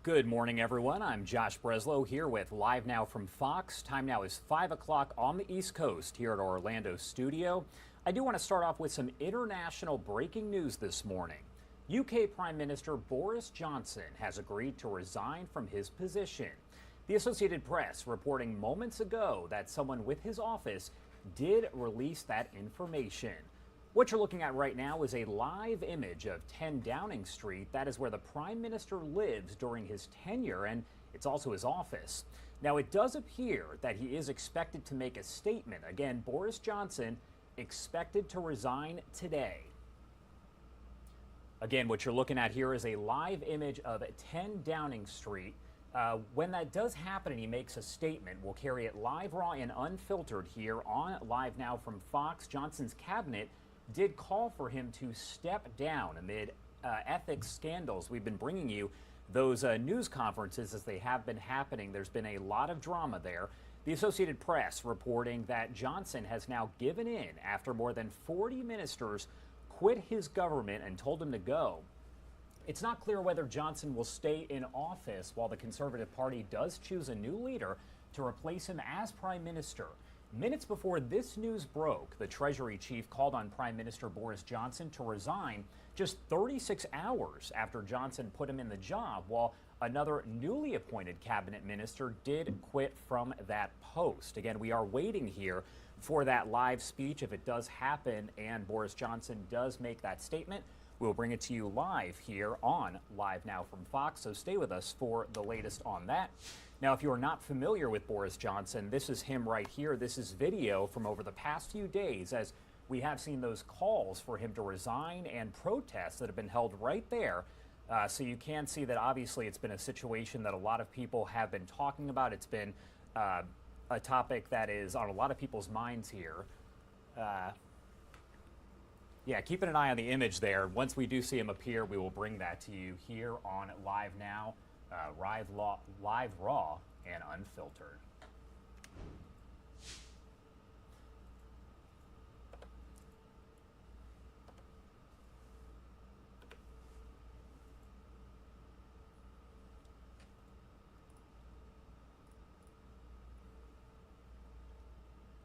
Good morning, everyone. I'm Josh Breslow here with Live Now from Fox. Time now is 5 o'clock on the East Coast here at our Orlando studio. I do want to start off with some international breaking news this morning. UK Prime Minister Boris Johnson has agreed to resign from his position. The Associated Press reporting moments ago that someone with his office did release that information. What you're looking at right now is a live image of 10 Downing Street. That is where the Prime Minister lives during his tenure, and it's also his office. Now, it does appear that he is expected to make a statement. Again, Boris Johnson expected to resign today. Again, what you're looking at here is a live image of 10 Downing Street. When that does happen and he makes a statement, we'll carry it live, raw, and unfiltered here on Live Now from Fox. Johnson's cabinet did call for him to step down amid ethics scandals. We've been bringing you those news conferences as they have been happening. There's been a lot of drama there. The Associated Press reporting that Johnson has now given in after more than 40 ministers quit his government and told him to go. It's not clear whether Johnson will stay in office while the Conservative Party does choose a new leader to replace him as Prime Minister. Minutes before this news broke, the Treasury chief called on Prime Minister Boris Johnson to resign just 36 hours after Johnson put him in the job, while another newly appointed cabinet minister did quit from that post. Again, we are waiting here for that live speech. If it does happen and Boris Johnson does make that statement, we'll bring it to you live here on Live Now from Fox, so stay with us for the latest on that. Now, if you are not familiar with Boris Johnson, this is him right here. This is video from over the past few days as we have seen those calls for him to resign and protests that have been held right there. So you can see that obviously it's been a situation that a lot of people have been talking about. It's been a topic that is on a lot of people's minds here. Yeah, keeping an eye on the image there. Once we do see him appear, we will bring that to you here on Live Now, live, raw, and unfiltered.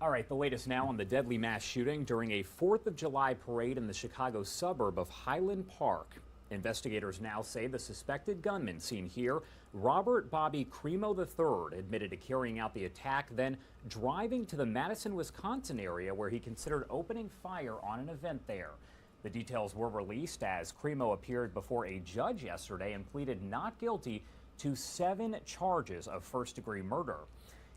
All right, the latest now on the deadly mass shooting during a 4th of July parade in the Chicago suburb of Highland Park. Investigators now say the suspected gunman seen here, Robert Bobby Cremo III, admitted to carrying out the attack, then driving to the Madison, Wisconsin area where he considered opening fire on an event there. The details were released as Cremo appeared before a judge yesterday and pleaded not guilty to 7 charges of first-degree murder.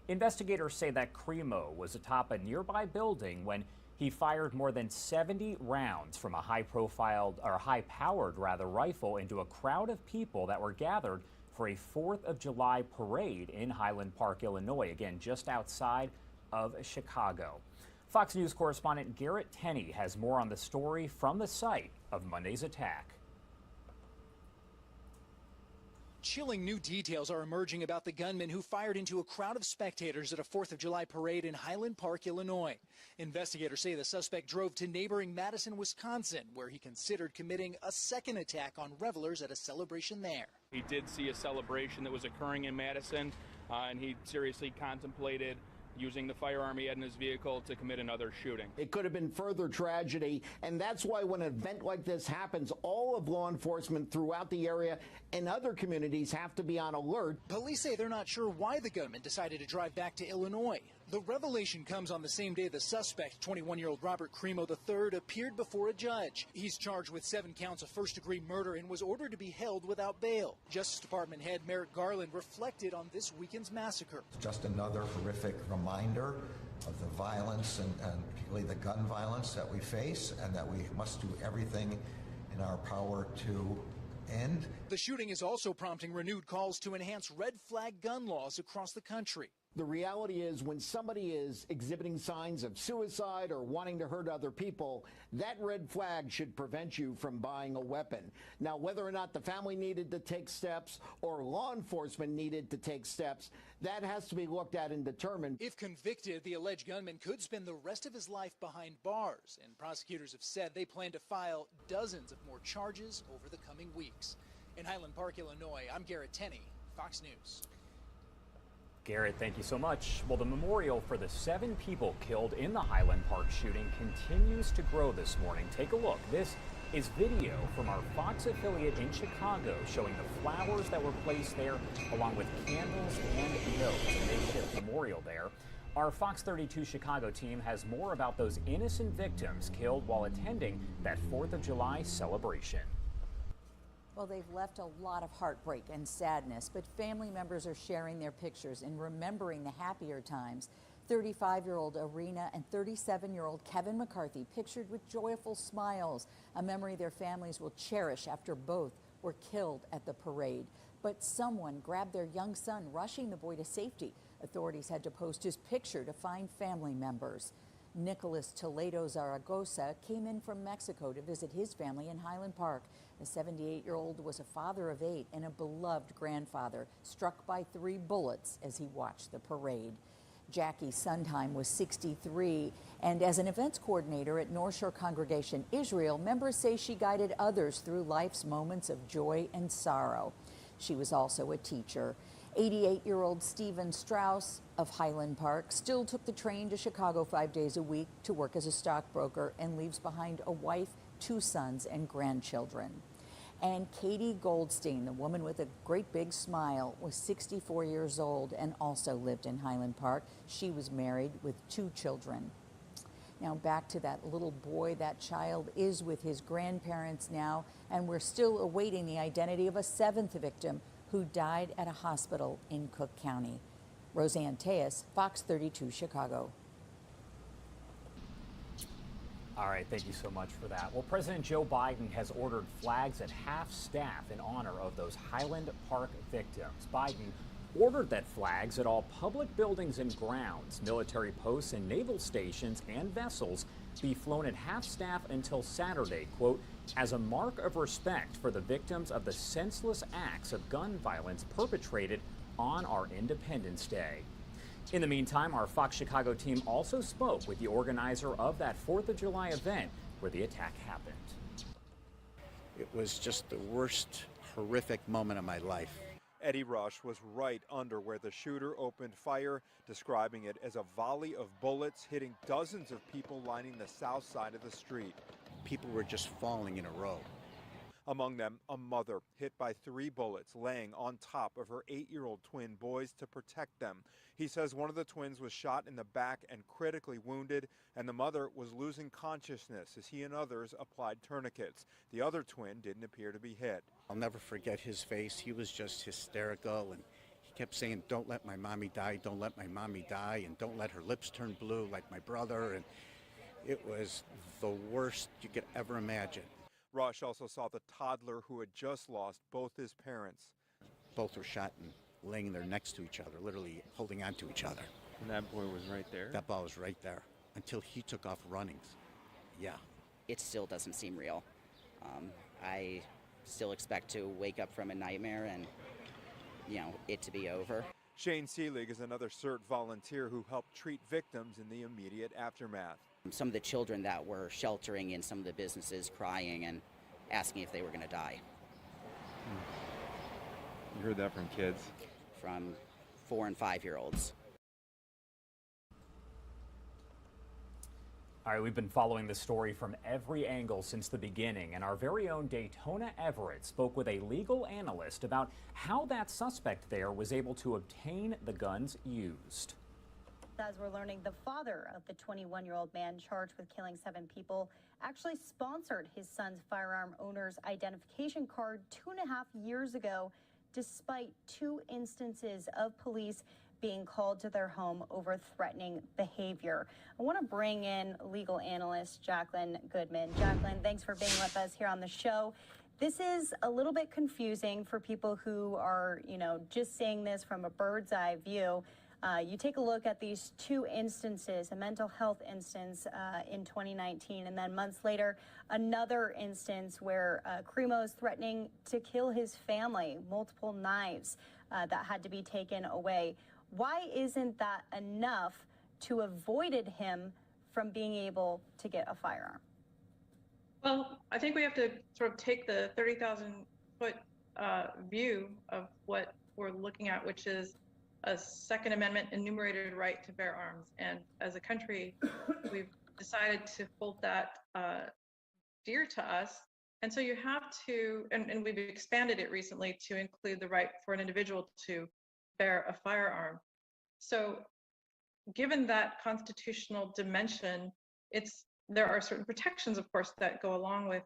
Investigators say that Cremo was atop a nearby building when he fired more than 70 rounds from a high-powered rifle into a crowd of people that were gathered for a 4th of July parade in Highland Park, Illinois, again, just outside of Chicago. Fox News correspondent Garrett Tenney has more on the story from the site of Monday's attack. Chilling new details are emerging about the gunman who fired into a crowd of spectators at a 4th of July parade in Highland Park, Illinois. Investigators say the suspect drove to neighboring Madison, Wisconsin, where he considered committing a second attack on revelers at a celebration there. He did see a celebration that was occurring in Madison, and he seriously contemplated using the firearm he had in his vehicle to commit another shooting. It could have been further tragedy, and that's why when an event like this happens, all of law enforcement throughout the area and other communities have to be on alert. Police say they're not sure why the gunman decided to drive back to Illinois. The revelation comes on the same day the suspect, 21-year-old Robert Cremo III, appeared before a judge. He's charged with 7 counts of first-degree murder and was ordered to be held without bail. Justice Department head Merrick Garland reflected on this weekend's massacre. It's just another horrific reminder of the violence and particularly the gun violence that we face, and that we must do everything in our power to end. The shooting is also prompting renewed calls to enhance red flag gun laws across the country. The reality is when somebody is exhibiting signs of suicide or wanting to hurt other people, that red flag should prevent you from buying a weapon. Now, whether or not the family needed to take steps or law enforcement needed to take steps, that has to be looked at and determined. If convicted, the alleged gunman could spend the rest of his life behind bars, and prosecutors have said they plan to file dozens of more charges over the coming weeks. In Highland Park, Illinois, I'm Garrett Tenney. Fox News. Garrett, thank you so much. Well, the memorial for the 7 people killed in the Highland Park shooting continues to grow this morning. Take a look. This is video from our Fox affiliate in Chicago showing the flowers that were placed there along with candles and notes. A makeshift memorial there. Our Fox 32 Chicago team has more about those innocent victims killed while attending that 4th of July celebration. Well, they've left a lot of heartbreak and sadness, but family members are sharing their pictures and remembering the happier times. 35-year-old Arena and 37-year-old Kevin McCarthy pictured with joyful smiles, a memory their families will cherish after both were killed at the parade. But someone grabbed their young son, rushing the boy to safety. Authorities had to post his picture to find family members. Nicholas Toledo Zaragoza came in from Mexico to visit his family in Highland Park. The 78-year-old was a father of 8 and a beloved grandfather, struck by 3 bullets as he watched the parade. Jackie Sondheim was 63, and as an events coordinator at North Shore Congregation Israel, members say she guided others through life's moments of joy and sorrow. She was also a teacher. 88-year-old Stephen Strauss of Highland Park still took the train to Chicago 5 days a week to work as a stockbroker and leaves behind a wife, 2 sons, and grandchildren. And Katie Goldstein, the woman with a great big smile, was 64 years old and also lived in Highland Park. She was married with 2 children. Now back to that little boy. That child is with his grandparents now, and we're still awaiting the identity of a 7th victim who died at a hospital in Cook County. Roseanne Tejas, Fox 32 Chicago. All right, thank you so much for that. Well, President Joe Biden has ordered flags at half-staff in honor of those Highland Park victims. Biden ordered that flags at all public buildings and grounds, military posts and naval stations and vessels be flown at half-staff until Saturday, quote, as a mark of respect for the victims of the senseless acts of gun violence perpetrated on our Independence Day. In the meantime, our Fox Chicago team also spoke with the organizer of that 4th of July event where the attack happened. It was just the worst, horrific moment of my life. Eddie Rush was right under where the shooter opened fire, describing it as a volley of bullets hitting dozens of people lining the south side of the street. People were just falling in a row. Among them, a mother hit by 3 bullets, laying on top of her 8-year-old twin boys to protect them. He says one of the twins was shot in the back and critically wounded, and the mother was losing consciousness as he and others applied tourniquets. The other twin didn't appear to be hit. I'll never forget his face. He was just hysterical, and he kept saying, "Don't let my mommy die, don't let my mommy die, and don't let her lips turn blue like my brother." And it was the worst you could ever imagine. Rush also saw the toddler who had just lost both his parents. Both were shot and laying there next to each other, literally holding on to each other. And that boy was right there? That ball was right there until he took off running. Yeah. It still doesn't seem real. I still expect to wake up from a nightmare and, it to be over. Shane Seelig is another CERT volunteer who helped treat victims in the immediate aftermath. Some of the children that were sheltering in some of the businesses crying and asking if they were going to die. You heard that from kids? From 4- and 5-year-olds. All right, we've been following this story from every angle since the beginning, and our very own Daytona Everett spoke with a legal analyst about how that suspect there was able to obtain the guns used. As we're learning, the father of the 21-year-old man charged with killing 7 people actually sponsored his son's firearm owner's identification card 2.5 years ago, despite 2 instances of police being called to their home over threatening behavior. I want to bring in legal analyst Jacqueline Goodman. Jacqueline, thanks for being with us here on the show. This is a little bit confusing for people who are, just seeing this from a bird's eye view. You take a look at these 2 instances, a mental health instance in 2019, and then months later, another instance where Cremo is threatening to kill his family, multiple knives that had to be taken away. Why isn't that enough to avoided him from being able to get a firearm? Well, I think we have to sort of take the 30,000-foot view of what we're looking at, which is a Second Amendment enumerated right to bear arms. And as a country, we've decided to hold that dear to us. And so you have to, and we've expanded it recently to include the right for an individual to bear a firearm. So given that constitutional dimension, there are certain protections, of course, that go along with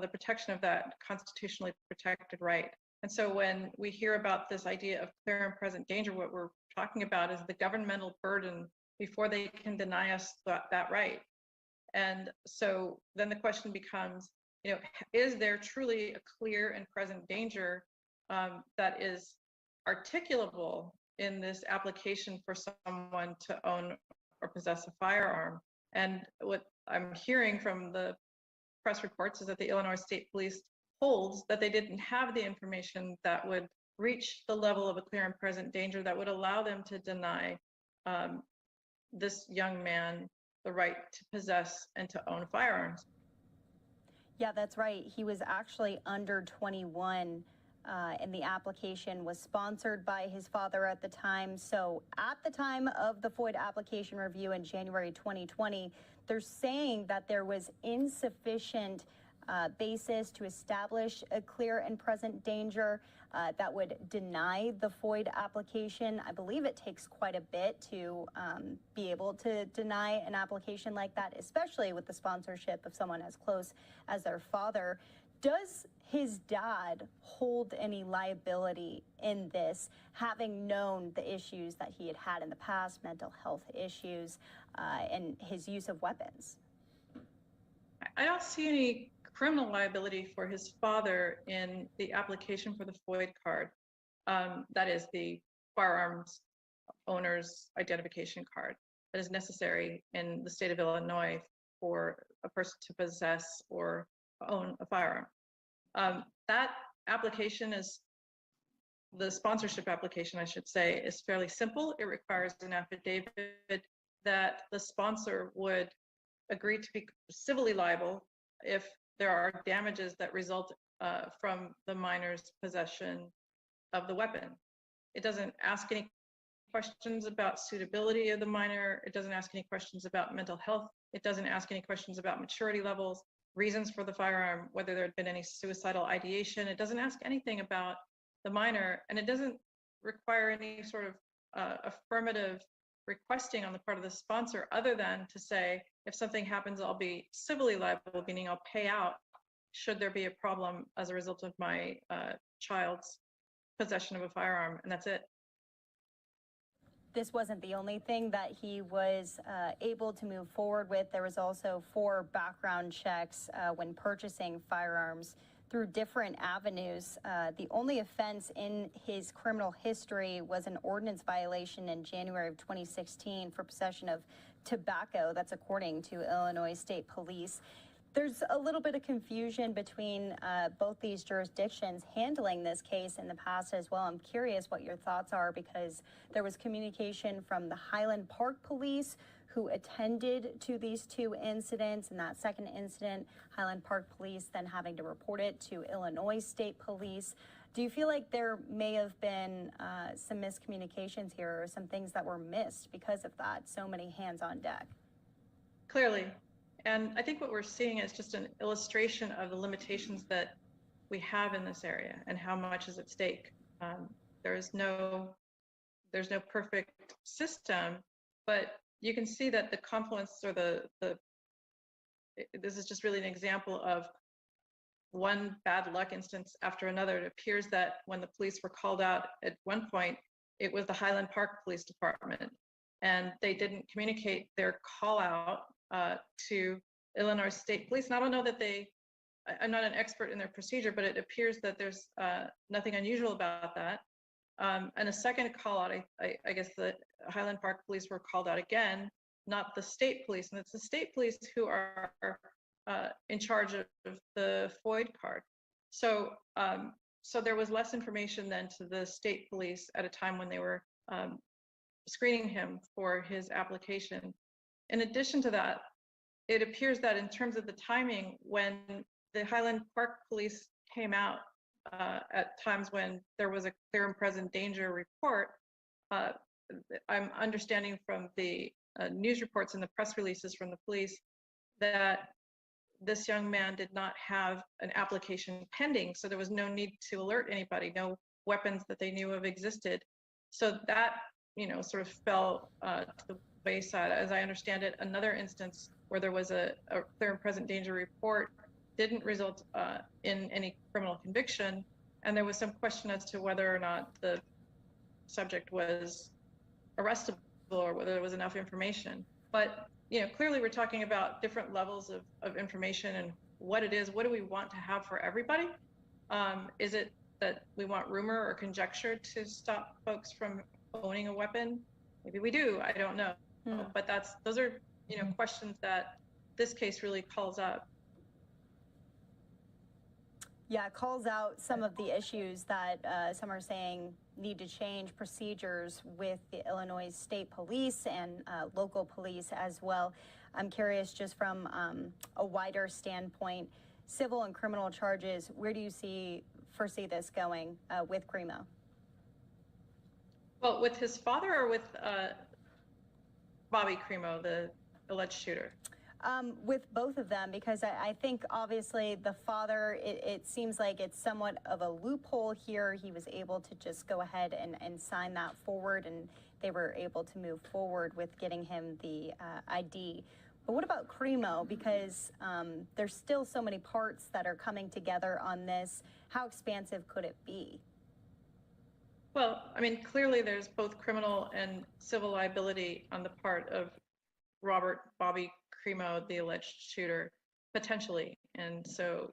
the protection of that constitutionally protected right. And so when we hear about this idea of clear and present danger, what we're talking about is the governmental burden before they can deny us that right. And so then the question becomes, is there truly a clear and present danger that is articulable in this application for someone to own or possess a firearm? And what I'm hearing from the press reports is that the Illinois State Police holds that they didn't have the information that would reach the level of a clear and present danger that would allow them to deny this young man the right to possess and to own firearms. Yeah, that's right. He was actually under 21, and the application was sponsored by his father at the time. So at the time of the FOID application review in January 2020, they're saying that there was insufficient basis to establish a clear and present danger that would deny the FOID application. I believe it takes quite a bit to be able to deny an application like that, especially with the sponsorship of someone as close as their father. Does his dad hold any liability in this, having known the issues that he had had in the past, mental health issues, and his use of weapons? I don't see any criminal liability for his father in the application for the FOID card. That is the firearms owner's identification card that is necessary in the state of Illinois for a person to possess or own a firearm. That application is, the sponsorship application, I should say, is fairly simple. It requires an affidavit that the sponsor would agree to be civilly liable if there are damages that result from the minor's possession of the weapon. It doesn't ask any questions about suitability of the minor. It doesn't ask any questions about mental health. It doesn't ask any questions about maturity levels, reasons for the firearm, whether there had been any suicidal ideation. It doesn't ask anything about the minor, and it doesn't require any sort of affirmative requesting on the part of the sponsor, other than to say, if something happens, I'll be civilly liable, meaning I'll pay out should there be a problem as a result of my child's possession of a firearm, and that's it. This wasn't the only thing that he was able to move forward with. There was also 4 background checks when purchasing firearms through different avenues. The only offense in his criminal history was an ordinance violation in January of 2016 for possession of tobacco. That's according to Illinois State Police. There's a little bit of confusion between both these jurisdictions handling this case in the past as well. I'm curious what your thoughts are, because there was communication from the Highland Park police who attended to these 2 incidents. In that second incident, Highland Park police then having to report it to Illinois State Police. Do you feel like there may have been some miscommunications here, or some things that were missed because of that? So many hands on deck. Clearly. And I think what we're seeing is just an illustration of the limitations that we have in this area and how much is at stake. There's no perfect system, but you can see that the confluence, or this is just really an example of one bad luck instance after another. It appears that when the police were called out at one point, it was the Highland Park Police Department, and they didn't communicate their call out to Illinois State Police. And I don't know that I'm not an expert in their procedure, but it appears that there's nothing unusual about that. And a second call out, I guess the Highland Park Police were called out again, not the state police. And it's the state police who are in charge of the FOID card. So there was less information than to the state police at a time when they were screening him for his application. In addition to that, it appears that in terms of the timing, when the Highland Park Police came out at times when there was a clear and present danger report. I'm understanding from the news reports and the press releases from the police that this young man did not have an application pending, so there was no need to alert anybody, no weapons that they knew of existed. So that, sort of fell to the wayside. As I understand it, another instance where there was a clear and present danger report didn't result in any criminal conviction, and there was some question as to whether or not the subject was arrestable or whether there was enough information. But clearly we're talking about different levels of information and what it is. What do we want to have for everybody? Is it that we want rumor or conjecture to stop folks from owning a weapon? Maybe we do, I don't know. But those are questions that this case really calls up. Yeah, it calls out some of the issues that some are saying need to change, procedures with the Illinois State Police and local police as well. I'm curious, just from a wider standpoint, civil and criminal charges, where do you foresee this going with Crimo? Well, with his father or with Bobby Crimo, the alleged shooter? With both of them, because I think obviously the father, it seems like it's somewhat of a loophole here. He was able to just go ahead and sign that forward, and they were able to move forward with getting him the ID. But what about Crimo? Because there's still so many parts that are coming together on this. How expansive could it be? Well, I mean, clearly there's both criminal and civil liability on the part of Robert Bobby Crimo, the alleged shooter, potentially. And so,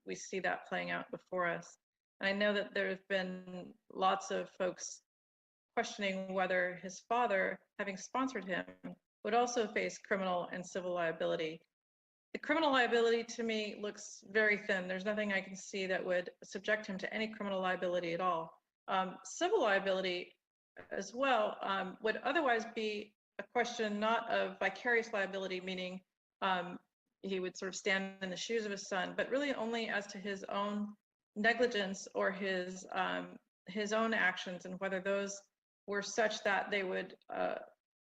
we see that playing out before us. And I know that there have been lots of folks questioning whether his father, having sponsored him, would also face criminal and civil liability. The criminal liability to me looks very thin. There's nothing I can see that would subject him to any criminal liability at all. Civil liability as well would otherwise be a question not of vicarious liability, meaning he would sort of stand in the shoes of his son, but really only as to his own negligence or his own actions, and whether those were such that they would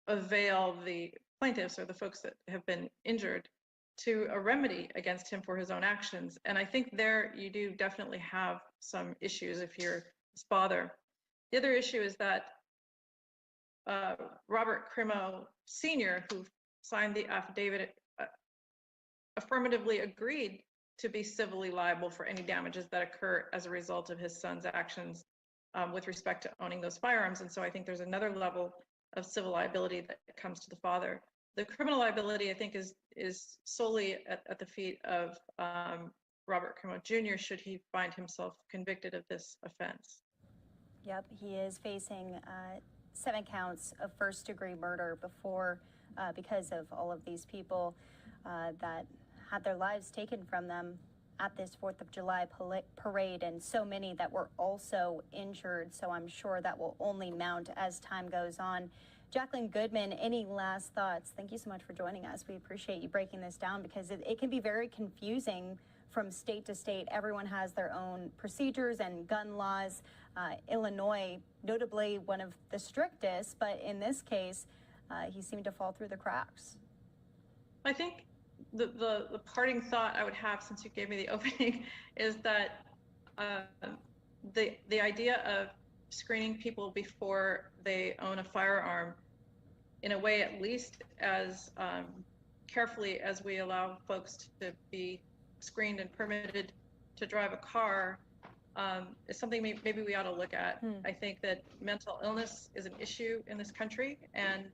avail the plaintiffs or the folks that have been injured to a remedy against him for his own actions. And I think there you do definitely have some issues if you're his father. The other issue is that Robert Crimo Sr., who signed the affidavit, affirmatively agreed to be civilly liable for any damages that occur as a result of his son's actions with respect to owning those firearms. And so I think there's another level of civil liability that comes to the father. The criminal liability, I think, is solely at the feet of Robert Crimo Jr. should he find himself convicted of this offense. Yep, he is facing 7 counts of first-degree murder because of all of these people that had their lives taken from them at this 4th of July parade, and so many that were also injured. So I'm sure that will only mount as time goes on. Jacqueline Goodman, any last thoughts? Thank you so much for joining us. We appreciate you breaking this down because it can be very confusing from state to state. Everyone has their own procedures and gun laws. Illinois, notably one of the strictest, but in this case, he seemed to fall through the cracks. I think the parting thought I would have, since you gave me the opening, is that the idea of screening people before they own a firearm in a way at least as carefully as we allow folks to be screened and permitted to drive a car is something maybe we ought to look at. I think that mental illness is an issue in this country, and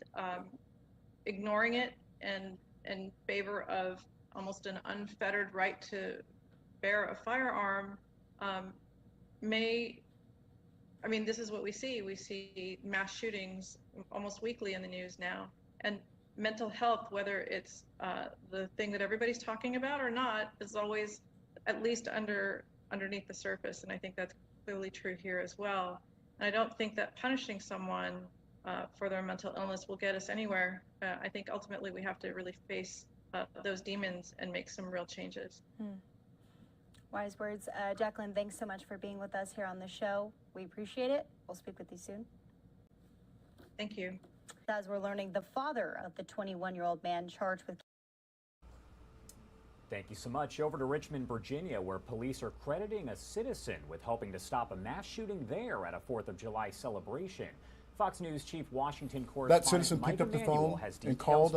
ignoring it and in favor of almost an unfettered right to bear a firearm this is what we see. We see mass shootings almost weekly in the news now. And mental health, whether it's the thing that everybody's talking about or not, is always at least underneath the surface. And I think that's clearly true here as well. And I don't think that punishing someone for their mental illness will get us anywhere. I think ultimately we have to really face those demons and make some real changes. Wise words. Jacqueline, thanks so much for being with us here on the show. We appreciate it. We'll speak with you soon. Thank you. As we're learning, the father of the 21-year-old man charged with... Thank you so much. Over to Richmond, Virginia, where police are crediting a citizen with helping to stop a mass shooting there at a 4th of July celebration. Fox News Chief Washington correspondent that citizen picked up the phone and called.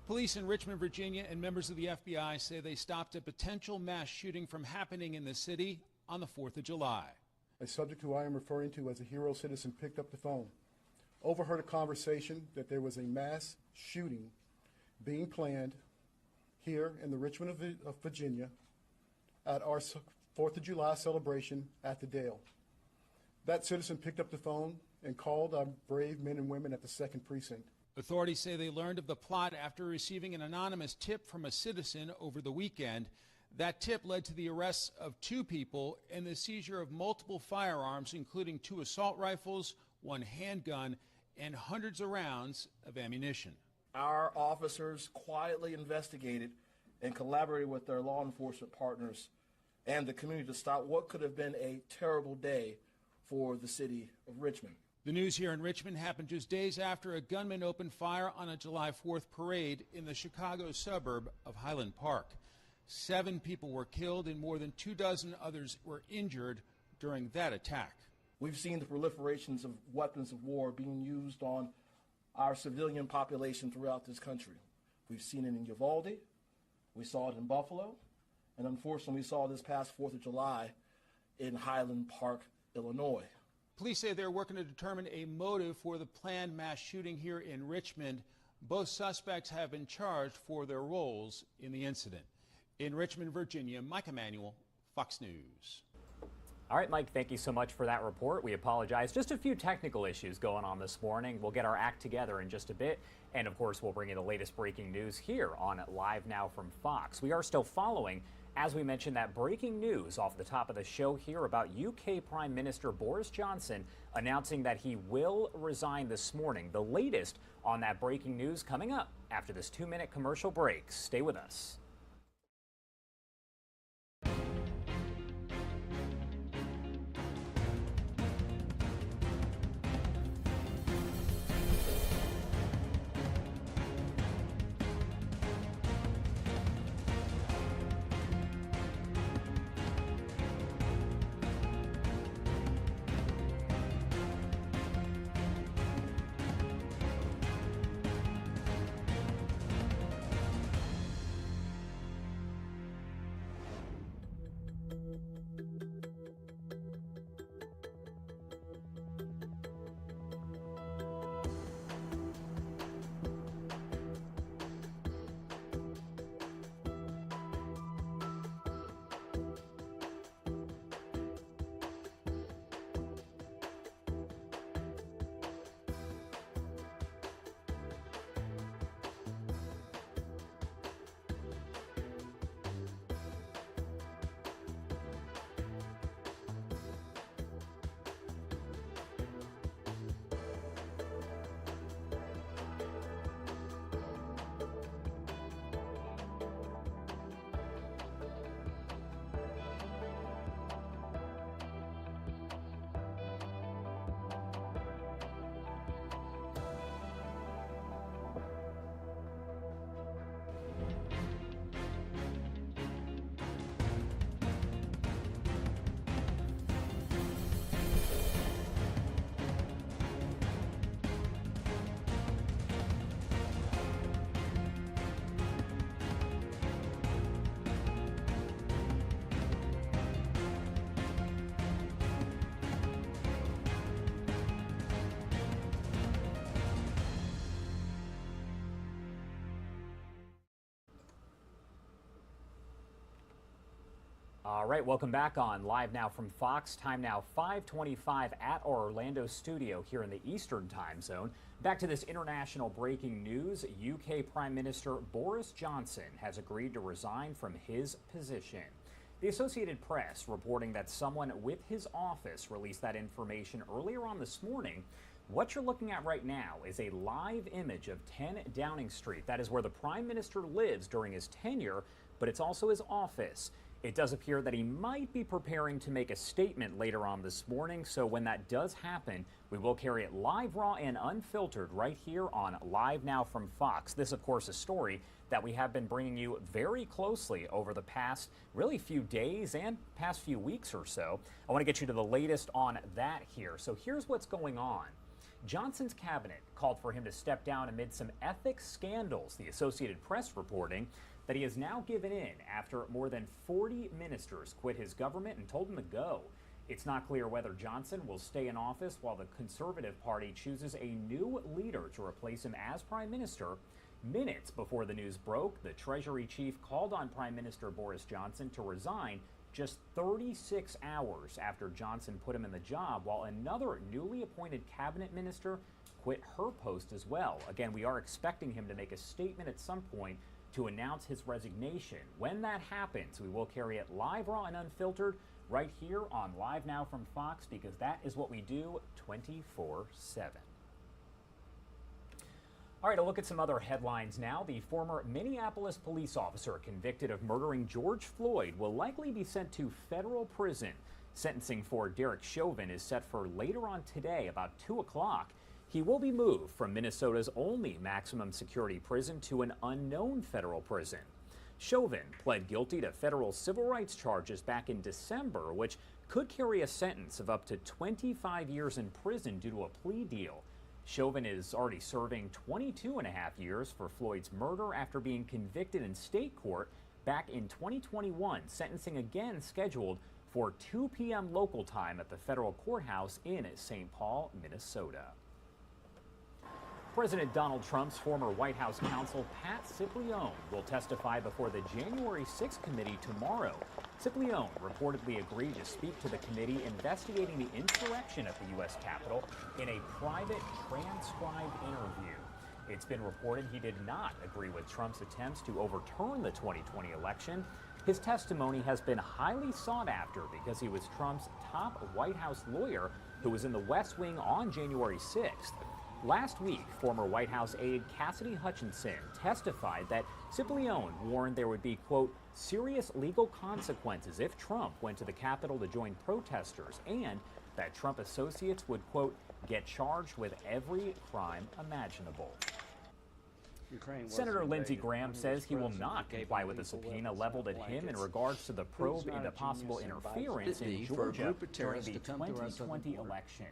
Police in Richmond, Virginia, and members of the FBI say they stopped a potential mass shooting from happening in the city on the 4th of July. A subject who I am referring to as a hero citizen picked up the phone, overheard a conversation that there was a mass shooting being planned here in the Richmond of Virginia at our 4th of July celebration at the Dale. That citizen picked up the phone and called our brave men and women at the 2nd Precinct. Authorities say they learned of the plot after receiving an anonymous tip from a citizen over the weekend. That tip led to the arrests of 2 people and the seizure of multiple firearms, including 2 assault rifles, 1 handgun, and hundreds of rounds of ammunition. Our officers quietly investigated and collaborated with their law enforcement partners and the community to stop what could have been a terrible day for the city of Richmond. The news here in Richmond happened just days after a gunman opened fire on a July 4th parade in the Chicago suburb of Highland Park. 7 people were killed and more than 24 others were injured during that attack. We've seen the proliferations of weapons of war being used on our civilian population throughout this country. We've seen it in Uvalde, we saw it in Buffalo, and unfortunately we saw this past 4th of July in Highland Park, Illinois. Police say they're working to determine a motive for the planned mass shooting here in Richmond. Both suspects have been charged for their roles in the incident. In Richmond, Virginia, Mike Emanuel, Fox News. All right, Mike, thank you so much for that report. We apologize. Just a few technical issues going on this morning. We'll get our act together in just a bit. And of course, we'll bring you the latest breaking news here on Live Now from Fox. We are still following, as we mentioned, that breaking news off the top of the show here about UK Prime Minister Boris Johnson announcing that he will resign this morning. The latest on that breaking news coming up after this 2-minute commercial break. Stay with us. All right, welcome back on Live Now from Fox. Time now 5:25 at our Orlando studio here in the Eastern Time Zone. Back to this international breaking news. UK Prime Minister Boris Johnson has agreed to resign from his position. The Associated Press reporting that someone with his office released that information earlier on this morning. What you're looking at right now is a live image of 10 Downing Street. That is where the Prime Minister lives during his tenure. but it's also his office. It does appear that he might be preparing to make a statement later on this morning, so when that does happen, we will carry it live, raw, and unfiltered right here on Live Now from Fox. This, of course, a story that we have been bringing you very closely over the past really few days and past few weeks or so. I want to get you to the latest on that here. So here's what's going on. Johnson's cabinet called for him to step down amid some ethics scandals, the Associated Press reporting that he has now given in after more than 40 ministers quit his government and told him to go. It's not clear whether Johnson will stay in office while the Conservative Party chooses a new leader to replace him as Prime Minister. Minutes before the news broke, the Treasury chief called on Prime Minister Boris Johnson to resign just 36 hours after Johnson put him in the job, while another newly appointed cabinet minister quit her post as well. Again, we are expecting him to make a statement at some point to announce his resignation. When that happens, we will carry it live, raw, and unfiltered right here on Live Now from Fox, because that is what we do 24/7. All right, a look at some other headlines now. The former Minneapolis police officer convicted of murdering George Floyd will likely be sent to federal prison. Sentencing for Derek Chauvin is set for later on today, about 2 o'clock. He will be moved from Minnesota's only maximum security prison to an unknown federal prison. Chauvin pled guilty to federal civil rights charges back in December, which could carry a sentence of up to 25 years in prison due to a plea deal. Chauvin is already serving 22.5 years for Floyd's murder after being convicted in state court back in 2021, sentencing again scheduled for 2 p.m. local time at the federal courthouse in St. Paul, Minnesota. President Donald Trump's former White House counsel Pat Cipollone will testify before the January 6th committee tomorrow. Cipollone reportedly agreed to speak to the committee investigating the insurrection at the U.S. Capitol in a private transcribed interview. It's been reported he did not agree with Trump's attempts to overturn the 2020 election. His testimony has been highly sought after because he was Trump's top White House lawyer who was in the West Wing on January 6th. Last week, former White House aide Cassidy Hutchinson testified that Cipollone warned there would be, quote, serious legal consequences if Trump went to the Capitol to join protesters, and that Trump associates would, quote, get charged with every crime imaginable. Senator Lindsey Graham says he will not comply with the subpoena leveled at him in regards to the probe into possible interference in Georgia during the 2020 election.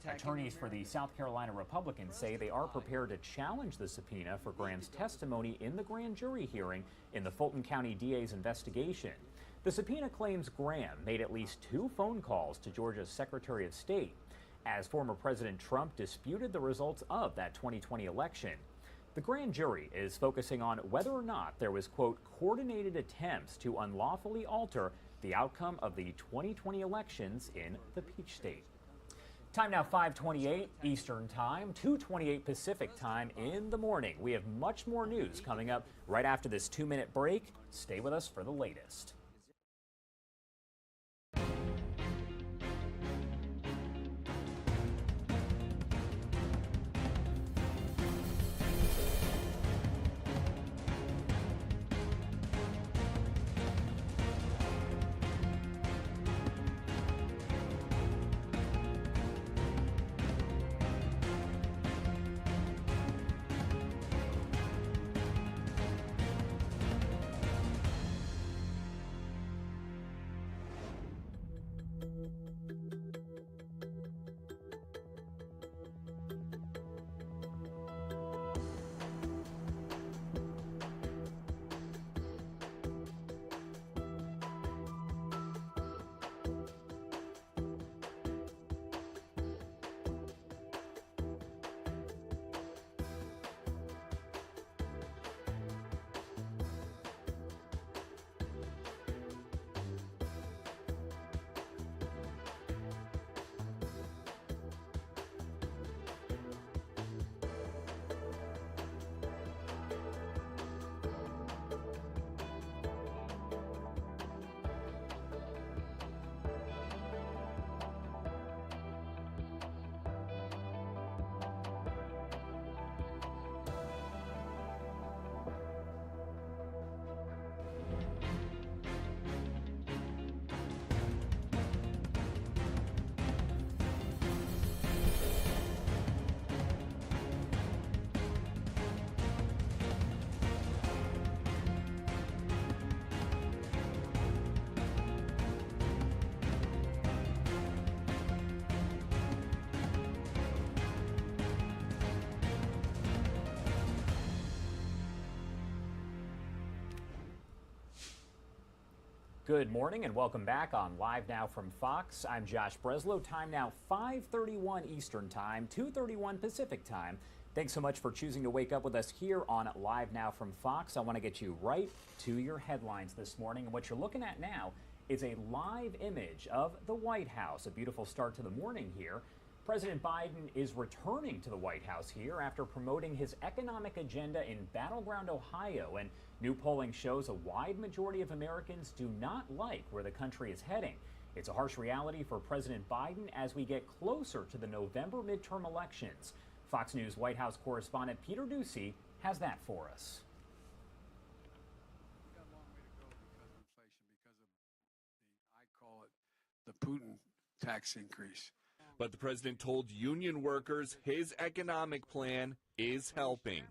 Attorneys for the South Carolina Republicans say they are prepared to challenge the subpoena for Graham's testimony in the grand jury hearing in the Fulton County DA's investigation. The subpoena claims Graham made at least 2 phone calls to Georgia's Secretary of State as former President Trump disputed the results of that 2020 election. The grand jury is focusing on whether or not there was, quote, coordinated attempts to unlawfully alter the outcome of the 2020 elections in the Peach State. Time now 5:28 Eastern Time, 2:28 Pacific Time in the morning. We have much more news coming up right after this 2-minute break. Stay with us for the latest. Good morning and welcome back on Live Now from Fox. I'm Josh Breslow. Time now 5:31 Eastern Time, 2:31 Pacific Time. Thanks so much for choosing to wake up with us here on Live Now from Fox. I want to get you right to your headlines this morning. And what you're looking at now is a live image of the White House. A beautiful start to the morning here. President Biden is returning to the White House here after promoting his economic agenda in battleground Ohio. And new polling shows a wide majority of Americans do not like where the country is heading. It's a harsh reality for President Biden as we get closer to the November midterm elections. Fox News White House correspondent Peter Ducey has that for us. We've got a long way to go because of inflation, because of I call it the Putin tax increase. But the president told union workers his economic plan is helping.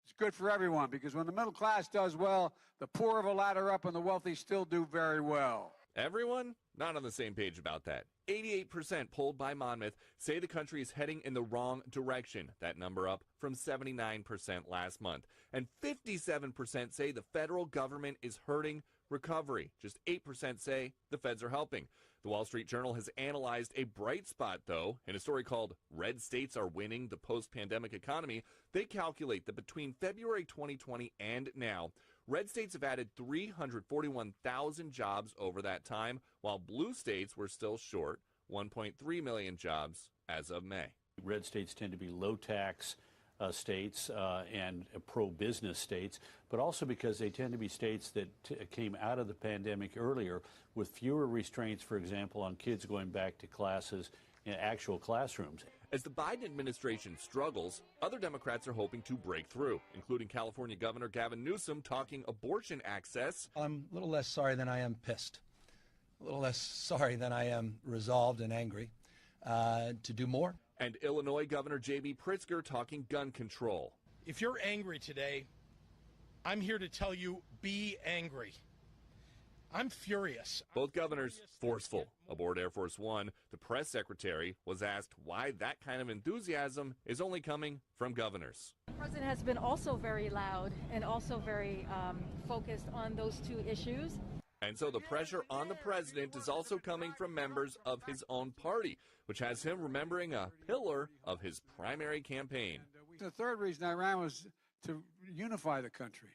It's good for everyone because when the middle class does well, the poor have a ladder up and the wealthy still do very well. Everyone? Not on the same page about that. 88% polled by Monmouth say the country is heading in the wrong direction. That number up from 79% last month. And 57% say the federal government is hurting recovery. Just 8% say the feds are helping. The Wall Street Journal has analyzed a bright spot, though. In a story called Red States Are Winning the Post-Pandemic Economy, they calculate that between February 2020 and now, red states have added 341,000 jobs over that time, while blue states were still short 1.3 million jobs as of May. Red states tend to be low-tax states and pro-business states, but also because they tend to be states that came out of the pandemic earlier with fewer restraints, for example, on kids going back to classes in actual classrooms. As the Biden administration struggles, other Democrats are hoping to break through, including California Governor Gavin Newsom talking abortion access. I'm a little less sorry than I am pissed, a little less sorry than I am resolved and angry to do more. And Illinois Governor J.B. Pritzker talking gun control. If you're angry today, I'm here to tell you, be angry. I'm furious. Both governors forceful. Aboard Air Force One, the press secretary was asked why that kind of enthusiasm is only coming from governors. The president has been also very loud and also very focused on those two issues. And so the pressure on the president is also coming from members of his own party, which has him remembering a pillar of his primary campaign. The third reason I ran was to unify the country,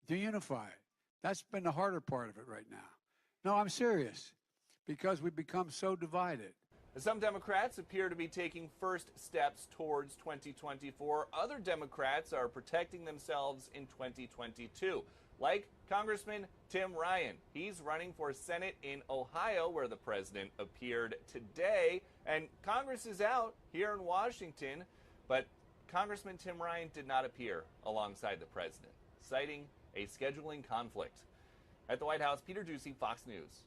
to unify it. That's been the harder part of it right now. No, I'm serious, because we've become so divided. Some Democrats appear to be taking first steps towards 2024. Other Democrats are protecting themselves in 2022, like Congressman Tim Ryan. He's running for Senate in Ohio, where the president appeared today. And Congress is out here in Washington, but Congressman Tim Ryan did not appear alongside the president, citing a scheduling conflict. At the White House, Peter Ducey, Fox News.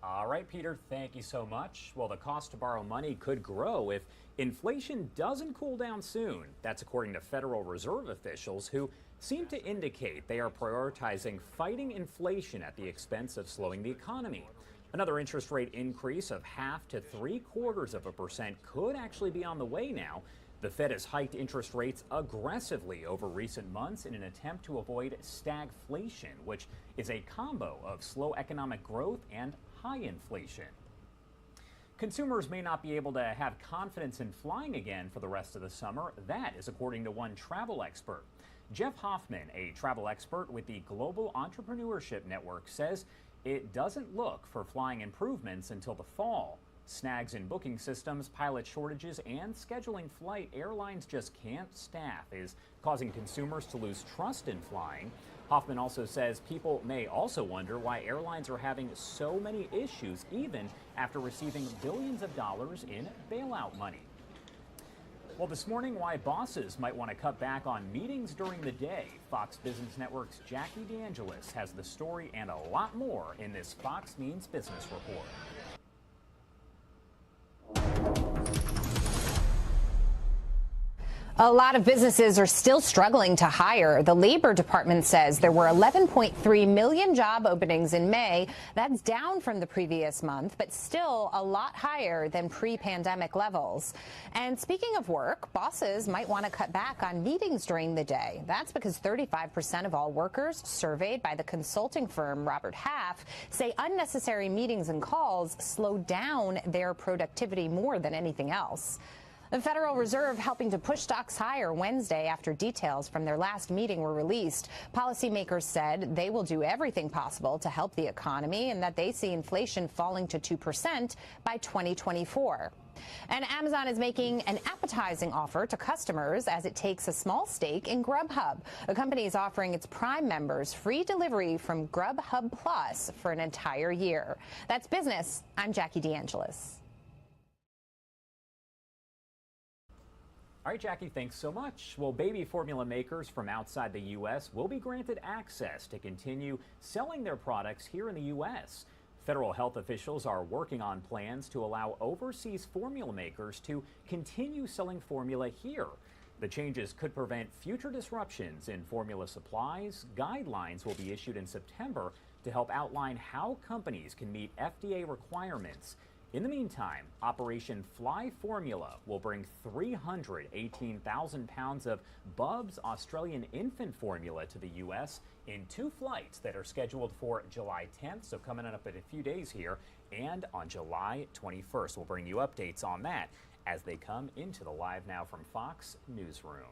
All right, Peter, thank you so much. Well, the cost to borrow money could grow if inflation doesn't cool down soon. That's according to Federal Reserve officials who seem to indicate they are prioritizing fighting inflation at the expense of slowing the economy. Another interest rate increase of 0.5 to 0.75% could actually be on the way now. The Fed has hiked interest rates aggressively over recent months in an attempt to avoid stagflation, which is a combo of slow economic growth and high inflation. Consumers may not be able to have confidence in flying again for the rest of the summer. That is according to one travel expert. Jeff Hoffman, a travel expert with the Global Entrepreneurship Network, says it doesn't look for flying improvements until the fall. Snags in booking systems, pilot shortages, and scheduling flight airlines just can't staff is causing consumers to lose trust in flying. Hoffman also says people may also wonder why airlines are having so many issues even after receiving billions of dollars in bailout money. Well, this morning, why bosses might want to cut back on meetings during the day. Fox Business Network's Jackie DeAngelis has the story and a lot more in this Fox Means Business Report. A lot of businesses are still struggling to hire. The Labor Department says there were 11.3 million job openings in May. That's down from the previous month, but still a lot higher than pre-pandemic levels. And speaking of work, bosses might want to cut back on meetings during the day. That's because 35% of all workers surveyed by the consulting firm Robert Half say unnecessary meetings and calls slow down their productivity more than anything else. The Federal Reserve helping to push stocks higher Wednesday after details from their last meeting were released. Policymakers said they will do everything possible to help the economy and that they see inflation falling to 2% by 2024. And Amazon is making an appetizing offer to customers as it takes a small stake in Grubhub. The company is offering its Prime members free delivery from Grubhub Plus for an entire year. That's business. I'm Jackie DeAngelis. All right, Jackie, thanks so much. Well, baby formula makers from outside the U.S. will be granted access to continue selling their products here in the U.S. Federal health officials are working on plans to allow overseas formula makers to continue selling formula here. The changes could prevent future disruptions in formula supplies. Guidelines will be issued in September to help outline how companies can meet FDA requirements. In the meantime, Operation Fly Formula will bring 318,000 pounds of Bub's Australian infant formula to the U.S. in 2 flights that are scheduled for July 10th, so coming up in a few days here, and on July 21st. We'll bring you updates on that as they come into the Live Now from Fox newsroom.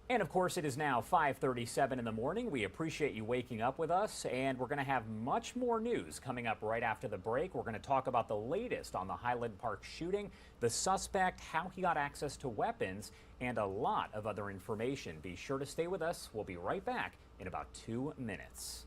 And of course, it is now 5:37 in the morning. We appreciate you waking up with us, and we're going to have much more news coming up right after the break. We're going to talk about the latest on the Highland Park shooting, the suspect, how he got access to weapons, and a lot of other information. Be sure to stay with us. We'll be right back in about 2 minutes.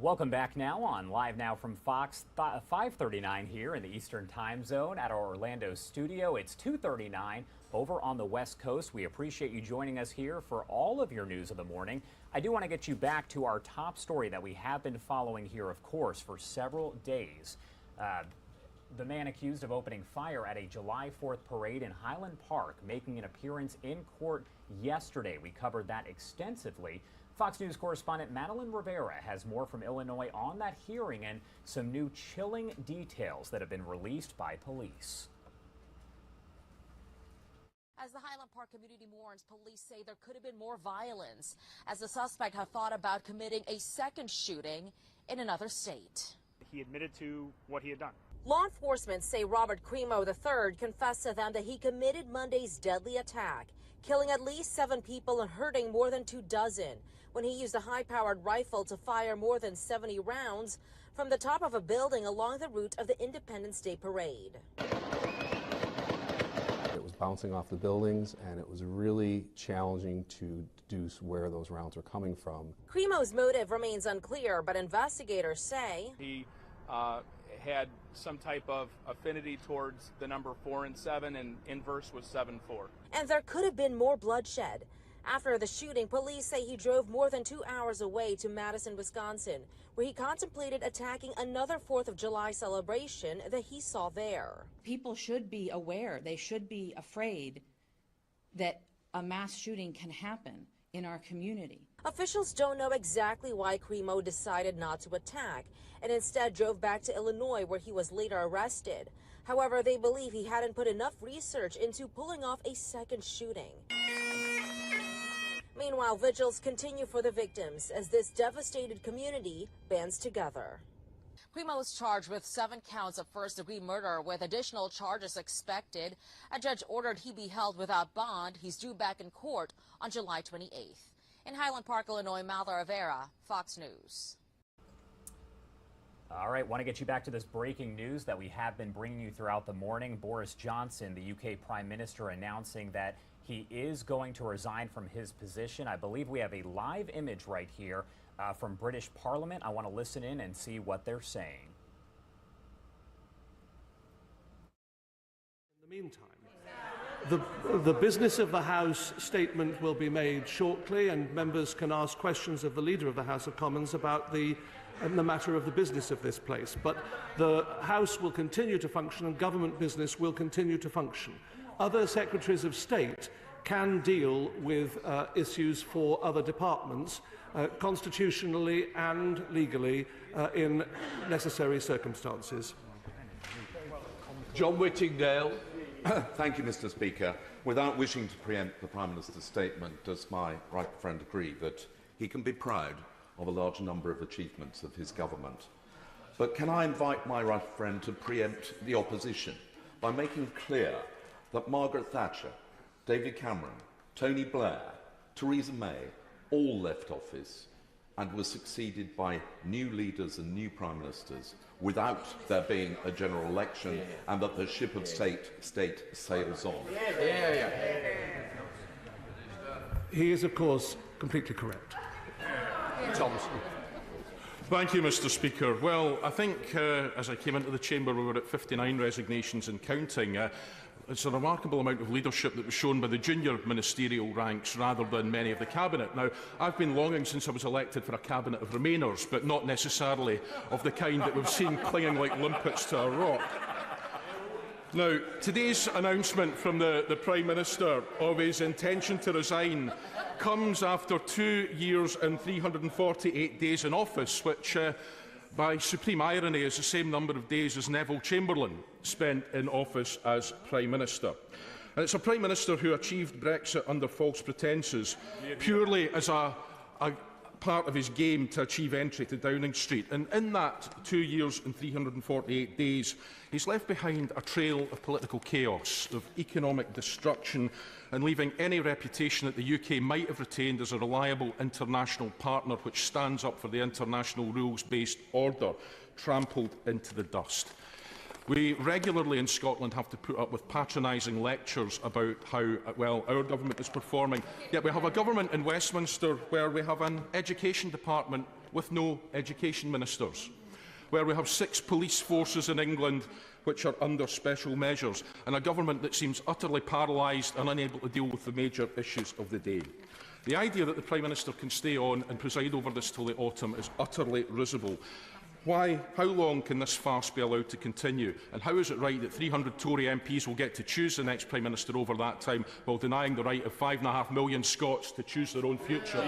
Welcome back now on Live Now from Fox, 5:39 here in the Eastern Time Zone at our Orlando studio. It's 2:39 over on the West Coast. We appreciate you joining us here for all of your news of the morning. I do want to get you back to our top story that we have been following here, of course, for several days. The man accused of opening fire at a July 4th parade in Highland Park making an appearance in court yesterday. We covered that extensively. Fox News correspondent Madeline Rivera has more from Illinois on that hearing and some new chilling details that have been released by police. As the Highland Park community mourns, police say there could have been more violence as the suspect had thought about committing a second shooting in another state. He admitted to what he had done. Law enforcement say Robert Cremo III confessed to them that he committed Monday's deadly attack. killing at least 7 people and hurting more than 24 when he used a high-powered rifle to fire more than 70 rounds from the top of a building along the route of the Independence Day parade. It was bouncing off the buildings, and it was really challenging to deduce where those rounds were coming from. Cremo's motive remains unclear, but investigators say he had some type of affinity towards the number 4 and 7, and inverse was 7-4. And there could have been more bloodshed. After the shooting, police say he drove more than 2 hours away to Madison, Wisconsin, where he contemplated attacking another 4th of July celebration that he saw there. People should be aware, they should be afraid that a mass shooting can happen in our community. Officials don't know exactly why Cremo decided not to attack and instead drove back to Illinois, where he was later arrested. However, they believe he hadn't put enough research into pulling off a second shooting. Meanwhile, vigils continue for the victims as this devastated community bands together. Cremo is charged with 7 counts of first-degree murder, with additional charges expected. A judge ordered he be held without bond. He's due back in court on July 28th. In Highland Park, Illinois, Malda Rivera, Fox News. All right, want to get you back to this breaking news that we have been bringing you throughout the morning. Boris Johnson, the UK Prime Minister, announcing that he is going to resign from his position. I believe we have a live image right here from British Parliament. I want to listen in and see what they're saying. In the meantime, the business of the House statement will be made shortly, and members can ask questions of the Leader of the House of Commons about the matter of the business of this place. But the House will continue to function and government business will continue to function. Other Secretaries of State can deal with issues for other departments constitutionally and legally in necessary circumstances. John Whittingdale. Thank you, Mr. Speaker. Without wishing to preempt the Prime Minister's statement, does my right friend agree that he can be proud of a large number of achievements of his government? But can I invite my right friend to preempt the opposition by making clear that Margaret Thatcher, David Cameron, Tony Blair, Theresa May all left office and were succeeded by new leaders and new prime ministers without there being a general election, and that the ship of state sails on? He is, of course, completely correct. Thompson. Thank you, Mr. Speaker. Well, I think as I came into the chamber, we were at 59 resignations and counting. It's a remarkable amount of leadership that was shown by the junior ministerial ranks rather than many of the cabinet. Now, I've been longing since I was elected for a cabinet of Remainers, but not necessarily of the kind that we've seen clinging like limpets to a rock. Now, today's announcement from the Prime Minister of his intention to resign comes after 2 years and 348 days in office, which, by supreme irony, is the same number of days as Neville Chamberlain spent in office as Prime Minister. And it's a Prime Minister who achieved Brexit under false pretences, purely as a part of his game to achieve entry to Downing Street. And in that 2 years and 348 days, he's left behind a trail of political chaos, of economic destruction, and leaving any reputation that the UK might have retained as a reliable international partner which stands up for the international rules-based order, trampled into the dust. We regularly in Scotland have to put up with patronising lectures about how well our government is performing, yet we have a government in Westminster where we have an education department with no education ministers, where we have 6 police forces in England which are under special measures, and a government that seems utterly paralysed and unable to deal with the major issues of the day. The idea that the Prime Minister can stay on and preside over this till the autumn is utterly risible. How long can this farce be allowed to continue? And how is it right that 300 Tory MPs will get to choose the next Prime Minister over that time, while denying the right of 5.5 million Scots to choose their own future?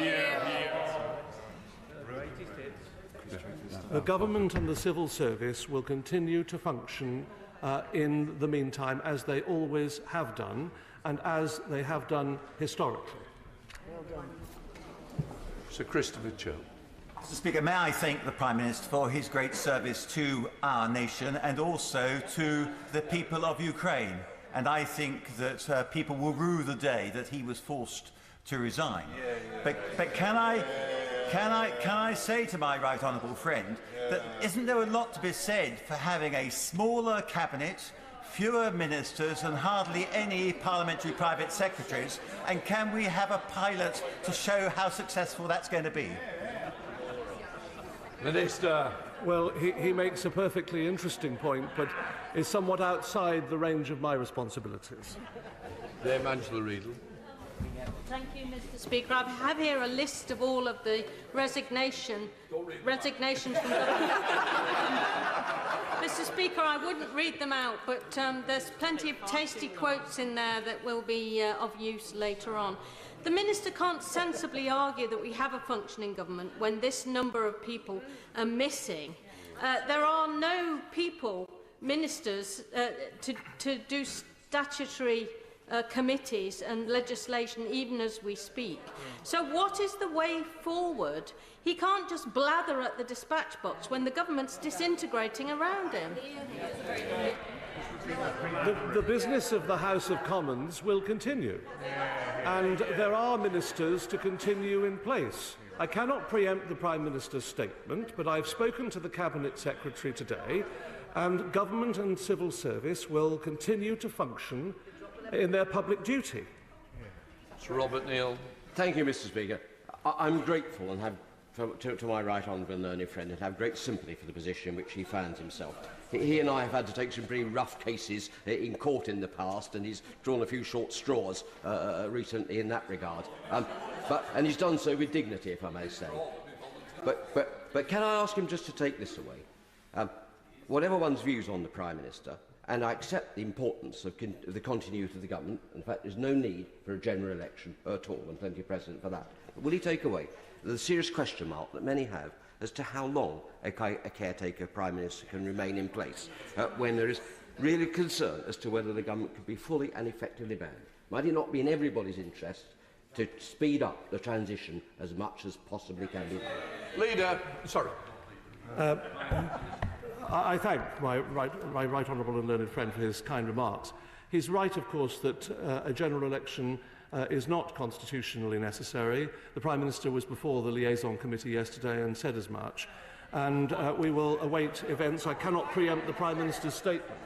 The government and the civil service will continue to function in the meantime, as they always have done, and as they have done historically. Well done. Sir Christopher Cho. Mr. Speaker, may I thank the Prime Minister for his great service to our nation and also to the people of Ukraine. and I think that people will rue the day that he was forced to resign. But can I say to my right honourable friend that isn't there a lot to be said for having a smaller cabinet, fewer ministers and hardly any parliamentary private secretaries, and can we have a pilot to show how successful that's going to be? Minister. Well, he makes a perfectly interesting point, but is somewhat outside the range of my responsibilities. Dame Angela Riedel. Thank you, Mr. Speaker. I have here a list of all of the resignations from government. Mr. Speaker, I wouldn't read them out, but there's plenty of tasty quotes in there that will be of use later on. The Minister can't sensibly argue that we have a functioning government when this number of people are missing. There are no people, ministers, to do statutory committees and legislation even as we speak. So what is the way forward? He can't just blather at the dispatch box when the government's disintegrating around him. The business of the House of Commons will continue, and there are ministers to continue in place. I cannot preempt the Prime Minister's statement, but I've spoken to the Cabinet Secretary today, and government and civil service will continue to function in their public duty. Sir Robert Neal. Thank you, Mr. Speaker. I'm grateful and have to my right honourable and learned friend and have great sympathy for the position in which he finds himself. He and I have had to take some pretty rough cases in court in the past, and he's drawn a few short straws recently in that regard. And he's done so with dignity, if I may say. But can I ask him just to take this away? Whatever one's views on the Prime Minister, and I accept the importance of the continuity of the government. In fact, there's no need for a general election at all, and plenty of precedent for that. But will he take away the serious question mark that many have as to how long a caretaker Prime Minister can remain in place when there is really concern as to whether the government could be fully and effectively banned? Might it not be in everybody's interest to speed up the transition as much as possibly can be done? Leader, sorry. I thank my right honourable and learned friend for his kind remarks. He's right, of course, that a general election is not constitutionally necessary. The Prime Minister was before the Liaison Committee yesterday and said as much. And we will await events. I cannot preempt the Prime Minister's statement.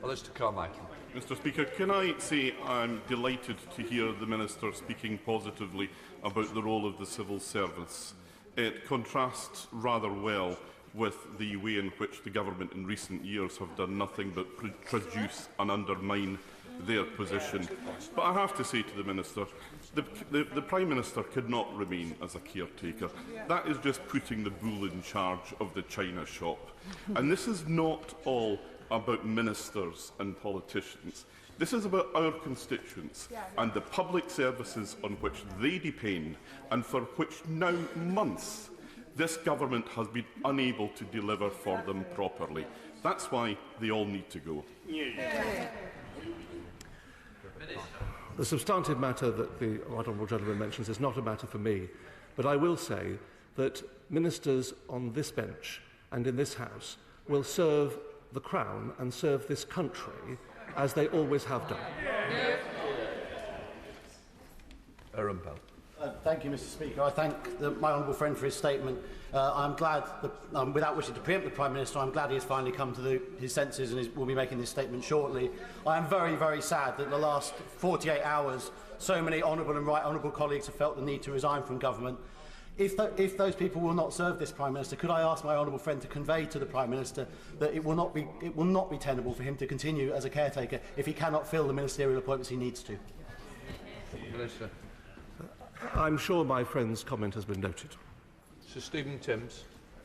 Mr. Carmichael. Mr. Speaker, can I say I'm delighted to hear the Minister speaking positively about the role of the civil service. It contrasts rather well with the way in which the government in recent years have done nothing but traduce and undermine their position. But I have to say to the Minister, the Prime Minister could not remain as a caretaker. That is just putting the bull in charge of the china shop. And this is not all about ministers and politicians. This is about our constituents and the public services on which they depend and for which now months this government has been unable to deliver for them properly. That's why they all need to go. The substantive matter that the right honourable gentleman mentions is not a matter for me, but I will say that ministers on this bench and in this House will serve the Crown and serve this country as they always have done. Thank you, Mr. Speaker. I thank my honourable friend for his statement. I'm glad, without wishing to preempt the Prime Minister, I'm glad he has finally come to his senses and will be making this statement shortly. I am very, very sad that in the last 48 hours, so many honourable and right honourable colleagues have felt the need to resign from government. If those people will not serve this Prime Minister, could I ask my honourable friend to convey to the Prime Minister that it will not be tenable for him to continue as a caretaker if he cannot fill the ministerial appointments he needs to? Minister. I'm sure my friend's comment has been noted. Sir Stephen Timms.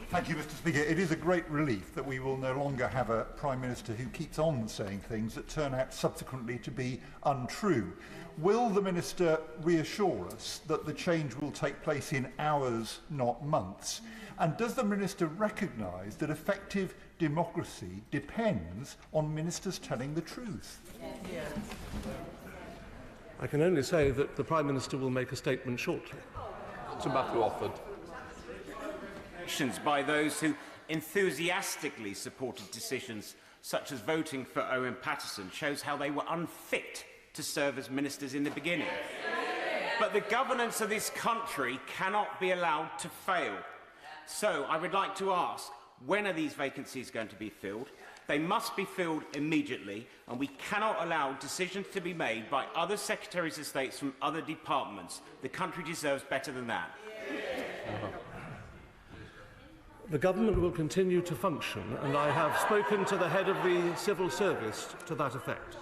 Thank you, Mr. Speaker. It is a great relief that we will no longer have a Prime Minister who keeps on saying things that turn out subsequently to be untrue. Will the Minister reassure us that the change will take place in hours, not months? And does the Minister recognise that effective democracy depends on ministers telling the truth? I can only say that the Prime Minister will make a statement shortly. Sir Matthew Offord. By those who enthusiastically supported decisions such as voting for Owen Paterson, shows how they were unfit to serve as ministers in the beginning. But the governance of this country cannot be allowed to fail. So I would like to ask, when are these vacancies going to be filled? They must be filled immediately, and we cannot allow decisions to be made by other Secretaries of State from other departments. The country deserves better than that. The government will continue to function, and I have spoken to the head of the civil service to that effect.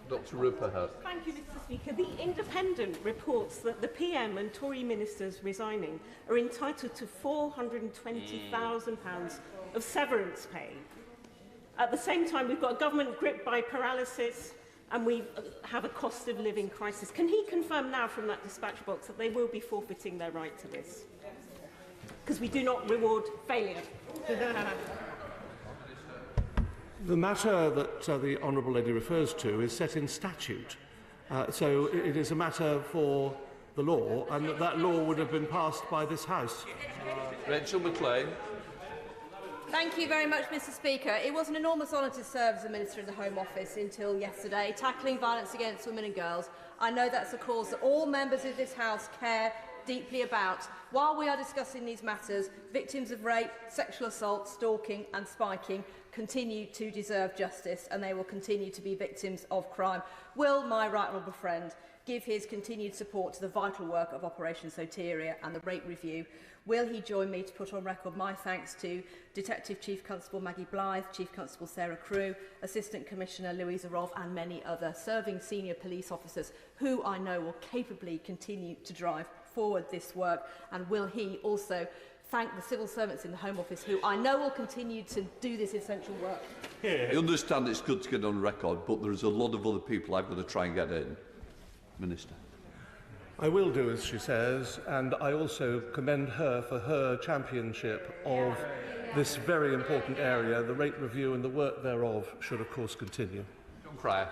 Dr. Ruperhart. Thank you, Mr. Speaker. The Independent reports that the PM and Tory ministers resigning are entitled to £420,000 of severance pay. At the same time, we've got a government gripped by paralysis, and we have a cost of living crisis. Can he confirm now from that dispatch box that they will be forfeiting their right to this? Because we do not reward failure. The matter that the Honourable Lady refers to is set in statute. So it is a matter for the law, and that law would have been passed by this House. Rachel McLean. Thank you very much, Mr. Speaker. It was an enormous honour to serve as a Minister in the Home Office until yesterday, tackling violence against women and girls. I know that's a cause that all members of this House care deeply about. While we are discussing these matters, victims of rape, sexual assault, stalking and spiking continue to deserve justice, and they will continue to be victims of crime. Will my right honourable friend give his continued support to the vital work of Operation Soteria and the rape review? Will he join me to put on record my thanks to Detective Chief Constable Maggie Blythe, Chief Constable Sarah Crew, Assistant Commissioner Louisa Rov and many other serving senior police officers who I know will capably continue to drive forward this work? And will he also thank the civil servants in the Home Office who I know will continue to do this essential work? I understand it's good to get on record, but there's a lot of other people I've got to try and get in. Minister. I will do as she says, and I also commend her for her championship of this very important area. The rate review and the work thereof should, of course, continue. John Cryer.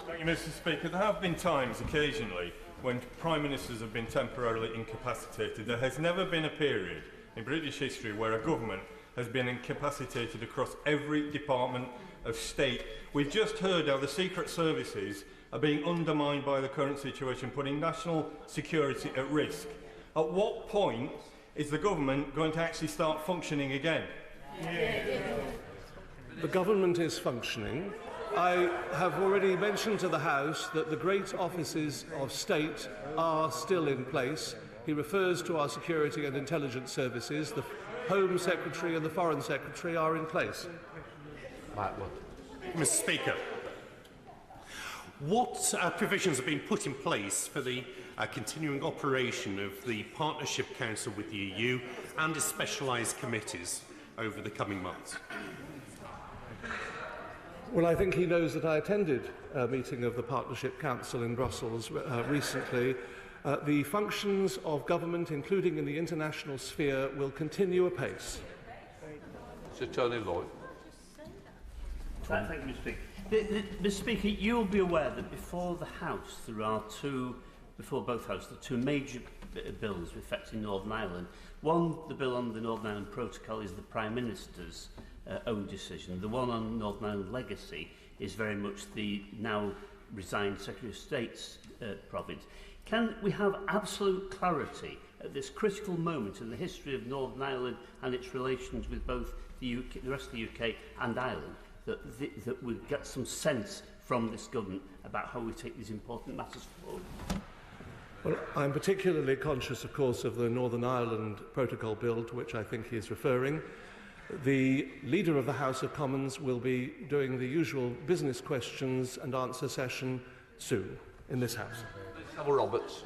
Thank you, Mr. Speaker. There have been times, occasionally, when Prime Ministers have been temporarily incapacitated. There has never been a period in British history where a government has been incapacitated across every department of state. We've just heard how the secret services are being undermined by the current situation, putting national security at risk. At what point is the government going to actually start functioning again? The government is functioning. I have already mentioned to the House that the great offices of state are still in place. He refers to our security and intelligence services. The Home Secretary and the Foreign Secretary are in place. Mr. Speaker, what provisions have been put in place for the continuing operation of the Partnership Council with the EU and its specialised committees over the coming months? Well, I think he knows that I attended a meeting of the Partnership Council in Brussels recently. The functions of government, including in the international sphere, will continue apace. Sir Tony Lloyd. Thank you, Mr. Speaker. Mr. Speaker, you will be aware that before the House, there are before both houses, there are two major bills affecting Northern Ireland. One, the bill on the Northern Ireland Protocol, is the Prime Minister's own decision. The one on Northern Ireland Legacy is very much the now resigned Secretary of State's province. Can we have absolute clarity at this critical moment in the history of Northern Ireland and its relations with both the rest of the UK and Ireland, that we get some sense from this government about how we take these important matters forward? Well, I'm particularly conscious, of course, of the Northern Ireland Protocol Bill, to which I think he is referring. The Leader of the House of Commons will be doing the usual business questions and answer session soon in this House. Roberts.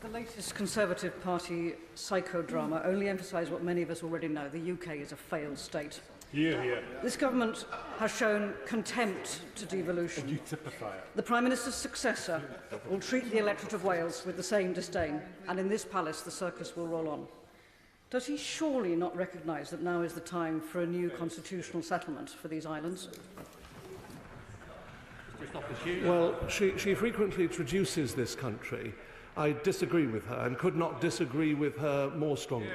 The latest Conservative Party psychodrama only emphasises what many of us already know. The UK is a failed state. This government has shown contempt to devolution. The Prime Minister's successor will treat the electorate of Wales with the same disdain, and in this palace the circus will roll on. Does he surely not recognise that now is the time for a new constitutional settlement for these islands? Well, she frequently traduces this country. I disagree with her and could not disagree with her more strongly.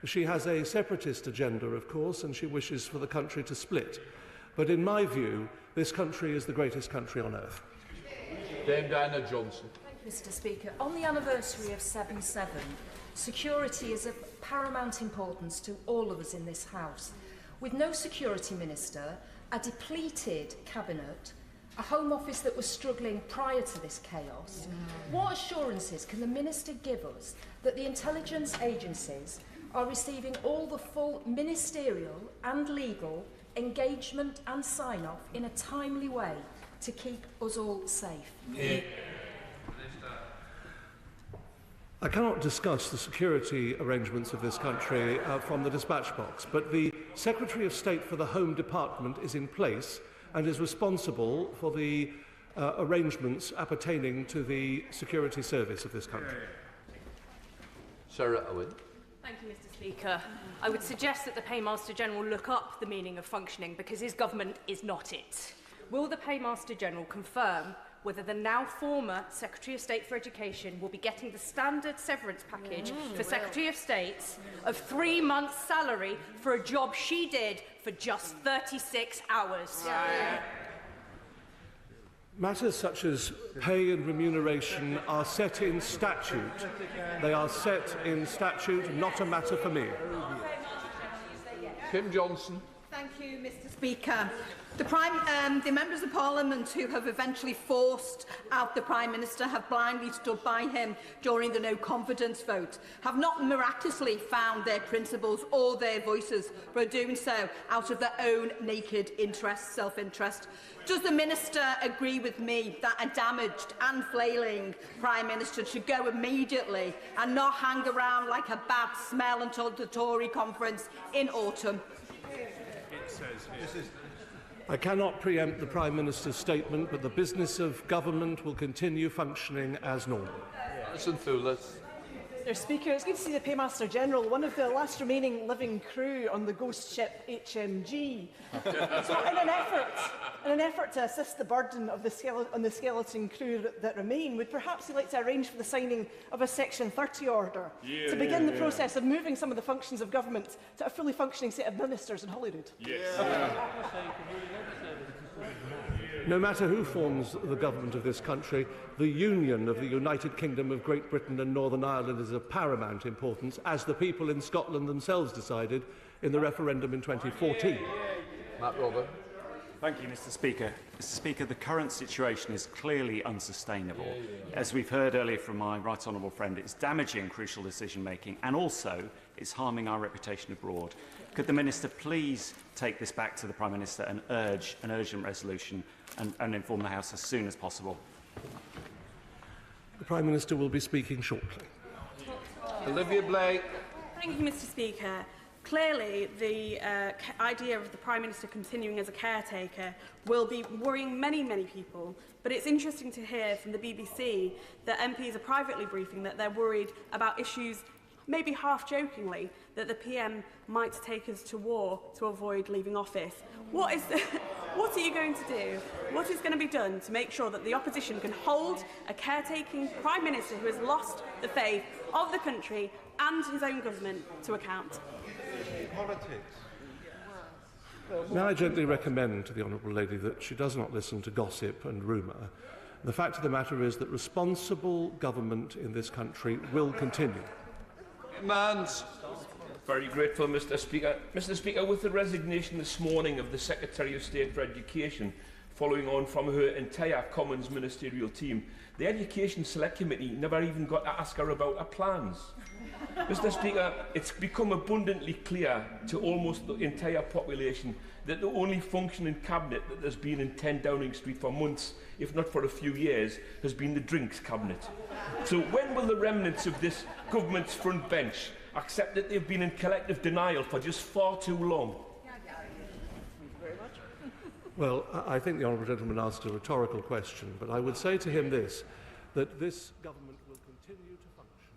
She has a separatist agenda, of course, and she wishes for the country to split. But in my view, this country is the greatest country on earth. Dame Diana Johnson. Thank you, Mr. Speaker. On the anniversary of 7/7, security is of paramount importance to all of us in this House. With no security minister, a depleted cabinet, a Home Office that was struggling prior to this chaos, what assurances can the minister give us that the intelligence agencies are receiving all the full ministerial and legal engagement and sign-off in a timely way to keep us all safe? I cannot discuss the security arrangements of this country from the dispatch box, but the Secretary of State for the Home Department is in place and is responsible for the arrangements appertaining to the security service of this country. Sarah Owen. Thank you, Mr. Speaker. I would suggest that the Paymaster General look up the meaning of functioning, because his government is not it. Will the Paymaster General confirm whether the now former Secretary of State for Education will be getting the standard severance package for Secretary of States of 3 months' salary for a job she did for just 36 hours? Matters such as pay and remuneration are set in statute. They are set in statute, not a matter for me. Kim Johnson. Thank you, Mr. Speaker. The members of Parliament who have eventually forced out the Prime Minister have blindly stood by him during the no-confidence vote, have not miraculously found their principles or their voices, but are doing so out of their own naked interest, self-interest. Does the Minister agree with me that a damaged and flailing Prime Minister should go immediately and not hang around like a bad smell until the Tory conference in autumn? It says here. I cannot preempt the Prime Minister's statement, but the business of government will continue functioning as normal. Mr. Speaker, it's good to see the Paymaster General, one of the last remaining living crew on the ghost ship HMG. So in an effort to assist the burden of the skeleton crew that remain, would perhaps he like to arrange for the signing of a Section 30 order to begin the process of moving some of the functions of government to a fully functioning set of ministers in Holyrood? No matter who forms the government of this country, the union of the United Kingdom of Great Britain and Northern Ireland is of paramount importance, as the people in Scotland themselves decided in the referendum in 2014. Matt Robert. Thank you, Mr. Speaker. Mr. Speaker, the current situation is clearly unsustainable. As we've heard earlier from my right honourable friend, it's damaging crucial decision-making, and also it's harming our reputation abroad. Could the Minister please take this back to the Prime Minister and urge an urgent resolution and inform the House as soon as possible? The Prime Minister will be speaking shortly. Olivia Blake. Thank you, Mr. Speaker. Clearly, the idea of the Prime Minister continuing as a caretaker will be worrying many, many people. But it's interesting to hear from the BBC that MPs are privately briefing that they're worried about issues, maybe half-jokingly, that the PM might take us to war to avoid leaving office. What are you going to do? What is going to be done to make sure that the opposition can hold a caretaking Prime Minister who has lost the faith of the country and his own government to account? May I gently recommend to the Honourable Lady that she does not listen to gossip and rumour. The fact of the matter is that responsible government in this country will continue. Mans. Very grateful, Mr. Speaker. Mr. Speaker, with the resignation this morning of the Secretary of State for Education, following on from her entire Commons ministerial team, the Education Select Committee never even got to ask her about her plans. Mr. Speaker, it's become abundantly clear to almost the entire population that the only functioning cabinet that has been in 10 Downing Street for months, if not for a few years, has been the drinks cabinet. So when will the remnants of this government's front bench accept that they've been in collective denial for just far too long? Well, I think the Honourable Gentleman asked a rhetorical question, but I would say to him this, that this government will continue to function.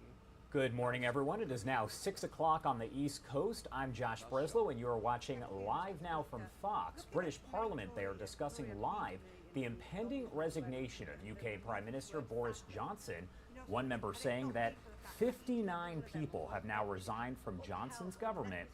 Good morning, everyone. It is now 6 o'clock on the East Coast. I'm Josh Breslow, and you are watching Live Now from Fox. British Parliament, they are discussing live the impending resignation of UK Prime Minister Boris Johnson. One member saying that 59 people have now resigned from Johnson's government.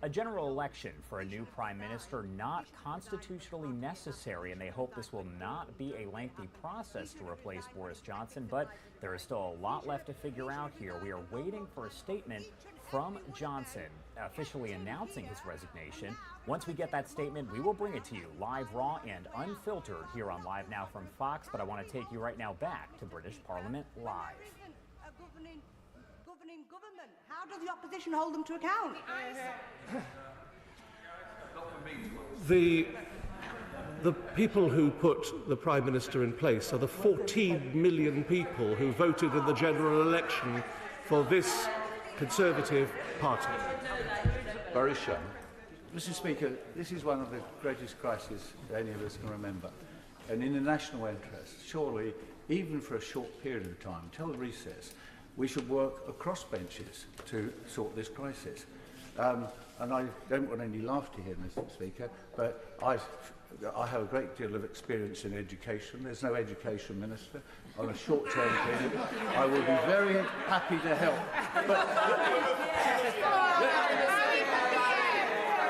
A general election for a new prime minister not constitutionally necessary, and they hope this will not be a lengthy process to replace Boris Johnson, but there is still a lot left to figure out here. We are waiting for a statement from Johnson officially announcing his resignation. Once we get that statement, we will bring it to you live, raw, and unfiltered here on Live Now from Fox, but I want to take you right now back to British Parliament Live. Government. How does the opposition hold them to account? The people who put the Prime Minister in place are the 14 million people who voted in the general election for this Conservative Party. Boris Johnson. Mr. Speaker, this is one of the greatest crises that any of us can remember. And in the national interest, surely, even for a short period of time, till the recess, we should work across benches to sort this crisis. And I don't want any laughter here, Mr. Speaker, but I have a great deal of experience in education. There's no education minister on a short-term period. I will be very happy to help. But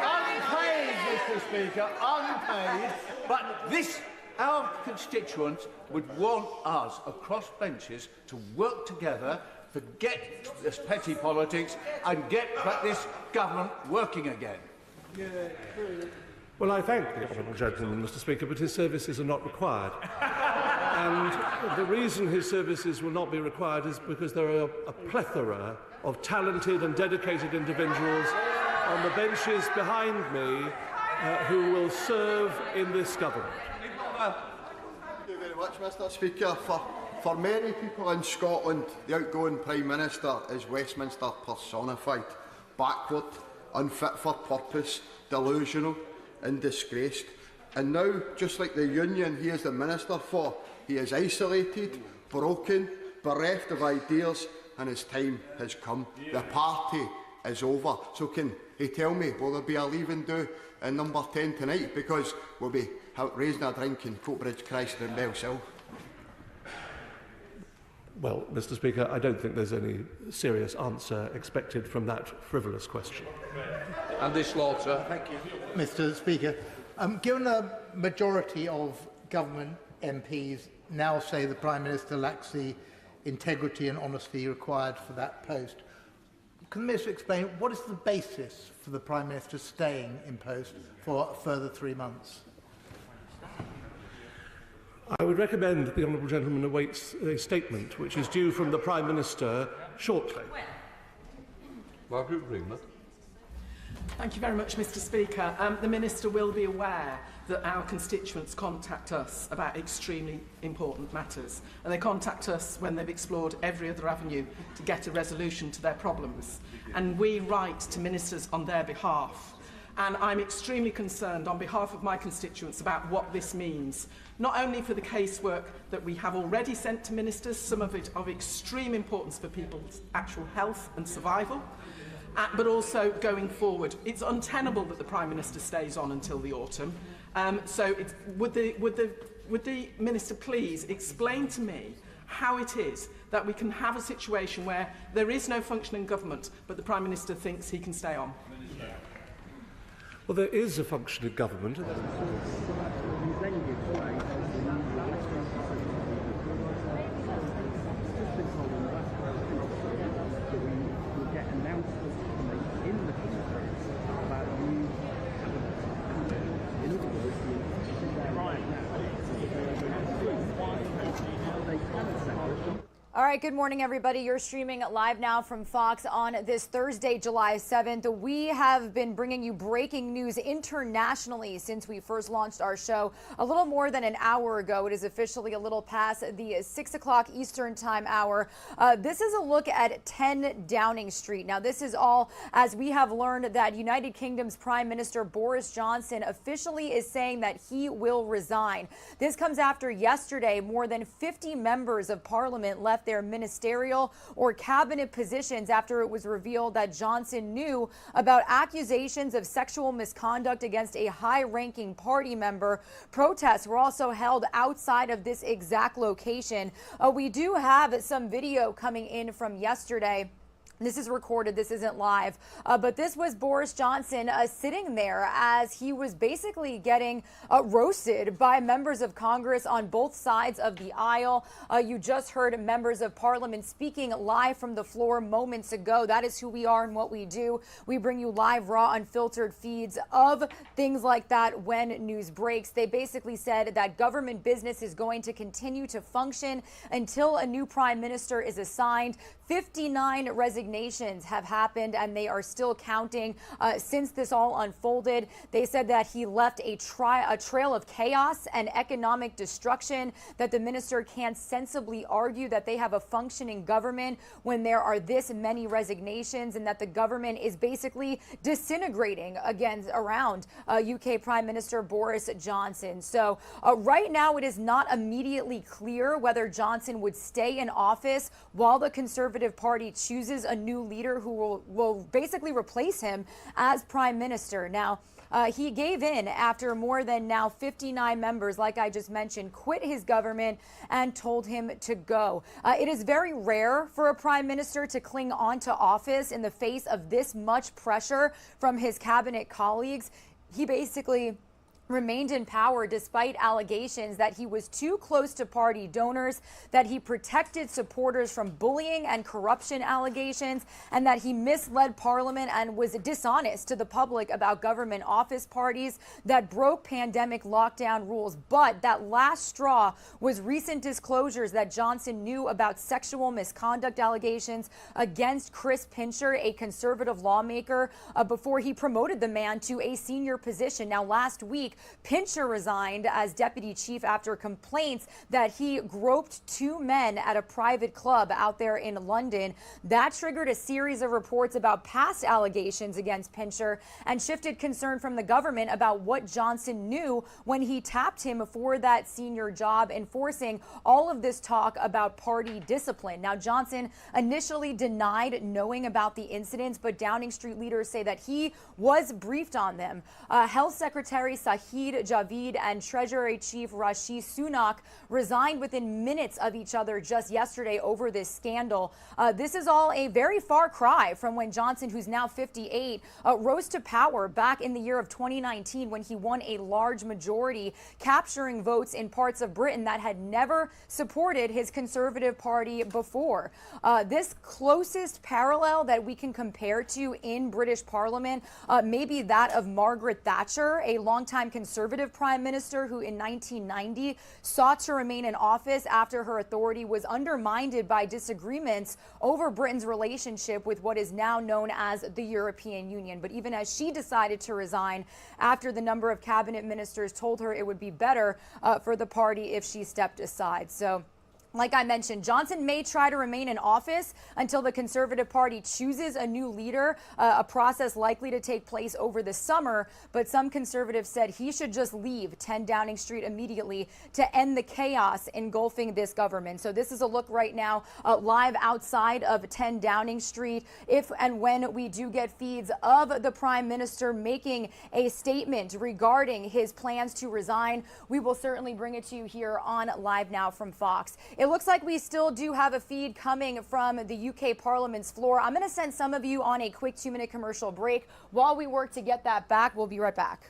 unpaid, Mr. Speaker, unpaid. But this, our constituents would want us across benches to work together, forget this petty politics and get this government working again. Well, I thank the honourable gentleman, Mr. Speaker, but his services are not required. And the reason his services will not be required is because there are a plethora of talented and dedicated individuals on the benches behind me who will serve in this government. Thank you very much, Mr. Speaker. For many people in Scotland, the outgoing Prime Minister is Westminster personified. Backward, unfit for purpose, delusional and disgraced. And now, just like the union he is the Minister for, he is isolated, broken, bereft of ideas, and his time has come. The party is over. So can he tell me, will there be a leaving do in number 10 tonight? Because we'll be raising a drink in Coatbridge, Chrysler and Bellsill. Well, Mr. Speaker, I don't think there's any serious answer expected from that frivolous question. Andy Slaughter. Thank you, Mr. Speaker. Given a majority of government MPs now say the Prime Minister lacks the integrity and honesty required for that post, can the Minister explain what is the basis for the Prime Minister staying in post for a further 3 months? I would recommend that the honourable gentleman awaits a statement which is due from the Prime Minister shortly. Margaret Thatcher. Thank you very much, Mr. Speaker. The Minister will be aware that our constituents contact us about extremely important matters, and they contact us when they've explored every other avenue to get a resolution to their problems. And we write to ministers on their behalf. And I'm extremely concerned on behalf of my constituents about what this means, not only for the casework that we have already sent to ministers, some of it of extreme importance for people's actual health and survival, but also going forward. It's untenable that the Prime Minister stays on until the autumn. Would the Minister please explain to me how it is that we can have a situation where there is no functioning government, but the Prime Minister thinks he can stay on? Well, there is a functioning government. All right, good morning, everybody. You're streaming live now from Fox on this Thursday, July 7th. We have been bringing you breaking news internationally since we first launched our show a little more than an hour ago. It is officially a little past the 6 o'clock Eastern Time hour. This is a look at 10 Downing Street. Now, this is all as we have learned that United Kingdom's Prime Minister Boris Johnson officially is saying that he will resign. This comes after yesterday more than 50 members of Parliament left left their ministerial or cabinet positions after it was revealed that Johnson knew about accusations of sexual misconduct against a high-ranking party member. Protests were also held outside of this exact location. We do have some video coming in from yesterday. This is recorded, this isn't live, but this was Boris Johnson sitting there as he was basically getting roasted by members of Congress on both sides of the aisle. You just heard members of Parliament speaking live from the floor moments ago. That is who we are and what we do. We bring you live, raw, unfiltered feeds of things like that when news breaks. They basically said that government business is going to continue to function until a new prime minister is assigned. 59 resignations have happened, and they are still counting since this all unfolded. They said that he left a trail of chaos and economic destruction, that the minister can't sensibly argue that they have a functioning government when there are this many resignations, and that the government is basically disintegrating again around UK Prime Minister Boris Johnson. So right now it is not immediately clear whether Johnson would stay in office while the Conservative Party chooses a new leader who will basically replace him as prime minister. Now, he gave in after more than now 59 members, like I just mentioned, quit his government and told him to go. It is very rare for a prime minister to cling on to office in the face of this much pressure from his cabinet colleagues. He basically remained in power despite allegations that he was too close to party donors, that he protected supporters from bullying and corruption allegations, and that he misled Parliament and was dishonest to the public about government office parties that broke pandemic lockdown rules. But that last straw was recent disclosures that Johnson knew about sexual misconduct allegations against Chris Pincher, a Conservative lawmaker, before he promoted the man to a senior position. Now, last week, Pincher resigned as deputy chief after complaints that he groped two men at a private club out there in London. That triggered a series of reports about past allegations against Pincher and shifted concern from the government about what Johnson knew when he tapped him for that senior job, enforcing all of this talk about party discipline. Now, Johnson initially denied knowing about the incidents, but Downing Street leaders say that he was briefed on them. Health Secretary Shahid Javid and Treasury Chief Rishi Sunak resigned within minutes of each other just yesterday over this scandal. This is all a very far cry from when Johnson, who's now 58, rose to power back in the year of 2019 when he won a large majority, capturing votes in parts of Britain that had never supported his Conservative Party before. This closest parallel that we can compare to in British Parliament may be that of Margaret Thatcher, a longtime Conservative prime minister who in 1990 sought to remain in office after her authority was undermined by disagreements over Britain's relationship with what is now known as the European Union. But even as she decided to resign after the number of cabinet ministers told her it would be better for the party if she stepped aside. So, like I mentioned, Johnson may try to remain in office until the Conservative Party chooses a new leader, a process likely to take place over the summer. But some conservatives said he should just leave 10 Downing Street immediately to end the chaos engulfing this government. So this is a look right now live outside of 10 Downing Street. If and when we do get feeds of the Prime Minister making a statement regarding his plans to resign, we will certainly bring it to you here on Live Now from Fox. It looks like we still do have a feed coming from the UK Parliament's floor. I'm going to send some of you on a quick 2-minute commercial break. While we work to get that back, we'll be right back.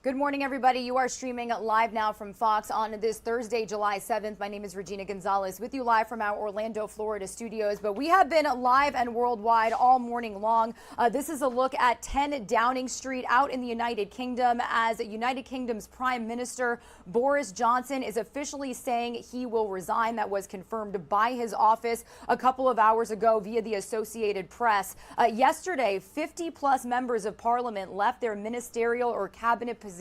Good morning, everybody. You are streaming live now from Fox on this Thursday, July 7th. My name is Regina Gonzalez with you live from our Orlando, Florida studios. But we have been live and worldwide all morning long. This is a look at 10 Downing Street out in the United Kingdom as United Kingdom's Prime Minister Boris Johnson is officially saying he will resign. That was confirmed by his office a couple of hours ago via the Associated Press. Yesterday, 50-plus members of Parliament left their ministerial or cabinet positions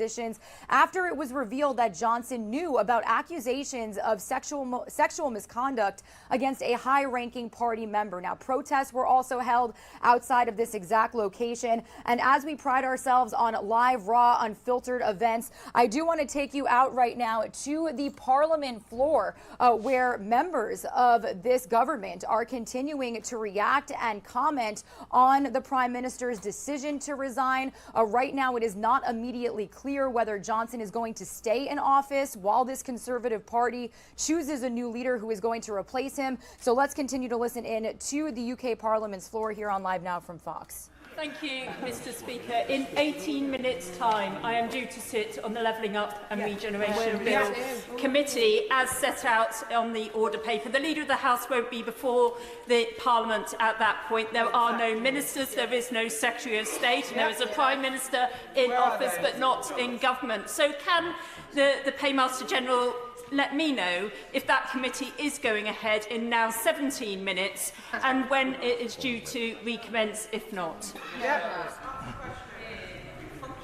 after it was revealed that Johnson knew about accusations of sexual misconduct against a high-ranking party member. Now, protests were also held outside of this exact location. And as we pride ourselves on live, raw, unfiltered events, I do want to take you out right now to the Parliament floor where members of this government are continuing to react and comment on the Prime Minister's decision to resign. Right now, it is not immediately clear whether Johnson is going to stay in office while this Conservative Party chooses a new leader who is going to replace him. So let's continue to listen in to the UK Parliament's floor here on Live Now from Fox. Thank you, Mr. Speaker. In 18 minutes' time, I am due to sit on the Levelling Up and Regeneration Bill Committee as set out on the order paper. The Leader of the House won't be before the Parliament at that point. There are no ministers, there is no Secretary of State, and there is a Prime Minister in office but not in government. So can the Paymaster General let me know if that committee is going ahead in now 17 minutes and when it is due to recommence, if not?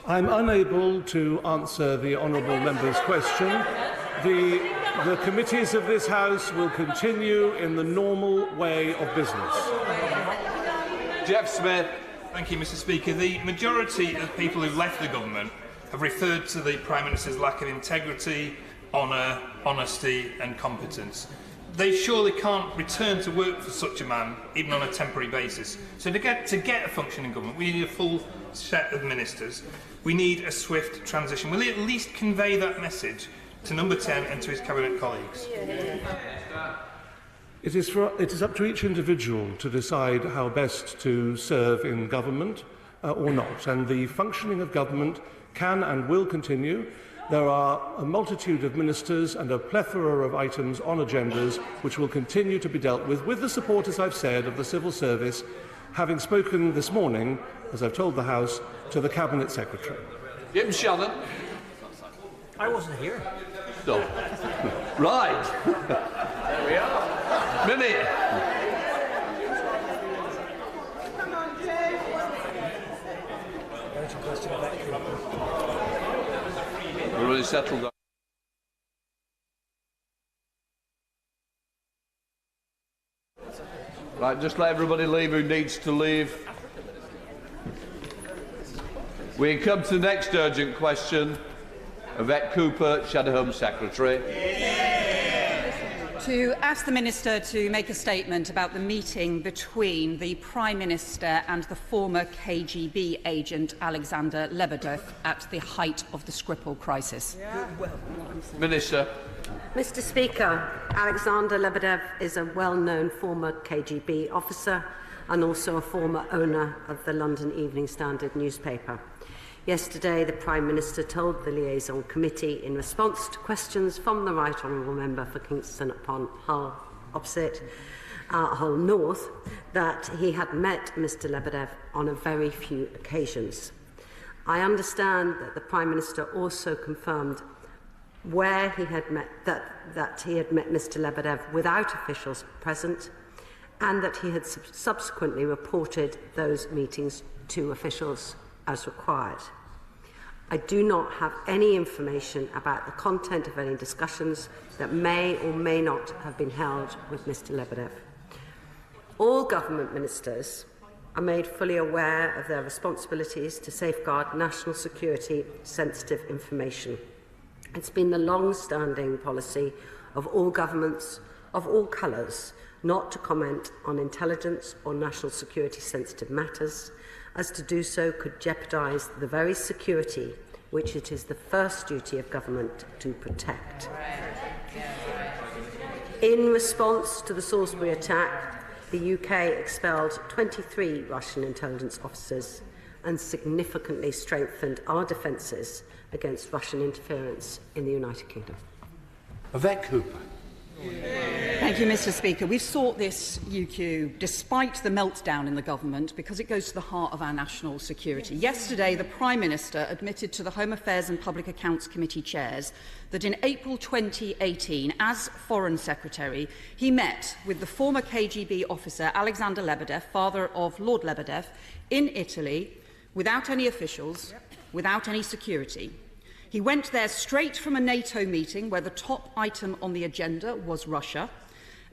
I'm unable to answer the honourable member's question. The committees of this House will continue in the normal way of business. Jeff Smith. Thank you, Mr. Speaker. The majority of people who left the government have referred to the Prime Minister's lack of integrity, honour, honesty and competence. They surely can't return to work for such a man, even on a temporary basis. So to get a functioning government, we need a full set of ministers. We need a swift transition. Will he at least convey that message to Number 10 and to his Cabinet colleagues? It is up to each individual to decide how best to serve in government or not. And the functioning of government can and will continue. There are a multitude of ministers and a plethora of items on agendas which will continue to be dealt with the support, as I've said, of the civil service, having spoken this morning, as I've told the House, to the Cabinet Secretary. Jim Shannon. I wasn't here. No. Right. There we are. Minute. We're really settled down. Right, just let everybody leave who needs to leave. We come to the next urgent question. Yvette Cooper, Shadow Home Secretary. To ask the Minister to make a statement about the meeting between the Prime Minister and the former KGB agent Alexander Lebedev at the height of the Skripal crisis. Minister. Mr. Speaker, Alexander Lebedev is a well-known former KGB officer and also a former owner of the London Evening Standard newspaper. Yesterday, the Prime Minister told the Liaison Committee, in response to questions from the Right Honourable Member for Kingston upon Hull opposite Hull North, that he had met Mr Lebedev on a very few occasions. I understand that the Prime Minister also confirmed where he had met that he had met Mr Lebedev without officials present, and that he had subsequently reported those meetings to officials as required. I do not have any information about the content of any discussions that may or may not have been held with Mr Lebedev. All government ministers are made fully aware of their responsibilities to safeguard national security sensitive information. It's been the long-standing policy of all governments of all colours not to comment on intelligence or national security sensitive matters, as to do so could jeopardise the very security which it is the first duty of government to protect. In response to the Salisbury attack, the UK expelled 23 Russian intelligence officers and significantly strengthened our defences against Russian interference in the United Kingdom. Yvette Cooper. Thank you, Mr. Speaker. We've sought this UQ despite the meltdown in the government because it goes to the heart of our national security. Yesterday, the Prime Minister admitted to the Home Affairs and Public Accounts Committee chairs that in April 2018, as Foreign Secretary, he met with the former KGB officer Alexander Lebedev, father of Lord Lebedev, in Italy without any officials, without any security. He went there straight from a NATO meeting where the top item on the agenda was Russia,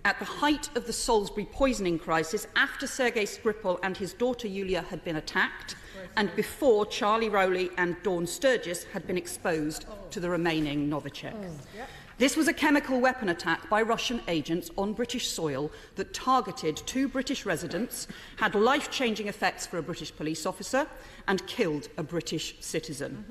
at the height of the Salisbury poisoning crisis, after Sergei Skripal and his daughter Yulia had been attacked, and before Charlie Rowley and Dawn Sturgis had been exposed to the remaining Novichok. This was a chemical weapon attack by Russian agents on British soil that targeted 2 British residents, had life-changing effects for a British police officer, and killed a British citizen.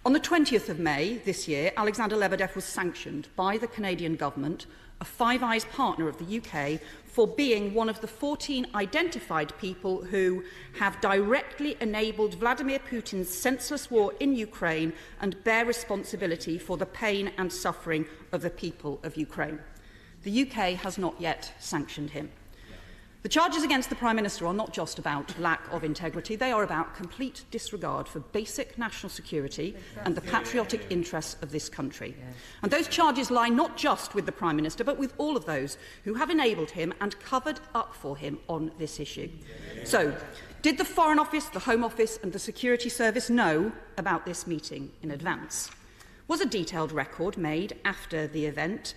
On the 20th of May this year, Alexander Lebedev was sanctioned by the Canadian government, a Five Eyes partner of the UK, for being one of the 14 identified people who have directly enabled Vladimir Putin's senseless war in Ukraine and bear responsibility for the pain and suffering of the people of Ukraine. The UK has not yet sanctioned him. The charges against the Prime Minister are not just about lack of integrity, they are about complete disregard for basic national security and the patriotic interests of this country. And those charges lie not just with the Prime Minister, but with all of those who have enabled him and covered up for him on this issue. So, did the Foreign Office, the Home Office and the Security Service know about this meeting in advance? Was a detailed record made after the event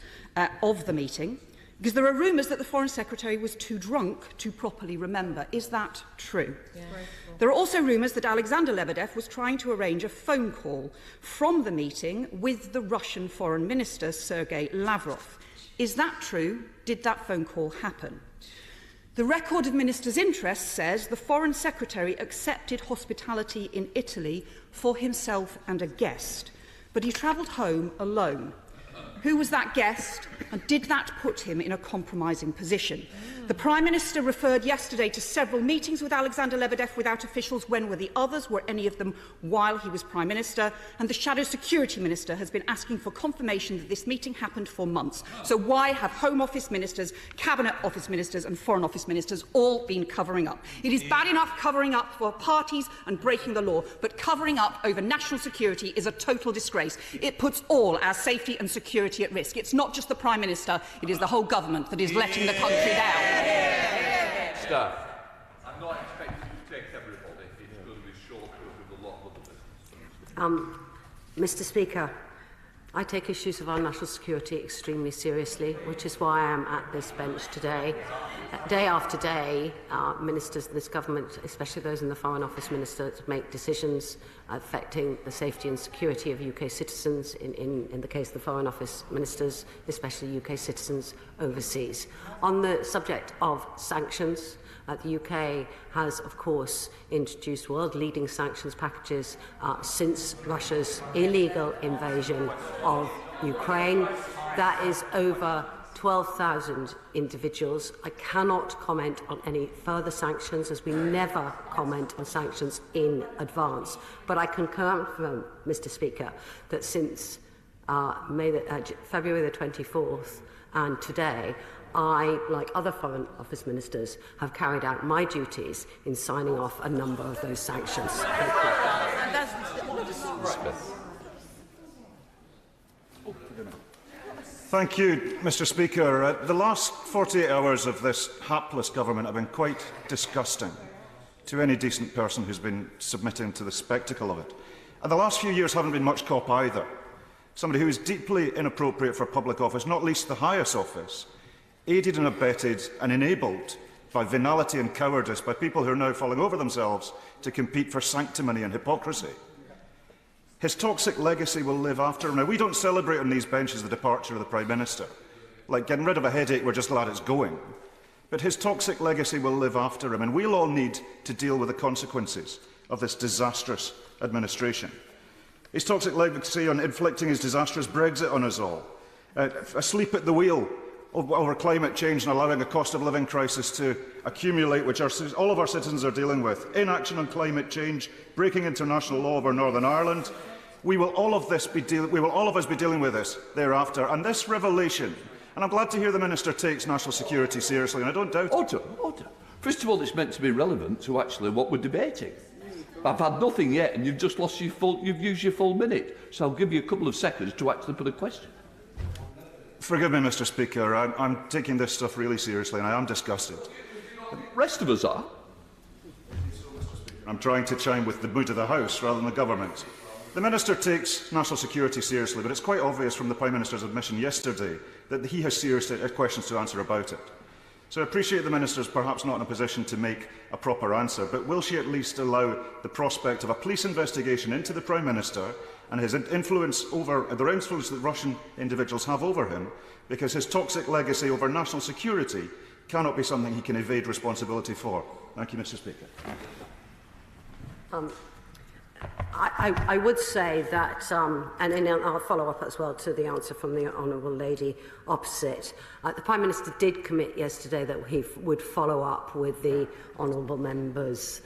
of the meeting? Because there are rumours that the Foreign Secretary was too drunk to properly remember. Is that true? Yeah. There are also rumours that Alexander Lebedev was trying to arrange a phone call from the meeting with the Russian Foreign Minister, Sergei Lavrov. Is that true? Did that phone call happen? The record of Minister's interest says the Foreign Secretary accepted hospitality in Italy for himself and a guest, but he travelled home alone. Who was that guest, and did that put him in a compromising position? The Prime Minister referred yesterday to several meetings with Alexander Lebedev without officials. When were the others? Were any of them while he was Prime Minister? And the Shadow Security Minister has been asking for confirmation that this meeting happened for months. So why have Home Office Ministers, Cabinet Office Ministers and Foreign Office Ministers all been covering up? It is bad enough covering up for parties and breaking the law, but covering up over national security is a total disgrace. It puts all our safety and security at risk. It's not just the Prime Minister, it is the whole government that is letting the country down. Staff. I'm not expecting to take everybody. It's going to be short with a lot of other business. Mr. Speaker, I take issues of our national security extremely seriously, which is why I am at this bench today. Day after day, ministers of this government, especially those in the Foreign Office Ministers, make decisions affecting the safety and security of UK citizens, in the case of the Foreign Office Ministers, especially UK citizens overseas. On the subject of sanctions, the UK has, of course, introduced world-leading sanctions packages since Russia's illegal invasion of Ukraine. That is over 12,000 individuals. I cannot comment on any further sanctions, as we never comment on sanctions in advance. But I can confirm, Mr. Speaker, that since February the 24th and today, I, like other Foreign Office Ministers, have carried out my duties in signing off a number of those sanctions. Thank you, Mr. Speaker. The last 48 hours of this hapless government have been quite disgusting to any decent person who's been submitting to the spectacle of it. And the last few years haven't been much cop either. Somebody who is deeply inappropriate for public office, not least the highest office, aided and abetted and enabled by venality and cowardice by people who are now falling over themselves to compete for sanctimony and hypocrisy. His toxic legacy will live after him. Now, we don't celebrate on these benches the departure of the Prime Minister. Like getting rid of a headache, we're just glad it's going. But his toxic legacy will live after him, and we'll all need to deal with the consequences of this disastrous administration. His toxic legacy on inflicting his disastrous Brexit on us all, asleep at the wheel over climate change and allowing a cost of living crisis to accumulate, which all of our citizens are dealing with, inaction on climate change, breaking international law over Northern Ireland, We will all of us be dealing with this thereafter. And this revelation, and I'm glad to hear the Minister takes national security seriously, and I don't doubt it. Order. First of all, it's meant to be relevant to actually what we're debating. I've had nothing yet, and you've just lost you've used your full minute. So I'll give you a couple of seconds to actually put a question. Forgive me, Mr. Speaker. I'm taking this stuff really seriously, and I am disgusted. The rest of us are. I'm trying to chime with the mood of the House rather than the government. The Minister takes national security seriously, but it's quite obvious from the Prime Minister's admission yesterday that he has serious questions to answer about it. So I appreciate the Minister is perhaps not in a position to make a proper answer, but will she at least allow the prospect of a police investigation into the Prime Minister and his influence over the influence that Russian individuals have over him, because his toxic legacy over national security cannot be something he can evade responsibility for? Thank you, Mr. Speaker. I would say that, and I'll follow up as well to the answer from the Honourable Lady opposite. The Prime Minister did commit yesterday that he would follow up with the Honourable Member's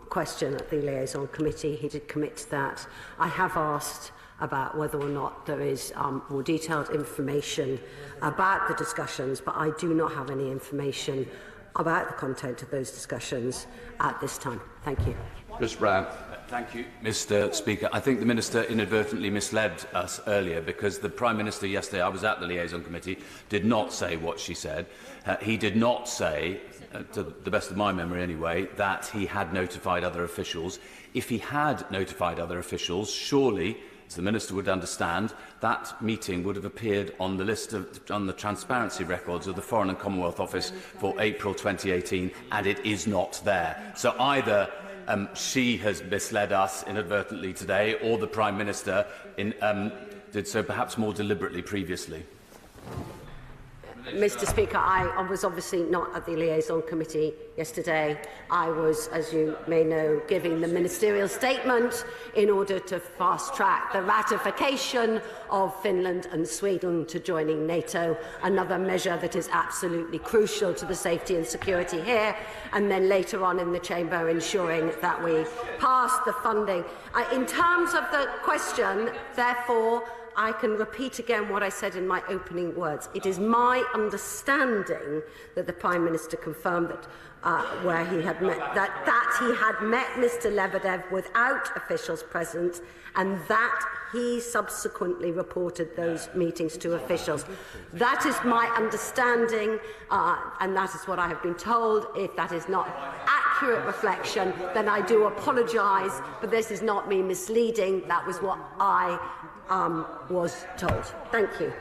question at the Liaison Committee. He did commit to that. I have asked about whether or not there is more detailed information about the discussions, but I do not have any information about the content of those discussions at this time. Thank you. Chris Brown. Thank you, Mr. Speaker. I think the Minister inadvertently misled us earlier, because the Prime Minister yesterday, I was at the Liaison Committee, did not say what she said. He did not say, to the best of my memory anyway, that he had notified other officials. If he had notified other officials, surely, as the Minister would understand, that meeting would have appeared on the list on the transparency records of the Foreign and Commonwealth Office for April 2018, and it is not there. So either she has misled us inadvertently today, or the Prime Minister did so perhaps more deliberately previously. Mr. Speaker, I was obviously not at the Liaison Committee yesterday. I was, as you may know, giving the ministerial statement in order to fast-track the ratification of Finland and Sweden to joining NATO, another measure that is absolutely crucial to the safety and security here, and then later on in the Chamber ensuring that we pass the funding. In terms of the question, therefore, I can repeat again what I said in my opening words. It is my understanding that the Prime Minister confirmed that where he had met that he had met Mr. Lebedev without officials present, and that he subsequently reported those meetings to officials. That is my understanding, and that is what I have been told. If that is not accurate reflection, then I do apologise, but this is not me misleading. That was what I was told. Thank you.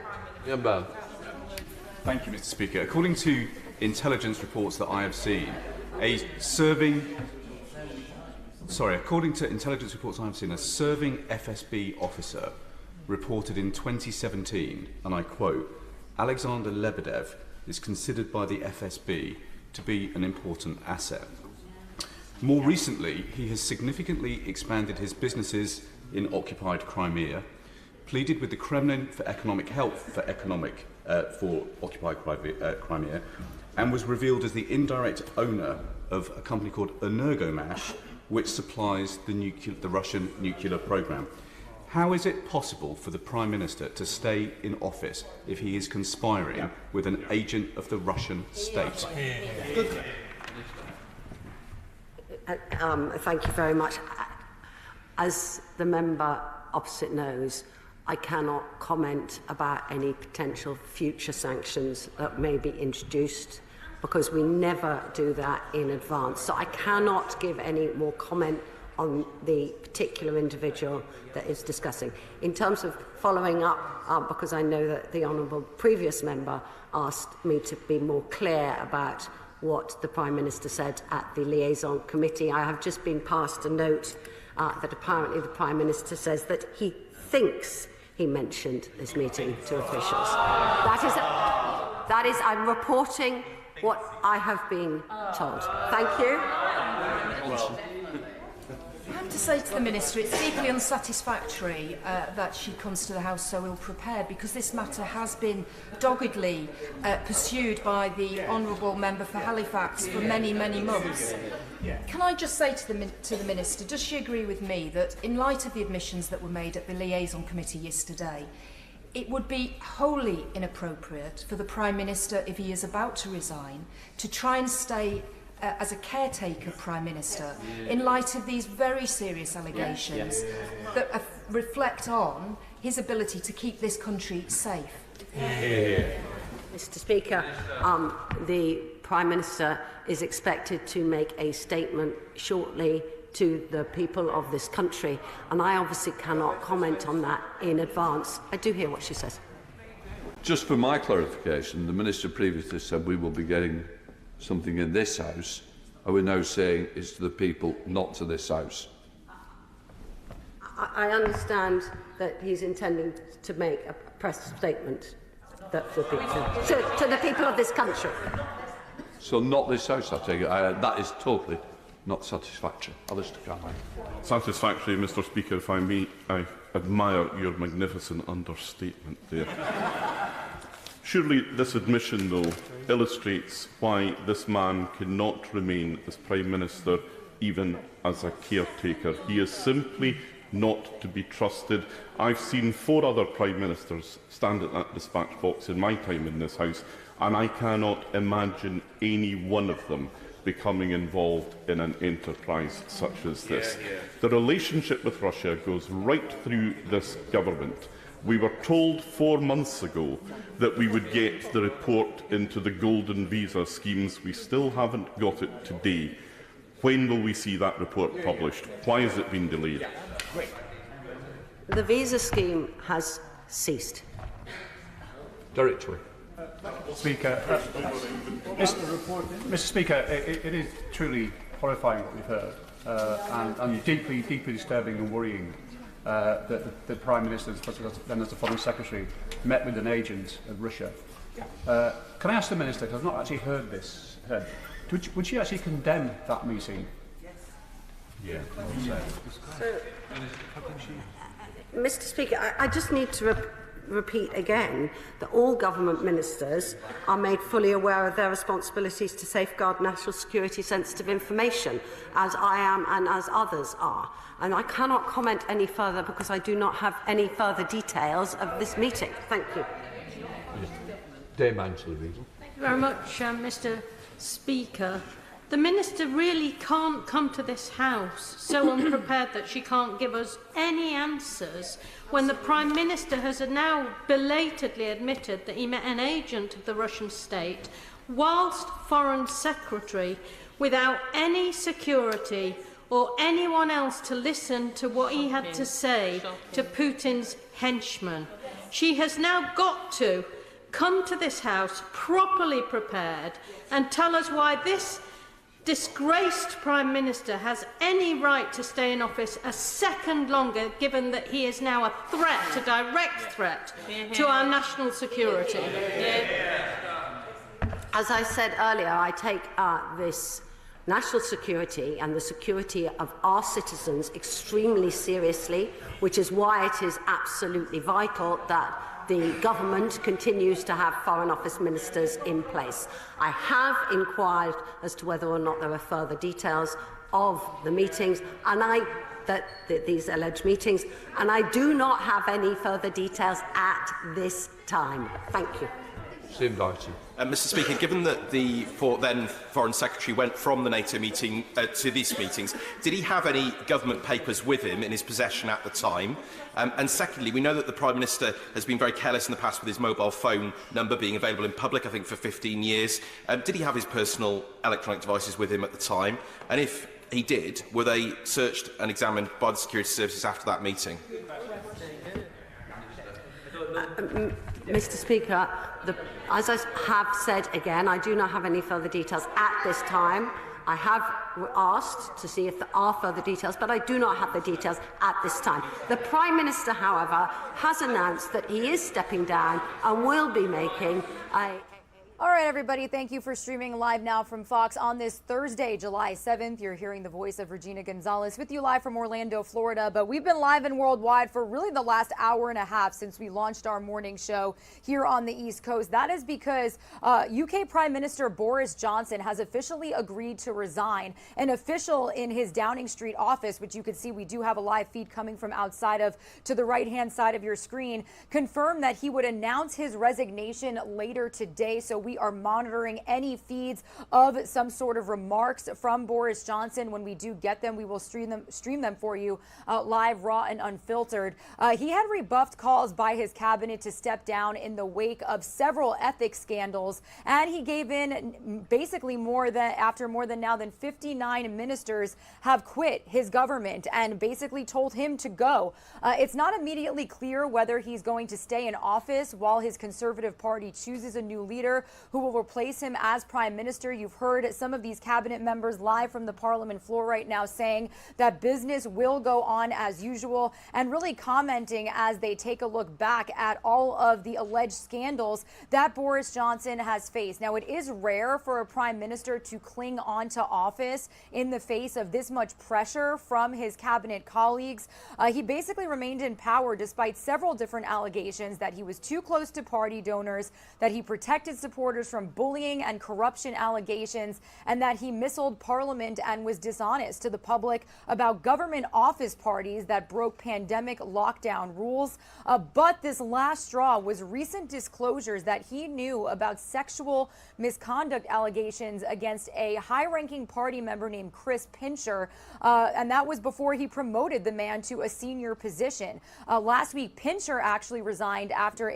Thank you, Mr. Speaker. According to intelligence reports that I have seen, according to intelligence reports I have seen, a serving FSB officer reported in 2017, and I quote, Alexander Lebedev is considered by the FSB to be an important asset. More recently, he has significantly expanded his businesses in occupied Crimea, pleaded with the Kremlin for economic help for occupied Crimea, and was revealed as the indirect owner of a company called Energomash, which supplies the Russian nuclear program. How is it possible for the Prime Minister to stay in office if he is conspiring with an agent of the Russian state? Thank you very much. As the member opposite knows, I cannot comment about any potential future sanctions that may be introduced, because we never do that in advance. So I cannot give any more comment on the particular individual that is discussing. In terms of following up, because I know that the honourable previous member asked me to be more clear about what the Prime Minister said at the Liaison Committee, I have just been passed a note that apparently the Prime Minister says that he thinks he mentioned this meeting to officials. That is, I'm reporting what I have been told. Thank you. have to say to the Minister, it's deeply unsatisfactory that she comes to the House so ill-prepared, because this matter has been doggedly pursued by the Honourable Member for Halifax for many, many months. Can I just say to the Minister, does she agree with me that in light of the admissions that were made at the Liaison Committee yesterday, it would be wholly inappropriate for the Prime Minister, if he is about to resign, to try and stay as a caretaker Prime Minister in light of these very serious allegations that reflect on his ability to keep this country safe? Mr. Speaker, the Prime Minister is expected to make a statement shortly to the people of this country, and I obviously cannot comment on that in advance. I do hear what she says. Just for my clarification, the Minister previously said we will be getting something in this House. Are we now saying it's to the people, not to this House? I understand that he's intending to make a press statement that to the people of this country. So not this House, I take it. That is totally not satisfactory. Alistair Callahan. Satisfactory, Mr. Speaker, if I may. I admire your magnificent understatement there. Surely this admission, though, illustrates why this man cannot remain as Prime Minister, even as a caretaker. He is simply not to be trusted. I've seen 4 other Prime Ministers stand at that dispatch box in my time in this House, and I cannot imagine any one of them becoming involved in an enterprise such as this. The relationship with Russia goes right through this government. We were told 4 months ago that we would get the report into the golden visa schemes. We still haven't got it today. When will we see that report published? Why has it been delayed? The visa scheme has ceased. Derek Twig. Speaker, Mr. Speaker, it is truly horrifying what we've heard, and deeply, deeply disturbing and worrying that the Prime Minister, then as the Foreign Secretary, met with an agent of Russia. Can I ask the Minister, because I've not actually heard this, would she actually condemn that meeting? Yeah. Mr. Speaker, I just need to repeat again that all government ministers are made fully aware of their responsibilities to safeguard national security sensitive information, as I am and as others are. And I cannot comment any further because I do not have any further details of this meeting. Thank you. Dame Angela Reid. Thank you very much, Mr. Speaker. The Minister really can't come to this House so unprepared that she can't give us any answers when the Prime Minister has now belatedly admitted that he met an agent of the Russian state whilst Foreign Secretary without any security or anyone else to listen to what he had to say to Putin's henchmen. She has now got to come to this House properly prepared and tell us why this disgraced Prime Minister has any right to stay in office a second longer, given that he is now a threat, a direct threat to our national security. As I said earlier, I take this national security and the security of our citizens extremely seriously, which is why it is absolutely vital that the government continues to have Foreign Office ministers in place. I have inquired as to whether or not there are further details of the meetings, and these alleged meetings, and I do not have any further details at this time. Thank you. Mr. Speaker, given that the then Foreign Secretary went from the NATO meeting to these meetings, did he have any government papers with him in his possession at the time? And secondly, we know that the Prime Minister has been very careless in the past with his mobile phone number being available in public, I think for 15 years. Did he have his personal electronic devices with him at the time? And if he did, were they searched and examined by the security services after that meeting? Mr. Speaker, as I have said again, I do not have any further details at this time. I have asked to see if there are further details, but I do not have the details at this time. The Prime Minister, however, has announced that he is stepping down and will be making All right, everybody, thank you for streaming live now from Fox on this Thursday, July 7th. You're hearing the voice of Regina Gonzalez with you live from Orlando, Florida. But we've been live and worldwide for really the last hour and a half since we launched our morning show here on the East Coast. That is because UK Prime Minister Boris Johnson has officially agreed to resign. An official in his Downing Street office, which you can see we do have a live feed coming from outside of to the right-hand side of your screen, confirmed that he would announce his resignation later today. So we are monitoring any feeds of some sort of remarks from Boris Johnson. When we do get them, we will stream them for you live, raw, and unfiltered. He had rebuffed calls by his cabinet to step down in the wake of several ethics scandals, and he gave in basically after more than 59 ministers have quit his government and basically told him to go. It's not immediately clear whether he's going to stay in office while his Conservative Party chooses a new leader who will replace him as Prime Minister. You've heard some of these cabinet members live from the Parliament floor right now saying that business will go on as usual, and really commenting as they take a look back at all of the alleged scandals that Boris Johnson has faced. Now, it is rare for a Prime Minister to cling on to office in the face of this much pressure from his cabinet colleagues. He basically remained in power despite several different allegations that he was too close to party donors, that he protected supporters from bullying and corruption allegations, and that he missiled Parliament and was dishonest to the public about government office parties that broke pandemic lockdown rules. But this last straw was recent disclosures that he knew about sexual misconduct allegations against a high-ranking party member named Chris Pincher, and that was before he promoted the man to a senior position. Last week, Pincher actually resigned after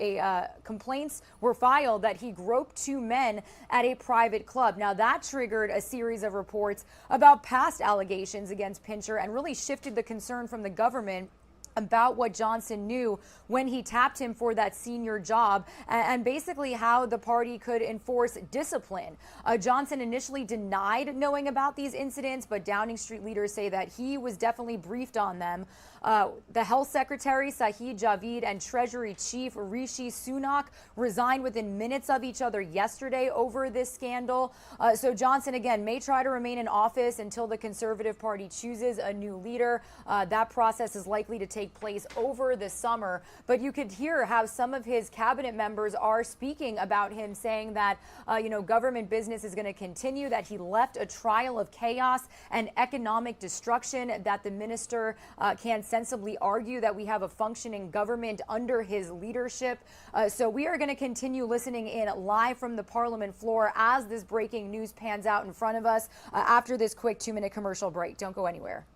complaints were filed that he groped two men at a private club. Now, that triggered a series of reports about past allegations against Pincher and really shifted the concern from the government about what Johnson knew when he tapped him for that senior job, and basically how the party could enforce discipline. Johnson initially denied knowing about these incidents, but Downing Street leaders say that he was definitely briefed on them. The Health Secretary, Sajid Javid, and Treasury Chief Rishi Sunak resigned within minutes of each other yesterday over this scandal. So Johnson, again, may try to remain in office until the Conservative Party chooses a new leader. That process is likely to take place over the summer. But you could hear how some of his cabinet members are speaking about him, saying that, government business is going to continue, that he left a trial of chaos and economic destruction, that the minister can sensibly argue that we have a functioning government under his leadership. So we are going to continue listening in live from the Parliament floor as this breaking news pans out in front of us after this quick 2-minute commercial break. Don't go anywhere.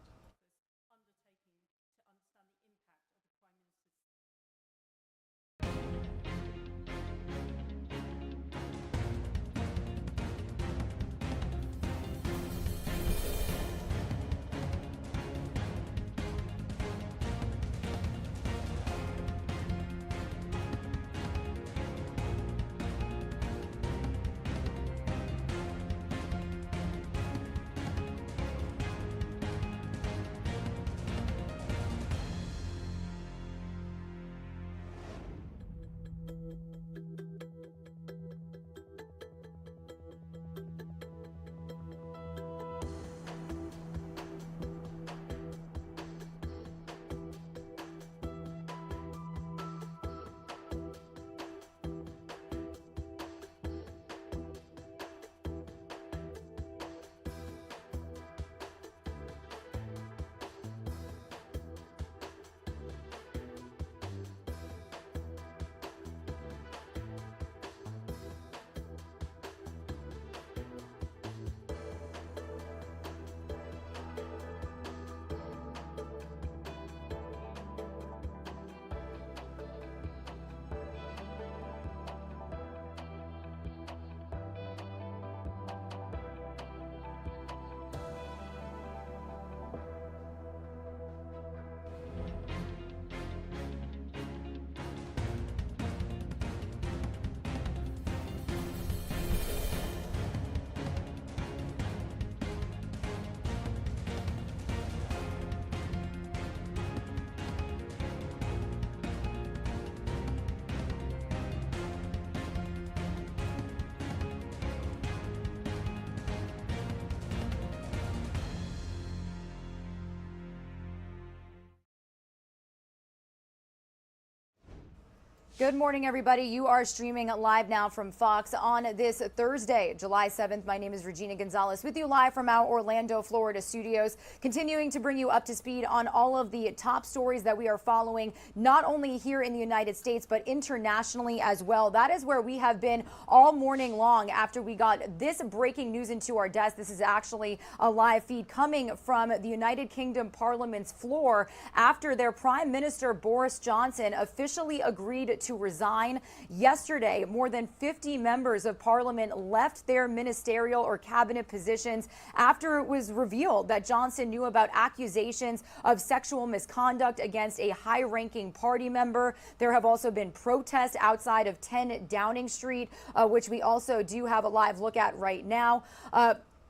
Good morning, everybody. You are streaming live now from Fox on this Thursday, July 7th. My name is Regina Gonzalez with you live from our Orlando, Florida studios, continuing to bring you up to speed on all of the top stories that we are following, not only here in the United States, but internationally as well. That is where we have been all morning long after we got this breaking news into our desk. This is actually a live feed coming from the United Kingdom Parliament's floor after their Prime Minister Boris Johnson officially agreed to resign. Yesterday, more than 50 members of Parliament left their ministerial or cabinet positions after it was revealed that Johnson knew about accusations of sexual misconduct against a high-ranking party member. There have also been protests outside of 10 Downing Street, which we also do have a live look at right now.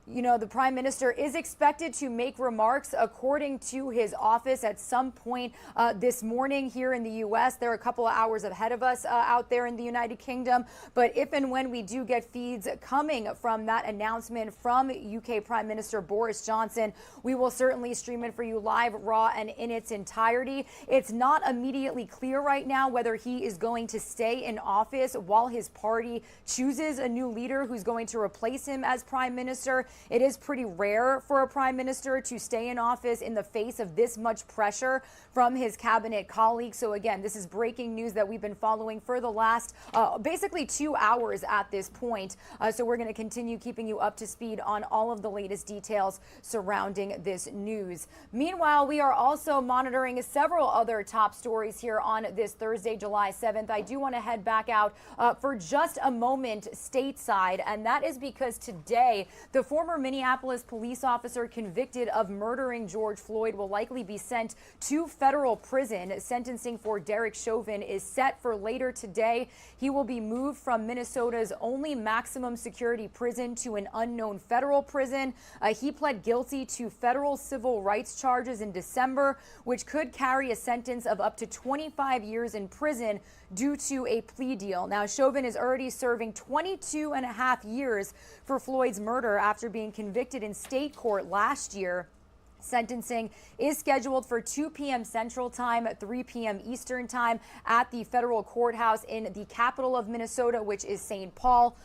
You know, the Prime Minister is expected to make remarks according to his office at some point this morning here in the U.S. They're a couple of hours ahead of us out there in the United Kingdom. But if and when we do get feeds coming from that announcement from UK Prime Minister Boris Johnson, we will certainly stream it for you live, raw, and in its entirety. It's not immediately clear right now whether he is going to stay in office while his party chooses a new leader who's going to replace him as Prime Minister. It is pretty rare for a prime minister to stay in office in the face of this much pressure from his cabinet colleagues. So again, this is breaking news that we've been following for the last basically 2 hours at this point. So we're going to continue keeping you up to speed on all of the latest details surrounding this news. Meanwhile, we are also monitoring several other top stories here on this Thursday, July 7th. I do want to head back out for just a moment stateside, and that is because today the former Minneapolis police officer convicted of murdering George Floyd will likely be sent to federal prison. Sentencing for Derek Chauvin is set for later today. He will be moved from Minnesota's only maximum security prison to an unknown federal prison. He pled guilty to federal civil rights charges in December, which could carry a sentence of up to 25 years in prison due to a plea deal. Now, Chauvin is already serving 22 and a half years for Floyd's murder after being convicted in state court last year. Sentencing is scheduled for 2 p.m. Central Time, 3 p.m. Eastern Time at the federal courthouse in the capital of Minnesota, which is St. Paul.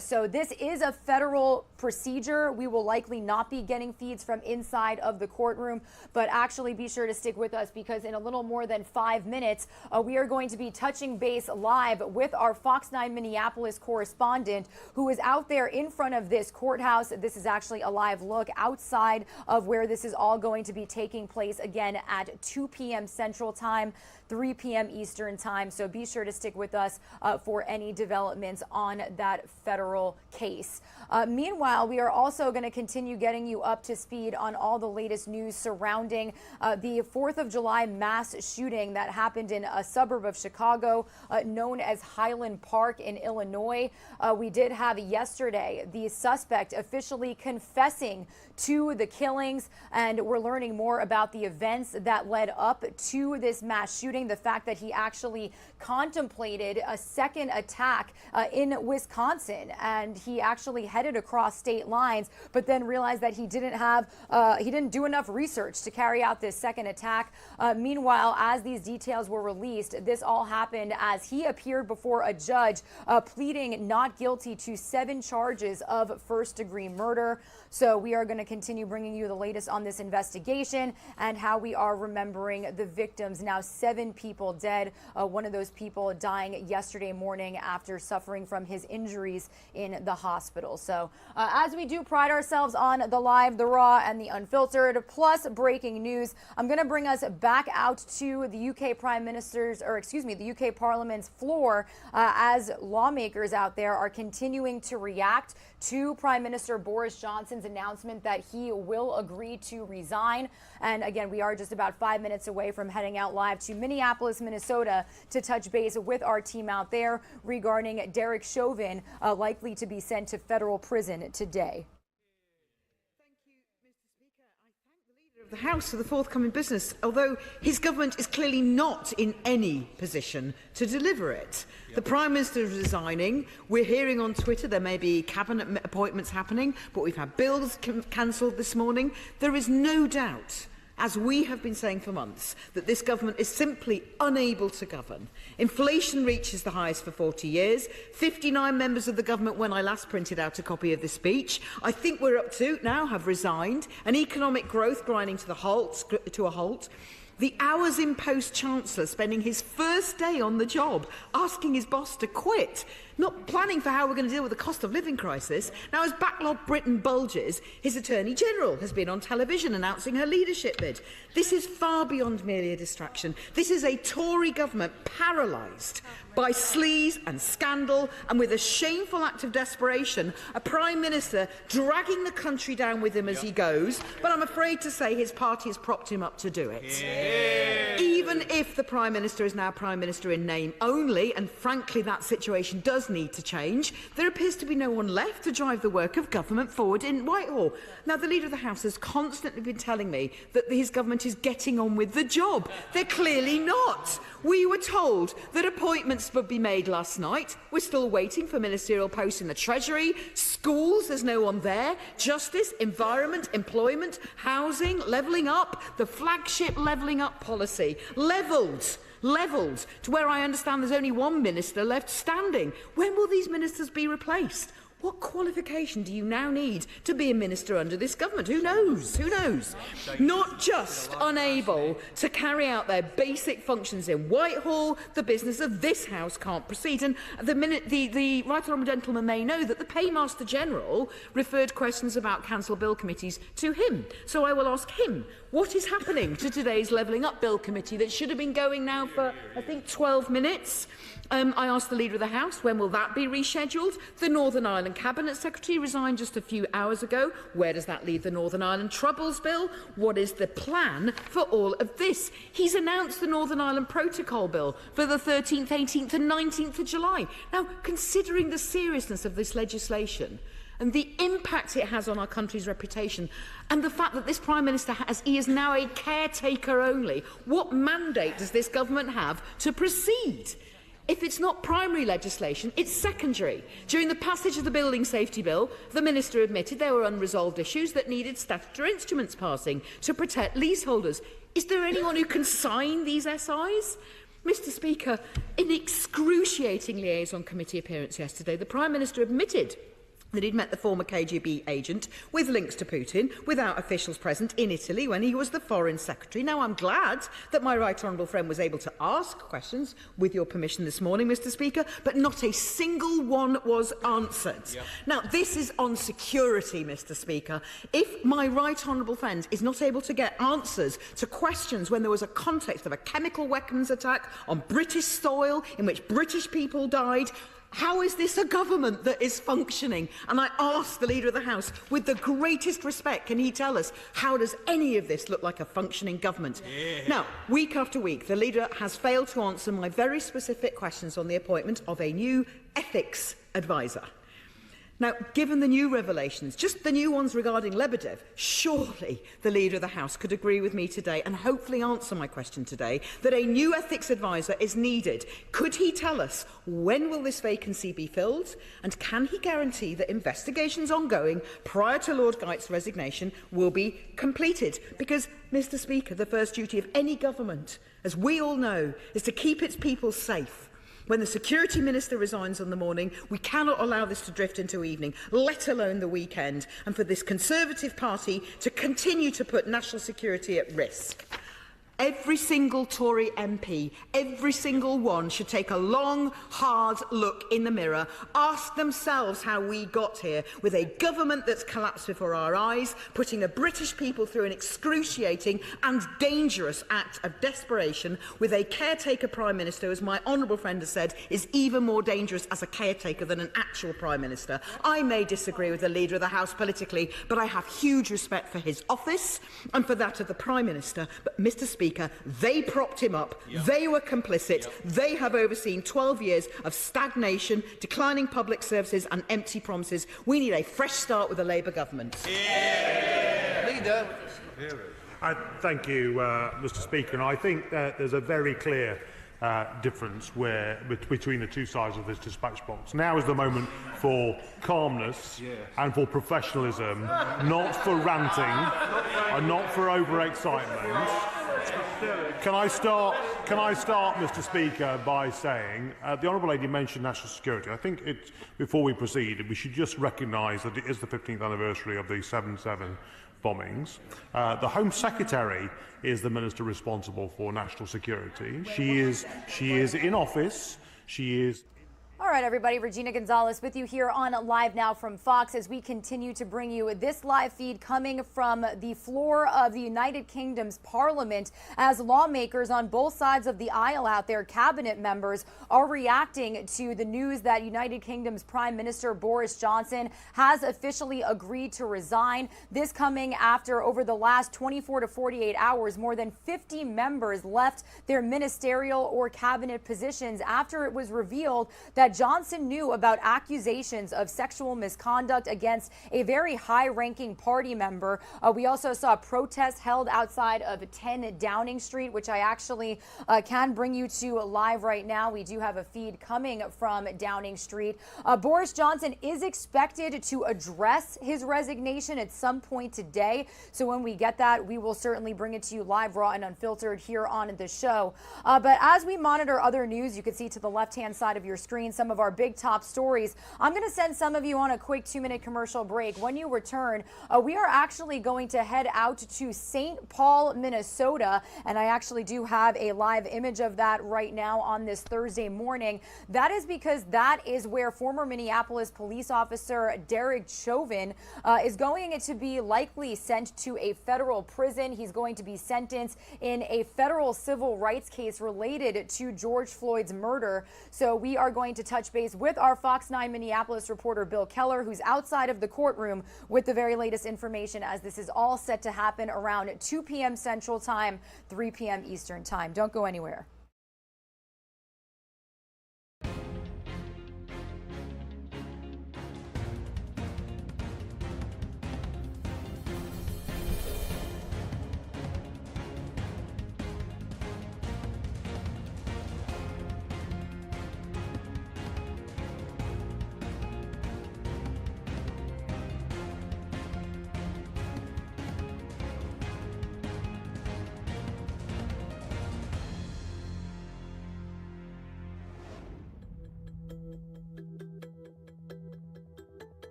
So this is a federal procedure. We will likely not be getting feeds from inside of the courtroom, but actually be sure to stick with us because in a little more than 5 minutes, we are going to be touching base live with our Fox 9 Minneapolis correspondent who is out there in front of this courthouse. This is actually a live look outside of where this is all going to be taking place again at 2 p.m. Central Time, 3 p.m. Eastern Time. So be sure to stick with us for any developments on that federal case. Meanwhile, we are also going to continue getting you up to speed on all the latest news surrounding the 4th of July mass shooting that happened in a suburb of Chicago known as Highland Park in Illinois. We did have yesterday the suspect officially confessing to the killings, and we're learning more about the events that led up to this mass shooting. The fact that he actually contemplated a second attack in Wisconsin, and he actually headed across state lines, but then realized that he didn't do enough research to carry out this second attack. Meanwhile, as these details were released, this all happened as he appeared before a judge pleading not guilty to 7 charges of first-degree murder. So we are going to continue bringing you the latest on this investigation and how we are remembering the victims. Now 7 people dead, one of those people dying yesterday morning after suffering from his injuries in the hospital. So as we do pride ourselves on the live, the raw, and the unfiltered, plus breaking news, I'm going to bring us back out to the UK Prime Minister's, or excuse me, the UK Parliament's floor as lawmakers out there are continuing to react to Prime Minister Boris Johnson's announcement that he will agree to resign. And again, we are just about 5 minutes away from heading out live to Minneapolis, Minnesota to touch base with our team out there regarding Derek Chauvin likely to be sent to federal prison today. The House for the forthcoming business, although his government is clearly not in any position to deliver it. The Prime Minister is resigning. We're hearing on Twitter there may be cabinet appointments happening, but we've had bills cancelled this morning. There is no doubt as we have been saying for months, that this government is simply unable to govern. Inflation reaches the highest for 40 years. 59 members of the government, when I last printed out a copy of this speech, I think we're up to now, have resigned. An economic growth grinding to a halt. The hours in post Chancellor spending his first day on the job, asking his boss to quit, not planning for how we're going to deal with the cost of living crisis. Now, as backlog Britain bulges, his Attorney General has been on television announcing her leadership bid. This is far beyond merely a distraction. This is a Tory government paralysed by sleaze and scandal, and with a shameful act of desperation, a Prime Minister dragging the country down with him as he goes, but I'm afraid to say his party has propped him up to do it. Yeah. Even if the Prime Minister is now Prime Minister in name only, and frankly that situation does need to change, there appears to be no one left to drive the work of government forward in Whitehall. Now, the Leader of the House has constantly been telling me that his government is getting on with the job. They're clearly not. We were told that appointments would be made last night. We're still waiting for ministerial posts in the Treasury. Schools, there's no one there. Justice, environment, employment, housing, levelling up, the flagship levelling up policy. Levelled to where I understand there's only one minister left standing. When will these ministers be replaced? What qualification do you now need to be a minister under this government? Who knows? Who knows? Not just unable to carry out their basic functions in Whitehall, the business of this House can't proceed. And the Right Honourable Gentleman may know that the Paymaster General referred questions about Council Bill Committees to him. So I will ask him, what is happening to today's Levelling Up Bill Committee that should have been going now for, I think, 12 minutes? I asked the Leader of the House, when will that be rescheduled? The Northern Ireland Cabinet Secretary resigned just a few hours ago. Where does that leave the Northern Ireland Troubles Bill? What is the plan for all of this? He's announced the Northern Ireland Protocol Bill for the 13th, 18th and 19th of July. Now, considering the seriousness of this legislation and the impact it has on our country's reputation, and the fact that this Prime Minister he is now a caretaker only, what mandate does this government have to proceed? If it's not primary legislation, it's secondary. During the passage of the Building Safety Bill, the Minister admitted there were unresolved issues that needed statutory instruments passing to protect leaseholders. Is there anyone who can sign these SIs? Mr Speaker, in excruciating liaison committee appearance yesterday, the Prime Minister admitted that he'd met the former KGB agent with links to Putin without officials present in Italy when he was the Foreign Secretary. Now, I'm glad that my right honourable friend was able to ask questions, with your permission this morning, Mr Speaker, but not a single one was answered. Yep. Now, this is on security, Mr Speaker. If my right honourable friend is not able to get answers to questions when there was a context of a chemical weapons attack on British soil in which British people died, how is this a government that is functioning? And I ask the Leader of the House, with the greatest respect, can he tell us, how does any of this look like a functioning government? Yeah. Now, week after week, the Leader has failed to answer my very specific questions on the appointment of a new ethics advisor. Now, given the new revelations, just the new ones regarding Lebedev, surely the Leader of the House could agree with me today and hopefully answer my question today that a new ethics advisor is needed. Could he tell us when will this vacancy be filled, and can he guarantee that investigations ongoing prior to Lord Geit's resignation will be completed? Because, Mr Speaker, the first duty of any government, as we all know, is to keep its people safe. When the Security Minister resigns on the morning, we cannot allow this to drift into evening, let alone the weekend, and for this Conservative Party to continue to put national security at risk. Every single Tory MP, every single one, should take a long, hard look in the mirror, ask themselves how we got here, with a government that's collapsed before our eyes, putting the British people through an excruciating and dangerous act of desperation, with a caretaker Prime Minister, as my honourable friend has said, is even more dangerous as a caretaker than an actual Prime Minister. I may disagree with the Leader of the House politically, but I have huge respect for his office and for that of the Prime Minister. But, Mr Speaker, they propped him up, they were complicit, they have overseen 12 years of stagnation, declining public services and empty promises. We need a fresh start with the Labour government. Leader. Thank you, Mr Speaker. And I think that there's a very clear difference between the two sides of this dispatch box. Now is the moment for calmness and for professionalism, not for ranting and not for overexcitement. Can I start, Mr. Speaker, by saying the Honourable Lady mentioned national security. I think before we proceed, we should just recognise that it is the 15th anniversary of the 7/7 bombings. The Home Secretary is the minister responsible for national security. She is in office. She is. All right, everybody, Regina Gonzalez with you here on Live Now from Fox as we continue to bring you this live feed coming from the floor of the United Kingdom's Parliament as lawmakers on both sides of the aisle out there, cabinet members, are reacting to the news that United Kingdom's Prime Minister Boris Johnson has officially agreed to resign. This coming after, over the last 24 to 48 hours, more than 50 members left their ministerial or cabinet positions after it was revealed that Johnson knew about accusations of sexual misconduct against a very high-ranking party member. We also saw protests held outside of 10 Downing Street, which I actually can bring you to live right now. We do have a feed coming from Downing Street. Boris Johnson is expected to address his resignation at some point today. So when we get that, we will certainly bring it to you live, raw, and unfiltered here on the show. But as we monitor other news, you can see to the left-hand side of your screen some of our big top stories. I'm going to send some of you on a quick 2-minute commercial break. When you return, we are actually going to head out to St. Paul, Minnesota, and I actually do have a live image of that right now on this Thursday morning. That is because that is where former Minneapolis police officer Derek Chauvin is going to be likely sent to a federal prison. He's going to be sentenced in a federal civil rights case related to George Floyd's murder. So we are going to touch base with our Fox 9 Minneapolis reporter Bill Keller, who's outside of the courtroom with the very latest information, as this is all set to happen around 2 p.m. Central Time, 3 p.m. Eastern Time. Don't go anywhere.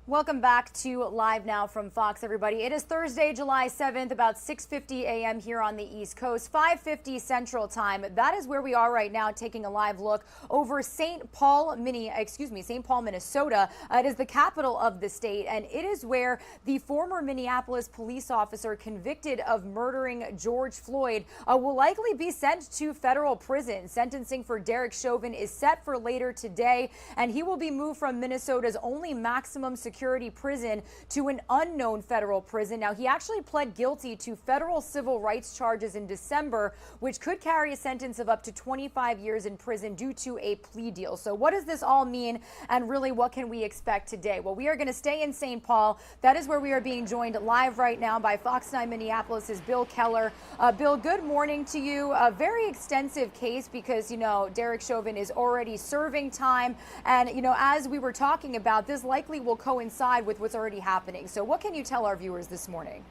Welcome back to Live Now from Fox, everybody. It is Thursday, July 7th, about 6:50 a.m. here on the East Coast, 5:50 Central Time. That is where we are right now, taking a live look over St. Paul, Minnesota. It is the capital of the state, and it is where the former Minneapolis police officer convicted of murdering George Floyd will likely be sent to federal prison. Sentencing for Derek Chauvin is set for later today, and he will be moved from Minnesota's only maximum security security prison to an unknown federal prison. Now, he actually pled guilty to federal civil rights charges in December, which could carry a sentence of up to 25 years in prison due to a plea deal. So what does this all mean, and really what can we expect today? Well, we are going to stay in St. Paul. That is where we are being joined live right now by Fox 9 Minneapolis' Bill Keller. Bill, good morning to you. A very extensive case because, you know, Derek Chauvin is already serving time. And, you know, as we were talking about, this likely will coincide with what's already happening. So what can you tell our viewers this morning?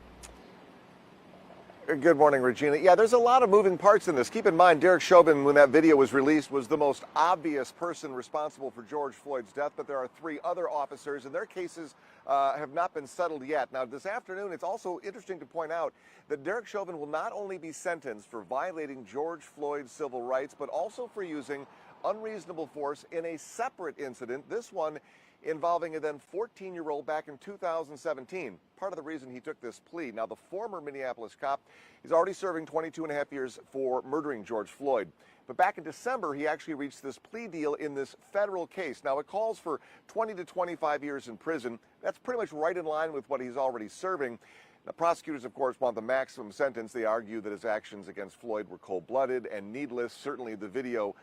Good morning, Regina. Yeah, there's a lot of moving parts in this. Keep in mind, Derek Chauvin, when that video was released, was the most obvious person responsible for George Floyd's death, but there are 3 other officers, and their cases have not been settled yet. Now, this afternoon, it's also interesting to point out that Derek Chauvin will not only be sentenced for violating George Floyd's civil rights, but also for using unreasonable force in a separate incident, this one involving a then 14-year-old back in 2017. Part of the reason he took this plea. Now, the former Minneapolis cop is already serving 22.5 years for murdering George Floyd. But back in December, he actually reached this plea deal in this federal case. Now, it calls for 20 to 25 years in prison. That's pretty much right in line with what he's already serving. Now, prosecutors, of course, want the maximum sentence. They argue that his actions against Floyd were cold-blooded and needless. Certainly, the video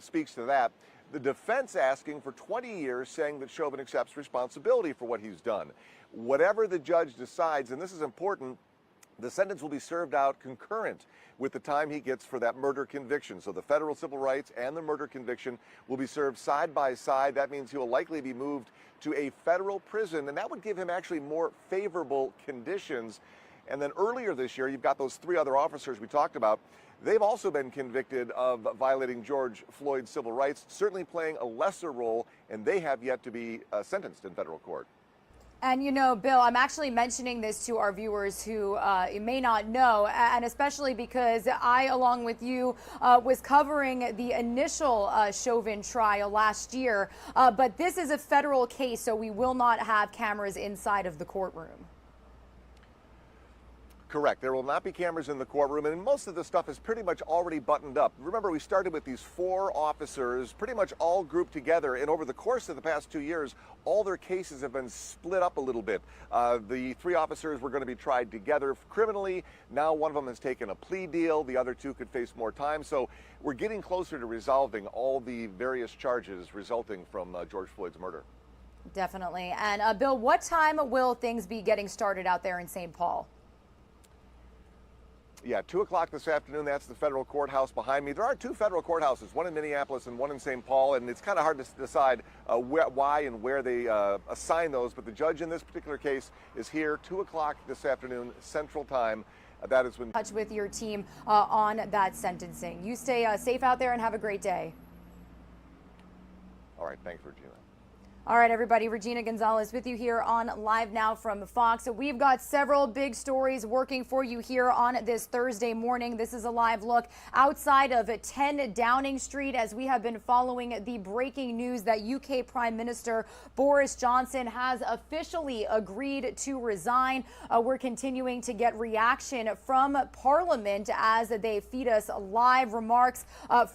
speaks to that. The defense asking for 20 years, saying that Chauvin accepts responsibility for what he's done. Whatever the judge decides, and this is important, the sentence will be served out concurrent with the time he gets for that murder conviction. So the federal civil rights and the murder conviction will be served side by side. That means he will likely be moved to a federal prison, and that would give him actually more favorable conditions. And then earlier this year, you've got those 3 other officers we talked about. They've also been convicted of violating George Floyd's civil rights, certainly playing a lesser role, and they have yet to be sentenced in federal court. And, you know, Bill, I'm actually mentioning this to our viewers who may not know, and especially because I, along with you, was covering the initial Chauvin trial last year. But this is a federal case, so we will not have cameras inside of the courtroom. Correct. There will not be cameras in the courtroom, and most of the stuff is pretty much already buttoned up. Remember, we started with these 4 officers, pretty much all grouped together, and over the course of the past 2 years, all their cases have been split up a little bit. The 3 officers were going to be tried together criminally. Now one of them has taken a plea deal. The other 2 could face more time. So we're getting closer to resolving all the various charges resulting from George Floyd's murder. Definitely. And Bill, what time will things be getting started out there in St. Paul? Yeah, 2 o'clock this afternoon. That's the federal courthouse behind me. There are 2 federal courthouses, one in Minneapolis and one in St. Paul, and it's kind of hard to decide why and where they assign those. But the judge in this particular case is here, 2 o'clock this afternoon, Central Time. That is when. Touch with your team on that sentencing. You stay safe out there and have a great day. All right, thanks, Regina. All right, everybody, Regina Gonzalez with you here on Live Now from Fox. We've got several big stories working for you here on this Thursday morning. This is a live look outside of 10 Downing Street as we have been following the breaking news that UK Prime Minister Boris Johnson has officially agreed to resign. We're continuing to get reaction from Parliament as they feed us live remarks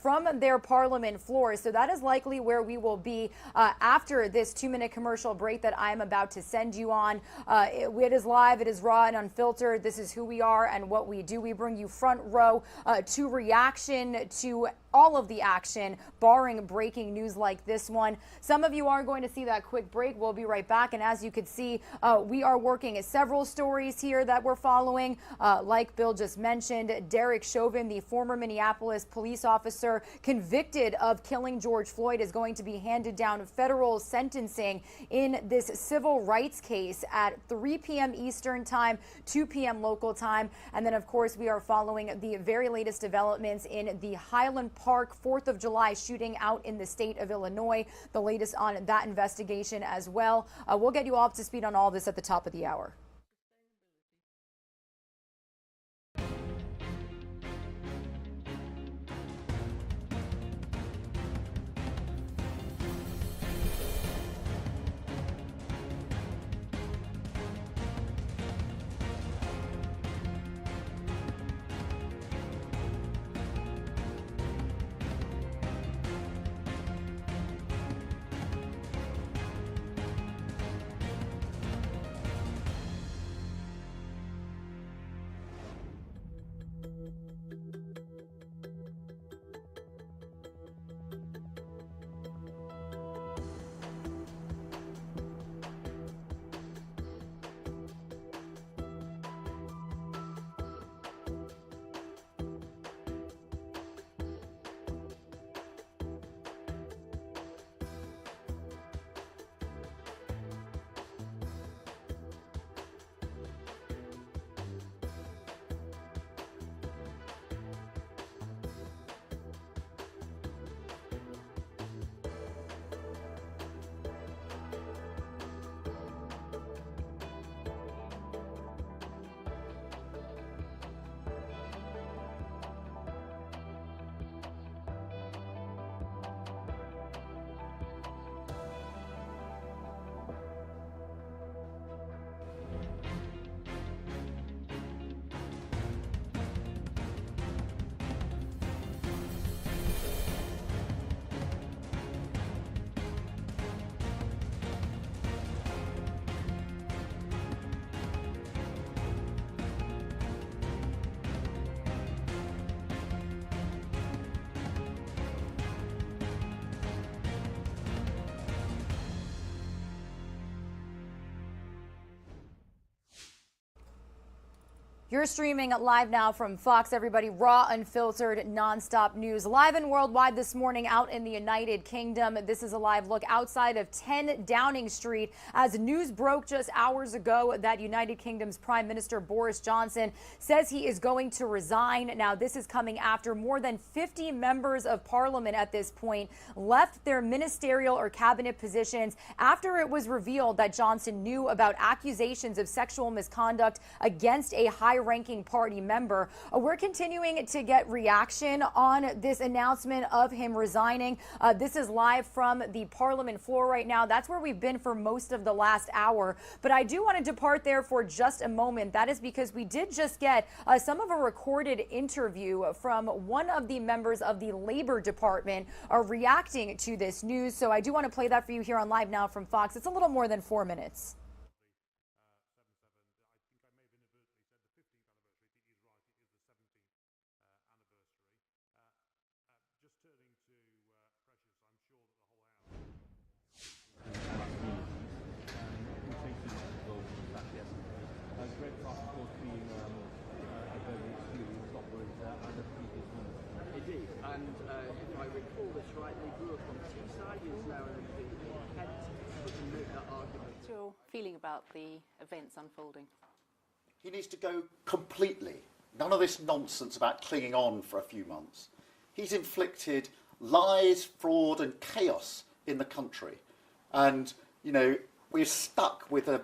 from their Parliament floors. So that is likely where we will be after this 2-minute commercial break that I'm about to send you on. It is live, it is raw and unfiltered. This is who we are and what we do. We bring you front row to reaction to all of the action, barring breaking news like this one. Some of you are going to see that quick break. We'll be right back. And as you can see, we are working several stories here that we're following. Like Bill just mentioned, Derek Chauvin, the former Minneapolis police officer convicted of killing George Floyd, is going to be handed down federal sentencing in this civil rights case at 3 p.m. Eastern time, 2 p.m. local time. And then, of course, we are following the very latest developments in the Highland Park 4th of July shooting out in the state of Illinois. The latest on that investigation as well. We'll get you all up to speed on all this at the top of the hour. You're streaming live now from Fox, everybody. Raw, unfiltered, non-stop news. Live and worldwide this morning out in the United Kingdom. This is a live look outside of 10 Downing Street as news broke just hours ago that United Kingdom's Prime Minister Boris Johnson says he is going to resign. Now, this is coming after more than 50 members of Parliament at this point left their ministerial or cabinet positions after it was revealed that Johnson knew about accusations of sexual misconduct against a high-ranking party member. We're continuing to get reaction on this announcement of him resigning. This is live from the Parliament floor right now. That's where we've been for most of the last hour. But I do want to depart there for just a moment. That is because we did just get some of a recorded interview from one of the members of the Labour Department reacting to this news. So I do want to play that for you here on Live Now from Fox. It's a little more than 4 minutes. What's your feeling about the events unfolding? He needs to go completely. None of this nonsense about clinging on for a few months. He's inflicted lies, fraud and chaos in the country. And, you know, we're stuck with a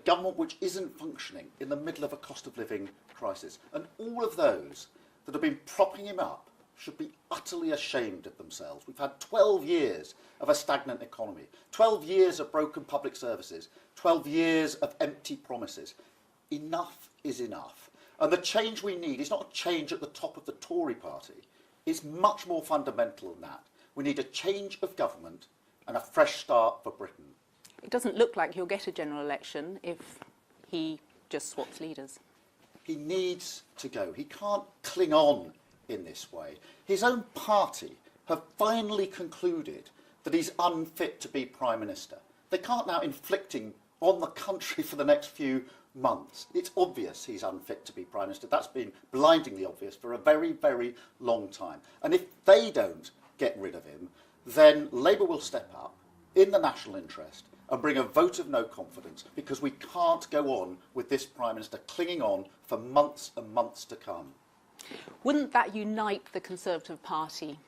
government which isn't functioning in the middle of a cost of living crisis. And all of those that have been propping him up should be utterly ashamed of themselves. We've had 12 years of a stagnant economy, 12 years of broken public services, 12 years of empty promises. Enough is enough. And the change we need is not a change at the top of the Tory party. It's much more fundamental than that. We need a change of government and a fresh start for Britain. It doesn't look like he'll get a general election if he just swaps leaders. He needs to go. He can't cling on in this way. His own party have finally concluded that he's unfit to be Prime Minister. They can't now inflict him on the country for the next few months. It's obvious he's unfit to be Prime Minister. That's been blindingly obvious for a very, very long time. And if they don't get rid of him, then Labour will step up in the national interest and bring a vote of no confidence, because we can't go on with this Prime Minister clinging on for months and months to come. Wouldn't that unite the Conservative Party?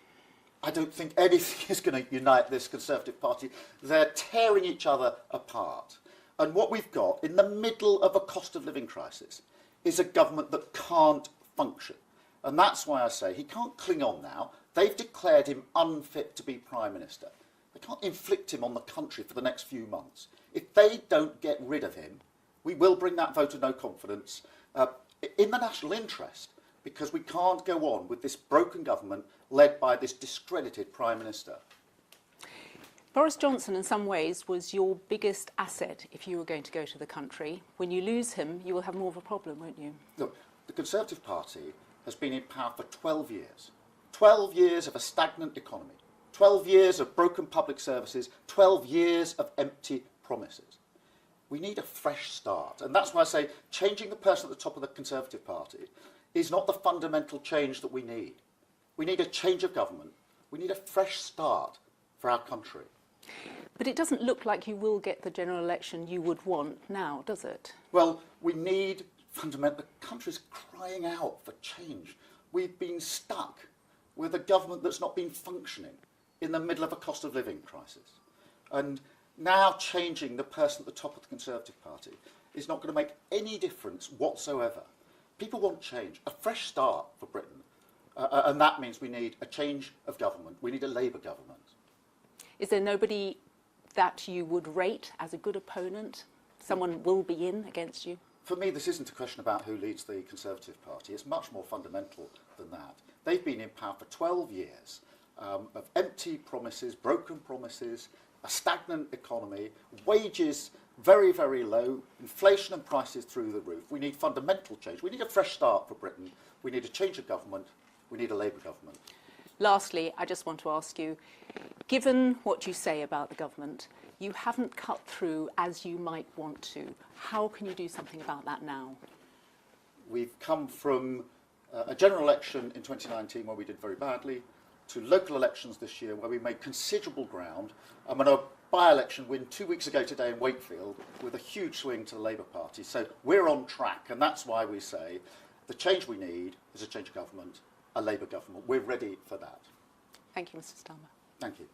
I don't think anything is going to unite this Conservative Party. They're tearing each other apart. And what we've got in the middle of a cost of living crisis is a government that can't function. And that's why I say he can't cling on now. They've declared him unfit to be Prime Minister. They can't inflict him on the country for the next few months. If they don't get rid of him, we will bring that vote of no confidence in the national interest, because we can't go on with this broken government led by this discredited Prime Minister. Boris Johnson, in some ways, was your biggest asset if you were going to go to the country. When you lose him, you will have more of a problem, won't you? Look, the Conservative Party has been in power for 12 years. 12 years of a stagnant economy. 12 years of broken public services. 12 years of empty promises. We need a fresh start. And that's why I say changing the person at the top of the Conservative Party is not the fundamental change that we need. We need a change of government. We need a fresh start for our country. But it doesn't look like you will get the general election you would want now, does it? Well, we need fundamental... The country's crying out for change. We've been stuck with a government that's not been functioning in the middle of a cost of living crisis. And now changing the person at the top of the Conservative Party is not going to make any difference whatsoever. People want change, a fresh start for Britain. And that means we need a change of government. We need a Labour government. Is there nobody that you would rate as a good opponent? Someone will be in against you? For me, this isn't a question about who leads the Conservative Party. It's much more fundamental than that. They've been in power for 12 years of empty promises, broken promises, a stagnant economy, wages very, very low, inflation and prices through the roof. We need fundamental change. We need a fresh start for Britain. We need a change of government. We need a Labour government. Lastly, I just want to ask you, given what you say about the government, you haven't cut through as you might want to. How can you do something about that now? We've come from a general election in 2019 where we did very badly, to local elections this year where we made considerable ground, and when a by-election win 2 weeks ago today in Wakefield with a huge swing to the Labour Party. So we're on track, and that's why we say the change we need is a change of government, a Labour government. We're ready for that. Thank you, Mr. Starmer. Thank you.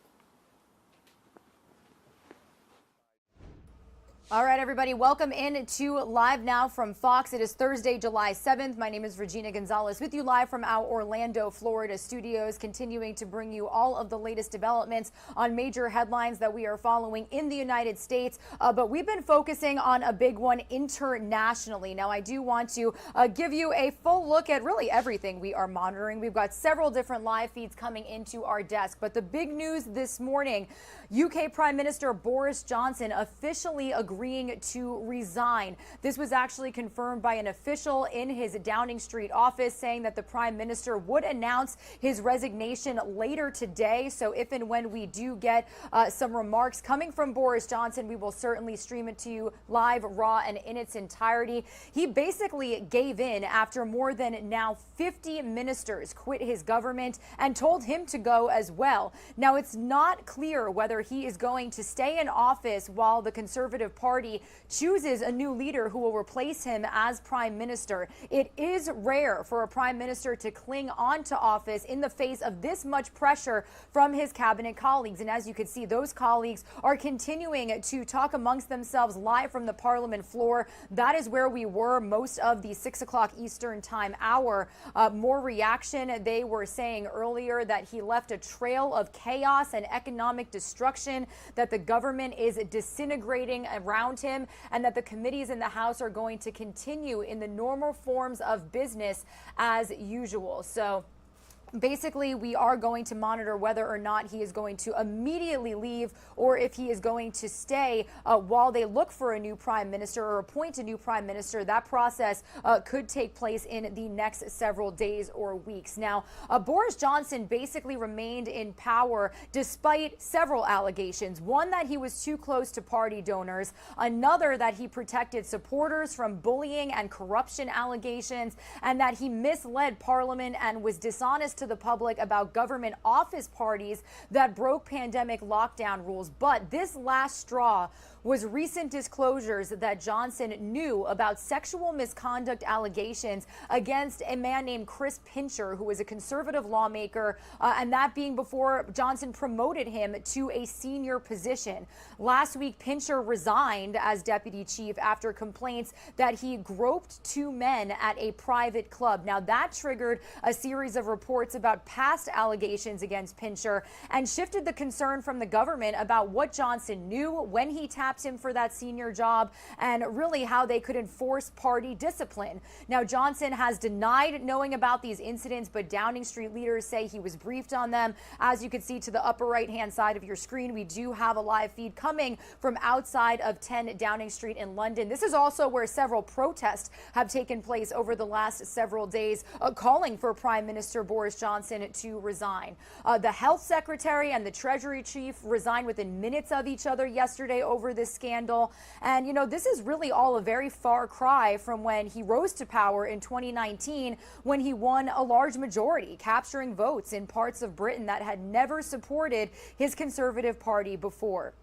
All right, everybody, welcome in to Live Now from Fox. It is Thursday, July 7th. My name is Regina Gonzalez with you live from our Orlando, Florida studios, continuing to bring you all of the latest developments on major headlines that we are following in the United States. But we've been focusing on a big one internationally. Now, I do want to give you a full look at really everything we are monitoring. We've got several different live feeds coming into our desk. But the big news this morning, UK Prime Minister Boris Johnson officially agreeing to resign. This was actually confirmed by an official in his Downing Street office, saying that the Prime Minister would announce his resignation later today. So if and when we do get some remarks coming from Boris Johnson, we will certainly stream it to you live, raw, and in its entirety. He basically gave in after more than now 50 ministers quit his government and told him to go as well. Now, it's not clear whether he is going to stay in office while the Conservative Party chooses a new leader who will replace him as Prime Minister. It is rare for a Prime Minister to cling on to office in the face of this much pressure from his cabinet colleagues. And as you can see, those colleagues are continuing to talk amongst themselves live from the Parliament floor. That is where we were most of the 6 o'clock Eastern Time hour. More reaction. They were saying earlier that he left a trail of chaos and economic destruction, that the government is disintegrating around him, and that the committees in the House are going to continue in the normal forms of business as usual. So basically, we are going to monitor whether or not he is going to immediately leave or if he is going to stay while they look for a new prime minister or appoint a new prime minister. That process could take place in the next several days or weeks. Now, Boris Johnson basically remained in power despite several allegations. One, that he was too close to party donors. Another, that he protected supporters from bullying and corruption allegations, and that he misled Parliament and was dishonest to the public about government office parties that broke pandemic lockdown rules. But this last straw was recent disclosures that Johnson knew about sexual misconduct allegations against a man named Chris Pincher, who was a conservative lawmaker, and that being before Johnson promoted him to a senior position. Last week, Pincher resigned as deputy chief after complaints that he groped two men at a private club. Now, that triggered a series of reports about past allegations against Pincher and shifted the concern from the government about what Johnson knew when he tapped him for that senior job, and really how they could enforce party discipline. Now, Johnson has denied knowing about these incidents, but Downing Street leaders say he was briefed on them. As you can see to the upper right-hand side of your screen, we do have a live feed coming from outside of 10 Downing Street in London. This is also where several protests have taken place over the last several days, calling for Prime Minister Boris Johnson to resign. The health secretary and the treasury chief resigned within minutes of each other yesterday over this scandal. And, you know, this is really all a very far cry from when he rose to power in 2019, when he won a large majority, capturing votes in parts of Britain that had never supported his Conservative Party before.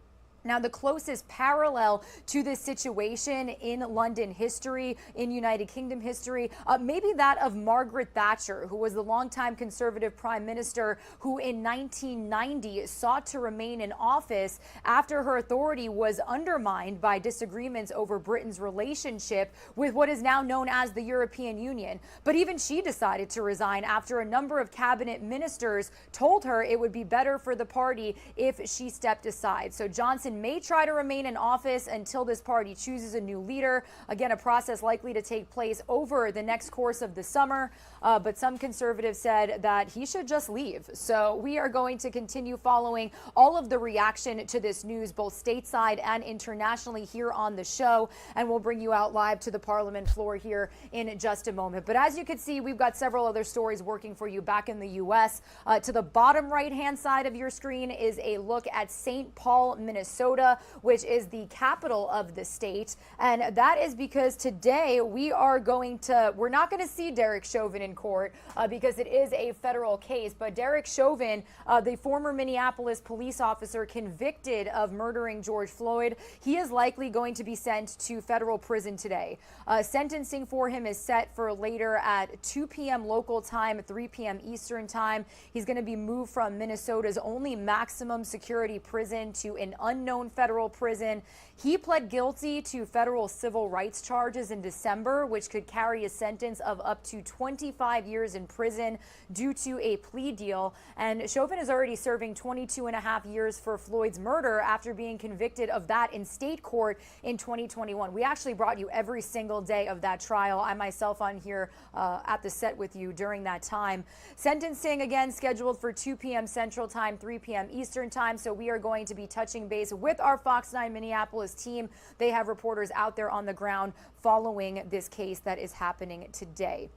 Now, the closest parallel to this situation in London history, in United Kingdom history, maybe that of Margaret Thatcher, who was the longtime Conservative Prime Minister who in 1990 sought to remain in office after her authority was undermined by disagreements over Britain's relationship with what is now known as the European Union. But even she decided to resign after a number of cabinet ministers told her it would be better for the party if she stepped aside. So Johnson may try to remain in office until this party chooses a new leader. Again, a process likely to take place over the next course of the summer. But some conservatives said that he should just leave. So we are going to continue following all of the reaction to this news, both stateside and internationally, here on the show. And we'll bring you out live to the Parliament floor here in just a moment. But as you can see, we've got several other stories working for you back in the U.S. To the bottom right-hand side of your screen is a look at St. Paul, Minnesota. Minnesota, which is the capital of the state. And that is because today we're not going to see Derek Chauvin in court because it is a federal case. But Derek Chauvin, the former Minneapolis police officer convicted of murdering George Floyd, he is likely going to be sent to federal prison today. Sentencing for him is set for later at 2 p.m. local time, 3 p.m. Eastern time. He's going to be moved from Minnesota's only maximum security prison to an unknown federal prison. He pled guilty to federal civil rights charges in December, which could carry a sentence of up to 25 years in prison due to a plea deal. And Chauvin is already serving 22.5 years for Floyd's murder after being convicted of that in state court in 2021. We actually brought you every single day of that trial. I myself on here at the set with you during that time. Sentencing again scheduled for 2 p.m. Central Time, 3 p.m. Eastern Time. So we are going to be touching base with our Fox 9 Minneapolis team. They have reporters out there on the ground following this case that is happening today.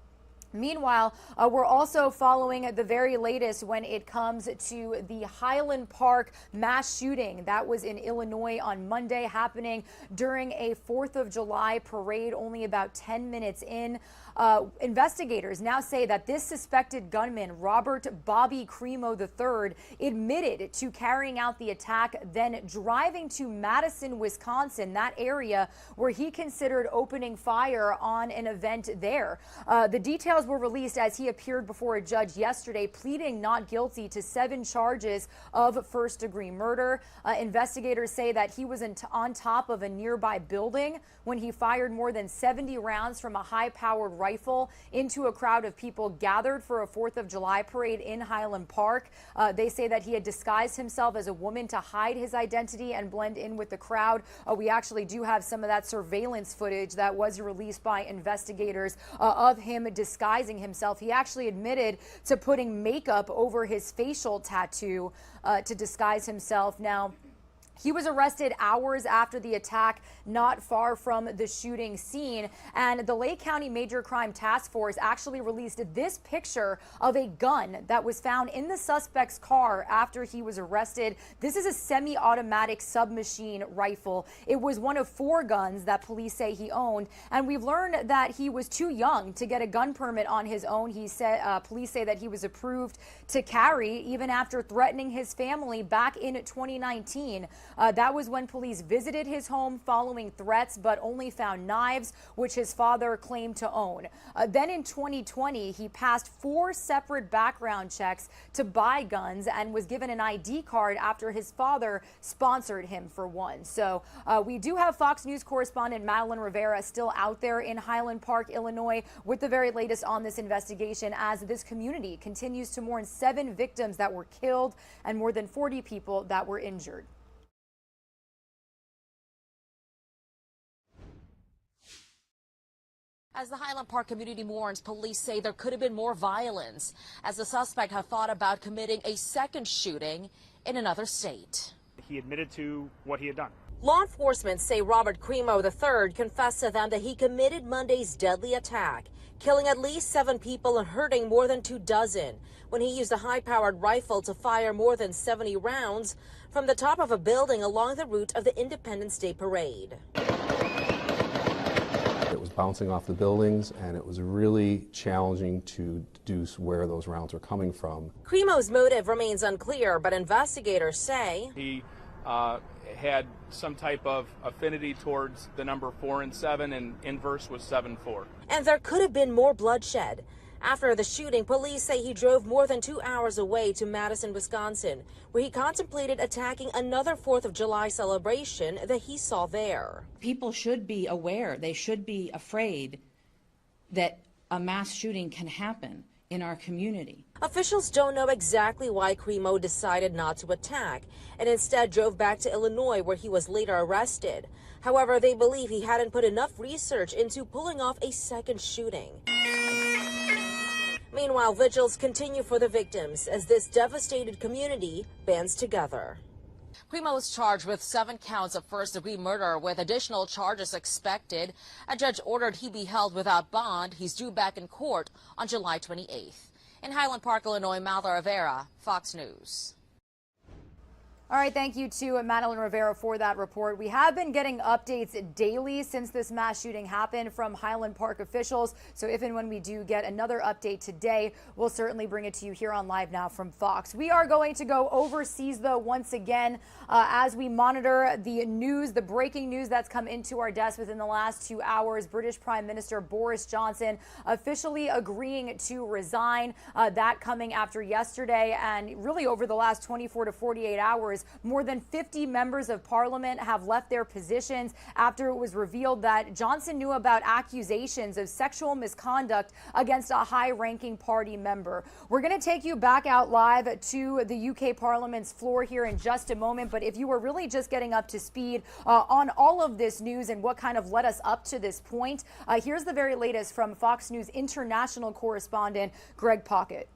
Meanwhile, we're also following the very latest when it comes to the Highland Park mass shooting that was in Illinois on Monday, happening during a 4th of July parade only about 10 minutes in. Investigators now say that this suspected gunman, Robert Bobby Cremo III, admitted to carrying out the attack, then driving to Madison, Wisconsin, that area where he considered opening fire on an event there. The details were released as he appeared before a judge yesterday, pleading not guilty to 7 charges of first-degree murder. Investigators say that he was on top of a nearby building when he fired more than 70 rounds from a high-powered rifle into a crowd of people gathered for a 4th of July parade in Highland Park. They say that he had disguised himself as a woman to hide his identity and blend in with the crowd. We actually do have some of that surveillance footage that was released by investigators of him disguising himself. He actually admitted to putting makeup over his facial tattoo to disguise himself. Now, he was arrested hours after the attack, not far from the shooting scene. And the Lake County Major Crime Task Force actually released this picture of a gun that was found in the suspect's car after he was arrested. This is a semi-automatic submachine rifle. It was one of 4 guns that police say he owned. And we've learned that he was too young to get a gun permit on his own. He said, police say that he was approved to carry even after threatening his family back in 2019. That was when police visited his home following threats, but only found knives, which his father claimed to own. Then in 2020, he passed 4 separate background checks to buy guns and was given an ID card after his father sponsored him for one. So we do have Fox News correspondent Madeline Rivera still out there in Highland Park, Illinois, with the very latest on this investigation as this community continues to mourn 7 victims that were killed and more than 40 people that were injured. As the Highland Park community mourns, police say there could have been more violence as the suspect had thought about committing a second shooting in another state. He admitted to what he had done. Law enforcement say Robert Cremo III confessed to them that he committed Monday's deadly attack, killing at least 7 people and hurting more than 24 when he used a high-powered rifle to fire more than 70 rounds from the top of a building along the route of the Independence Day Parade. It was bouncing off the buildings, and it was really challenging to deduce where those rounds were coming from. Cremo's motive remains unclear, but investigators say he had some type of affinity towards the number 4 and 7, and inverse was 7-4. And there could have been more bloodshed. After the shooting, police say he drove more than 2 hours away to Madison, Wisconsin, where he contemplated attacking another 4th of July celebration that he saw there. People should be aware, they should be afraid that a mass shooting can happen in our community. Officials don't know exactly why Cremo decided not to attack and instead drove back to Illinois, where he was later arrested. However, they believe he hadn't put enough research into pulling off a second shooting. Meanwhile, vigils continue for the victims as this devastated community bands together. Cremo was charged with 7 counts of first-degree murder, with additional charges expected. A judge ordered he be held without bond. He's due back in court on July 28th. In Highland Park, Illinois, Madeline Rivera, Fox News. All right, thank you to Madeline Rivera for that report. We have been getting updates daily since this mass shooting happened from Highland Park officials. So if and when we do get another update today, we'll certainly bring it to you here on Live Now from Fox. We are going to go overseas, though, once again, as we monitor the news, the breaking news that's come into our desk within the last 2 hours. British Prime Minister Boris Johnson officially agreeing to resign, that coming after yesterday, and really over the last 24 to 48 hours. More than 50 members of parliament have left their positions after it was revealed that Johnson knew about accusations of sexual misconduct against a high-ranking party member. We're going to take you back out live to the UK Parliament's floor here in just a moment. But if you were really just getting up to speed on all of this news and what kind of led us up to this point, here's the very latest from Fox News international correspondent Greg Pockett.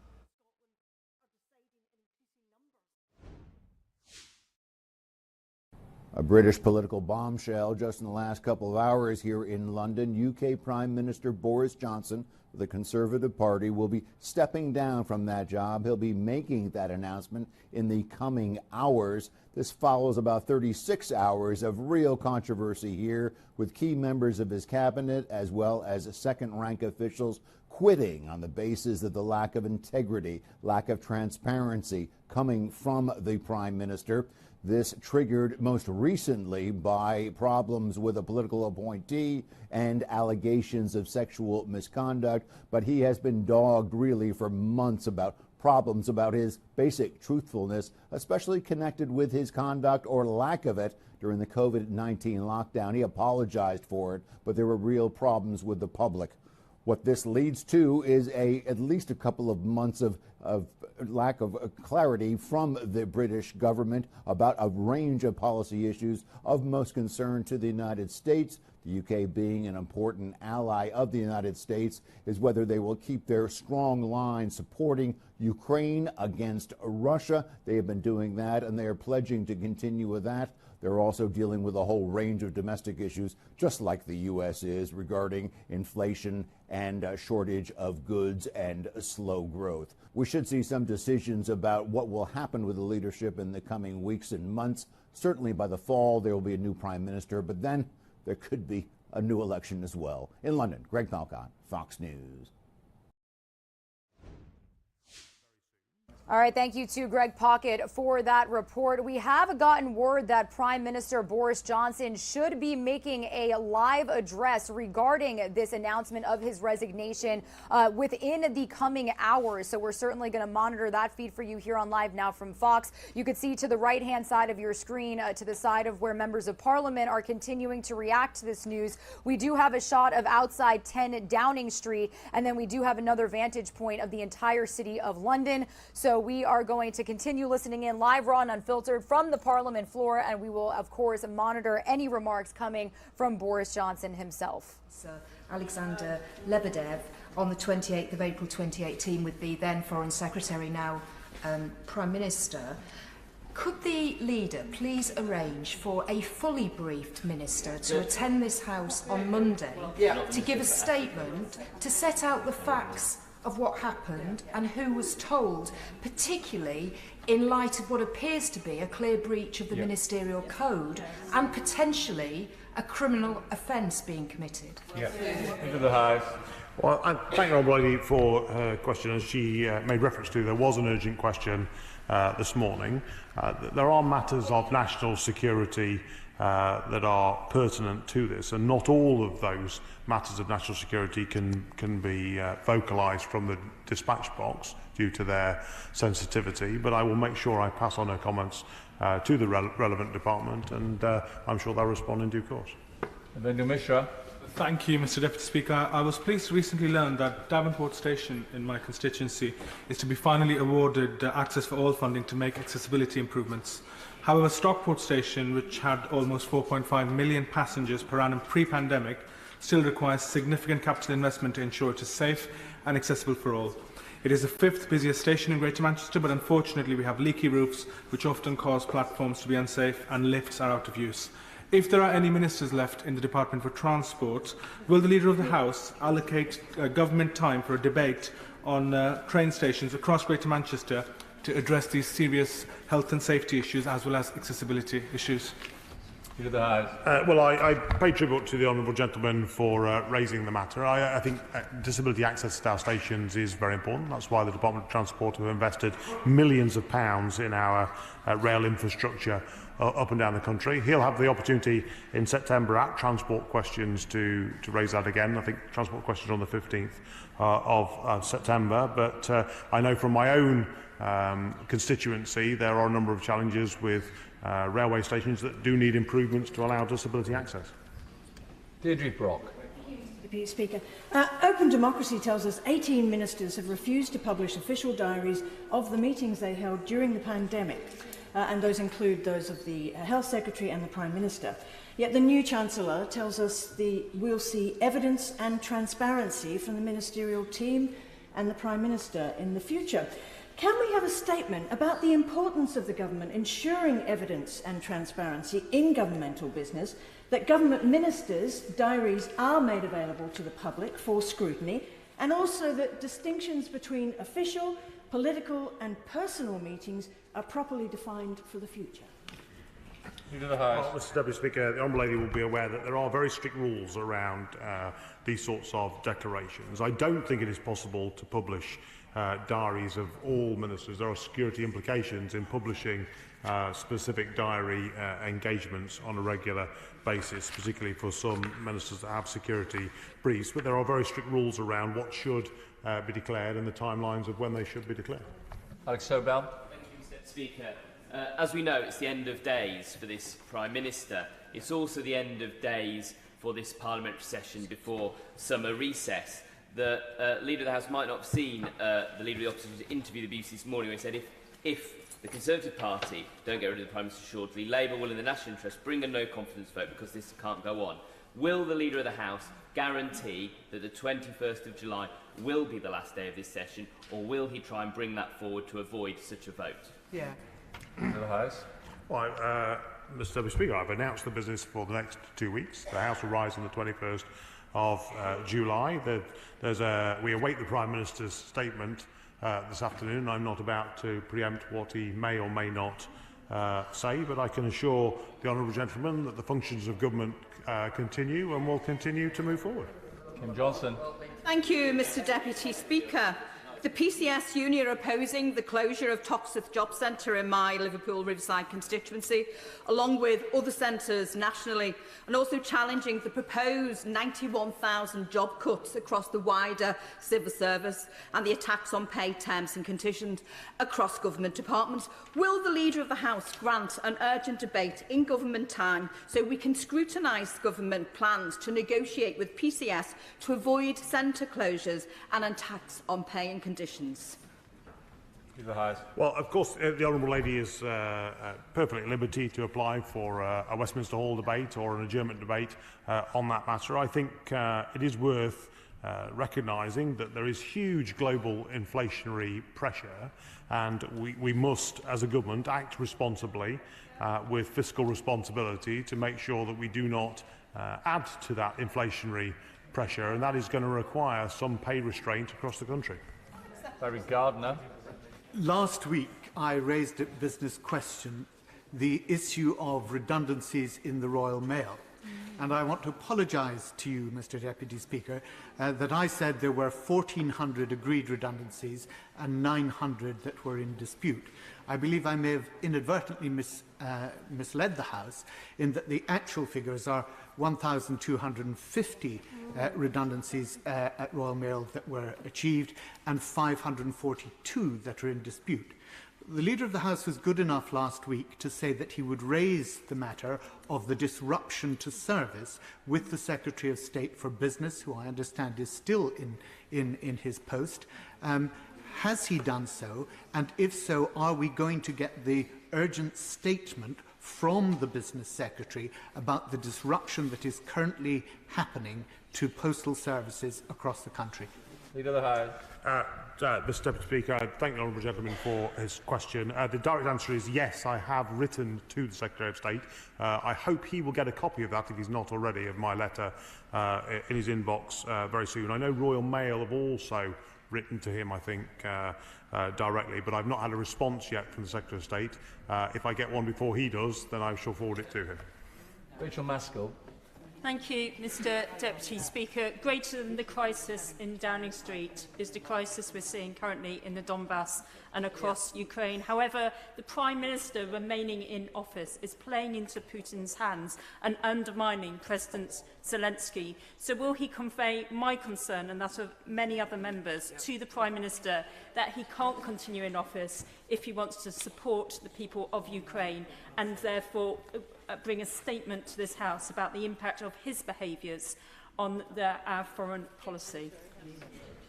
A British political bombshell just in the last couple of hours here in London. UK Prime Minister Boris Johnson of the Conservative Party will be stepping down from that job. He'll be making that announcement in the coming hours. This follows about 36 hours of real controversy here, with key members of his cabinet as well as second-rank officials quitting on the basis of the lack of integrity, lack of transparency coming from the Prime Minister. This triggered most recently by problems with a political appointee and allegations of sexual misconduct, but he has been dogged really for months about problems about his basic truthfulness, especially connected with his conduct or lack of it during the COVID-19 lockdown. He apologized for it, but there were real problems with the public. What this leads to is at least a couple of months of lack of clarity from the British government about a range of policy issues of most concern to the United States. The UK being an important ally of the United States, is whether they will keep their strong line supporting Ukraine against Russia. They have been doing that, and they are pledging to continue with that. They're also dealing with a whole range of domestic issues, just like the U.S. is, regarding inflation and shortage of goods and slow growth. We should see some decisions about what will happen with the leadership in the coming weeks and months. Certainly by the fall, there will be a new prime minister, but then there could be a new election as well. In London, Greg Malcott, Fox News. All right, thank you to Greg Pockett for that report. We have gotten word that Prime Minister Boris Johnson should be making a live address regarding this announcement of his resignation within the coming hours. So we're certainly going to monitor that feed for you here on Live Now from Fox. You can see to the right-hand side of your screen, to the side of where members of Parliament are continuing to react to this news. We do have a shot of outside 10 Downing Street, and then we do have another vantage point of the entire city of London. So we are going to continue listening in live, raw, and unfiltered from the Parliament floor, and we will, of course, monitor any remarks coming from Boris Johnson himself. Sir Alexander Lebedev on the 28th of April 2018 with the then Foreign Secretary, now Prime Minister. Could the leader please arrange for a fully briefed minister to attend this House on Monday to give a statement to set out the facts of what happened and who was told, particularly in light of what appears to be a clear breach of the ministerial code and potentially a criminal offence being committed? Into the House. Well, I thank Rob Lady for her question. As she made reference to, there was an urgent question this morning. There are matters of national security that are pertinent to this, and not all of those matters of national security can be vocalised from the dispatch box due to their sensitivity, but I will make sure I pass on her comments to the relevant department, and I'm sure they'll respond in due course. Thank you, Mr. Deputy Speaker. I was pleased to recently learn that Davenport Station in my constituency is to be finally awarded access for all funding to make accessibility improvements. However, Stockport Station, which had almost 4.5 million passengers per annum pre-pandemic, still requires significant capital investment to ensure it is safe and accessible for all. It is the 5th busiest station in Greater Manchester, but unfortunately we have leaky roofs, which often cause platforms to be unsafe, and lifts are out of use. If there are any ministers left in the Department for Transport, will the Leader of the House allocate government time for a debate on train stations across Greater Manchester to address these serious health and safety issues as well as accessibility issues? Well, I pay tribute to the honourable gentleman for raising the matter. I think disability access to our stations is very important. That's why the Department of Transport have invested millions of pounds in our rail infrastructure up and down the country. He'll have the opportunity in September at Transport Questions to raise that again. I think Transport Questions on the 15th of September. But I know from my own constituency there are a number of challenges with railway stations that do need improvements to allow disability access. Deirdre Brock. Deputy Speaker. Open Democracy tells us 18 ministers have refused to publish official diaries of the meetings they held during the pandemic, and those include those of the Health Secretary and the Prime Minister. Yet the new Chancellor tells us we'll see evidence and transparency from the ministerial team and the Prime Minister in the future. Can we have a statement about the importance of the government ensuring evidence and transparency in governmental business, that government ministers' diaries are made available to the public for scrutiny, and also that distinctions between official, political and personal meetings are properly defined for the future? Well, Mr Deputy Speaker, the Honourable Lady will be aware that there are very strict rules around these sorts of declarations. I don't think it is possible to publish diaries of all ministers. There are security implications in publishing specific diary engagements on a regular basis, particularly for some ministers that have security briefs. But there are very strict rules around what should be declared and the timelines of when they should be declared. Alex Sobel. Thank you, Mr Speaker. As we know, it's the end of days for this Prime Minister. It's also the end of days for this parliamentary session before summer recess. The Leader of the House might not have seen the Leader of the Opposition interview the BBC this morning, where he said if the Conservative Party don't get rid of the Prime Minister shortly, Labour will, in the national interest, bring a no-confidence vote because this can't go on. Will the Leader of the House guarantee that the 21st of July will be the last day of this session, or will he try and bring that forward to avoid such a vote? Yeah. The House. Well, Mr Deputy Speaker, I've announced the business for the next 2 weeks. The House will rise on the 21st of July. We await the Prime Minister's statement this afternoon. I'm not about to preempt what he may or may not say, but I can assure the honourable gentleman that the functions of government continue and will continue to move forward. Kim Johnson. Thank you, Mr Deputy Speaker. The PCS union are opposing the closure of Toxteth Job Centre in my Liverpool Riverside constituency, along with other centres nationally, and also challenging the proposed 91,000 job cuts across the wider civil service and the attacks on pay terms and conditions across government departments. Will the Leader of the House grant an urgent debate in government time so we can scrutinise government plans to negotiate with PCS to avoid centre closures and attacks on pay and conditions? Well, of course, the Honourable Lady is perfectly at liberty to apply for a Westminster Hall debate or an adjournment debate on that matter. I think it is worth recognising that there is huge global inflationary pressure, and we must, as a government, act responsibly with fiscal responsibility to make sure that we do not add to that inflationary pressure, and that is going to require some pay restraint across the country. Barry Gardner. Last week, I raised at Business Question the issue of redundancies in the Royal Mail. And I want to apologise to you, Mr Deputy Speaker, that I said there were 1,400 agreed redundancies and 900 that were in dispute. I believe I may have inadvertently misled the House in that the actual figures are 1,250 redundancies at Royal Mail that were achieved and 542 that are in dispute. The Leader of the House was good enough last week to say that he would raise the matter of the disruption to service with the Secretary of State for Business, who I understand is still in his post. Has he done so? And if so, are we going to get the urgent statement from the Business Secretary about the disruption that is currently happening to postal services across the country? Leader of the House. Mr Deputy Speaker, I thank the honourable gentleman for his question. The direct answer is yes, I have written to the Secretary of State. I hope he will get a copy of that, if he's not already, of my letter in his inbox very soon. I know Royal Mail have also written to him, I think, directly, but I've not had a response yet from the Secretary of State. If I get one before he does, then I shall forward it to him. Rachel Maskell. Thank you, Mr Deputy Speaker. Greater than the crisis in Downing Street is the crisis we're seeing currently in the Donbass and across Ukraine. However, the Prime Minister remaining in office is playing into Putin's hands and undermining President Zelensky. So will he convey my concern and that of many other members to the Prime Minister that he can't continue in office if he wants to support the people of Ukraine and therefore bring a statement to this House about the impact of his behaviours on our foreign policy?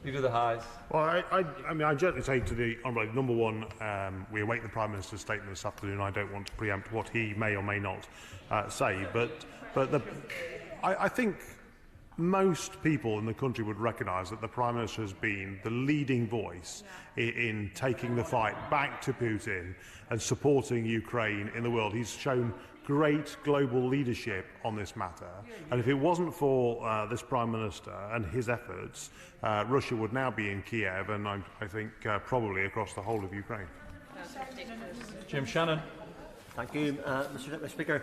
Leader of the House. Well, I mean, I gently say to the Honourable, number one, we await the Prime Minister's statement this afternoon. I don't want to preempt what he may or may not say, but I think most people in the country would recognise that the Prime Minister has been the leading voice in taking the fight back to Putin and supporting Ukraine in the world. He's shown great global leadership on this matter, and if it wasn't for this Prime Minister and his efforts, Russia would now be in Kiev and I think probably across the whole of Ukraine. Jim Shannon. Thank you, Mr Deputy Speaker.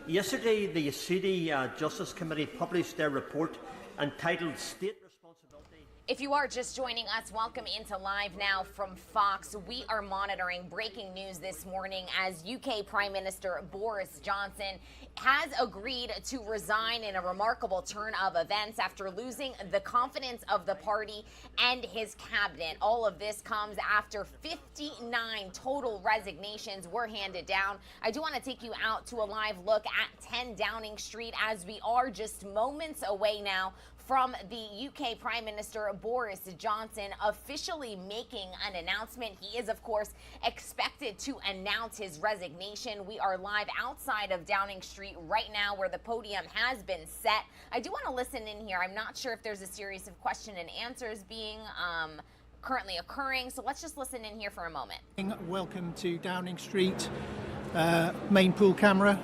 Yesterday, the City Justice Committee published their report entitled State Responsibility. If you are just joining us, welcome into Live Now from Fox. We are monitoring breaking news this morning as UK Prime Minister Boris Johnson has agreed to resign in a remarkable turn of events after losing the confidence of the party and his cabinet. All of this comes after 59 total resignations were handed down. I do want to take you out to a live look at 10 Downing Street as we are just moments away now from the UK Prime Minister Boris Johnson officially making an announcement. He is, of course, expected to announce his resignation. We are live outside of Downing Street right now where the podium has been set. I do want to listen in here. I'm not sure if there's a series of question and answers being currently occurring, so let's just listen in here for a moment. Welcome to Downing Street. Main pool camera.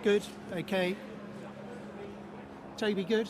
Good, okay. Toby, good?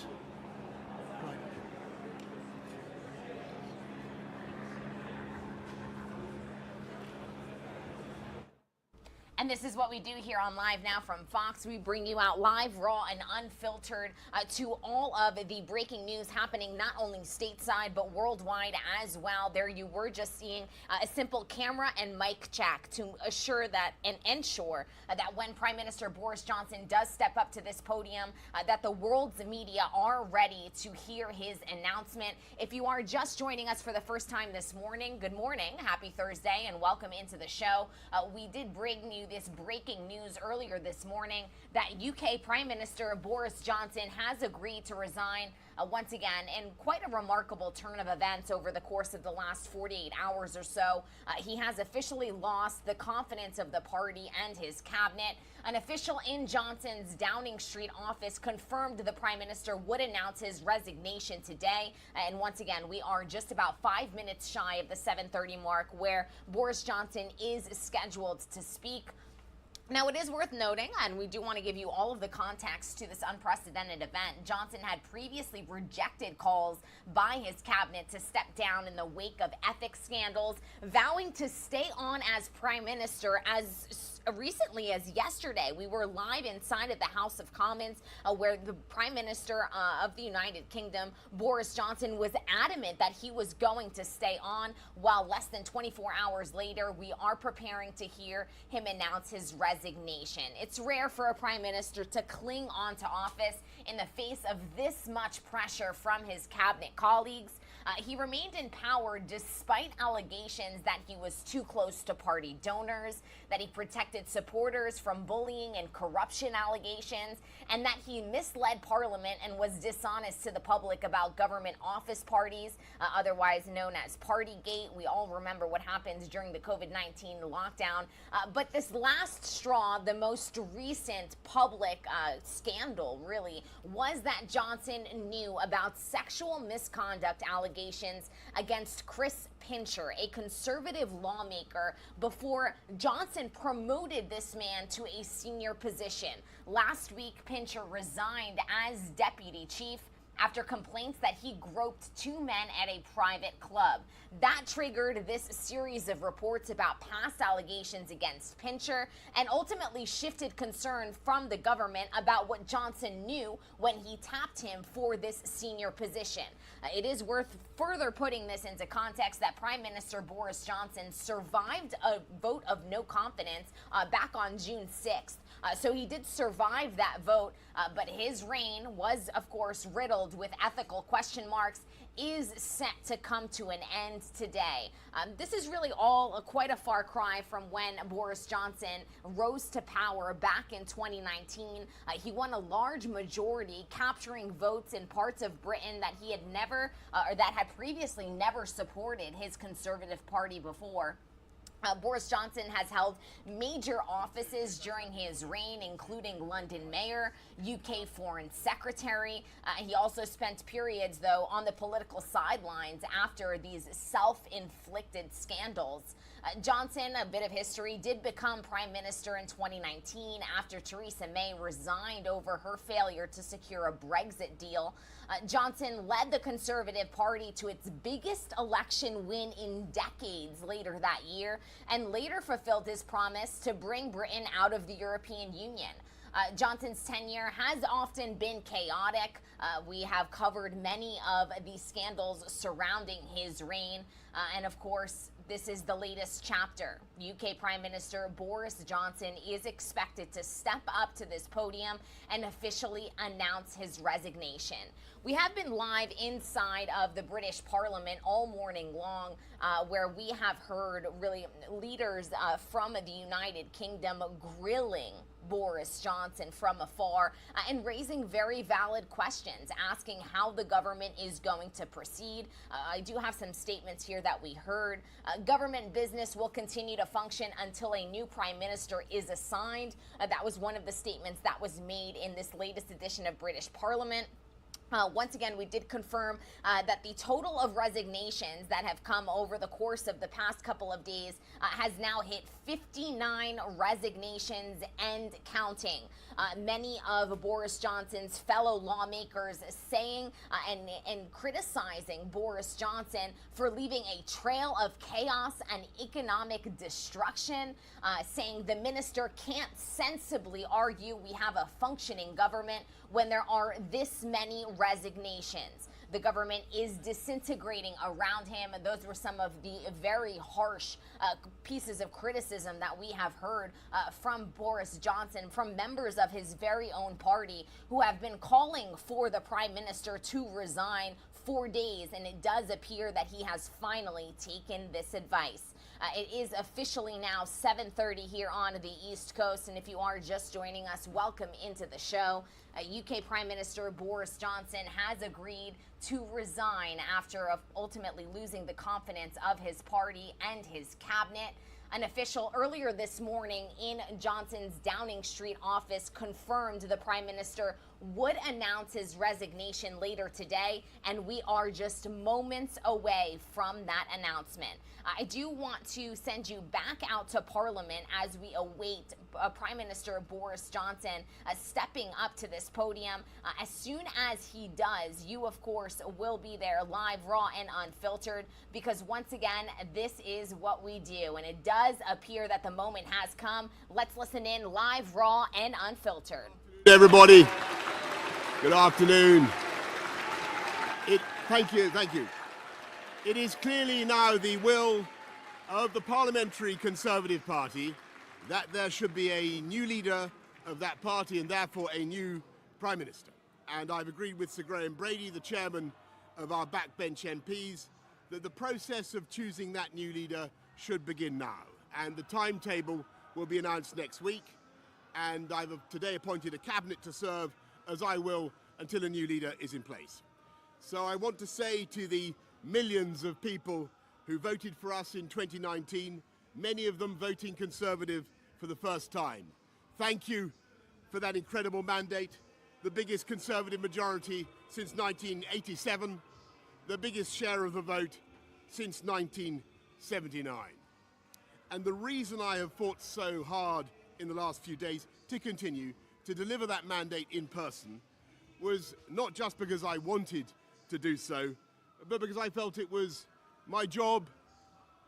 And this is what we do here on Live Now from Fox. We bring you out live, raw, and unfiltered to all of the breaking news happening not only stateside but worldwide as well. There you were just seeing a simple camera and mic check to assure that and ensure that when Prime Minister Boris Johnson does step up to this podium, that the world's media are ready to hear his announcement. If you are just joining us for the first time this morning, good morning, happy Thursday, and welcome into the show. We did bring you this breaking news earlier this morning that UK Prime Minister Boris Johnson has agreed to resign once again in quite a remarkable turn of events over the course of the last 48 hours or so. He has officially lost the confidence of the party and his cabinet. An official in Johnson's Downing Street office confirmed the Prime Minister would announce his resignation today. And once again, we are just about 5 minutes shy of the 7:30 mark where Boris Johnson is scheduled to speak. Now, it is worth noting, and we do want to give you all of the context to this unprecedented event, Johnson had previously rejected calls by his cabinet to step down in the wake of ethics scandals, vowing to stay on as Prime Minister as recently as yesterday. We were live inside of the House of Commons where the Prime Minister of the United Kingdom, Boris Johnson, was adamant that he was going to stay on, while less than 24 hours later, we are preparing to hear him announce his resignation. It's rare for a Prime Minister to cling on to office in the face of this much pressure from his cabinet colleagues. He remained in power despite allegations that he was too close to party donors, that he protected supporters from bullying and corruption allegations, and that he misled Parliament and was dishonest to the public about government office parties, otherwise known as Partygate. We all remember what happened during the COVID-19 lockdown. But this last straw, the most recent public scandal, really, was that Johnson knew about sexual misconduct allegations against Chris Pincher, a conservative lawmaker, before Johnson promoted this man to a senior position. Last week, Pincher resigned as deputy chief after complaints that he groped 2 men at a private club. That triggered this series of reports about past allegations against Pincher and ultimately shifted concern from the government about what Johnson knew when he tapped him for this senior position. It is worth further putting this into context that Prime Minister Boris Johnson survived a vote of no confidence back on June 6th. So he did survive that vote, but his reign was, of course, riddled with ethical question marks, is set to come to an end today. This is really all quite a far cry from when Boris Johnson rose to power back in 2019. He won a large majority, capturing votes in parts of Britain that he had never, or that had previously never supported his Conservative Party before. Boris Johnson has held major offices during his reign, including London Mayor, UK Foreign Secretary. He also spent periods, though, on the political sidelines after these self-inflicted scandals. Johnson, a bit of history, did become Prime Minister in 2019 after Theresa May resigned over her failure to secure a Brexit deal. Johnson led the Conservative Party to its biggest election win in decades later that year, and later fulfilled his promise to bring Britain out of the European Union. Johnson's tenure has often been chaotic. We have covered many of the scandals surrounding his reign, and of course, this is the latest chapter. UK Prime Minister Boris Johnson is expected to step up to this podium and officially announce his resignation. We have been live inside of the British Parliament all morning long, where we have heard really leaders from the United Kingdom grilling Boris Johnson from afar and raising very valid questions, asking how the government is going to proceed. I do have some statements here that we heard. Government business will continue to function until a new prime minister is assigned. That was one of the statements that was made in this latest edition of British Parliament. Once again, we did confirm that the total of resignations that have come over the course of the past couple of days has now hit 59 resignations and counting. Many of Boris Johnson's fellow lawmakers saying and criticizing Boris Johnson for leaving a trail of chaos and economic destruction, saying the minister can't sensibly argue we have a functioning government when there are this many resignations. The government is disintegrating around him. And those were some of the very harsh pieces of criticism that we have heard from Boris Johnson, from members of his very own party who have been calling for the prime minister to resign for days. And it does appear that he has finally taken this advice. It is officially now 7:30 here on the East Coast, and if you are just joining us, welcome into the show. UK Prime Minister Boris Johnson has agreed to resign after ultimately losing the confidence of his party and his cabinet. An official earlier this morning in Johnson's Downing Street office confirmed the Prime Minister would announce his resignation later today, and we are just moments away from that announcement. I do want to send you back out to Parliament as we await Prime Minister Boris Johnson stepping up to this podium. As soon as he does, you, of course, will be there live, raw, and unfiltered, because once again, this is what we do, and it does appear that the moment has come. Let's listen in live, raw, and unfiltered. Everybody, good afternoon. Thank you. It is clearly now the will of the Parliamentary Conservative Party that there should be a new leader of that party and therefore a new Prime Minister. And I've agreed with Sir Graham Brady, the chairman of our backbench MPs, that the process of choosing that new leader should begin now. And the timetable will be announced next week. And I've today appointed a cabinet to serve, as I will, until a new leader is in place. So I want to say to the millions of people who voted for us in 2019, many of them voting Conservative for the first time, thank you for that incredible mandate, the biggest Conservative majority since 1987, the biggest share of the vote since 1979. And the reason I have fought so hard in the last few days to continue to deliver that mandate in person was not just because I wanted to do so, but because I felt it was my job,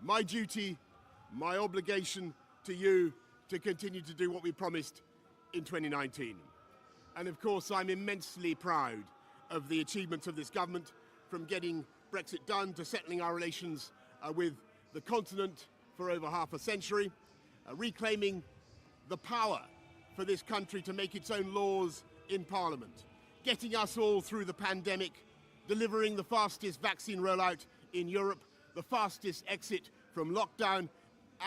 my duty, my obligation to you to continue to do what we promised in 2019. And of course, I'm immensely proud of the achievements of this government, from getting Brexit done to settling our relations with the continent for over half a century, reclaiming the power for this country to make its own laws in Parliament, getting us all through the pandemic, delivering the fastest vaccine rollout in Europe, the fastest exit from lockdown,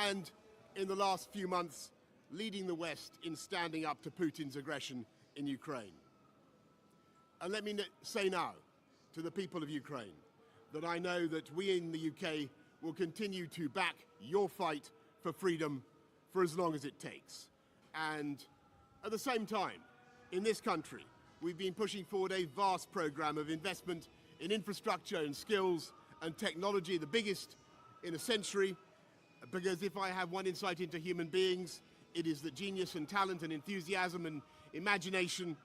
and in the last few months, leading the West in standing up to Putin's aggression in Ukraine. And let me say now to the people of Ukraine that I know that we in the UK will continue to back your fight for freedom for as long as it takes. And at the same time, in this country, we've been pushing forward a vast programme of investment in infrastructure and skills and technology, the biggest in a century, because if I have one insight into human beings, it is that genius and talent and enthusiasm and imagination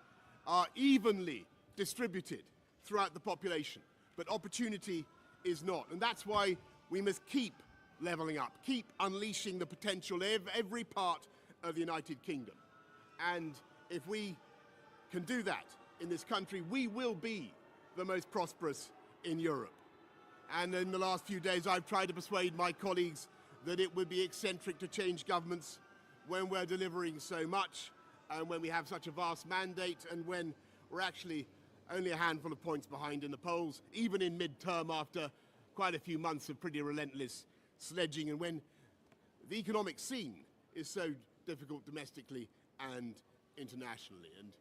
are evenly distributed throughout the population, but opportunity is not. And that's why we must keep levelling up, keep unleashing the potential of every part of the United Kingdom. And if we can do that in this country, we will be the most prosperous in Europe. And in the last few days, I've tried to persuade my colleagues that it would be eccentric to change governments when we're delivering so much, and when we have such a vast mandate, and when we're actually only a handful of points behind in the polls, even in mid-term after quite a few months of pretty relentless sledging, and when the economic scene is so difficult domestically and internationally. And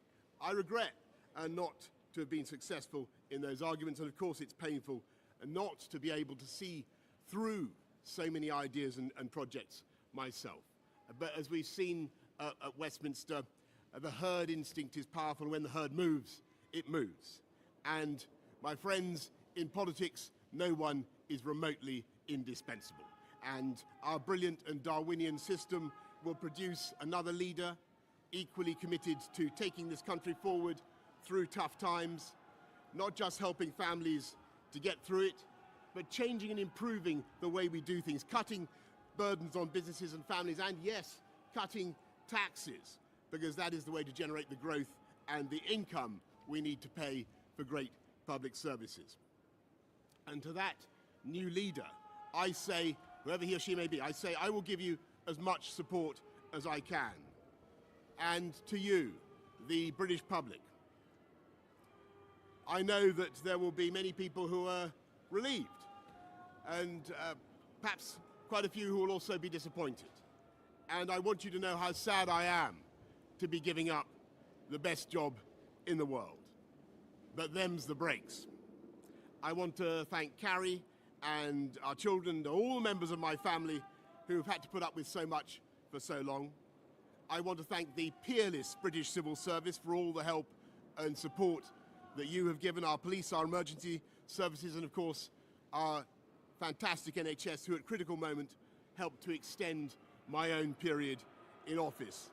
I regret not to have been successful in those arguments, and of course it's painful not to be able to see through so many ideas and projects myself. But as we've seen at Westminster, the herd instinct is powerful. When the herd moves, it moves. And my friends, in politics, no one is remotely indispensable. And our brilliant and Darwinian system will produce another leader equally committed to taking this country forward through tough times, not just helping families to get through it, but changing and improving the way we do things, cutting burdens on businesses and families, and yes, cutting taxes, because that is the way to generate the growth and the income we need to pay for great public services. And to that new leader, I say, whoever he or she may be, I say I will give you as much support as I can. And to you, the British public, I know that there will be many people who are relieved, and perhaps quite a few who will also be disappointed. And I want you to know how sad I am to be giving up the best job in the world. But them's the breaks. I want to thank Carrie and our children and all the members of my family who have had to put up with so much for so long. I want to thank the peerless British civil service for all the help and support that you have given our police, our emergency services, and of course our fantastic NHS, who at critical moment helped to extend my own period in office,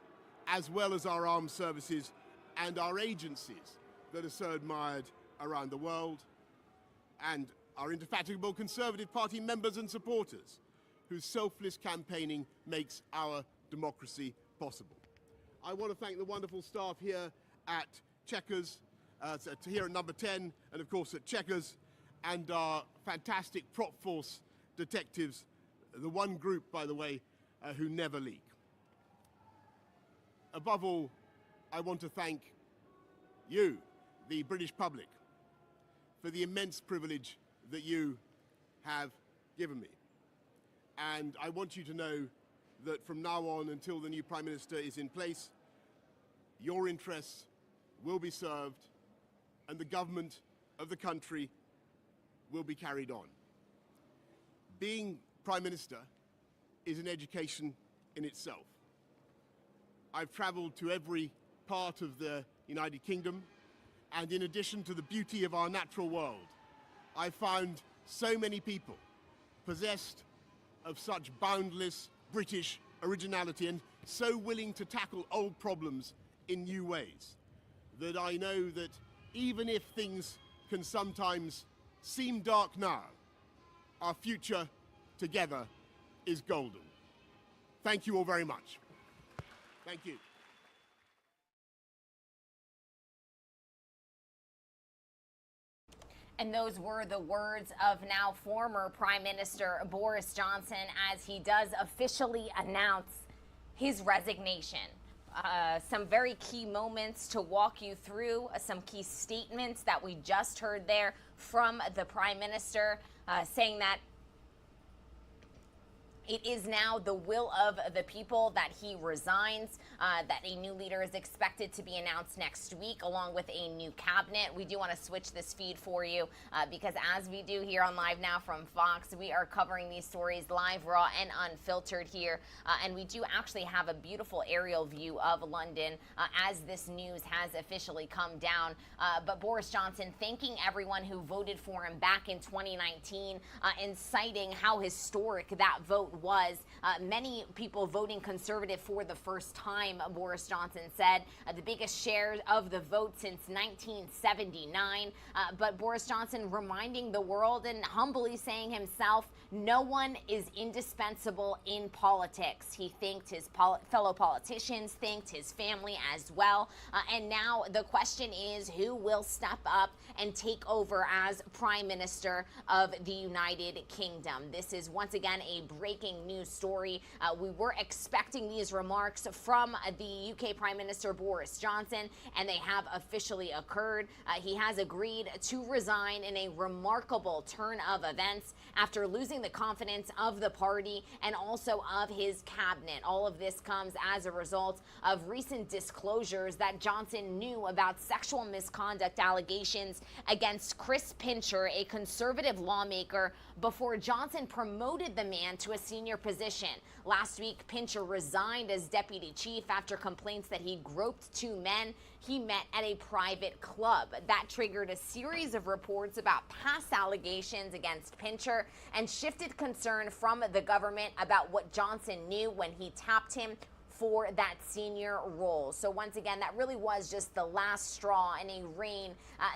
as well as our armed services and our agencies that are so admired around the world, and our indefatigable Conservative Party members and supporters, whose selfless campaigning makes our democracy possible. I want to thank the wonderful staff here at Chequers, here at Number 10, and of course at Chequers, and our fantastic prop force detectives, the one group, by the way, who never leak. Above all, I want to thank you, the British public, for the immense privilege that you have given me. And I want you to know that from now on until the new Prime Minister is in place, your interests will be served and the government of the country will be carried on. Being Prime Minister is an education in itself. I've travelled to every part of the United Kingdom, and in addition to the beauty of our natural world, I found so many people possessed of such boundless British originality and so willing to tackle old problems in new ways that I know that even if things can sometimes seem dark now, our future together is golden. Thank you all very much. Thank you. And those were the words of now former Prime Minister Boris Johnson as he does officially announce his resignation. Some very key moments to walk you through, some key statements that we just heard there from the Prime Minister, saying that it is now the will of the people that he resigns, that a new leader is expected to be announced next week, along with a new cabinet. We do want to switch this feed for you because as we do here on Live Now from Fox, we are covering these stories live, raw, and unfiltered here. And we do actually have a beautiful aerial view of London as this news has officially come down. But Boris Johnson thanking everyone who voted for him back in 2019 and citing how historic that vote was. Many people voting Conservative for the first time, Boris Johnson said. The biggest share of the vote since 1979. But Boris Johnson reminding the world and humbly saying himself, no one is indispensable in politics. He thanked his fellow politicians, thanked his family as well. And now the question is, who will step up and take over as Prime Minister of the United Kingdom? This is once again a breaking news story. We were expecting these remarks from the UK Prime Minister Boris Johnson, and they have officially occurred. He has agreed to resign in a remarkable turn of events after losing the confidence of the party and also of his cabinet. All of this comes as a result of recent disclosures that Johnson knew about sexual misconduct allegations against Chris Pincher, a Conservative lawmaker, before Johnson promoted the man to a senior position. Last week, Pincher resigned as deputy chief after complaints that he groped two men he met at a private club. That triggered a series of reports about past allegations against Pincher and shifted concern from the government about what Johnson knew when he tapped him for that senior role. So once again, that really was just the last straw in a reign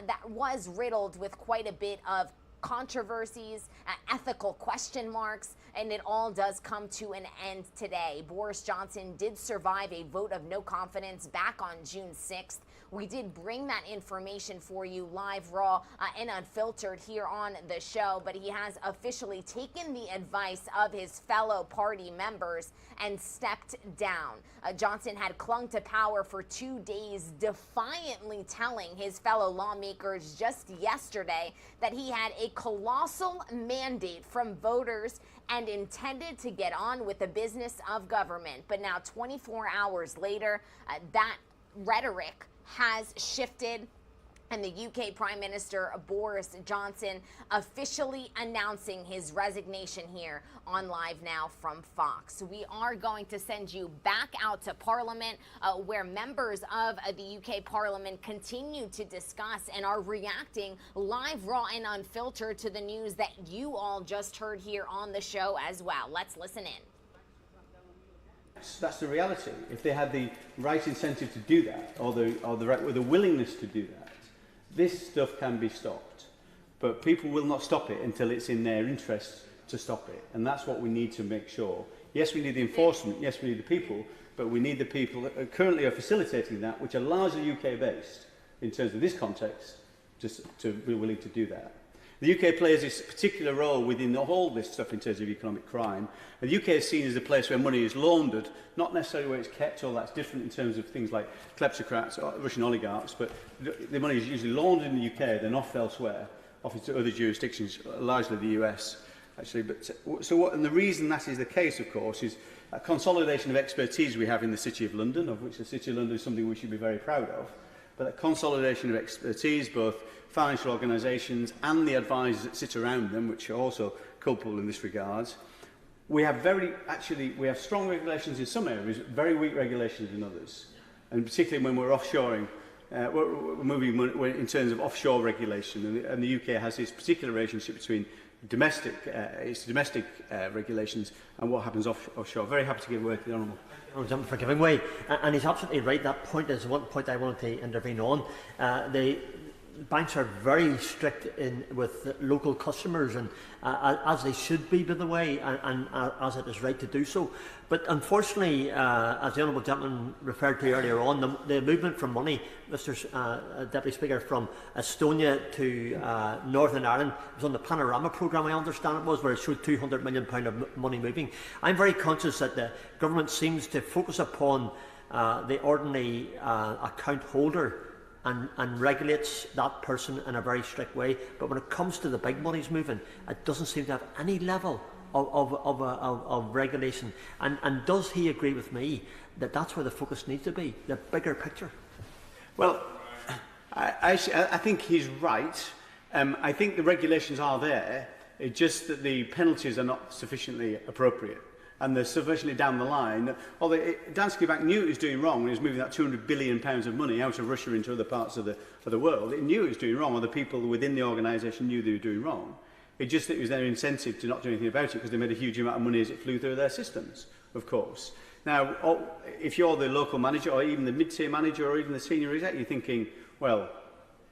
that was riddled with quite a bit of controversies, ethical question marks, and it all does come to an end today. Boris Johnson did survive a vote of no confidence back on June 6th. We did bring that information for you live, raw, and unfiltered here on the show, but he has officially taken the advice of his fellow party members and stepped down. Johnson had clung to power for 2 days, defiantly telling his fellow lawmakers just yesterday that he had a colossal mandate from voters and intended to get on with the business of government. But now, 24 hours later, that rhetoric has shifted, and the UK Prime Minister Boris Johnson officially announcing his resignation here on Live Now from Fox. We are going to send you back out to Parliament, where members of the UK Parliament continue to discuss and are reacting live, raw, and unfiltered to the news that you all just heard here on the show as well. Let's listen in. That's the reality. If they had the right incentive to do that, or the willingness to do that, this stuff can be stopped. But people will not stop it until it's in their interest to stop it. And that's what we need to make sure. Yes, we need the enforcement. Yes, we need the people. But we need the people that currently are facilitating that, which are largely UK-based in terms of this context, just to be willing to do that. The UK plays this particular role within all this stuff in terms of economic crime. And the UK is seen as a place where money is laundered, not necessarily where it's kept, all that's different in terms of things like kleptocrats or Russian oligarchs, but the money is usually laundered in the UK, then off elsewhere, off into other jurisdictions, largely the US, actually. And the reason that is the case, of course, is a consolidation of expertise we have in the City of London, of which the City of London is something we should be very proud of. But that consolidation of expertise, both financial organisations and the advisors that sit around them, which are also culpable in this regard. We have strong regulations in some areas, very weak regulations in others. And particularly when we're offshoring, we're moving in terms of offshore regulation. And the UK has this particular relationship between domestic regulations and what happens offshore. Very happy to give way to the Honourable. For giving way. And he's absolutely right. That point is one point I wanted to intervene on. banks are very strict with local customers, and as they should be, by the way, and as it is right to do so. But unfortunately, as the honourable gentleman referred to earlier on, the movement from money, Mr. Deputy Speaker, from Estonia to Northern Ireland was on the Panorama programme, I understand it was, where it showed £200 million of money moving. I'm very conscious that the government seems to focus upon the ordinary account holder and regulates that person in a very strict way. But when it comes to the big monies moving, it doesn't seem to have any level of regulation. And does he agree with me that that's where the focus needs to be, the bigger picture? Well, I think he's right. I think the regulations are there. It's just that the penalties are not sufficiently appropriate. And they're sufficiently down the line. Although Danske Bank knew it was doing wrong when it was moving that £200 billion of money out of Russia into other parts of the world. It knew it was doing wrong, or the people within the organisation knew they were doing wrong. It just that it was their incentive to not do anything about it, because they made a huge amount of money as it flew through their systems, of course. Now, if you're the local manager, or even the mid-tier manager, or even the senior exec, you're thinking, well,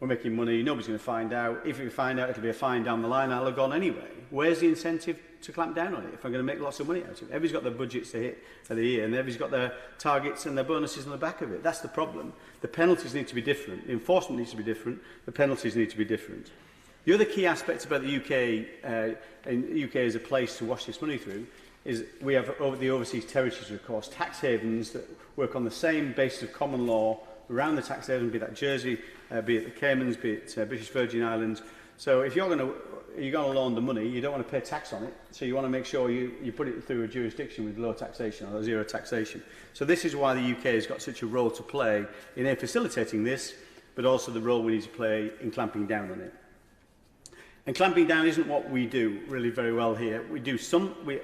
we're making money, nobody's going to find out. If we find out, it'll be a fine down the line, I'll have gone anyway. Where's the incentive to clamp down on it if I'm going to make lots of money out of it? Everybody's got their budgets to hit of the year, and everybody's got their targets and their bonuses on the back of it. That's the problem. The penalties need to be different. The enforcement needs to be different. The penalties need to be different. The other key aspect about the UK as a place to wash this money through is we have the overseas territories, of course, tax havens that work on the same basis of common law around the tax haven, be that Jersey, be it the Caymans, be it British Virgin Islands. So if you're going to launder money, you don't want to pay tax on it, so you want to make sure you put it through a jurisdiction with low taxation or zero taxation. So this is why the UK has got such a role to play in facilitating this, but also the role we need to play in clamping down on it. And clamping down isn't what we do really very well here.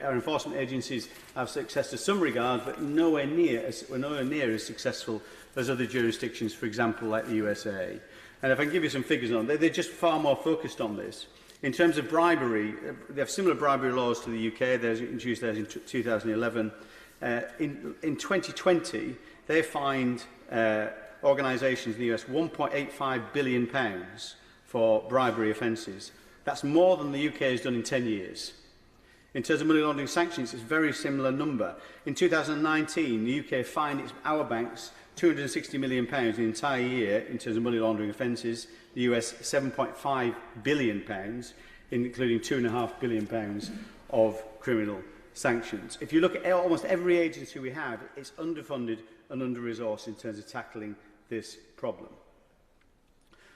Our enforcement agencies have success to some regard, but we're nowhere near as successful as other jurisdictions, for example, like the USA. And if I can give you some figures on it, they're just far more focused on this. In terms of bribery, they have similar bribery laws to the UK. They introduced theirs in 2011. In 2020, they fined organisations in the US £1.85 billion for bribery offences. That's more than the UK has done in 10 years. In terms of money laundering sanctions, it's a very similar number. In 2019, the UK fined our banks £260 million in the entire year in terms of money laundering offences, the US £7.5 billion, including £2.5 billion of criminal sanctions. If you look at almost every agency we have, it's underfunded and under-resourced in terms of tackling this problem.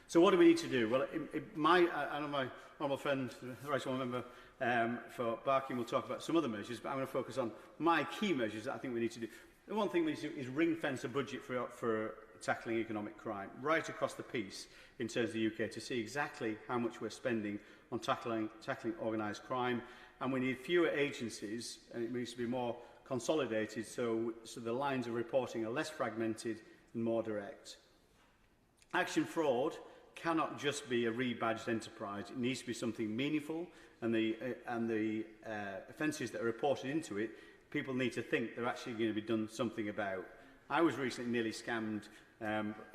So what do we need to do? Well, I know my honourable friend, the Right Honourable Member for Barking, will talk about some other measures, but I'm going to focus on my key measures that I think we need to do. The one thing we need to do is ring-fence a budget for tackling economic crime right across the piece in terms of the UK to see exactly how much we're spending on tackling organised crime. And we need fewer agencies, and it needs to be more consolidated so the lines of reporting are less fragmented and more direct. Action fraud cannot just be a rebadged enterprise. It needs to be something meaningful, and the offences that are reported into it, people need to think they're actually going to be done something about. I was recently nearly scammed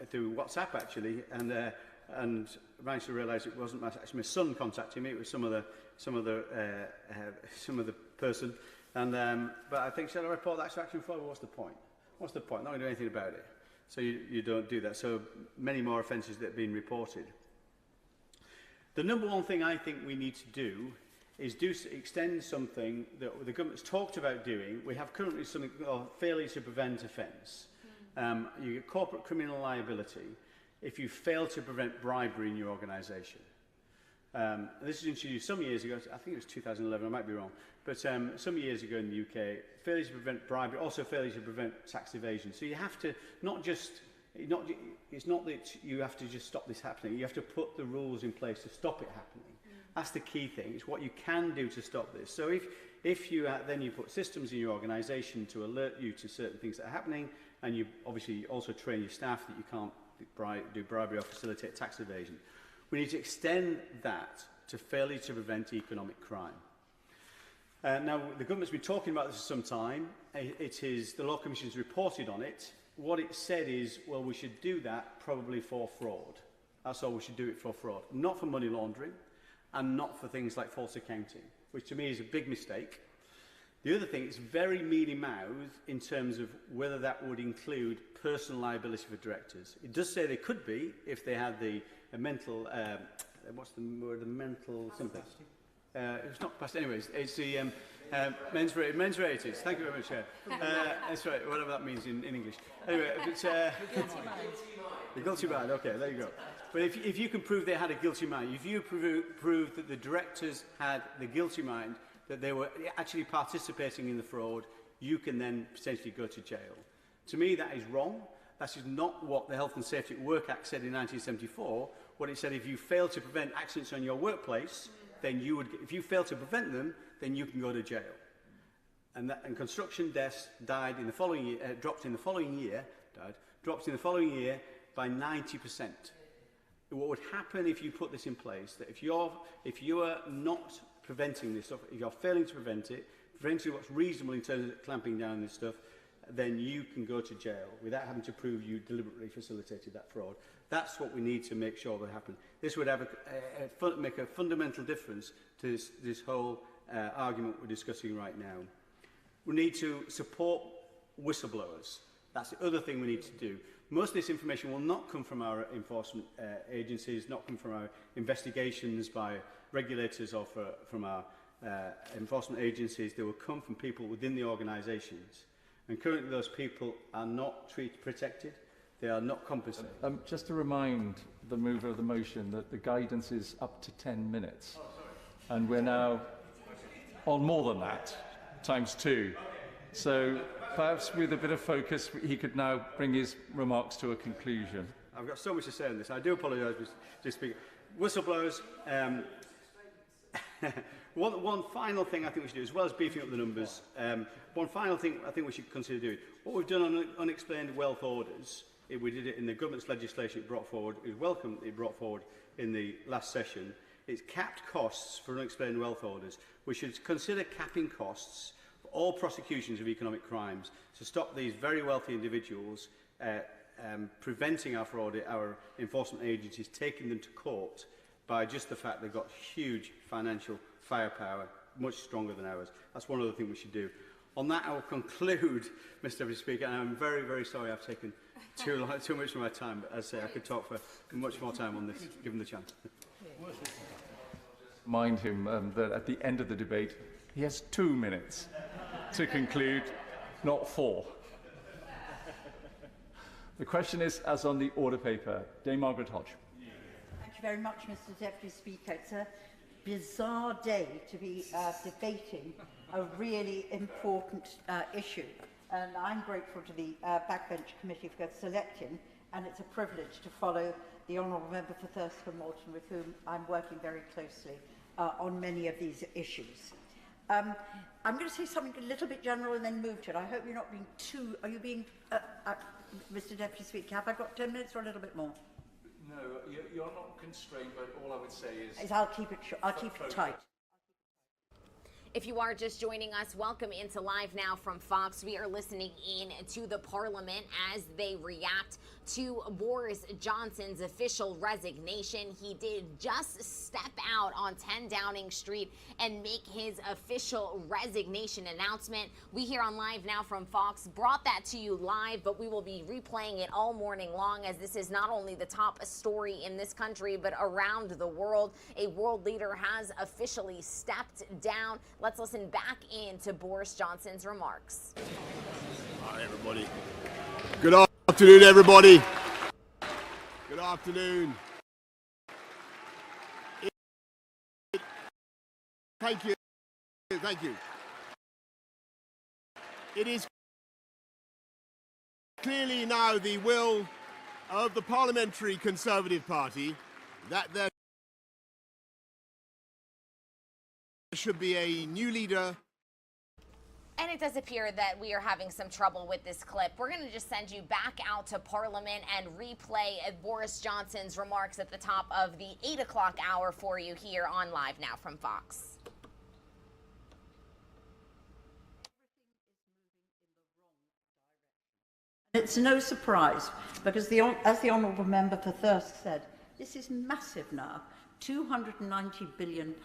through WhatsApp, actually, and managed to realise it wasn't actually my son contacting me. It was some other person. But I think, shall I report that to action fraud? Well, what's the point? What's the point? I'm not going to do anything about it. So you don't do that. So many more offences that have been reported. The number one thing I think we need to do is extend something that the government's talked about doing. We have currently something called failure to prevent offence. You get corporate criminal liability if you fail to prevent bribery in your organisation. This was introduced some years ago. I think it was 2011, I might be wrong. But some years ago in the UK, failure to prevent bribery, also failure to prevent tax evasion. So you have to it's not that you have to just stop this happening. You have to put the rules in place to stop it happening. That's the key thing. It's what you can do to stop this. So if you then you put systems in your organisation to alert you to certain things that are happening, and you obviously also train your staff that you can't do bribery or facilitate tax evasion. We need to extend that to failure to prevent economic crime. Now, the government's been talking about this for some time. The Law Commission's reported on it. What it said is, well, we should do that probably for fraud. That's all we should do it for fraud. Not for money laundering and not for things like false accounting, which to me is a big mistake. The other thing, it's very mealy-mouthed in terms of whether that would include personal liability for directors. It does say they could be if they had the mental, what's the word, the mental something. It's not past, anyways, it's the men's rated. Thank you very much, Chair. That's right, whatever that means in English. Anyway, but, the guilty mind, okay, there you go. But if you can prove they had a guilty mind, if you prove that the directors had the guilty mind, that they were actually participating in the fraud, you can then potentially go to jail. To me, that is wrong. That is not what the Health and Safety at Work Act said in 1974. What it said, if you fail to prevent accidents on your workplace, then you would, if you fail to prevent them, then you can go to jail. And construction deaths died in the following year, dropped in the following year by 90%. What would happen if you put this in place, that if you are not preventing this stuff, if you're failing to prevent it, preventing what's reasonable in terms of clamping down on this stuff, then you can go to jail without having to prove you deliberately facilitated that fraud. That's what we need to make sure that happens. This would have make a fundamental difference to this whole argument we're discussing right now. We need to support whistleblowers. That's the other thing we need to do. Most of this information will not come from our enforcement agencies, not come from our investigations by regulators or from our enforcement agencies. They will come from people within the organisations. And currently those people are not protected. They are not compensated. Just to remind the mover of the motion that the guidance is up to 10 minutes. And we're now on more than that, times 2. So perhaps with a bit of focus, he could now bring his remarks to a conclusion. I've got so much to say on this. I do apologise, Mr. Speaker. Whistleblowers, one final thing I think we should do, as well as beefing up the numbers, one final thing I think we should consider doing. What we've done on unexplained wealth orders, we did it in the government's legislation it brought forward, it was welcome it brought forward in the last session. It's capped costs for unexplained wealth orders. We should consider capping costs for all prosecutions of economic crimes to stop these very wealthy individuals preventing our enforcement agencies taking them to court by just the fact they've got huge financial firepower, much stronger than ours. That's one other thing we should do. On that, I will conclude, Mr. Deputy Speaker, and I'm very, very sorry I've taken too much of my time, but as I say, I could talk for much more time on this, given the chance. Remind him that at the end of the debate, he has 2 minutes to conclude, not 4. The question is, as on the order paper, Dame Margaret Hodge. Thank you very much, Mr. Deputy Speaker. It's a bizarre day to be debating a really important issue. And I'm grateful to the Backbench Committee for selecting, and it's a privilege to follow the Honourable Member for Thurston Moulton, with whom I'm working very closely on many of these issues. I'm going to say something a little bit general and then move to it. I hope you're not being too... Are you being... Mr. Deputy Speaker, have I got 10 minutes or a little bit more? No, you're not constrained, but all I would say is... I'll keep it short. I'll keep it tight. If you are just joining us, welcome into Live Now from Fox. We are listening in to the Parliament as they react to Boris Johnson's official resignation. He did just step out on 10 Downing Street and make his official resignation announcement. We here on Live Now from Fox brought that to you live, but we will be replaying it all morning long, as this is not only the top story in this country, but around the world. A world leader has officially stepped down. Let's listen back in to Boris Johnson's remarks. Hi, everybody. Good afternoon, everybody. Good afternoon. Thank you. Thank you. It is clearly now the will of the Parliamentary Conservative Party that there should be a new leader. And it does appear that we are having some trouble with this clip. We're going to just send you back out to Parliament and replay Boris Johnson's remarks at the top of the 8 o'clock hour for you here on Live Now from Fox. It's no surprise, because as the Honourable Member for Thirsk said, This is massive now. £290 billion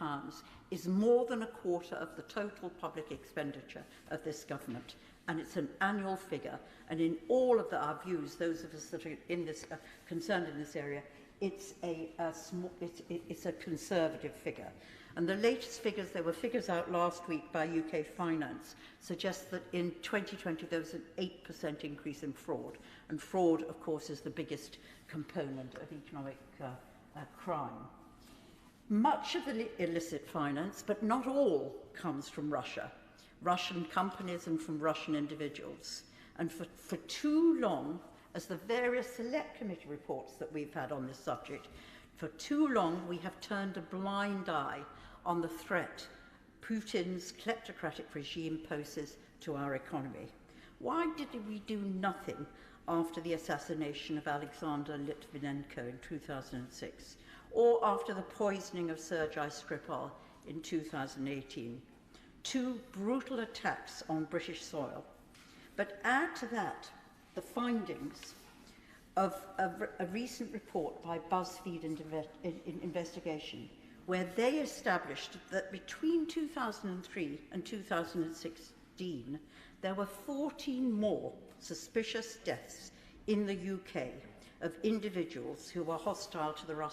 is more than a quarter of the total public expenditure of this government. And it's an annual figure. And in all of our views, those of us that are in this, concerned in this area, it's a conservative figure. And the latest figures, there were figures out last week by UK Finance, suggest that in 2020 there was an 8% increase in fraud. And fraud, of course, is the biggest component of economic crime. Much of the illicit finance, but not all, comes from Russia, Russian companies and from Russian individuals. And for too long, as the various select committee reports that we've had on this subject, for too long we have turned a blind eye on the threat Putin's kleptocratic regime poses to our economy. Why did we do nothing after the assassination of Alexander Litvinenko in 2006, or after the poisoning of Sergei Skripal in 2018? Two brutal attacks on British soil. But add to that the findings of a recent report by BuzzFeed Investigation, where they established that between 2003 and 2016, there were 14 more suspicious deaths in the UK of individuals who were hostile to the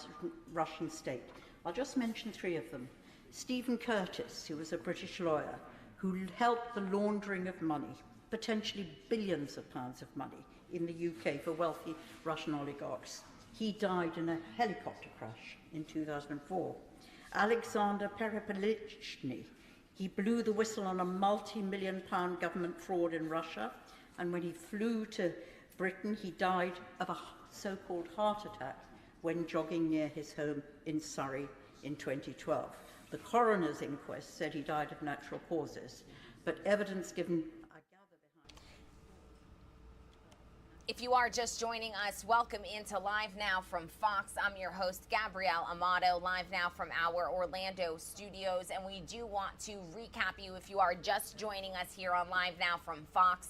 Russian state. I'll just mention three of them. Stephen Curtis, who was a British lawyer, who helped the laundering of money, potentially billions of pounds of money, in the UK for wealthy Russian oligarchs. He died in a helicopter crash in 2004. Alexander Perepelichny, he blew the whistle on a multi-million-pound government fraud in Russia, and when he flew to Britain, he died of a so-called heart attack when jogging near his home in Surrey in 2012. The coroner's inquest said he died of natural causes, but evidence given... If you are just joining us, welcome into Live Now from Fox. I'm your host, Gabrielle Amato, live now from our Orlando studios. And we do want to recap you if you are just joining us here on Live Now from Fox.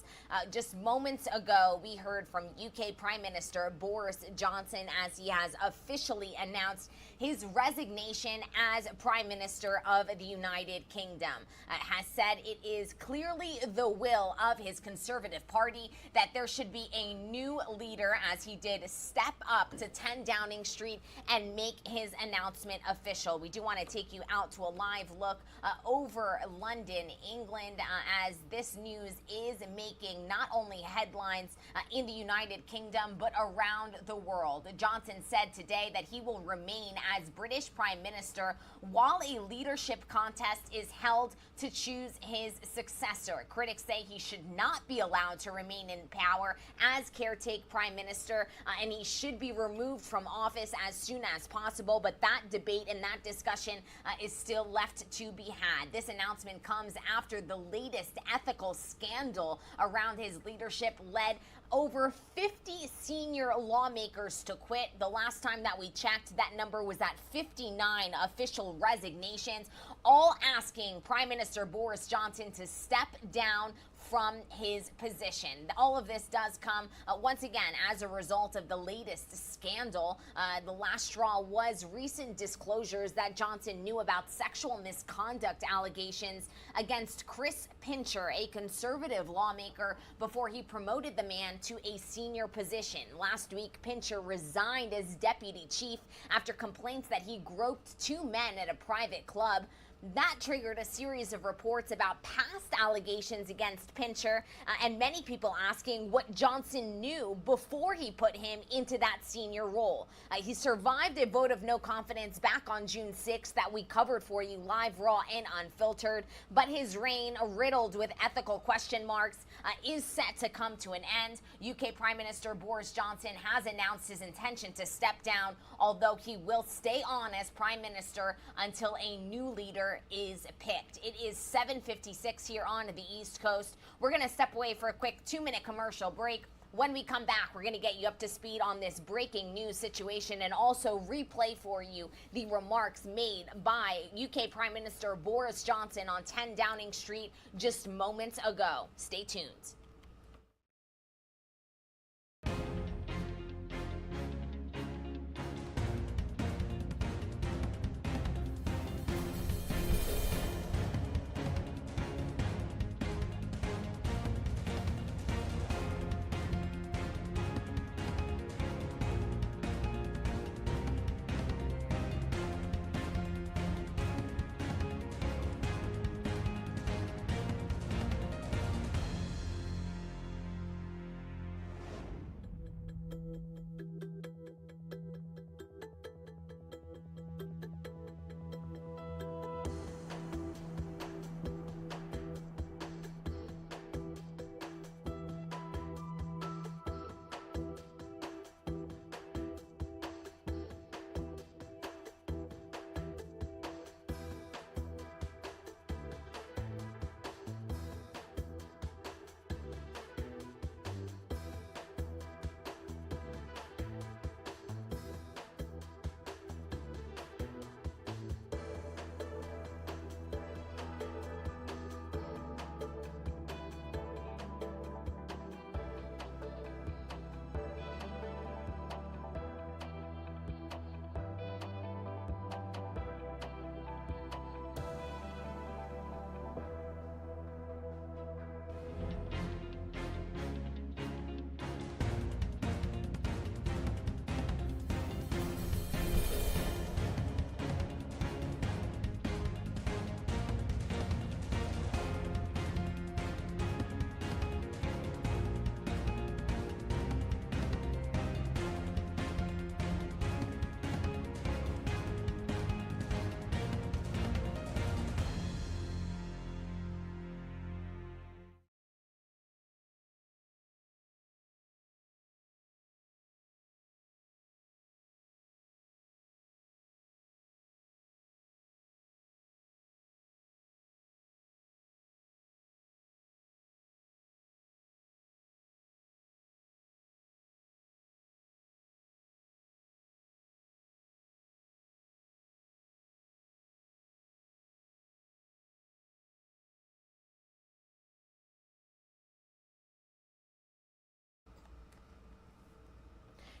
Just moments ago, we heard from UK Prime Minister Boris Johnson as he has officially announced his resignation as Prime Minister of the United Kingdom. Has said it is clearly the will of his Conservative Party that there should be a new leader, as he did step up to 10 Downing Street and make his announcement official. We do want to take you out to a live look over London, England, as this news is making not only headlines in the United Kingdom, but around the world. Johnson said today that he will remain as British Prime Minister while a leadership contest is held to choose his successor. Critics say he should not be allowed to remain in power as caretaker Prime Minister, and he should be removed from office as soon as possible. But that debate and that discussion is still left to be had. This announcement comes after the latest ethical scandal around his leadership led over 50 senior lawmakers to quit. The last time that we checked, that number was at 59 official resignations, all asking Prime Minister Boris Johnson to step down from his position. All of this does come once again as a result of the latest scandal. The last straw was recent disclosures that Johnson knew about sexual misconduct allegations against Chris Pincher, a Conservative lawmaker, before he promoted the man to a senior position. Last week, Pincher resigned as deputy chief after complaints that he groped two men at a private club. That triggered a series of reports about past allegations against Pincher, and many people asking what Johnson knew before he put him into that senior role. He survived a vote of no confidence back on June 6th that we covered for you live, raw, and unfiltered, but his reign, riddled with ethical question marks, is set to come to an end. UK Prime Minister Boris Johnson has announced his intention to step down, although he will stay on as Prime Minister until a new leader is picked. It is 7:56 here on the East Coast. We're going to step away for a quick 2-minute commercial break. When we come back, we're going to get you up to speed on this breaking news situation and also replay for you the remarks made by UK Prime Minister Boris Johnson on 10 Downing Street just moments ago. Stay tuned.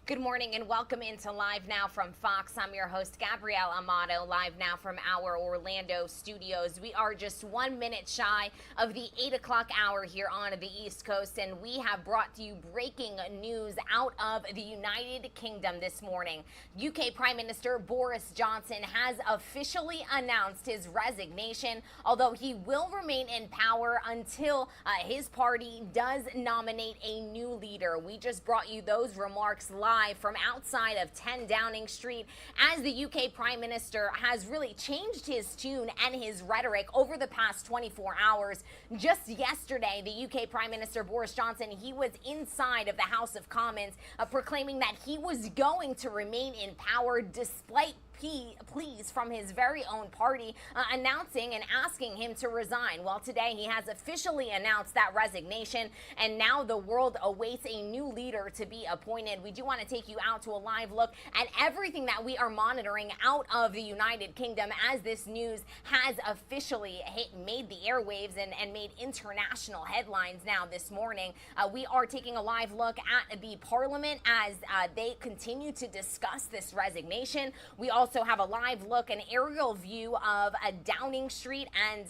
Good morning and welcome into Live Now from Fox. I'm your host, Gabrielle Amato, live now from our Orlando studios. We are just 1 minute shy of the 8 o'clock hour here on the East Coast, and we have brought to you breaking news out of the United Kingdom this morning. UK Prime Minister Boris Johnson has officially announced his resignation, although he will remain in power until his party does nominate a new leader. We just brought you those remarks live from outside of 10 Downing Street, as the UK Prime Minister has really changed his tune and his rhetoric over the past 24 hours. Just yesterday, the UK Prime Minister Boris Johnson, he was inside of the House of Commons proclaiming that he was going to remain in power despite pleas from his very own party announcing and asking him to resign. Well, today he has officially announced that resignation, and now the world awaits a new leader to be appointed. We do want to take you out to a live look at everything that we are monitoring out of the United Kingdom as this news has officially made the airwaves and made international headlines now this morning. We are taking a live look at the Parliament as they continue to discuss this resignation. We also have a live look, an aerial view of Downing Street and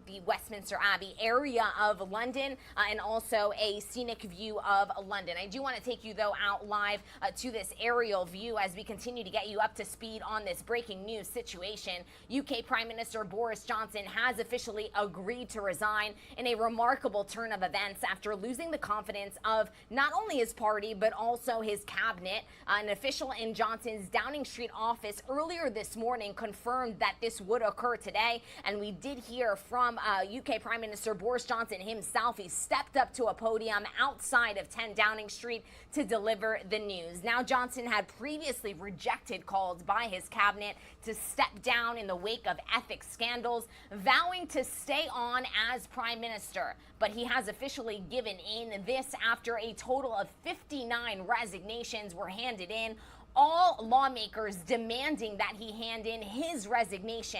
the Westminster Abbey area of London, and also a scenic view of London. I do want to take you, though, out live to this aerial view as we continue to get you up to speed on this breaking news situation. UK Prime Minister Boris Johnson has officially agreed to resign in a remarkable turn of events after losing the confidence of not only his party but also his cabinet. An official in Johnson's Downing Street office earlier this morning confirmed that this would occur today, and we did hear from UK Prime Minister Boris Johnson himself. He stepped up to a podium outside of 10 Downing Street to deliver the news. Now, Johnson had previously rejected calls by his cabinet to step down in the wake of ethics scandals, vowing to stay on as Prime Minister. But he has officially given in, this after a total of 59 resignations were handed in, all lawmakers demanding that he hand in his resignation.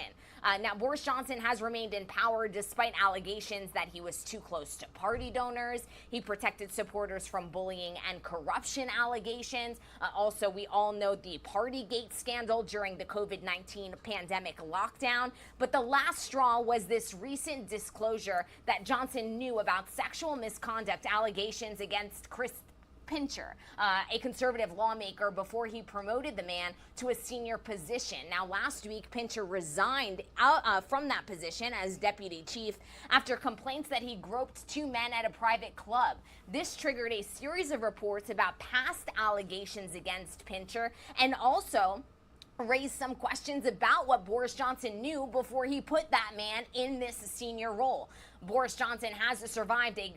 Now, Boris Johnson has remained in power despite allegations that he was too close to party donors. He protected supporters from bullying and corruption allegations. Also, we all know the Partygate scandal during the COVID-19 pandemic lockdown. But the last straw was this recent disclosure that Johnson knew about sexual misconduct allegations against Chris Pincher, a conservative lawmaker, before he promoted the man to a senior position. Now, last week, Pincher resigned from that position as deputy chief after complaints that he groped two men at a private club. This triggered a series of reports about past allegations against Pincher, and also raised some questions about what Boris Johnson knew before he put that man in this senior role. Boris Johnson has survived a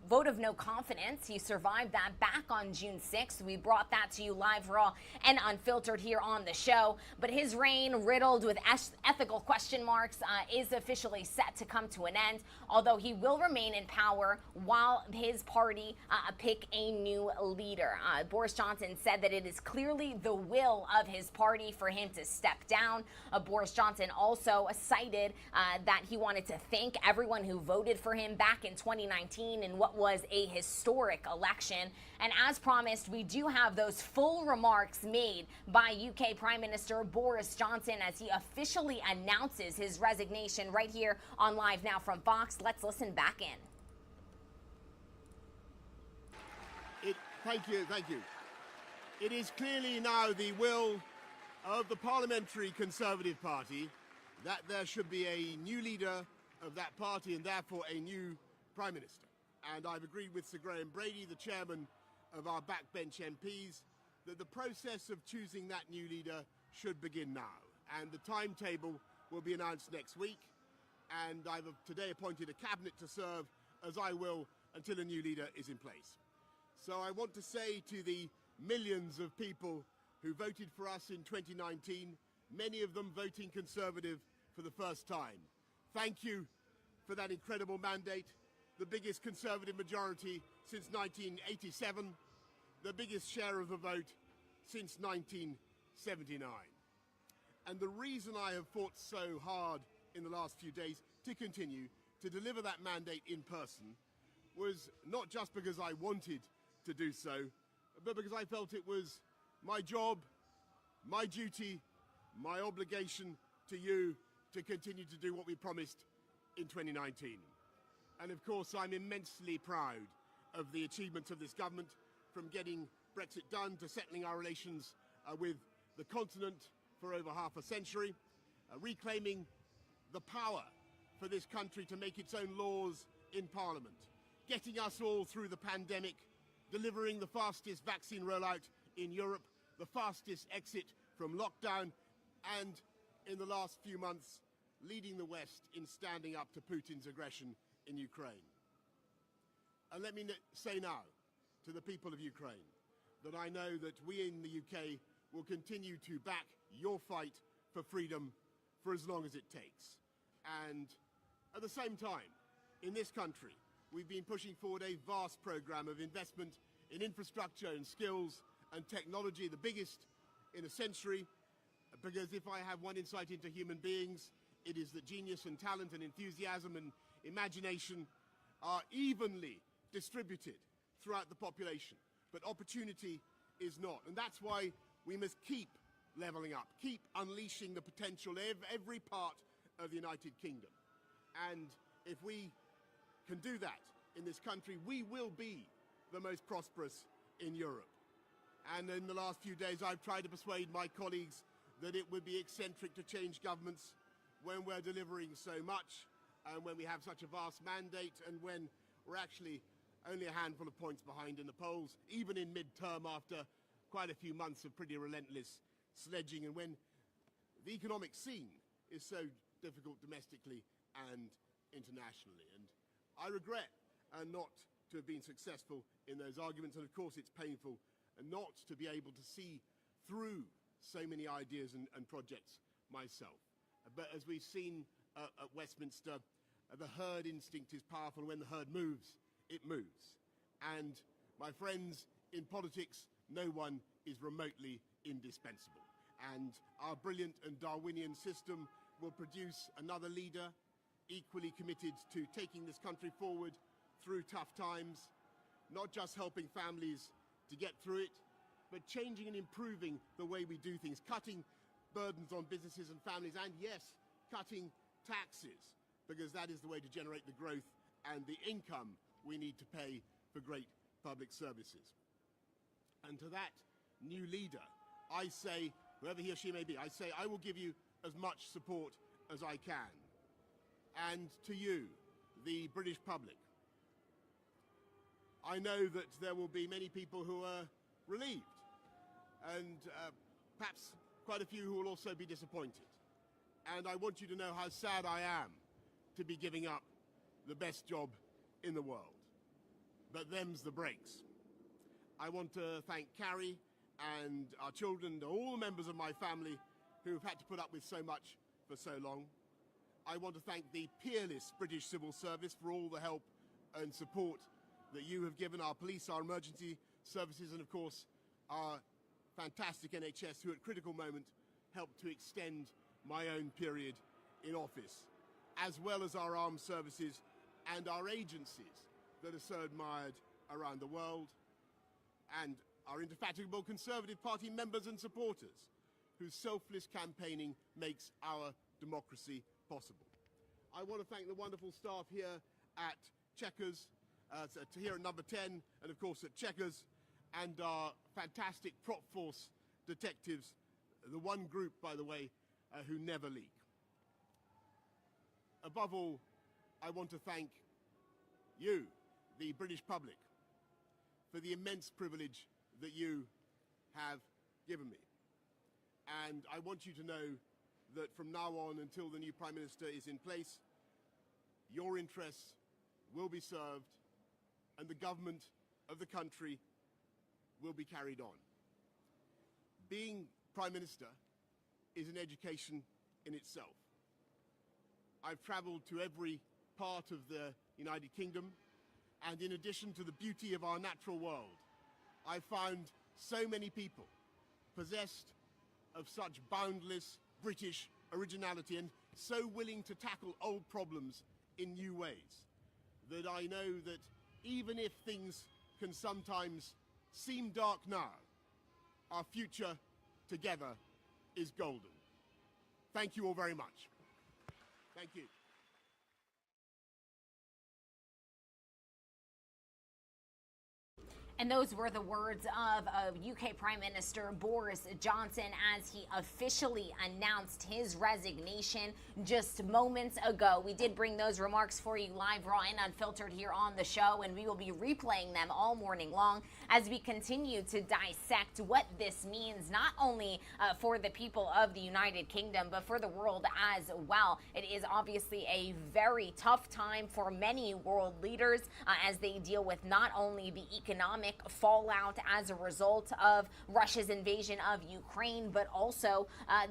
vote of no confidence. He survived that back on June 6th. We brought that to you live, raw, and unfiltered here on the show. But his reign, riddled with ethical question marks, is officially set to come to an end, although he will remain in power while his party pick a new leader. Boris Johnson said that it is clearly the will of his party for him to step down. Boris Johnson also cited that he wanted to thank everyone who voted for him back in 2019 in what was a historic election. And as promised, we do have those full remarks made by UK Prime Minister Boris Johnson as he officially announces his resignation right here on Live Now from Fox. Let's listen back in. Thank you. It is clearly now the will of the Parliamentary Conservative Party that there should be a new leader of that party and therefore a new Prime Minister. And I've agreed with Sir Graham Brady, the chairman of our backbench MPs, that the process of choosing that new leader should begin now. And the timetable will be announced next week. And I've today appointed a cabinet to serve, as I will, until a new leader is in place. So I want to say to the millions of people who voted for us in 2019, many of them voting Conservative for the first time, thank you for that incredible mandate, the biggest Conservative majority since 1987, the biggest share of the vote since 1979. And the reason I have fought so hard in the last few days to continue to deliver that mandate in person was not just because I wanted to do so, but because I felt it was my job, my duty, my obligation to you to continue to do what we promised in 2019. And of course, I'm immensely proud of the achievements of this government, from getting Brexit done to settling our relations with the continent for over half a century, reclaiming the power for this country to make its own laws in Parliament, getting us all through the pandemic, delivering the fastest vaccine rollout in Europe, the fastest exit from lockdown, and in the last few months, leading the West in standing up to Putin's aggression in Ukraine. And let me say now to the people of Ukraine that I know that we in the UK will continue to back your fight for freedom for as long as it takes. And at the same time, in this country, we've been pushing forward a vast programme of investment in infrastructure and skills and technology, the biggest in a century, because if I have one insight into human beings, it is that genius and talent and enthusiasm and imagination are evenly distributed throughout the population, but opportunity is not. And that's why we must keep levelling up, keep unleashing the potential of every part of the United Kingdom. And if we can do that in this country, we will be the most prosperous in Europe. And in the last few days, I've tried to persuade my colleagues that it would be eccentric to change governments when we're delivering so much, and when we have such a vast mandate, and when we're actually only a handful of points behind in the polls, even in mid-term after quite a few months of pretty relentless sledging, and when the economic scene is so difficult domestically and internationally. And I regret not to have been successful in those arguments, and of course it's painful not to be able to see through so many ideas and projects myself. But as we've seen at Westminster, the herd instinct is powerful. When the herd moves, it moves. And my friends, in politics, no one is remotely indispensable. And our brilliant and Darwinian system will produce another leader equally committed to taking this country forward through tough times, not just helping families to get through it, but changing and improving the way we do things, cutting burdens on businesses and families, and yes, cutting taxes, because that is the way to generate the growth and the income we need to pay for great public services. And to that new leader, I say, whoever he or she may be, I say I will give you as much support as I can. And to you, the British public, I know that there will be many people who are relieved, and perhaps quite a few who will also be disappointed. And I want you to know how sad I am to be giving up the best job in the world. But them's the breaks. I want to thank Carrie and our children and all the members of my family who have had to put up with so much for so long. I want to thank the peerless British civil service for all the help and support that you have given our police, our emergency services, and of course our fantastic NHS, who at critical moment helped to extend my own period in office, as well as our armed services and our agencies that are so admired around the world, and our indefatigable Conservative Party members and supporters, whose selfless campaigning makes our democracy possible. I want to thank the wonderful staff here at Chequers, here at Number 10, and of course at Chequers, and our fantastic prop force detectives, the one group, by the way, who never leak. Above all, I want to thank you, the British public, for the immense privilege that you have given me. And I want you to know that from now on until the new Prime Minister is in place, your interests will be served and the government of the country will be carried on. Being Prime Minister is an education in itself. I've travelled to every part of the United Kingdom, and in addition to the beauty of our natural world, I've found so many people possessed of such boundless British originality and so willing to tackle old problems in new ways that I know that even if things can sometimes seem dark now, our future together is golden. Thank you all very much. Thank you. And those were the words of UK Prime Minister Boris Johnson as he officially announced his resignation just moments ago. We did bring those remarks for you live, raw, and unfiltered here on the show, and we will be replaying them all morning long as we continue to dissect what this means, not only for the people of the United Kingdom, but for the world as well. It is obviously a very tough time for many world leaders as they deal with not only the economic fallout as a result of Russia's invasion of Ukraine, but also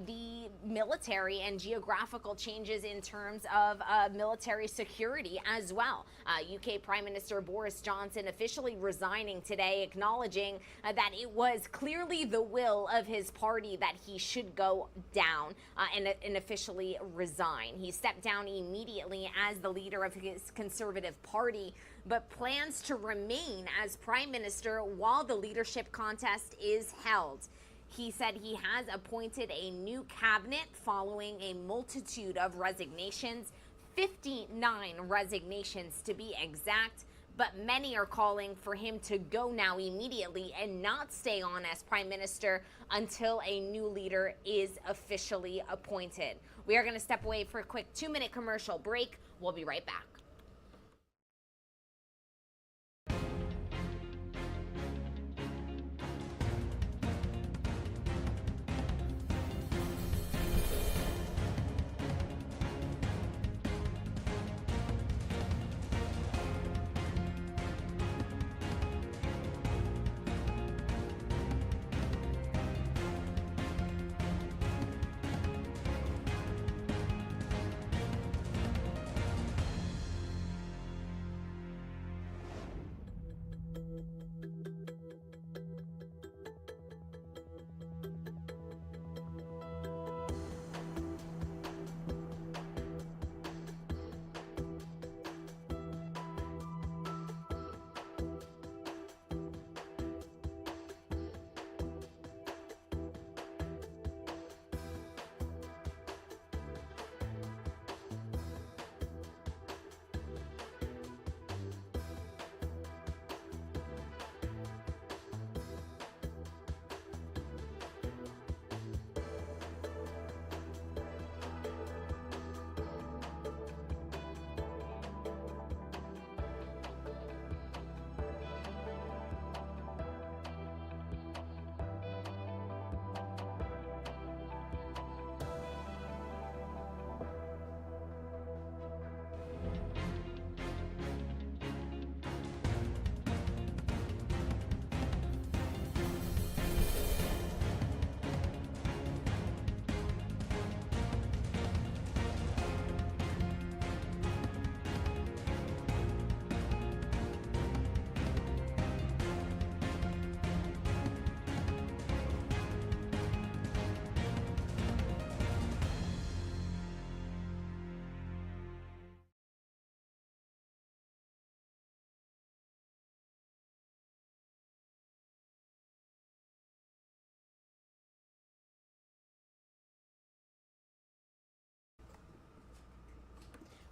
the military and geographical changes in terms of military security as well. UK Prime Minister Boris Johnson officially resigning today, acknowledging that it was clearly the will of his party that he should go down and officially resign. He stepped down immediately as the leader of his Conservative Party, but plans to remain as Prime Minister while the leadership contest is held. He said he has appointed a new cabinet following a multitude of resignations, 59 resignations to be exact, but many are calling for him to go now immediately and not stay on as Prime Minister until a new leader is officially appointed. We are going to step away for a quick 2-minute commercial break. We'll be right back.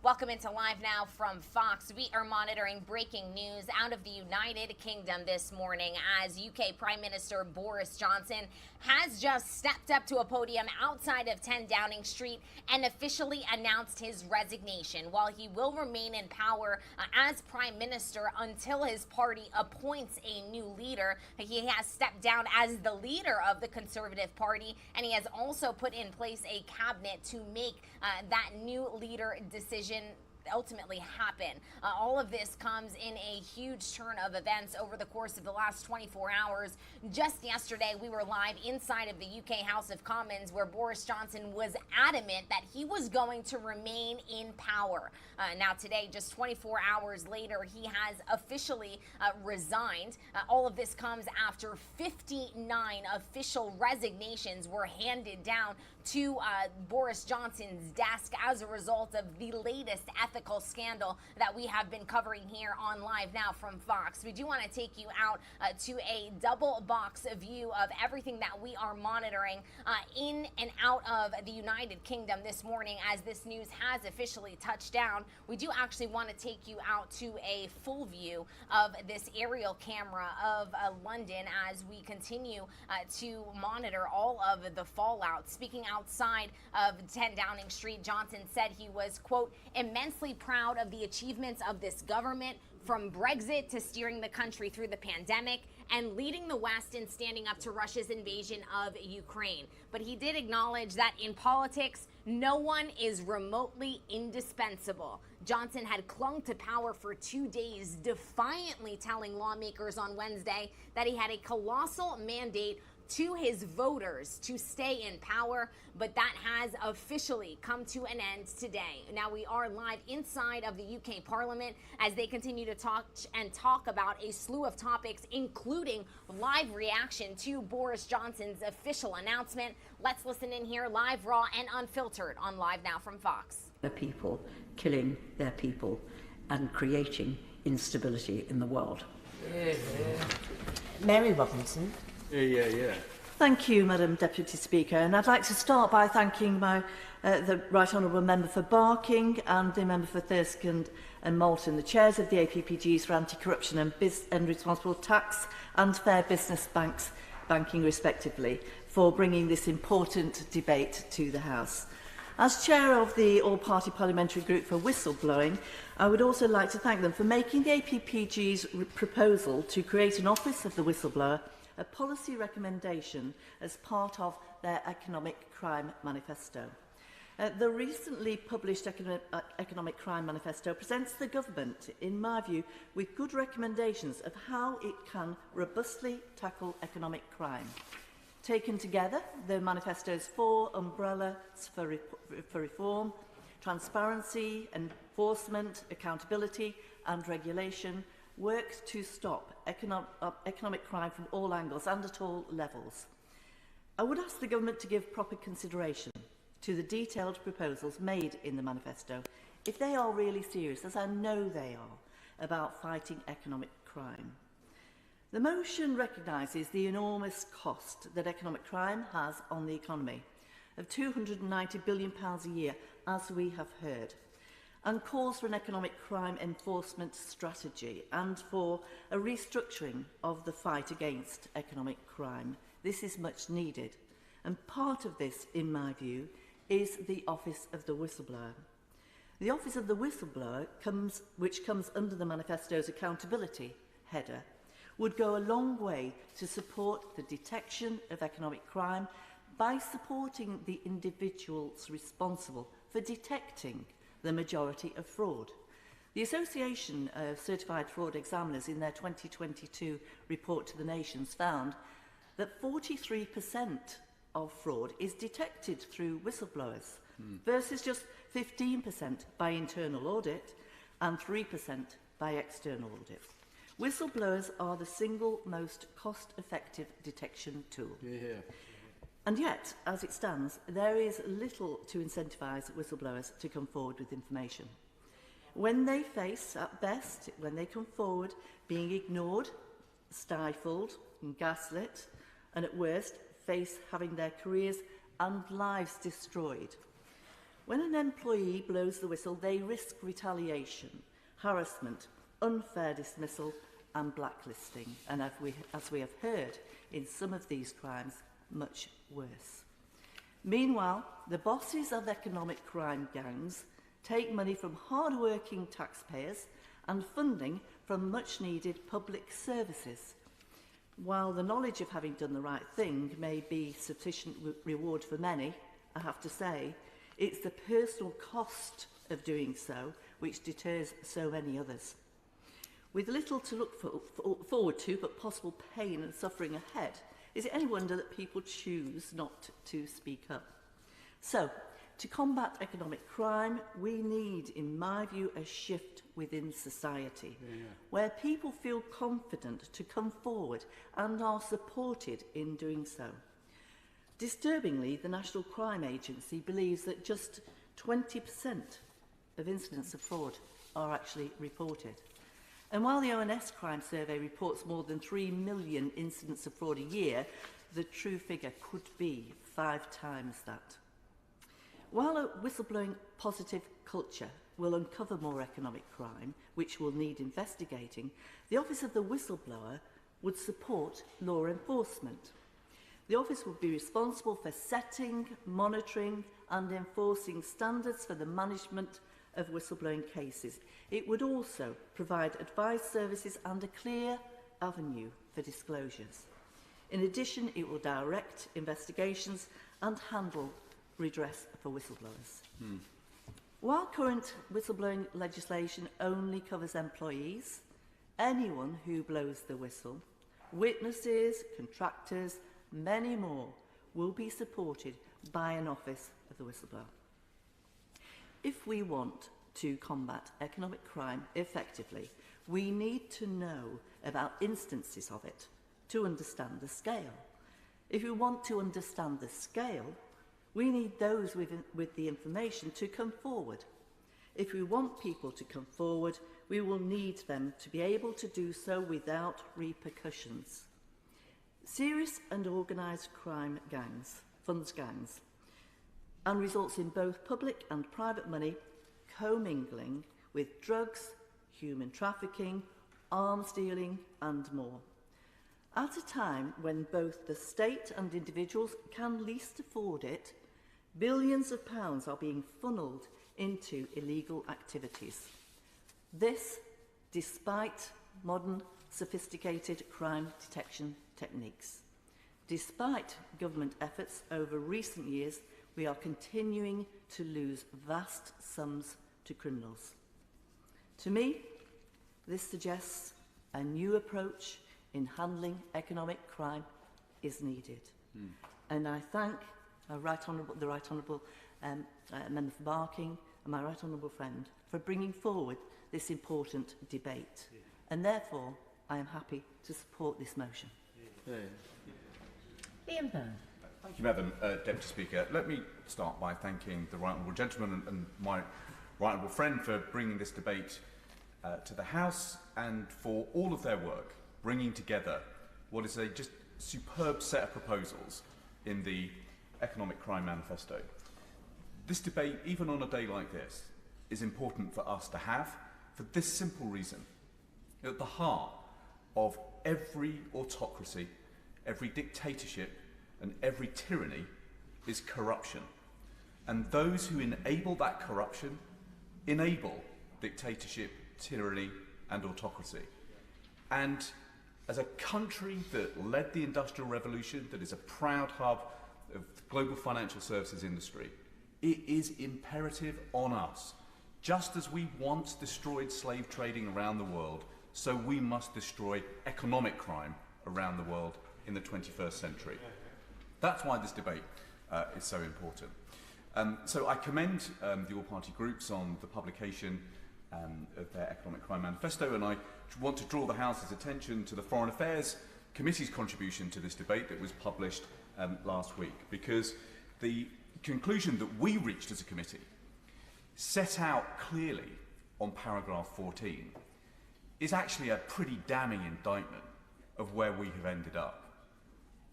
Welcome into Live Now from Fox. We are monitoring breaking news out of the United Kingdom this morning as UK Prime Minister Boris Johnson has just stepped up to a podium outside of 10 Downing Street and officially announced his resignation. While he will remain in power as Prime Minister until his party appoints a new leader, he has stepped down as the leader of the Conservative Party, and he has also put in place a cabinet to make that new leader decision ultimately happen. All of this comes in a huge turn of events over the course of the last 24 hours. Just yesterday, we were live inside of the UK House of Commons where Boris Johnson was adamant that he was going to remain in power. Now today, just 24 hours later, he has officially resigned. All of this comes after 59 official resignations were handed down to Boris Johnson's desk as a result of the latest ethical unethical scandal that we have been covering here on Live Now from Fox. We do want to take you out to a double box view of everything that we are monitoring in and out of the United Kingdom this morning as this news has officially touched down. We do actually want to take you out to a full view of this aerial camera of London as we continue to monitor all of the fallout. Speaking outside of 10 Downing Street, Johnson said he was, quote, immensely proud of the achievements of this government, from Brexit to steering the country through the pandemic and leading the West in standing up to Russia's invasion of Ukraine. But he did acknowledge that in politics, no one is remotely indispensable. Johnson had clung to power for 2 days, defiantly telling lawmakers on Wednesday that he had a colossal mandate to his voters to stay in power, but that has officially come to an end today. Now we are live inside of the UK Parliament as they continue to talk about a slew of topics, including live reaction to Boris Johnson's official announcement. Let's listen in here, live, raw, and unfiltered on Live Now from Fox. The people killing their people and creating instability in the world. Mary Robinson. Yeah. Thank you, Madam Deputy Speaker, and I'd like to start by thanking the Right Honourable Member for Barking and the Member for Thirsk and Malton, the chairs of the APPGs for Anti-Corruption and Responsible Tax and Fair Business Banking, respectively, for bringing this important debate to the House. As chair of the All-Party Parliamentary Group for Whistleblowing, I would also like to thank them for making the APPG's proposal to create an Office of the Whistleblower a policy recommendation as part of their Economic Crime Manifesto. The recently published Economic Crime Manifesto presents the government, in my view, with good recommendations of how it can robustly tackle economic crime. Taken together, the manifesto's 4 umbrellas for reform: transparency, enforcement, accountability and regulation, works to stop economic crime from all angles and at all levels. I would ask the government to give proper consideration to the detailed proposals made in the manifesto if they are really serious, as I know they are, about fighting economic crime. The motion recognises the enormous cost that economic crime has on the economy, of £290 billion a year, as we have heard, and calls for an economic crime enforcement strategy and for a restructuring of the fight against economic crime. This is much needed, and part of this, in my view, is the Office of the Whistleblower. The Office of the Whistleblower, which comes under the manifesto's accountability header, would go a long way to support the detection of economic crime by supporting the individuals responsible for detecting the majority of fraud. The Association of Certified Fraud Examiners, in their 2022 report to the nations, found that 43% of fraud is detected through whistleblowers, versus just 15% by internal audit and 3% by external audit. Whistleblowers are the single most cost-effective detection tool. And yet, as it stands, there is little to incentivise whistleblowers to come forward with information. When they face, at best, when they come forward, being ignored, stifled and gaslit, and at worst, face having their careers and lives destroyed. When an employee blows the whistle, they risk retaliation, harassment, unfair dismissal and blacklisting, and as we have heard, in some of these crimes, much worse. Meanwhile, the bosses of economic crime gangs take money from hard-working taxpayers and funding from much-needed public services. While the knowledge of having done the right thing may be sufficient reward for many, I have to say, it's the personal cost of doing so which deters so many others. With little to look forward to but possible pain and suffering ahead, is it any wonder that people choose not to speak up? So, to combat economic crime, we need, in my view, a shift within society, where people feel confident to come forward and are supported in doing so. Disturbingly, the National Crime Agency believes that just 20% of incidents of fraud are actually reported. And while the ONS Crime Survey reports more than 3 million incidents of fraud a year, the true figure could be 5 times that. While a whistleblowing positive culture will uncover more economic crime, which will need investigating, the Office of the Whistleblower would support law enforcement. The Office would be responsible for setting, monitoring and enforcing standards for the management of whistleblowing cases. It would also provide advice services and a clear avenue for disclosures. In addition, it will direct investigations and handle redress for whistleblowers. While current whistleblowing legislation only covers employees, anyone who blows the whistle, witnesses, contractors, many more, will be supported by an Office of the Whistleblower. If we want to combat economic crime effectively, we need to know about instances of it to understand the scale. If we want to understand the scale, we need those with the information to come forward. If we want people to come forward, we will need them to be able to do so without repercussions. Serious and organised crime gangs, funds gangs, and results in both public and private money commingling with drugs, human trafficking, arms dealing and more. At a time when both the state and individuals can least afford it, billions of pounds are being funnelled into illegal activities. This, despite modern, sophisticated crime detection techniques. Despite government efforts over recent years, we are continuing to lose vast sums to criminals. To me, this suggests a new approach in handling economic crime is needed. And I thank the Right Honourable Member for Barking and my Right Honourable friend for bringing forward this important debate. And therefore, I am happy to support this motion. PM Boris. Thank you, Madam Deputy Speaker. Let me start by thanking the Right Honourable Gentleman and my Right Honourable friend for bringing this debate to the House and for all of their work, bringing together what is a just superb set of proposals in the Economic Crime Manifesto. This debate, even on a day like this, is important for us to have for this simple reason. At the heart of every autocracy, every dictatorship and every tyranny is corruption. And those who enable that corruption enable dictatorship, tyranny and autocracy. And as a country that led the Industrial Revolution, that is a proud hub of the global financial services industry, it is imperative on us. Just as we once destroyed slave trading around the world, so we must destroy economic crime around the world in the 21st century. That's why this debate is so important. So I commend the all-party groups on the publication of their Economic Crime Manifesto, and I want to draw the House's attention to the Foreign Affairs Committee's contribution to this debate that was published last week, because the conclusion that we reached as a committee set out clearly on paragraph 14 is actually a pretty damning indictment of where we have ended up.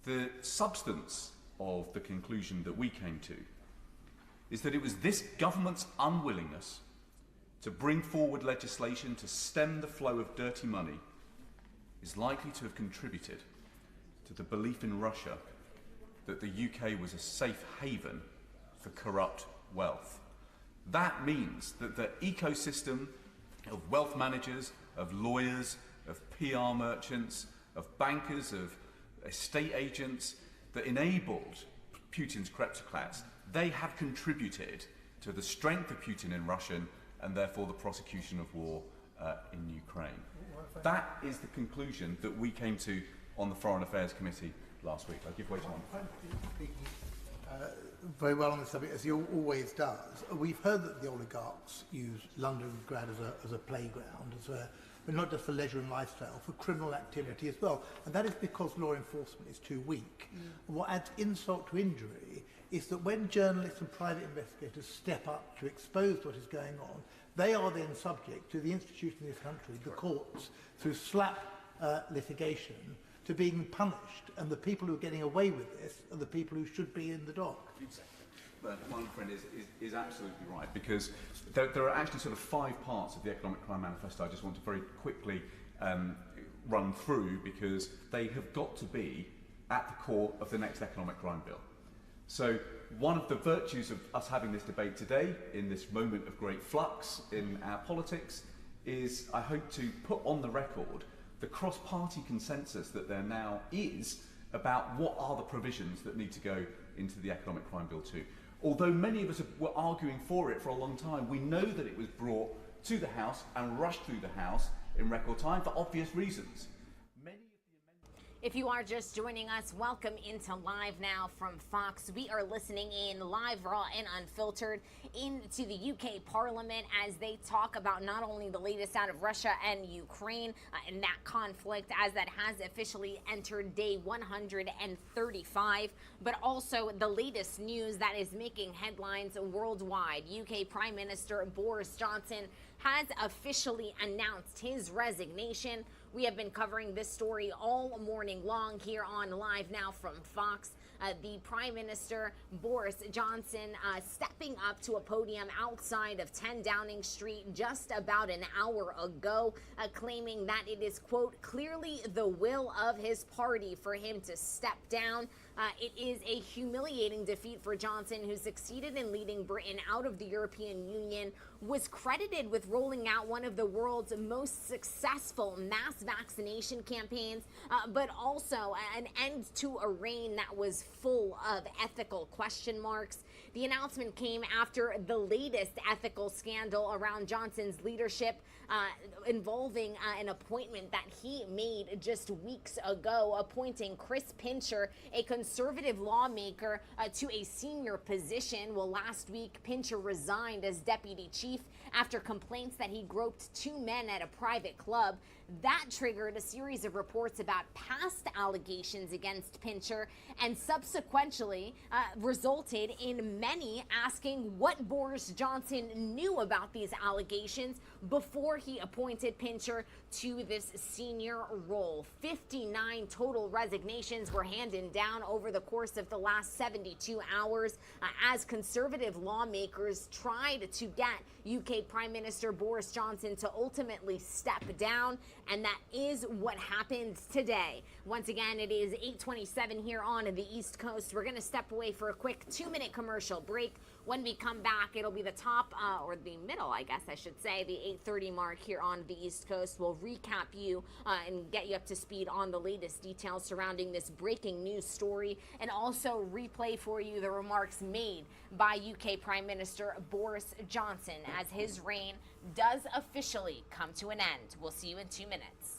The substance of the conclusion that we came to is that it was this government's unwillingness to bring forward legislation to stem the flow of dirty money is likely to have contributed to the belief in Russia that the UK was a safe haven for corrupt wealth. That means that the ecosystem of wealth managers, of lawyers, of PR merchants, of bankers, of estate agents that enabled Putin's kleptocrats, they have contributed to the strength of Putin in Russia and therefore the prosecution of war in Ukraine. That is the conclusion that we came to on the Foreign Affairs Committee last week. I'll give way to one. Very well on this subject, as he always does. We've heard that the oligarchs use Londongrad as a playground, but not just for leisure and lifestyle, for criminal activity as well. And that is because law enforcement is too weak. And what adds insult to injury is that when journalists and private investigators step up to expose what is going on, they are then subject to the institution in this country, the courts, through slap litigation, to being punished, and the people who are getting away with this are the people who should be in the dock. Exactly. But my friend is absolutely right, because there are actually sort of 5 parts of the Economic Crime Manifesto I just want to very quickly run through, because they have got to be at the core of the next economic crime bill. So one of the virtues of us having this debate today, in this moment of great flux in our politics, is I hope to put on the record the cross-party consensus that there now is about what are the provisions that need to go into the Economic Crime Bill 2. Although many of us were arguing for it for a long time, we know that it was brought to the House and rushed through the House in record time for obvious reasons. If you are just joining us, welcome into Live Now from Fox. We are listening in live, raw, and unfiltered into the UK Parliament as they talk about not only the latest out of Russia and Ukraine and that conflict as that has officially entered day 135, but also the latest news that is making headlines worldwide. UK Prime Minister Boris Johnson has officially announced his resignation. We have been covering this story all morning long here on Live Now from Fox. The Prime Minister, Boris Johnson, stepping up to a podium outside of 10 Downing Street just about an hour ago, claiming that it is, quote, clearly the will of his party for him to step down. It is a humiliating defeat for Johnson, who succeeded in leading Britain out of the European Union, was credited with rolling out one of the world's most successful mass vaccination campaigns, but also an end to a reign that was full of ethical question marks. The announcement came after the latest ethical scandal around Johnson's leadership, involving an appointment that he made just weeks ago, appointing Chris Pincher, a conservative lawmaker, to a senior position. Well, last week, Pincher resigned as deputy chief after complaints that he groped 2 men at a private club. That triggered a series of reports about past allegations against Pincher, and subsequently resulted in many asking what Boris Johnson knew about these allegations before he appointed Pincher to this senior role. 59 total resignations were handed down over the course of the last 72 hours as conservative lawmakers tried to get UK Prime Minister Boris Johnson to ultimately step down, and that is what happened today. Once again, it is 8:27 here on the East Coast. We're going to step away for a quick 2-minute commercial break. When we come back, it'll be the top, or the middle, I guess I should say, the 8:30 mark here on the East Coast. We'll recap you and get you up to speed on the latest details surrounding this breaking news story, and also replay for you the remarks made by UK Prime Minister Boris Johnson as his reign does officially come to an end. We'll see you in 2 minutes.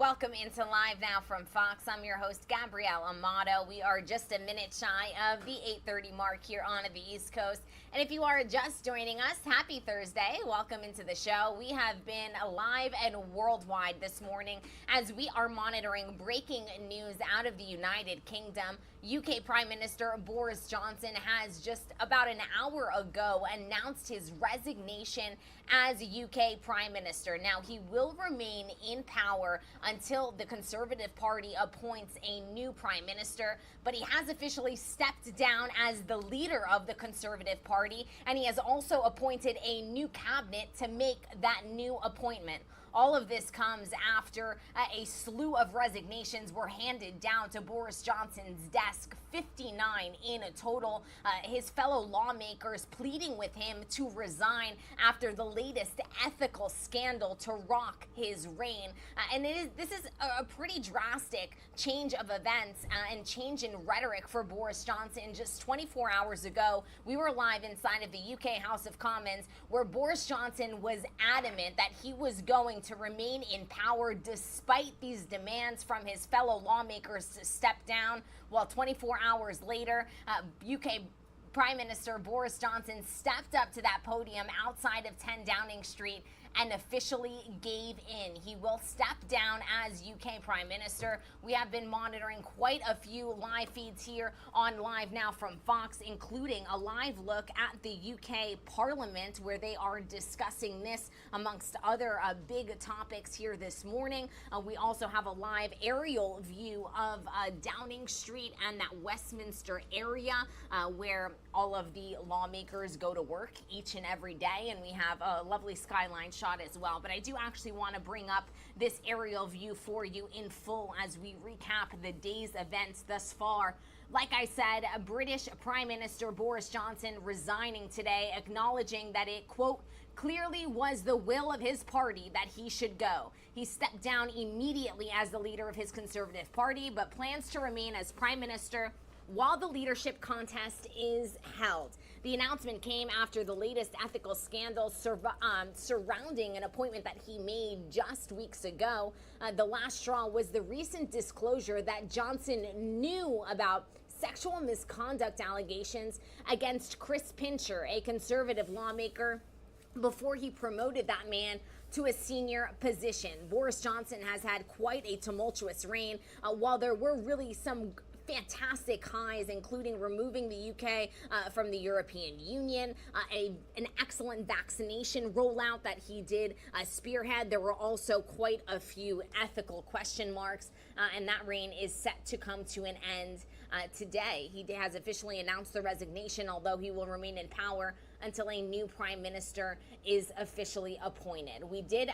Welcome into Live Now from Fox. I'm your host, Gabrielle Amato. We are just a minute shy of the 8:30 mark here on the East Coast. And if you are just joining us, happy Thursday. Welcome into the show. We have been live and worldwide this morning as we are monitoring breaking news out of the United Kingdom. UK Prime Minister Boris Johnson has just about an hour ago announced his resignation as UK Prime Minister. Now, he will remain in power until the Conservative Party appoints a new Prime Minister, but he has officially stepped down as the leader of the Conservative Party, and he has also appointed a new cabinet to make that new appointment. All of this comes after a slew of resignations were handed down to Boris Johnson's desk, 59 in a total. His fellow lawmakers pleading with him to resign after the latest ethical scandal to rock his reign. This is a pretty drastic change of events and change in rhetoric for Boris Johnson. Just 24 hours ago, we were live inside of the UK House of Commons where Boris Johnson was adamant that he was going to remain in power despite these demands from his fellow lawmakers to step down. Well, 24 hours later, UK Prime Minister Boris Johnson stepped up to that podium outside of 10 Downing Street and officially gave in. He will step down as UK Prime Minister. We have been monitoring quite a few live feeds here on Live Now from Fox, including a live look at the UK Parliament where they are discussing this amongst other big topics here this morning. We also have a live aerial view of Downing Street and that Westminster area where all of the lawmakers go to work each and every day, and we have a lovely skyline shot as well. But I do actually want to bring up this aerial view for you in full as we recap the day's events thus far. Like I said, British Prime Minister Boris Johnson resigning today, acknowledging that it, quote, clearly was the will of his party that he should go. He stepped down immediately as the leader of his Conservative Party, but plans to remain as Prime Minister while the leadership contest is held. The announcement came after the latest ethical scandal surrounding an appointment that he made just weeks ago. The last straw was the recent disclosure that Johnson knew about sexual misconduct allegations against Chris Pincher, a Conservative lawmaker, before he promoted that man to a senior position. Boris Johnson has had quite a tumultuous reign. While there were really some fantastic highs, including removing the UK from the European Union, an excellent vaccination rollout that he did spearhead. There were also quite a few ethical question marks, and that reign is set to come to an end today. He has officially announced the resignation, although he will remain in power until a new Prime Minister is officially appointed. We did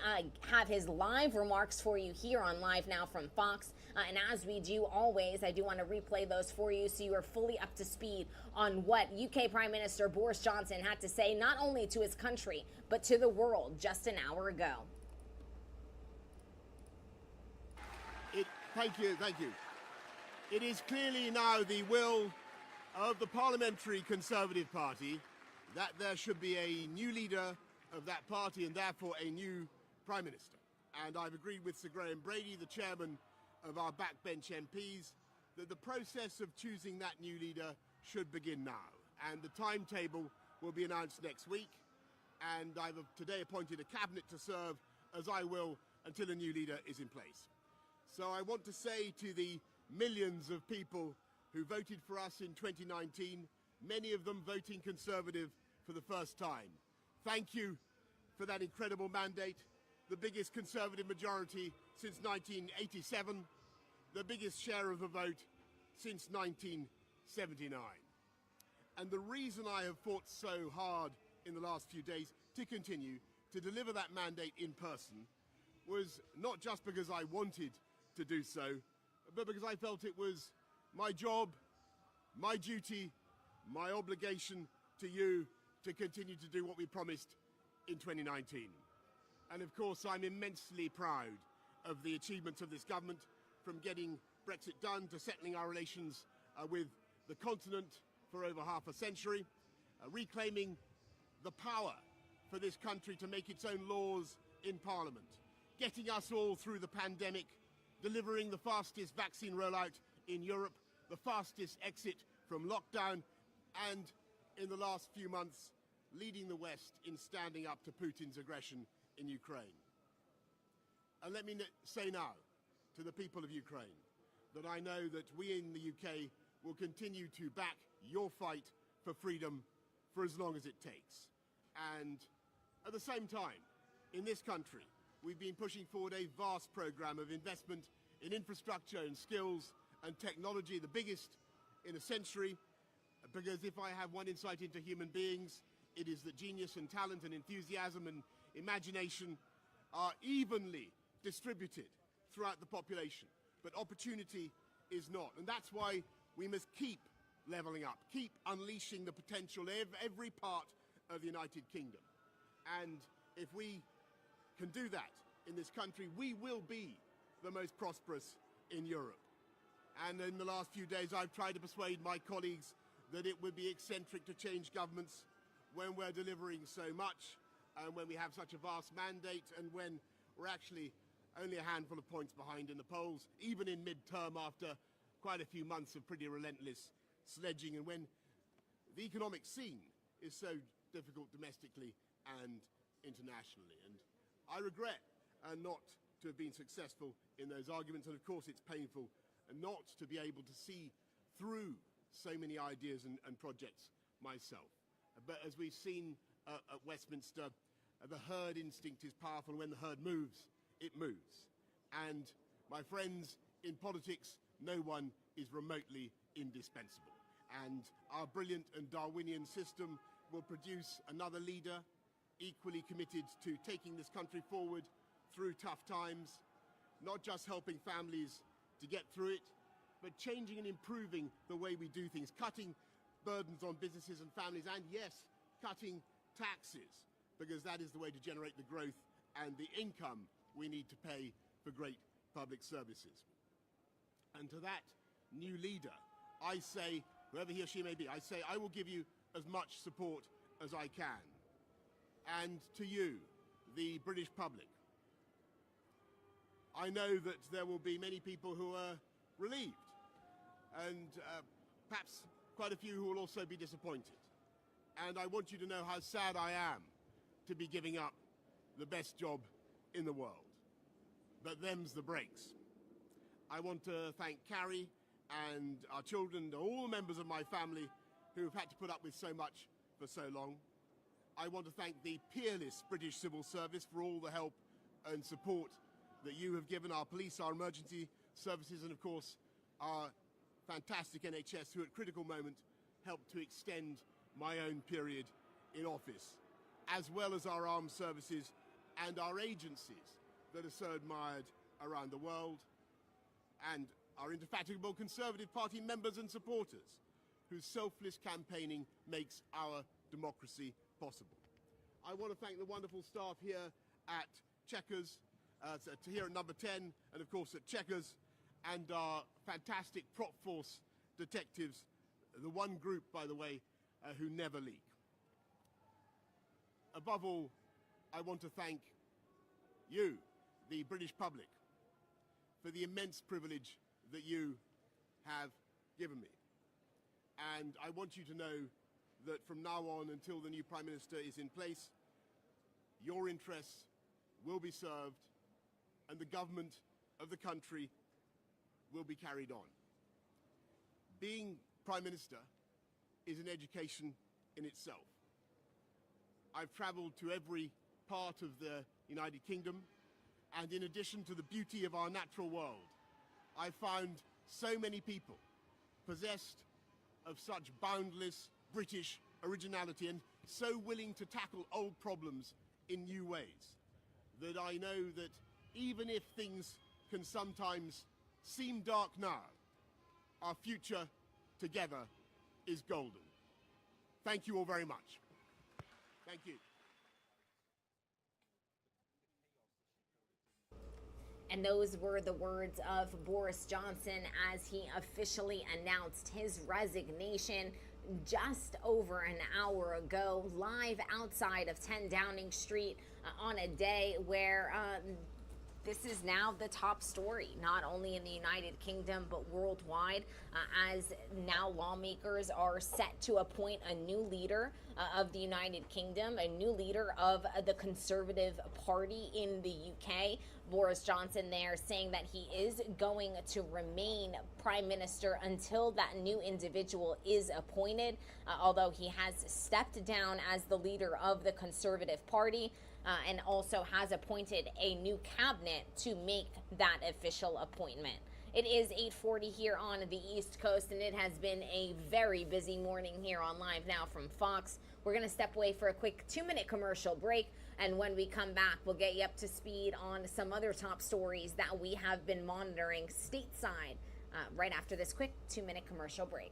have his live remarks for you here on Live Now from Fox, and as we do always, I do want to replay those for you so you are fully up to speed on what UK Prime Minister Boris Johnson had to say not only to his country, but to the world just an hour ago. Thank you. It is clearly now the will of the Parliamentary Conservative Party that there should be a new leader of that party and therefore a new Prime Minister. And I've agreed with Sir Graham Brady, the chairman of our backbench MPs, that the process of choosing that new leader should begin now. And the timetable will be announced next week. And I've today appointed a cabinet to serve, as I will, until a new leader is in place. So I want to say to the millions of people who voted for us in 2019, many of them voting Conservative for the first time, thank you for that incredible mandate, the biggest Conservative majority since 1987, the biggest share of the vote since 1979. And the reason I have fought so hard in the last few days to continue to deliver that mandate in person was not just because I wanted to do so, but because I felt it was my job, my duty, my obligation to you to continue to do what we promised in 2019. And of course, I'm immensely proud of the achievements of this government, from getting Brexit done to settling our relations with the continent for over half a century, reclaiming the power for this country to make its own laws in Parliament, getting us all through the pandemic delivering the fastest vaccine rollout in Europe, the fastest exit from lockdown, and in the last few months, leading the West in standing up to Putin's aggression in Ukraine. And let me say now to the people of Ukraine that I know that we in the UK will continue to back your fight for freedom for as long as it takes. And at the same time, in this country, we've been pushing forward a vast programme of investment in infrastructure and skills and technology, the biggest in a century, because if I have one insight into human beings, it is that genius and talent and enthusiasm and imagination are evenly distributed throughout the population, but opportunity is not. And that's why we must keep levelling up, keep unleashing the potential of every part of the United Kingdom. And if we can do that in this country, we will be the most prosperous in Europe. And in the last few days, I've tried to persuade my colleagues that it would be eccentric to change governments when we're delivering so much, and when we have such a vast mandate, and when we're actually only a handful of points behind in the polls, even in mid-term after quite a few months of pretty relentless sledging, and when the economic scene is so difficult domestically and internationally. And I regret not to have been successful in those arguments, and of course it's painful not to be able to see through so many ideas and projects myself. But as we've seen at Westminster, the herd instinct is powerful. When the herd moves, it moves. And my friends, in politics, no one is remotely indispensable. And our brilliant and Darwinian system will produce another leader equally committed to taking this country forward through tough times, not just helping families to get through it, but changing and improving the way we do things, cutting burdens on businesses and families, and yes, cutting taxes, because that is the way to generate the growth and the income we need to pay for great public services. And to that new leader, I say, whoever he or she may be, I say I will give you as much support as I can. And to you, the British public, I know that there will be many people who are relieved, and perhaps quite a few who will also be disappointed. And I want you to know how sad I am to be giving up the best job in the world. But them's the breaks. I want to thank Carrie and our children and all the members of my family who have had to put up with so much for so long. I want to thank the peerless British civil service for all the help and support that you have given our police, our emergency services, and of course our fantastic NHS, who at critical moment helped to extend my own period in office, as well as our armed services and our agencies that are so admired around the world, and our indefatigable Conservative Party members and supporters, whose selfless campaigning makes our democracy possible. I want to thank the wonderful staff here at Chequers, here at Number 10, and of course at Chequers, and our fantastic prop force detectives, the one group, by the way, who never leak. Above all, I want to thank you, the British public, for the immense privilege that you have given me. And I want you to know that from now on until the new Prime Minister is in place, your interests will be served and the government of the country will be carried on. Being Prime Minister is an education in itself. I've travelled to every part of the United Kingdom, and in addition to the beauty of our natural world, I found so many people possessed of such boundless British originality and so willing to tackle old problems in new ways that I know that even if things can sometimes seem dark now, our future together is golden. Thank you all very much. Thank you. And those were the words of Boris Johnson as he officially announced his resignation just over an hour ago, live outside of 10 Downing Street on a day where this is now the top story, not only in the United Kingdom, but worldwide, as now lawmakers are set to appoint a new leader of the United Kingdom, a new leader of the Conservative Party in the UK. Boris Johnson there saying that he is going to remain Prime Minister until that new individual is appointed, although he has stepped down as the leader of the Conservative Party. And also has appointed a new cabinet to make that official appointment. It is 8:40 here on the East Coast, and it has been a very busy morning here on Live Now from Fox. We're going to step away for a quick 2-minute commercial break, and when we come back, we'll get you up to speed on some other top stories that we have been monitoring stateside right after this quick 2-minute commercial break.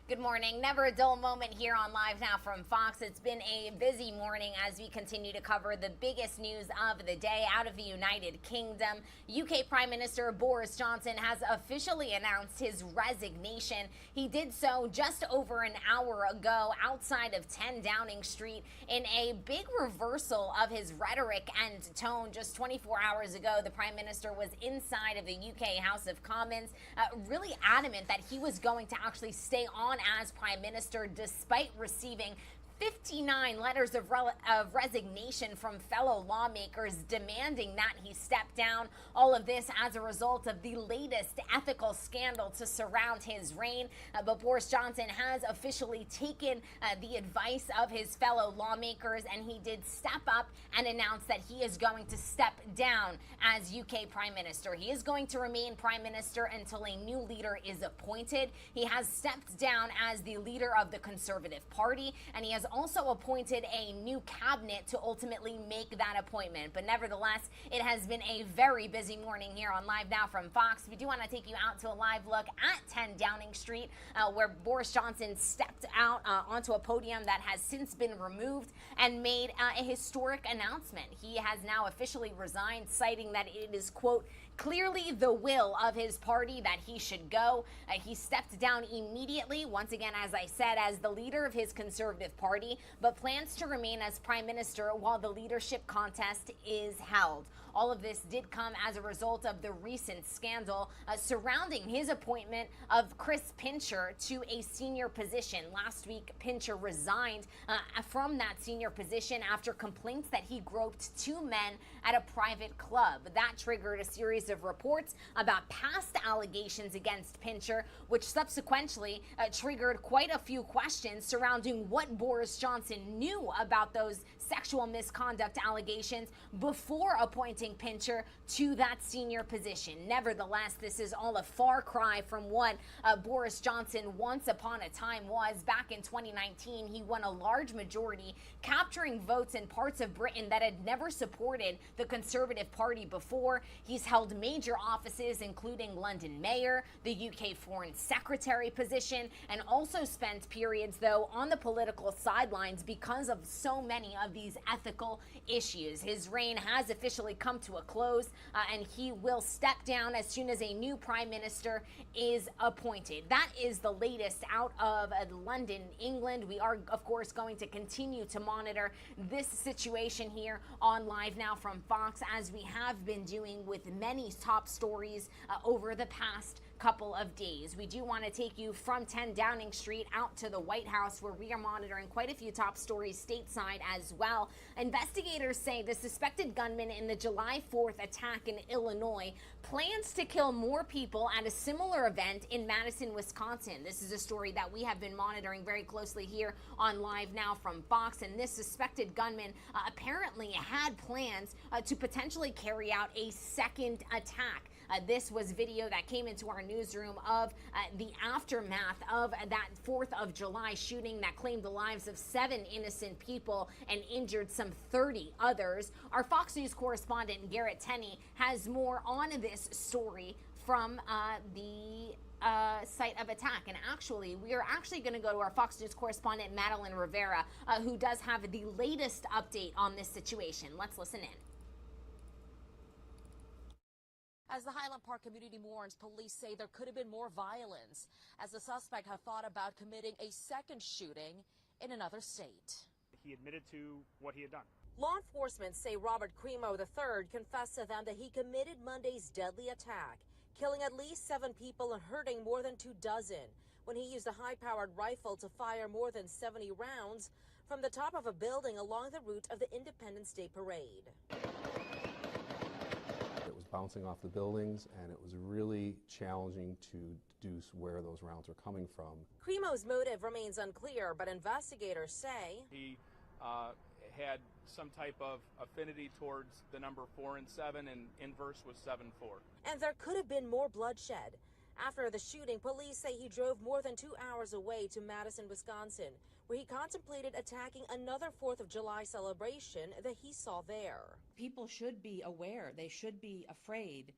Good morning. Never a dull moment here on Live Now from Fox. It's been a busy morning as we continue to cover the biggest news of the day out of the United Kingdom. UK Prime Minister Boris Johnson has officially announced his resignation. He did so just over an hour ago outside of 10 Downing Street in a big reversal of his rhetoric and tone. Just 24 hours ago, the Prime Minister was inside of the UK House of Commons, really adamant that he was going to actually stay on as Prime Minister despite receiving 59 letters of resignation from fellow lawmakers demanding that he step down. All of this as a result of the latest ethical scandal to surround his reign. But Boris Johnson has officially taken the advice of his fellow lawmakers, and he did step up and announce that he is going to step down as UK Prime Minister. He is going to remain Prime Minister until a new leader is appointed. He has stepped down as the leader of the Conservative Party, and he has also appointed a new cabinet to ultimately make that appointment. But nevertheless, it has been a very busy morning here on Live Now from Fox. We do want to take you out to a live look at 10 Downing Street, where Boris Johnson stepped out onto a podium that has since been removed and made a historic announcement. He has now officially resigned, citing that it is, quote, clearly the will of his party that he should go. He stepped down immediately, once again, as I said, as the leader of his Conservative Party, but plans to remain as Prime Minister while the leadership contest is held. All of this did come as a result of the recent scandal surrounding his appointment of Chris Pincher to a senior position. Last week, Pincher resigned from that senior position after complaints that he groped two men at a private club. That triggered a series of reports about past allegations against Pincher, which subsequently triggered quite a few questions surrounding what Boris Johnson knew about those sexual misconduct allegations before appointing Pincher to that senior position. Nevertheless, this is all a far cry from what Boris Johnson once upon a time was. Back in 2019, he won a large majority, capturing votes in parts of Britain that had never supported the Conservative Party before. He's held major offices, including London Mayor, the UK Foreign Secretary position, and also spent periods, though, on the political sidelines because of so many of these ethical issues. His reign has officially come to a close, and he will step down as soon as a new Prime Minister is appointed. That is the latest out of London, England. We are, of course, going to continue to monitor this situation here on LiveNOW from Fox, as we have been doing with many top stories over the past couple of days. We do want to take you from 10 Downing Street out to the White House, where we are monitoring quite a few top stories stateside as well. Investigators say the suspected gunman in the July 4th attack in Illinois plans to kill more people at a similar event in Madison, Wisconsin. This is a story that we have been monitoring very closely here on LiveNOW from Fox, and this suspected gunman apparently had plans to potentially carry out a second attack. This was video that came into our newsroom of the aftermath of that 4th of July shooting that claimed the lives of 7 innocent people and injured some 30 others. Our Fox News correspondent Garrett Tenney has more on this story from the site of attack. And actually, we are actually going to go to our Fox News correspondent Madeline Rivera, who does have the latest update on this situation. Let's listen in. As the Highland Park community mourns, police say there could have been more violence, as the suspect had thought about committing a second shooting in another state. He admitted to what he had done. Law enforcement say Robert Cremo III confessed to them that he committed Monday's deadly attack, killing at least 7 people and hurting more than 24 when he used a high-powered rifle to fire more than 70 rounds from the top of a building along the route of the Independence Day Parade. It was bouncing off the buildings, and it was really challenging to deduce where those rounds were coming from. Cremo's motive remains unclear, but investigators say he had some type of affinity towards the number 4 and 7, and inverse was 7-4. And there could have been more bloodshed. After the shooting, police say he drove more than 2 hours away to Madison, Wisconsin, where he contemplated attacking another 4th of July celebration that he saw there. People should be aware, they should be afraid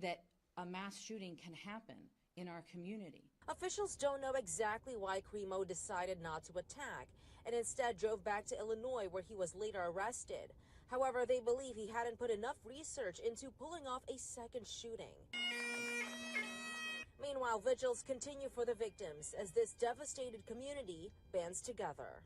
that a mass shooting can happen in our community. Officials don't know exactly why Cremo decided not to attack and instead drove back to Illinois, where he was later arrested. However, they believe he hadn't put enough research into pulling off a second shooting. Meanwhile, vigils continue for the victims as this devastated community bands together.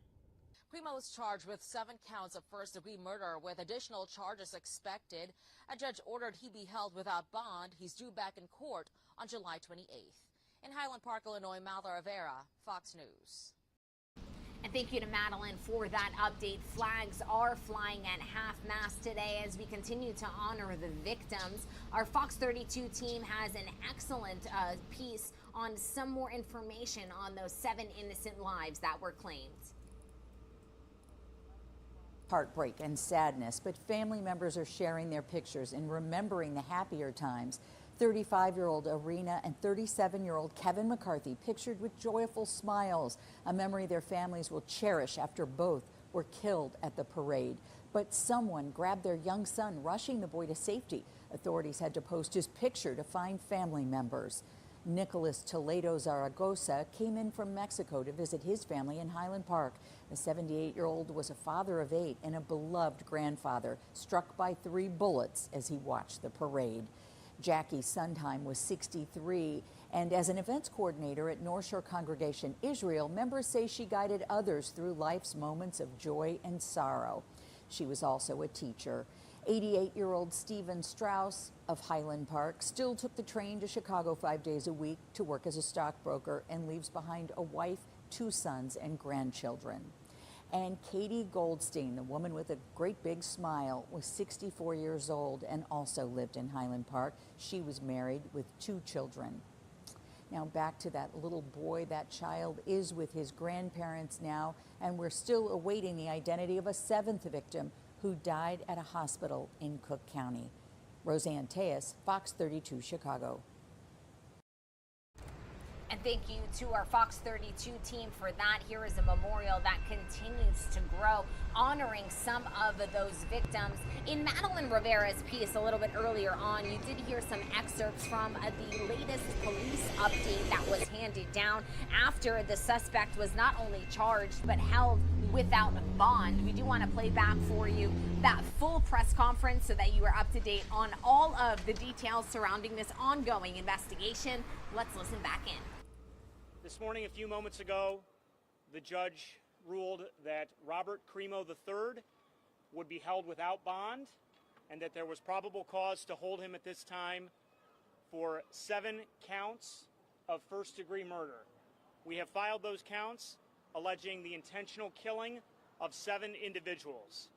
Cremo was charged with 7 counts of first-degree murder, with additional charges expected. A judge ordered he be held without bond. He's due back in court on July 28th. In Highland Park, Illinois, Madeline Rivera, Fox News. And thank you to Madeline for that update. Flags are flying at half-mast today as we continue to honor the victims. Our Fox 32 team has an excellent piece on some more information on those 7 innocent lives that were claimed. Heartbreak and sadness, but family members are sharing their pictures and remembering the happier times. 35-year-old Arena and 37-year-old Kevin McCarthy pictured with joyful smiles, a memory their families will cherish after both were killed at the parade. But someone grabbed their young son, rushing the boy to safety. Authorities had to post his picture to find family members. Nicholas Toledo Zaragoza came in from Mexico to visit his family in Highland Park. The 78-year-old was a father of 8 and a beloved grandfather, struck by 3 bullets as he watched the parade. Jackie Sondheim was 63, and as an events coordinator at North Shore Congregation Israel, members say she guided others through life's moments of joy and sorrow. She was also a teacher. 88-year-old Stephen Strauss of Highland Park still took the train to Chicago 5 days a week to work as a stockbroker and leaves behind a wife, 2 sons, and grandchildren. And Katie Goldstein, the woman with a great big smile, was 64 years old and also lived in Highland Park. She was married with 2 children. Now back to that little boy. That child is with his grandparents now, and we're still awaiting the identity of a 7th victim who died at a hospital in Cook County. Roseanne Tejas, Fox 32 Chicago. And thank you to our Fox 32 team for that. Here is a memorial that continues to grow, honoring some of those victims. In Madeline Rivera's piece a little bit earlier on, you did hear some excerpts from the latest police update that was handed down after the suspect was not only charged but held without bond. We do want to play back for you that full press conference so that you are up to date on all of the details surrounding this ongoing investigation. Let's listen back in. This morning, a few moments ago, the judge ruled that Robert Crimo III would be held without bond and that there was probable cause to hold him at this time for 7 counts of first-degree murder. We have filed those counts alleging the intentional killing of 7 individuals.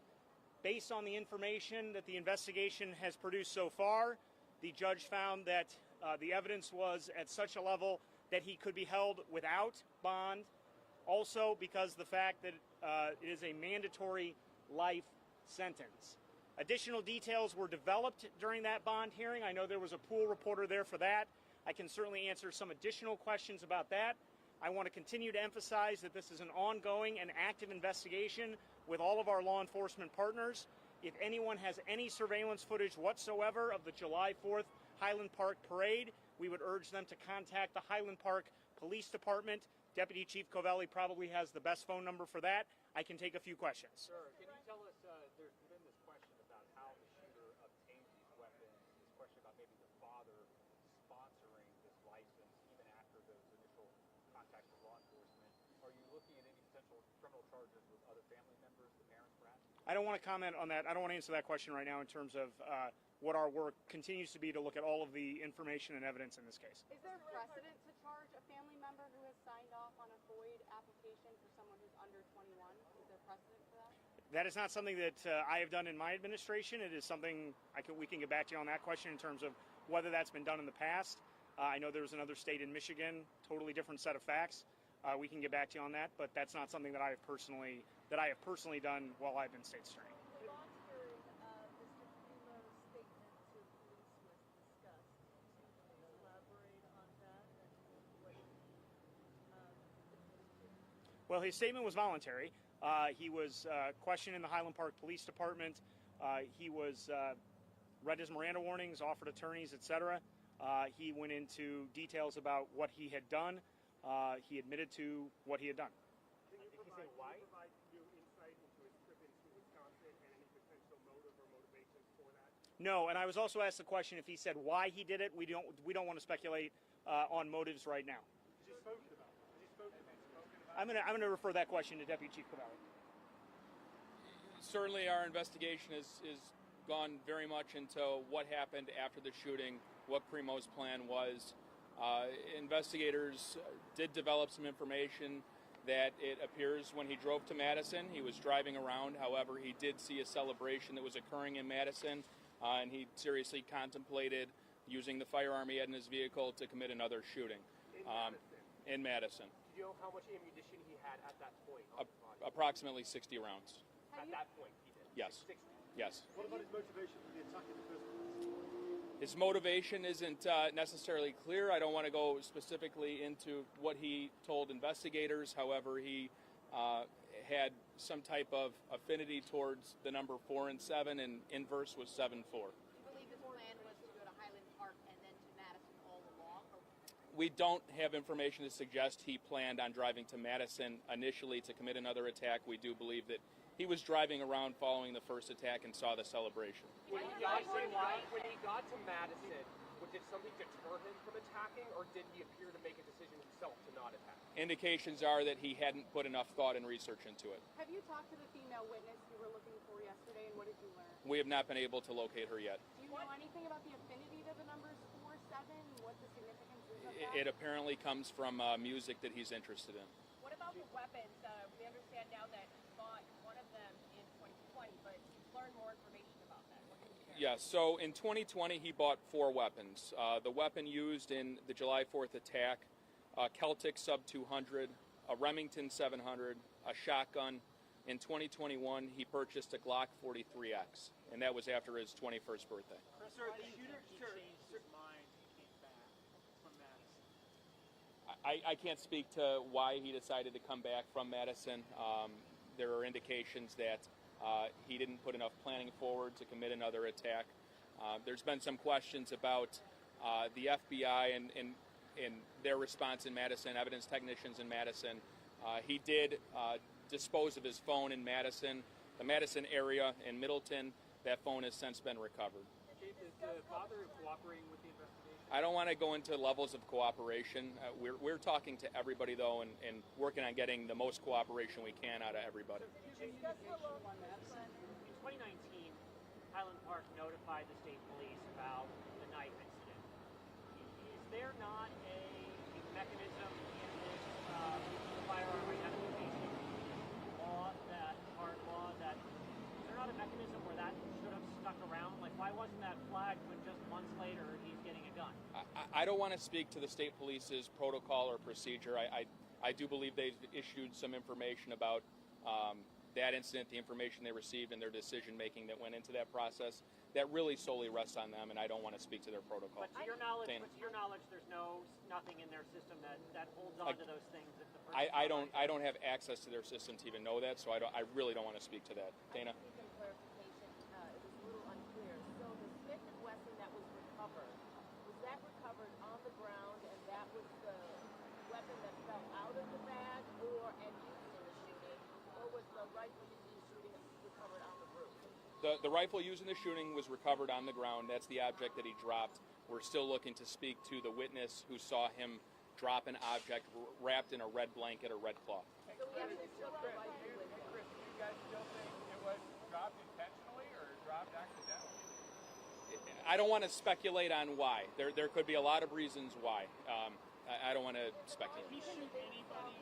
Based on the information that the investigation has produced so far, the judge found that the evidence was at such a level that he could be held without bond, also because the fact that it is a mandatory life sentence. Additional details were developed during that bond hearing. I know there was a pool reporter there for that. I can certainly answer some additional questions about that. I want to continue to emphasize that this is an ongoing and active investigation with all of our law enforcement partners. If anyone has any surveillance footage whatsoever of the July 4th Highland Park parade, we would urge them to contact the Highland Park Police Department. Deputy Chief Covelli probably has the best phone number for that. I can take a few questions. Sir, can you tell us, there's been this question about how the shooter obtained these weapons, this question about maybe the father sponsoring this license even after those initial contacts with law enforcement. Are you looking at any potential criminal charges with other family members, the parents perhaps? I don't want to comment on that. I don't want to answer that question right now in terms of what our work continues to be to look at all of the information and evidence in this case. Is there precedent to charge a family member who has signed off on a FOID application for someone who's under 21? Is there precedent for that? That is not something that I have done in my administration. It is something we can get back to you on that question in terms of whether that's been done in the past. I know there's another state in Michigan, totally different set of facts. We can get back to you on that, but that's not something that I have personally done while I've been state attorney. Well, his statement was voluntary. He was questioned in the Highland Park Police Department. He was read his Miranda warnings, offered attorneys, etc. He went into details about what he had done. He admitted to what he had done. Did he say why? Provide new insight into his trip into Wisconsin and any potential motive or motivations for that? No, and I was also asked the question if he said why he did it. We don't want to speculate on motives right now. Is he spoken about? I'm going to refer that question to Deputy Chief Covelli. Certainly our investigation is gone very much into what happened after the shooting, what Crimo's plan was. Investigators did develop some information that it appears when he drove to Madison, he was driving around. However, he did see a celebration that was occurring in Madison, and he seriously contemplated using the firearm he had in his vehicle to commit another shooting in Madison. Do you know how much ammunition he had at that point? Approximately 60 rounds. At that point, he did? Yes. 60. Yes. What about his motivation for the attack in the first place? His motivation isn't necessarily clear. I don't want to go specifically into what he told investigators. However, he had some type of affinity towards the number 4 and 7, and inverse was 7-4. Do you believe his plan was to go to Highland Park and then to Madison all along? We don't have information to suggest he planned on driving to Madison initially to commit another attack. We do believe that he was driving around following the first attack and saw the celebration. When he got to Madison, did something deter him from attacking, or did he appear to make a decision himself to not attack? Indications are that he hadn't put enough thought and research into it. Have you talked to the female witness you were looking for yesterday, and what did you learn? We have not been able to locate her yet. Do you know anything about the affinity to the numbers 4, 7? What the significance is of that? It apparently comes from music that he's interested in. What about the weapons? We understand now that he bought one of them in 2020, but learn more information about that. What can you share? Yeah, so in 2020 he bought 4 weapons. The weapon used in the July 4th attack, a Celtic Sub 200, a Remington 700, a shotgun. In 2021 he purchased a Glock 43X, and that was after his 21st birthday. Sir, the shooter changed his mind and came back from Madison. I can't speak to why he decided to come back from Madison. There are indications that he didn't put enough planning forward to commit another attack. There's been some questions about the FBI and their response in Madison, evidence technicians in Madison. He did dispose of his phone in Madison, the Madison area in Middleton. That phone has since been recovered. Chief, is the father cooperating with the investigation? I don't want to go into levels of cooperation. We're talking to everybody, though, and working on getting the most cooperation we can out of everybody. In 2019, Highland Park notified the state police about the knife incident. Is there not a mechanism in this firearm identification law, that hard law, that is there not a mechanism where that should have stuck around? Like, why wasn't that flagged when just months later he's getting a gun? I don't want to speak to the state police's protocol or procedure. I do believe they've issued some information about that incident, the information they received, and their decision-making that went into that process. That really solely rests on them, and I don't want to speak to their protocol. But to your knowledge, there's nothing in their system that holds on to those things. If the person I don't have access to their system to even know that, so I really don't want to speak to that. Dana? Clarification, it was a little unclear. So the Smith & Wesson that was recovered, was that recovered on the ground, and that was the weapon that fell out of the bag, or and used in the shooting, or was the rifle used in the shooting recovered on the roof? The rifle used in the shooting was recovered on the ground. That's the object that he dropped. We're still looking to speak to the witness who saw him drop an object wrapped in a red blanket or red cloth. So we have to still provide you with it. Chris, do you guys still think it was dropped intentionally or dropped accidentally? I don't want to speculate on why. There could be a lot of reasons why. I don't want to speculate. Did he shoot anybody?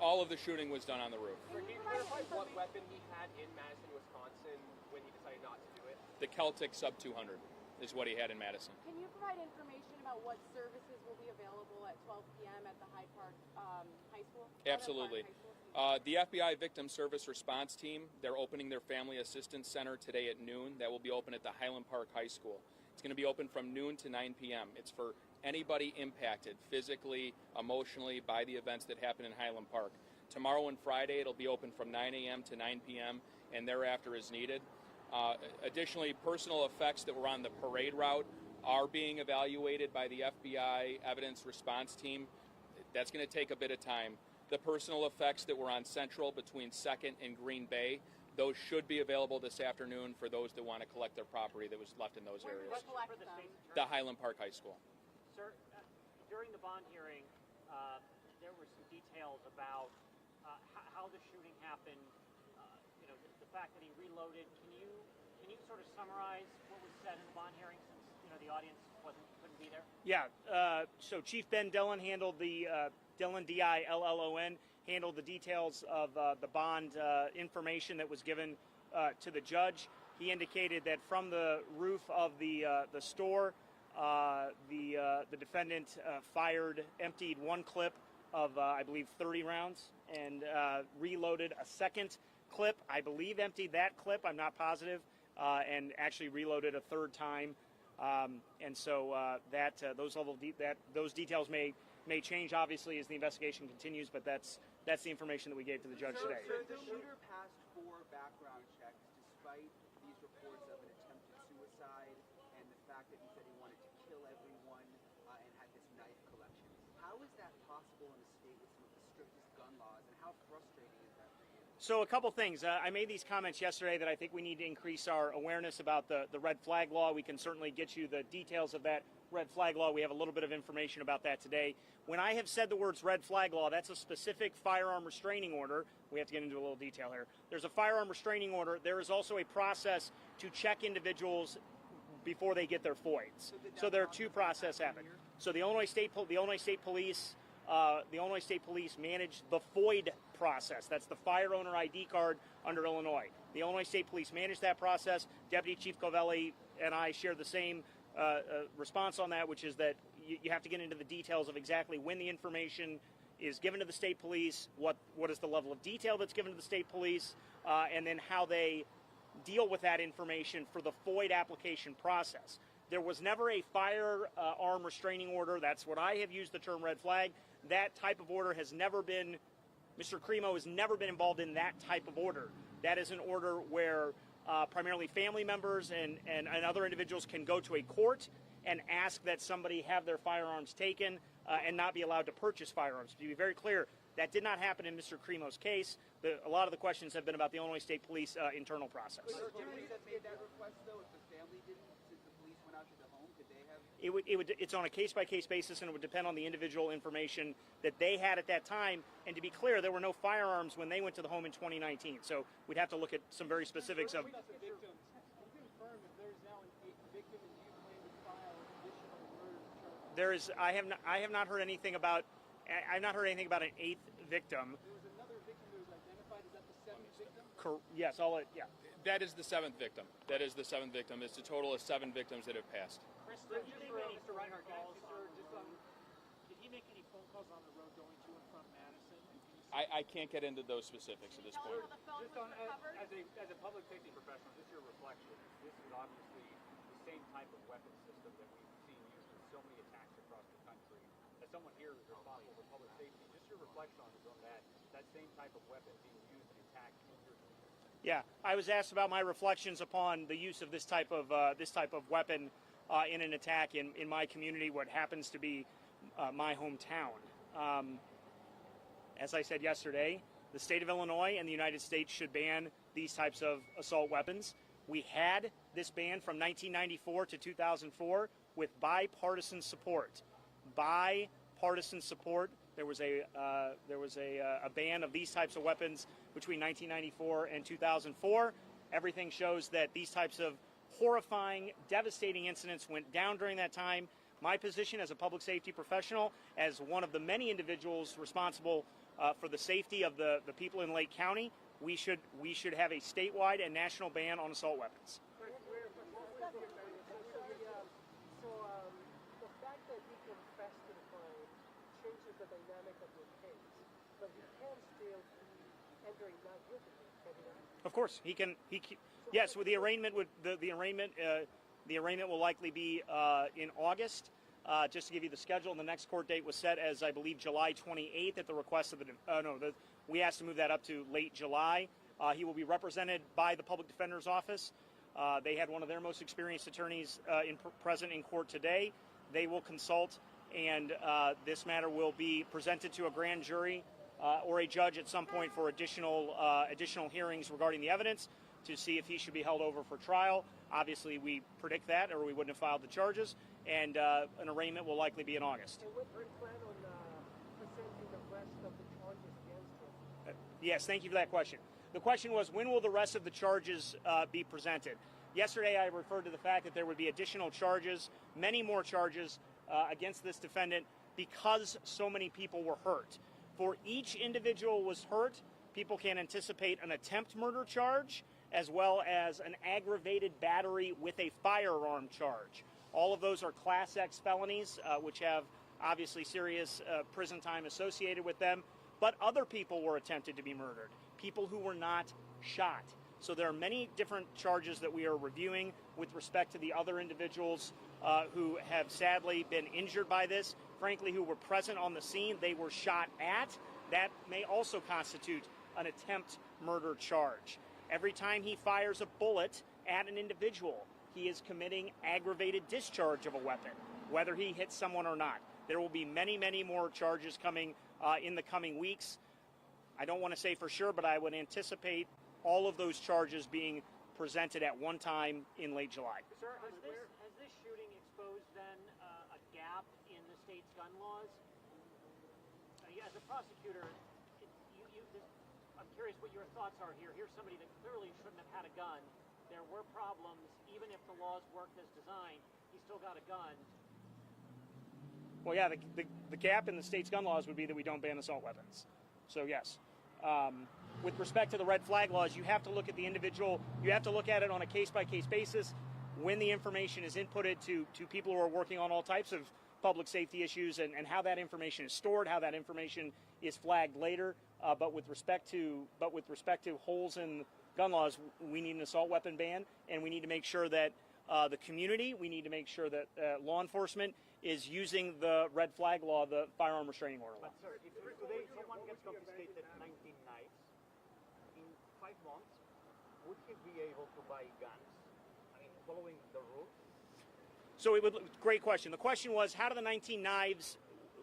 All of the shooting was done on the roof. Can you clarify what weapon he had in Madison, Wisconsin when he decided not to do it? The Celtic Sub 200 is what he had in Madison. Can you provide information about what services will be available at 12 p.m. at the Hyde Park High School? Absolutely. The FBI Victim Service Response Team, they're opening their Family Assistance Center today at noon. That will be open at the Highland Park High School. It's going to be open from noon to 9 p.m. It's for anybody impacted physically, emotionally by the events that happen in Highland Park. Tomorrow and Friday, it'll be open from 9 a.m. to 9 p.m. and thereafter as needed. Additionally, personal effects that were on the parade route are being evaluated by the FBI Evidence Response Team. That's going to take a bit of time. The personal effects that were on Central between 2nd and Green Bay, those should be available this afternoon for those that want to collect their property that was left in those areas. The Highland Park High School. Sir, during the bond hearing, there were some details about how the shooting happened. The fact that he reloaded. Can you sort of summarize what was said in the bond hearing, since the audience couldn't be there? Yeah. So Chief Ben Dillon handled the Dillon DILLON handled the details of the bond information that was given to the judge. He indicated that from the roof of the store, the defendant emptied one clip of, I believe, 30 rounds and reloaded a second clip. I believe emptied that clip, I'm not positive, and actually reloaded a third time. And so those details may change, obviously, as the investigation continues, but that's the information that we gave to the judge today. So the shooter passed 4 background checks despite these reports of an attempted suicide and the fact that he said he wanted to kill everyone and had this knife collection. How is that possible in a state with some of the strictest gun laws, and how frustrating is that for you? So a couple things. I made these comments yesterday that I think we need to increase our awareness about the red flag law. We can certainly get you the details of that red flag law. We have a little bit of information about that today. When I have said the words red flag law, that's a specific firearm restraining order. We have to get into a little detail here. There's a firearm restraining order. There is also a process to check individuals before they get their FOIDs. So there are two processes happening. So the Illinois State Police manage the FOID process. That's the fire owner ID card under Illinois. The Illinois State Police manage that process. Deputy Chief Covelli and I share the same response on that, which is that you have to get into the details of exactly when the information is given to the state police, what is the level of detail that's given to the state police, and then how they deal with that information for the FOID application process. There was never a firearm restraining order. That's what I have used the term red flag. That type of order has never been, Mr. Cremo has never been involved in that type of order. That is an order where primarily family members and other individuals can go to a court and ask that somebody have their firearms taken and not be allowed to purchase firearms. To be very clear, that did not happen in Mr. Cremo's case. A lot of the questions have been about the Illinois State Police internal process. But the police that made that request, though, if the family didn't, since the police went out to the home, could they have? It's on a case-by-case basis, and it would depend on the individual information that they had at that time. And to be clear, there were no firearms when they went to the home in 2019. So we'd have to look at some very specifics of. I have not heard anything about. I've not heard anything about an 8th victim. There was another victim that was identified. Is that the 7th victim? Yes, yeah. That is the 7th victim. That is the 7th victim. It's a total of 7 victims that have passed. Mr. Reinhardt, did he make any phone calls on the road going to and from Madison? I can't get into those specifics at this point. As a public safety professional, just your reflection. This is obviously the same type of weapon system that we've seen used in so many attacks across the country. As someone here who's responsible for public safety, just your reflection on that same type of weapon being used in attacks in your community. Yeah, I was asked about my reflections upon the use of this type of weapon in an attack in my community, what happens to be my hometown. As I said yesterday, the state of Illinois and the United States should ban these types of assault weapons. We had this ban from 1994 to 2004 with bipartisan support. Bipartisan support. There was a ban of these types of weapons between 1994 and 2004. Everything shows that these types of horrifying, devastating incidents went down during that time. My position as a public safety professional, as one of the many individuals responsible for the safety of the people in Lake County, we should have a statewide and national ban on assault weapons. The fact that he confessed to the crime changes the dynamic of your case, but he can still be entering not guilty. Of course, he can. Yes, with the arraignment the arraignment will likely be in August. Just to give you the schedule, and the next court date was set as, I believe, July 28th at the request of we asked to move that up to late July. He will be represented by the Public Defender's Office. They had one of their most experienced attorneys present in court today. They will consult, and this matter will be presented to a grand jury or a judge at some point for additional hearings regarding the evidence to see if he should be held over for trial. Obviously, we predict that, or we wouldn't have filed the charges, and an arraignment will likely be in August. And what do you plan on presenting the rest of the charges against him? Yes, thank you for that question. The question was, when will the rest of the charges be presented? Yesterday, I referred to the fact that there would be additional charges, many more charges against this defendant because so many people were hurt. For each individual was hurt, people can anticipate an attempt murder charge as well as an aggravated battery with a firearm charge. All of those are Class X felonies, which have obviously serious prison time associated with them. But other people were attempted to be murdered, people who were not shot. So there are many different charges that we are reviewing with respect to the other individuals who have sadly been injured by this, frankly, who were present on the scene, they were shot at. That may also constitute an attempt murder charge. Every time he fires a bullet at an individual, he is committing aggravated discharge of a weapon, whether he hits someone or not. There will be many, many more charges coming in the coming weeks. I don't want to say for sure, but I would anticipate all of those charges being presented at one time in late July. Sir, has this shooting exposed then a gap in the state's gun laws? As a prosecutor, I'm curious what your thoughts are here. Here's somebody that clearly shouldn't have had a gun. There were problems. Even if the laws worked as designed, he still got a gun. Well, yeah, the gap in the state's gun laws would be that we don't ban assault weapons. So, yes. With respect to the red flag laws, you have to look at the individual, you have to look at it on a case-by-case basis when the information is inputted to people who are working on all types of public safety issues and how that information is stored, how that information is flagged later. But with respect to holes in gun laws, we need an assault weapon ban, and we need to make sure that the community, we need to make sure that law enforcement is using the red flag law, the firearm restraining order law. But sir, if today someone gets confiscated 19 knives, in 5 months, would he be able to buy guns? I mean, following the rules? So great question. The question was, how do the 19 knives,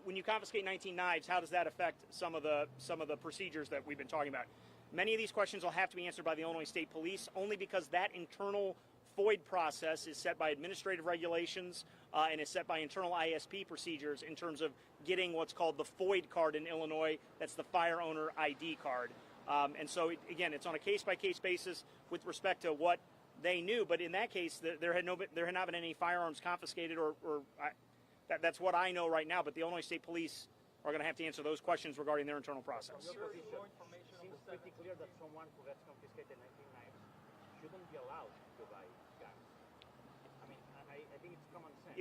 when you confiscate 19 knives, how does that affect some of the procedures that we've been talking about? Many of these questions will have to be answered by the Illinois State Police, only because that internal FOID process is set by administrative regulations and is set by internal ISP procedures in terms of getting what's called the FOID card in Illinois. That's the Fire Owner ID card. And so, again, it's on a case-by-case basis with respect to what they knew. But in that case, there had not been any firearms confiscated, that's what I know right now. But the Illinois State Police are going to have to answer those questions regarding their internal process. Seems pretty clear that someone who gets confiscated 19 knives shouldn't be allowed to buy guns. I mean, I think it's common sense.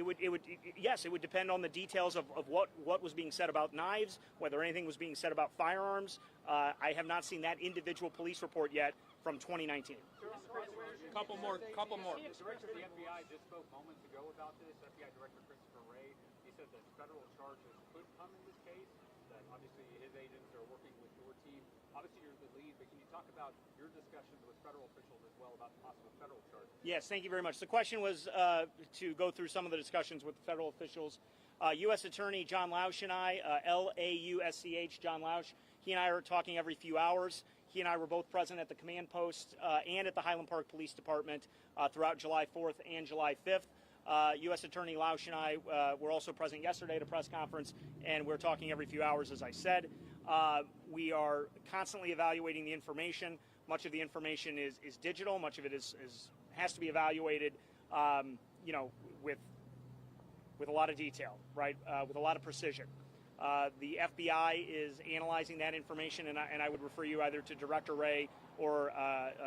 Yes, it would depend on the details of what was being said about knives, whether anything was being said about firearms. I have not seen that individual police report yet from 2019. Couple more. The director of the FBI just spoke moments ago about this. FBI Director Christopher Wray. He said that federal charges could come in this case. That obviously his agents are working with your team. Obviously you're the lead, but can you talk about your discussions with federal officials as well about possible federal charges? Yes, thank you very much. The question was to go through some of the discussions with federal officials. U.S. Attorney John Lausch and I, L-A-U-S-C-H, John Lausch, he and I are talking every few hours. He and I were both present at the command post and at the Highland Park Police Department throughout July 4th and July 5th. U.S. Attorney Lausch and I were also present yesterday at a press conference, and we're talking every few hours, as I said. We are constantly evaluating the information. Much of the information is digital. Much of it has to be evaluated, with a lot of detail, right? With a lot of precision. The FBI is analyzing that information, and I would refer you either to Director Wray or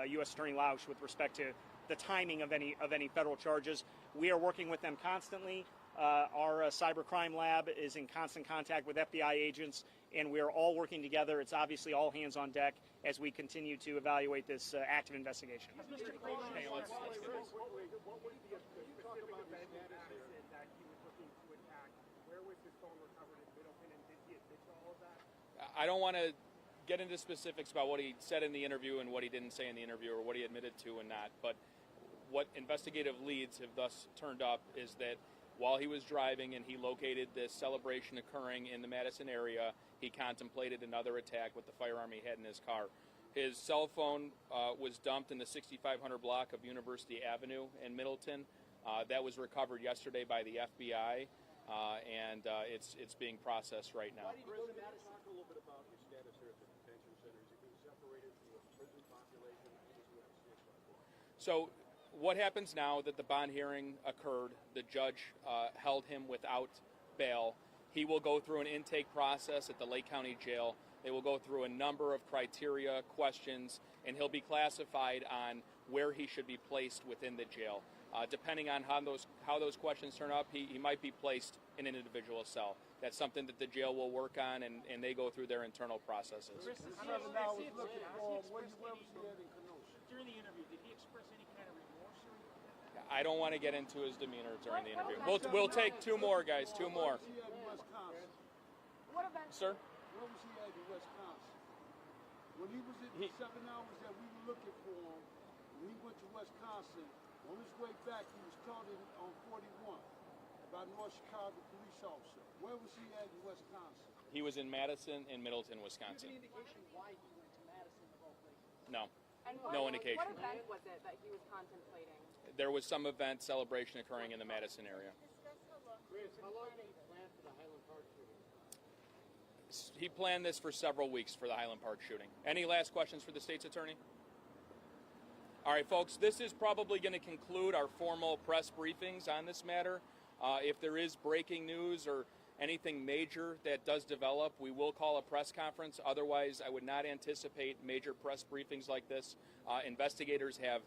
U.S. Attorney Lausch with respect to the timing of any federal charges. We are working with them constantly. Our cybercrime lab is in constant contact with FBI agents, and we are all working together. It's obviously all hands on deck as we continue to evaluate this active investigation. I don't want to get into specifics about what he said in the interview and what he didn't say in the interview or what he admitted to and not, but what investigative leads have thus turned up is that while he was driving and he located this celebration occurring in the Madison area, he contemplated another attack with the firearm he had in his car. His cell phone was dumped in the 6500 block of University Avenue in Middleton. That was recovered yesterday by the FBI, and it's being processed right now. Talk a little bit about your status here at the detention centers. You've been separated from the prison population. So what happens now that the bond hearing occurred, the judge held him without bail. He will go through an intake process at the Lake County Jail. They will go through a number of criteria, questions, and he'll be classified on where he should be placed within the jail. Depending on how those questions turn up, he might be placed in an individual cell. That's something that the jail will work on, and they go through their internal processes. During the interview, did he express any kind of remorse? I don't want to get into his demeanor during the interview. We'll take two more, guys. Two more. What about Sir? Where was he at in Wisconsin? When he was in the 7 hours that we were looking for him, when he went to Wisconsin, on his way back, he was caught on 41 by a North Chicago police officer. Where was he at in Wisconsin? He was in Madison and Middleton, Wisconsin. Any indication why he went to Madison of all places? No. And No indication. What event was it that he was contemplating? There was some event, celebration occurring in the Madison area. How long did he plan for the Highland Park shooting? He planned this for several weeks for the Highland Park shooting. Any last questions for the state's attorney? All right, folks, this is probably going to conclude our formal press briefings on this matter. If there is breaking news or anything major that does develop, we will call a press conference. Otherwise, I would not anticipate major press briefings like this. Investigators have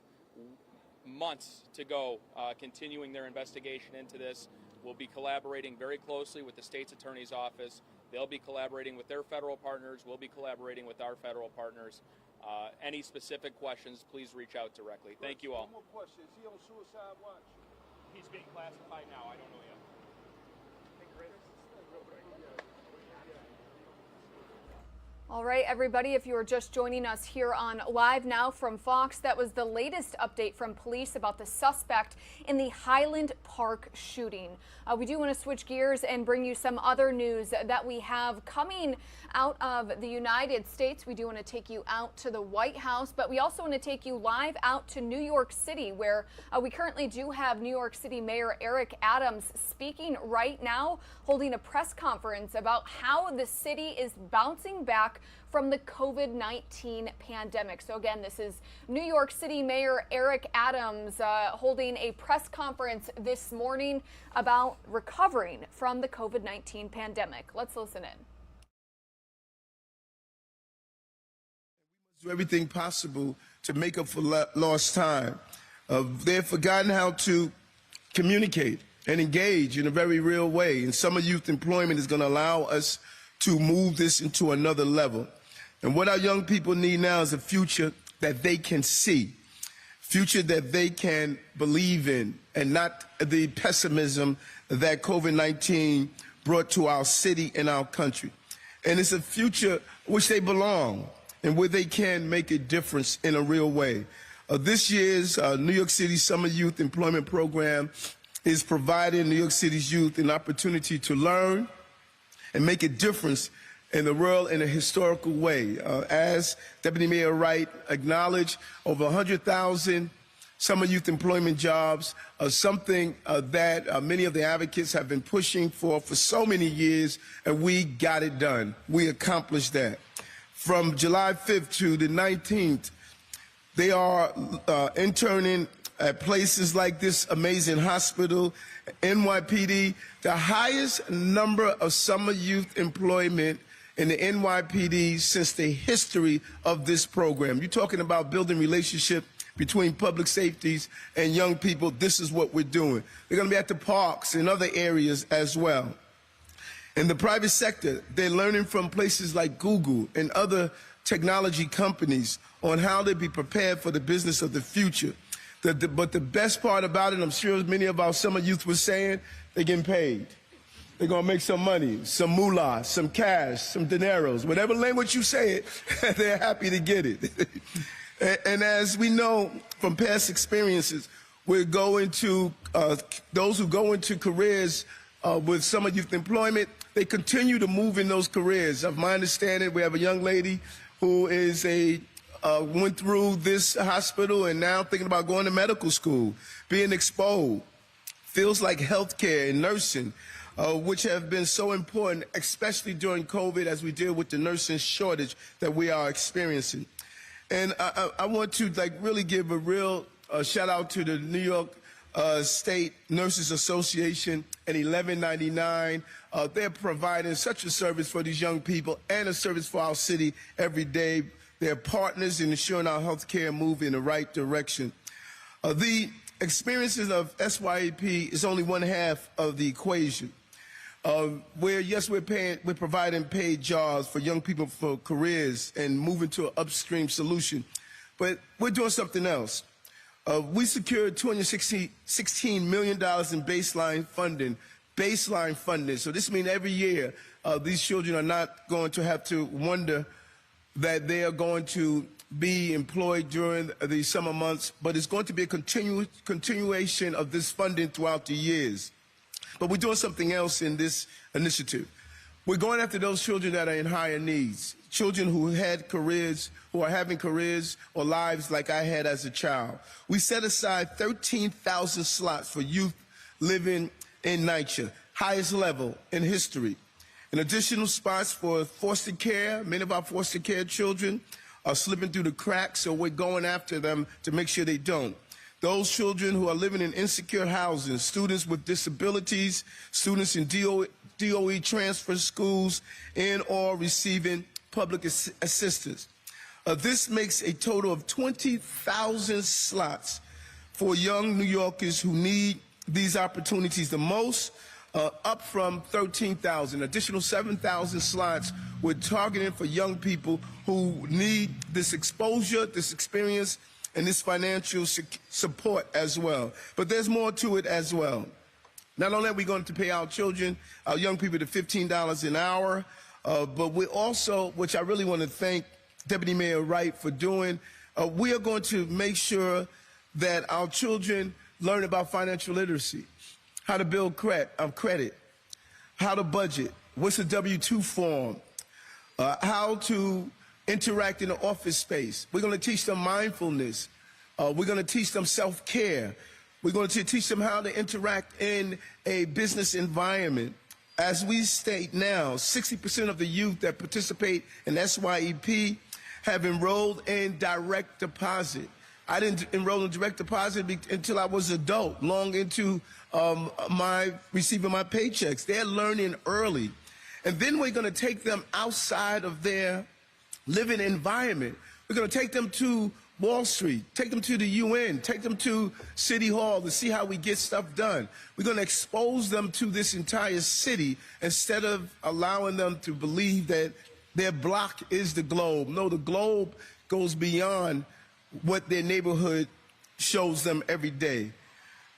months to go continuing their investigation into this. We'll be collaborating very closely with the state's attorney's office. They'll be collaborating with their federal partners. We'll be collaborating with our federal partners. Any specific questions, please reach out directly. Thank you all. One more question. Is he on suicide watch? He's being classified now. I don't know yet. All right, everybody, if you are just joining us here on Live Now from Fox, that was the latest update from police about the suspect in the Highland Park shooting. We do want to switch gears and bring you some other news that we have coming out of the United States. We do want to take you out to the White House, but we also want to take you live out to New York City, where we currently do have New York City Mayor Eric Adams speaking right now, holding a press conference about how the city is bouncing back from the COVID-19 pandemic. So again, this is New York City Mayor Eric Adams holding a press conference this morning about recovering from the COVID-19 pandemic. Let's listen in. Do everything possible to make up for lost time. They've forgotten how to communicate and engage in a very real way. And summer youth employment is going to allow us to move this into another level. And what our young people need now is a future that they can see, future that they can believe in, and not the pessimism that COVID-19 brought to our city and our country. And it's a future which they belong and where they can make a difference in a real way. This year's New York City Summer Youth Employment Program is providing New York City's youth an opportunity to learn and make a difference in the world in a historical way. As Deputy Mayor Wright acknowledged, over 100,000 summer youth employment jobs, something that many of the advocates have been pushing for so many years, and we got it done. We accomplished that. From July 5th to the 19th, they are interning at places like this amazing hospital, NYPD, the highest number of summer youth employment in the NYPD since the history of this program. You're talking about building relationship between public safeties and young people. This is what we're doing. They're going to be at the parks and other areas as well. In the private sector, they're learning from places like Google and other technology companies on how to be prepared for the business of the future. But the best part about it, I'm sure many of our summer youth were saying, they're getting paid. They're going to make some money, some moolah, some cash, some dineros, whatever language you say it, they're happy to get it. And as we know from past experiences, we're going to, those who go into careers with summer youth employment, they continue to move in those careers. Of my understanding, we have a young lady who is went through this hospital and now thinking about going to medical school, being exposed. Feels like healthcare and nursing, which have been so important, especially during COVID as we deal with the nursing shortage that we are experiencing. And I want to really give a real shout out to the New York State Nurses Association and 1199. They're providing such a service for these young people and a service for our city every day. They're partners in ensuring our healthcare move in the right direction. The experiences of SYEP is only one half of the equation. Where, yes, we're providing paid jobs for young people for careers and moving to an upstream solution, but we're doing something else. We secured $216 million in baseline funding. So this means every year these children are not going to have to wonder that they are going to be employed during the summer months, but it's going to be a continuation of this funding throughout the years. But we're doing something else in this initiative. We're going after those children that are in higher needs, children who had careers, who are having careers or lives like I had as a child. We set aside 13,000 slots for youth living in NYCHA, highest level in history. And additional spots for foster care. Many of our foster care children are slipping through the cracks, so we're going after them to make sure they don't. Those children who are living in insecure housing, students with disabilities, students in DOE transfer schools, and or receiving public assistance. This makes a total of 20,000 slots for young New Yorkers who need these opportunities the most, up from 13,000. Additional 7,000 slots we're targeting for young people who need this exposure, this experience, and this financial support as well. But there's more to it as well. Not only are we going to pay our children, our young people, the $15 an hour, but we also, which I really want to thank Deputy Mayor Wright for doing, we are going to make sure that our children learn about financial literacy, how to build credit, how to budget, what's a W-2 form, how to interact in the office space. We're going to teach them mindfulness. We're going to teach them self-care. We're going to teach them how to interact in a business environment. As we state now, 60% of the youth that participate in SYEP have enrolled in direct deposit. I didn't enroll in direct deposit until I was adult, long into receiving my paychecks. They're learning early. And then we're going to take them outside of their living environment. We're going to take them to Wall Street, take them to the UN, take them to City Hall to see how we get stuff done. We're going to expose them to this entire city instead of allowing them to believe that their block is the globe. No, the globe goes beyond what their neighborhood shows them every day.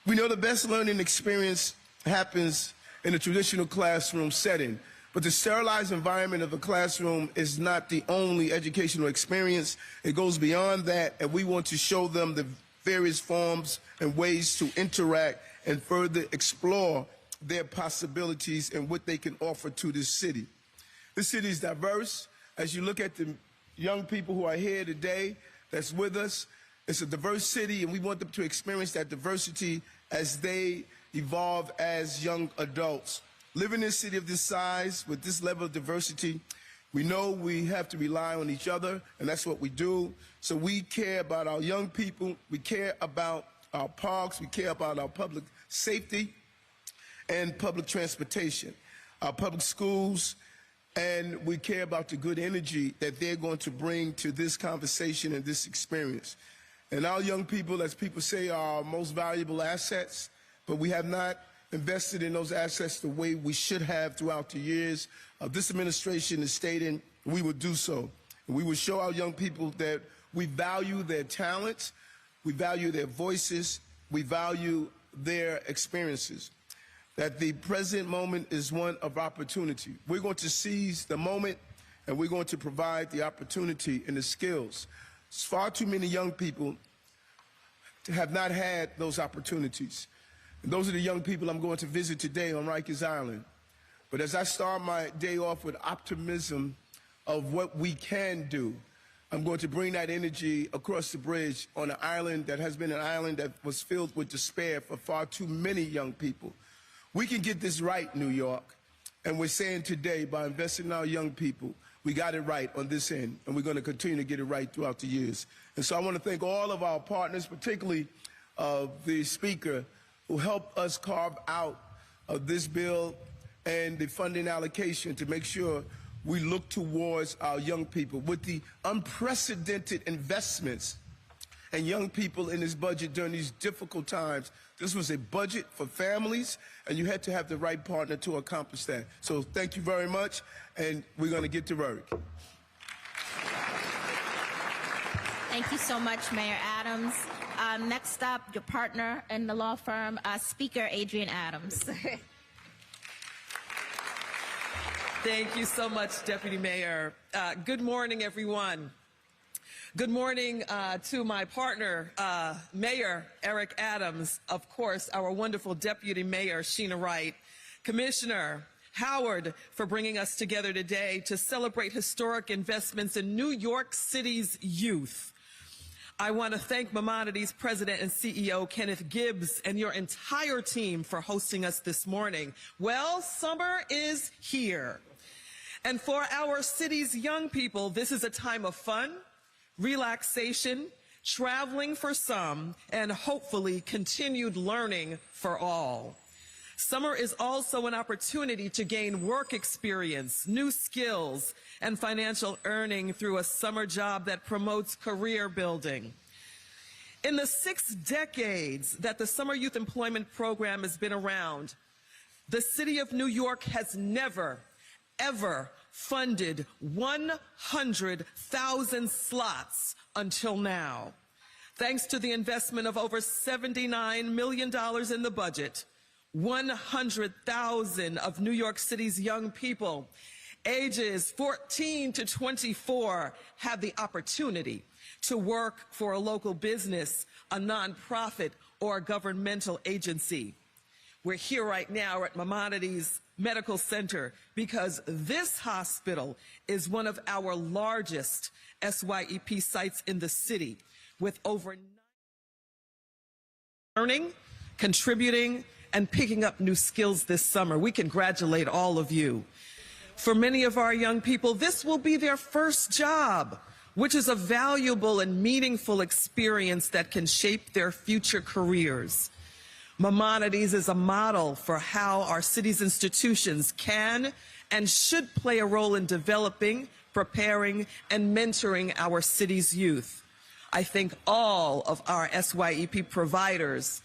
We know the best learning experience happens in a traditional classroom setting, but the sterilized environment of the classroom is not the only educational experience. It goes beyond that, and we want to show them the various forms and ways to interact and further explore their possibilities and what they can offer to this city. This city is diverse. As you look at the young people who are here today that's with us, it's a diverse city, and we want them to experience that diversity as they evolve as young adults. Living in a city of this size, with this level of diversity, we know we have to rely on each other, and that's what we do. So we care about our young people, we care about our parks, we care about our public safety and public transportation, our public schools, and we care about the good energy that they're going to bring to this conversation and this experience. And our young people, as people say, are our most valuable assets, but we have not invested in those assets the way we should have throughout the years. This administration is stating we will do so. And we will show our young people that we value their talents, we value their voices, we value their experiences. That the present moment is one of opportunity. We're going to seize the moment, and we're going to provide the opportunity and the skills. Far too many young people have not had those opportunities. And those are the young people I'm going to visit today on Rikers Island. But as I start my day off with optimism of what we can do, I'm going to bring that energy across the bridge on an island that has been an island that was filled with despair for far too many young people. We can get this right, New York. And we're saying today, by investing in our young people, we got it right on this end, and we're going to continue to get it right throughout the years. And so I want to thank all of our partners, particularly the Speaker, who helped us carve out this bill and the funding allocation to make sure we look towards our young people with the unprecedented investments and young people in this budget during these difficult times. This was a budget for families, and you had to have the right partner to accomplish that. So thank you very much, and we're going to get to work. Thank you so much, Mayor Adams. Next up, your partner in the law firm, Speaker Adrienne Adams. Thank you so much, Deputy Mayor. Good morning, everyone. Good morning to my partner, Mayor Eric Adams, of course, our wonderful Deputy Mayor, Sheena Wright, Commissioner Howard for bringing us together today to celebrate historic investments in New York City's youth. I want to thank Maimonides President and CEO Kenneth Gibbs and your entire team for hosting us this morning. Well, summer is here. And for our city's young people, this is a time of fun, relaxation, traveling for some, and hopefully continued learning for all. Summer is also an opportunity to gain work experience, new skills, and financial earning through a summer job that promotes career building. In the 6 decades that the Summer Youth Employment Program has been around, the City of New York has never, ever funded 100,000 slots until now. Thanks to the investment of over $79 million in the budget, 100,000 of New York City's young people, ages 14 to 24, have the opportunity to work for a local business, a nonprofit, or a governmental agency. We're here right now at Maimonides Medical Center because this hospital is one of our largest SYEP sites in the city, with over 9 learning, contributing, and picking up new skills this summer. We congratulate all of you. For many of our young people, this will be their first job, which is a valuable and meaningful experience that can shape their future careers. Maimonides is a model for how our city's institutions can and should play a role in developing, preparing, and mentoring our city's youth. I thank all of our SYEP providers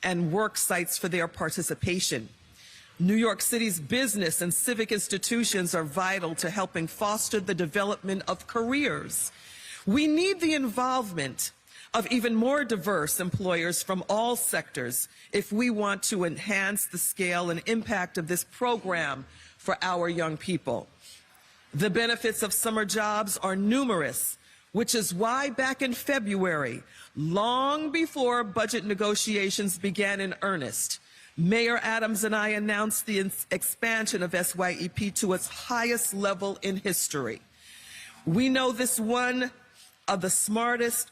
and work sites for their participation. New York City's business and civic institutions are vital to helping foster the development of careers. We need the involvement of even more diverse employers from all sectors if we want to enhance the scale and impact of this program for our young people. The benefits of summer jobs are numerous, which is why back in February, long before budget negotiations began in earnest, Mayor Adams and I announced the expansion of SYEP to its highest level in history. We know this is one of the smartest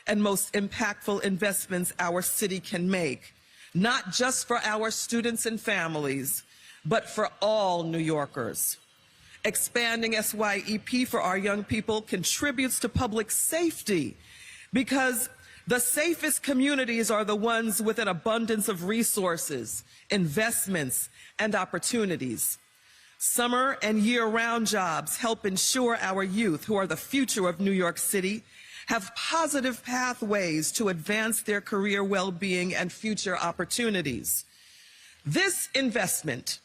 and most impactful investments our city can make, not just for our students and families, but for all New Yorkers. Expanding SYEP for our young people contributes to public safety because the safest communities are the ones with an abundance of resources, investments, and opportunities. Summer and year-round jobs help ensure our youth, who are the future of New York City, have positive pathways to advance their career well-being and future opportunities. This investment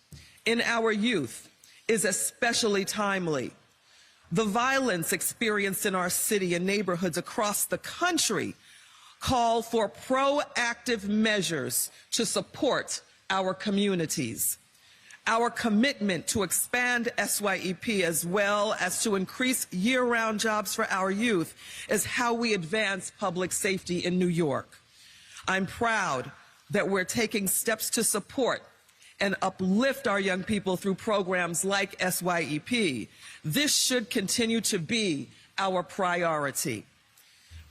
in our youth is especially timely. The violence experienced in our city and neighborhoods across the country call for proactive measures to support our communities. Our commitment to expand SYEP as well as to increase year-round jobs for our youth is how we advance public safety in New York. I'm proud that we're taking steps to support and uplift our young people through programs like SYEP. This should continue to be our priority.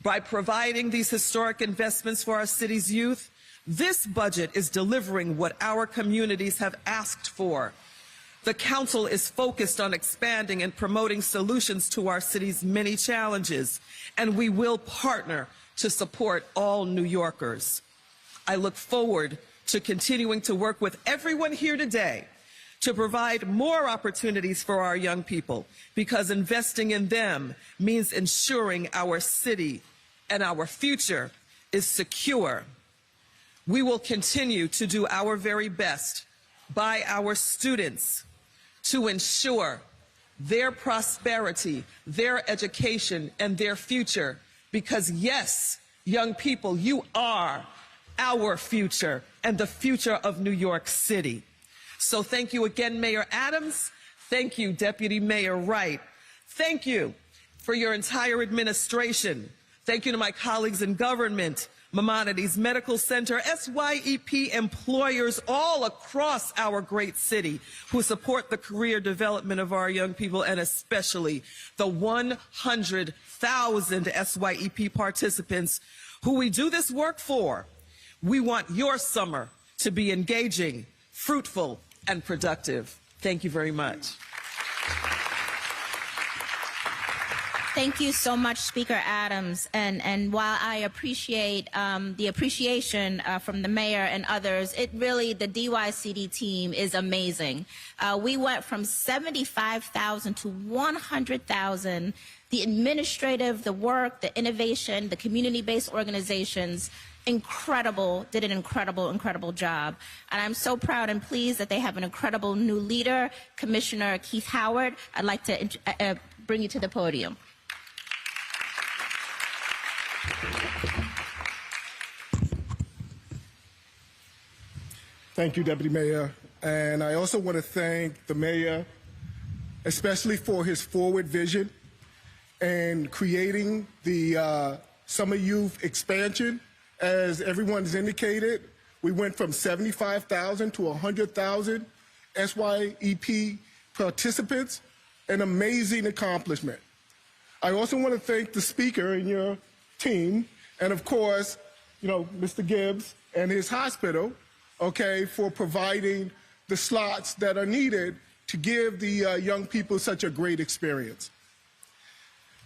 By providing these historic investments for our city's youth, this budget is delivering what our communities have asked for. The council is focused on expanding and promoting solutions to our city's many challenges, and we will partner to support all New Yorkers. I look forward to continuing to work with everyone here today to provide more opportunities for our young people, because investing in them means ensuring our city and our future is secure. We will continue to do our very best by our students to ensure their prosperity, their education, and their future, because yes, young people, you are our future and the future of New York City. So thank you again, Mayor Adams. Thank you, Deputy Mayor Wright. Thank you for your entire administration. Thank you to my colleagues in government, Maimonides Medical Center, SYEP employers all across our great city who support the career development of our young people, and especially the 100,000 SYEP participants who we do this work for. We want your summer to be engaging, fruitful, and productive. Thank you very much. Thank you so much, Speaker Adams. And while I appreciate the appreciation from the mayor and others, the DYCD team is amazing. We went from 75,000 to 100,000. The administrative, the work, the innovation, the community-based organizations, did an incredible job. And I'm so proud and pleased that they have an incredible new leader, Commissioner Keith Howard. I'd like to bring you to the podium. Thank you, Deputy Mayor. And I also want to thank the mayor, especially for his forward vision and creating the summer youth expansion. As everyone's indicated, we went from 75,000 to 100,000 SYEP participants, an amazing accomplishment. I also want to thank the speaker and your team, and of course, Mr. Gibbs and his hospital, for providing the slots that are needed to give the young people such a great experience.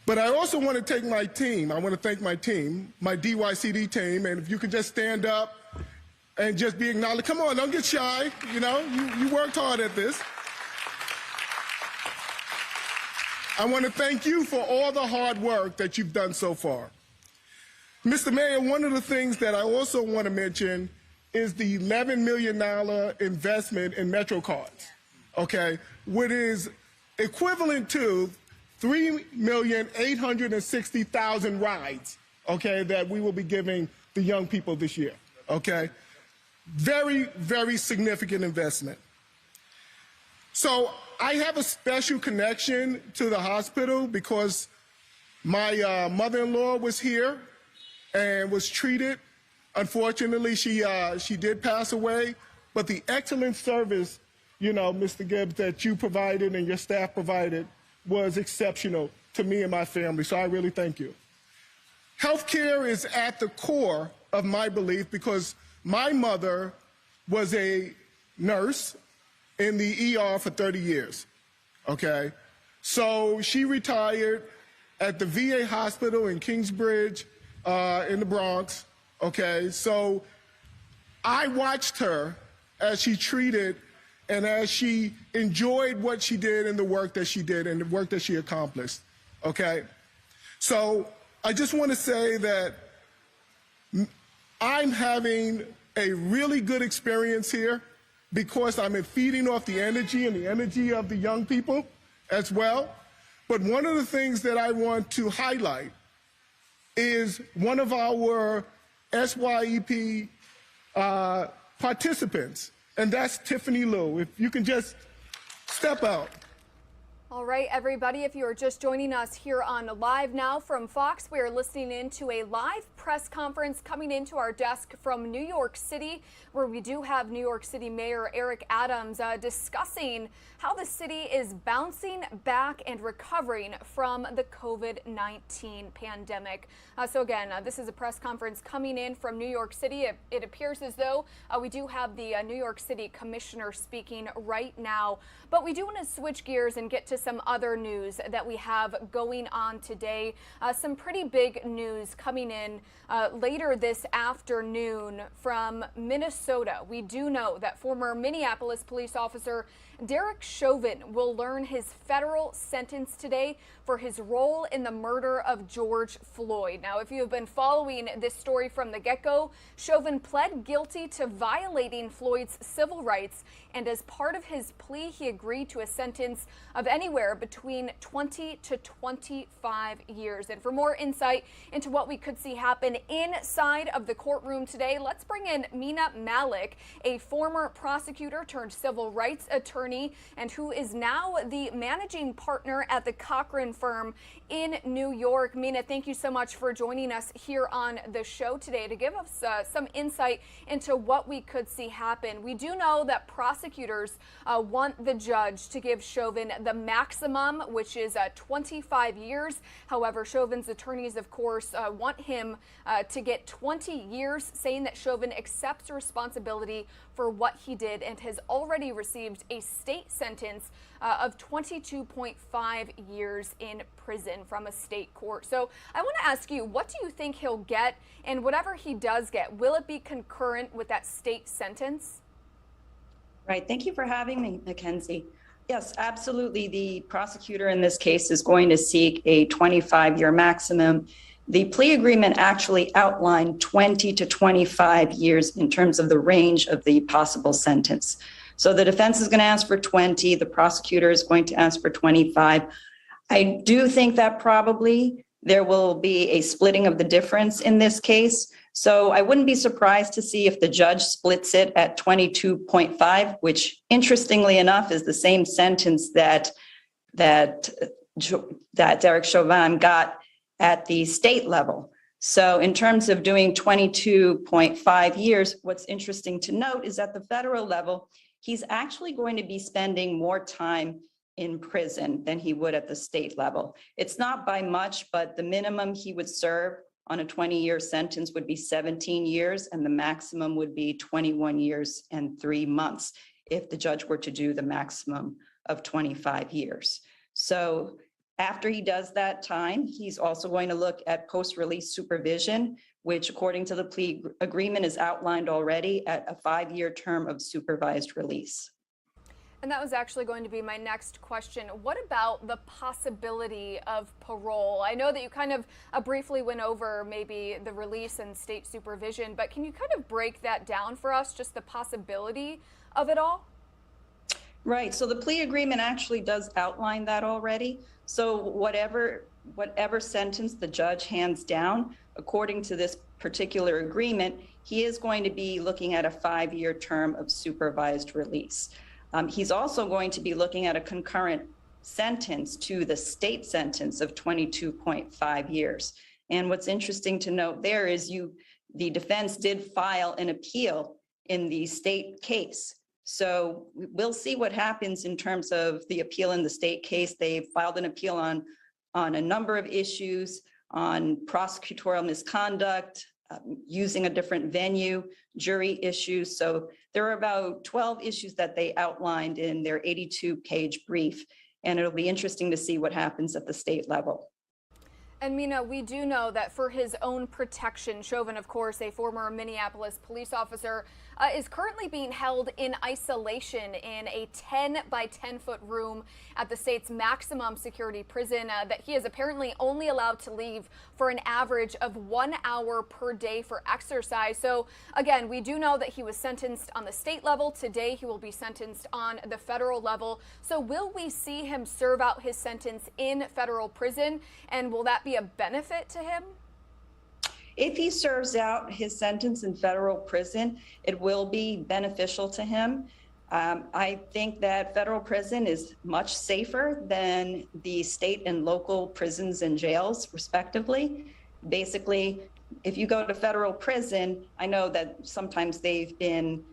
But I also want to thank my team. I want to thank my team, my DYCD team, and if you could just stand up and just be acknowledged. Come on, don't get shy. You worked hard at this. I want to thank you for all the hard work that you've done so far. Mr. Mayor, one of the things that I also want to mention is the $11 million investment in MetroCards, what is equivalent to 3,860,000 rides, that we will be giving the young people this year, Very, very significant investment. So I have a special connection to the hospital because my mother-in-law was here and was treated. Unfortunately, she did pass away, but the excellent service, Mr. Gibbs, that you provided and your staff provided was exceptional to me and my family, so I really thank you. Healthcare is at the core of my belief because my mother was a nurse in the ER for 30 years, So she retired at the VA hospital in Kingsbridge in the Bronx, So I watched her as she treated and as she enjoyed what she did and the work that she did and the work that she accomplished, So I just want to say that I'm having a really good experience here because I'm feeding off the energy and the energy of the young people as well. But one of the things that I want to highlight is one of our SYEP participants, and that's Tiffany Lou. If you can just step out. All right, everybody, if you are just joining us here on Live Now from Fox, we are listening in to a live press conference coming into our desk from New York City, where we do have New York City Mayor Eric Adams discussing how the city is bouncing back and recovering from the COVID-19 pandemic. So again, this is a press conference coming in from New York City. It appears as though we do have the New York City Commissioner speaking right now. But we do want to switch gears and get to some other news that we have going on today. Some pretty big news coming in later this afternoon from Minnesota. We do know that former Minneapolis police officer Derek Chauvin will learn his federal sentence today for his role in the murder of George Floyd. Now, if you have been following this story from the get-go, Chauvin pled guilty to violating Floyd's civil rights, and as part of his plea, he agreed to a sentence of anywhere anywhere between 20 to 25 years. And for more insight into what we could see happen inside of the courtroom today, let's bring in Mina Malik, a former prosecutor turned civil rights attorney and who is now the managing partner at the Cochran firm in New York. Mina, thank you so much for joining us here on the show today to give us some insight into what we could see happen. We do know that prosecutors want the judge to give Chauvin the maximum, which is 25 years. However, Chauvin's attorneys, of course, want him to get 20 years, saying that Chauvin accepts responsibility for what he did and has already received a state sentence of 22.5 years in prison from a state court. So I want to ask you, what do you think he'll get? And whatever he does get, will it be concurrent with that state sentence? Right. Thank you for having me, Mackenzie. Yes, absolutely. The prosecutor in this case is going to seek a 25-year maximum. The plea agreement actually outlined 20 to 25 years in terms of the range of the possible sentence. So the defense is going to ask for 20. The prosecutor is going to ask for 25. I do think that probably there will be a splitting of the difference in this case. So I wouldn't be surprised to see if the judge splits it at 22.5, which interestingly enough is the same sentence that Derek Chauvin got at the state level. So in terms of doing 22.5 years, what's interesting to note is at the federal level, he's actually going to be spending more time in prison than he would at the state level. It's not by much, but the minimum he would serve on a 20-year sentence would be 17 years, and the maximum would be 21 years and 3 months if the judge were to do the maximum of 25 years. So after he does that time, he's also going to look at post-release supervision, which according to the plea agreement is outlined already at a 5-year term of supervised release. And that was actually going to be my next question. What about the possibility of parole? I know that you kind of briefly went over maybe the release and state supervision, but can you kind of break that down for us, just the possibility of it all? Right. So the plea agreement actually does outline that already. So whatever sentence the judge hands down, according to this particular agreement, he is going to be looking at a 5-year term of supervised release. He's also going to be looking at a concurrent sentence to the state sentence of 22.5 years. And what's interesting to note there is the defense did file an appeal in the state case. So we'll see what happens in terms of the appeal in the state case. They filed an appeal on a number of issues, on prosecutorial misconduct, using a different venue, jury issues. So there are about 12 issues that they outlined in their 82-page brief, and it'll be interesting to see what happens at the state level. And Mina, we do know that for his own protection, Chauvin, of course, a former Minneapolis police officer, is currently being held in isolation in a 10 by 10 foot room at the state's maximum security prison that he is apparently only allowed to leave for an average of 1 hour per day for exercise. So again, we do know that he was sentenced on the state level. Today, he will be sentenced on the federal level. So will we see him serve out his sentence in federal prison? And will that be a benefit to him? If he serves out his sentence in federal prison, it will be beneficial to him. I think that federal prison is much safer than the state and local prisons and jails, respectively. Basically, if you go to federal prison, I know that sometimes they've been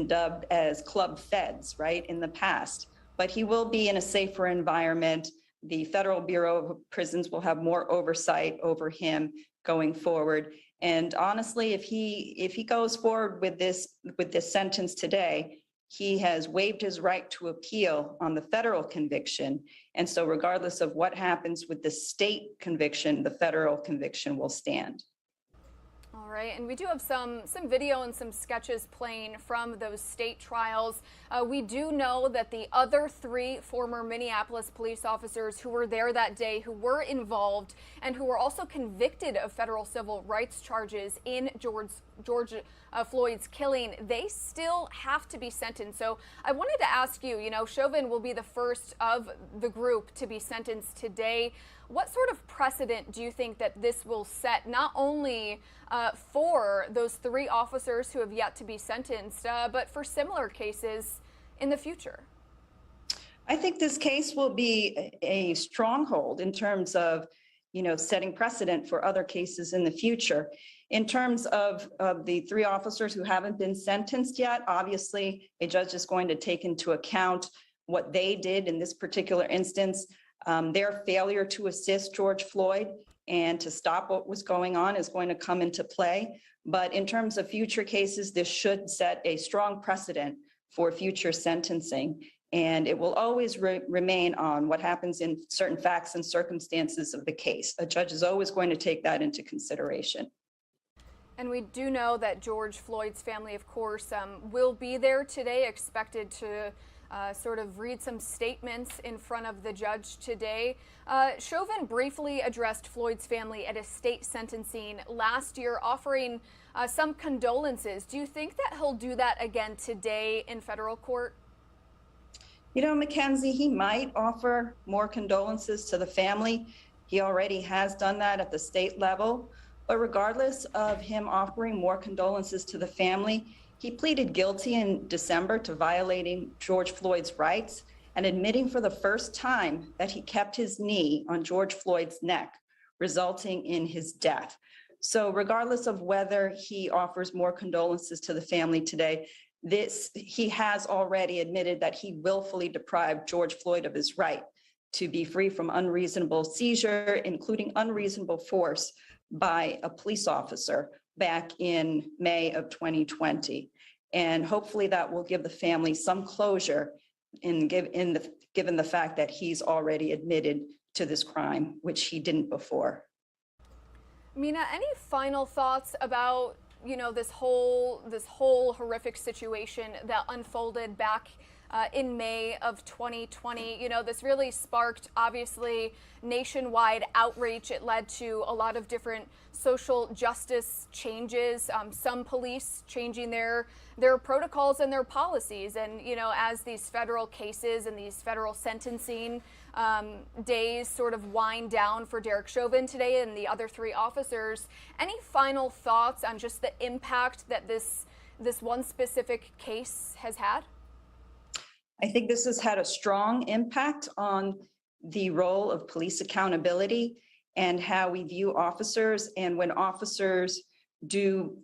dubbed as club feds, right, in the past, but he will be in a safer environment. The Federal Bureau of Prisons will have more oversight over him going forward. And honestly, if he goes forward with this sentence today, he has waived his right to appeal on the federal conviction. And so regardless of what happens with the state conviction, the federal conviction will stand. All right, and we do have some video and some sketches playing from those state trials. We do know that the other 3 former Minneapolis police officers who were there that day, who were involved and who were also convicted of federal civil rights charges in George Floyd's killing, they still have to be sentenced. So I wanted to ask you, Chauvin will be the first of the group to be sentenced today. What sort of precedent do you think that this will set, not only for those 3 officers who have yet to be sentenced, but for similar cases in the future? I think this case will be a stronghold in terms of, setting precedent for other cases in the future. In terms of the 3 officers who haven't been sentenced yet, obviously a judge is going to take into account what they did in this particular instance. Their failure to assist George Floyd and to stop what was going on is going to come into play. But in terms of future cases, this should set a strong precedent for future sentencing. And it will always remain on what happens in certain facts and circumstances of the case. A judge is always going to take that into consideration. And we do know that George Floyd's family, of course, will be there today, expected to sort of read some statements in front of the judge today. Chauvin briefly addressed Floyd's family at a state sentencing last year, offering some condolences. Do you think that he'll do that again today in federal court? Mackenzie, he might offer more condolences to the family. He already has done that at the state level. But regardless of him offering more condolences to the family, he pleaded guilty in December to violating George Floyd's rights and admitting for the first time that he kept his knee on George Floyd's neck, resulting in his death. So regardless of whether he offers more condolences to the family today, he has already admitted that he willfully deprived George Floyd of his right to be free from unreasonable seizure, including unreasonable force by a police officer back in May of 2020. And hopefully that will give the family some closure given the fact that he's already admitted to this crime, which he didn't before. Mina, any final thoughts about this whole horrific situation that unfolded back in May of 2020? This really sparked, obviously, nationwide outrage. It led to a lot of different social justice changes, some police changing their protocols and their policies. And, as these federal cases and these federal sentencing days sort of wind down for Derek Chauvin today and the other 3 officers, any final thoughts on just the impact that this one specific case has had? I think this has had a strong impact on the role of police accountability and how we view officers, and when officers do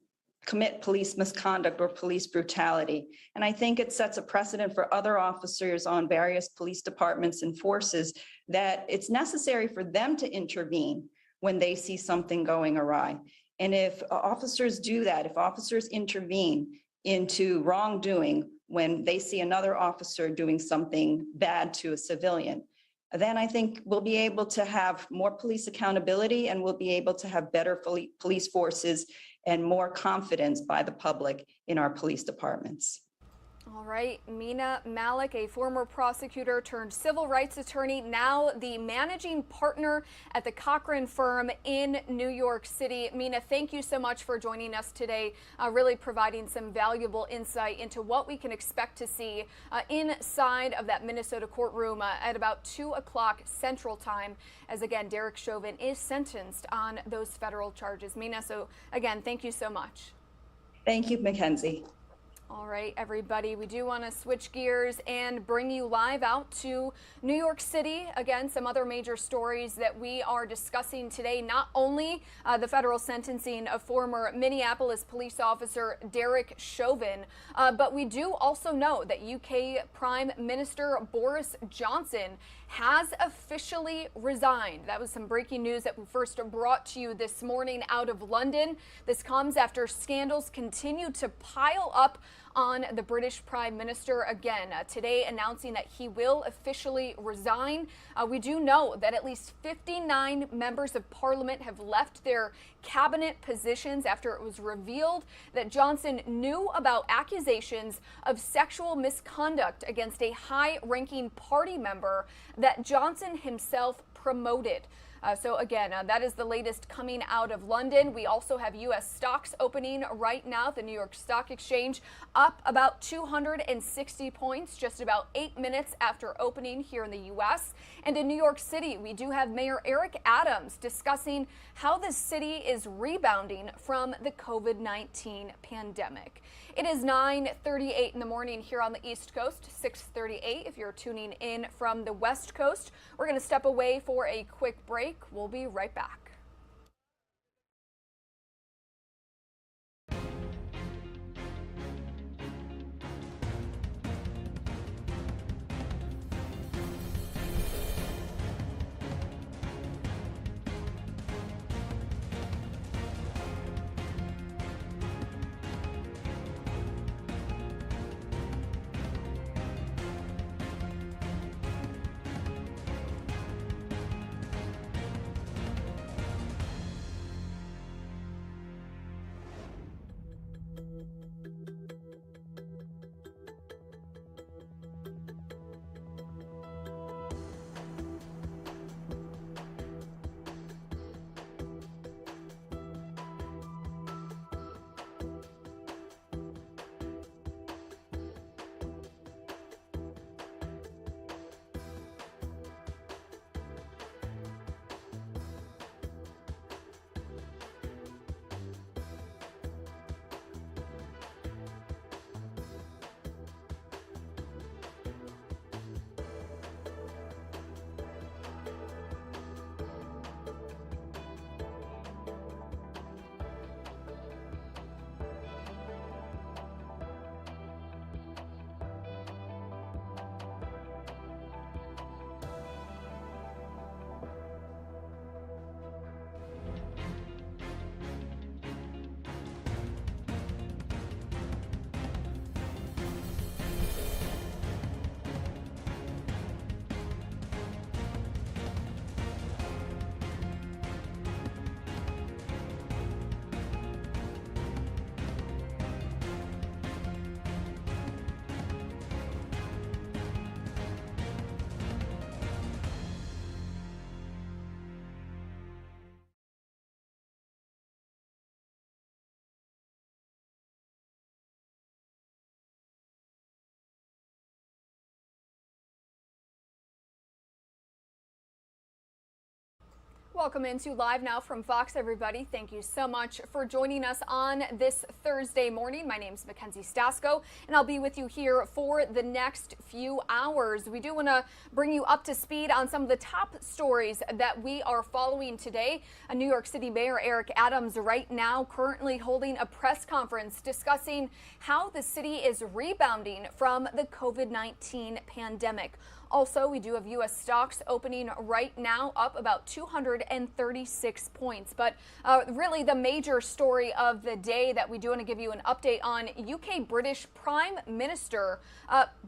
commit police misconduct or police brutality. And I think it sets a precedent for other officers on various police departments and forces that it's necessary for them to intervene when they see something going awry. And if officers do that, if officers intervene into wrongdoing when they see another officer doing something bad to a civilian, then I think we'll be able to have more police accountability, and we'll be able to have better police forces and more confidence by the public in our police departments. All right, Mina Malik, a former prosecutor turned civil rights attorney, now the managing partner at the Cochran firm in New York City. Mina, thank you so much for joining us today, really providing some valuable insight into what we can expect to see inside of that Minnesota courtroom at about 2 o'clock Central Time, as again, Derek Chauvin is sentenced on those federal charges. Mina, so again, thank you so much. Thank you, Mackenzie. All right, everybody, we do want to switch gears and bring you live out to New York City. Again, some other major stories that we are discussing today, not only the federal sentencing of former Minneapolis police officer Derek Chauvin, but we do also know that UK Prime Minister Boris Johnson has officially resigned. That was some breaking news that we first brought to you this morning out of London. This comes after scandals continue to pile up on the British Prime Minister again today, announcing that he will officially resign. We do know that at least 59 members of Parliament have left their cabinet positions after it was revealed that Johnson knew about accusations of sexual misconduct against a high-ranking party member that Johnson himself promoted. So again, that is the latest coming out of London. We also have U.S. stocks opening right now. The New York Stock Exchange up about 260 points, just about 8 minutes after opening here in the U.S. And in New York City, we do have Mayor Eric Adams discussing how the city is rebounding from the COVID-19 pandemic. It is 9:38 in the morning here on the East Coast, 6:38 if you're tuning in from the West Coast. We're going to step away for a quick break. We'll be right back. Welcome into Live Now from Fox, everybody. Thank you so much for joining us on this Thursday morning. My name is Mackenzie Stasko, and I'll be with you here for the next few hours. We do want to bring you up to speed on some of the top stories that we are following today. New York City Mayor Eric Adams right now currently holding a press conference discussing how the city is rebounding from the COVID-19 pandemic. Also, we do have U.S. stocks opening right now up about 236 points. But really the major story of the day that we do want to give you an update on, UK British Prime Minister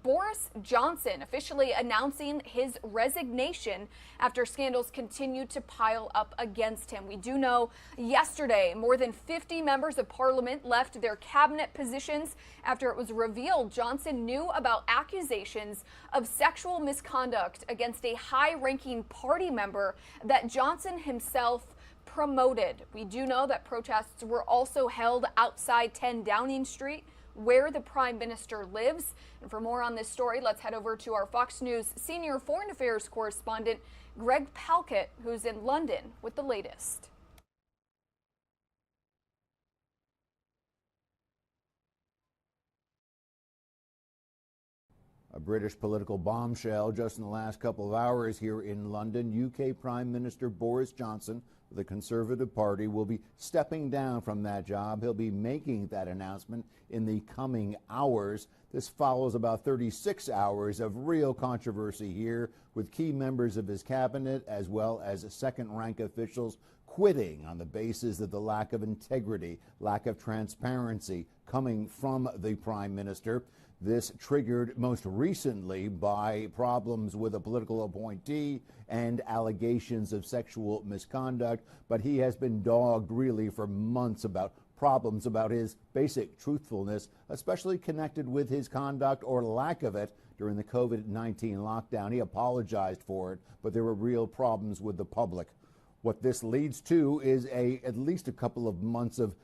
Boris Johnson officially announcing his resignation after scandals continue to pile up against him. We do know yesterday more than 50 members of Parliament left their cabinet positions after it was revealed Johnson knew about accusations of sexual misconduct against a high-ranking party member that Johnson himself promoted. We do know that protests were also held outside 10 Downing Street, where the Prime Minister lives. And for more on this story, let's head over to our Fox News senior foreign affairs correspondent, Greg Palkett, who's in London with the latest. A British political bombshell just in the last couple of hours here in London. UK Prime Minister Boris Johnson, the Conservative Party will be stepping down from that job. He'll be making that announcement in the coming hours. This follows about 36 hours of real controversy here, with key members of his cabinet as well as second-rank officials quitting on the basis of the lack of integrity, lack of transparency coming from the Prime Minister. This triggered most recently by problems with a political appointee and allegations of sexual misconduct, but he has been dogged really for months about problems about his basic truthfulness, especially connected with his conduct or lack of it during the COVID-19 lockdown. He apologized for it, but there were real problems with the public. What this leads to is at least a couple of months of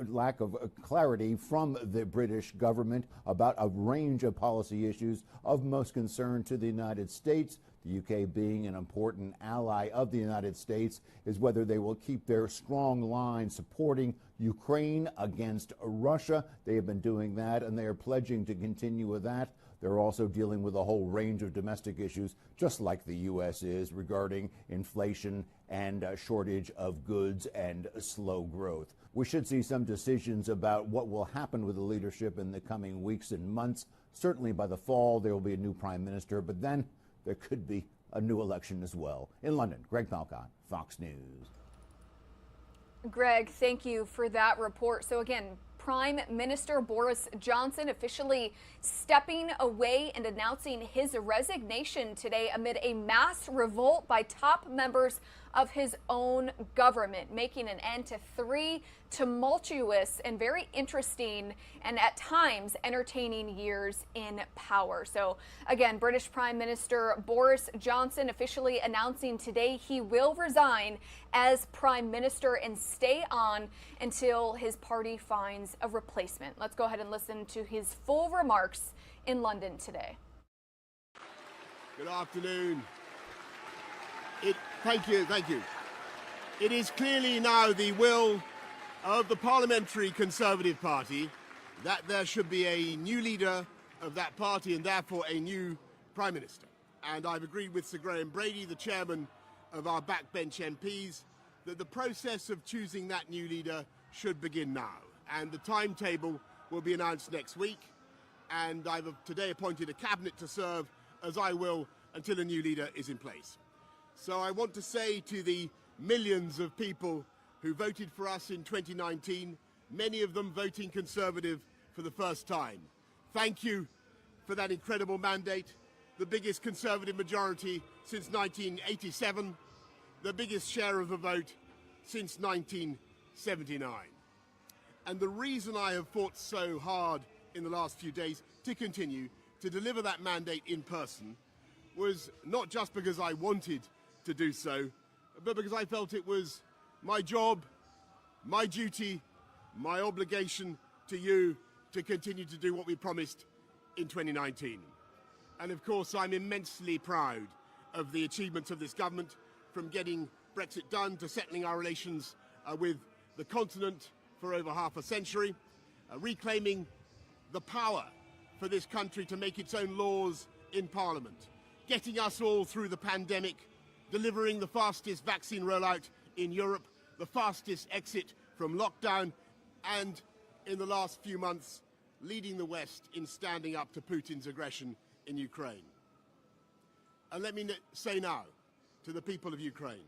lack of clarity from the British government about a range of policy issues of most concern to the United States. The UK being an important ally of the United States, is whether they will keep their strong line supporting Ukraine against Russia. They have been doing that, and they are pledging to continue with that. They're also dealing with a whole range of domestic issues, just like the U.S. is, regarding inflation and shortage of goods and slow growth. We should see some decisions about what will happen with the leadership in the coming weeks and months. Certainly by the fall, there will be a new prime minister, but then there could be a new election as well. In London, Greg Falcon, Fox News. Greg, thank you for that report. So again, Prime Minister Boris Johnson officially stepping away and announcing his resignation today amid a mass revolt by top members of his own government, making an end to 3 tumultuous and very interesting and at times entertaining years in power. So again, British Prime Minister Boris Johnson officially announcing today he will resign as Prime Minister and stay on until his party finds a replacement. Let's go ahead and listen to his full remarks in London today. Good afternoon. Thank you. It is clearly now the will of the Parliamentary Conservative Party that there should be a new leader of that party and therefore a new Prime Minister. And I've agreed with Sir Graham Brady, the chairman of our backbench MPs, that the process of choosing that new leader should begin now. And the timetable will be announced next week. And I've today appointed a cabinet to serve, as I will, until a new leader is in place. So I want to say to the millions of people who voted for us in 2019, many of them voting Conservative for the first time, thank you for that incredible mandate, the biggest Conservative majority since 1987, the biggest share of the vote since 1979. And the reason I have fought so hard in the last few days to continue to deliver that mandate in person was not just because I wanted to do so, but because I felt it was my job, my duty, my obligation to you to continue to do what we promised in 2019. And of course, I'm immensely proud of the achievements of this government, from getting Brexit done to settling our relations with the continent for over half a century, reclaiming the power for this country to make its own laws in Parliament, getting us all through the pandemic, delivering the fastest vaccine rollout in Europe, the fastest exit from lockdown, and in the last few months, leading the West in standing up to Putin's aggression in Ukraine. And let me say now to the people of Ukraine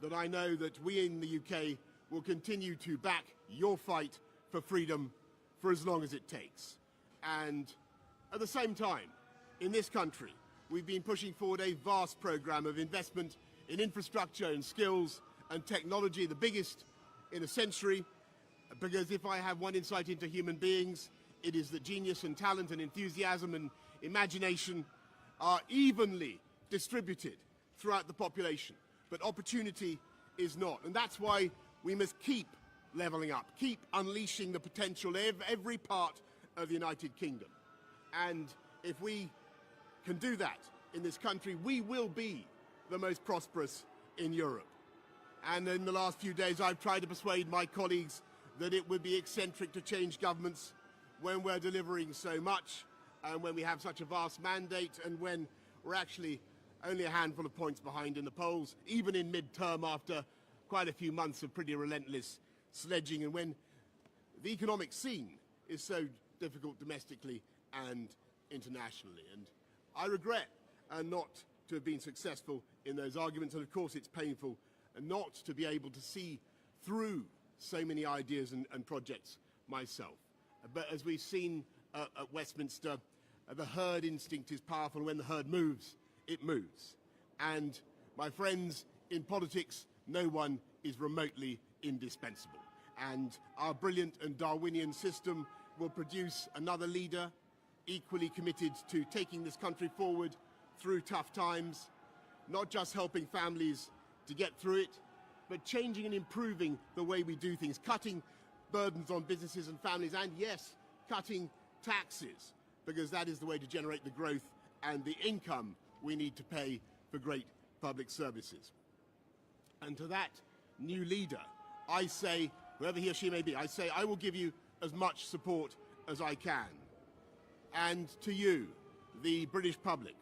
that I know that we in the UK will continue to back your fight for freedom for as long as it takes. And at the same time, in this country, we've been pushing forward a vast program of investment in infrastructure and skills and technology, the biggest in a century, because if I have one insight into human beings, it is that genius and talent and enthusiasm and imagination are evenly distributed throughout the population, but opportunity is not. And that's why we must keep levelling up, keep unleashing the potential of every part of the United Kingdom. And if we can do that in this country, we will be the most prosperous in Europe. And in the last few days, I've tried to persuade my colleagues that it would be eccentric to change governments when we're delivering so much, and when we have such a vast mandate, and when we're actually only a handful of points behind in the polls, even in mid-term after quite a few months of pretty relentless sledging, and when the economic scene is so difficult domestically and internationally. And I regret not to have been successful in those arguments, and of course it's painful not to be able to see through so many ideas and projects myself. But as we've seen at Westminster, the herd instinct is powerful, and when the herd moves, it moves. And my friends, in politics, no one is remotely indispensable. And our brilliant and Darwinian system will produce another leader equally committed to taking this country forward through tough times, not just helping families to get through it, but changing and improving the way we do things, cutting burdens on businesses and families, and yes, cutting taxes, because that is the way to generate the growth and the income we need to pay for great public services. And to that new leader, I say, whoever he or she may be, I say I will give you as much support as I can. And to you, the British public,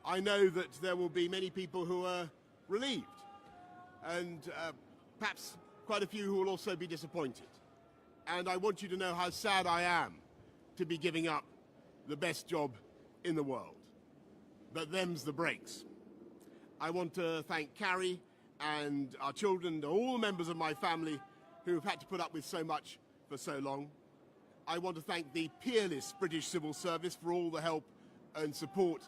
I know that there will be many people who are relieved, and perhaps quite a few who will also be disappointed. And I want you to know how sad I am to be giving up the best job in the world. But them's the breaks. I want to thank Carrie and our children and all the members of my family who have had to put up with so much for so long. I want to thank the peerless British Civil Service for all the help and support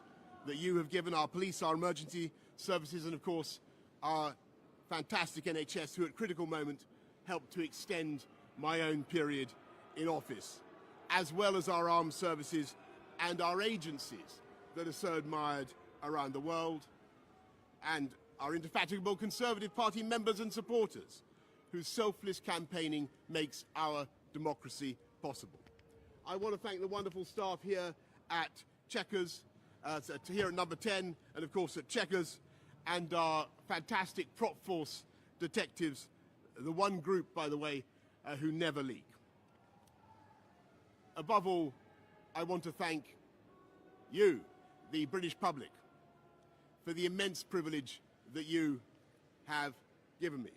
that you have given our police, our emergency services, and of course our fantastic NHS, who at critical moment helped to extend my own period in office, as well as our armed services and our agencies that are so admired around the world, and our indefatigable Conservative Party members and supporters, whose selfless campaigning makes our democracy possible. I want to thank the wonderful staff here at Chequers, here at Number 10, and of course at Chequers, and our fantastic prop force detectives, the one group, by the way, who never leak. Above all, I want to thank you, the British public, for the immense privilege that you have given me.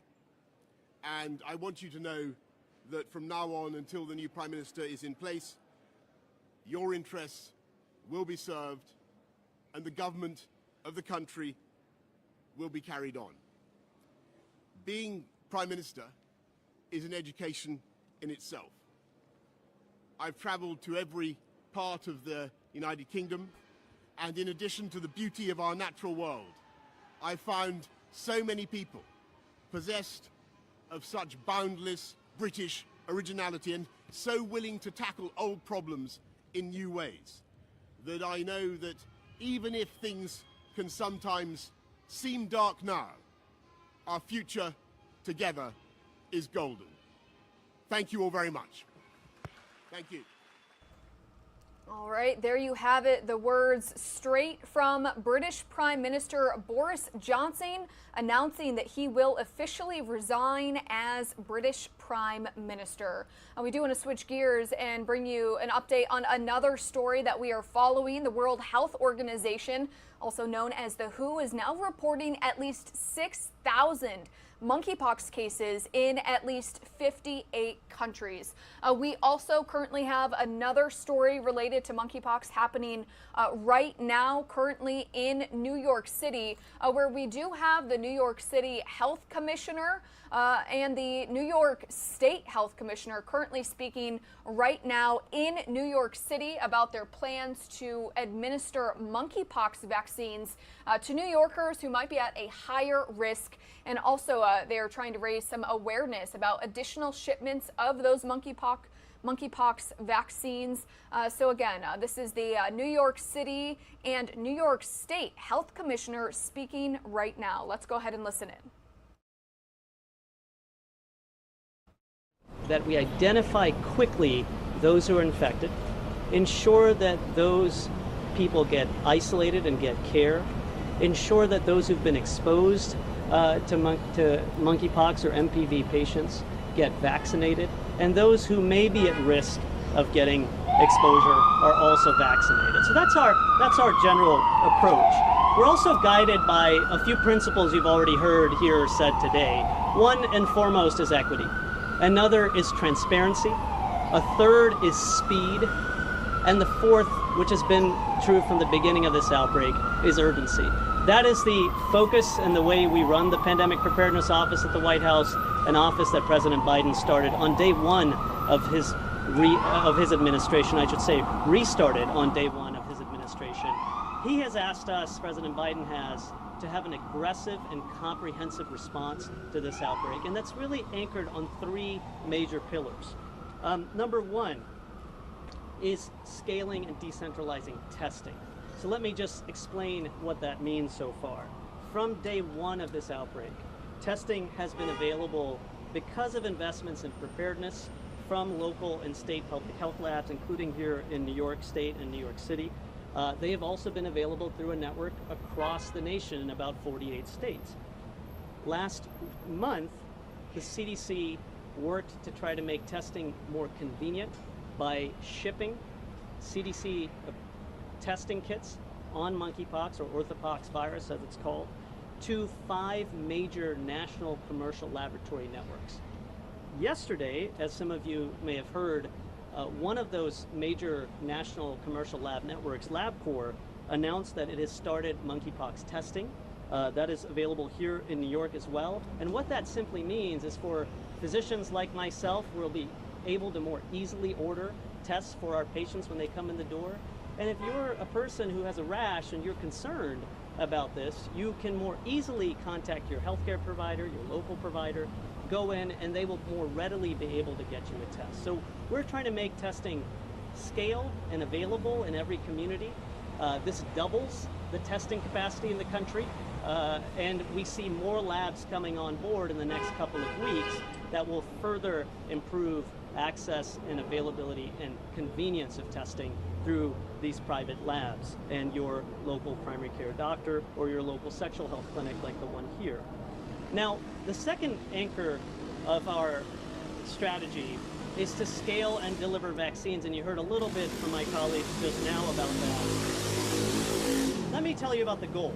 And I want you to know that from now on until the new Prime Minister is in place, your interests will be served and the government of the country will be carried on. Being Prime Minister is an education in itself. I've travelled to every part of the United Kingdom, and in addition to the beauty of our natural world, I found so many people possessed of such boundless British originality and so willing to tackle old problems in new ways that I know that even if things can sometimes seem dark now, our future together is golden. Thank you all very much. Thank you. All right, there you have it, the words straight from British Prime Minister Boris Johnson announcing that he will officially resign as British Prime Minister. And we do want to switch gears and bring you an update on another story that we are following. The World Health Organization, also known as the WHO, is now reporting at least 6,000 monkeypox cases in at least 58 countries. We also currently have another story related to monkeypox happening right now, currently in New York City, where we do have the New York City Health Commissioner and the New York State Health Commissioner currently speaking right now in New York City about their plans to administer monkeypox vaccines to New Yorkers who might be at a higher risk. And also they are trying to raise some awareness about additional shipments of those monkeypox vaccines. So again, this is the New York City and New York State Health Commissioner speaking right now. Let's go ahead and listen in. That we identify quickly those who are infected, ensure that those people get isolated and get care, ensure that those who've been exposed to monkeypox or MPV patients get vaccinated, and those who may be at risk of getting exposure are also vaccinated. So that's our general approach. We're also guided by a few principles you've already heard here said today. One and foremost is equity. Another is transparency. A third is speed. And the fourth, which has been true from the beginning of this outbreak, is urgency. That is the focus and the way we run the Pandemic Preparedness Office at the White House, an office that President Biden started on day one of his administration, I should say, restarted on day one of his administration. He has asked us, President Biden has, to have an aggressive and comprehensive response to this outbreak, and that's really anchored on three major pillars. Number one is scaling and decentralizing testing. So let me just explain what that means so far. From day one of this outbreak, testing has been available because of investments in preparedness from local and state public health labs, including here in New York State and New York City. They have also been available through a network across the nation in about 48 states. Last month, the CDC worked to try to make testing more convenient by shipping CDC testing kits on monkeypox, or orthopox virus as it's called, to 5 major national commercial laboratory networks. Yesterday, as some of you may have heard, one of those major national commercial lab networks, LabCorp, announced that it has started monkeypox testing. That is available here in New York as well. And what that simply means is for physicians like myself, we'll be able to more easily order tests for our patients when they come in the door. And if you're a person who has a rash and you're concerned about this, you can more easily contact your healthcare provider, your local provider, go in, and they will more readily be able to get you a test. So we're trying to make testing scale and available in every community. This doubles the testing capacity in the country, and we see more labs coming on board in the next couple of weeks that will further improve access and availability and convenience of testing through these private labs and your local primary care doctor or your local sexual health clinic like the one here. Now, the second anchor of our strategy is to scale and deliver vaccines, and you heard a little bit from my colleagues just now about that. Let me tell you about the goal.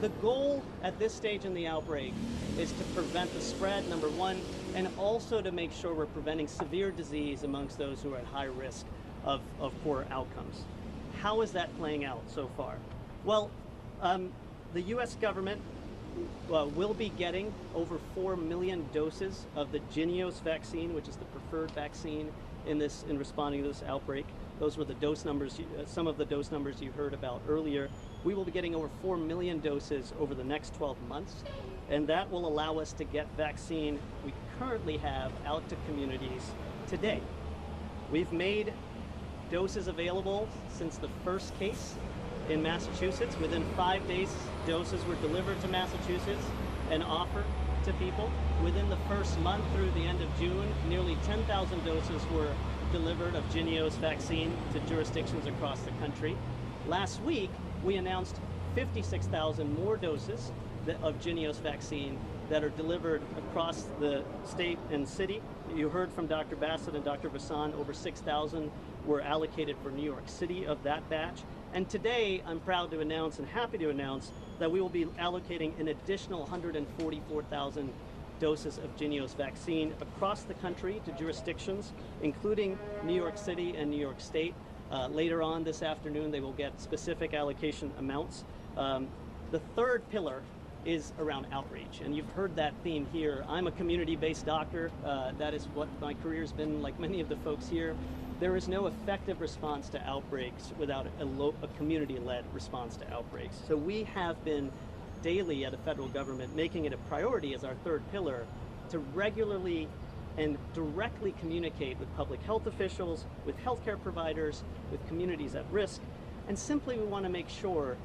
The goal at this stage in the outbreak is to prevent the spread, number one, and also to make sure we're preventing severe disease amongst those who are at high risk of poor outcomes. How is that playing out so far? Well, the U.S. government will be getting over 4 million doses of the Jynneos vaccine, which is the preferred vaccine in responding to this outbreak. Those were the dose numbers, some of the dose numbers you heard about earlier. We will be getting over 4 million doses over the next 12 months, and that will allow us to get vaccine we currently have out to communities today. We've made doses available since the first case in Massachusetts. Within 5 days, doses were delivered to Massachusetts and offered to people. Within the first month through the end of June, nearly 10,000 doses were delivered of Jynneos vaccine to jurisdictions across the country. Last week, we announced 56,000 more doses of Jynneos vaccine that are delivered across the state and city. You heard from Dr. Bassett and Dr. Vassan, over 6,000 were allocated for New York City of that batch. And today, I'm proud to announce and happy to announce that we will be allocating an additional 144,000 doses of Jynneos vaccine across the country to jurisdictions, including New York City and New York State. Later on this afternoon, they will get specific allocation amounts. The third pillar is around outreach, and you've heard that theme here. I'm a community-based doctor. That is what my career's been, like many of the folks here. There is no effective response to outbreaks without a community-led response to outbreaks. So we have been daily at a federal government making it a priority as our third pillar to regularly and directly communicate with public health officials, with healthcare providers, with communities at risk. And simply we want to make sure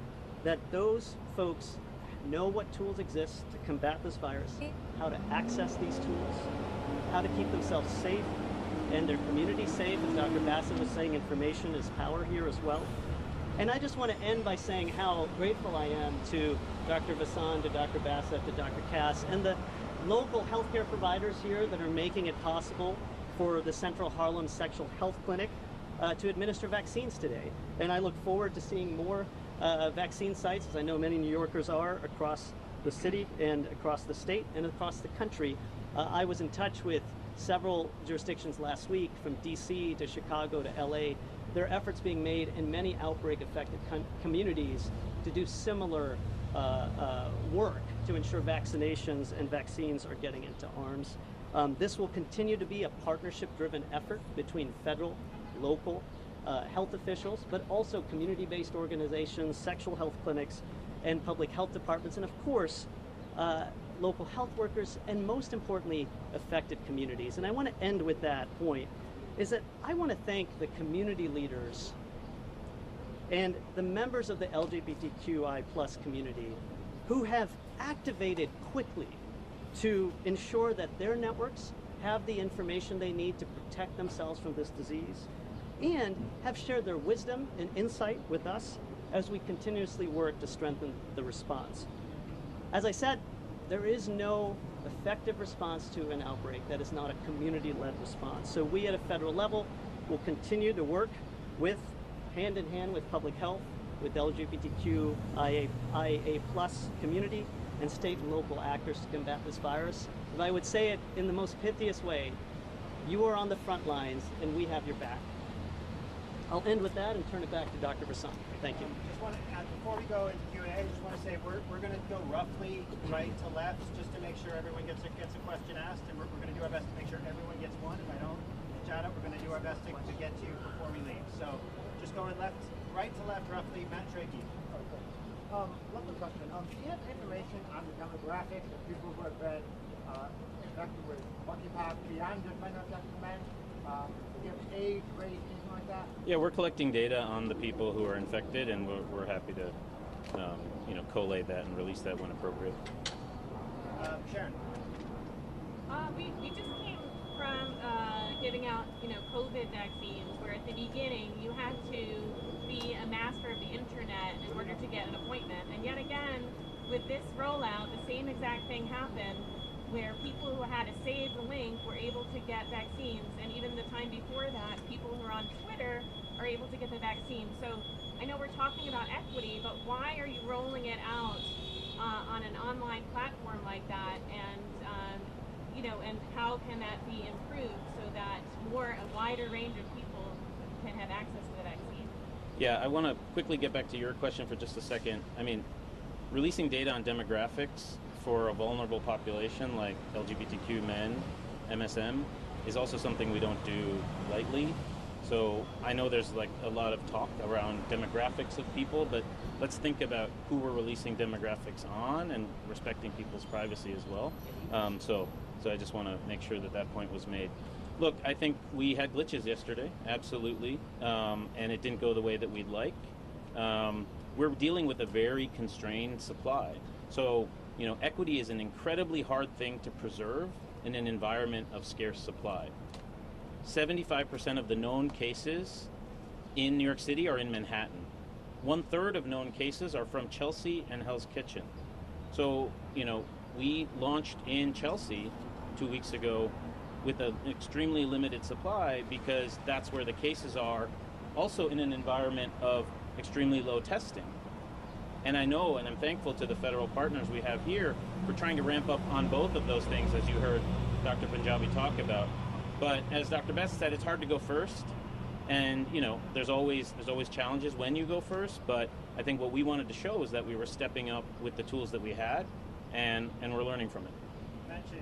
that those folks know what tools exist to combat this virus, how to access these tools, how to keep themselves safe and their community safe. As Dr. Bassett was saying, information is power here as well. And I just want to end by saying how grateful I am to Dr. Vassan, to Dr. Bassett, to Dr. Cass, and the local healthcare providers here that are making it possible for the Central Harlem Sexual Health Clinic to administer vaccines today. And I look forward to seeing more vaccine sites, as I know many New Yorkers are, across the city and across the state and across the country. I was in touch with several jurisdictions last week, from DC to Chicago to LA. There are efforts being made in many outbreak-affected communities to do similar work to ensure vaccinations and vaccines are getting into arms. This will continue to be a partnership-driven effort between federal, local health officials, but also community-based organizations, sexual health clinics, and public health departments, and of course, local health workers, and most importantly, affected communities. And I want to end with that point, is that I want to thank the community leaders and the members of the LGBTQI+ community who have activated quickly to ensure that their networks have the information they need to protect themselves from this disease, and have shared their wisdom and insight with us as we continuously work to strengthen the response. As I said, there is no effective response to an outbreak that is not a community-led response. So we at a federal level will continue to work with, hand in hand with public health, with LGBTQIA+ community, and state and local actors to combat this virus. If I would say it in the most piteous way, you are on the front lines and we have your back. I'll end with that and turn it back to Dr. Brisson. Thank you. Just want to add, before we go into Q&A, I just want to say we're going to go roughly right to left just to make sure everyone gets a question asked, and we're going to do our best to make sure everyone gets one. If I don't shout out, we're going to do our best to get to you before we leave. So just going right to left roughly. Matt Trakey. Lovely question. Do you have information on the demographics of people who have been infected with monkeypox beyond just menopause men? Do you have age, race, anything like that? Yeah, we're collecting data on the people who are infected, and we're happy to, collate that and release that when appropriate. Sharon. We just came from giving out, COVID vaccines, where at the beginning you had to be a master of the internet in order to get an appointment. And yet again, with this rollout, the same exact thing happened, where people who had to save the link were able to get vaccines. And even the time before that, people who are on Twitter are able to get the vaccine. So I know we're talking about equity, but why are you rolling it out on an online platform like that? And and how can that be improved so that a wider range of people can have access to the vaccine? Yeah, I want to quickly get back to your question for just a second. I mean, releasing data on demographics for a vulnerable population like LGBTQ men, MSM, is also something we don't do lightly. So I know there's a lot of talk around demographics of people, but let's think about who we're releasing demographics on and respecting people's privacy as well. So I just want to make sure that point was made. Look, I think we had glitches yesterday, absolutely, and it didn't go the way that we'd like. We're dealing with a very constrained supply. So, equity is an incredibly hard thing to preserve in an environment of scarce supply. 75% of the known cases in New York City are in Manhattan. 1/3 of known cases are from Chelsea and Hell's Kitchen. So, we launched in Chelsea 2 weeks ago with an extremely limited supply because that's where the cases are, also in an environment of extremely low testing. And I know, and I'm thankful to the federal partners we have here for trying to ramp up on both of those things, as you heard Dr. Punjabi talk about. But as Dr. Best said, it's hard to go first. And, there's always challenges when you go first. But I think what we wanted to show is that we were stepping up with the tools that we had, and we're learning from it. Matt Chase.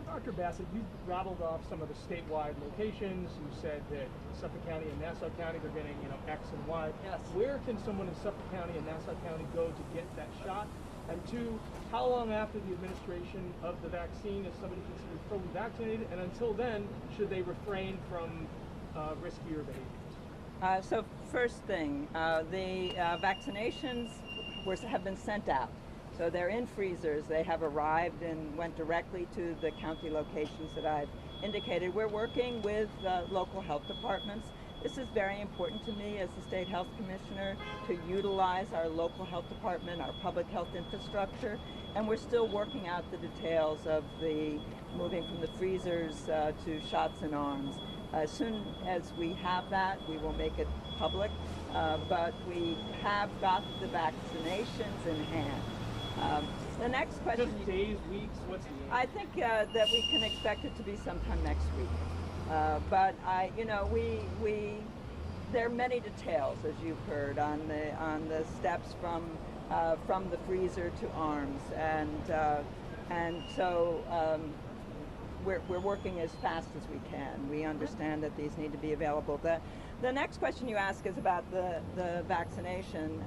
Dr. Bassett, you rattled off some of the statewide locations. You said that Suffolk County and Nassau County, they're getting, X and Y. Yes. Where can someone in Suffolk County and Nassau County go to get that shot? And two, how long after the administration of the vaccine is somebody considered fully vaccinated? And until then, should they refrain from riskier behaviors? So first thing, the vaccinations have been sent out. So they're in freezers. They have arrived and went directly to the county locations that I've indicated. We're working with local health departments This is very important to me as the state health commissioner to utilize our local health department, our public health infrastructure, and we're still working out the details of the moving from the freezers to shots in arms. As soon as we have that, we will make it public, but we have got the vaccinations in hand. The next question. Just days, weeks, what's the I think that we can expect it to be sometime next week. But there are many details, as you've heard, on the steps from the freezer to arms, and so we're working as fast as we can. We understand that these need to be available. The next question you ask is about the vaccination.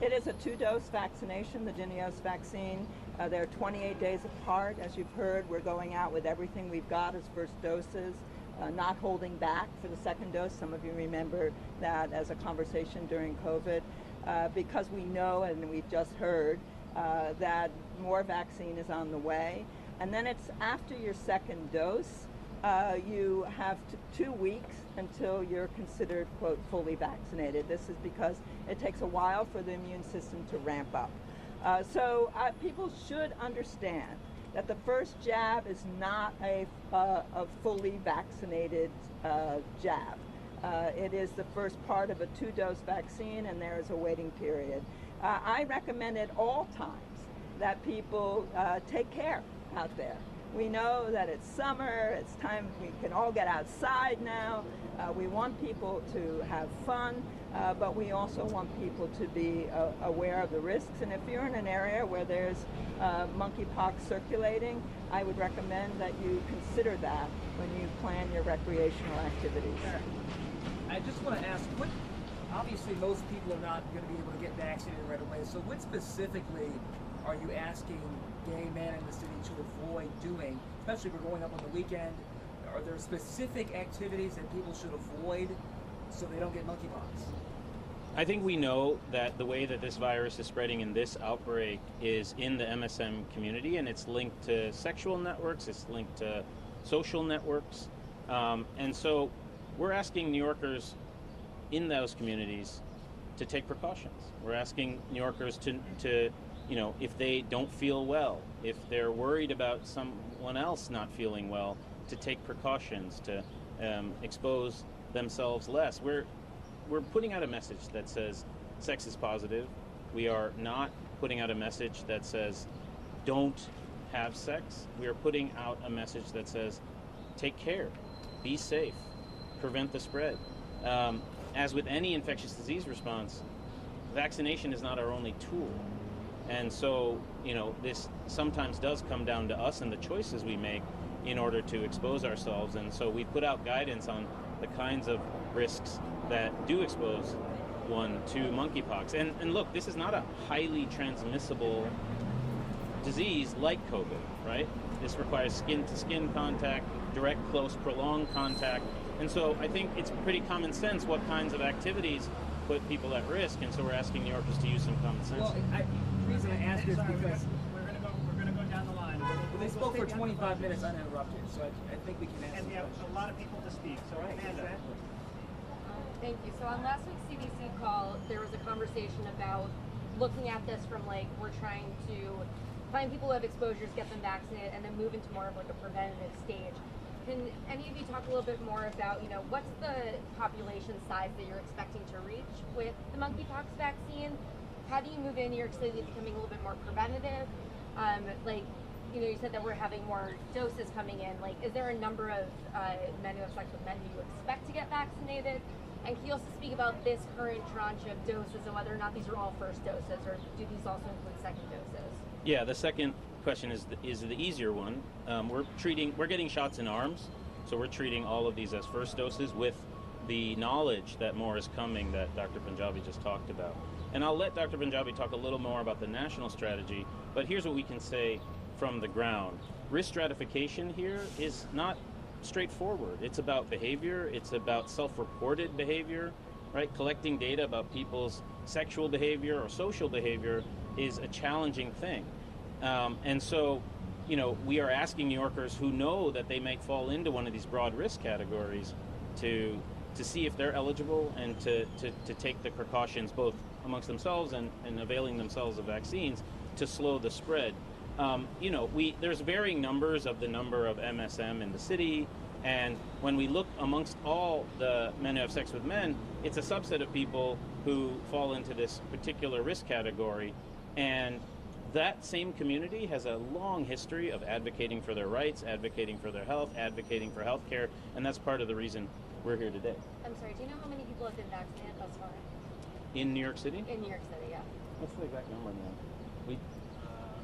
It is a 2-dose vaccination, the Jynneos vaccine. They're 28 days apart. As you've heard, we're going out with everything we've got as first doses, not holding back for the second dose. Some of you remember that as a conversation during COVID, because we know and we've just heard that more vaccine is on the way. And then it's after your second dose, you have 2 weeks until you're considered, quote, fully vaccinated. This is because it takes a while for the immune system to ramp up. So people should understand that the first jab is not a fully vaccinated jab. It is the first part of a 2-dose vaccine, and there is a waiting period. I recommend at all times that people take care out there. We know that it's summer, it's time we can all get outside now. We want people to have fun, but we also want people to be aware of the risks. And if you're in an area where there's monkeypox circulating, I would recommend that you consider that when you plan your recreational activities. I just want to ask, obviously most people are not going to be able to get vaccinated right away, so what specifically are you asking gay men in the city to avoid doing, especially if we're going up on the weekend? Are there specific activities that people should avoid so they don't get monkeypox? I think we know that the way that this virus is spreading in this outbreak is in the MSM community, and it's linked to sexual networks, it's linked to social networks, and so we're asking New Yorkers in those communities to take precautions. We're asking New Yorkers to if they don't feel well, if they're worried about someone else not feeling well, to take precautions, to expose themselves less. We're putting out a message that says sex is positive. We are not putting out a message that says don't have sex. We are putting out a message that says take care, be safe, prevent the spread. As with any infectious disease response, vaccination is not our only tool. And so, this sometimes does come down to us and the choices we make in order to expose ourselves. And so we put out guidance on the kinds of risks that do expose one to monkeypox. And look, this is not a highly transmissible disease like COVID, right? This requires skin-to-skin contact, direct, close, prolonged contact. And so I think it's pretty common sense what kinds of activities put people at risk. And so we're asking New Yorkers to use some common sense. Well, the reason I ask is because we're gonna go down the line. they spoke for 25 minutes uninterrupted, so I think we can answer. And we have a lot of people to speak. So Amanda. Thank you. So on last week's CDC call, there was a conversation about looking at this from we're trying to find people who have exposures, get them vaccinated, and then move into more of a preventative stage. Can any of you talk a little bit more about, what's the population size that you're expecting to reach with the monkeypox vaccine? How do you move in New York City to becoming a little bit more preventative? You said that we're having more doses coming in. Is there a number of men who have sex with men who you expect to get vaccinated? And can you also speak about this current tranche of doses and whether or not these are all first doses, or do these also include second doses? Yeah, the second question is the easier one. We're getting shots in arms, so we're treating all of these as first doses with the knowledge that more is coming that Dr. Punjabi just talked about. And I'll let Dr. Punjabi talk a little more about the national strategy, but here's what we can say from the ground. Risk stratification here is not straightforward. It's about behavior, it's about self-reported behavior, right? Collecting data about people's sexual behavior or social behavior is a challenging thing. And so, we are asking New Yorkers who know that they may fall into one of these broad risk categories to to see if they're eligible and to take the precautions both amongst themselves and availing themselves of vaccines to slow the spread. There's varying numbers of the number of MSM in the city, and when we look amongst all the men who have sex with men, it's a subset of people who fall into this particular risk category, and that same community has a long history of advocating for their rights, advocating for their health, advocating for health care, and that's part of the reason we're here today. I'm sorry, do you know how many people have been vaccinated thus far? In New York City? In New York City, yeah. What's the exact number now?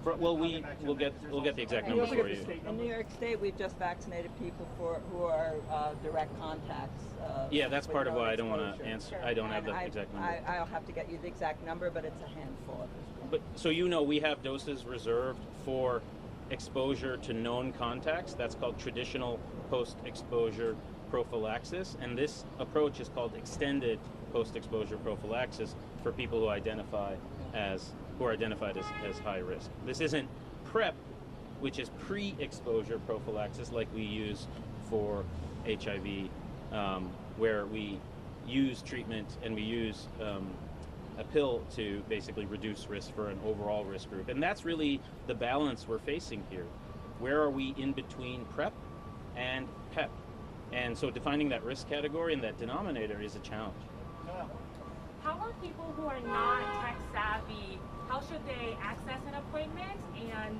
We'll get the exact number for you. In New York State, we've just vaccinated people who are direct contacts. Yeah, that's part of why I don't want to answer. I don't have the exact number. I'll have to get you the exact number, but it's a handful at this point. But so we have doses reserved for exposure to known contacts. That's called traditional post-exposure prophylaxis, and this approach is called extended post-exposure prophylaxis for people who are identified as high risk. This isn't PrEP, which is pre-exposure prophylaxis like we use for HIV, where we use treatment and we use a pill to basically reduce risk for an overall risk group. And that's really the balance we're facing here. Where are we in between PrEP and PEP? And so defining that risk category and that denominator is a challenge. How are people who are not tech savvy, how should they access an appointment? And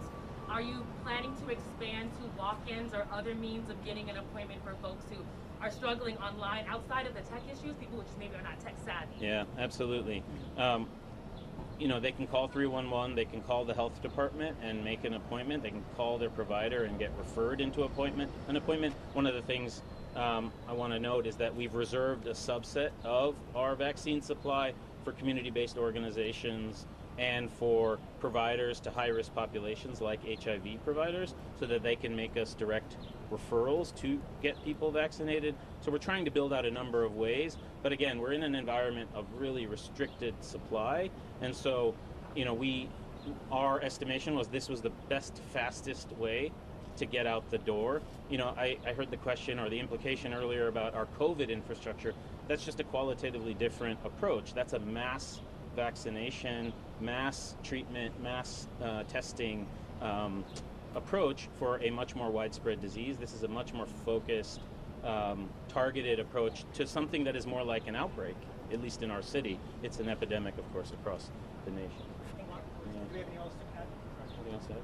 are you planning to expand to walk-ins or other means of getting an appointment for folks who are struggling online outside of the tech issues, people who just maybe are not tech savvy? Yeah, absolutely. They can call 311, they can call the health department and make an appointment, they can call their provider and get referred into an appointment. One of the things I want to note is that we've reserved a subset of our vaccine supply for community-based organizations and for providers to high-risk populations like HIV providers so that they can make us direct referrals to get people vaccinated. So we're trying to build out a number of ways, but again, we're in an environment of really restricted supply, and so our estimation was this was the best, fastest way to get out the door. I heard the question or the implication earlier about our COVID infrastructure. That's just a qualitatively different approach. That's a mass vaccination, mass treatment, mass testing approach for a much more widespread disease. This is a much more focused, targeted approach to something that is more like an outbreak, at least in our city. It's an epidemic, of course, across the nation. Do we have anything else to add? Anything else to add?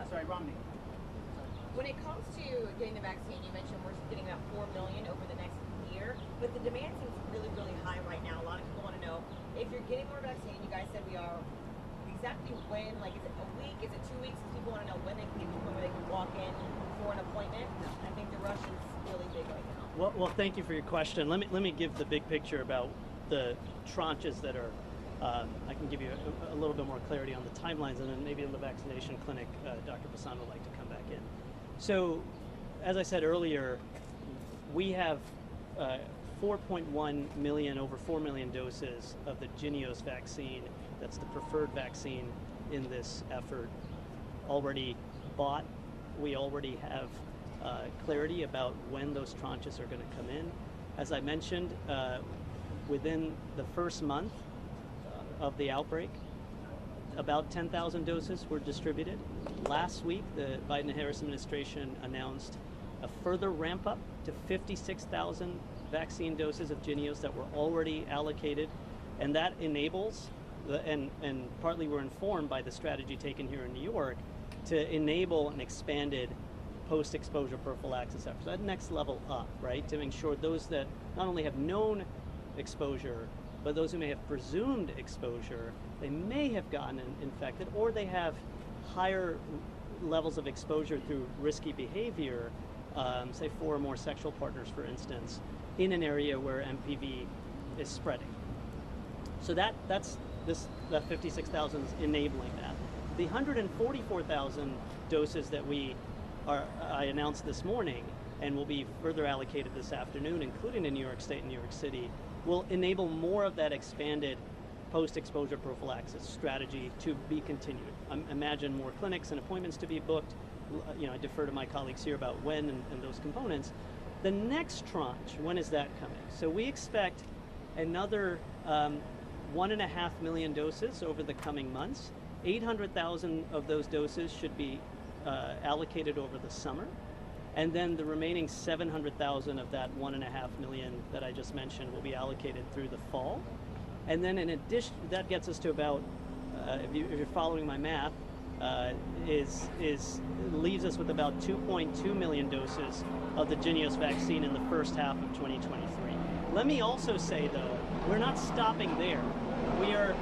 Sorry, Romney. When it comes to getting the vaccine, you mentioned we're getting about 4 million over the next year, but the demand seems really, really high right now. A lot of people want to know if you're getting more vaccine. You guys said we are. Exactly when? Like, is it a week? Is it 2 weeks? People want to know when they can get to the point where they can walk in for an appointment. I think the rush is really big right now. Well, thank you for your question. Let me give the big picture about the tranches that are. I can give you a little bit more clarity on the timelines, and then maybe in the vaccination clinic, Dr. Basan would like to come back in. So, as I said earlier, we have 4.1 million, over 4 million doses of the Jynneos vaccine. That's the preferred vaccine in this effort. Already bought. We already have clarity about when those tranches are going to come in. As I mentioned, within the first month of the outbreak, about 10,000 doses were distributed. Last week, the Biden-Harris administration announced a further ramp up to 56,000 vaccine doses of Jynneos that were already allocated, and that enables, and partly we're informed by the strategy taken here in New York, to enable an expanded post-exposure prophylaxis effort. So that next level up, right, to ensure those that not only have known exposure, but those who may have presumed exposure, they may have gotten infected, or they have higher levels of exposure through risky behavior, say 4 or more sexual partners, for instance, in an area where MPV is spreading. So that 56,000 is enabling that. The 144,000 doses that I announced this morning and will be further allocated this afternoon, including in New York State and New York City, will enable more of that expanded post-exposure prophylaxis strategy to be continued. Imagine more clinics and appointments to be booked. I defer to my colleagues here about when and those components. The next tranche, when is that coming? So we expect another 1.5 million doses over the coming months. 800,000 of those doses should be allocated over the summer. And then the remaining 700,000 of that 1.5 million that I just mentioned will be allocated through the fall. And then in addition, that gets us to about, if you're following my math, leaves us with about 2.2 million doses of the Jynneos vaccine in the first half of 2023. Let me also say, though, we're not stopping there. We are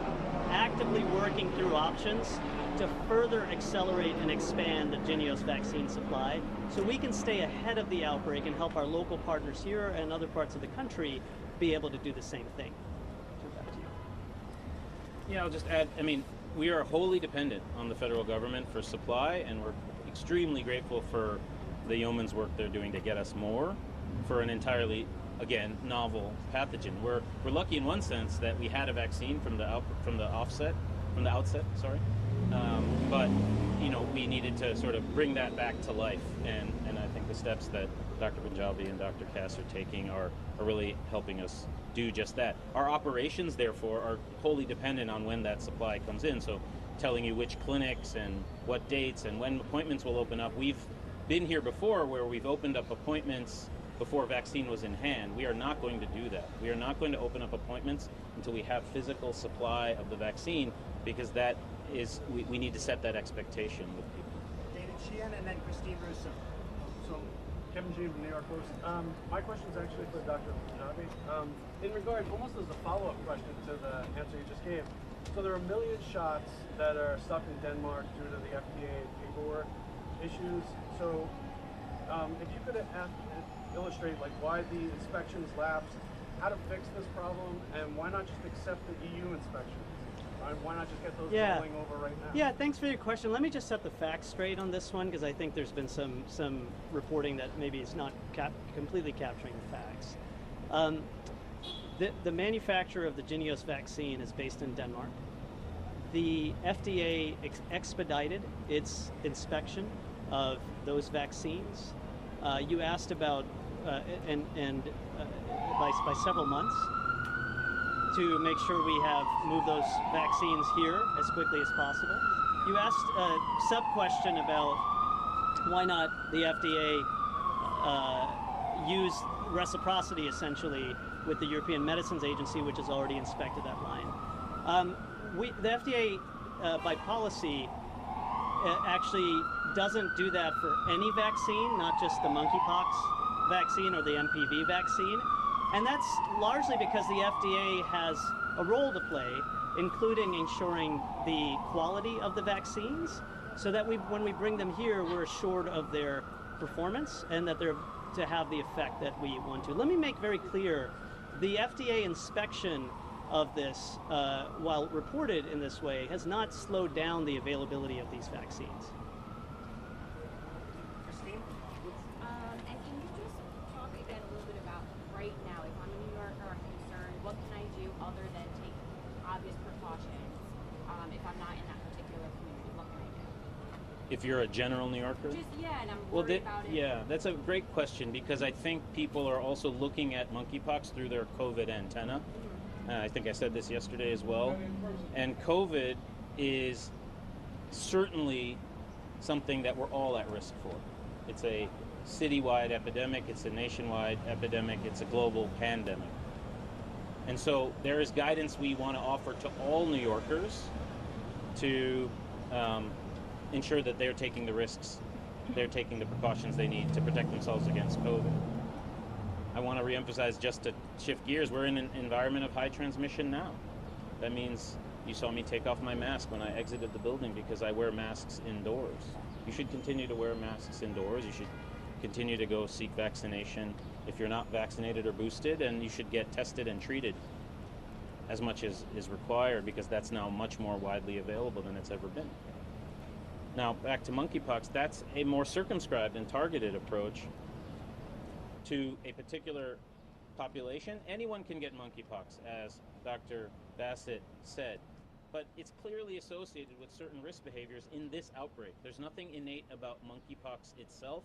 actively working through options to further accelerate and expand the Jynneos vaccine supply so we can stay ahead of the outbreak and help our local partners here and other parts of the country be able to do the same thing. Turn back to you. Yeah, I'll just add, I mean, we are wholly dependent on the federal government for supply, and we're extremely grateful for the yeoman's work they're doing to get us more for an entirely, again, novel pathogen. We're lucky in one sense that we had a vaccine from the outset. But you know, we needed to sort of bring that back to life, and I think the steps that Dr. Punjabi and Dr. Cass are taking are really helping us do just that. Our operations, therefore, are wholly dependent on when that supply comes in. So telling you which clinics and what dates and when appointments will open up. We've been here before where we've opened up appointments before vaccine was in hand. We are not going to do that. We are not going to open up appointments until we have physical supply of the vaccine, because that is, we need to set that expectation with people. David Sheehan and then Christine Russo. So, Kevin G from New York Post. My question is actually for Dr. Punjabi. In regard, almost as a follow-up question to the answer you just gave. So there are 1 million shots that are stuck in Denmark due to the FDA paperwork issues. So if you could illustrate like why the inspections lapsed, how to fix this problem, and why not just accept the EU inspections? Why not just get those rolling over right now? Yeah, thanks for your question. Let me just set the facts straight on this one, because I think there's been some reporting that maybe it's not completely capturing the facts. The manufacturer of the Jynneos vaccine is based in Denmark. The FDA expedited its inspection of those vaccines. You asked about, by several months, to make sure we have moved those vaccines here as quickly as possible. You asked a sub-question about why not the FDA use reciprocity, essentially, with the European Medicines Agency, which has already inspected that line. The FDA, by policy, actually doesn't do that for any vaccine, not just the monkeypox vaccine or the MPV vaccine. And that's largely because the FDA has a role to play, including ensuring the quality of the vaccines, so that when we bring them here, we're assured of their performance and that they're to have the effect that we want to. Let me make very clear, the FDA inspection of this, while reported in this way, has not slowed down the availability of these vaccines. Christine? And can you just talk again a little bit about right now, if I'm a New Yorker, I'm concerned, what can I do other than take obvious precautions if I'm not in that particular community? What can I do? If you're a general New Yorker? Just, yeah, and I'm worried about it. Yeah, that's a great question, because I think people are also looking at monkeypox through their COVID antenna. I think I said this yesterday as well. And COVID is certainly something that we're all at risk for. It's a citywide epidemic, it's a nationwide epidemic, it's a global pandemic. And so there is guidance we want to offer to all New Yorkers to ensure that they're taking the risks, they're taking the precautions they need to protect themselves against COVID. I want to reemphasize, just to shift gears, we're in an environment of high transmission now. That means you saw me take off my mask when I exited the building because I wear masks indoors. You should continue to wear masks indoors. You should continue to go seek vaccination if you're not vaccinated or boosted, and you should get tested and treated as much as is required, because that's now much more widely available than it's ever been. Now, back to monkeypox, that's a more circumscribed and targeted approach to a particular population. Anyone can get monkeypox, as Dr. Bassett said, but it's clearly associated with certain risk behaviors in this outbreak. There's nothing innate about monkeypox itself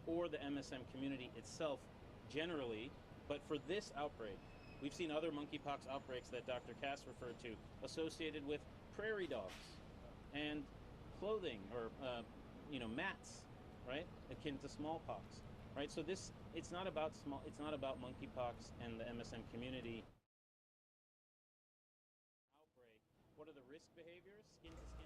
or the MSM community itself generally, but for this outbreak, we've seen other monkeypox outbreaks that Dr. Cass referred to associated with prairie dogs and clothing or mats, right, akin to smallpox, right? So it's not about monkeypox and the MSM community outbreak. What are the risk behaviors? Skin to skin.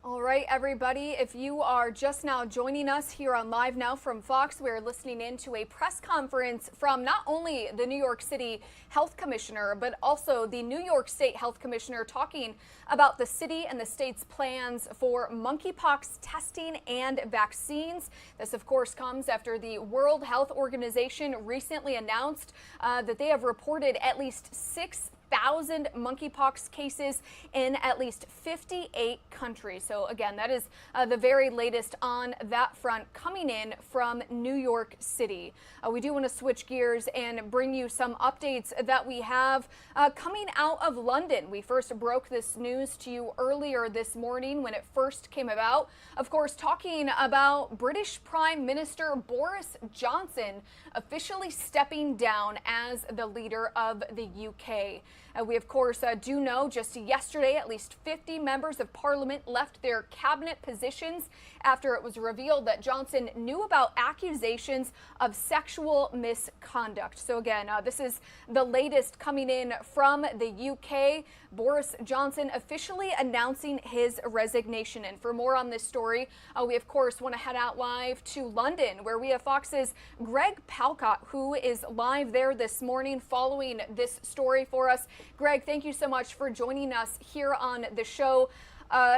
All right, everybody, if you are just now joining us here on Live Now from Fox, we're listening in to a press conference from not only the New York City Health Commissioner, but also the New York State Health Commissioner talking about the city and the state's plans for monkeypox testing and vaccines. This, of course, comes after the World Health Organization recently announced that they have reported at least 6,000 monkeypox cases in at least 58 countries. So again, that is the very latest on that front coming in from New York City. We do want to switch gears and bring you some updates that we have coming out of London. We first broke this news to you earlier this morning when it first came about. Of course, talking about British Prime Minister Boris Johnson officially stepping down as the leader of the UK. We, of course, do know just yesterday at least 50 members of Parliament left their cabinet positions after it was revealed that Johnson knew about accusations of sexual misconduct. So again, this is the latest coming in from the UK. Boris Johnson officially announcing his resignation. And for more on this story, we, of course, want to head out live to London, where we have Fox's Greg Palcott, who is live there this morning following this story for us. Greg, thank you so much for joining us here on the show.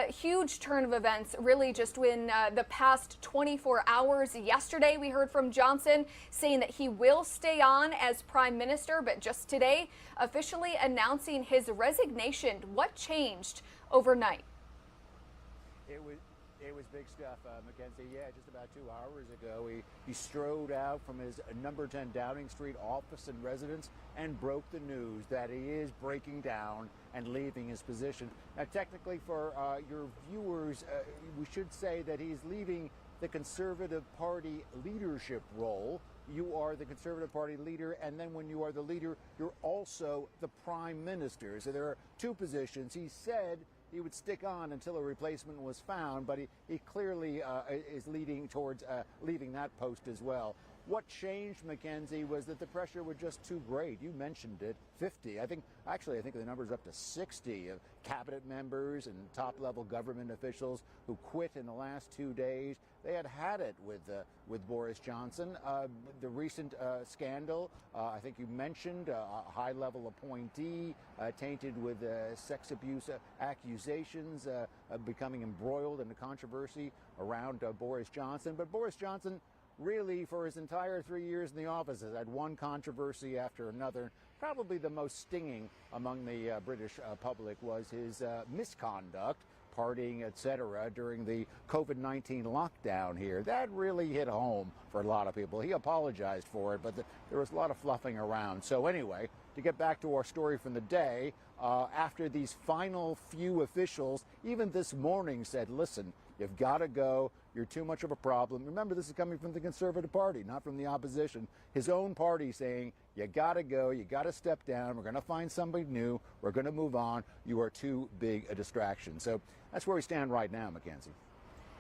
Huge turn of events, really, just in the past 24 hours. Yesterday, we heard from Johnson saying that he will stay on as Prime Minister, but just today, officially announcing his resignation. What changed overnight? It was big stuff, Mackenzie. Yeah, just about 2 hours ago, he strode out from his number 10 Downing Street office and residence and broke the news that he is breaking down and leaving his position. Now, technically, for your viewers, we should say that he's leaving the Conservative Party leadership role. You are the Conservative Party leader, and then when you are the leader, you're also the Prime Minister. So there are two positions. He said he would stick on until a replacement was found, but he clearly is leading towards leaving that post as well. What changed, Mackenzie, was that the pressure was just too great. You mentioned it, 50. I think the number's up to 60 of cabinet members and top-level government officials who quit in the last 2 days. They had it with Boris Johnson. The recent scandal, I think you mentioned, a high-level appointee tainted with sex abuse accusations, becoming embroiled in the controversy around Boris Johnson. But Boris Johnson, really, for his entire 3 years in the office, has had one controversy after another. Probably the most stinging among the British public was his misconduct, partying, etc., during the COVID-19 lockdown here. That really hit home for a lot of people. He apologized for it, but there was a lot of fluffing around. So anyway, to get back to our story from the day, after these final few officials, even this morning said, listen, you've got to go. You're too much of a problem. Remember, this is coming from the Conservative Party, not from the opposition. His own party saying, you got to go. You got to step down. We're going to find somebody new. We're going to move on. You are too big a distraction. So that's where we stand right now, Mackenzie.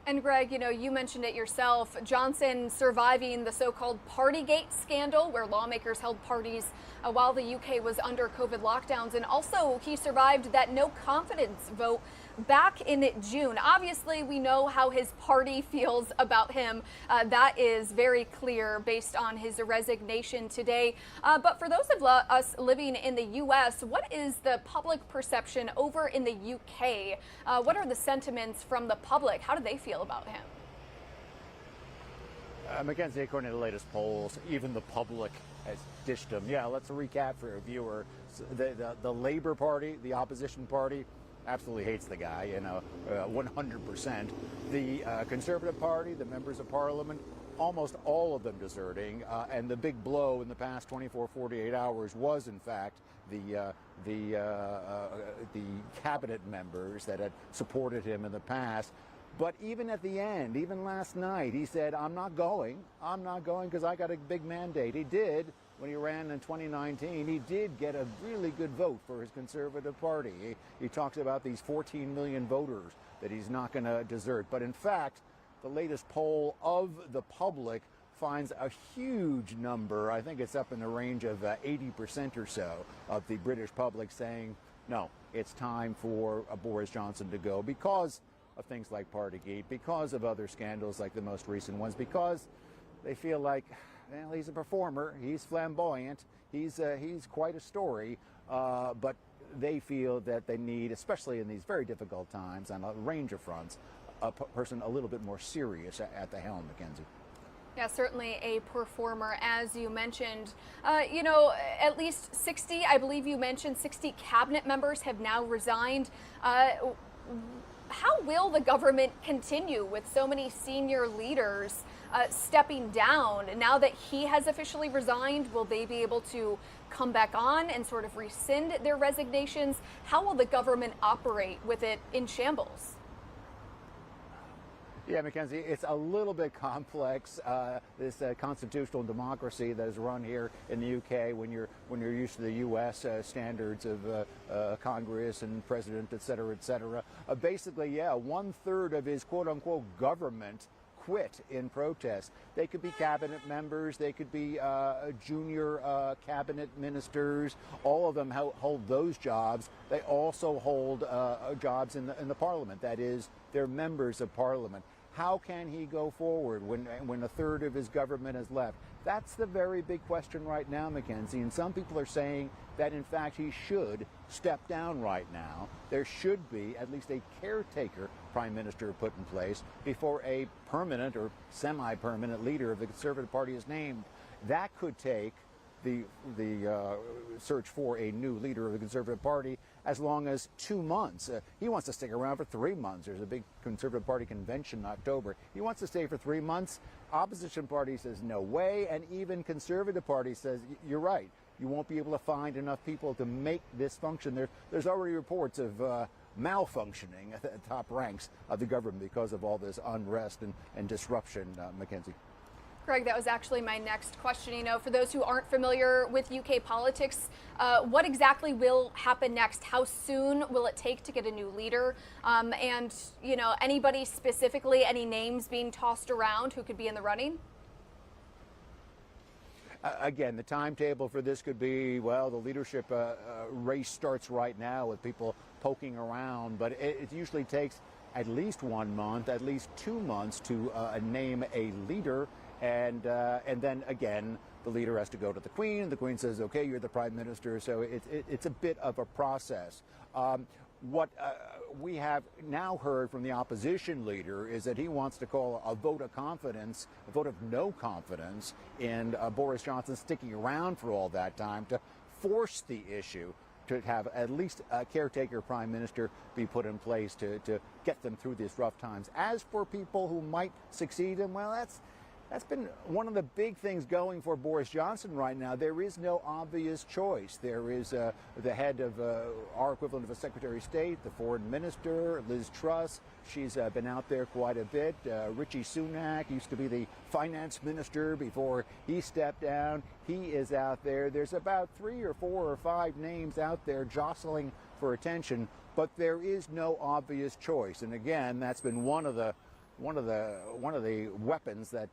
And Greg, you mentioned it yourself, Johnson surviving the so-called Partygate scandal, where lawmakers held parties while the UK was under COVID lockdowns. And also he survived that no confidence vote back in June. Obviously, we know how his party feels about him. That is very clear based on his resignation today. But for those of us living in the U.S., what is the public perception over in the UK? What are the sentiments from the public? How do they feel about him? Mackenzie, according to the latest polls, even the public has dished him. Yeah, let's recap for a viewer. The Labour Party, the opposition party, absolutely hates the guy, 100%. The Conservative Party, the members of Parliament, almost all of them deserting. And the big blow in the past 24, 48 hours was, in fact, the cabinet members that had supported him in the past. But even at the end, even last night, he said, I'm not going because I got a big mandate. He did. When he ran in 2019, he did get a really good vote for his Conservative Party. He talks about these 14 million voters that he's not going to desert. But in fact, the latest poll of the public finds a huge number. I think it's up in the range of 80% or so of the British public saying, no, it's time for Boris Johnson to go because of things like Partygate, because of other scandals like the most recent ones, because they feel like, well, he's a performer, he's flamboyant, he's quite a story, but they feel that they need, especially in these very difficult times on a range of fronts, a person a little bit more serious at the helm, Mackenzie. Yeah, certainly a performer, as you mentioned. You know, at least 60, I believe you mentioned 60 cabinet members have now resigned. How will the government continue with so many senior leaders stepping down? Now that he has officially resigned, will they be able to come back on and sort of rescind their resignations? How will the government operate with it in shambles? Yeah, Mackenzie, it's a little bit complex, this constitutional democracy that is run here in the UK when you're used to the US standards of Congress and president, et cetera, et cetera. Basically, yeah, 1/3 of his quote-unquote government quit in protest. They could be cabinet members, they could be junior cabinet ministers. All of them hold those jobs. They also hold jobs in the parliament. That is, they're members of parliament. How can he go forward when 1/3 of his government has left? That's the very big question right now, Mackenzie. And some people are saying that, in fact, he should step down right now. There should be at least a caretaker prime minister put in place before a permanent or semi-permanent leader of the Conservative Party is named. That could take the search for a new leader of the Conservative Party as long as 2 months. He wants to stick around for 3 months. There's a big Conservative Party convention in October. He wants to stay for 3 months. Opposition party says no way, and even Conservative Party says you're right. You won't be able to find enough people to make this function. There's already reports of malfunctioning at the top ranks of the government because of all this unrest and disruption, Mackenzie. Greg, that was actually my next question. You know, for those who aren't familiar with UK politics, what exactly will happen next? How soon will it take to get a new leader? And, you know, anybody specifically, any names being tossed around who could be in the running? Again, the timetable for this could be, well, the leadership race starts right now with people poking around, but it usually takes at least 1 month, at least 2 months to name a leader. And then again, the leader has to go to the Queen. The Queen says, okay, you're the Prime Minister. So it's a bit of a process. What we have now heard from the opposition leader is that he wants to call a vote of confidence, a vote of no confidence in Boris Johnson sticking around for all that time to force the issue to have at least a caretaker prime minister be put in place to get them through these rough times. As for people who might succeed, and well, that's been one of the big things going for Boris Johnson right now. There is no obvious choice. There is the head of our equivalent of a Secretary of State, the Foreign Minister, Liz Truss. She's been out there quite a bit. Rishi Sunak used to be the finance minister before he stepped down. He is out there. There's about 3 or 4 or 5 names out there jostling for attention, but there is no obvious choice. And again, that's been one of the weapons that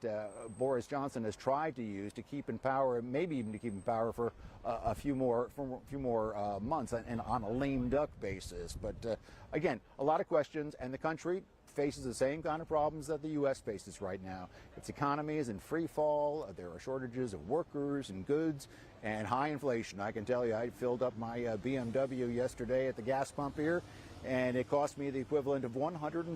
Boris Johnson has tried to use to keep in power, maybe even to keep in power for a few more months, and on a lame duck basis. But again, a lot of questions, and the country faces the same kind of problems that the U.S. faces right now. Its economy is in free fall. There are shortages of workers and goods and high inflation. I can tell you, I filled up my BMW yesterday at the gas pump here, and it cost me the equivalent of $150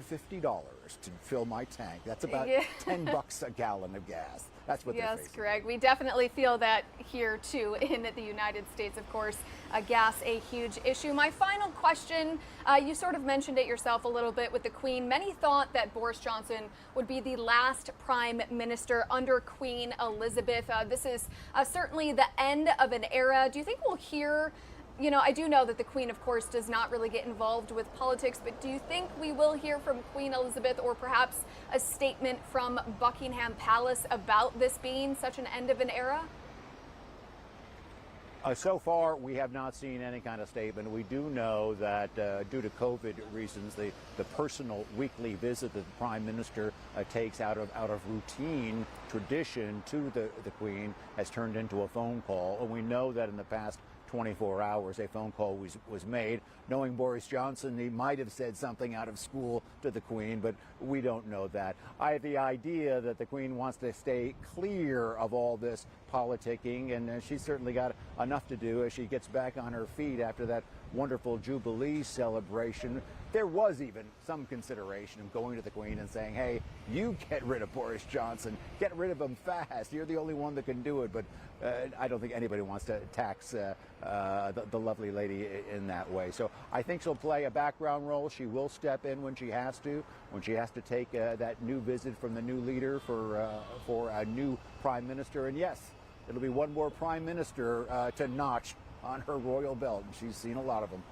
to fill my tank. That's about $10 a gallon of gas. That's what they're facing. Yes, Greg, we definitely feel that here too in the United States. Of course, gas a huge issue. My final question, you sort of mentioned it yourself a little bit with the Queen. Many thought that Boris Johnson would be the last prime minister under Queen Elizabeth. This is certainly the end of an era. Do you think we'll hear you know, I do know that the Queen, of course, does not really get involved with politics, but do you think we will hear from Queen Elizabeth or perhaps a statement from Buckingham Palace about this being such an end of an era? So far, we have not seen any kind of statement. We do know that due to COVID reasons, the personal weekly visit that the Prime Minister takes out of routine tradition to the Queen has turned into a phone call. And we know that in the past 24 hours, a phone call was made. Knowing Boris Johnson, he might have said something out of school to the Queen, but we don't know that. I have the idea that the Queen wants to stay clear of all this politicking, and she's certainly got enough to do as she gets back on her feet after that wonderful Jubilee celebration. There was even some consideration of going to the Queen and saying, hey, you get rid of Boris Johnson, get rid of him fast. You're the only one that can do it. But I don't think anybody wants to tax the lovely lady in that way. So I think she'll play a background role. She will step in when she has to take that new visit from the new leader for a new Prime Minister. And yes, it'll be one more Prime Minister to notch on her royal belt. She's seen a lot of them.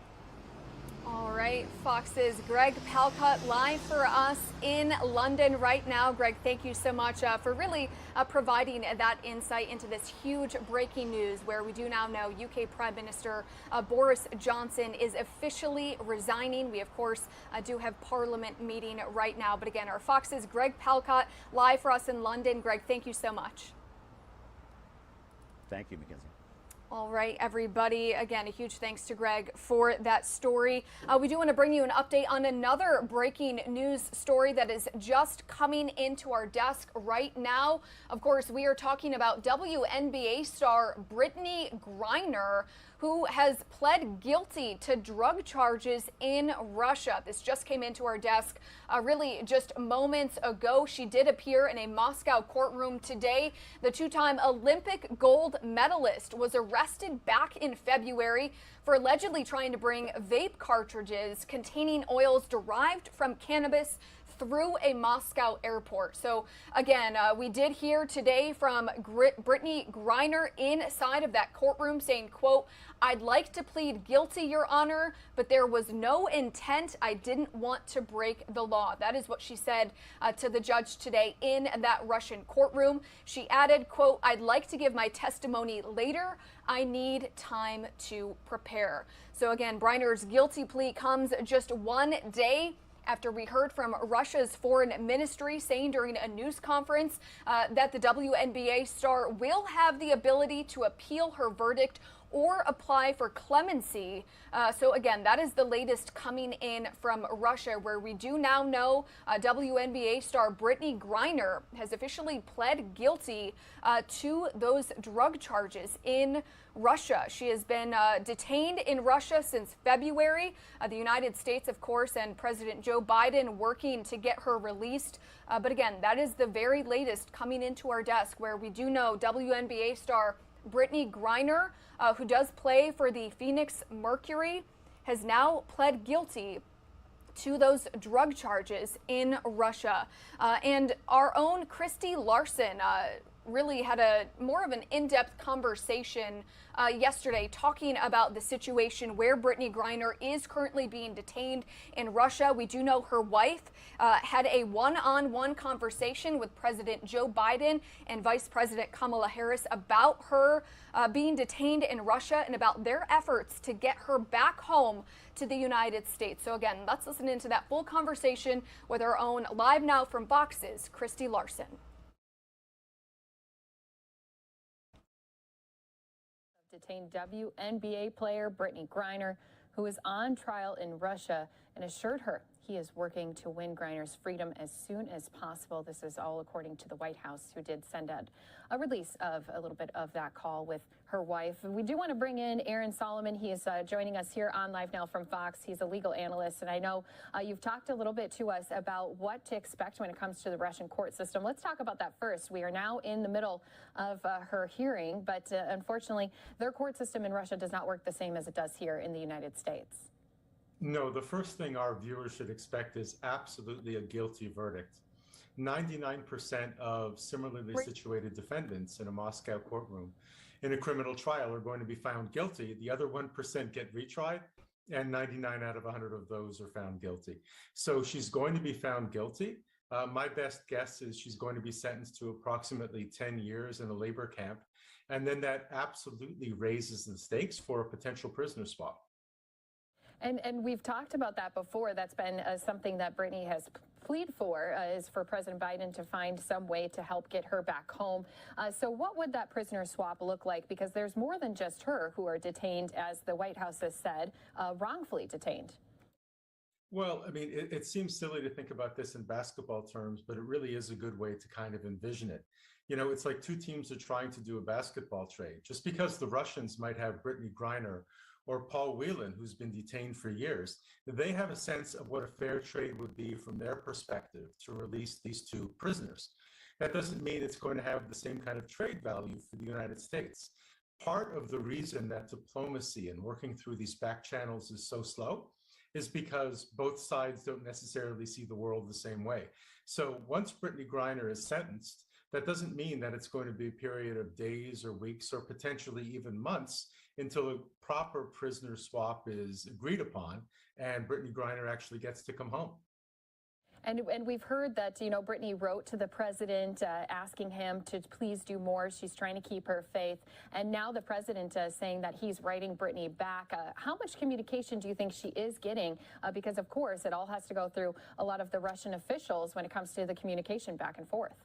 All right, Fox's Greg Palcutt live for us in London right now. Greg, thank you so much for really providing that insight into this huge breaking news where we do now know UK Prime Minister Boris Johnson is officially resigning. We, of course, do have Parliament meeting right now. But again, our Fox's Greg Palcutt live for us in London. Greg, thank you so much. Thank you, Mackenzie. All right, everybody. Again, a huge thanks to Greg for that story. We do want to bring you an update on another breaking news story that is just coming into our desk right now. Of course, we are talking about WNBA star Brittany Griner, who has pled guilty to drug charges in Russia. This just came into our desk really just moments ago. She did appear in a Moscow courtroom today. The two-time Olympic gold medalist was arrested back in February for allegedly trying to bring vape cartridges containing oils derived from cannabis through a Moscow airport. So again, we did hear today from Brittany Griner inside of that courtroom saying, quote, "I'd like to plead guilty, Your Honor, but there was no intent. I didn't want to break the law." That is what she said to the judge today in that Russian courtroom. She added, quote, "I'd like to give my testimony later. I need time to prepare." So again, Griner's guilty plea comes just one day after we heard from Russia's foreign ministry saying during a news conference that the WNBA star will have the ability to appeal her verdict or apply for clemency. So again, that is the latest coming in from Russia, where we do now know WNBA star Brittany Griner has officially pled guilty to those drug charges in Russia. She has been detained in Russia since February. The United States, of course, and President Joe Biden working to get her released. But again, that is the very latest coming into our desk, where we do know WNBA star Brittany Griner, who does play for the Phoenix Mercury, has now pled guilty to those drug charges in Russia. And our own Christy Larson really had a more of an in-depth conversation yesterday talking about the situation where Brittany Griner is currently being detained in Russia. We do know her wife had a one-on-one conversation with President Joe Biden and Vice President Kamala Harris about her being detained in Russia and about their efforts to get her back home to the United States. So again, let's listen into that full conversation with our own Live Now from Fox's Christy Larson. Detained WNBA player Brittany Griner, who is on trial in Russia, and assured her he is working to win Griner's freedom as soon as possible. This is all according to the White House, who did send out a release of a little bit of that call with her wife. And we do want to bring in Aaron Solomon. He is joining us here on Live Now from Fox. He's a legal analyst, and I know you've talked a little bit to us about what to expect when it comes to the Russian court system. Let's talk about that first. We are now in the middle of her hearing, but unfortunately, their court system in Russia does not work the same as it does here in the United States. No, the first thing our viewers should expect is absolutely a guilty verdict. 99% of similarly situated defendants in a Moscow courtroom in a criminal trial are going to be found guilty. The other 1% get retried, and 99 out of 100 of those are found guilty. So she's going to be found guilty. My best guess is she's going to be sentenced to approximately 10 years in a labor camp. And then that absolutely raises the stakes for a potential prisoner swap. And we've talked about that before. That's been something that Brittany has pleaded for, is for President Biden to find some way to help get her back home. So what would that prisoner swap look like? Because there's more than just her who are detained, as the White House has said, wrongfully detained. Well, I mean, it seems silly to think about this in basketball terms, but it really is a good way to kind of envision it. You know, it's like two teams are trying to do a basketball trade. Just because the Russians might have Brittany Griner or Paul Whelan, who's been detained for years, they have a sense of what a fair trade would be from their perspective to release these two prisoners. That doesn't mean it's going to have the same kind of trade value for the United States. Part of the reason that diplomacy and working through these back channels is so slow is because both sides don't necessarily see the world the same way. So once Brittany Griner is sentenced, that doesn't mean that it's going to be a period of days or weeks or potentially even months until a proper prisoner swap is agreed upon and Brittany Griner actually gets to come home. And we've heard that, you know, Brittany wrote to the president asking him to please do more. She's trying to keep her faith. And now the president is saying that he's writing Brittany back. How much communication do you think she is getting? Because, of course, it all has to go through a lot of the Russian officials when it comes to the communication back and forth.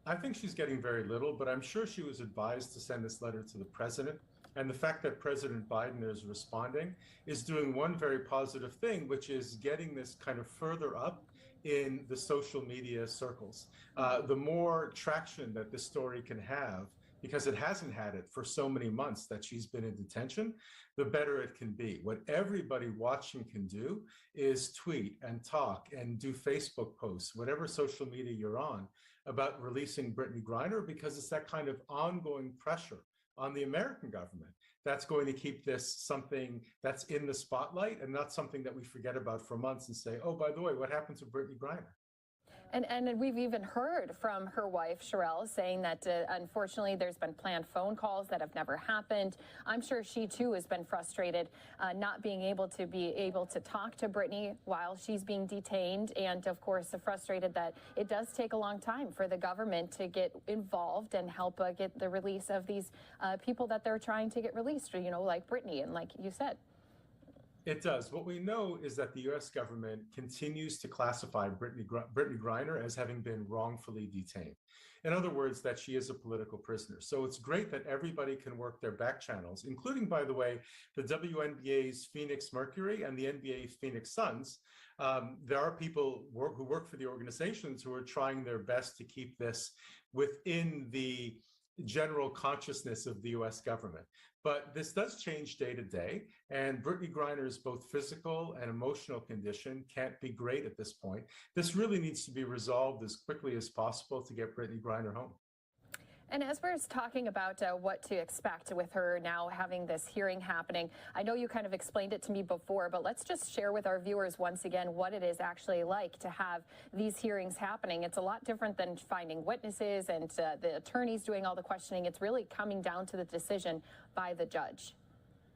I think she's getting very little, but I'm sure she was advised to send this letter to the president. And the fact that President Biden is responding is doing one very positive thing, which is getting this kind of further up in the social media circles. The more traction that this story can have, because it hasn't had it for so many months that she's been in detention, the better it can be. What everybody watching can do is tweet and talk and do Facebook posts, whatever social media you're on, about releasing Brittany Griner, because it's that kind of ongoing pressure on the American government that's going to keep this something that's in the spotlight and not something that we forget about for months and say, oh, by the way, what happened to Brittany Griner? And we've even heard from her wife, Sherelle, saying that unfortunately there's been planned phone calls that have never happened. I'm sure she, too, has been frustrated not being able to talk to Brittany while she's being detained. And, of course, frustrated that it does take a long time for the government to get involved and help get the release of these people that they're trying to get released, you know, like Brittany and like you said. It does. What we know is that the U.S. government continues to classify Brittany Griner as having been wrongfully detained. In other words, that she is a political prisoner. So it's great that everybody can work their back channels, including, by the way, the WNBA's Phoenix Mercury and the NBA's Phoenix Suns. There are people who work for the organizations who are trying their best to keep this within the general consciousness of the U.S. government. But this does change day to day, and Brittany Griner's both physical and emotional condition can't be great at this point. This really needs to be resolved as quickly as possible to get Brittany Griner home. And as we're talking about what to expect with her now having this hearing happening, I know you kind of explained it to me before, but let's just share with our viewers once again what it is actually like to have these hearings happening. It's a lot different than finding witnesses and the attorneys doing all the questioning. It's really coming down to the decision by the judge.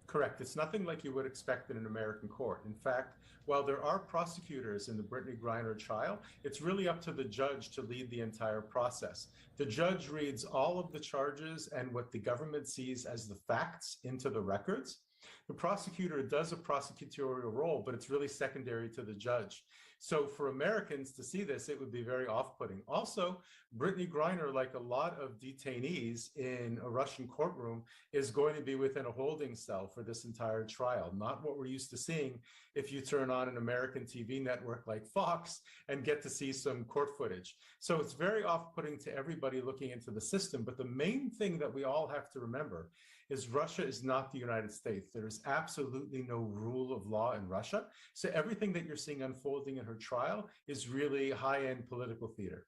Correct. It's nothing like you would expect in an American court. In fact, while there are prosecutors in the Brittany Griner trial, it's really up to the judge to lead the entire process. The judge reads all of the charges and what the government sees as the facts into the records. The prosecutor does a prosecutorial role, but it's really secondary to the judge. So for Americans to see this, it would be very off-putting. Also, Brittany Griner, like a lot of detainees in a Russian courtroom, is going to be within a holding cell for this entire trial, not what we're used to seeing if you turn on an American TV network like Fox and get to see some court footage. So it's very off-putting to everybody looking into the system. But the main thing that we all have to remember is Russia is not the United States. There is absolutely no rule of law in Russia. So everything that you're seeing unfolding in her trial is really high-end political theater.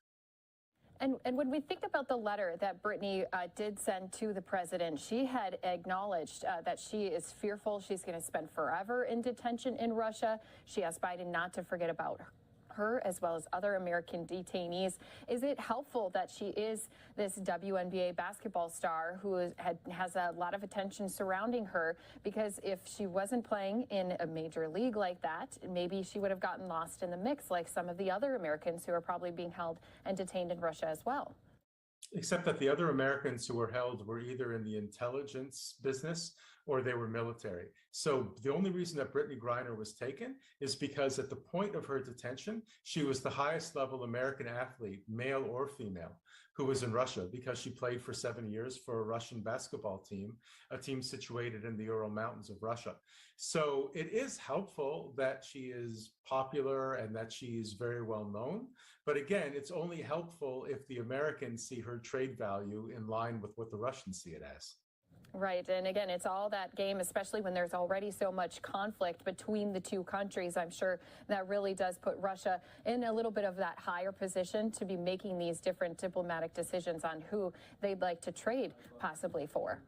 And when we think about the letter that Brittany did send to the president, she had acknowledged that she is fearful she's going to spend forever in detention in Russia. She asked Biden not to forget about her as well as other American detainees. Is it helpful that she is this WNBA basketball star who has a lot of attention surrounding her? Because if she wasn't playing in a major league like that, maybe she would have gotten lost in the mix like some of the other Americans who are probably being held and detained in Russia as well. Except that the other Americans who were held were either in the intelligence business or they were military. So the only reason that Brittany Griner was taken is because at the point of her detention, she was the highest level American athlete, male or female, who was in Russia because she played for 7 years for a Russian basketball team, a team situated in the Ural Mountains of Russia. So it is helpful that she is popular and that she's very well known. But again, it's only helpful if the Americans see her trade value in line with what the Russians see it as. Right. And again, it's all that game, especially when there's already so much conflict between the two countries. I'm sure that really does put Russia in a little bit of that higher position to be making these different diplomatic decisions on who they'd like to trade possibly for.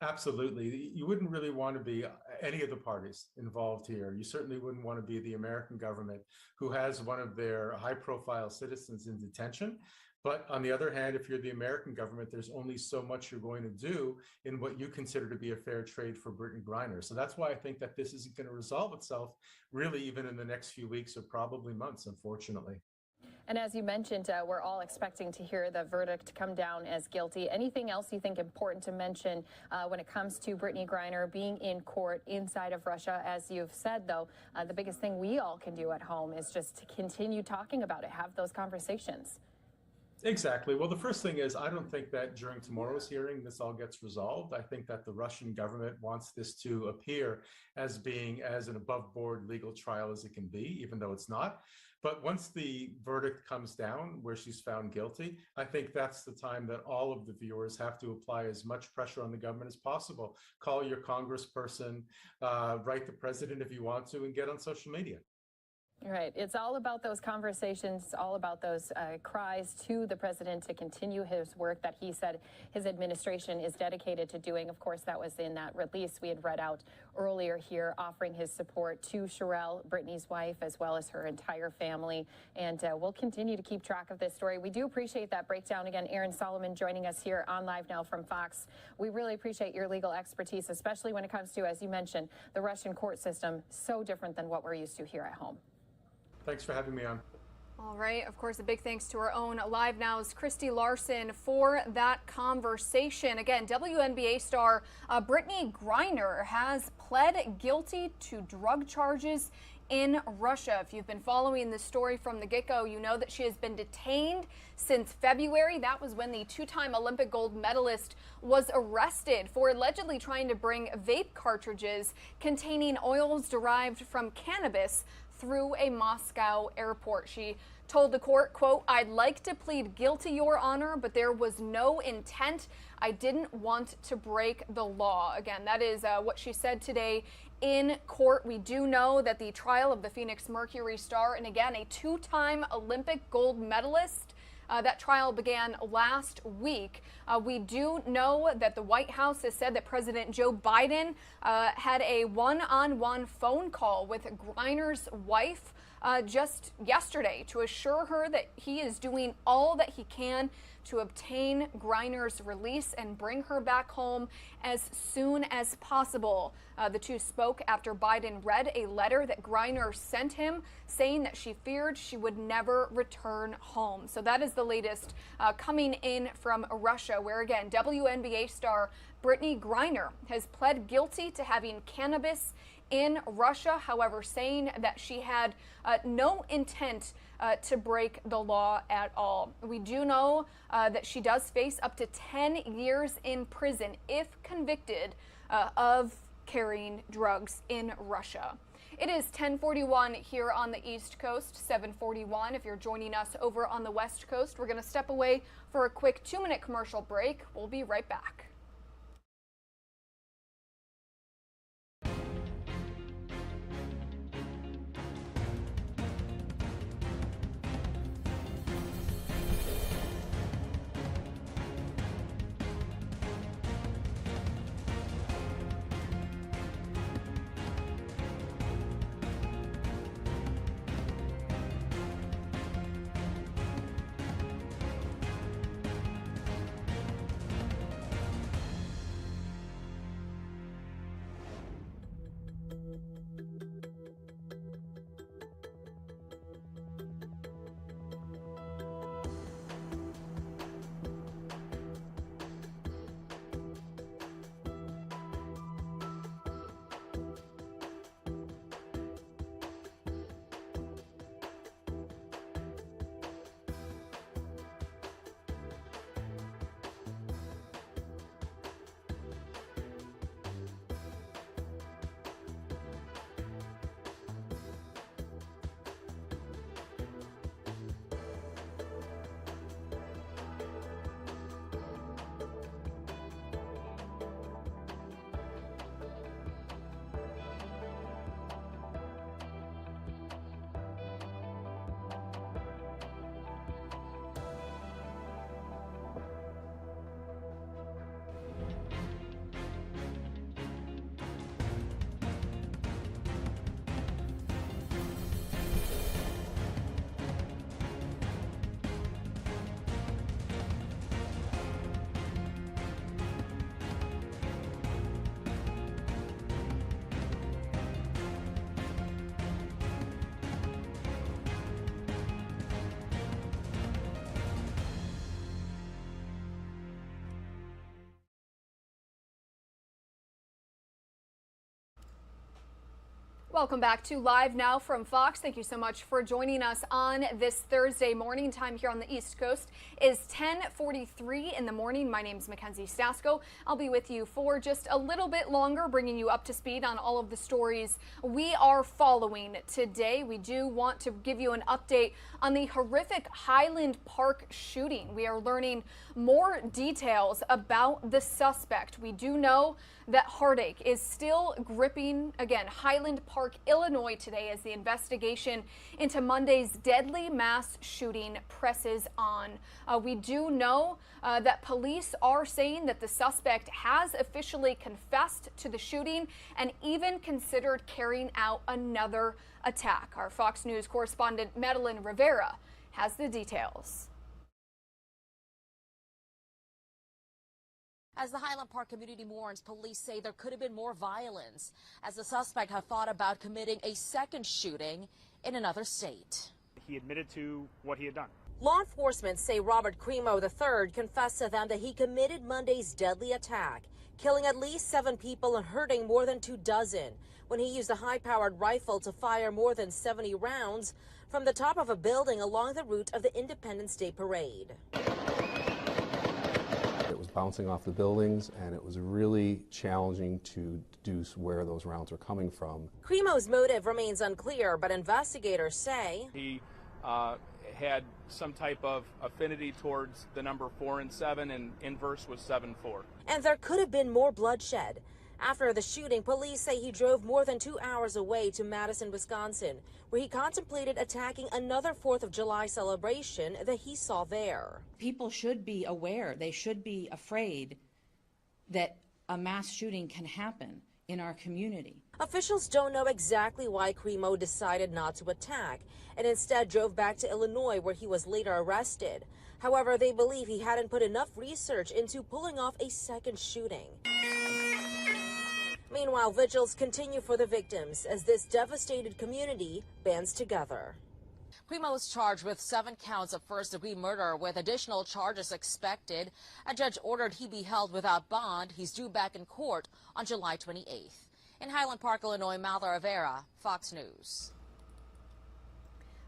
Absolutely. You wouldn't really want to be any of the parties involved here. You certainly wouldn't want to be the American government who has one of their high-profile citizens in detention. But on the other hand, if you're the American government, there's only so much you're going to do in what you consider to be a fair trade for Brittany Griner. So that's why I think that this isn't going to resolve itself really even in the next few weeks or probably months, unfortunately. And as you mentioned, we're all expecting to hear the verdict come down as guilty. Anything else you think important to mention when it comes to Brittany Griner being in court inside of Russia? As you've said, though, the biggest thing we all can do at home is just to continue talking about it, have those conversations. Exactly. Well, the first thing is, I don't think that during tomorrow's hearing, this all gets resolved. I think that the Russian government wants this to appear as being as an above board legal trial as it can be, even though it's not. But once the verdict comes down where she's found guilty, I think that's the time that all of the viewers have to apply as much pressure on the government as possible. Call your congressperson, write the president if you want to, and get on social media. Right. It's all about those conversations, all about those cries to the president to continue his work that he said his administration is dedicated to doing. Of course, that was in that release we had read out earlier here, offering his support to Sherelle, Brittany's wife, as well as her entire family. And we'll continue to keep track of this story. We do appreciate that breakdown. Again, Aaron Solomon joining us here on Live Now from Fox. We really appreciate your legal expertise, especially when it comes to, as you mentioned, the Russian court system, so different than what we're used to here at home. Thanks for having me on. All right. Of course, a big thanks to our own Live Now's Christy Larson for that conversation. Again, WNBA star Brittany Griner has pled guilty to drug charges in Russia. If you've been following this story from the get-go, you know that she has been detained since February. That was when the two-time Olympic gold medalist was arrested for allegedly trying to bring vape cartridges containing oils derived from cannabis through a Moscow airport. She told the court, quote, "I'd like to plead guilty, Your Honor, but there was no intent. I didn't want to break the law." Again, that is what she said today in court. We do know that the trial of the Phoenix Mercury star, and again, a two-time Olympic gold medalist, that trial began last week. We do know that the White House has said that President Joe Biden had a one-on-one phone call with Griner's wife just yesterday to assure her that he is doing all that he can to obtain Griner's release and bring her back home as soon as possible. The two spoke after Biden read a letter that Griner sent him saying that she feared she would never return home. So that is the latest coming in from Russia, where again, WNBA star Brittany Griner has pled guilty to having cannabis in Russia, however, saying that she had no intent to break the law at all. We do know that she does face up to 10 years in prison if convicted of carrying drugs in Russia. It is 10:41 here on the East Coast, 7:41 if you're joining us over on the West Coast. We're going to step away for a quick 2-minute commercial break. We'll be right back. Welcome back to Live Now from Fox. Thank you so much for joining us on this Thursday morning. Time here on the East Coast is 10:43 in the morning. My name is Mackenzie Stasko. I'll be with you for just a little bit longer, bringing you up to speed on all of the stories we are following today. We do want to give you an update on the horrific Highland Park shooting. We are learning more details about the suspect. We do know that heartache is still gripping, again, Highland Park, Illinois today as the investigation into Monday's deadly mass shooting presses on. We do know that police are saying that the suspect has officially confessed to the shooting and even considered carrying out another attack. Our Fox News correspondent Madeline Rivera has the details. As the Highland Park community mourns, police say there could have been more violence as the suspect had thought about committing a second shooting in another state. He admitted to what he had done. Law enforcement say Robert Cremo III confessed to them that he committed Monday's deadly attack, killing at least 7 people and hurting more than 24 when he used a high-powered rifle to fire more than 70 rounds from the top of a building along the route of the Independence Day Parade. It was bouncing off the buildings, and it was really challenging to deduce where those rounds were coming from. Cremo's motive remains unclear, but investigators say he had some type of affinity towards the number 4 and 7, and inverse was 7-4. And there could have been more bloodshed. After the shooting, police say he drove more than 2 hours away to Madison, Wisconsin, where he contemplated attacking another 4th of July celebration that he saw there. People should be aware, they should be afraid that a mass shooting can happen in our community. Officials don't know exactly why Cremo decided not to attack and instead drove back to Illinois, where he was later arrested. However, they believe he hadn't put enough research into pulling off a second shooting. Meanwhile, vigils continue for the victims as this devastated community bands together. Cremo is charged with 7 counts of first-degree murder with additional charges expected. A judge ordered he be held without bond. He's due back in court on July 28th. In Highland Park, Illinois, Madeline Rivera, Fox News.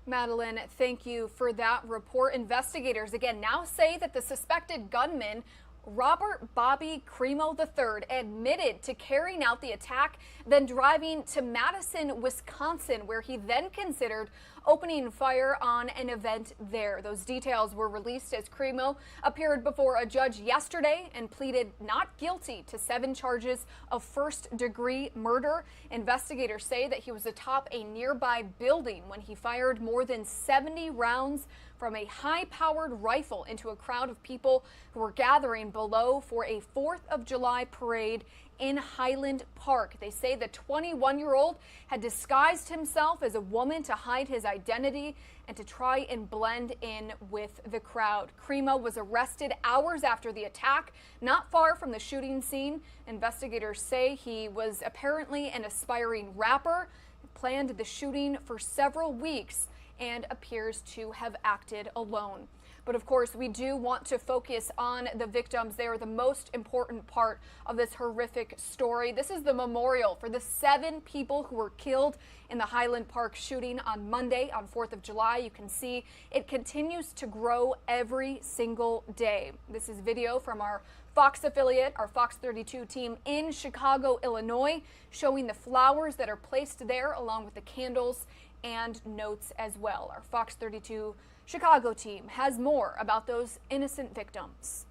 Madeline, thank you for that report. Investigators again now say that the suspected gunman, Robert Bobby Cremo III, admitted to carrying out the attack, then driving to Madison, Wisconsin, where he then considered opening fire on an event there. Those details were released as Cremo appeared before a judge yesterday and pleaded not guilty to 7 charges of first-degree murder. Investigators say that he was atop a nearby building when he fired more than 70 rounds from a high-powered rifle into a crowd of people who were gathering below for a 4th of July parade in Highland Park. They say the 21-year-old had disguised himself as a woman to hide his identity and to try and blend in with the crowd. Cremo was arrested hours after the attack, not far from the shooting scene. Investigators say he was apparently an aspiring rapper, planned the shooting for several weeks, and appears to have acted alone. But of course, we do want to focus on the victims. They are the most important part of this horrific story. This is the memorial for the 7 people who were killed in the Highland Park shooting on Monday, on 4th of July. You can see it continues to grow every single day. This is video from our Fox affiliate, our Fox 32 team in Chicago, Illinois, showing the flowers that are placed there along with the candles and notes as well. Our Fox 32 Chicago team has more about those innocent victims.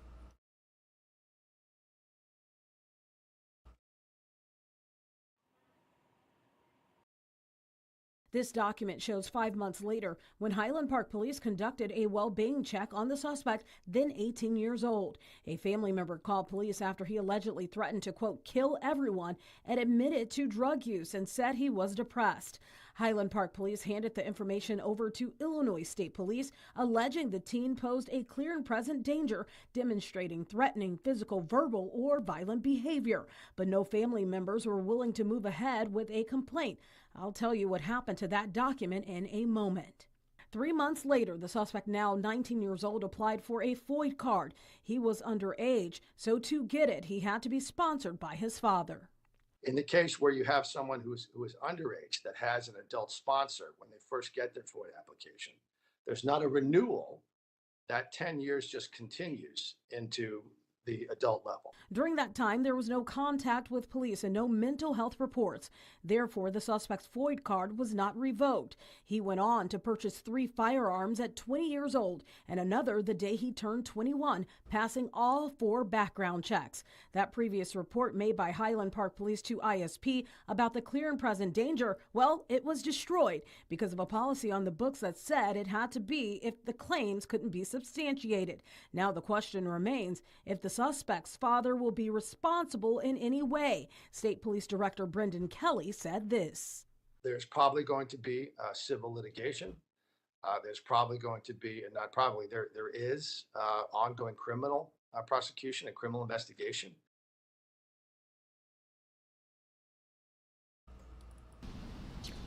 This document shows 5 months later when Highland Park police conducted a well-being check on the suspect, then 18 years old. A family member called police after he allegedly threatened to, quote, kill everyone and admitted to drug use and said he was depressed. Highland Park police handed the information over to Illinois State Police, alleging the teen posed a clear and present danger, demonstrating threatening physical, verbal, or violent behavior. But no family members were willing to move ahead with a complaint. I'll tell you what happened to that document in a moment. 3 months later, the suspect, now 19 years old, applied for a FOID card. He was underage, so to get it, he had to be sponsored by his father. In the case where you have someone who is underage that has an adult sponsor when they first get their FOIA application, there's not a renewal. That 10 years just continues into the adult level. During that time, there was no contact with police and no mental health reports. Therefore, the suspect's FOID card was not revoked. He went on to purchase 3 firearms at 20 years old and another the day he turned 21, passing all 4 background checks. That previous report made by Highland Park Police to ISP about the clear and present danger, well, it was destroyed because of a policy on the books that said it had to be if the claims couldn't be substantiated. Now the question remains if the suspect's father will be responsible in any way. State Police Director Brendan Kelly said this. There's probably going to be civil litigation. There's probably going to be, and not probably, there is ongoing criminal prosecution and criminal investigation.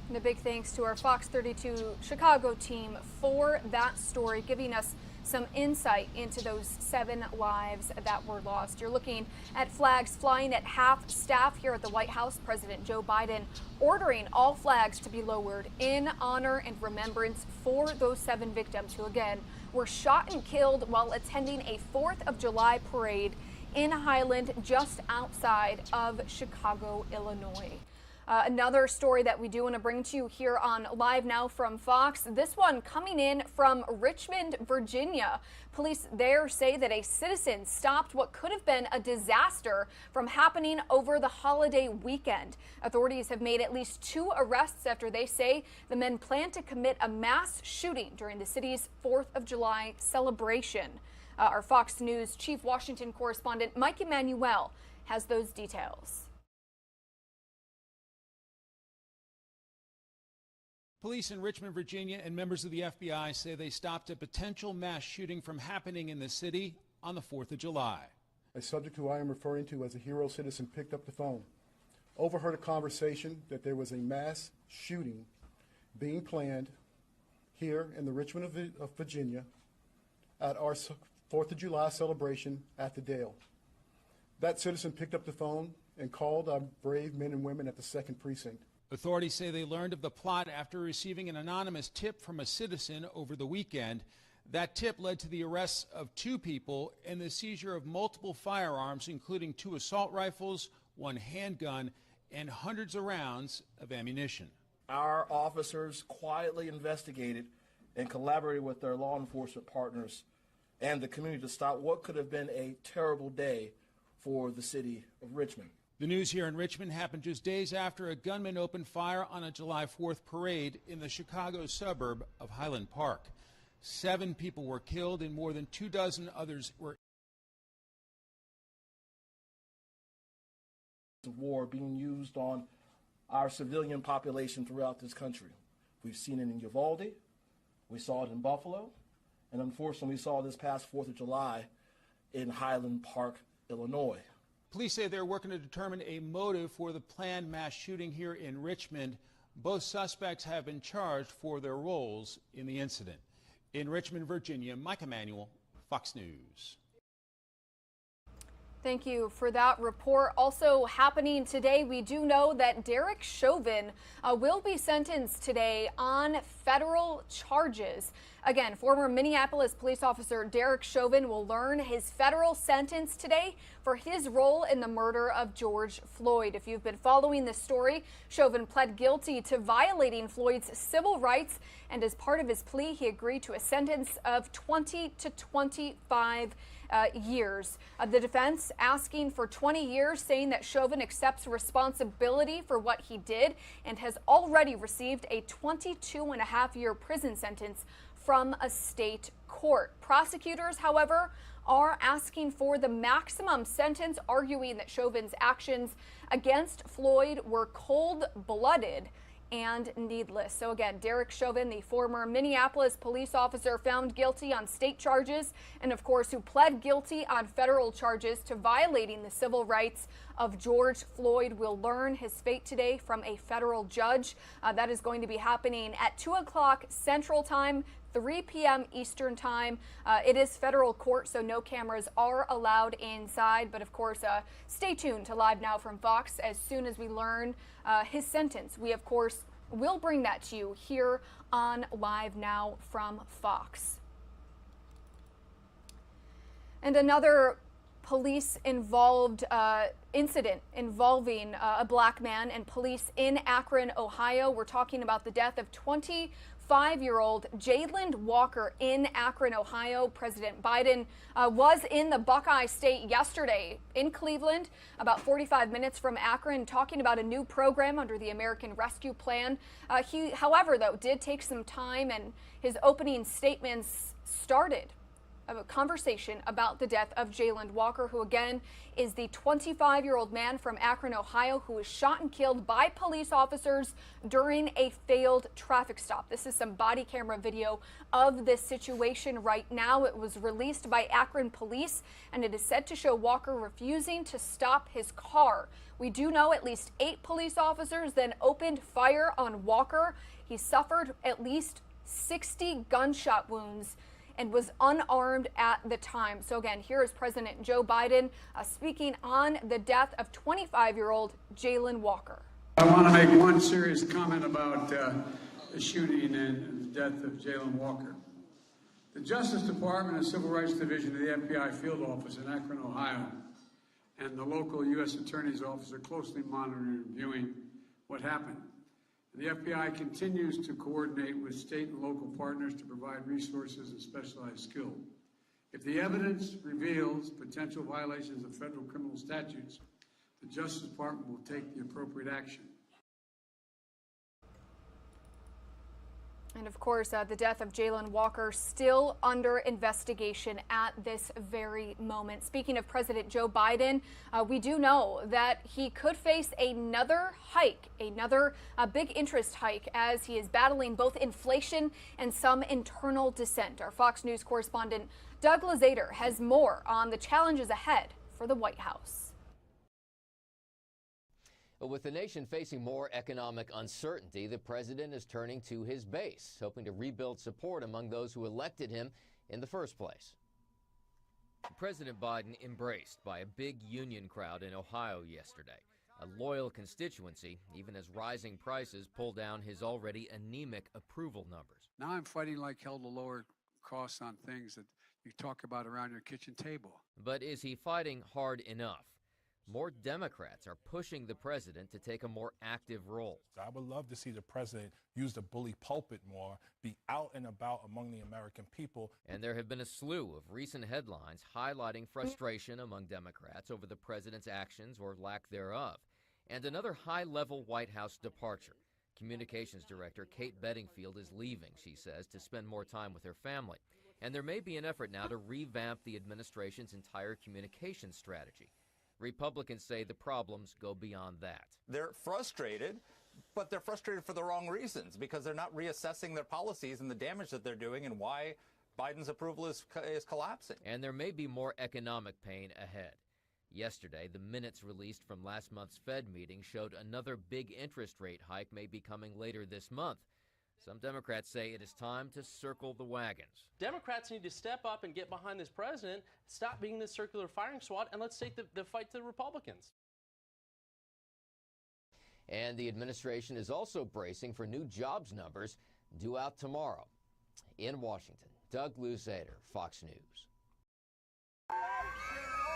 And a big thanks to our Fox 32 Chicago team for that story, giving us some insight into those 7 lives that were lost. You're looking at flags flying at half staff here at the White House. President Joe Biden ordering all flags to be lowered in honor and remembrance for those 7 victims who, again, were shot and killed while attending a 4th of July parade in Highland just outside of Chicago, Illinois. Another story that we do want to bring to you here on Live Now from Fox. This one coming in from Richmond, Virginia. Police there say that a citizen stopped what could have been a disaster from happening over the holiday weekend. Authorities have made at least 2 arrests after they say the men plan to commit a mass shooting during the city's 4th of July celebration. Our Fox News Chief Washington correspondent Mike Emanuel has those details. Police in Richmond, Virginia, and members of the FBI say they stopped a potential mass shooting from happening in the city on the 4th of July. A subject who I am referring to as a hero citizen picked up the phone, overheard a conversation that there was a mass shooting being planned here in the Richmond of Virginia at our 4th of July celebration at the Dale. That citizen picked up the phone and called our brave men and women at the 2nd Precinct. Authorities say they learned of the plot after receiving an anonymous tip from a citizen over the weekend. That tip led to the arrests of 2 people and the seizure of multiple firearms, including 2 assault rifles, 1 handgun, and hundreds of rounds of ammunition. Our officers quietly investigated and collaborated with their law enforcement partners and the community to stop what could have been a terrible day for the city of Richmond. The news here in Richmond happened just days after a gunman opened fire on a July 4th parade in the Chicago suburb of Highland Park. 7 people were killed and more than 24 others were war being used on our civilian population throughout this country. We've seen it in Uvalde, we saw it in Buffalo, and unfortunately we saw this past 4th of July in Highland Park, Illinois. Police say they're working to determine a motive for the planned mass shooting here in Richmond. Both suspects have been charged for their roles in the incident. In Richmond, Virginia, Mike Emanuel, Fox News. Thank you for that report. Also happening today, we do know that Derek Chauvin will be sentenced today on federal charges. Again, former Minneapolis police officer Derek Chauvin will learn his federal sentence today for his role in the murder of George Floyd. If you've been following this story, Chauvin pled guilty to violating Floyd's civil rights, and as part of his plea, he agreed to a sentence of 20 to 25 years. The defense asking for 20 years, saying that Chauvin accepts responsibility for what he did and has already received a 22.5-year prison sentence from a state court. Prosecutors, however, are asking for the maximum sentence, arguing that Chauvin's actions against Floyd were cold-blooded and needless. So again, Derek Chauvin, the former Minneapolis police officer found guilty on state charges and of course who pled guilty on federal charges to violating the civil rights of George Floyd. We'll learn his fate today from a federal judge. That is going to be happening at 2 o'clock Central Time, 3 p.m. Eastern Time. It is federal court, so no cameras are allowed inside. But of course, stay tuned to Live Now from Fox. As soon as we learn his sentence, we of course will bring that to you here on Live Now from Fox. And another police-involved incident involving a black man and police in Akron, Ohio. We're talking about the death of 25-year-old Jayland Walker in Akron, Ohio. President Biden was in the Buckeye State yesterday in Cleveland, about 45 minutes from Akron, talking about a new program under the American Rescue Plan. He, however, though, did take some time, and his opening statements started a conversation about the death of Jayland Walker, who again is the 25-year-old man from Akron, Ohio, who was shot and killed by police officers during a failed traffic stop. This is some body camera video of this situation right now. It was released by Akron police, and it is said to show Walker refusing to stop his car. We do know at least 8 police officers then opened fire on Walker. He suffered at least 60 gunshot wounds and was unarmed at the time. So again, here is President Joe Biden speaking on the death of 25-year-old Jayland Walker. I want to make one serious comment about the shooting and the death of Jayland Walker. The Justice Department and Civil Rights Division of the FBI field office in Akron, Ohio, and the local U.S. Attorney's Office are closely monitoring and reviewing what happened. The FBI continues to coordinate with state and local partners to provide resources and specialized skill. If the evidence reveals potential violations of federal criminal statutes, the Justice Department will take the appropriate action. And of course, the death of Jayland Walker still under investigation at this very moment. Speaking of President Joe Biden, we do know that he could face another hike, another big interest hike, as he is battling both inflation and some internal dissent. Our Fox News correspondent Doug Lazater has more on the challenges ahead for the White House. With the nation facing more economic uncertainty, the president is turning to his base, hoping to rebuild support among those who elected him in the first place. President Biden embraced by a big union crowd in Ohio yesterday, a loyal constituency, even as rising prices pull down his already anemic approval numbers. Now I'm fighting like hell to lower costs on things that you talk about around your kitchen table. But is he fighting hard enough? More Democrats are pushing the president to take a more active role. I would love to see the president use the bully pulpit more, be out and about among the American people. And there have been a slew of recent headlines highlighting frustration among Democrats over the president's actions or lack thereof. And another high-level White House departure. Communications Director Kate Bedingfield is leaving, she says, to spend more time with her family. And there may be an effort now to revamp the administration's entire communications strategy. Republicans say the problems go beyond that. They're frustrated, but they're frustrated for the wrong reasons, because they're not reassessing their policies and the damage that they're doing and why Biden's approval is collapsing. And there may be more economic pain ahead. Yesterday, the minutes released from last month's Fed meeting showed another big interest rate hike may be coming later this month. Some Democrats say it is time to circle the wagons. Democrats need to step up and get behind this president, stop being this circular firing squad, and let's take the fight to the Republicans. And the administration is also bracing for new jobs numbers due out tomorrow. In Washington, Doug Lazater, Fox News.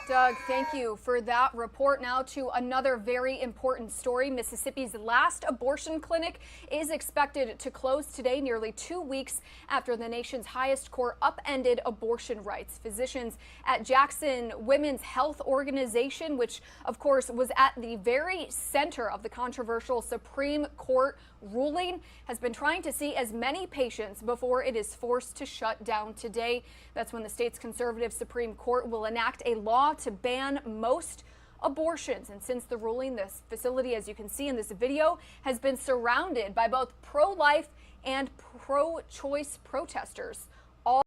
Doug, thank you for that report. Now to another very important story. Mississippi's last abortion clinic is expected to close today, nearly 2 weeks after the nation's highest court upended abortion rights. Physicians at Jackson Women's Health Organization, which of course was at the very center of the controversial Supreme Court ruling, has been trying to see as many patients before it is forced to shut down today. That's when the state's conservative Supreme Court will enact a law to ban most abortions. And since the ruling, this facility, as you can see in this video, has been surrounded by both pro-life and pro-choice protesters, all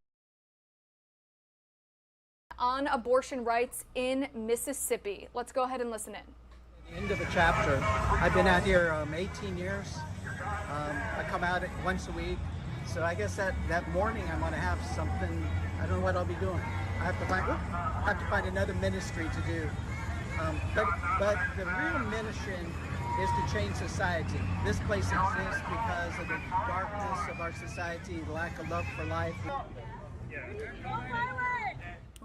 on abortion rights in Mississippi. Let's go ahead and listen in. End of a chapter. I've been out here 18 years. I come out once a week. So I guess that morning I'm going to have something. I don't know what I'll be doing. I have to find another ministry to do. But the real mission is to change society. This place exists because of the darkness of our society, the lack of love for life.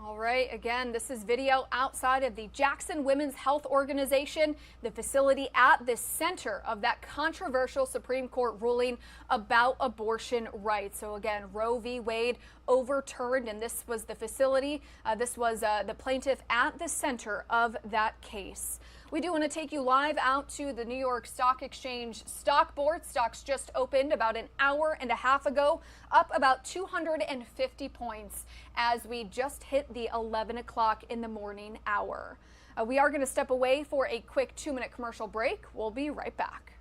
All right, again, this is video outside of the Jackson Women's Health Organization, the facility at the center of that controversial Supreme Court ruling about abortion rights. So again, Roe v. Wade overturned, and this was the facility. This was the plaintiff at the center of that case. We do want to take you live out to the New York Stock Exchange stock board. Stocks just opened about an hour and a half ago, up about 250 points as we just hit the 11 o'clock in the morning hour. We are going to step away for a quick 2-minute commercial break. We'll be right back.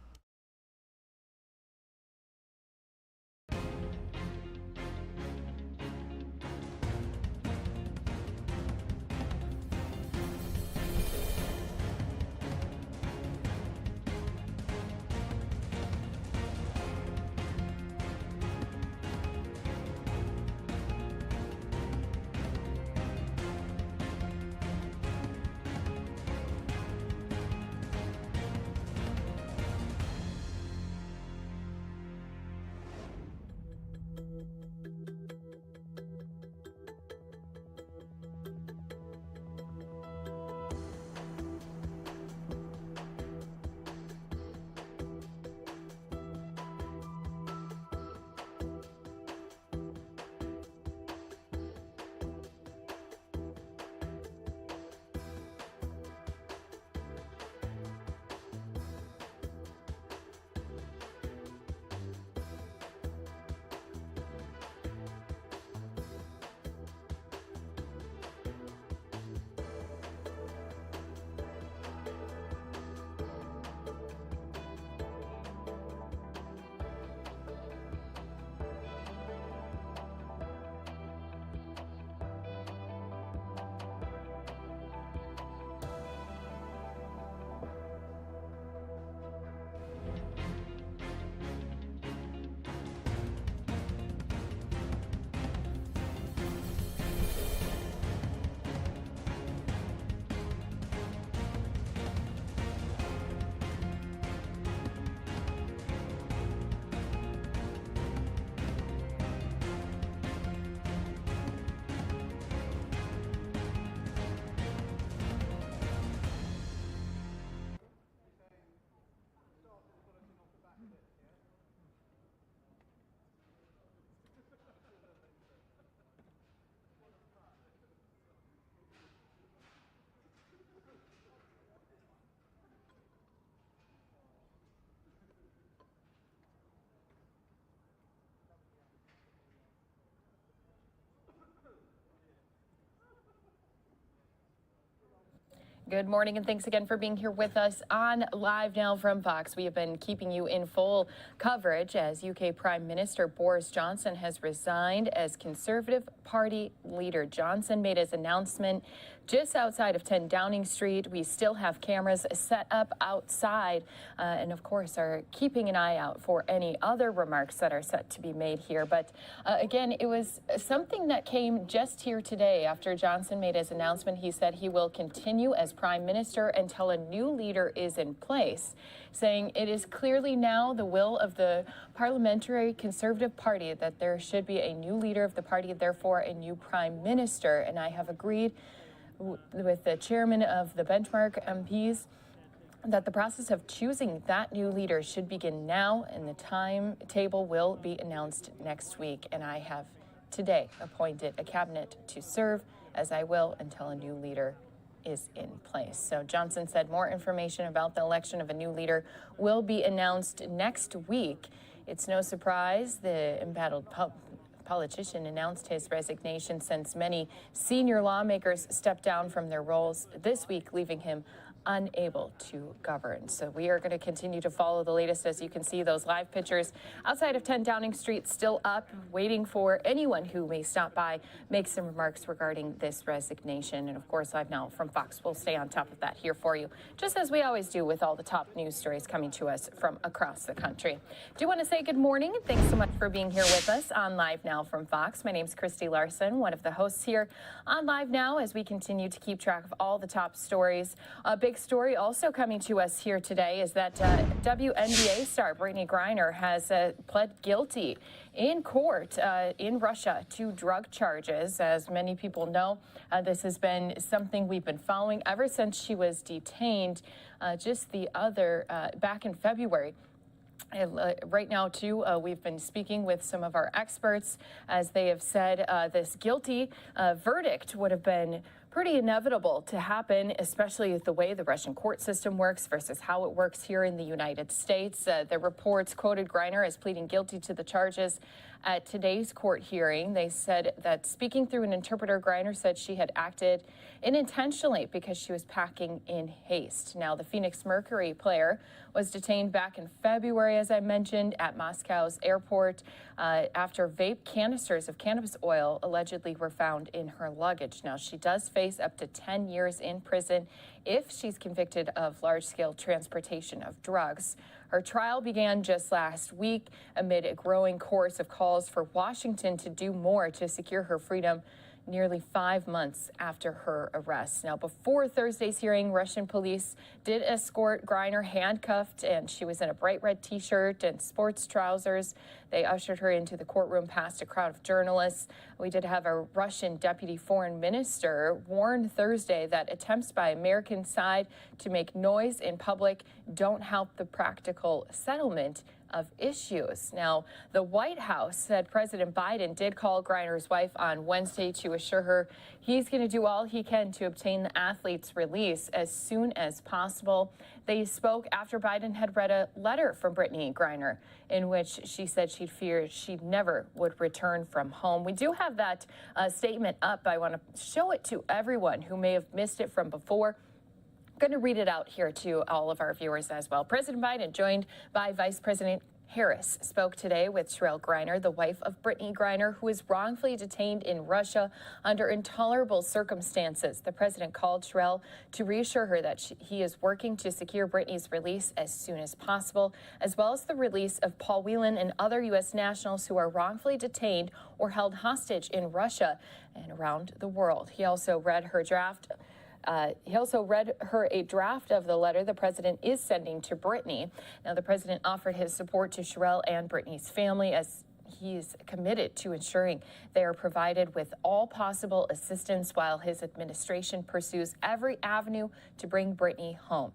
Good morning, and thanks again for being here with us on Live Now from Fox. We have been keeping you in full coverage as UK Prime Minister Boris Johnson has resigned as Conservative Party leader. Johnson made his announcement just outside of 10 Downing Street. We still have cameras set up outside and, of course, are keeping an eye out for any other remarks that are set to be made here. But again, it was something that came just here today after Johnson made his announcement. He said he will continue as Prime Minister until a new leader is in place, saying it is clearly now the will of the Parliamentary Conservative Party that there should be a new leader of the party, therefore a new Prime Minister. And I have agreed with the chairman of the Benchmark MPs that the process of choosing that new leader should begin now, and the timetable will be announced next week. And I have today appointed a cabinet to serve, as I will, until a new leader is in place. So Johnson said more information about the election of a new leader will be announced next week. It's no surprise the embattled politician announced his resignation since many senior lawmakers stepped down from their roles this week, leaving him unable to govern. So we are going to continue to follow the latest. As you can see, those live pictures outside of 10 Downing Street still up, waiting for anyone who may stop by, make some remarks regarding this resignation. And of course, Live Now from Fox will stay on top of that here for you, just as we always do with all the top news stories coming to us from across the country. Do want to say good morning. Thanks so much for being here with us on Live Now from Fox. My name's Christy Larson, one of the hosts here on Live Now, as we continue to keep track of all the top stories. A big story also coming to us here today is that WNBA star Brittany Griner has pled guilty in court in Russia to drug charges. As many people know, this has been something we've been following ever since she was detained just the other back in February. Right now, too, we've been speaking with some of our experts as they have said this guilty verdict would have been pretty inevitable to happen, especially with the way the Russian court system works versus how it works here in the United States. The reports quoted Griner as pleading guilty to the charges at today's court hearing. They said that speaking through an interpreter, Griner said she had acted unintentionally because she was packing in haste. Now, the Phoenix Mercury player was detained back in February, as I mentioned, at Moscow's airport after vape canisters of cannabis oil allegedly were found in her luggage. Now, she does face up to 10 years in prison if she's convicted of large-scale transportation of drugs. Her trial began just last week amid a growing chorus of calls for Washington to do more to secure her freedom nearly 5 months after her arrest. Now, before Thursday's hearing, Russian police did escort Griner handcuffed, and she was in a bright red T-shirt and sports trousers. They ushered her into the courtroom past a crowd of journalists. We did have a Russian deputy foreign minister warn Thursday that attempts by American side to make noise in public don't help the practical settlement of issues. Now, the White House said President Biden did call Griner's wife on Wednesday to assure her he's going to do all he can to obtain the athlete's release as soon as possible. They spoke after Biden had read a letter from Brittany Griner in which she said she'd feared she never would return from home. We do have that statement up. I want to show it to everyone who may have missed it from before. Going to read it out here to all of our viewers as well. President Biden, joined by Vice President Harris, spoke today with Cherelle Griner, the wife of Brittany Griner, who is wrongfully detained in Russia under intolerable circumstances. The president called Cherelle to reassure her that he is working to secure Brittany's release as soon as possible, as well as the release of Paul Whelan and other U.S. nationals who are wrongfully detained or held hostage in Russia and around the world. He also read her a draft of the letter the president is sending to Brittany. Now, the president offered his support to Cherelle and Brittany's family as he is committed to ensuring they are provided with all possible assistance while his administration pursues every avenue to bring Brittany home.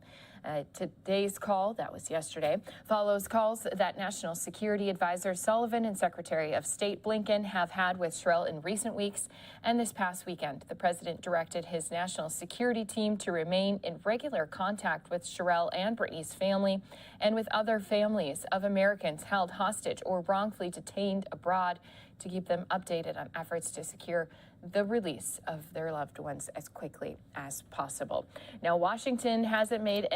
Today's call, that was yesterday, follows calls that National Security Advisor Sullivan and Secretary of State Blinken have had with Cherelle in recent weeks. And this past weekend, the president directed his national security team to remain in regular contact with Cherelle and Brittany's family and with other families of Americans held hostage or wrongfully detained abroad to keep them updated on efforts to secure the release of their loved ones as quickly as possible. Now, Washington hasn't made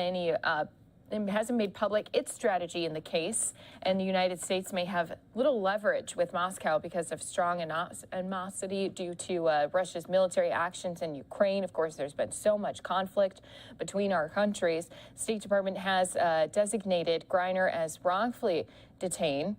public its strategy in the case, and the United States may have little leverage with Moscow because of strong animosity due to Russia's military actions in Ukraine. Of course, there's been so much conflict between our countries. State Department has designated Griner as wrongfully detained,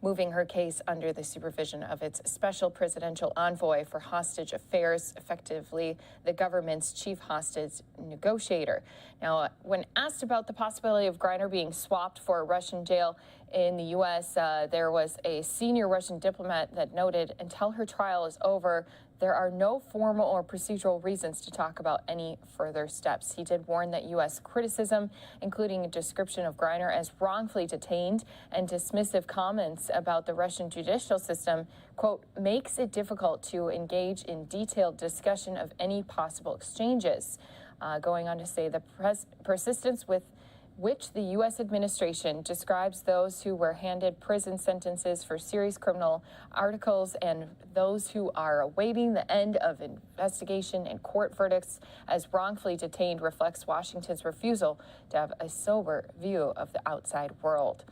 moving her case under the supervision of its special presidential envoy for hostage affairs, effectively the government's chief hostage negotiator. Now, when asked about the possibility of Griner being swapped for a Russian jail in the U.S., there was a senior Russian diplomat that noted, until her trial is over, there are no formal or procedural reasons to talk about any further steps. He did warn that U.S. criticism, including a description of Griner as wrongfully detained and dismissive comments about the Russian judicial system, quote, makes it difficult to engage in detailed discussion of any possible exchanges. Going on to say the persistence with which the U.S. administration describes those who were handed prison sentences for serious criminal articles and those who are awaiting the end of investigation and court verdicts as wrongfully detained reflects Washington's refusal to have a sober view of the outside world.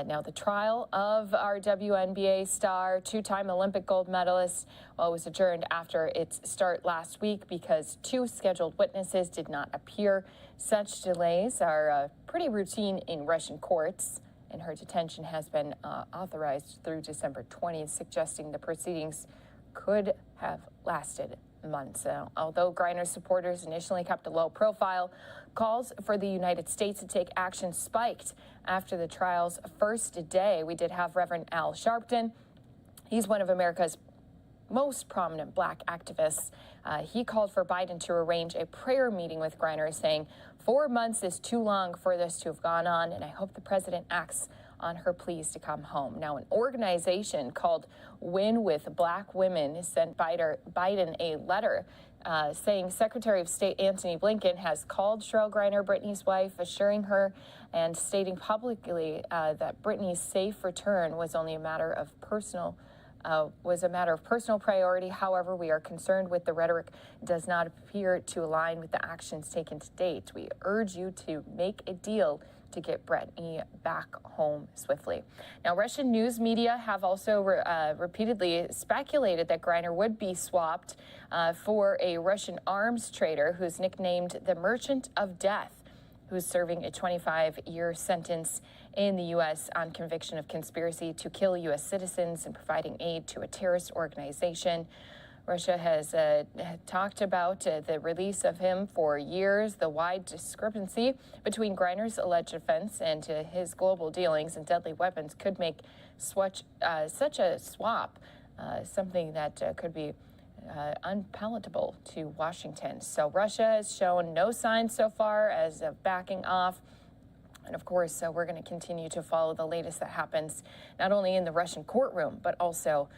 Now, the trial of our WNBA star, two-time Olympic gold medalist, was adjourned after its start last week because 2 scheduled witnesses did not appear. Such delays are pretty routine in Russian courts, and her detention has been authorized through December 20th, suggesting the proceedings could have lasted months. Although Griner's supporters initially kept a low profile, calls for the United States to take action spiked after the trial's first day. We did have Reverend Al Sharpton. He's one of America's most prominent black activists. He called for Biden to arrange a prayer meeting with Griner, saying 4 months is too long for this to have gone on, and I hope the president acts on her pleas to come home. Now, an organization called Win with Black Women sent Biden a letter saying Secretary of State Antony Blinken has called Cheryl Griner, Brittany's wife, assuring her and stating publicly that Brittany's safe return was only a matter of personal priority. However, we are concerned with the rhetoric does not appear to align with the actions taken to date. We urge you to make a deal to get Brittany back home swiftly. Now, Russian news media have also repeatedly speculated that Griner would be swapped for a Russian arms trader who's nicknamed the Merchant of Death, who's serving a 25-year sentence in the U.S. on conviction of conspiracy to kill U.S. citizens and providing aid to a terrorist organization. Russia has talked about the release of him for years. The wide discrepancy between Griner's alleged offense and his global dealings in deadly weapons could make such a swap something that could be unpalatable to Washington. So Russia has shown no signs so far as of backing off. And of course, we're going to continue to follow the latest that happens, not only in the Russian courtroom, but also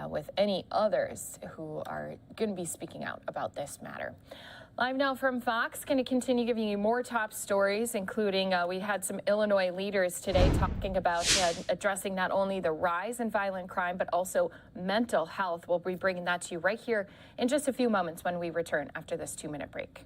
with any others who are going to be speaking out about this matter. Live now from Fox, going to continue giving you more top stories, including we had some Illinois leaders today talking about addressing not only the rise in violent crime, but also mental health. We'll be bringing that to you right here in just a few moments when we return after this 2-minute break.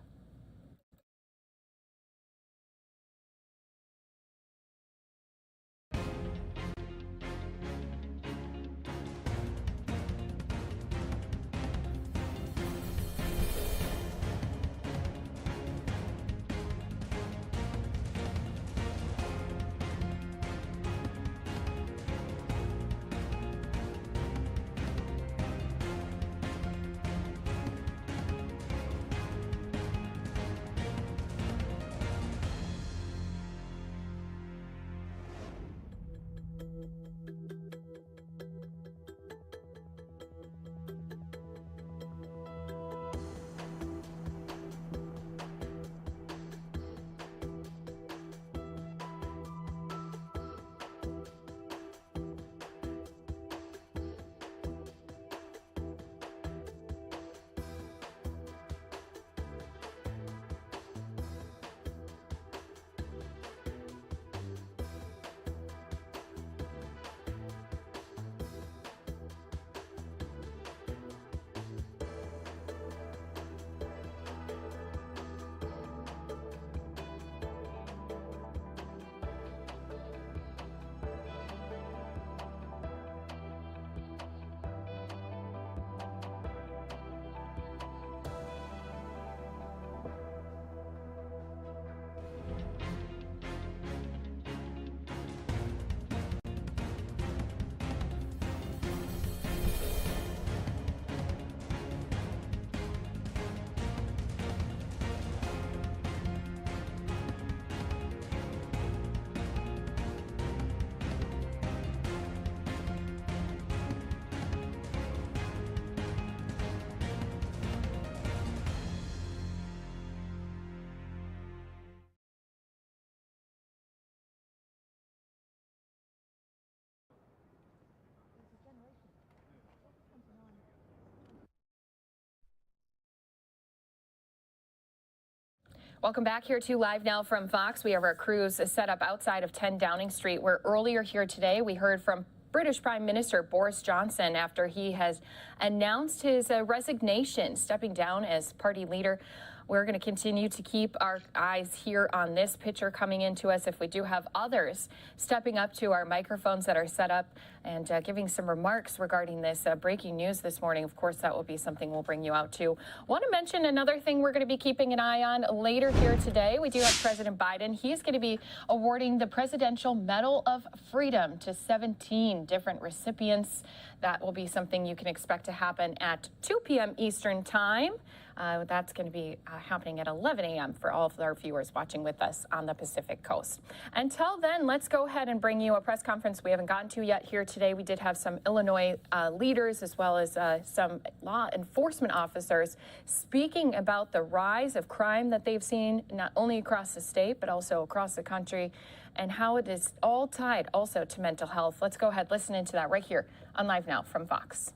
Welcome back here to Live Now from Fox. We have our crews set up outside of 10 Downing Street, where earlier here today we heard from British Prime Minister Boris Johnson after he has announced his resignation, stepping down as party leader. We're going to continue to keep our eyes here on this picture coming into us. If we do have others stepping up to our microphones that are set up and giving some remarks regarding this breaking news this morning, of course, that will be something we'll bring you out to. Want to mention another thing we're going to be keeping an eye on later here today. We do have President Biden. He's going to be awarding the Presidential Medal of Freedom to 17 different recipients. That will be something you can expect to happen at 2 p.m. Eastern Time. That's going to be happening at 11 a.m. for all of our viewers watching with us on the Pacific Coast. Until then, let's go ahead and bring you a press conference we haven't gotten to yet here today. We did have some Illinois leaders as well as some law enforcement officers speaking about the rise of crime that they've seen not only across the state but also across the country, and how it is all tied also to mental health. Let's go ahead, listen into that right here on Live Now from Fox.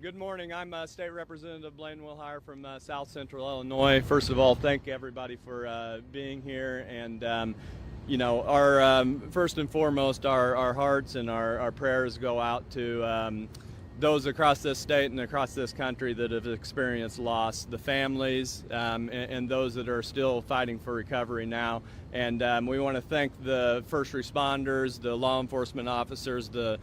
Good morning. I'm State Representative Blaine Wilhire from South Central Illinois. First of all, thank everybody for being here. And, you know, our first and foremost, our hearts and our prayers go out to those across this state and across this country that have experienced loss, the families and those that are still fighting for recovery now. And we want to thank the first responders, the law enforcement officers, the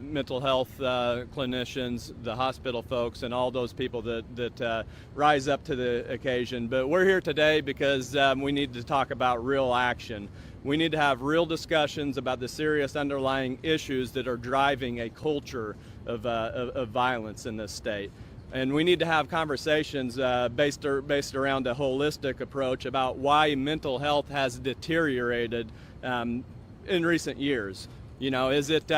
mental health clinicians, the hospital folks, and all those people that rise up to the occasion. But we're here today because we need to talk about real action. We need to have real discussions about the serious underlying issues that are driving a culture of violence in this state. And we need to have conversations based around a holistic approach about why mental health has deteriorated in recent years. You know, is it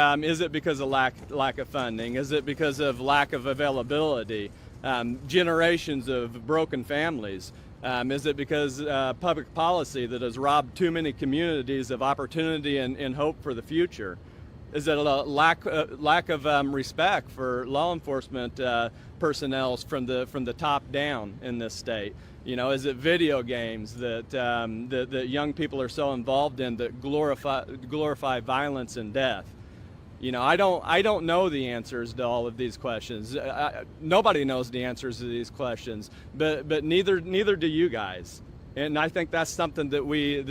because of lack of funding? Is it because of lack of availability? Generations of broken families? Is it because public policy that has robbed too many communities of opportunity and hope for the future? Is it a lack of respect for law enforcement personnel from the top down in this state? You know, is it video games that young people are so involved in that glorify violence and death? You know, I don't know the answers to all of these questions. Nobody knows the answers to these questions, but neither do you guys. And I think that's something that we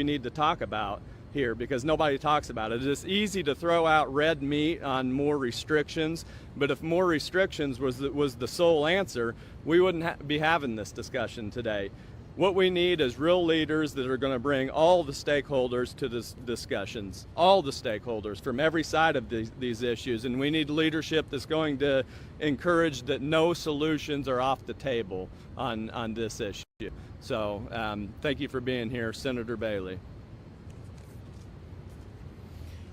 need to talk about here, because nobody talks about it. It's easy to throw out red meat on more restrictions, but if more restrictions was the sole answer, we wouldn't be having this discussion today. What we need is real leaders that are going to bring all the stakeholders to this discussions, all the stakeholders from every side of these issues, and we need leadership that's going to encourage that no solutions are off the table on this issue. So thank you for being here, Senator Bailey.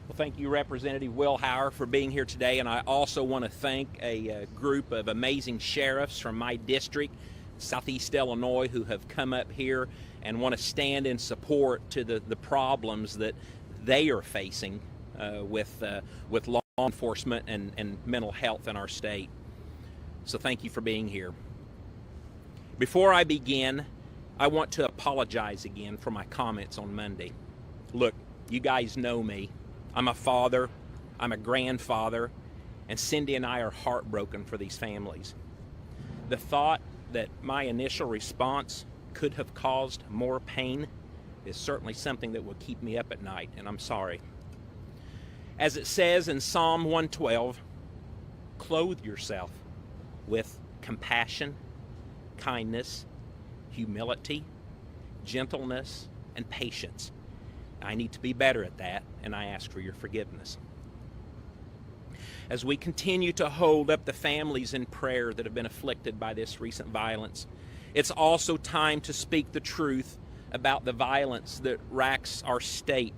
Well, thank you, Representative Wilhire, for being here today, and I also want to thank a group of amazing sheriffs from my district, Southeast Illinois, who have come up here and want to stand in support to the problems that they are facing with law enforcement and mental health in our state. So thank you for being here. Before I begin, I want to apologize again for my comments on Monday. Look, you guys know me. I'm a father, I'm a grandfather, and Cindy and I are heartbroken for these families. The thought that my initial response could have caused more pain is certainly something that will keep me up at night, and I'm sorry. As it says in Psalm 112, clothe yourself with compassion, kindness, humility, gentleness, and patience. I need to be better at that, and I ask for your forgiveness. As we continue to hold up the families in prayer that have been afflicted by this recent violence, it's also time to speak the truth about the violence that racks our state,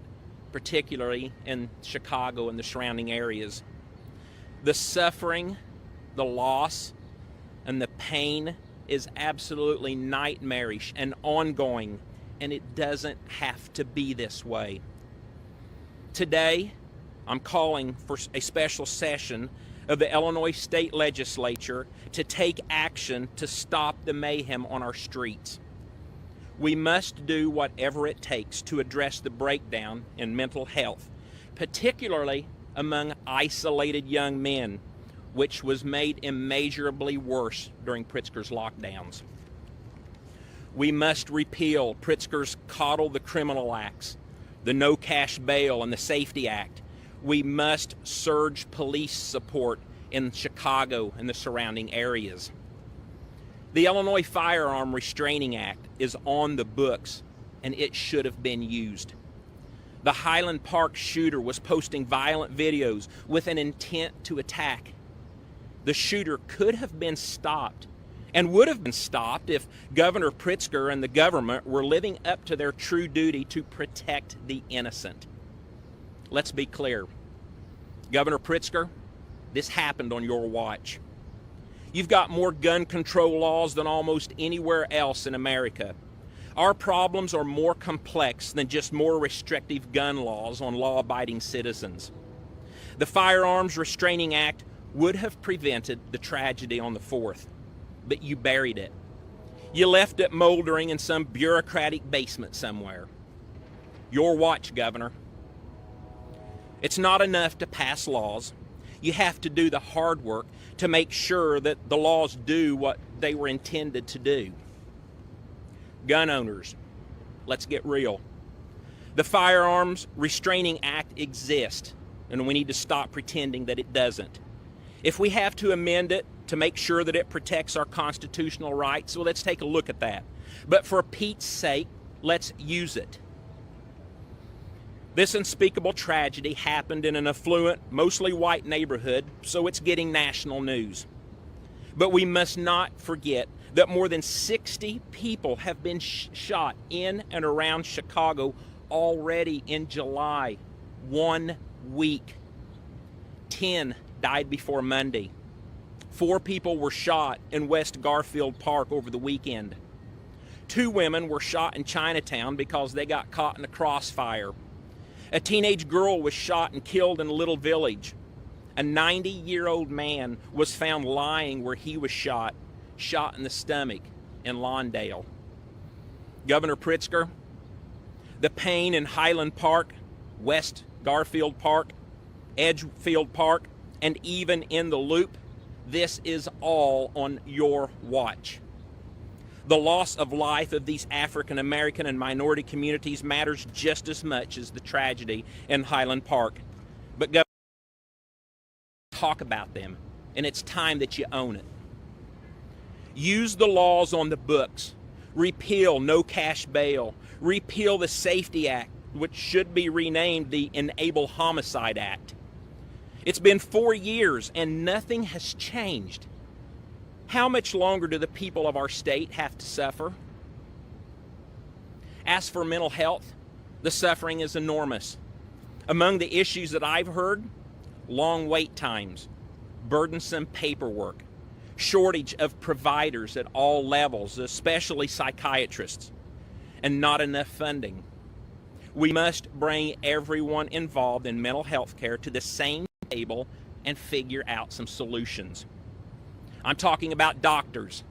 particularly in Chicago and the surrounding areas. The suffering, the loss, and the pain is absolutely nightmarish and ongoing, and it doesn't have to be this way. Today, I'm calling for a special session of the Illinois State Legislature to take action to stop the mayhem on our streets. We must do whatever it takes to address the breakdown in mental health, particularly among isolated young men, which was made immeasurably worse during Pritzker's lockdowns. We must repeal Pritzker's Coddle the Criminal Acts, the No Cash Bail, and the Safety Act. We must surge police support in Chicago and the surrounding areas. The Illinois Firearm Restraining Act is on the books, and it should have been used. The Highland Park shooter was posting violent videos with an intent to attack. The shooter could have been stopped, and would have been stopped if Governor Pritzker and the government were living up to their true duty to protect the innocent. Let's be clear. Governor Pritzker, this happened on your watch. You've got more gun control laws than almost anywhere else in America. Our problems are more complex than just more restrictive gun laws on law-abiding citizens. The Firearms Restraining Act would have prevented the tragedy on the 4th, but you buried it. You left it moldering in some bureaucratic basement somewhere. Your watch, Governor. It's not enough to pass laws. You have to do the hard work to make sure that the laws do what they were intended to do. Gun owners, let's get real. The Firearms Restraining Act exists, and we need to stop pretending that it doesn't. If we have to amend it to make sure that it protects our constitutional rights, well, let's take a look at that. But for Pete's sake, let's use it. This unspeakable tragedy happened in an affluent, mostly white neighborhood, so it's getting national news. But we must not forget that more than 60 people have been shot in and around Chicago already in July. 1 week. 10 died before Monday. 4 people were shot in West Garfield Park over the weekend. 2 women were shot in Chinatown because they got caught in a crossfire. A teenage girl was shot and killed in a little village. A 90-year-old man was found lying where he was shot in the stomach in Lawndale. Governor Pritzker, the pain in Highland Park, West Garfield Park, Edgefield Park, and even in the Loop, this is all on your watch. The loss of life of these African American and minority communities matters just as much as the tragedy in Highland Park. But Governor, talk about them, and it's time that you own it. Use the laws on the books. Repeal no cash bail. Repeal the Safety Act, which should be renamed the Enable Homicide Act. It's been 4 years and nothing has changed. How much longer do the people of our state have to suffer? As for mental health, the suffering is enormous. Among the issues that I've heard, long wait times, burdensome paperwork, shortage of providers at all levels, especially psychiatrists, and not enough funding. We must bring everyone involved in mental health care to the same table and figure out some solutions. I'm talking about doctors,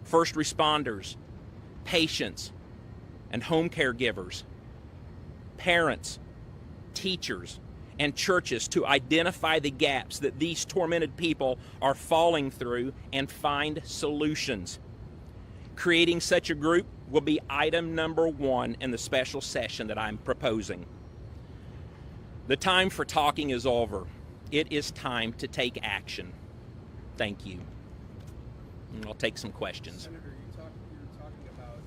first responders, patients, and home caregivers, parents, teachers, and churches to identify the gaps that these tormented people are falling through and find solutions. Creating such a group will be item number 1 in the special session that I'm proposing. The time for talking is over. It is time to take action. Thank you. And I'll take some questions. Senator, you're talking about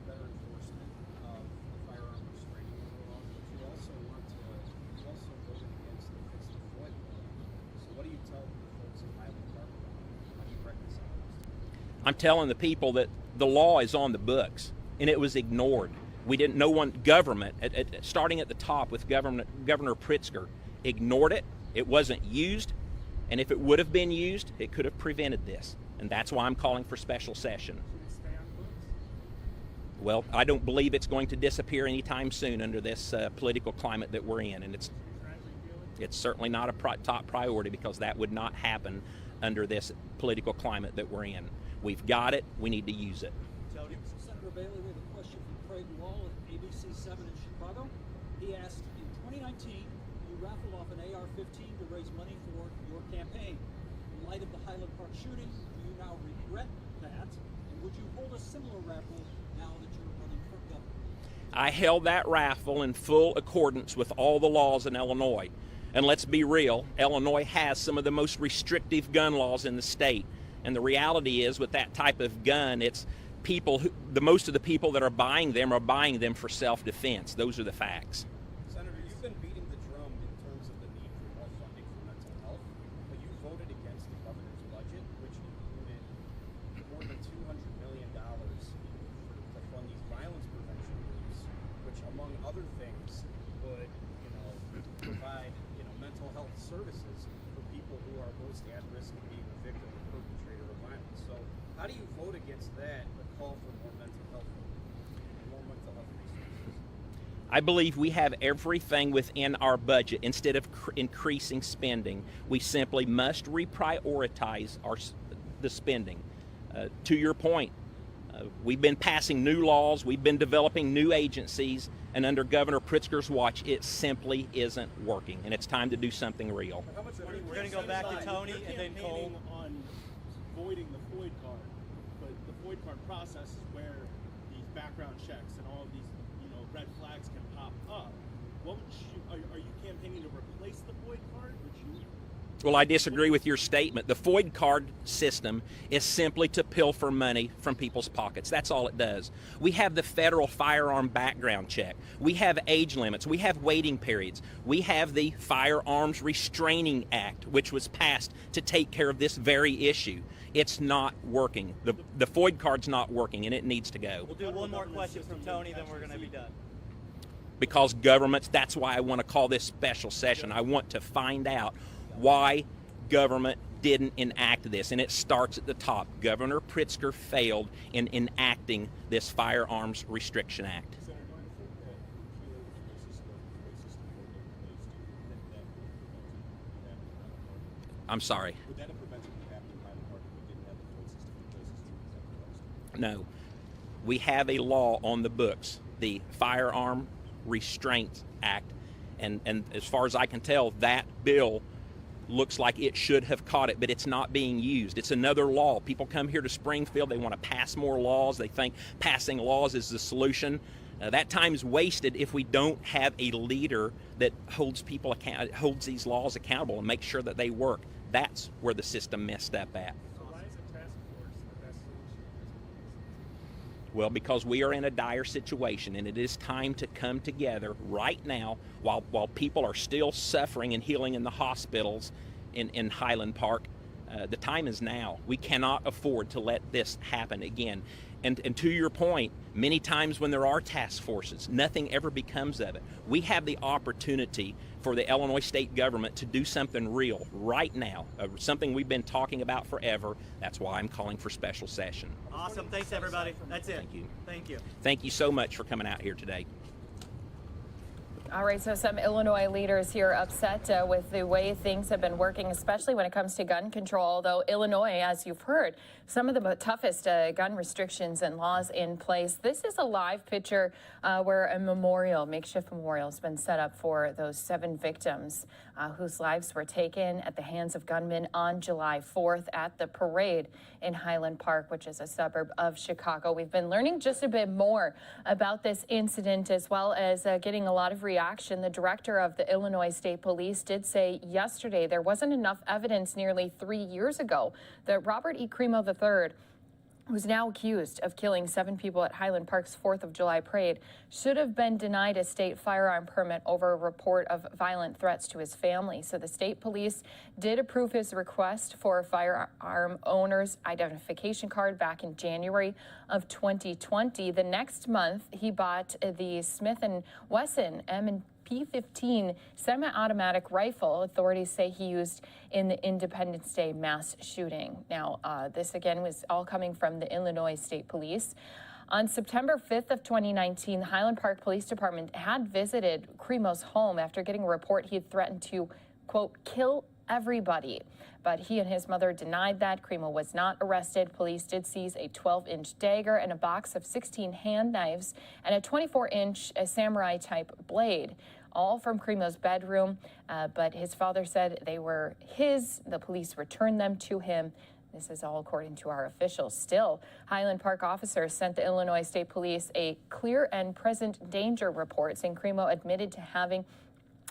better enforcement of the firearm restraining order law, but you also voted against the fixed the Floyd law. So what do you tell the folks in Highland Park about it? How do you reconcile those two? I'm telling the people that the law is on the books and it was ignored. No one, government, starting at the top with Governor Pritzker, ignored it. It wasn't used, and if it would have been used, it could have prevented this. And that's why I'm calling for special session. Well, I don't believe it's going to disappear anytime soon under this political climate that we're in, and it's certainly not a top priority, because that would not happen under this political climate that we're in. We've got it. We need to use it. Senator Bailey, we have a question from Craig Wall at ABC 7 in Chicago. He asked, in 2019, you raffled off an AR-15 to raise money for your campaign. In light of the Highland Park shooting, do you now regret that? And would you hold a similar raffle now that you're running for governor? I held that raffle in full accordance with all the laws in Illinois. And let's be real, Illinois has some of the most restrictive gun laws in the state. And the reality is, with that type of gun, it's people most of the people that are buying them for self-defense. Those are the facts. Senator, you've been beating the drum in terms of the need for more funding for mental health, but you voted against the governor's budget, which included more than $200 million to fund these violence prevention groups, which, among other things, would, provide, mental health services for people who are most at risk of being a victim or perpetrator of violence. So, how do you vote against that, but call for more mental health resources? I believe we have everything within our budget. Instead of increasing spending, we simply must reprioritize the spending. To your point, we've been passing new laws, we've been developing new agencies, and under Governor Pritzker's watch, it simply isn't working, and it's time to do something real. We're going to go back to Tony and then Cole. On voiding the FOID card, but the FOID card process is where these background checks and all of these, red flags can pop up. What would are you campaigning to replace the FOID card? Well, I disagree with your statement. The FOID card system is simply to pilfer money from people's pockets. That's all it does. We have the federal firearm background check. We have age limits. We have waiting periods. We have the Firearms Restraining Act, which was passed to take care of this very issue. It's not working. The FOID card's not working, and it needs to go. We'll do one more question from Tony, then we're going to be done. Because governments, that's why I want to call this special session. I want to find out why government didn't enact this, and it starts at the top. Governor Pritzker failed in enacting this Firearms Restriction Act. I'm sorry. Would that have prevented what happened in Highland Park if we didn't have the FOID system in place? No. We have a law on the books, the Firearm Restraint Act, and as far as I can tell, that bill looks like it should have caught it, but it's not being used. It's another law. People come here to Springfield, they want to pass more laws, they think passing laws is the solution. That time's wasted if we don't have a leader that holds these laws accountable and makes sure that they work. That's where the system messed up at. So why is a task force the best solution? Well, because we are in a dire situation, and it is time to come together right now while people are still suffering and healing in the hospitals in Highland Park. The time is now. We cannot afford to let this happen again. And to your point, many times when there are task forces, nothing ever becomes of it. We have the opportunity for the Illinois state government to do something real right now, something we've been talking about forever. That's why I'm calling for special session. Awesome. Thanks, everybody. That's it. Thank you. Thank you. Thank you so much for coming out here today. All right, so some Illinois leaders here upset with the way things have been working, especially when it comes to gun control. Though Illinois, as you've heard, some of the toughest gun restrictions and laws in place. This is a live picture where a makeshift memorial has been set up for those 7 victims whose lives were taken at the hands of gunmen on July 4th at the parade in Highland Park, which is a suburb of Chicago. We've been learning just a bit more about this incident, as well as getting a lot of reaction. The director of the Illinois State Police did say yesterday there wasn't enough evidence nearly 3 years ago that Robert E. Crimo III who's now accused of killing 7 people at Highland Park's 4th of July parade, should have been denied a state firearm permit over a report of violent threats to his family. So the state police did approve his request for a firearm owner's identification card back in January of 2020. The next month, he bought the Smith & Wesson P15 semi-automatic rifle authorities say he used in the Independence Day mass shooting. Now, this again was all coming from the Illinois State Police. On September 5th of 2019, the Highland Park Police Department had visited Cremo's home after getting a report he had threatened to, quote, kill everybody. But he and his mother denied that. Cremo was not arrested. Police did seize a 12-inch dagger and a box of 16 hand knives and a 24-inch samurai-type blade, all from Cremo's bedroom. But his father said they were his. The police returned them to him. This is all according to our officials. Still, Highland Park officers sent the Illinois State Police a clear and present danger report, saying Cremo admitted to having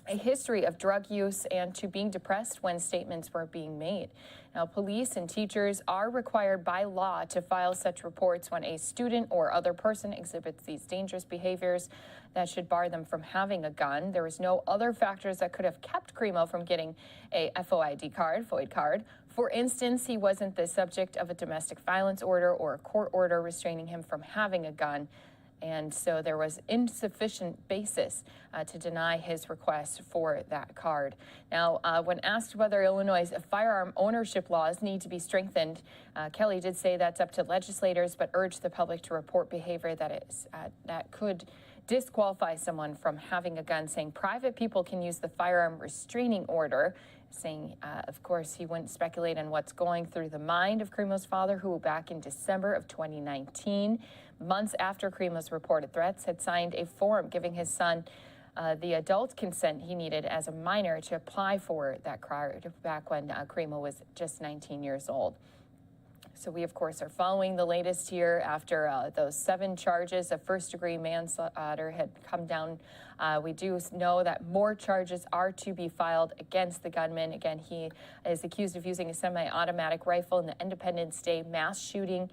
a history of drug use and to being depressed when statements were being made. Now, police and teachers are required by law to file such reports when a student or other person exhibits these dangerous behaviors that should bar them from having a gun. There was no other factors that could have kept Cremo from getting a FOID card, FOID card. For instance, he wasn't the subject of a domestic violence order or a court order restraining him from having a gun. And so there was insufficient basis to deny his request for that card. Now, when asked whether Illinois' firearm ownership laws need to be strengthened, Kelly did say that's up to legislators, but urged the public to report behavior that could disqualify someone from having a gun, saying private people can use the firearm restraining order, saying, of course, he wouldn't speculate on what's going through the mind of Cremo's father, who back in December of 2019, months after Cremo's reported threats, had signed a form giving his son the adult consent he needed as a minor to apply for that card back when Cremo was just 19 years old. So we, of course, are following the latest here after those 7 charges of first-degree manslaughter had come down. We do know that more charges are to be filed against the gunman. Again, he is accused of using a semi-automatic rifle in the Independence Day mass shooting.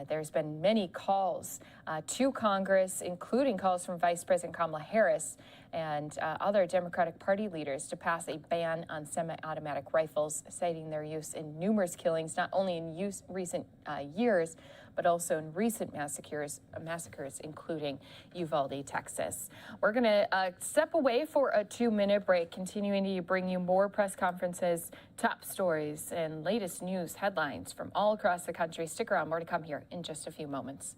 There's been many calls to Congress, including calls from Vice President Kamala Harris and other Democratic Party leaders to pass a ban on semi-automatic rifles, citing their use in numerous killings, not only in recent years, but also in recent massacres, including Uvalde, Texas. We're going to step away for a 2-minute break, continuing to bring you more press conferences, top stories, and latest news headlines from all across the country. Stick around, more to come here in just a few moments.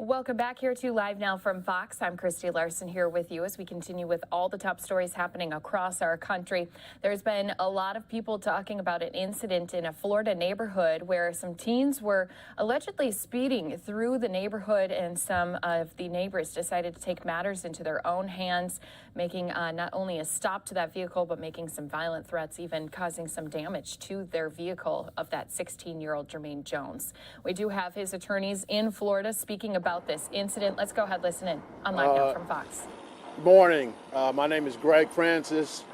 Welcome back here to Live Now from Fox. I'm Christy Larson here with you as we continue with all the top stories happening across our country. There's been a lot of people talking about an incident in a Florida neighborhood where some teens were allegedly speeding through the neighborhood, and some of the neighbors decided to take matters into their own hands, making not only a stop to that vehicle, but making some violent threats, even causing some damage to their vehicle of that 16-year-old Jermaine Jones. We do have his attorneys in Florida speaking about this incident. Let's go ahead, listen in on Live Now from Fox. Good morning. My name is Greg Francis,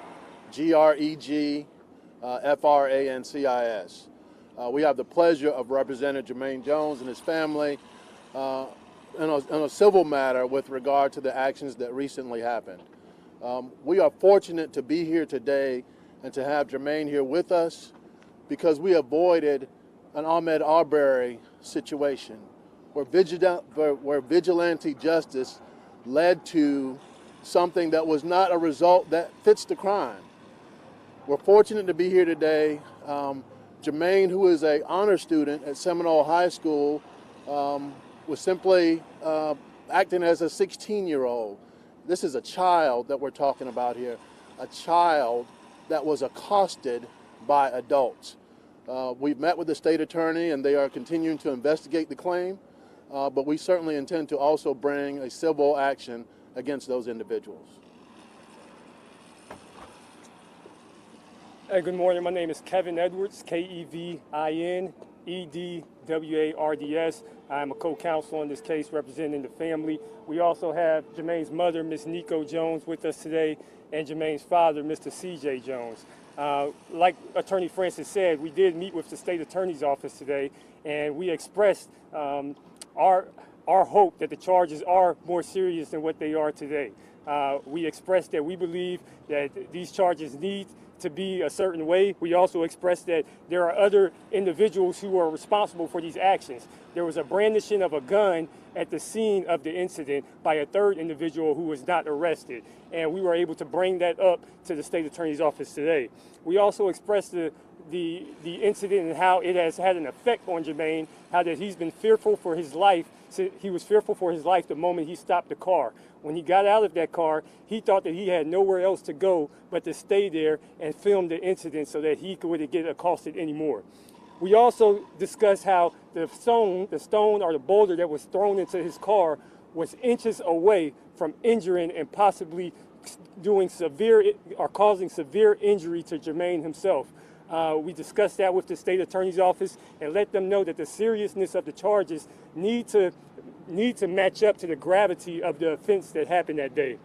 Greg Francis. We have the pleasure of representing Jermaine Jones and his family in a civil matter with regard to the actions that recently happened. We are fortunate to be here today and to have Jermaine here with us because we avoided an Ahmaud Arbery situation where vigilante justice led to something that was not a result that fits the crime. We're fortunate to be here today. Jermaine, who is an honor student at Seminole High School, was simply acting as a 16-year-old. This is a child that we're talking about here, a child that was accosted by adults. We've met with the state attorney and they are continuing to investigate the claim, but we certainly intend to also bring a civil action against those individuals. Hey, good morning. My name is Kevin Edwards, KevinEdwards. I'm a co-counsel on this case representing the family. We also have Jermaine's mother, Ms. Nico Jones, with us today, and Jermaine's father, Mr. C.J. Jones. Like Attorney Francis said, we did meet with the state attorney's office today, and we expressed our hope that the charges are more serious than what they are today. We expressed that we believe that these charges need to be a certain way. We also expressed that there are other individuals who are responsible for these actions. There was a brandishing of a gun at the scene of the incident by a third individual who was not arrested, and we were able to bring that up to the state attorney's office today. We also expressed the incident and how it has had an effect on Jermaine, how that he's been fearful for his life. He was fearful for his life the moment he stopped the car. When he got out of that car, he thought that he had nowhere else to go but to stay there and film the incident so that he wouldn't get accosted anymore. We also discussed how the stone or the boulder that was thrown into his car was inches away from injuring and possibly doing severe or causing severe injury to Jermaine himself. We discussed that with the state attorney's office and let them know that the seriousness of the charges need to match up to the gravity of the offense that happened that day.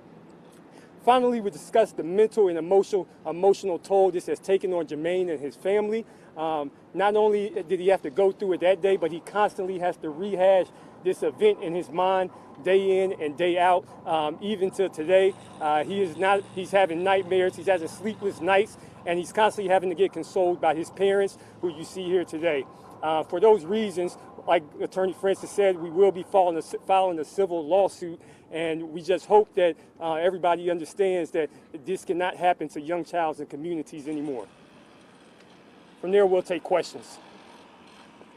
Finally, we discussed the mental and emotional toll this has taken on Jermaine and his family. Not only did he have to go through it that day, but he constantly has to rehash this event in his mind day in and day out. Even to today, he's having nightmares, he's having sleepless nights, and he's constantly having to get consoled by his parents, who you see here today. For those reasons, like Attorney Francis said, we will be filing a civil lawsuit, and we just hope that everybody understands that this cannot happen to young childs and communities anymore. From there, we'll take questions.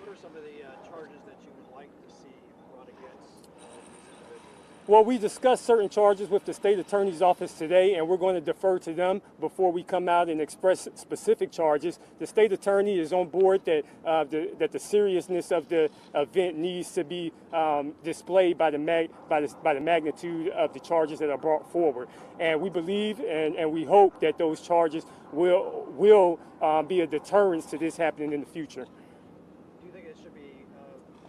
What are some of the charges that you would like to see brought against these individuals? Well, we discussed certain charges with the state attorney's office today, and we're going to defer to them before we come out and express specific charges. The state attorney is on board that the seriousness of the event needs to be displayed by the magnitude of the charges that are brought forward. And we believe and we hope that those charges will be a deterrence to this happening in the future. Do you think it should be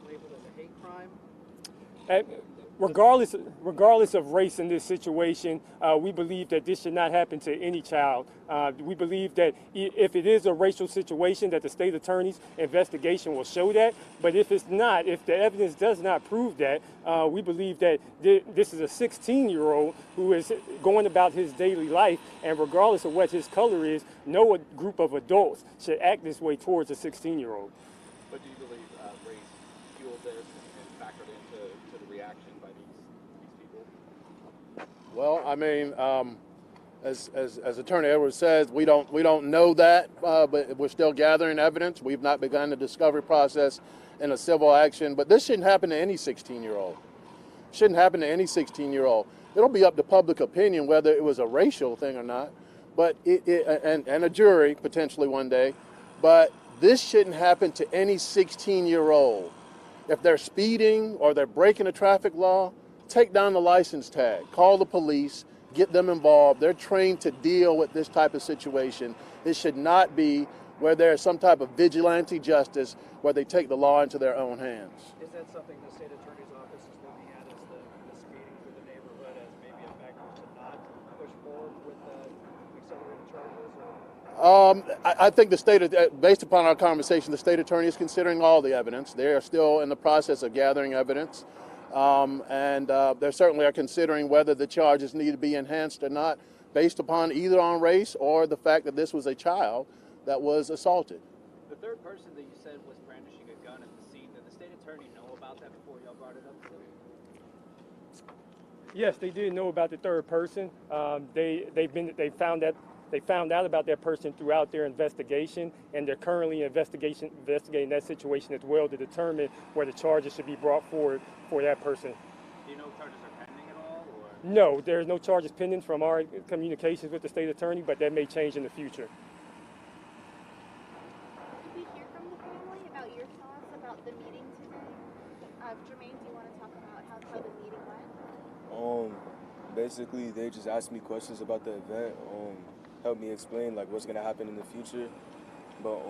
labeled as a hate crime? Regardless of race in this situation, we believe that this should not happen to any child. We believe that if it is a racial situation, that the state attorney's investigation will show that. But if it's not, if the evidence does not prove that, we believe that this is a 16-year-old who is going about his daily life, and regardless of what his color is, no group of adults should act this way towards a 16-year-old. But do you believe race fueled this and factored into the reaction by these people? Well, I mean, as Attorney Edwards says, we don't know that, but we're still gathering evidence. We've not begun the discovery process in a civil action, but this shouldn't happen to any 16-year-old. Shouldn't happen to any 16-year-old. It'll be up to public opinion whether it was a racial thing or not, but and a jury potentially one day. But this shouldn't happen to any 16-year-old. If they're speeding or they're breaking a traffic law, take down the license tag, call the police, get them involved. They're trained to deal with this type of situation. It should not be where there's some type of vigilante justice where they take the law into their own hands. Is that something the state attorney's office is looking at, as the speeding through the neighborhood, as maybe a factor to not push forward with accelerated charges? I think the state, based upon our conversation, the state attorney is considering all the evidence. They are still in the process of gathering evidence. They certainly are considering whether the charges need to be enhanced or not, based upon either on race or the fact that this was a child that was assaulted. The third person that you said was brandishing a gun at the scene, did the state attorney know about that before y'all brought it up to them? Yes, they did know about the third person. They found out about that person throughout their investigation, and they're currently investigating that situation as well to determine whether charges should be brought forward for that person. Do you know if charges are pending at all? Or? No, there's no charges pending from our communications with the state attorney, but that may change in the future. Did we hear from the family about your thoughts about the meeting today? Jermaine, do you want to talk about how the meeting went? Basically, they just asked me questions about the event. Help me explain like what's gonna happen in the future, but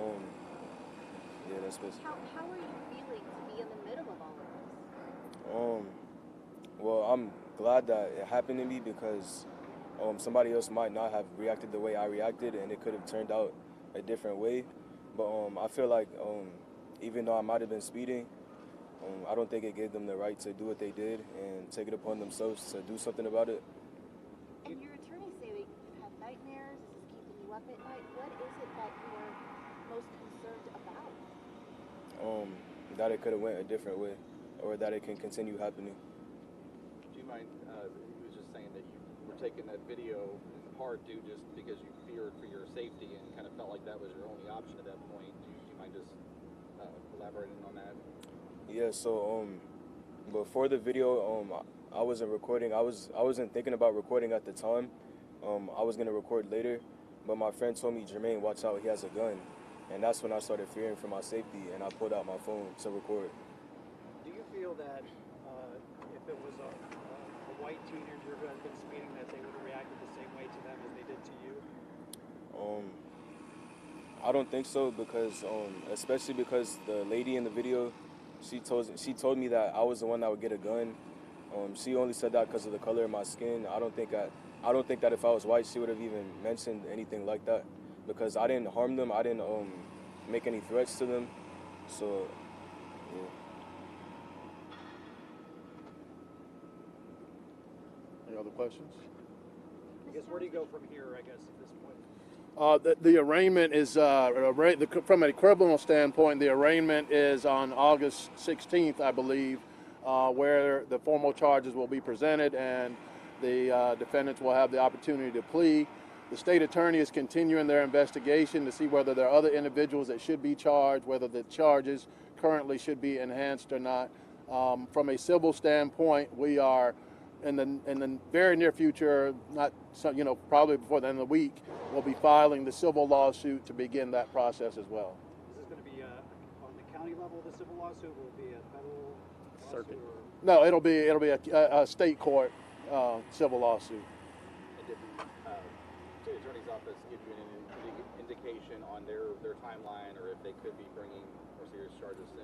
yeah, that's basically. How are you feeling to be in the middle of all of this? Well, I'm glad that it happened to me because somebody else might not have reacted the way I reacted, and it could have turned out a different way. But I feel like even though I might have been speeding, I don't think it gave them the right to do what they did and take it upon themselves to do something about it. And your attorneys say that you've had nightmares, this is keeping you up at night. What is it that you are most concerned about? That it could have went a different way, or that it can continue happening. Do you mind, he was just saying that you were taking that video in part due just because you feared for your safety and kind of felt like that was your only option at that point. Do you mind just elaborating on that? Yeah, so before the video, I wasn't recording. I wasn't thinking about recording at the time. I was gonna record later, but my friend told me, Jermaine, watch out, he has a gun. And that's when I started fearing for my safety, and I pulled out my phone to record. Do you feel that if it was a white teenager who had been speeding, that they would have reacted the same way to them as they did to you? I don't think so, because especially because the lady in the video, she told me that I was the one that would get a gun. She only said that because of the color of my skin. I don't think that if I was white, she would have even mentioned anything like that, because I didn't harm them. I didn't make any threats to them. So, yeah. Any other questions? I guess where do you go from here, I guess, at this point? The arraignment is, from a criminal standpoint, the arraignment is on August 16th, I believe, where the formal charges will be presented and the defendants will have the opportunity to plea. The state attorney is continuing their investigation to see whether there are other individuals that should be charged, whether the charges currently should be enhanced or not. From a civil standpoint, we are in the very near future, probably before the end of the week, we'll be filing the civil lawsuit to begin that process as well. Is this going to be on the county level, the civil lawsuit? Will it be a federal lawsuit? No, it'll be a state court civil lawsuit. And did the state attorney's office give you an indication on their timeline, or if they could be bringing more serious charges soon?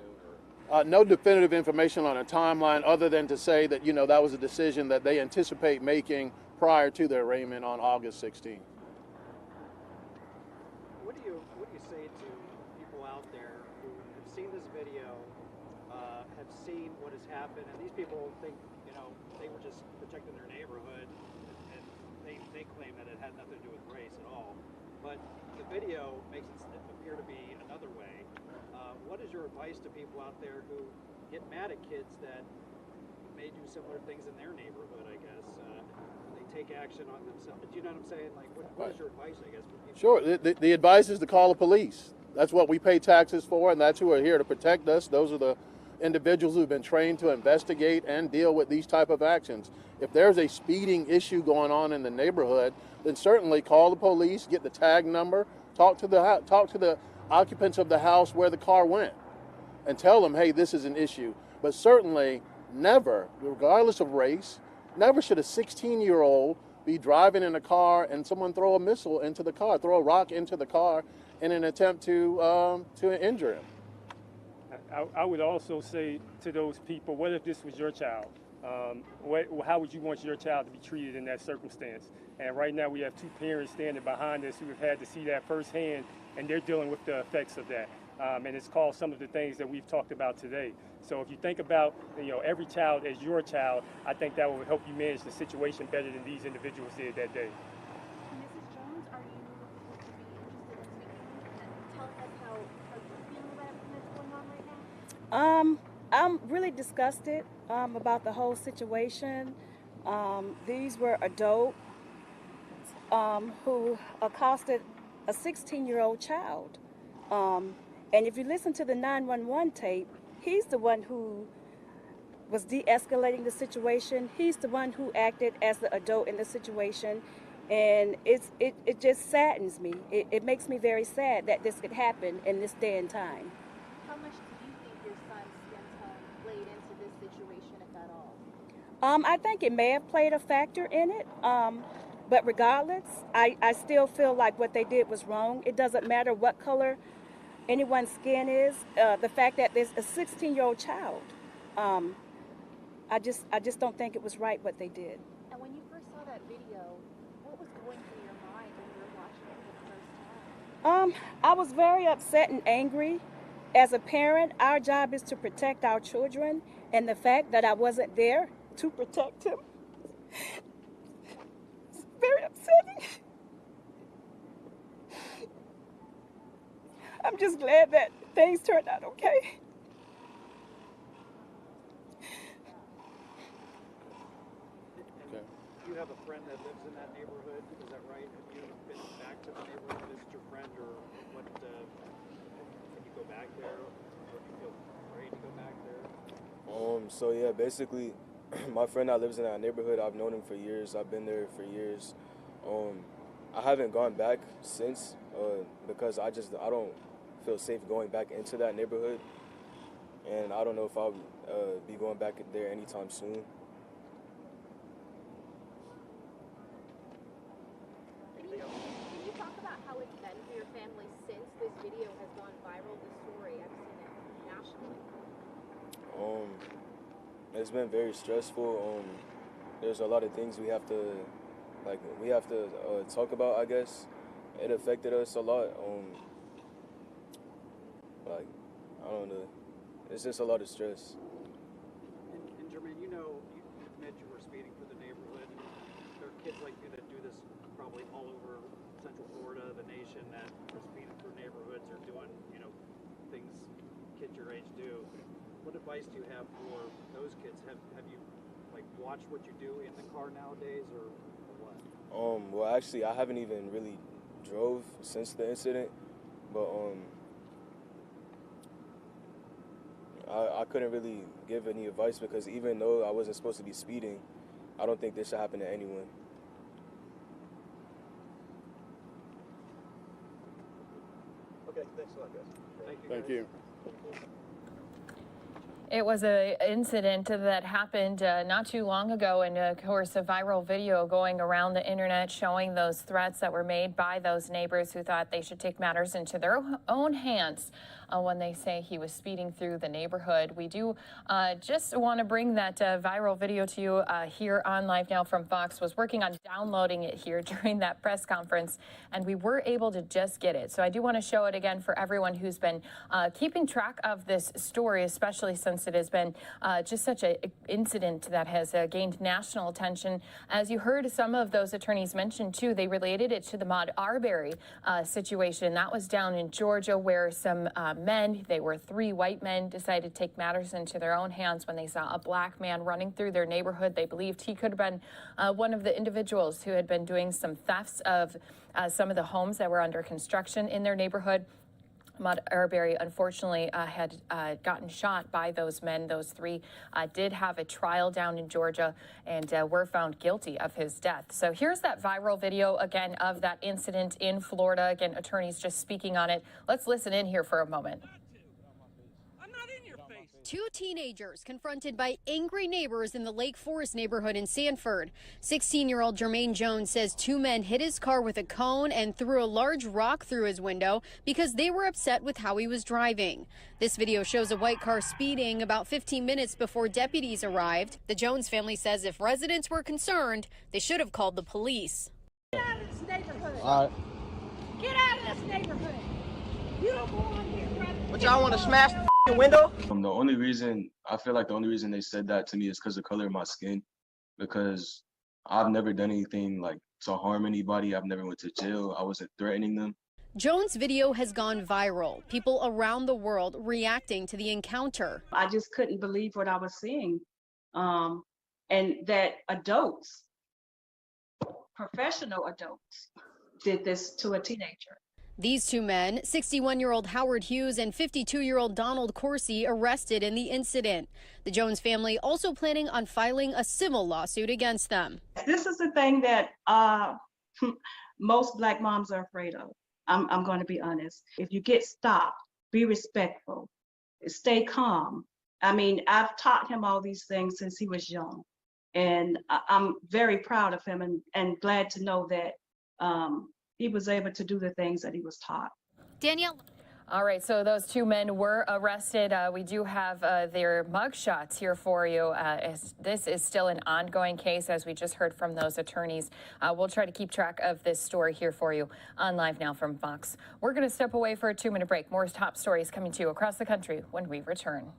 Or no definitive information on a timeline, other than to say that that was a decision that they anticipate making prior to their arraignment on August 16th. What do you say to people out there who have seen this video, have seen what has happened, and these people think they were just protecting their neighborhood, and they claim that it had nothing to do with race at all, but the video makes it appear to be another way. What is your advice to people out there who get mad at kids that may do similar things in their neighborhood, I guess? They take action on themselves. Do you know what I'm saying? Like, what is your advice, I guess, for people? Sure. The advice is to call the police. That's what we pay taxes for, and that's who are here to protect us. Those are the individuals who've been trained to investigate and deal with these type of actions. If there's a speeding issue going on in the neighborhood, then certainly call the police, get the tag number, talk to the occupants of the house where the car went, and tell them, hey, this is an issue. But certainly never, regardless of race, never should a 16-year-old be driving in a car and someone throw a missile into the car, throw a rock into the car in an attempt to injure him. I would also say to those people, what if this was your child? How would you want your child to be treated in that circumstance? And right now we have two parents standing behind us who have had to see that firsthand, and they're dealing with the effects of that. And it's caused some of the things that we've talked about today. So if you think about, every child as your child, I think that will help you manage the situation better than these individuals did that day. Mrs. Jones, are you interested in speaking and tell us how you're feeling about everything that's going on right now? I'm really disgusted about the whole situation. These were adults who accosted a 16-year-old child. And if you listen to the 911 tape, he's the one who was de-escalating the situation. He's the one who acted as the adult in the situation. And it just saddens me. It makes me very sad that this could happen in this day and time. How much do you think your son's skin tone played into this situation, if at all? I think it may have played a factor in it. But regardless, I still feel like what they did was wrong. It doesn't matter what color anyone's skin is. The fact that there's a 16-year-old child, I just don't think it was right what they did. And when you first saw that video, what was going through your mind when you were watching it for the first time? I was very upset and angry. As a parent, our job is to protect our children, and the fact that I wasn't there to protect him, it's very upsetting. I'm just glad that things turned out okay. You have a friend that lives in that neighborhood, is that right? Have you been back to the neighborhood to visit your friend, or what? Can you go back there, or do you feel afraid to go back there? So yeah, basically, my friend that lives in that neighborhood, I've known him for years. I've been there for years. I haven't gone back since because I don't feel safe going back into that neighborhood, and I don't know if I'll be going back there anytime soon. Can you talk about how it's been for your family since this video has gone viral, this story? I've seen it nationally. It's been very stressful. There's a lot of things we have to talk about, I guess. It affected us a lot. I don't know. It's just a lot of stress. And Jermaine, you admit you were speeding through the neighborhood. There are kids like you that do this probably all over Central Florida, the nation, that are speeding through neighborhoods or doing, things kids your age do. What advice do you have for those kids? Have you watched what you do in the car nowadays, or what? Well, actually, I haven't even really drove since the incident, but I couldn't really give any advice because even though I wasn't supposed to be speeding, I don't think this should happen to anyone. Okay, thanks a lot, guys. Thank you. Thank you. It was an incident that happened not too long ago, and of course a viral video going around the internet showing those threats that were made by those neighbors who thought they should take matters into their own hands when they say he was speeding through the neighborhood. We do just want to bring that viral video to you here on Live Now from Fox. Was working on downloading it here during that press conference, and we were able to just get it. So I do want to show it again for everyone who's been keeping track of this story, especially since it has been just such an incident that has gained national attention. As you heard some of those attorneys mention too, they related it to the Ahmaud Arbery situation. That was down in Georgia, where some men, they were 3 white men, decided to take matters into their own hands when they saw a black man running through their neighborhood. They believed he could have been one of the individuals who had been doing some thefts of some of the homes that were under construction in their neighborhood. Ahmaud Arbery, unfortunately, had gotten shot by those men. Those three did have a trial down in Georgia and were found guilty of his death. So here's that viral video again of that incident in Florida. Again, attorneys just speaking on it. Let's listen in here for a moment. Two teenagers confronted by angry neighbors in the Lake Forest neighborhood in Sanford. 16-year-old Jermaine Jones says two men hit his car with a cone and threw a large rock through his window because they were upset with how he was driving. This video shows a white car speeding about 15 minutes before deputies arrived. The Jones family says if residents were concerned, they should have called the police. Get out of this neighborhood. All right. Get out of this neighborhood. You don't belong here, brother. But y'all want to smash the window? The only reason, I feel like the only reason they said that to me is because of the color of my skin. Because I've never done anything like to harm anybody. I've never went to jail. I wasn't threatening them. Jones' video has gone viral. People around the world reacting to the encounter. I just couldn't believe what I was seeing. And that adults, professional adults, did this to a teenager. These two men, 61-year-old Howard Hughes and 52-year-old Donald Coursey, arrested in the incident. The Jones family also planning on filing a civil lawsuit against them. This is the thing that most Black moms are afraid of. I'm going to be honest. If you get stopped, be respectful, stay calm. I mean, I've taught him all these things since he was young, and I'm very proud of him and glad to know that he was able to do the things that he was taught. Danielle. All right, so those two men were arrested. We do have their mugshots here for you. This is still an ongoing case, as we just heard from those attorneys. We'll try to keep track of this story here for you on Live Now from Fox. We're going to step away for a 2-minute break. More top stories coming to you across the country when we return.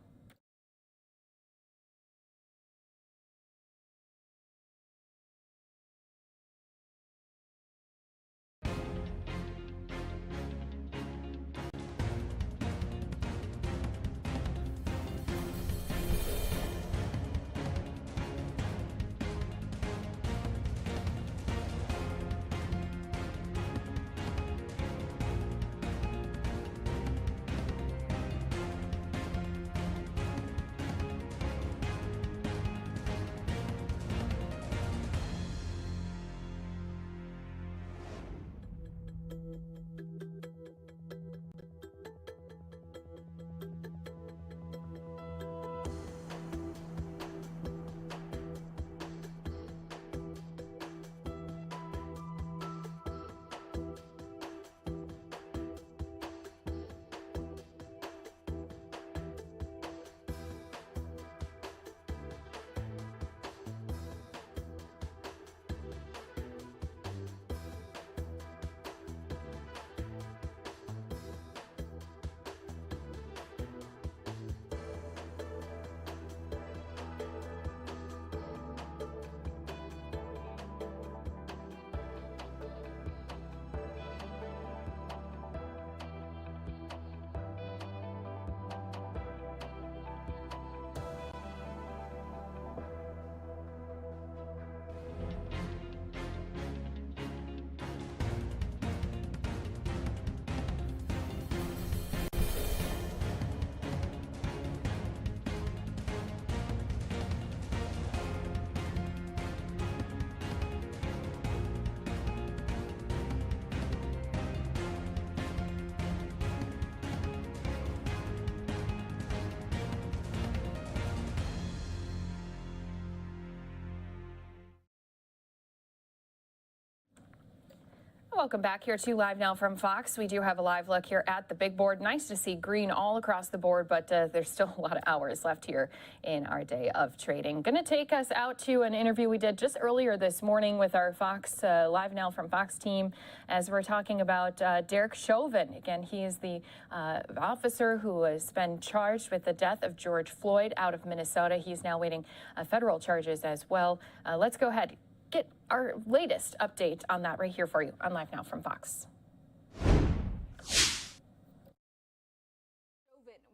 Welcome back here to Live Now from Fox. We do have a live look here at the big board. Nice to see green all across the board, but there's still a lot of hours left here in our day of trading. Going to take us out to an interview we did just earlier this morning with our Fox Live Now from Fox team as we're talking about Derek Chauvin. Again, he is the officer who has been charged with the death of George Floyd out of Minnesota. He's now waiting federal charges as well. Let's go ahead. Get our latest update on that right here for you on Live Now from Fox.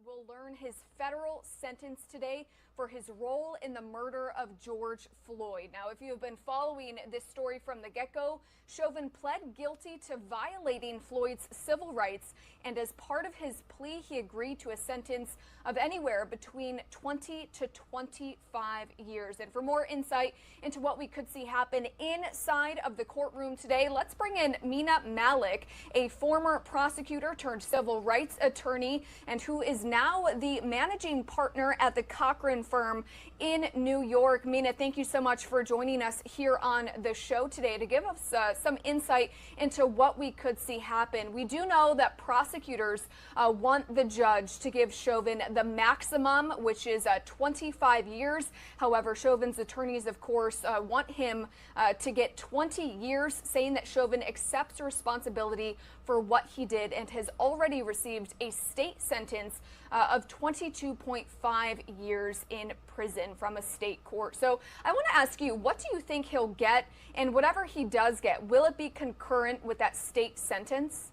Will learn began his federal sentence today for his role in the murder of George Floyd. Now, if you have been following this story from the get-go, Chauvin pled guilty to violating Floyd's civil rights, and as part of his plea, he agreed to a sentence of anywhere between 20 to 25 years. And for more insight into what we could see happen inside of the courtroom today, let's bring in Mina Malik, a former prosecutor turned civil rights attorney and who is now the managing partner at the Cochran firm in New York. Mina, thank you so much for joining us here on the show today to give us some insight into what we could see happen. We do know that prosecutors want the judge to give Chauvin the maximum, which is 25 years. However, Chauvin's attorneys, of course, want him to get 20 years, saying that Chauvin accepts responsibility for what he did and has already received a state sentence of 22.5 years in prison from a state court. So I want to ask you, what do you think he'll get? And whatever he does get, will it be concurrent with that state sentence?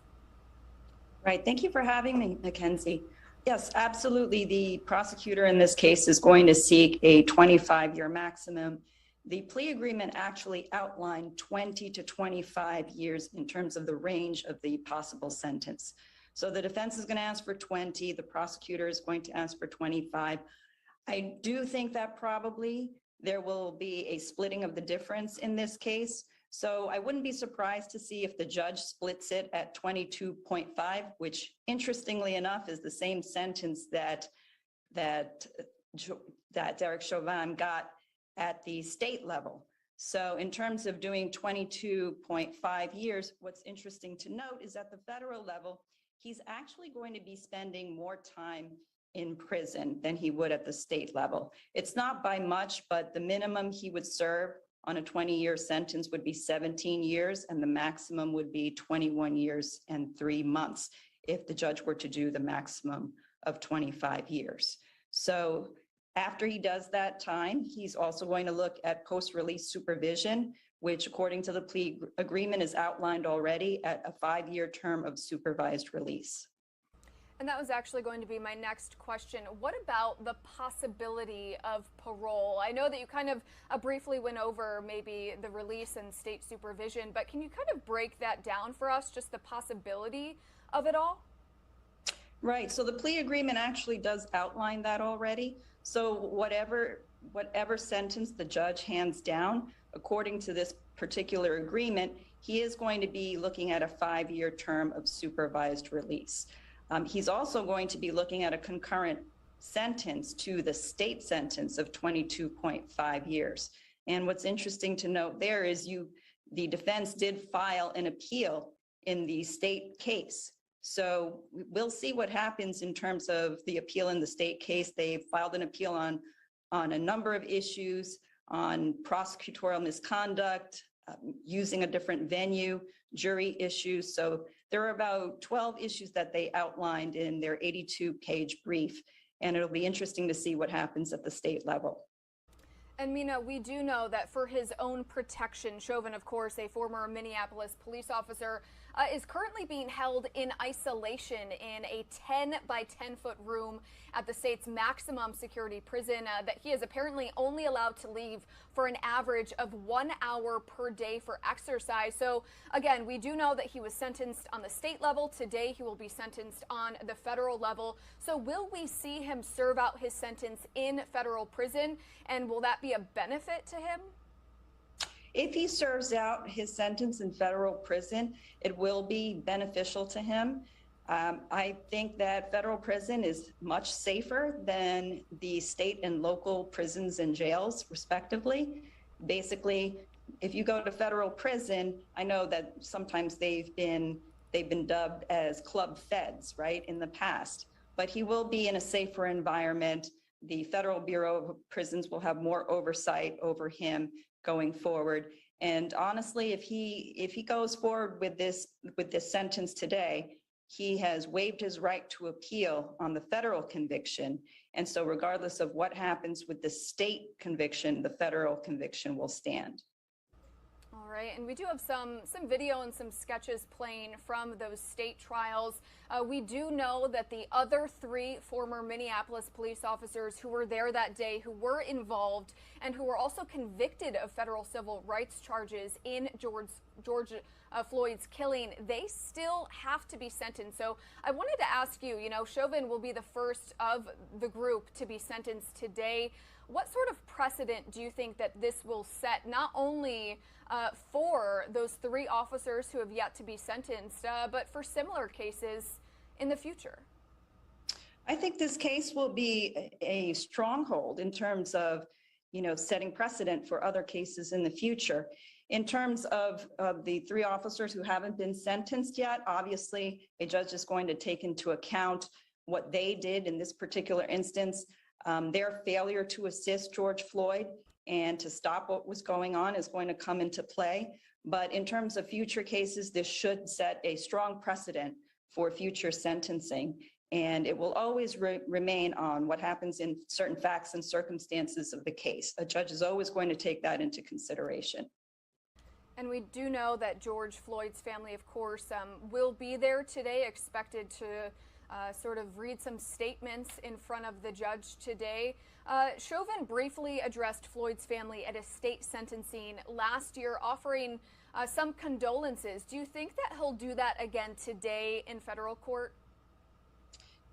Right. Thank you for having me, Mackenzie. Yes, absolutely. The prosecutor in this case is going to seek a 25-year maximum. The plea agreement actually outlined 20 to 25 years in terms of the range of the possible sentence. So the defense is going to ask for 20, the prosecutor is going to ask for 25. I do think that probably there will be a splitting of the difference in this case. So I wouldn't be surprised to see if the judge splits it at 22.5, which interestingly enough is the same sentence that Derek Chauvin got at the state level. So in terms of doing 22.5 years, what's interesting to note is at the federal level, he's actually going to be spending more time in prison than he would at the state level. It's not by much, but the minimum he would serve on a 20-year sentence would be 17 years, and the maximum would be 21 years and 3 months if the judge were to do the maximum of 25 years. So after he does that time, he's also going to look at post-release supervision, which according to the plea agreement is outlined already at a 5-year term of supervised release. And that was actually going to be my next question. What about the possibility of parole? I know that you kind of briefly went over maybe the release and state supervision, but can you kind of break that down for us, just the possibility of it all? Right, so the plea agreement actually does outline that already. So whatever sentence the judge hands down, according to this particular agreement, he is going to be looking at a 5-year term of supervised release. He's also going to be looking at a concurrent sentence to the state sentence of 22.5 years. And what's interesting to note there is the defense did file an appeal in the state case. So we'll see what happens in terms of the appeal in the state case. They filed an appeal on a number of issues, on prosecutorial misconduct, using a different venue, jury issues. So there are about 12 issues that they outlined in their 82-page brief, and it'll be interesting to see what happens at the state level. And Mina, we do know that for his own protection, Chauvin, of course, a former Minneapolis police officer, is currently being held in isolation in a 10 by 10 foot room at the state's maximum security prison that he is apparently only allowed to leave for an average of 1 hour per day for exercise. So again, we do know that he was sentenced on the state level. Today he will be sentenced on the federal level. So will we see him serve out his sentence in federal prison, and will that be a benefit to him? If he serves out his sentence in federal prison, it will be beneficial to him. I think that federal prison is much safer than the state and local prisons and jails, respectively. Basically, if you go to federal prison, I know that sometimes they've been dubbed as club feds, right, in the past, but he will be in a safer environment. The Federal Bureau of Prisons will have more oversight over him going forward. And honestly, if he goes forward with this sentence today, he has waived his right to appeal on the federal conviction. And so regardless of what happens with the state conviction, the federal conviction will stand. All All right, and we do have some video and some sketches playing from those state trials. We do know that the other 3 former Minneapolis police officers who were there that day, who were involved and who were also convicted of federal civil rights charges in George Floyd's killing, they still have to be sentenced. So I wanted to ask you, Chauvin will be the first of the group to be sentenced today. What sort of precedent do you think that this will set, not only for those 3 officers who have yet to be sentenced, but for similar cases in the future? I think this case will be a stronghold in terms of, setting precedent for other cases in the future. In terms of the 3 officers who haven't been sentenced yet, obviously a judge is going to take into account what they did in this particular instance. Their failure to assist George Floyd and to stop what was going on is going to come into play. But in terms of future cases, this should set a strong precedent for future sentencing. And it will always remain on what happens in certain facts and circumstances of the case. A judge is always going to take that into consideration. And we do know that George Floyd's family, of course, will be there today, expected to sort of read some statements in front of the judge today. Chauvin briefly addressed Floyd's family at a state sentencing last year, offering some condolences. Do you think that he'll do that again today in federal court?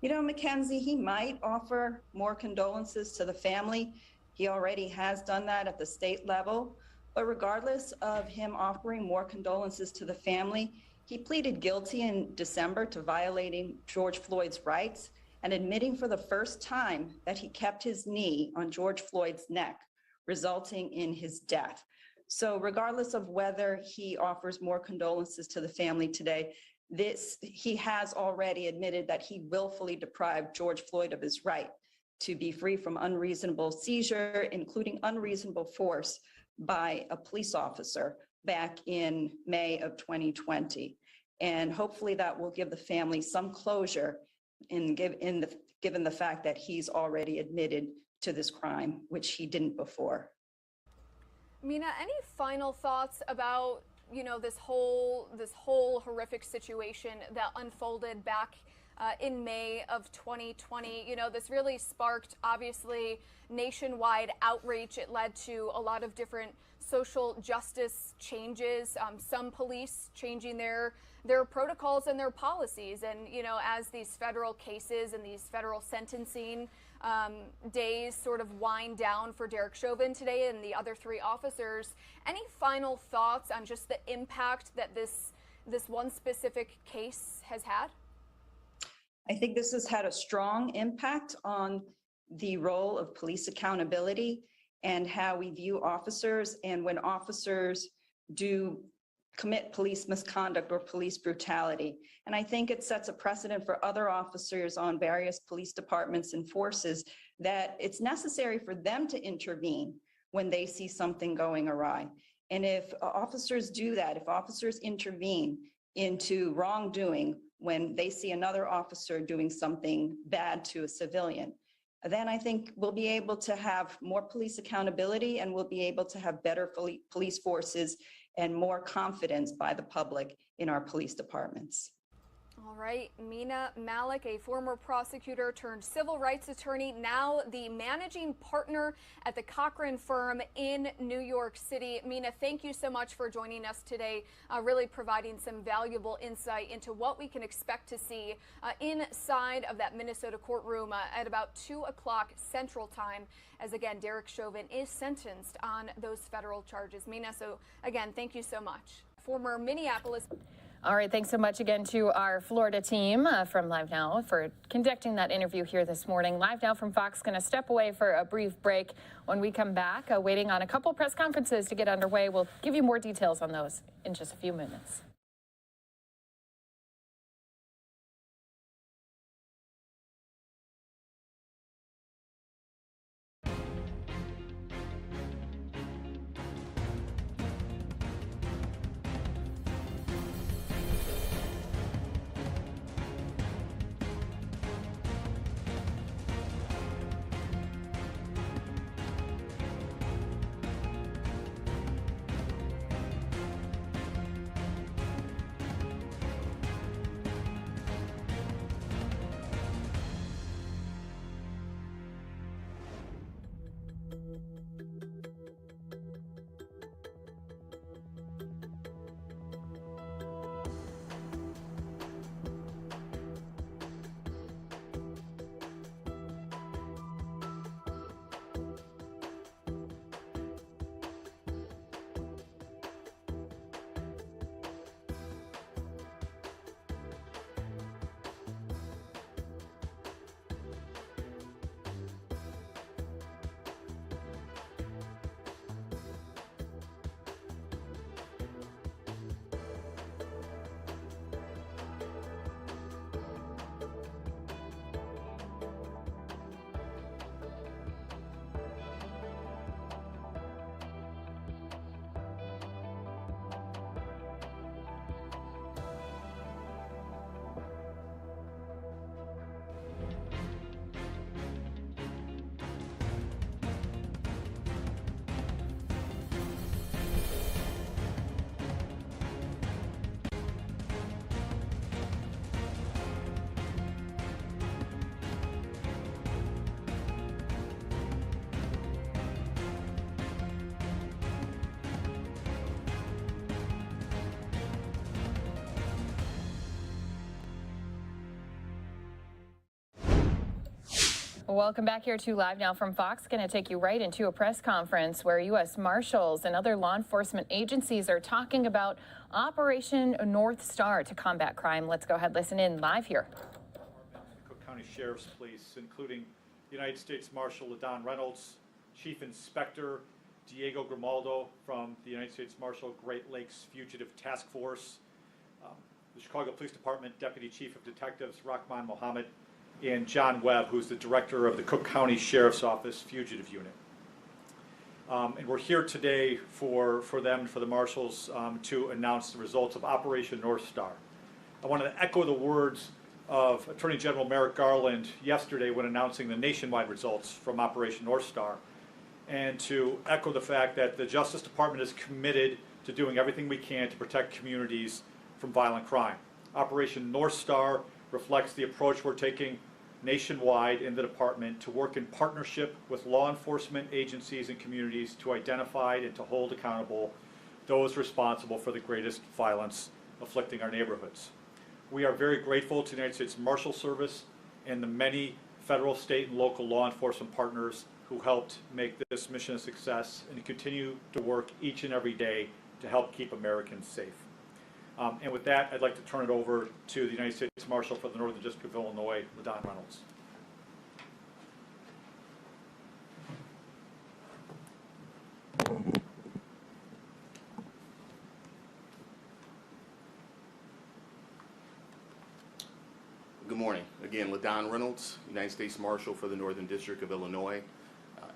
Mackenzie, he might offer more condolences to the family. He already has done that at the state level. But regardless of him offering more condolences to the family, he pleaded guilty in December to violating George Floyd's rights and admitting for the first time that he kept his knee on George Floyd's neck, resulting in his death. So regardless of whether he offers more condolences to the family today, he has already admitted that he willfully deprived George Floyd of his right to be free from unreasonable seizure, including unreasonable force by a police officer back in May of 2020. And hopefully that will give the family some closure given the fact that he's already admitted to this crime, which he didn't before. Mina, any final thoughts about this whole horrific situation that unfolded back in May of 2020? This really sparked, obviously, nationwide outrage. It led to a lot of different social justice changes, some police changing their protocols and their policies. And, as these federal cases and these federal sentencing days sort of wind down for Derek Chauvin today and the other 3 officers, any final thoughts on just the impact that this one specific case has had? I think this has had a strong impact on the role of police accountability and how we view officers, and when officers do commit police misconduct or police brutality. And I think it sets a precedent for other officers on various police departments and forces that it's necessary for them to intervene when they see something going awry. And if officers do that, if officers intervene into wrongdoing when they see another officer doing something bad to a civilian, then I think we'll be able to have more police accountability, and we'll be able to have better police forces and more confidence by the public in our police departments. All right, Mina Malik, a former prosecutor turned civil rights attorney, now the managing partner at the Cochran firm in New York City. Mina, thank you so much for joining us today, really providing some valuable insight into what we can expect to see inside of that Minnesota courtroom at about 2 o'clock Central Time, as again, Derek Chauvin is sentenced on those federal charges. Mina, so again, thank you so much. Former Minneapolis. All right, thanks so much again to our Florida team from LiveNOW for conducting that interview here this morning. LiveNOW from Fox going to step away for a brief break. When we come back, waiting on a couple press conferences to get underway. We'll give you more details on those in just a few minutes. Welcome back here to Live Now from Fox. Going to take you right into a press conference where U.S. Marshals and other law enforcement agencies are talking about Operation North Star to combat crime. Let's go ahead, listen in live here. Cook County Sheriff's Police, including United States Marshal LaDon Reynolds, Chief Inspector Diego Grimaldo from the United States Marshal Great Lakes Fugitive Task Force, the Chicago Police Department Deputy Chief of Detectives Rahman Mohammed, and John Webb, who's the director of the Cook County Sheriff's Office Fugitive Unit. And we're here today for the marshals, to announce the results of Operation North Star. I want to echo the words of Attorney General Merrick Garland yesterday when announcing the nationwide results from Operation North Star, and to echo the fact that the Justice Department is committed to doing everything we can to protect communities from violent crime. Operation North Star reflects the approach we're taking nationwide in the department to work in partnership with law enforcement agencies and communities to identify and to hold accountable those responsible for the greatest violence afflicting our neighborhoods. We are very grateful to the United States Marshal Service and the many federal, state, and local law enforcement partners who helped make this mission a success and continue to work each and every day to help keep Americans safe. And with that, I'd like to turn it over to the United States Marshal for the Northern District of Illinois, LaDon Reynolds. Good morning. Again, LaDon Reynolds, United States Marshal for the Northern District of Illinois,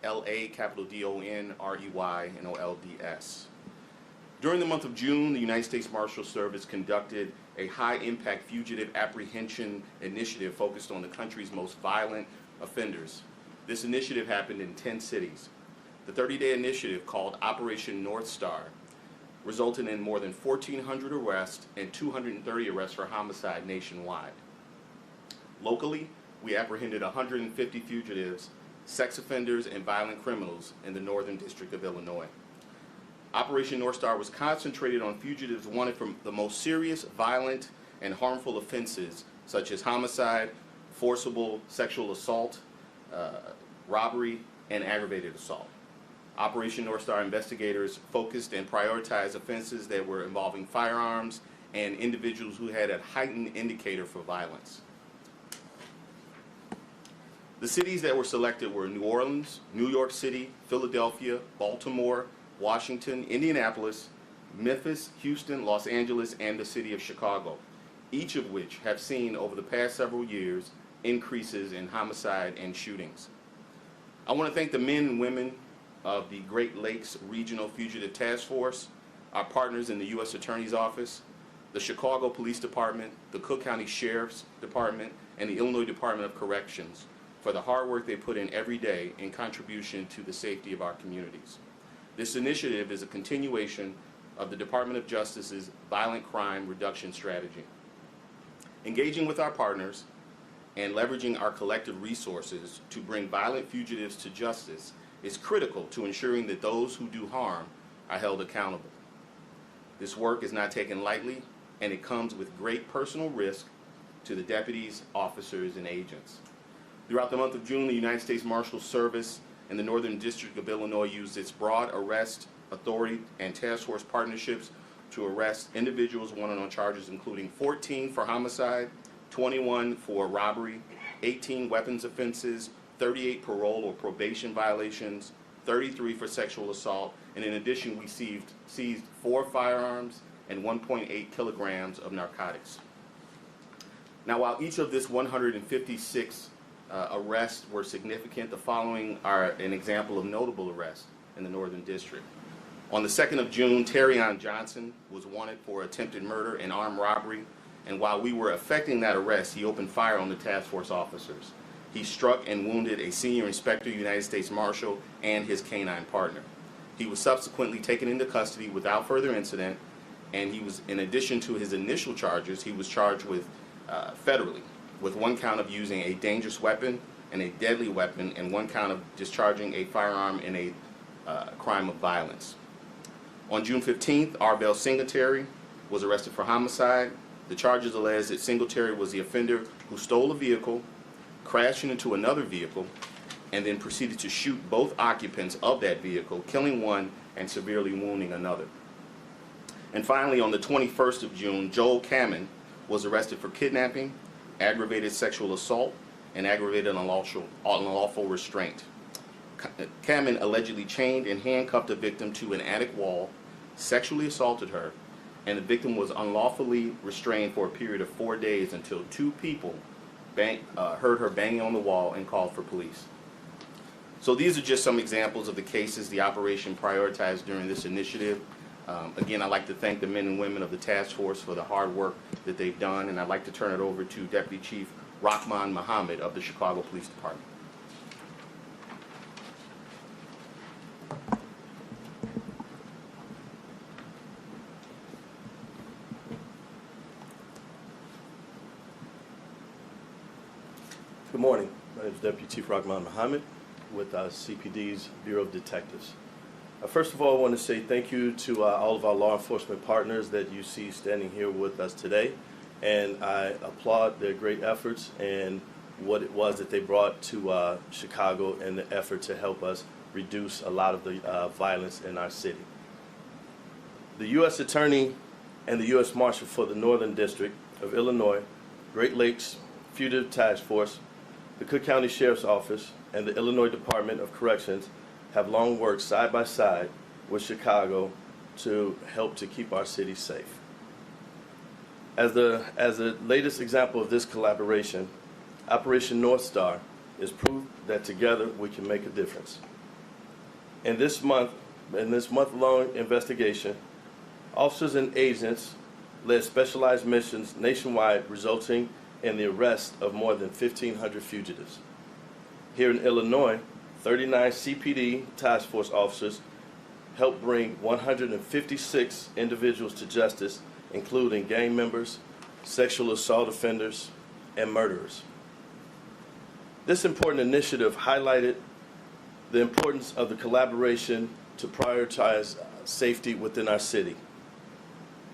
L.A., capital D-O-N-R-E-Y, and O-L-D-S. During the month of June, the United States Marshal Service conducted a high-impact fugitive apprehension initiative focused on the country's most violent offenders. This initiative happened in 10 cities. The 30-day initiative, called Operation North Star, resulted in more than 1,400 arrests and 230 arrests for homicide nationwide. Locally, we apprehended 150 fugitives, sex offenders, and violent criminals in the Northern District of Illinois. Operation North Star was concentrated on fugitives wanted for the most serious, violent, and harmful offenses such as homicide, forcible sexual assault, robbery, and aggravated assault. Operation North Star investigators focused and prioritized offenses that were involving firearms and individuals who had a heightened indicator for violence. The cities that were selected were New Orleans, New York City, Philadelphia, Baltimore, Washington, Indianapolis, Memphis, Houston, Los Angeles, and the city of Chicago, each of which have seen over the past several years increases in homicide and shootings. I want to thank the men and women of the Great Lakes Regional Fugitive Task Force, our partners in the U.S. Attorney's Office, the Chicago Police Department, the Cook County Sheriff's Department, and the Illinois Department of Corrections for the hard work they put in every day in contribution to the safety of our communities. This initiative is a continuation of the Department of Justice's violent crime reduction strategy. Engaging with our partners and leveraging our collective resources to bring violent fugitives to justice is critical to ensuring that those who do harm are held accountable. This work is not taken lightly, and it comes with great personal risk to the deputies, officers, and agents. Throughout the month of June, the United States Marshal Service and the Northern District of Illinois used its broad arrest authority and task force partnerships to arrest individuals wanted on charges including 14 for homicide, 21 for robbery, 18 weapons offenses, 38 parole or probation violations, 33 for sexual assault, and in addition we seized 4 firearms and 1.8 kilograms of narcotics. Now, while each of this 156 arrests were significant, the following are an example of notable arrests in the Northern District. On the 2nd of June, Terrion Johnson was wanted for attempted murder and armed robbery, and while we were effecting that arrest, he opened fire on the task force officers. He struck and wounded a senior inspector, United States Marshal, and his canine partner. He was subsequently taken into custody without further incident, and he was, in addition to his initial charges, he was charged with federally with 1 count of using a dangerous weapon and a deadly weapon, and 1 count of discharging a firearm in a crime of violence. On June 15th, Arvell Singletary was arrested for homicide. The charges allege that Singletary was the offender who stole a vehicle, crashing into another vehicle, and then proceeded to shoot both occupants of that vehicle, killing one and severely wounding another. And finally, on the 21st of June, Joel Kamen was arrested for kidnapping, aggravated sexual assault, and aggravated unlawful restraint. Kamen allegedly chained and handcuffed the victim to an attic wall, sexually assaulted her, and the victim was unlawfully restrained for a period of 4 days until two people heard her banging on the wall and called for police. So these are just some examples of the cases the operation prioritized during this initiative. Again, I'd like to thank the men and women of the task force for the hard work that they've done, and I'd like to turn it over to Deputy Chief Rahman Muhammad of the Chicago Police Department. Good morning. My name is Deputy Chief Rahman Muhammad with CPD's Bureau of Detectives. First of all, I want to say thank you to all of our law enforcement partners that you see standing here with us today, and I applaud their great efforts and what it was that they brought to Chicago in the effort to help us reduce a lot of the violence in our city. The U.S. Attorney and the U.S. Marshal for the Northern District of Illinois, Great Lakes Fugitive Task Force, the Cook County Sheriff's Office, and the Illinois Department of Corrections have long worked side by side with Chicago to help to keep our city safe. As the latest example of this collaboration, Operation North Star is proof that together we can make a difference. In this month-long investigation, officers and agents led specialized missions nationwide, resulting in the arrest of more than 1,500 fugitives. Here in Illinois, 39 CPD task force officers helped bring 156 individuals to justice, including gang members, sexual assault offenders, and murderers. This important initiative highlighted the importance of the collaboration to prioritize safety within our city.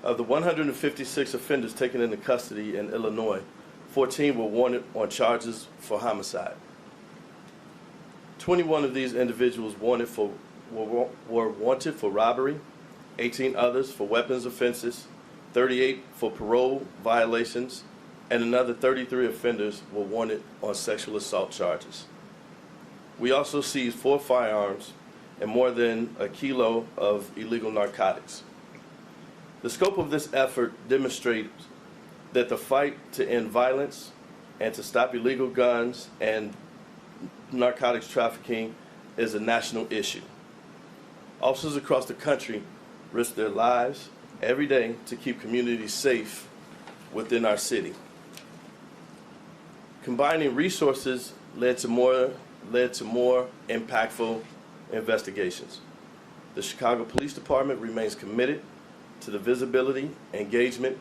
Of the 156 offenders taken into custody in Illinois, 14 were wanted on charges for homicide. 21 of these individuals were wanted for robbery, 18 others for weapons offenses, 38 for parole violations, and another 33 offenders were wanted on sexual assault charges. We also seized 4 firearms and more than a kilo of illegal narcotics. The scope of this effort demonstrates that the fight to end violence and to stop illegal guns and narcotics trafficking is a national issue. Officers across the country risk their lives every day to keep communities safe within our city. Combining resources led to more impactful investigations. The Chicago Police Department remains committed to the visibility, engagement,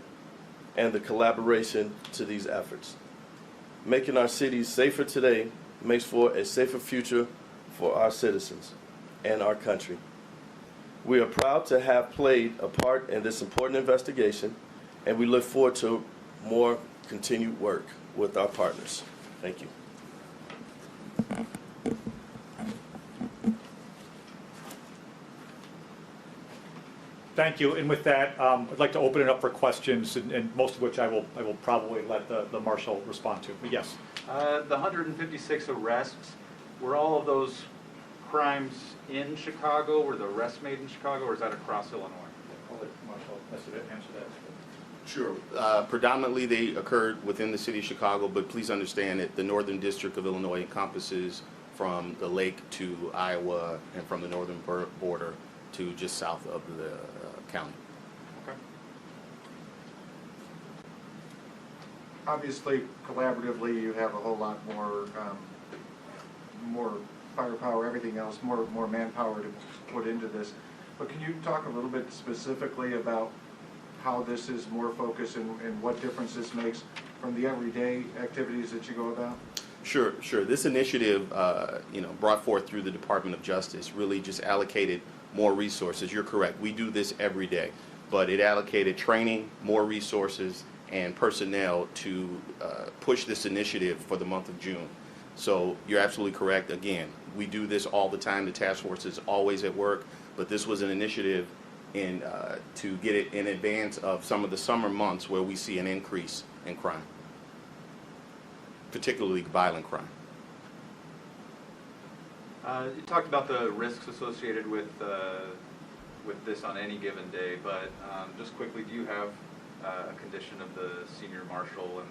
and the collaboration to these efforts. Making our cities safer today makes for a safer future for our citizens and our country. We are proud to have played a part in this important investigation, and we look forward to more continued work with our partners. Thank you. Thank you. And with that, I'd like to open it up for questions, and most of which I will probably let the Marshal respond to. But yes. The 156 arrests, were all of those crimes in Chicago? Were the arrests made in Chicago, or is that across Illinois? I'll let Marshal answer that. Sure. Predominantly they occurred within the city of Chicago, but please understand that the Northern District of Illinois encompasses from the lake to Iowa and from the northern border to just south of the county. Okay. Obviously, collaboratively, you have a whole lot more firepower, everything else, more manpower to put into this. But can you talk a little bit specifically about how this is more focused and what difference this makes from the everyday activities that you go about? Sure. This initiative, brought forth through the Department of Justice, really just allocated more resources. You're correct. We do this every day, but it allocated training, more resources, and personnel to push this initiative for the month of June. So you're absolutely correct. Again, we do this all the time. The task force is always at work, but this was an initiative to get it in advance of some of the summer months where we see an increase in crime, particularly violent crime. You talked about the risks associated with this on any given day, but just quickly, do you have a condition of the senior marshal and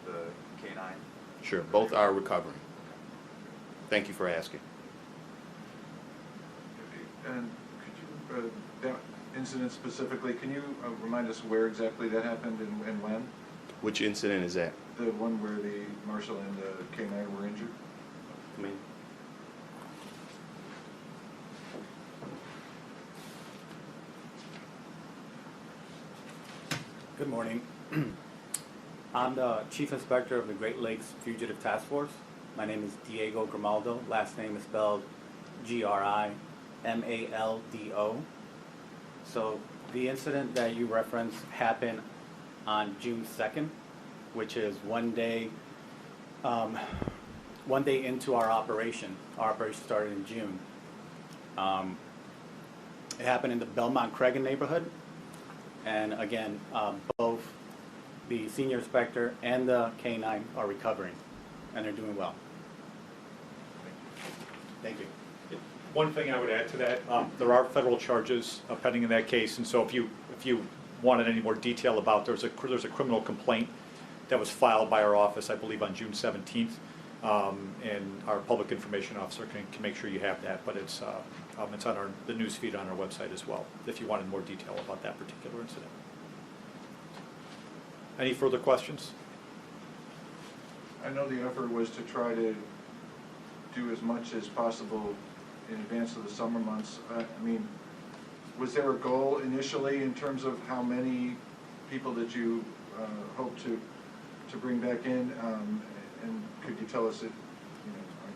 the K-9? Sure, both are recovering. Thank you for asking. And could you, that incident specifically, can you remind us where exactly that happened and when? Which incident is that? The one where the marshal and the K-9 were injured? Come in. Good morning. I'm the Chief Inspector of the Great Lakes Fugitive Task Force. My name is Diego Grimaldo. Last name is spelled Grimaldo. So the incident that you referenced happened on June 2nd, which is one day into our operation. Our operation started in June. It happened in the Belmont-Cragen neighborhood. And again, both the senior inspector and the K-9 are recovering, and they're doing well. Thank you. One thing I would add to that, there are federal charges pending in that case, and so if you wanted any more detail about, there's a criminal complaint that was filed by our office, I believe, on June 17th, and our public information officer can make sure you have that, but it's on the news feed on our website as well, if you wanted more detail about that particular incident. Any further questions? I know the effort was to try to do as much as possible in advance of the summer months. I mean, was there a goal initially in terms of how many people that you hope to bring back in? And could you tell us,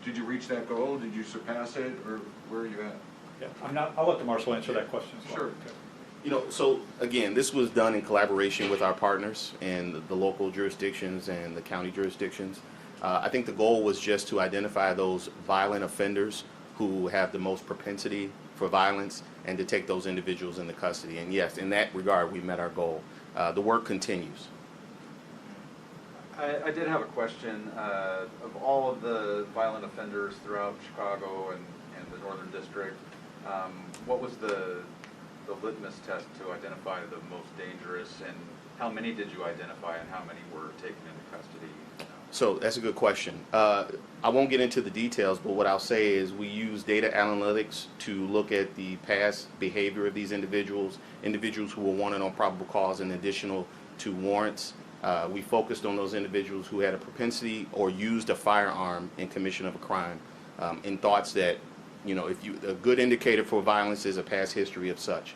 did you reach that goal? Did you surpass it, or where are you at? Yeah, I'll let the marshal answer that question as well. Sure. Okay. So again, this was done in collaboration with our partners and the local jurisdictions and the county jurisdictions. I think the goal was just to identify those violent offenders who have the most propensity for violence and to take those individuals into custody. And yes, in that regard, we met our goal. The work continues. I did have a question. Of all of the violent offenders throughout Chicago and the Northern District, what was the litmus test to identify the most dangerous, and how many did you identify, and how many were taken into custody? So that's a good question. I won't get into the details, but what I'll say is we use data analytics to look at the past behavior of these individuals who were wanted on probable cause in addition to warrants. We focused on those individuals who had a propensity or used a firearm in commission of a crime, in thoughts that, a good indicator for violence is a past history of such.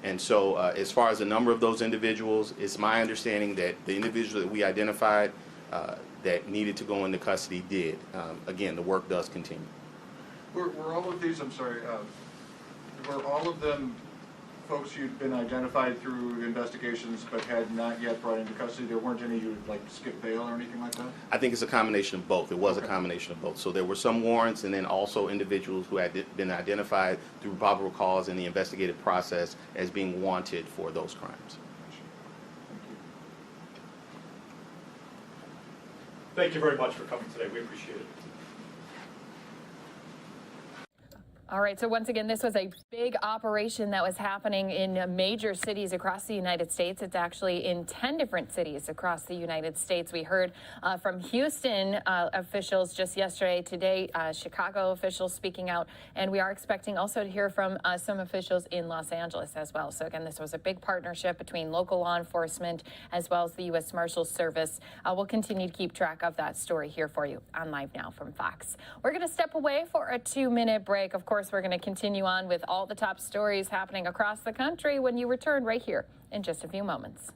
And so as far as the number of those individuals, it's my understanding that the individuals that we identified that needed to go into custody did. Again, the work does continue. Were all of these, I'm sorry, were all of them folks who'd been identified through investigations but had not yet brought into custody? There weren't any who like skipped bail or anything like that? I think it's a combination of both. It was a combination of both. So there were some warrants and then also individuals who had been identified through probable cause in the investigative process as being wanted for those crimes. Thank you very much for coming today. We appreciate it. All right, so once again, this was a big operation that was happening in major cities across the United States. It's actually in 10 different cities across the United States. We heard from Houston officials just yesterday. Today, Chicago officials speaking out, and we are expecting also to hear from some officials in Los Angeles as well. So again, this was a big partnership between local law enforcement as well as the U.S. Marshals Service. We'll continue to keep track of that story here for you on Live Now from Fox. We're going to step away for a 2-minute break. Of course, we're going to continue on with all the top stories happening across the country when you return right here in just a few moments.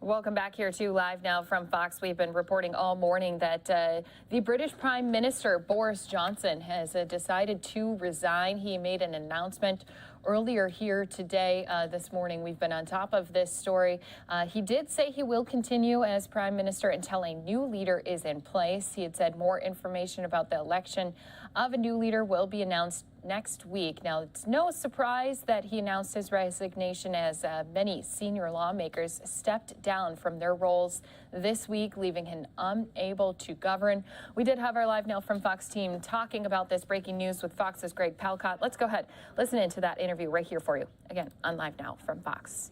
Welcome back here to Live Now from Fox. We've been reporting all morning that the British Prime Minister Boris Johnson has decided to resign. He made an announcement earlier here today. This morning, we've been on top of this story. He did say he will continue as Prime Minister until a new leader is in place. He had said more information about the election of a new leader will be announced next week. Now, it's no surprise that he announced his resignation as many senior lawmakers stepped down from their roles this week, leaving him unable to govern. We did have our Live Now from Fox team talking about this breaking news with Fox's Greg Palcott. Let's go ahead, listen into that interview right here for you, again, on Live Now from Fox.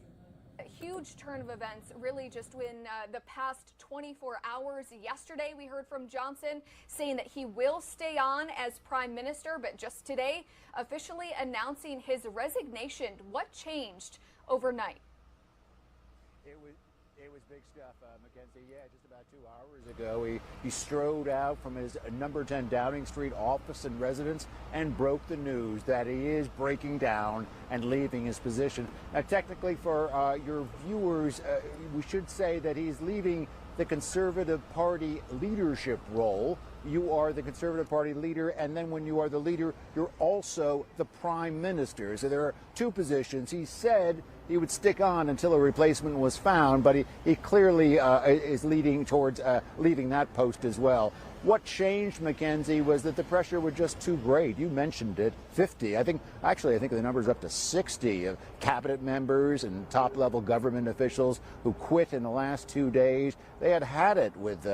A huge turn of events, really just in the past 24 hours. Yesterday, we heard from Johnson saying that he will stay on as Prime Minister, but just today, officially announcing his resignation. What changed overnight? It was big stuff, Mackenzie. Yeah, just about 2 hours ago, he strode out from his number 10 Downing Street office and residence and broke the news that he is breaking down and leaving his position. Now, technically, for your viewers, we should say that he's leaving the Conservative Party leadership role. You are the Conservative Party leader, and then when you are the leader, you're also the Prime Minister. So there are two positions. He said he would stick on until a replacement was found, but he clearly is leading towards leaving that post as well. What changed, Mackenzie, was that the pressure was just too great. You mentioned it, 50. I think the number's up to 60 of cabinet members and top-level government officials who quit in the last 2 days. They had it with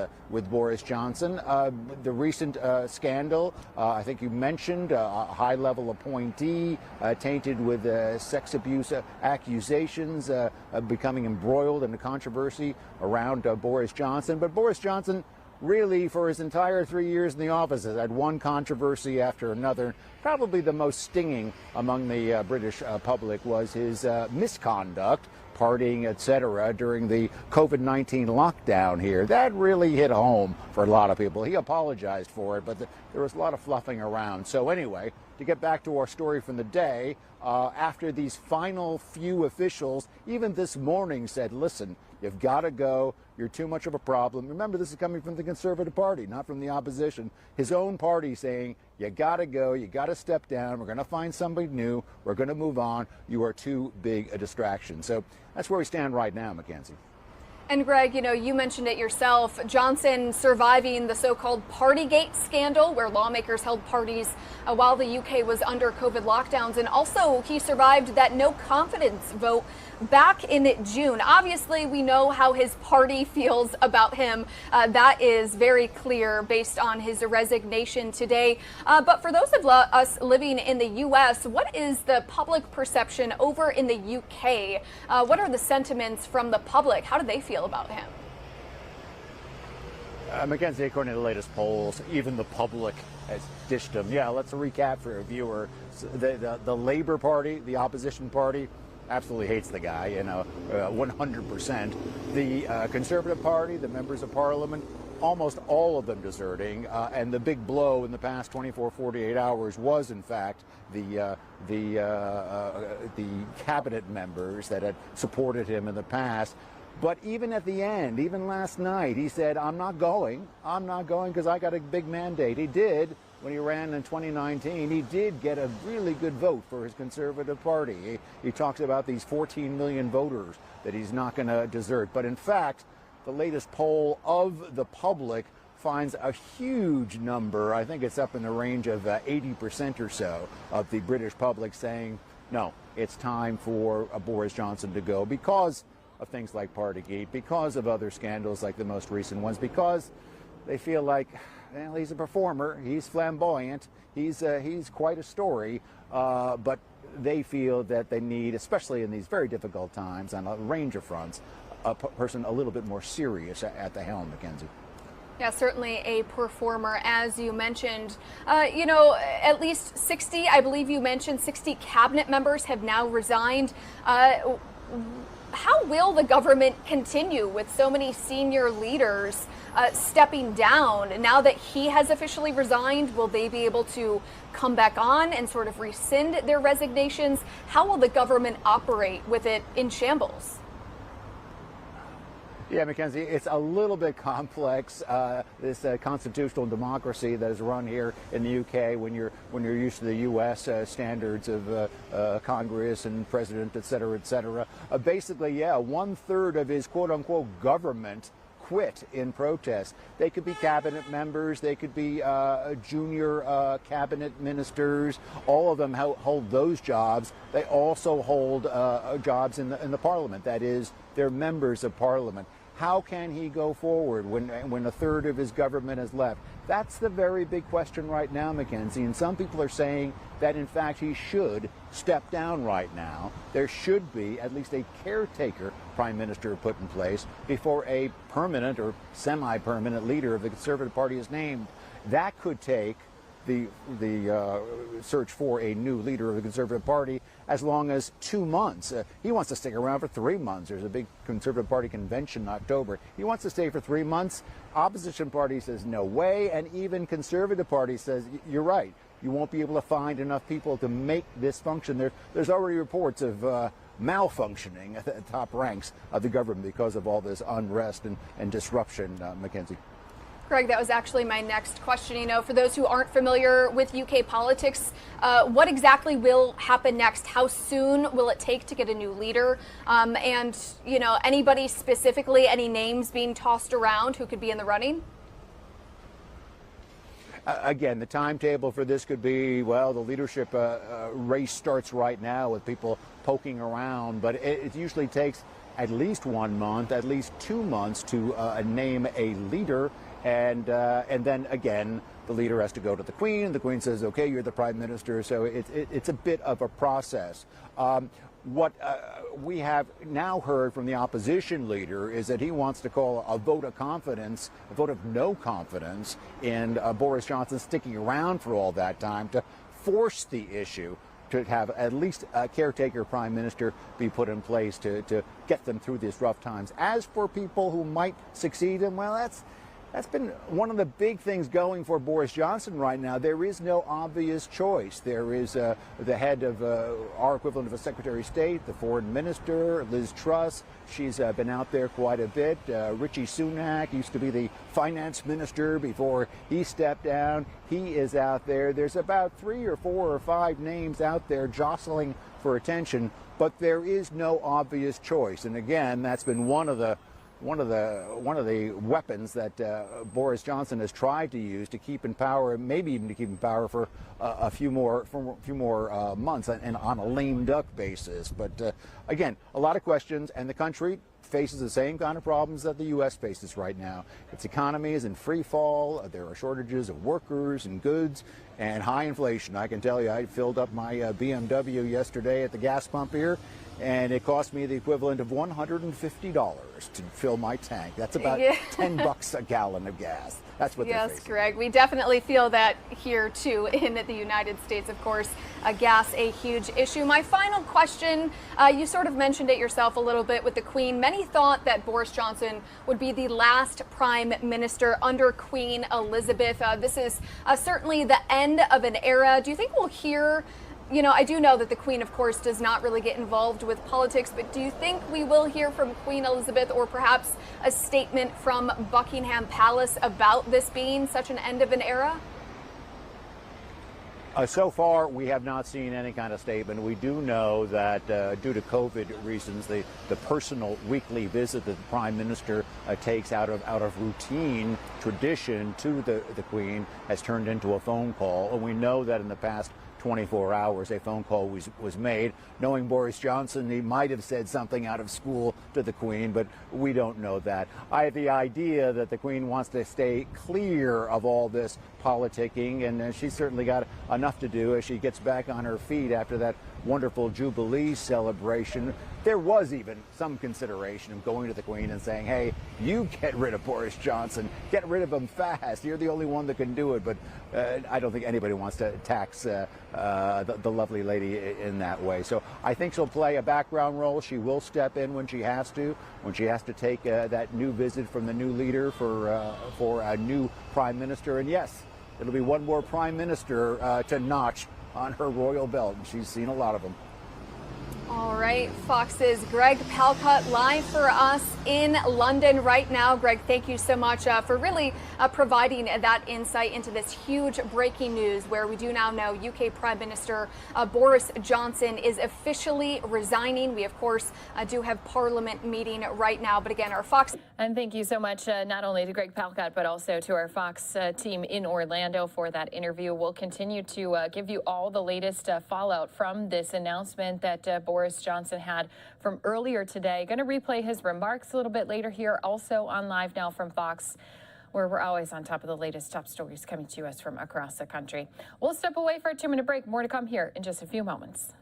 Boris Johnson. The recent scandal, I think you mentioned, a high-level appointee tainted with sex abuse accusations, becoming embroiled in the controversy around Boris Johnson. But Boris Johnson, really, for his entire 3 years in the office, has had one controversy after another. Probably the most stinging among the British public was his misconduct, partying, etc., during the COVID-19 lockdown here. That really hit home for a lot of people. He apologized for it, but there was a lot of fluffing around. So anyway, to get back to our story from the day, after these final few officials, even this morning said, listen, you've got to go. You're too much of a problem. Remember, this is coming from the Conservative Party, not from the opposition. His own party saying, you got to go. You got to step down. We're going to find somebody new. We're going to move on. You are too big a distraction. So that's where we stand right now, Mackenzie. And Greg, you mentioned it yourself, Johnson surviving the so-called Partygate scandal, where lawmakers held parties while the UK was under COVID lockdowns. And also he survived that no confidence vote back in June. Obviously, we know how his party feels about him. That is very clear based on his resignation today. But for those of us living in the U.S., what is the public perception over in the UK? What are the sentiments from the public? How do they feel about him? Mackenzie, according to the latest polls, even the public has dished him. Yeah, let's recap for a viewer. The Labour Party, the opposition party, absolutely hates the guy, 100%. The Conservative Party, the members of Parliament, almost all of them deserting. And the big blow in the past 24, 48 hours was, in fact, the cabinet members that had supported him in the past. But even at the end, even last night, he said, I'm not going because I got a big mandate. He did. When he ran in 2019, he did get a really good vote for his Conservative Party. He talks about these 14 million voters that he's not going to desert. But in fact, the latest poll of the public finds a huge number. I think it's up in the range of 80% or so of the British public saying, no, it's time for Boris Johnson to go because of things like Partygate, because of other scandals like the most recent ones, because they feel like, well, he's a performer, he's flamboyant, he's quite a story, but they feel that they need, especially in these very difficult times on a range of fronts, a person a little bit more serious at the helm, Mackenzie. Yeah, certainly a performer, as you mentioned. At least 60, I believe you mentioned 60 cabinet members have now resigned. How will the government continue with so many senior leaders stepping down? Now that he has officially resigned, will they be able to come back on and sort of rescind their resignations? How will the government operate with it in shambles? Yeah, Mackenzie, it's a little bit complex. This constitutional democracy that is run here in the UK, when you're used to the U.S. Standards of Congress and president, et cetera, et cetera. Basically, yeah, 1/3 of his quote-unquote government quit in protest. They could be cabinet members, they could be junior cabinet ministers. All of them hold those jobs. They also hold jobs in the parliament. That is, they're members of parliament. How can he go forward when 1/3 of his government has left? That's the very big question right now, Mackenzie. And some people are saying that, in fact, he should step down right now. There should be at least a caretaker prime minister put in place before a permanent or semi-permanent leader of the Conservative Party is named. That could take the search for a new leader of the Conservative Party as long as 2 months. He wants to stick around for 3 months. There's a big Conservative Party convention in October. He wants to stay for 3 months. Opposition party says no way, and even Conservative Party says you're right. You won't be able to find enough people to make this function. There's already reports of malfunctioning at the top ranks of the government because of all this unrest and disruption, Mackenzie. Greg, that was actually my next question. You know, for those who aren't familiar with UK politics, what exactly will happen next? How soon will it take to get a new leader? And, you know, anybody specifically, any names being tossed around who could be in the running? Again, the timetable for this could be, well, the leadership race starts right now with people poking around, but it usually takes at least 1 month, at least 2 months to name a leader. And then again, the leader has to go to the Queen. The Queen says, "Okay, you're the Prime Minister." So it's a bit of a process. What we have now heard from the opposition leader is that he wants to call a vote of confidence, a vote of no confidence in Boris Johnson sticking around for all that time to force the issue to have at least a caretaker prime minister be put in place to get them through these rough times. As for people who might succeed him, well, that's been one of the big things going for Boris Johnson right now. There is no obvious choice. There is the head of our equivalent of a Secretary of State, the Foreign Minister, Liz Truss. She's been out there quite a bit. Rishi Sunak used to be the Finance Minister before he stepped down. He is out there. There's about 3 or 4 or 5 names out there jostling for attention, but there is no obvious choice. And again, that's been one of the weapons that Boris Johnson has tried to use to keep in power, maybe even to keep in power for a few more months, and on a lame duck basis. But again, a lot of questions, and the country faces the same kind of problems that the U.S. faces right now. Its economy is in free fall. There are shortages of workers and goods and high inflation. I can tell you, I filled up my BMW yesterday at the gas pump here, and it cost me the equivalent of $150 to fill my tank. That's about $10 a gallon of gas. That's what they're facing. Yes, Greg, we definitely feel that here too in the United States. Of course, gas a huge issue. My final question, you sort of mentioned it yourself a little bit with the Queen. Many thought that Boris Johnson would be the last prime minister under Queen Elizabeth. This is certainly the end of an era. Do you think we'll hear, you know, I do know that the Queen, of course, does not really get involved with politics, but do you think we will hear from Queen Elizabeth, or perhaps a statement from Buckingham Palace about this being such an end of an era? So far, we have not seen any kind of statement. We do know that due to COVID reasons, the personal weekly visit that the Prime Minister takes out of routine tradition to the Queen has turned into a phone call. And we know that in the past 24 hours, a phone call was made. Knowing Boris Johnson, he might have said something out of school to the Queen, but we don't know that. I have the idea that the Queen wants to stay clear of all this politicking, and she's certainly got enough to do as she gets back on her feet after that wonderful Jubilee celebration. There was even some consideration of going to the Queen and saying, hey, you get rid of Boris Johnson, get rid of him fast. You're the only one that can do it. But I don't think anybody wants to tax the lovely lady in that way. So I think she'll play a background role. She will step in when she has to take that new visit from the new leader for a new prime minister. And yes, it'll be one more prime minister to notch on her royal belt, and she's seen a lot of them. All right, Fox's Greg Palcutt live for us in London right now. Greg, thank you so much for really providing that insight into this huge breaking news where we do now know UK Prime Minister Boris Johnson is officially resigning. We, of course, do have Parliament meeting right now. But again, our Fox. And thank you so much, not only to Greg Palcutt, but also to our Fox team in Orlando for that interview. We'll continue to give you all the latest fallout from this announcement that Boris Johnson had from earlier today. Going to replay his remarks a little bit later here, also on Live Now from Fox, where we're always on top of the latest top stories coming to us from across the country. We'll step away for a 2-minute break. More to come here in just a few moments.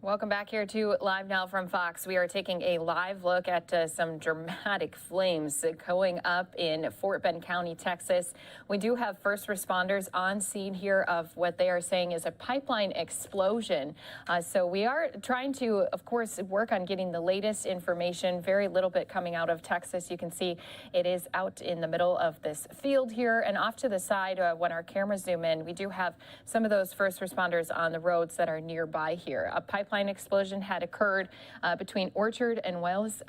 Welcome back here to Live Now from Fox. We are taking a live look at some dramatic flames going up in Fort Bend County, Texas. We do have first responders on scene here of what they are saying is a pipeline explosion. So we are trying to, of course, work on getting the latest information. Very little bit coming out of Texas. You can see it is out in the middle of this field here, and off to the side when our cameras zoom in, we do have some of those first responders on the roads that are nearby here. A pipeline explosion had occurred between Orchard and Wells,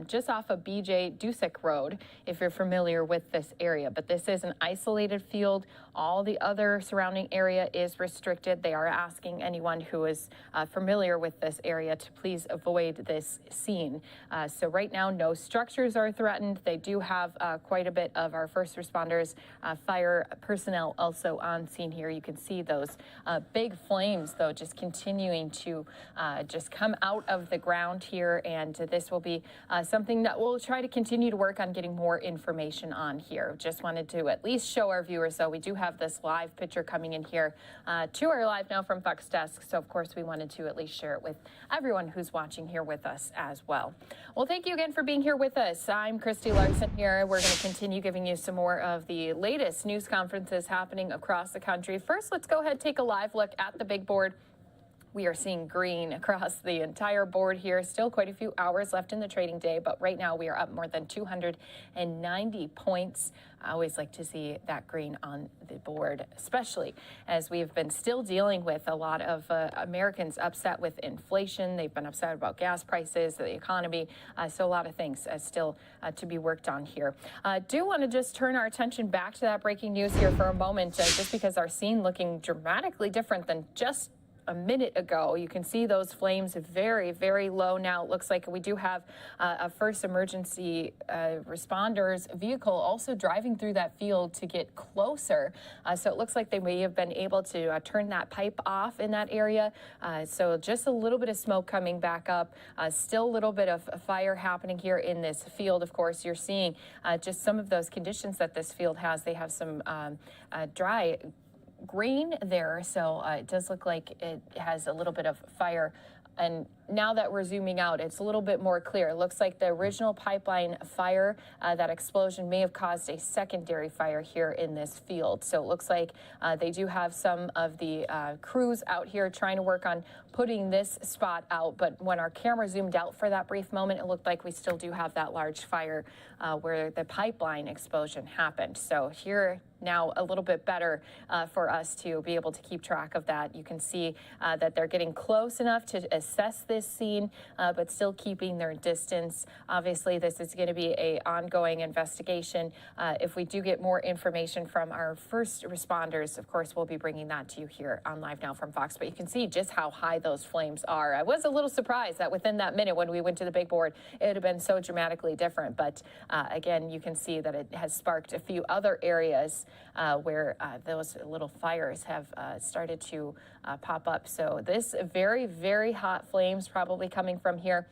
just off of BJ Dusick Road, if you're familiar with this area. But this is an isolated field. All the other surrounding area is restricted. They are asking anyone who is familiar with this area to please avoid this scene. So right now, no structures are threatened. They do have quite a bit of our first responders, fire personnel also on scene here. You can see those big flames, though, just continuing to just come out of the ground here, and this will be something that we'll try to continue to work on getting more information on here. Just wanted to at least show our viewers, though, we do have this live picture coming in here to our Live Now from Fox desk, so of course we wanted to at least share it with everyone who's watching here with us as well. Well, thank you again for being here with us. I'm Christy Larson here. We're going to continue giving you some more of the latest news conferences happening across the country. First, let's go ahead and take a live look at the big board. We are seeing green across the entire board here. Still quite a few hours left in the trading day, but right now we are up more than 290 points. I always like to see that green on the board, especially as we've been still dealing with a lot of Americans upset with inflation. They've been upset about gas prices, the economy, so a lot of things still to be worked on here. Do want to just turn our attention back to that breaking news here for a moment, just because our scene looking dramatically different than just a minute ago. You can see those flames very, very low now. It looks like we do have a first emergency responders vehicle also driving through that field to get closer. So it looks like they may have been able to turn that pipe off in that area. So just a little bit of smoke coming back up. Still a little bit of fire happening here in this field. Of course, you're seeing just some of those conditions that this field has. They have some dry green there, so it does look like it has a little bit of fire. And now that we're zooming out, it's a little bit more clear. It looks like the original pipeline fire, that explosion may have caused a secondary fire here in this field. So it looks like they do have some of the crews out here trying to work on putting this spot out. But when our camera zoomed out for that brief moment, it looked like we still do have that large fire where the pipeline explosion happened. So here now a little bit better for us to be able to keep track of that. You can see that they're getting close enough to assess this scene, but still keeping their distance. Obviously, this is going to be an ongoing investigation. If we do get more information from our first responders, of course, we'll be bringing that to you here on Live Now from Fox. But you can see just how high those flames are. I was a little surprised that within that minute when we went to the big board, it would have been so dramatically different. But again, you can see that it has sparked a few other areas where those little fires have started to pop up. So this very, very hot flames probably coming from here.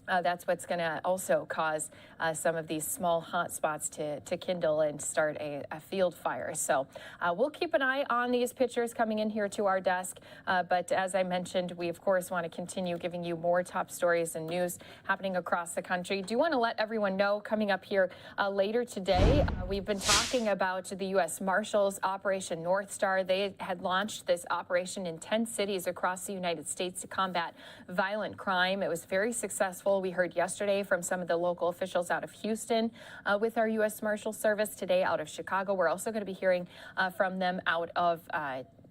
That's what's going to also cause some of these small hot spots to kindle and start a field fire. So we'll keep an eye on these pictures coming in here to our desk. But as I mentioned, we, of course, want to continue giving you more top stories and news happening across the country. Do want to let everyone know coming up here later today, we've been talking about the U.S. Marshals Operation North Star. They had launched this operation in 10 cities across the United States to combat violent crime. It was very successful. We heard yesterday from some of the local officials out of Houston with our U.S. Marshal Service, today out of Chicago. We're also going to be hearing from them out of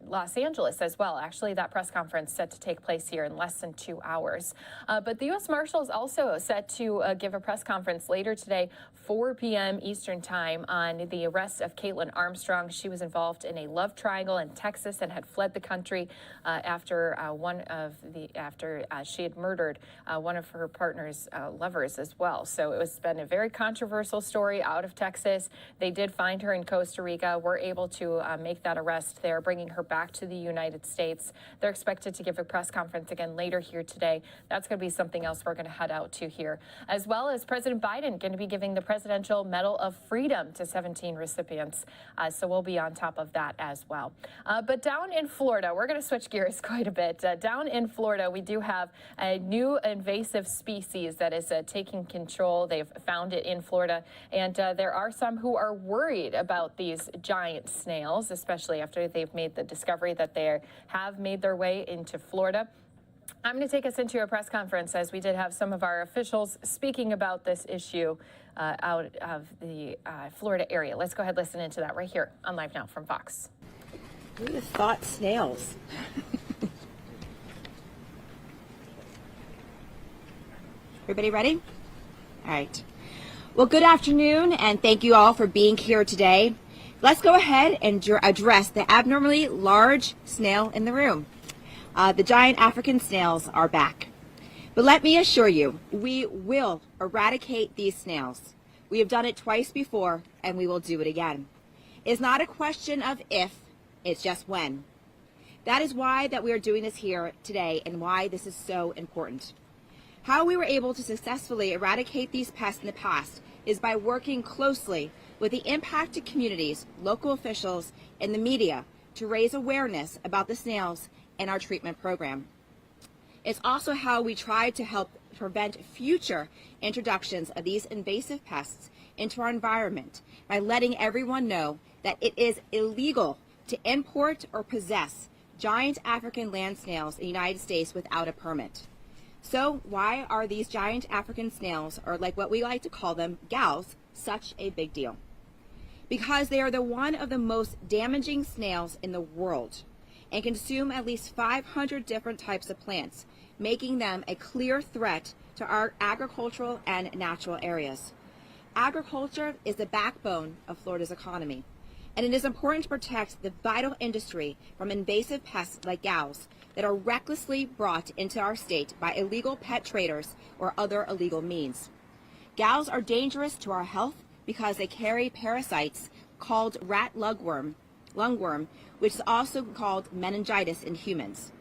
Los Angeles as well. Actually, that press conference set to take place here in less than 2 hours. But the U.S. Marshals also set to give a press conference later today, 4 p.m. Eastern Time, on the arrest of Caitlin Armstrong. She was involved in a love triangle in Texas and had fled the country after she had murdered one of her partner's lovers as well. So it was been a very controversial story out of Texas. They did find her in Costa Rica. Were able to make that arrest there, bringing her back to the United States. They're expected to give a press conference again later here today. That's going to be something else we're going to head out to here, as well as President Biden going to be giving the Presidential Medal of Freedom to 17 recipients. So we'll be on top of that as well. But down in Florida, we're going to switch gears quite a bit. Down in Florida, we do have a new invasive species that is taking control. They've found it in Florida, and there are some who are worried about these giant snails, especially after they've made the discovery that they have made their way into Florida. I'm going to take us into a press conference, as we did have some of our officials speaking about this issue out of the Florida area. Let's go ahead and listen into that right here on Live Now from Fox. Who would have thought snails? Everybody ready? All right. Well, good afternoon, and thank you all for being here today. Let's go ahead and address the abnormally large snail in the room. The giant African snails are back. But let me assure you, we will eradicate these snails. We have done it twice before, and we will do it again. It's not a question of if, it's just when. That is why that we are doing this here today, and why this is so important. How we were able to successfully eradicate these pests in the past is by working closely with the impacted communities, local officials, and the media to raise awareness about the snails and our treatment program. It's also how we try to help prevent future introductions of these invasive pests into our environment by letting everyone know that it is illegal to import or possess giant African land snails in the United States without a permit. So why are these giant African snails, or like what we like to call them, gals, such a big deal? Because they are one of the most damaging snails in the world and consume at least 500 different types of plants, making them a clear threat to our agricultural and natural areas. Agriculture is the backbone of Florida's economy. and it is important to protect the vital industry from invasive pests like gals that are recklessly brought into our state by illegal pet traders or other illegal means. Gals are dangerous to our health because they carry parasites called rat lungworm, which is also called meningitis in humans.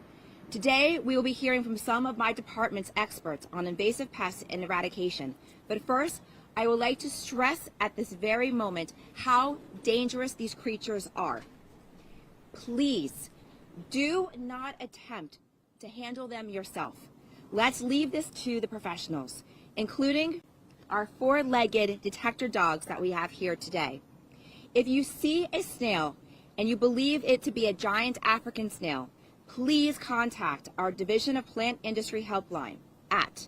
Today, we will be hearing from some of my department's experts on invasive pests and eradication. But first, I would like to stress at this very moment how dangerous these creatures are. Please, do not attempt to handle them yourself. Let's leave this to the professionals, including our four-legged detector dogs that we have here today. If you see a snail and you believe it to be a giant African snail, please contact our Division of Plant Industry Helpline at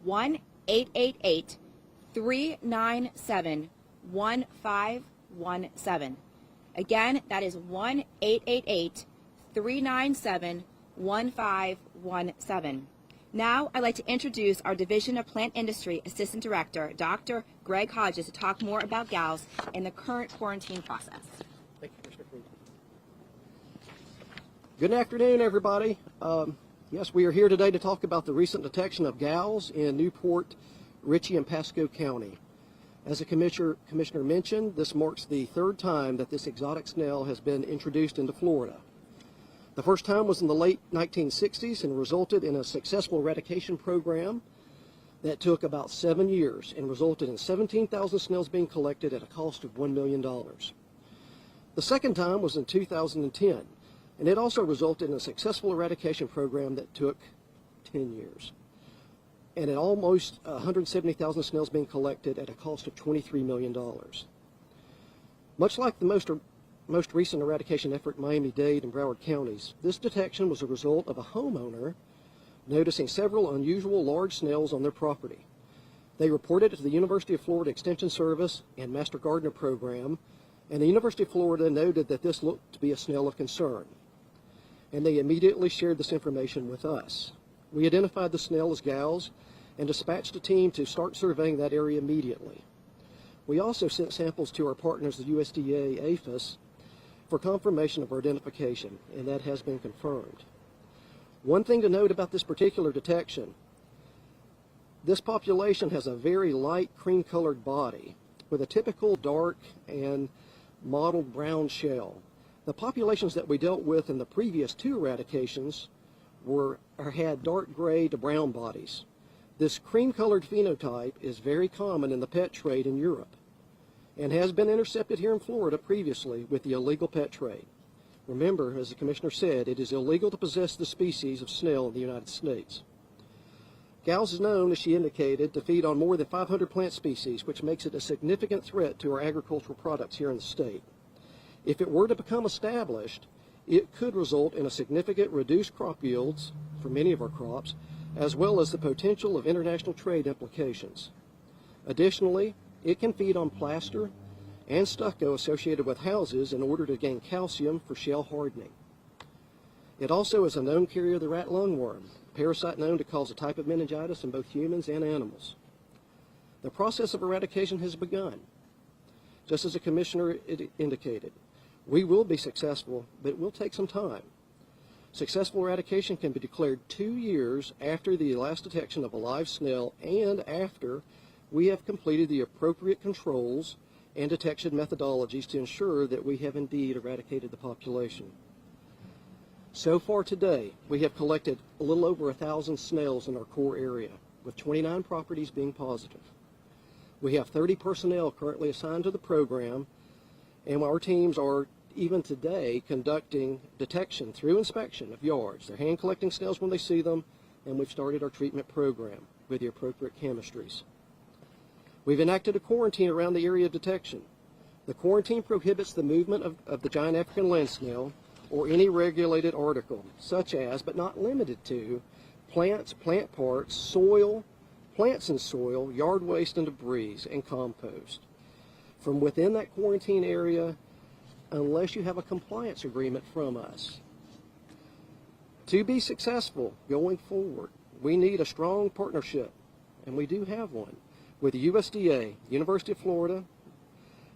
1-888-397-1517. Again, that is 1-888-397-1517. Now, I'd like to introduce our Division of Plant Industry Assistant Director, Dr. Greg Hodges, to talk more about gals and the current quarantine process. Thank you, Commissioner Freeman. Good afternoon, everybody. Yes, we are here today to talk about the recent detection of gals in Newport, Ritchie, and Pasco County. As the Commissioner mentioned, this marks the third time that this exotic snail has been introduced into Florida. The first time was in the late 1960s and resulted in a successful eradication program that took about 7 years and resulted in 17,000 snails being collected at a cost of $1 million. The second time was in 2010, and it also resulted in a successful eradication program that took 10 years. And at almost 170,000 snails being collected at a cost of $23 million. Much like the most recent eradication effort in Miami-Dade and Broward counties, this detection was a result of a homeowner noticing several unusual large snails on their property. They reported it to the University of Florida Extension Service and Master Gardener Program, and the University of Florida noted that this looked to be a snail of concern. And they immediately shared this information with us. We identified the snail as gals and dispatched a team to start surveying that area immediately. We also sent samples to our partners, the USDA, APHIS, for confirmation of our identification, and that has been confirmed. One thing to note about this particular detection, this population has a very light cream-colored body with a typical dark and mottled brown shell. The populations that we dealt with in the previous two eradications had dark gray to brown bodies. This cream-colored phenotype is very common in the pet trade in Europe and has been intercepted here in Florida previously with the illegal pet trade. Remember, as the Commissioner said, it is illegal to possess the species of snail in the United States. Gals is known, as she indicated, to feed on more than 500 plant species, which makes it a significant threat to our agricultural products here in the state. If it were to become established, it could result in a significant reduced crop yields for many of our crops, as well as the potential of international trade implications. Additionally, it can feed on plaster and stucco associated with houses in order to gain calcium for shell hardening. It also is a known carrier of the rat lungworm, a parasite known to cause a type of meningitis in both humans and animals. The process of eradication has begun. Just as the Commissioner indicated, we will be successful, but it will take some time. Successful eradication can be declared 2 years after the last detection of a live snail and after we have completed the appropriate controls and detection methodologies to ensure that we have indeed eradicated the population. So far today, we have collected a little over 1,000 snails in our core area, with 29 properties being positive. We have 30 personnel currently assigned to the program, and our teams are even today conducting detection through inspection of yards. They're hand collecting snails when they see them, and we've started our treatment program with the appropriate chemistries. We've enacted a quarantine around the area of detection. The quarantine prohibits the movement of the giant African land snail or any regulated article, such as, but not limited to, plants, plant parts, soil, plants and soil, yard waste and debris, and compost. From within that quarantine area, unless you have a compliance agreement from us. To be successful going forward, we need a strong partnership, and we do have one, with the USDA, University of Florida,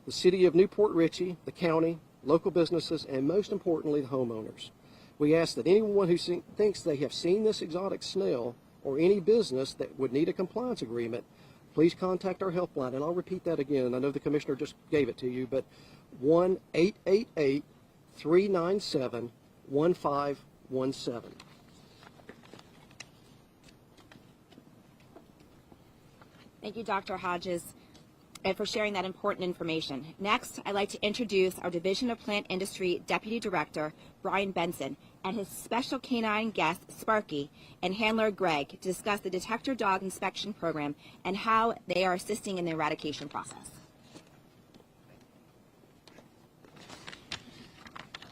the city of Newport Richey, the county, local businesses, and most importantly, the homeowners. We ask that anyone who thinks they have seen this exotic snail or any business that would need a compliance agreement, please contact our helpline. And I'll repeat that again. I know the commissioner just gave it to you, but 1-888-397-1517. Thank you, Dr. Hodges, and for sharing that important information. Next, I'd like to introduce our Division of Plant Industry Deputy Director, Brian Benson, and his special canine guest, Sparky, and handler, Greg, to discuss the detector dog inspection program and how they are assisting in the eradication process.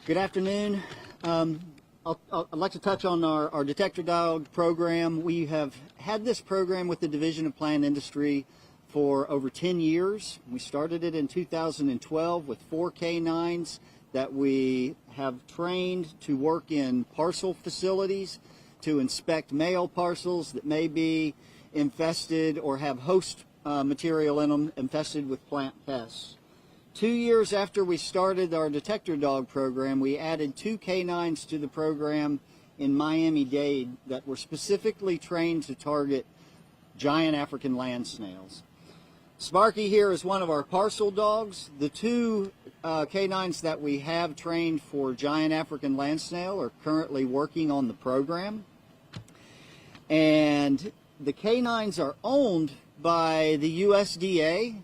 Good afternoon. I'd like to touch on our detector dog program. We have had this program with the Division of Plant Industry for over 10 years. We started it in 2012 with 4 canines that we have trained to work in parcel facilities to inspect mail parcels that may be infested or have host material in them infested with plant pests. 2 years after we started our detector dog program, we added 2 canines to the program in Miami-Dade that were specifically trained to target giant African land snails. Sparky here is one of our parcel dogs. The 2 canines that we have trained for giant African land snail are currently working on the program. And the canines are owned by the USDA.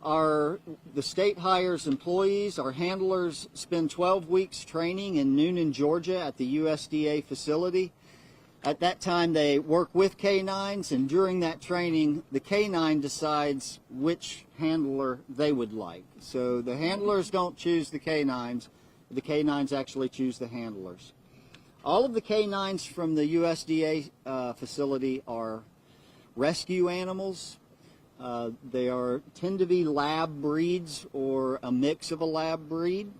The state hires employees. Our handlers spend 12 weeks training in Noonan, Georgia at the USDA facility. At that time, they work with canines, and during that training, the canine decides which handler they would like. So the handlers don't choose the canines actually choose the handlers. All of the canines from the USDA facility are rescue animals. They tend to be lab breeds or a mix of a lab breed.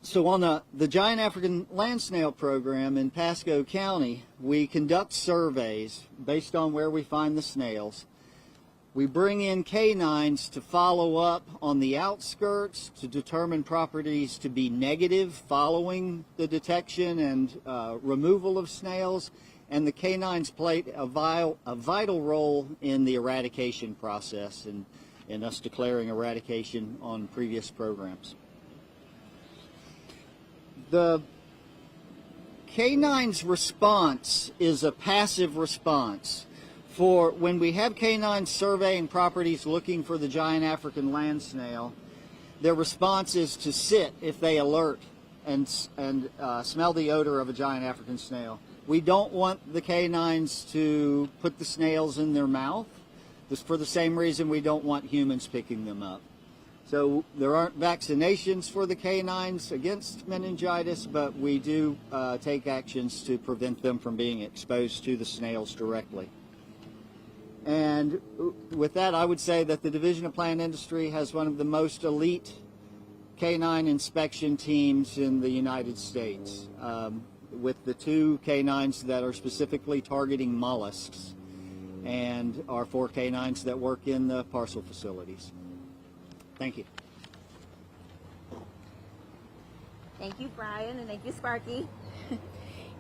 So on the Giant African Land Snail program in Pasco County, we conduct surveys based on where we find the snails. We bring in canines to follow up on the outskirts to determine properties to be negative following the detection and removal of snails, and the canines played a vital role in the eradication process and in us declaring eradication on previous programs. The canine's response is a passive response. For when we have canines surveying properties looking for the giant African land snail, their response is to sit if they alert and smell the odor of a giant African snail. We don't want the canines to put the snails in their mouth. This for the same reason we don't want humans picking them up. So there aren't vaccinations for the canines against meningitis, but we do take actions to prevent them from being exposed to the snails directly. And with that, I would say that the Division of Plant Industry has one of the most elite canine inspection teams in the United States, with the 2 canines that are specifically targeting mollusks and our 4 canines that work in the parcel facilities. Thank you. Thank you, Brian, and thank you, Sparky.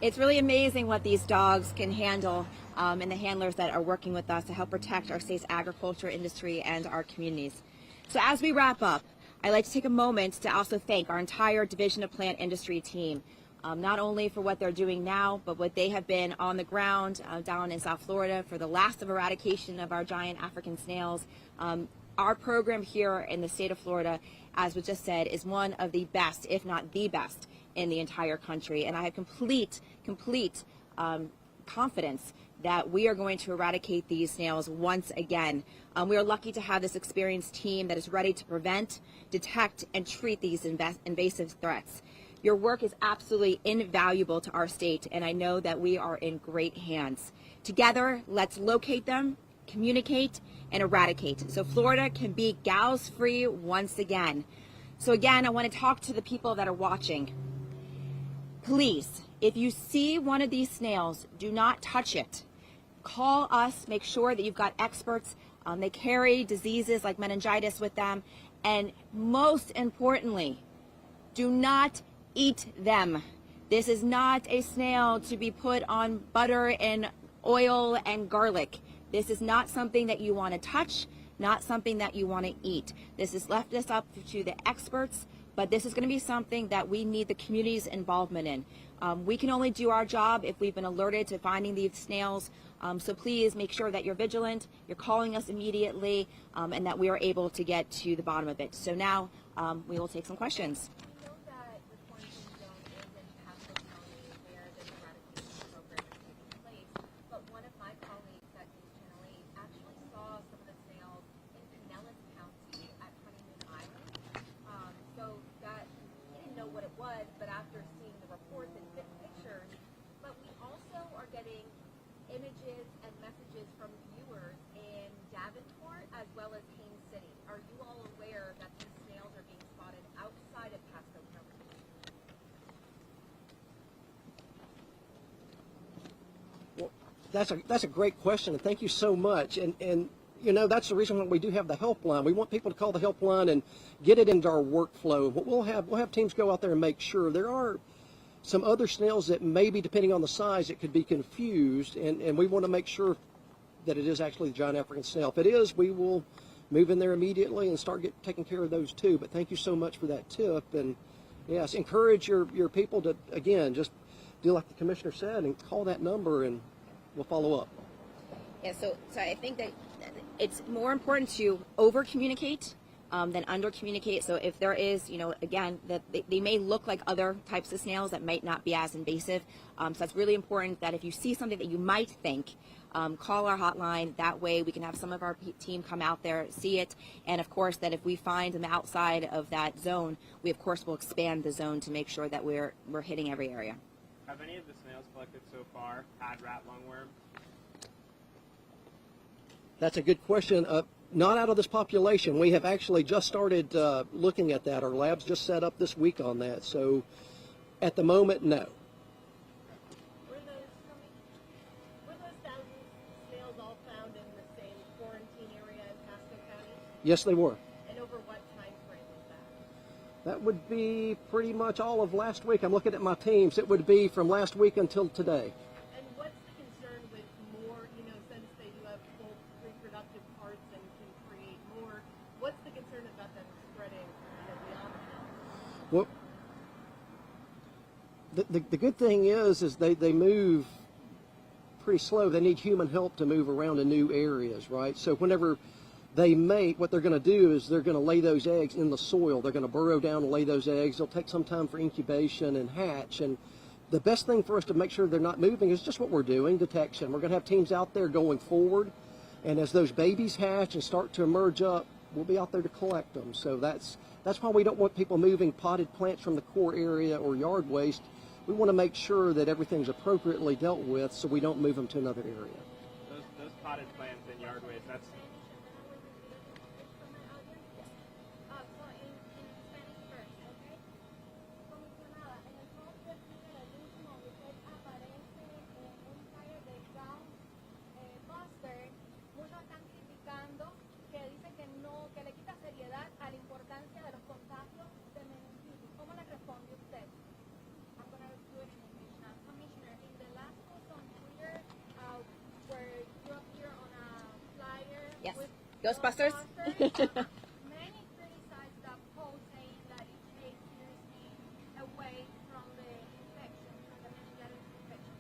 It's really amazing what these dogs can handle, and the handlers that are working with us to help protect our state's agriculture industry and our communities. So as we wrap up, I'd like to take a moment to also thank our entire Division of Plant Industry team, not only for what they're doing now, but what they have been on the ground down in South Florida for the last of eradication of our giant African snails. Our program here in the state of Florida, as was just said, is one of the best, if not the best, in the entire country. And I have complete confidence that we are going to eradicate these snails once again. We are lucky to have this experienced team that is ready to prevent, detect, and treat these invasive threats. Your work is absolutely invaluable to our state, and I know that we are in great hands. Together, let's locate them, communicate, and eradicate, so Florida can be gals free once again. So again, I want to talk to the people that are watching. Please, if you see one of these snails, do not touch it. Call us, make sure that you've got experts They carry diseases like meningitis with them. And most importantly, do not eat them. This is not a snail to be put on butter and oil and garlic. This is not something that you want to touch, not something that you want to eat. This is left us up to the experts, but this is going to be something that we need the community's involvement in. We can only do our job if we've been alerted to finding these snails. So please make sure that you're vigilant, you're calling us immediately, and that we are able to get to the bottom of it. So now we will take some questions. But after seeing the reports and pictures, but we also are getting images and messages from viewers in Davenport as well as Haines City. Are you all aware that these snails are being spotted outside of Pasco County? Well, that's a great question, and thank you so much. And you know, that's the reason why we do have the helpline. We want people to call the helpline and get it into our workflow. What we'll have teams go out there and make sure. There are some other snails that maybe, depending on the size, it could be confused, and we want to make sure that it is actually the giant African snail. If it is, we will move in there immediately and start taking care of those too. But thank you so much for that tip. And yes, encourage your people to, again, just do like the commissioner said and call that number, and we'll follow up. Yeah, so I think that it's more important to over-communicate than under-communicate. So if there is, you know, again, that they may look like other types of snails that might not be as invasive. So it's really important that if you see something that you might think, call our hotline. That way we can have some of our team come out there, see it. And of course, that if we find them outside of that zone, we of course will expand the zone to make sure that we're hitting every area. Have any of the snails collected so far had rat lungworm? That's a good question. Not out of this population. We have actually just started looking at that. Our lab's just set up this week on that. So at the moment, no. Were those thousands of snails all found in the same quarantine area in Pasco County? Yes, they were. And over what time frame was that? That would be pretty much all of last week. I'm looking at my teams. It would be from last week until today. And what's the concern with more, you know, since they do have full reproductive parts and can create more, what's the concern about them spreading, you know, beyond the house? Well, the good thing is they move pretty slow. They need human help to move around in new areas, right? So whenever they mate, what they're going to do is they're going to lay those eggs in the soil. They're going to burrow down and lay those eggs. They'll take some time for incubation and hatch. And the best thing for us to make sure they're not moving is just what we're doing, detection. We're going to have teams out there going forward. And as those babies hatch and start to emerge up, we'll be out there to collect them. So that's why we don't want people moving potted plants from the core area or yard waste. We want to make sure that everything's appropriately dealt with so we don't move them to another area. Those potted plants and yard waste, that's... Yes. Ghostbusters? Many criticize that post saying that it takes seriously away from the infection, from the meningitis infection.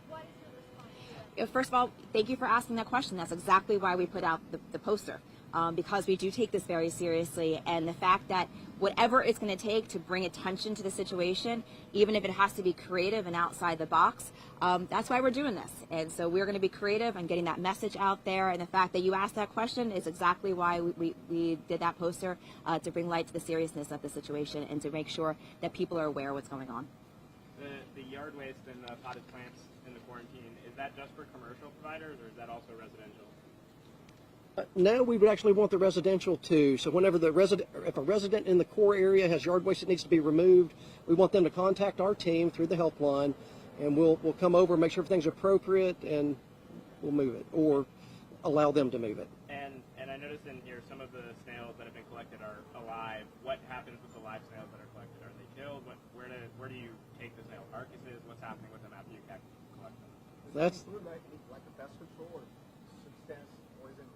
What is your response to that? First of all, thank you for asking that question. That's exactly why we put out the poster. Because we do take this very seriously, and the fact that whatever it's going to take to bring attention to the situation, even if it has to be creative and outside the box, that's why we're doing this. And so we're going to be creative and getting that message out there, and the fact that you asked that question is exactly why we did that poster, to bring light to the seriousness of the situation and to make sure that people are aware of what's going on. The yard waste and the potted plants in the quarantine, is that just for commercial providers or is that also residential? No, we would actually want the residential too. So whenever if a resident in the core area has yard waste that needs to be removed, we want them to contact our team through the helpline, and we'll come over, make sure everything's appropriate, and we'll move it or allow them to move it. And I noticed in here some of the snails that have been collected are alive. What happens with the live snails that are collected? Are they killed? Where do you take the snail carcasses? What's happening with them after you collect them? That's like a pest control or substance poison.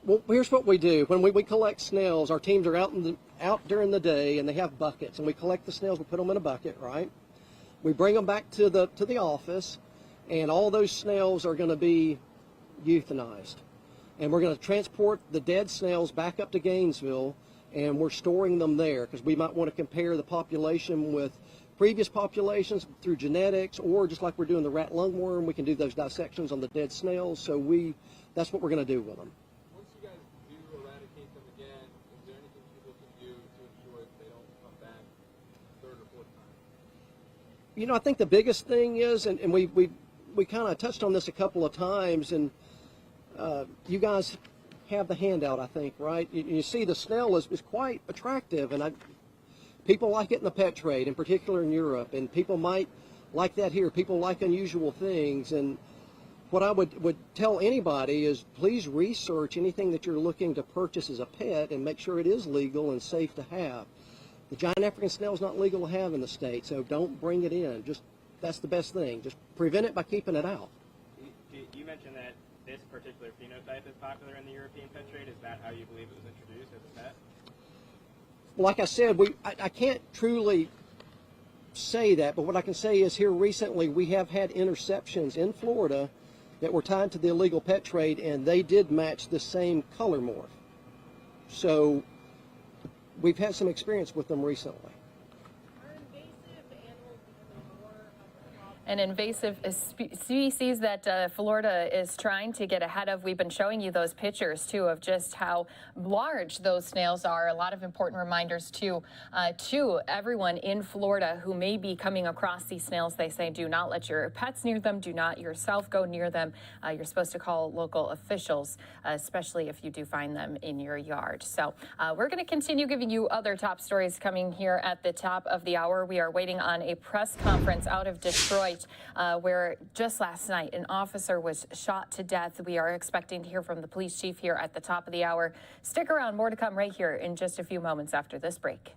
well. Here's what we do when we collect snails. Our teams are out during the day and they have buckets, and we collect the snails. We put them in a bucket, right? We bring them back to the office, and all those snails are going to be euthanized, and we're going to transport the dead snails back up to Gainesville, and we're storing them there because we might want to compare the population with previous populations through genetics, or just like we're doing the rat lungworm, we can do those dissections on the dead snails. So that's what we're going to do with them. Once you guys do eradicate them again, is there anything people can do to ensure that they don't come back third or fourth time? I think the biggest thing is, and we kind of touched on this a couple of times, and you guys have the handout, I think, right? You see the snail is quite attractive, and people like it in the pet trade, in particular in Europe, and people might like that here. People like unusual things, and what I would tell anybody is please research anything that you're looking to purchase as a pet and make sure it is legal and safe to have. The giant African snail is not legal to have in the state, so don't bring it in. That's the best thing. Just prevent it by keeping it out. You mentioned that this particular phenotype is popular in the European pet trade. Is that how you believe it was introduced as a pet? Like I said, I can't truly say that, but what I can say is here recently we have had interceptions in Florida that were tied to the illegal pet trade, and they did match the same color morph. So we've had some experience with them recently. An invasive species that Florida is trying to get ahead of. We've been showing you those pictures, too, of just how large those snails are. A lot of important reminders, too, to everyone in Florida who may be coming across these snails. They say do not let your pets near them. Do not yourself go near them. You're supposed to call local officials, especially if you do find them in your yard. So we're going to continue giving you other top stories coming here at the top of the hour. We are waiting on a press conference out of Detroit, where just last night an officer was shot to death. We are expecting to hear from the police chief here at the top of the hour. Stick around, more to come right here in just a few moments after this break.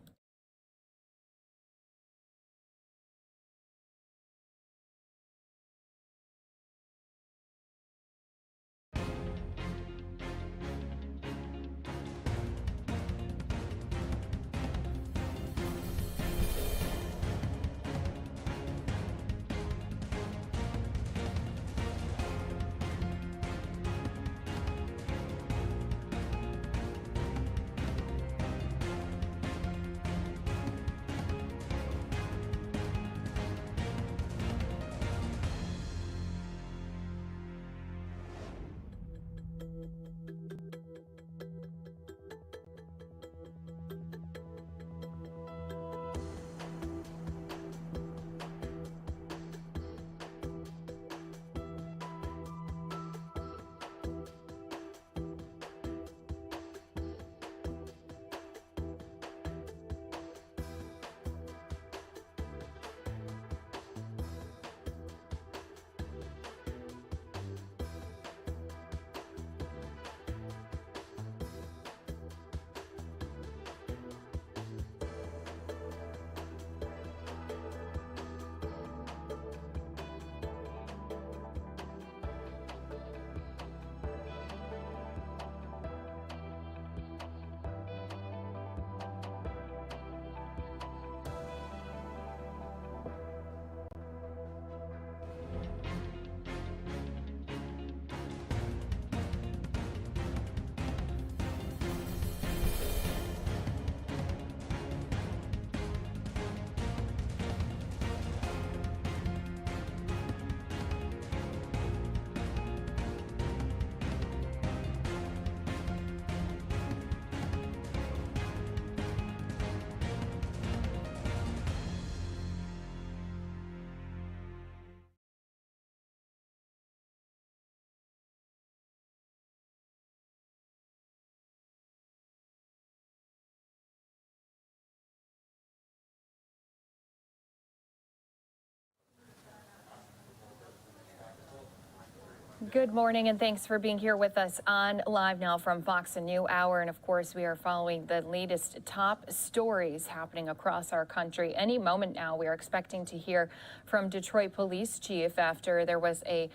Good morning, and thanks for being here with us on Live Now from Fox, a new hour. And of course, we are following the latest top stories happening across our country. Any moment now, we are expecting to hear from Detroit Police Chief after there was a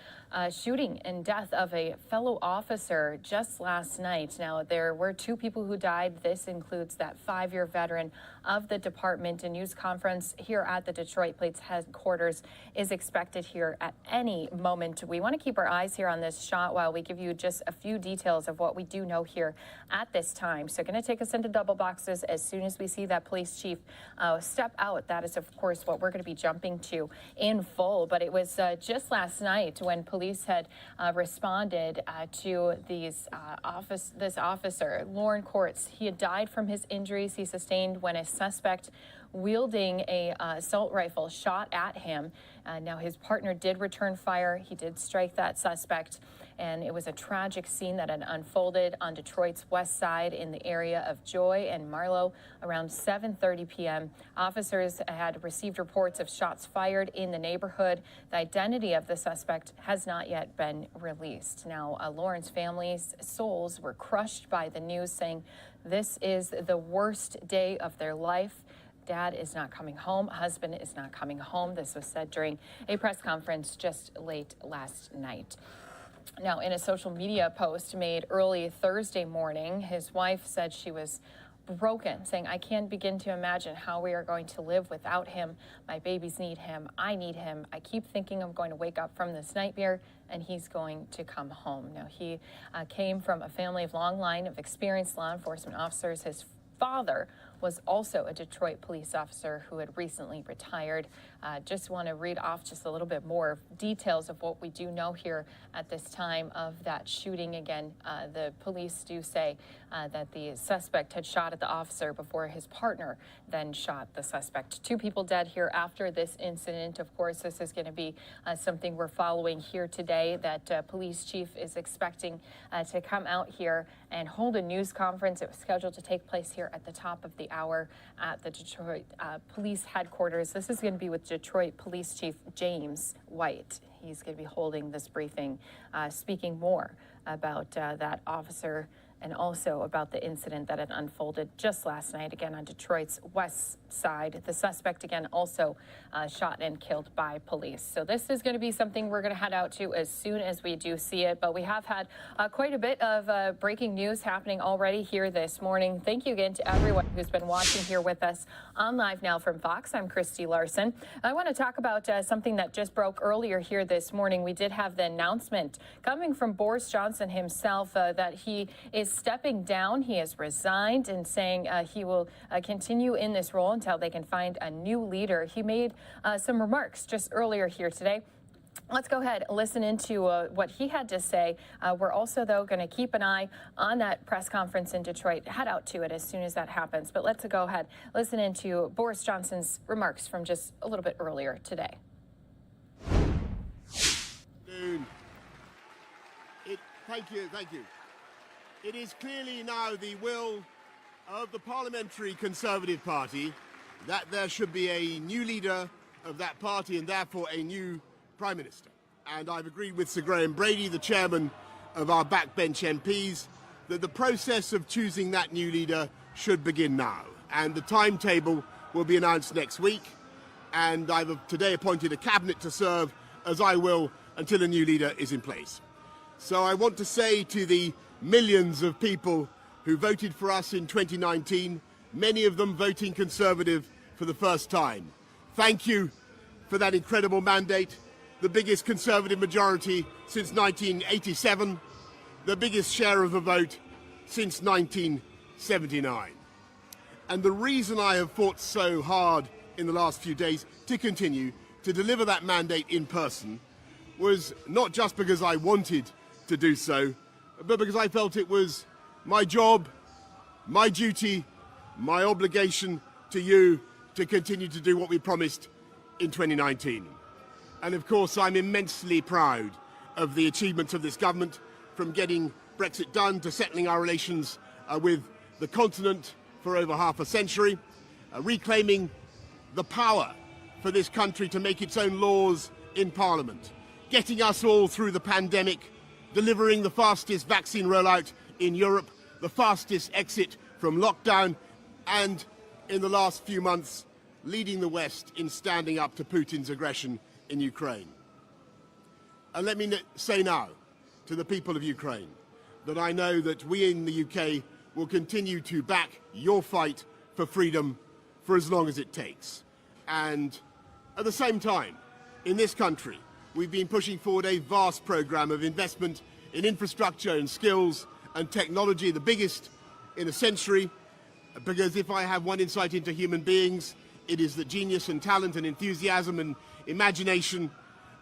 shooting and death of a fellow officer just last night. Now, there were 2 people who died. This includes that 5-year veteran of the department. A news conference here at the Detroit Police headquarters is expected here at any moment. We want to keep our eyes here on this shot while we give you just a few details of what we do know here at this time. So going to take us into double boxes as soon as we see that police chief step out. That is, of course, what we're going to be jumping to in full. But it was just last night when police had responded to this officer, Lauren Courts. He had died from his injuries he sustained when a suspect wielding a assault rifle shot at him. Now, his partner did return fire. He did strike that suspect, and it was a tragic scene that had unfolded on Detroit's west side in the area of Joy and Marlow around 7:30 p.m. Officers had received reports of shots fired in the neighborhood. The identity of the suspect has not yet been released. Now, Lauren's family's souls were crushed by the news, saying this is the worst day of their life. Dad is not coming home. Husband is not coming home. This was said during a press conference just late last night. Now, in a social media post made early Thursday morning, his wife said she was broken, saying, "I can't begin to imagine how we are going to live without him. My babies need him. I need him. I keep thinking I'm going to wake up from this nightmare and he's going to come home." Now, he came from a family of long line of experienced law enforcement officers. His father was also a Detroit police officer who had recently retired. Just want to read off just a little bit more details of what we do know here at this time of that shooting. Again, the police do say that the suspect had shot at the officer before his partner then shot the suspect. 2 people dead here after this incident. Of course, this is going to be something we're following here today, that police chief is expecting to come out here and hold a news conference. It was scheduled to take place here at the top of the hour at the Detroit Police headquarters. This is going to be with Detroit Police Chief James White. He's going to be holding this briefing, speaking more about that officer and also about the incident that had unfolded just last night, again, on Detroit's west side. The suspect, again, also shot and killed by police. So this is going to be something we're going to head out to as soon as we do see it. But we have had quite a bit of breaking news happening already here this morning. Thank you again to everyone who's been watching here with us on Live Now from Fox. I'm Christy Larson. I want to talk about something that just broke earlier here this morning. We did have the announcement coming from Boris Johnson himself that he is stepping down. He has resigned and saying he will continue in this role until they can find a new leader. He made some remarks just earlier here today. Let's go ahead and listen into what he had to say. We're also, though, going to keep an eye on that press conference in Detroit, head out to it as soon as that happens. But let's go ahead, listen into Boris Johnson's remarks from just a little bit earlier today. Thank you. It is clearly now the will of the Parliamentary Conservative Party that there should be a new leader of that party and therefore a new Prime Minister. And I've agreed with Sir Graham Brady, the chairman of our backbench MPs, that the process of choosing that new leader should begin now. And the timetable will be announced next week. And I've today appointed a cabinet to serve, as I will, until a new leader is in place. So I want to say to the millions of people who voted for us in 2019, many of them voting Conservative for the first time, thank you for that incredible mandate, the biggest Conservative majority since 1987, the biggest share of the vote since 1979. And the reason I have fought so hard in the last few days to continue to deliver that mandate in person was not just because I wanted to do so, but because I felt it was my job, my duty, my obligation to you to continue to do what we promised in 2019. And of course, I'm immensely proud of the achievements of this government, from getting Brexit done to settling our relations with the continent for over half a century, reclaiming the power for this country to make its own laws in Parliament, getting us all through the pandemic delivering the fastest vaccine rollout in Europe, the fastest exit from lockdown, and in the last few months, leading the West in standing up to Putin's aggression in Ukraine. And let me say now to the people of Ukraine that I know that we in the UK will continue to back your fight for freedom for as long as it takes. And at the same time, in this country, we've been pushing forward a vast programme of investment in infrastructure and skills and technology, the biggest in a century, because if I have one insight into human beings, it is that genius and talent and enthusiasm and imagination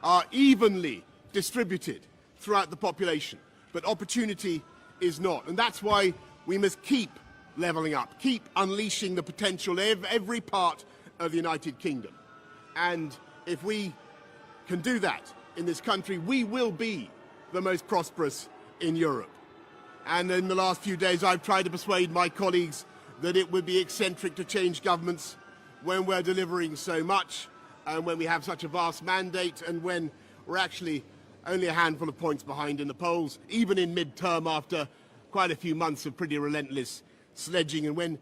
are evenly distributed throughout the population, but opportunity is not. And that's why we must keep levelling up, keep unleashing the potential of every part of the United Kingdom. And if we can do that in this country, we will be the most prosperous in Europe. And in the last few days, I've tried to persuade my colleagues that it would be eccentric to change governments when we're delivering so much, and when we have such a vast mandate, and when we're actually only a handful of points behind in the polls, even in mid-term after quite a few months of pretty relentless sledging, and when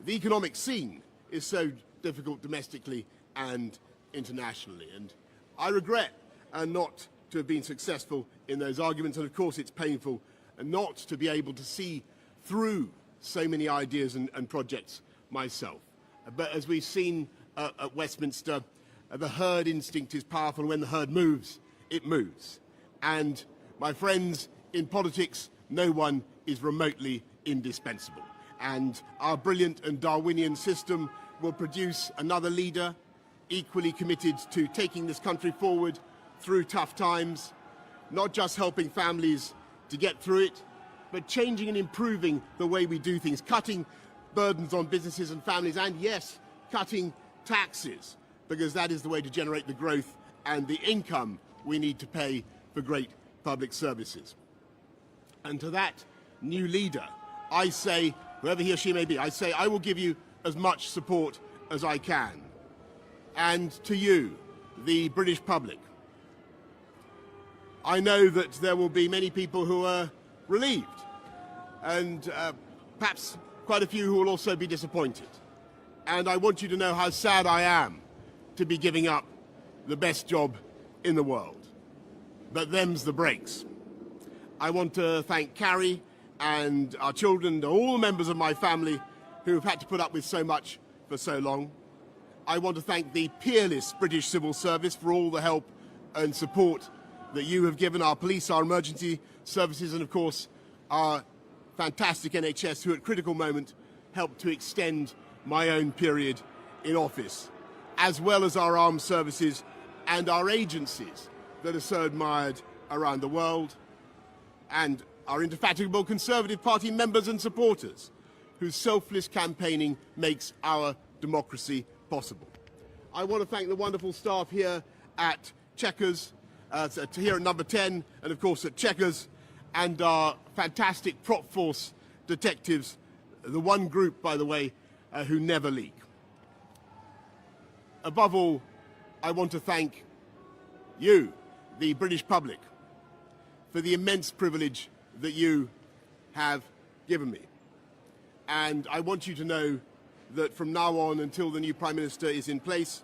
the economic scene is so difficult domestically and internationally. And I regret not to have been successful in those arguments, and of course it's painful not to be able to see through so many ideas and projects myself. But as we've seen at Westminster, the herd instinct is powerful, and when the herd moves, it moves. And my friends, in politics, no one is remotely indispensable. And our brilliant and Darwinian system will produce another leader equally committed to taking this country forward through tough times, not just helping families to get through it, but changing and improving the way we do things, cutting burdens on businesses and families, and yes, cutting taxes, because that is the way to generate the growth and the income we need to pay for great public services. And to that new leader, I say, whoever he or she may be, I say I will give you as much support as I can. And to you, the British public, I know that there will be many people who are relieved, and perhaps quite a few who will also be disappointed. And I want you to know how sad I am to be giving up the best job in the world. But them's the breaks. I want to thank Carrie and our children and all the members of my family who have had to put up with so much for so long. I want to thank the peerless British civil service for all the help and support that you have given our police, our emergency services, and of course our fantastic NHS, who at critical moment helped to extend my own period in office, as well as our armed services and our agencies that are so admired around the world, and our indefatigable Conservative Party members and supporters, whose selfless campaigning makes our democracy possible. I want to thank the wonderful staff here at Chequers, here at Number 10, and of course at Chequers, and our fantastic prop force detectives, the one group, by the way, who never leak. Above all, I want to thank you, the British public, for the immense privilege that you have given me. And I want you to know that from now on, until the new Prime Minister is in place,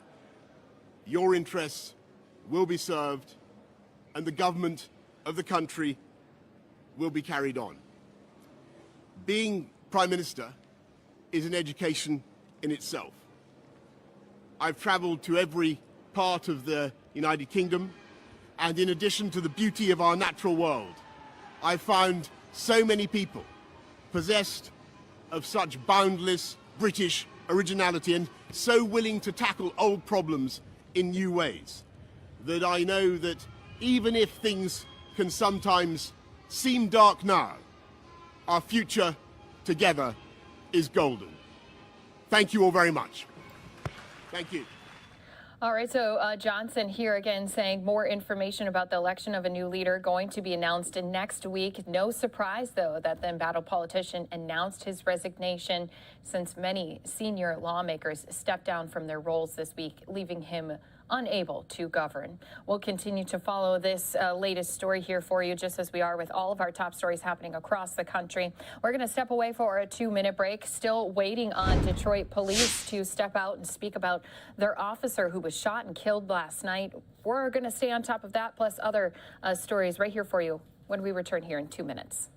your interests will be served and the government of the country will be carried on. Being Prime Minister is an education in itself. I've travelled to every part of the United Kingdom, and in addition to the beauty of our natural world, I've found so many people possessed of such boundless British originality and so willing to tackle old problems in new ways, that I know that even if things can sometimes seem dark now, our future together is golden. Thank you all very much. Thank you. All right, so Johnson here again saying more information about the election of a new leader going to be announced next week. No surprise, though, that the embattled politician announced his resignation, since many senior lawmakers stepped down from their roles this week, leaving him unable to govern. We'll continue to follow this latest story here for you, just as we are with all of our top stories happening across the country. We're going to step away for a 2-minute break, still waiting on Detroit police to step out and speak about their officer who was shot and killed last night. We're going to stay on top of that, plus other stories right here for you when we return here in 2 minutes.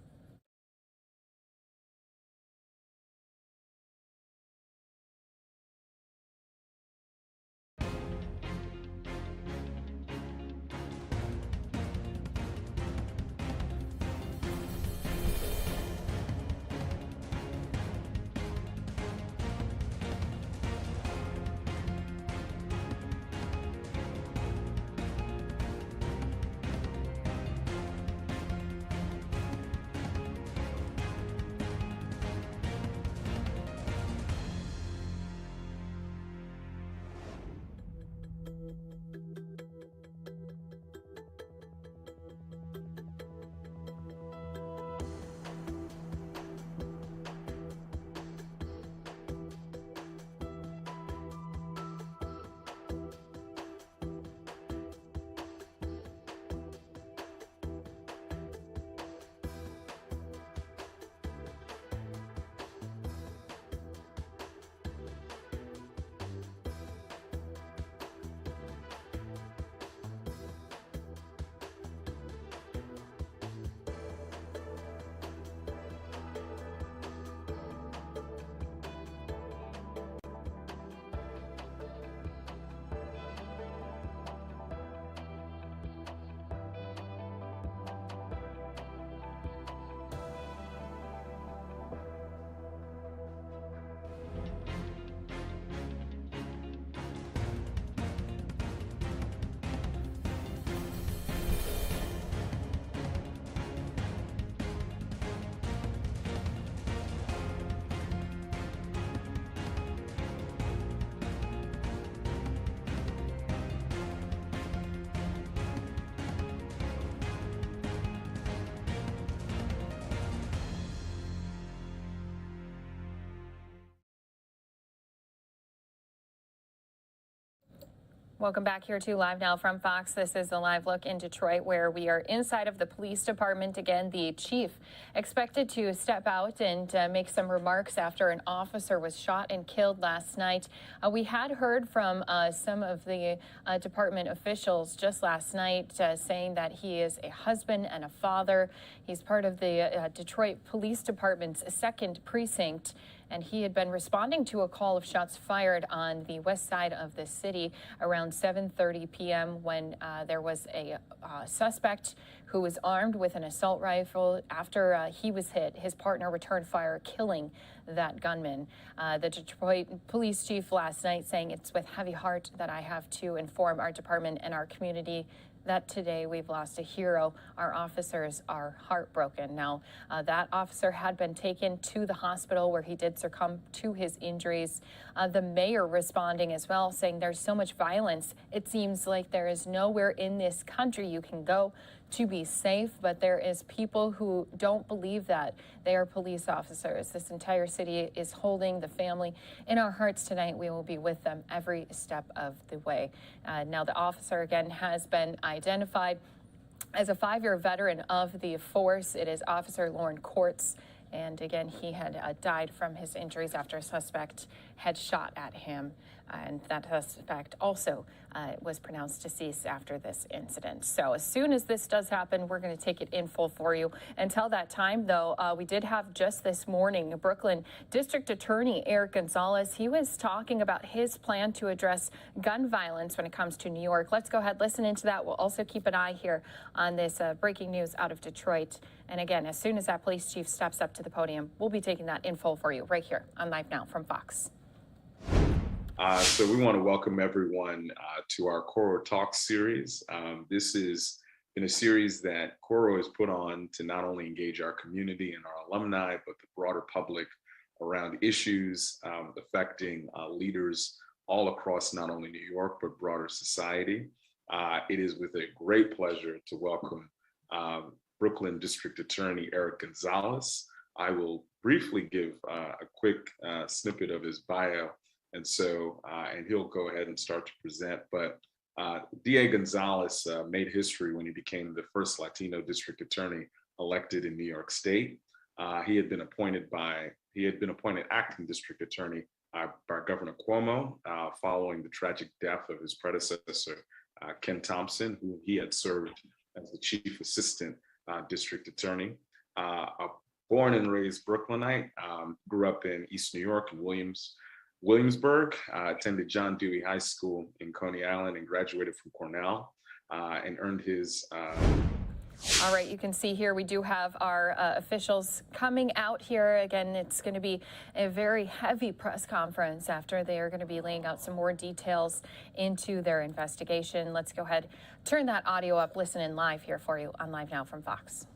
Welcome back here to Live Now from Fox. This is a live look in Detroit, where we are inside of the police department. Again, the chief expected to step out and make some remarks after an officer was shot and killed last night. We had heard from some of the department officials just last night saying that he is a husband and a father. He's part of the Detroit Police Department's 2nd precinct, and he had been responding to a call of shots fired on the west side of the city around 7:30 p.m. when there was a suspect who was armed with an assault rifle. After he was hit, his partner returned fire, killing that gunman. The Detroit police chief last night saying, "It's with heavy heart that I have to inform our department and our community that today we've lost a hero. Our officers are heartbroken." Now, that officer had been taken to the hospital where he did succumb to his injuries. The mayor responding as well, saying there's so much violence. It seems like there is nowhere in this country you can go to be safe, but there is people who don't believe that. They are police officers. This entire city is holding the family in our hearts tonight. We will be with them every step of the way. Now, the officer, again, has been identified as a 5-year veteran of the force. It is Officer Lauren Courts. And again, he had died from his injuries after a suspect had shot at him. And that suspect also was pronounced deceased after this incident. So as soon as this does happen, we're going to take it in full for you. Until that time, though, we did have just this morning Brooklyn District Attorney Eric Gonzalez. He was talking about his plan to address gun violence when it comes to New York. Let's go ahead, listen into that. We'll also keep an eye here on this breaking news out of Detroit. And again, as soon as that police chief steps up to the podium, we'll be taking that in full for you right here on Live Now from Fox. So we want to welcome everyone to our Coro Talks series. This has been a series that Coro has put on to not only engage our community and our alumni, but the broader public around issues affecting leaders all across not only New York, but broader society. It is with a great pleasure to welcome Brooklyn District Attorney Eric Gonzalez. I will briefly give a quick snippet of his bio, and he'll go ahead and start to present. But DA Gonzalez made history when he became the first Latino district attorney elected in New York State. He had been appointed acting district attorney by Governor Cuomo following the tragic death of his predecessor, Ken Thompson, who he had served as the chief assistant district attorney. A born and raised Brooklynite, grew up in East New York and Williamsburg, attended John Dewey High School in Coney Island and graduated from Cornell and earned his All right, you can see here we do have our officials coming out here. Again, it's going to be a very heavy press conference after they are going to be laying out some more details into their investigation. Let's go ahead, turn that audio up, listen in live here for you on Live Now from Fox.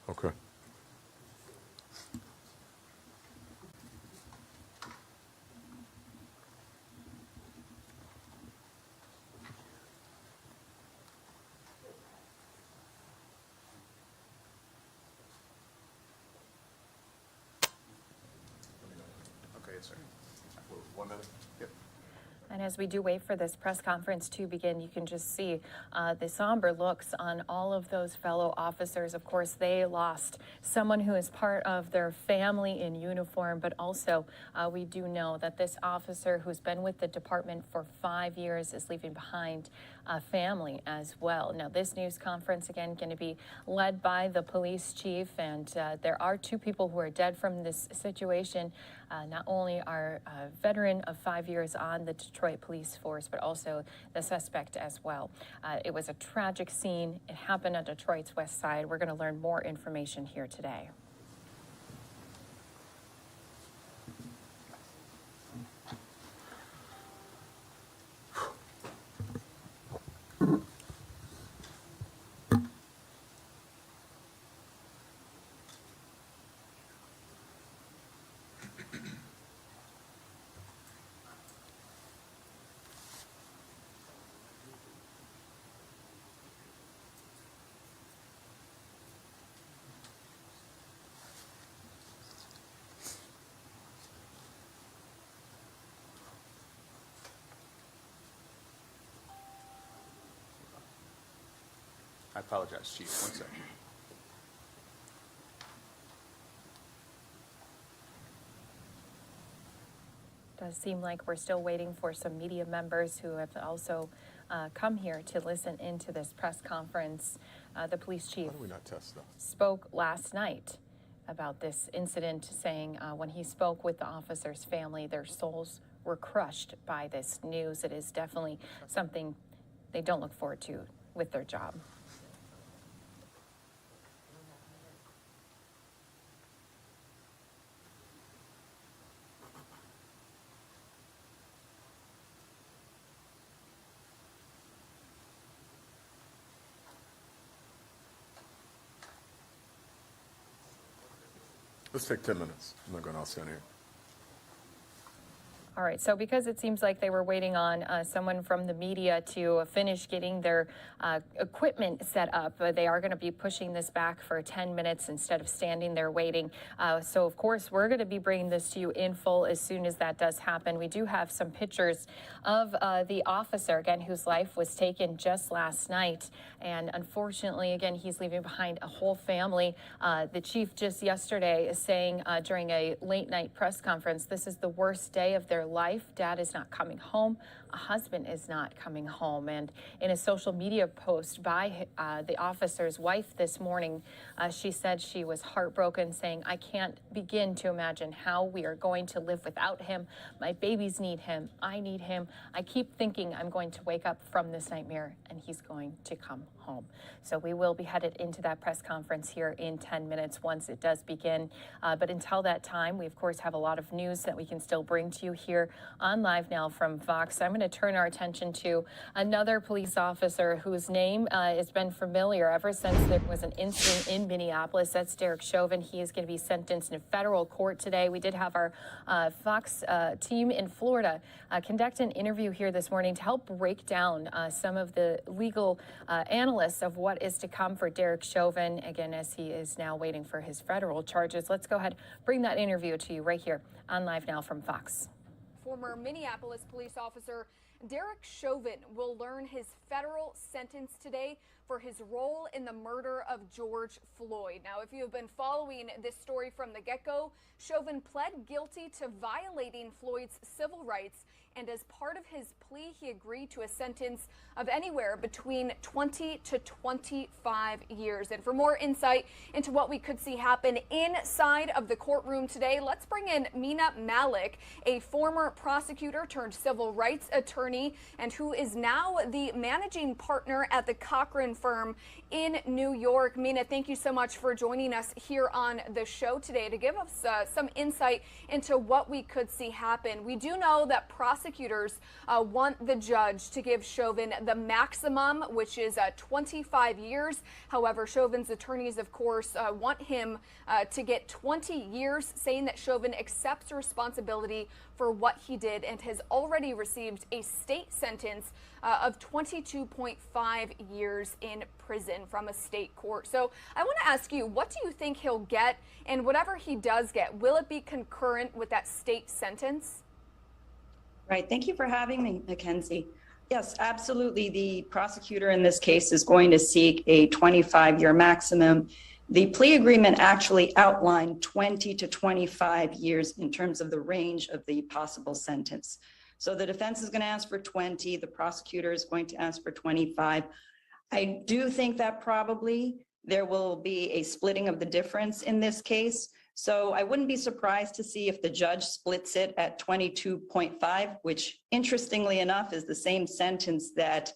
Okay. Okay, sir. 1 minute. Yep. And as we do wait for this press conference to begin, you can just see the somber looks on all of those fellow officers. Of course, they lost someone who is part of their family in uniform, but also we do know that this officer who's been with the department for 5 years is leaving behind a family as well. Now, this news conference, again, going to be led by the police chief, and there are 2 people who are dead from this situation. Not only our veteran of 5 years on the Detroit police force, but also the suspect as well. It was a tragic scene. It happened on Detroit's west side. We're going to learn more information here today. I apologize, Chief. 1 second. Does seem like we're still waiting for some media members who have also come here to listen into this press conference. The police chief spoke last night about this incident, saying when he spoke with the officers' family, their souls were crushed by this news. It is definitely something they don't look forward to with their job. Let's take 10 minutes. I'm not going to stand here. All right, so because it seems like they were waiting on someone from the media to finish getting their equipment set up, they are going to be pushing this back for 10 minutes instead of standing there waiting. So, of course, we're going to be bringing this to you in full as soon as that does happen. We do have some pictures of the officer, again, whose life was taken just last night. And unfortunately, again, he's leaving behind a whole family. The chief just yesterday is saying during a late night press conference, this is the worst day of their life. Dad is not coming home. A husband is not coming home. And in a social media post by the officer's wife this morning, she said she was heartbroken, saying, "I can't begin to imagine how we are going to live without him. My babies need him. I need him. I keep thinking I'm going to wake up from this nightmare and he's going to come home." So we will be headed into that press conference here in 10 minutes once it does begin. But until that time, we of course have a lot of news that we can still bring to you here on Live Now from Fox. I'm going to turn our attention to another police officer whose name has been familiar ever since there was an incident in Minneapolis. That's Derek Chauvin. He is going to be sentenced in federal court today. We did have our Fox team in Florida conduct an interview here this morning to help break down some of the legal analysts of what is to come for Derek Chauvin, again, as he is now waiting for his federal charges. Let's go ahead, bring that interview to you right here on Live Now from Fox. Former Minneapolis police officer Derek Chauvin will learn his federal sentence today for his role in the murder of George Floyd. Now, if you have been following this story from the get-go, Chauvin pled guilty to violating Floyd's civil rights, and as part of his plea, he agreed to a sentence of anywhere between 20 to 25 years. And for more insight into what we could see happen inside of the courtroom today, let's bring in Mina Malik, a former prosecutor turned civil rights attorney and who is now the managing partner at the Cochran firm in New York. Mina, thank you so much for joining us here on the show today to give us some insight into what we could see happen. We do know that prosecutors want the judge to give Chauvin the maximum, which is 25 years. However, Chauvin's attorneys, of course, want him to get 20 years, saying that Chauvin accepts responsibility for what he did and has already received a state sentence of 22.5 years in prison from a state court. So I want to ask you, what do you think he'll get? And whatever he does get, will it be concurrent with that state sentence? Right. Thank you for having me, Mackenzie. Yes, absolutely. The prosecutor in this case is going to seek a 25-year maximum. The plea agreement actually outlined 20 to 25 years in terms of the range of the possible sentence. So the defense is going to ask for 20. The prosecutor is going to ask for 25. I do think that probably there will be a splitting of the difference in this case. So I wouldn't be surprised to see if the judge splits it at 22.5, which interestingly enough is the same sentence that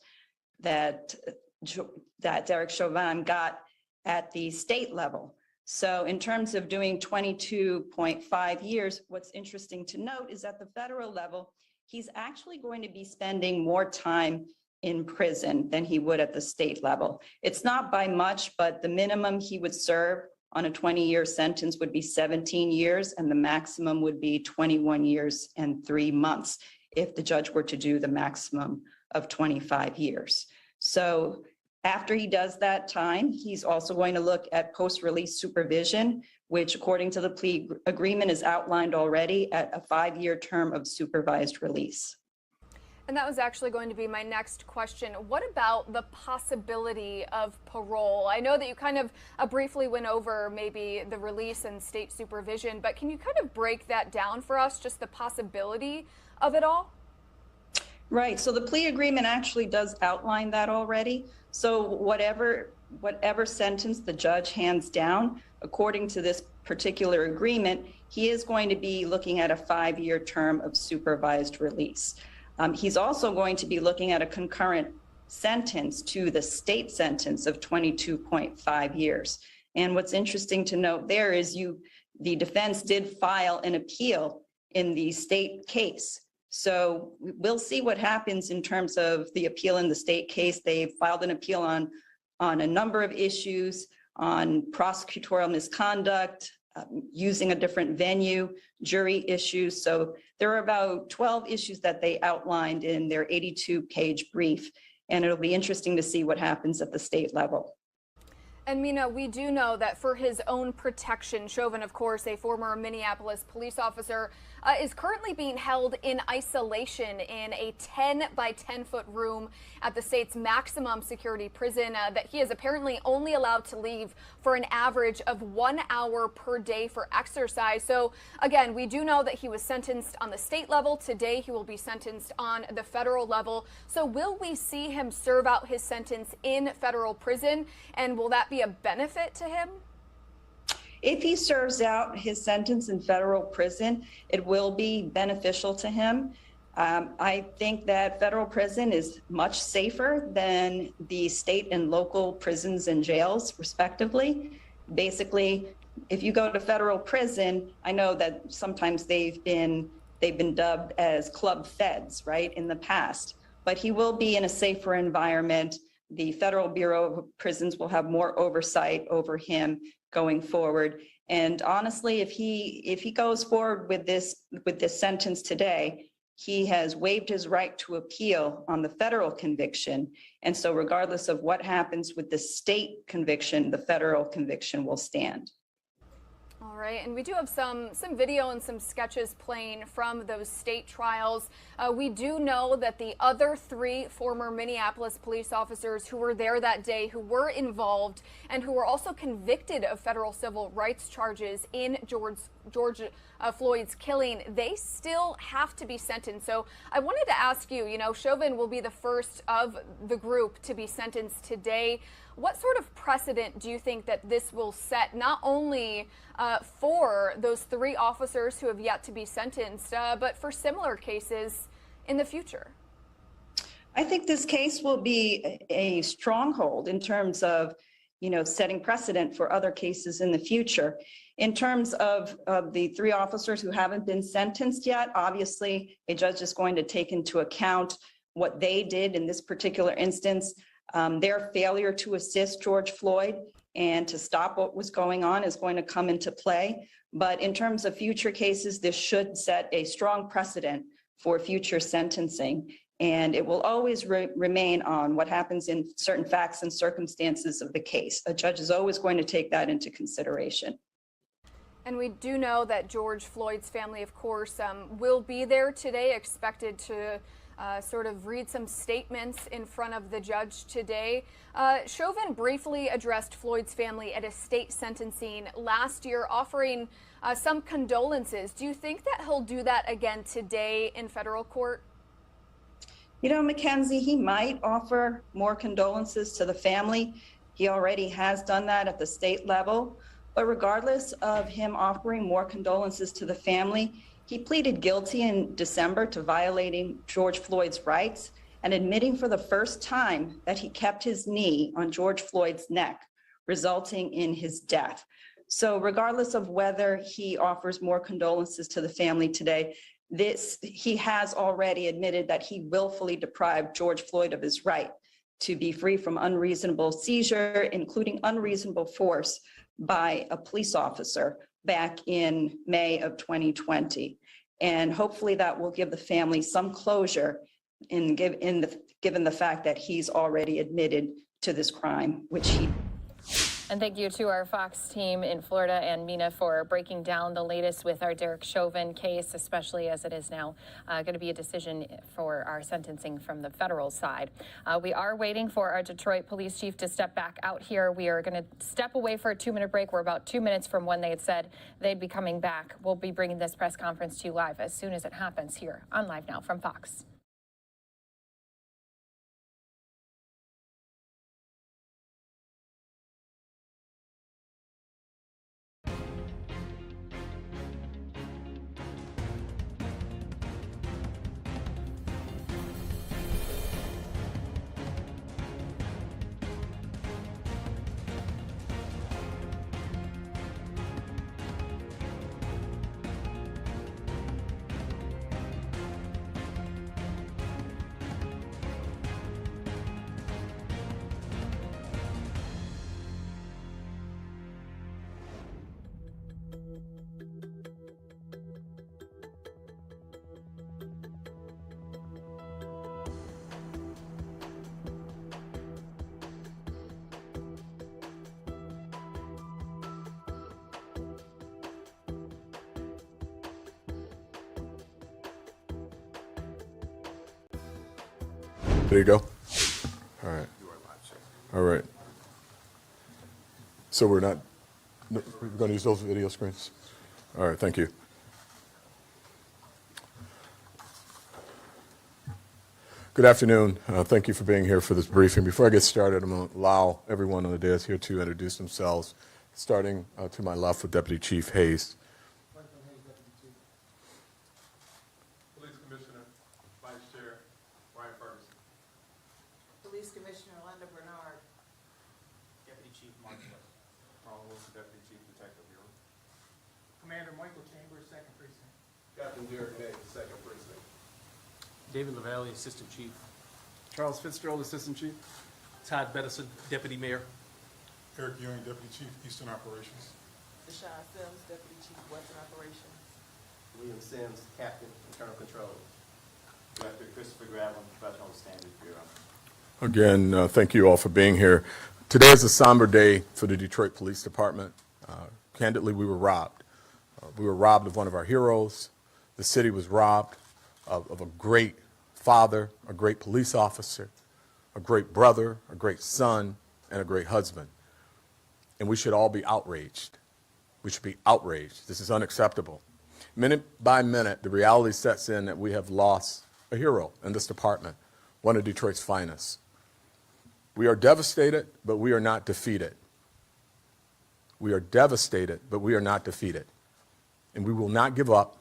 Derek Chauvin got at the state level. So in terms of doing 22.5 years, what's interesting to note is at the federal level, he's actually going to be spending more time in prison than he would at the state level. It's not by much, but the minimum he would serve on a 20-year sentence would be 17 years, and the maximum would be 21 years and 3 months if the judge were to do the maximum of 25 years. So after he does that time, he's also going to look at post-release supervision, which according to the plea agreement is outlined already at a 5-year term of supervised release. And that was actually going to be my next question. What about the possibility of parole? I know that you kind of briefly went over maybe the release and state supervision, but can you kind of break that down for us, just the possibility of it all? Right. So the plea agreement actually does outline that already. So whatever sentence the judge hands down, according to this particular agreement, he is going to be looking at a 5-year term of supervised release. He's also going to be looking at a concurrent sentence to the state sentence of 22.5 years. And what's interesting to note there is the defense did file an appeal in the state case. So we'll see what happens in terms of the appeal in the state case. They filed an appeal on a number of issues, on prosecutorial misconduct, using a different venue, jury issues. So there are about 12 issues that they outlined in their 82-page brief, and it'll be interesting to see what happens at the state level. And Mina, we do know that for his own protection, Chauvin, of course, a former Minneapolis police officer, is currently being held in isolation in a 10 by 10 foot room at the state's maximum security prison that he is apparently only allowed to leave for an average of 1 hour per day for exercise. So again, we do know that he was sentenced on the state level. Today he will be sentenced on the federal level. So will we see him serve out his sentence in federal prison, and will that be a benefit to him? If he serves out his sentence in federal prison, it will be beneficial to him. I think that federal prison is much safer than the state and local prisons and jails, respectively. Basically, if you go to federal prison, I know that sometimes they've been dubbed as club feds, right, in the past, but he will be in a safer environment. The Federal Bureau of Prisons will have more oversight over him going forward. And honestly, if he goes forward with this sentence today, he has waived his right to appeal on the federal conviction. And so regardless of what happens with the state conviction, the federal conviction will stand. All right, and we do have some video and some sketches playing from those state trials. We do know that the other 3 former Minneapolis police officers who were there that day, who were involved and who were also convicted of federal civil rights charges in George Floyd's killing, they still have to be sentenced. So I wanted to ask you, Chauvin will be the first of the group to be sentenced today. What sort of precedent do you think that this will set, not only for those 3 officers who have yet to be sentenced, but for similar cases in the future? I think this case will be a stronghold in terms of, setting precedent for other cases in the future. In terms of the 3 officers who haven't been sentenced yet, obviously a judge is going to take into account what they did in this particular instance. Their failure to assist George Floyd and to stop what was going on is going to come into play. But in terms of future cases, this should set a strong precedent for future sentencing. And it will always remain on what happens in certain facts and circumstances of the case. A judge is always going to take that into consideration. And we do know that George Floyd's family, of course, will be there today, expected to sort of read some statements in front of the judge today. Chauvin briefly addressed Floyd's family at a state sentencing last year, offering some condolences. Do you think that he'll do that again today in federal court? Mackenzie, he might offer more condolences to the family. He already has done that at the state level. But regardless of him offering more condolences to the family, he pleaded guilty in December to violating George Floyd's rights and admitting for the first time that he kept his knee on George Floyd's neck, resulting in his death. So regardless of whether he offers more condolences to the family today, he has already admitted that he willfully deprived George Floyd of his right to be free from unreasonable seizure, including unreasonable force by a police officer back in May of 2020. And hopefully that will give the family some closure given the fact that he's already admitted to this crime, which he. And thank you to our Fox team in Florida and Mina for breaking down the latest with our Derek Chauvin case, especially as it is now going to be a decision for our sentencing from the federal side. We are waiting for our Detroit police chief to step back out here. We are going to step away for a 2-minute break. We're about 2 minutes from when they had said they'd be coming back. We'll be bringing this press conference to you live as soon as it happens here on Live Now from Fox. There you go. All right. All right. So we're not, we're going to use those video screens? All right, thank you. Good afternoon. Thank you for being here for this briefing. Before I get started, I'm going to allow everyone on the dais here to introduce themselves, starting to my left with Deputy Chief Hayes. Police Commissioner, Vice Chair, Ryan Ferguson. Police Commissioner Linda Bernard. Deputy Chief Mark West. Ron Wilson, Deputy Chief Detective Bureau. Commander Michael Chambers, 2nd Precinct. Captain Derek Day, 2nd Precinct. David Lavalley, Assistant Chief. Charles Fitzgerald, Assistant Chief. Todd Bettison, Deputy Mayor. Eric Ewing, Deputy Chief, Eastern Operations. Deshaun Sims, Deputy Chief, Western Operations. William Sims, Captain, Internal Control. Director Christopher Gravlin, Professional Standards Bureau. Again, thank you all for being here. Today is a somber day for the Detroit Police Department. Candidly, we were robbed. We were robbed of one of our heroes. The city was robbed of a great father, a great police officer, a great brother, a great son, and a great husband. And we should all be outraged. We should be outraged. This is unacceptable. Minute by minute, the reality sets in that we have lost a hero in this department, one of Detroit's finest. We are devastated, but we are not defeated. We are devastated, but we are not defeated. And we will not give up.